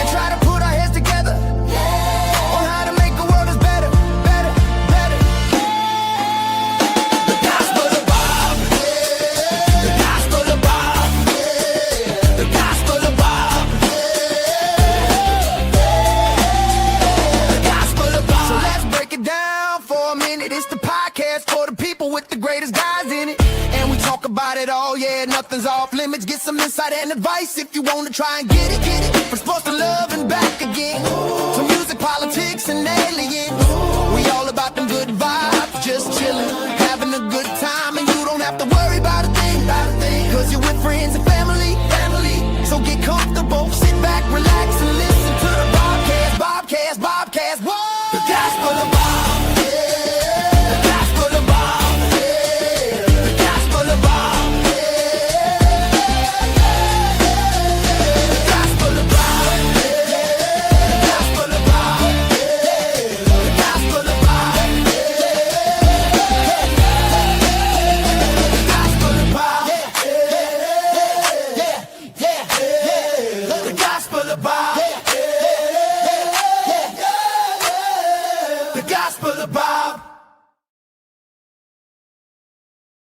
And try to put our heads together. On how to make the world is better, better, better. The Gospel of Bob. The Gospel of Bob. The Gospel of Bob. The Gospel of Bob. So let's break it down for a minute. It's the podcast for the people with the greatest guys in it. And we talk about it all, yeah, nothing's off limits. Get some insight and advice if you want to try and get it, get it. From sports to love and back again. To music, politics, and aliens. We all about them good vibes, just chilling, having a good time. And you don't have to worry about a thing, cause you're with friends and family. So get comfortable, sit back, relax, and live.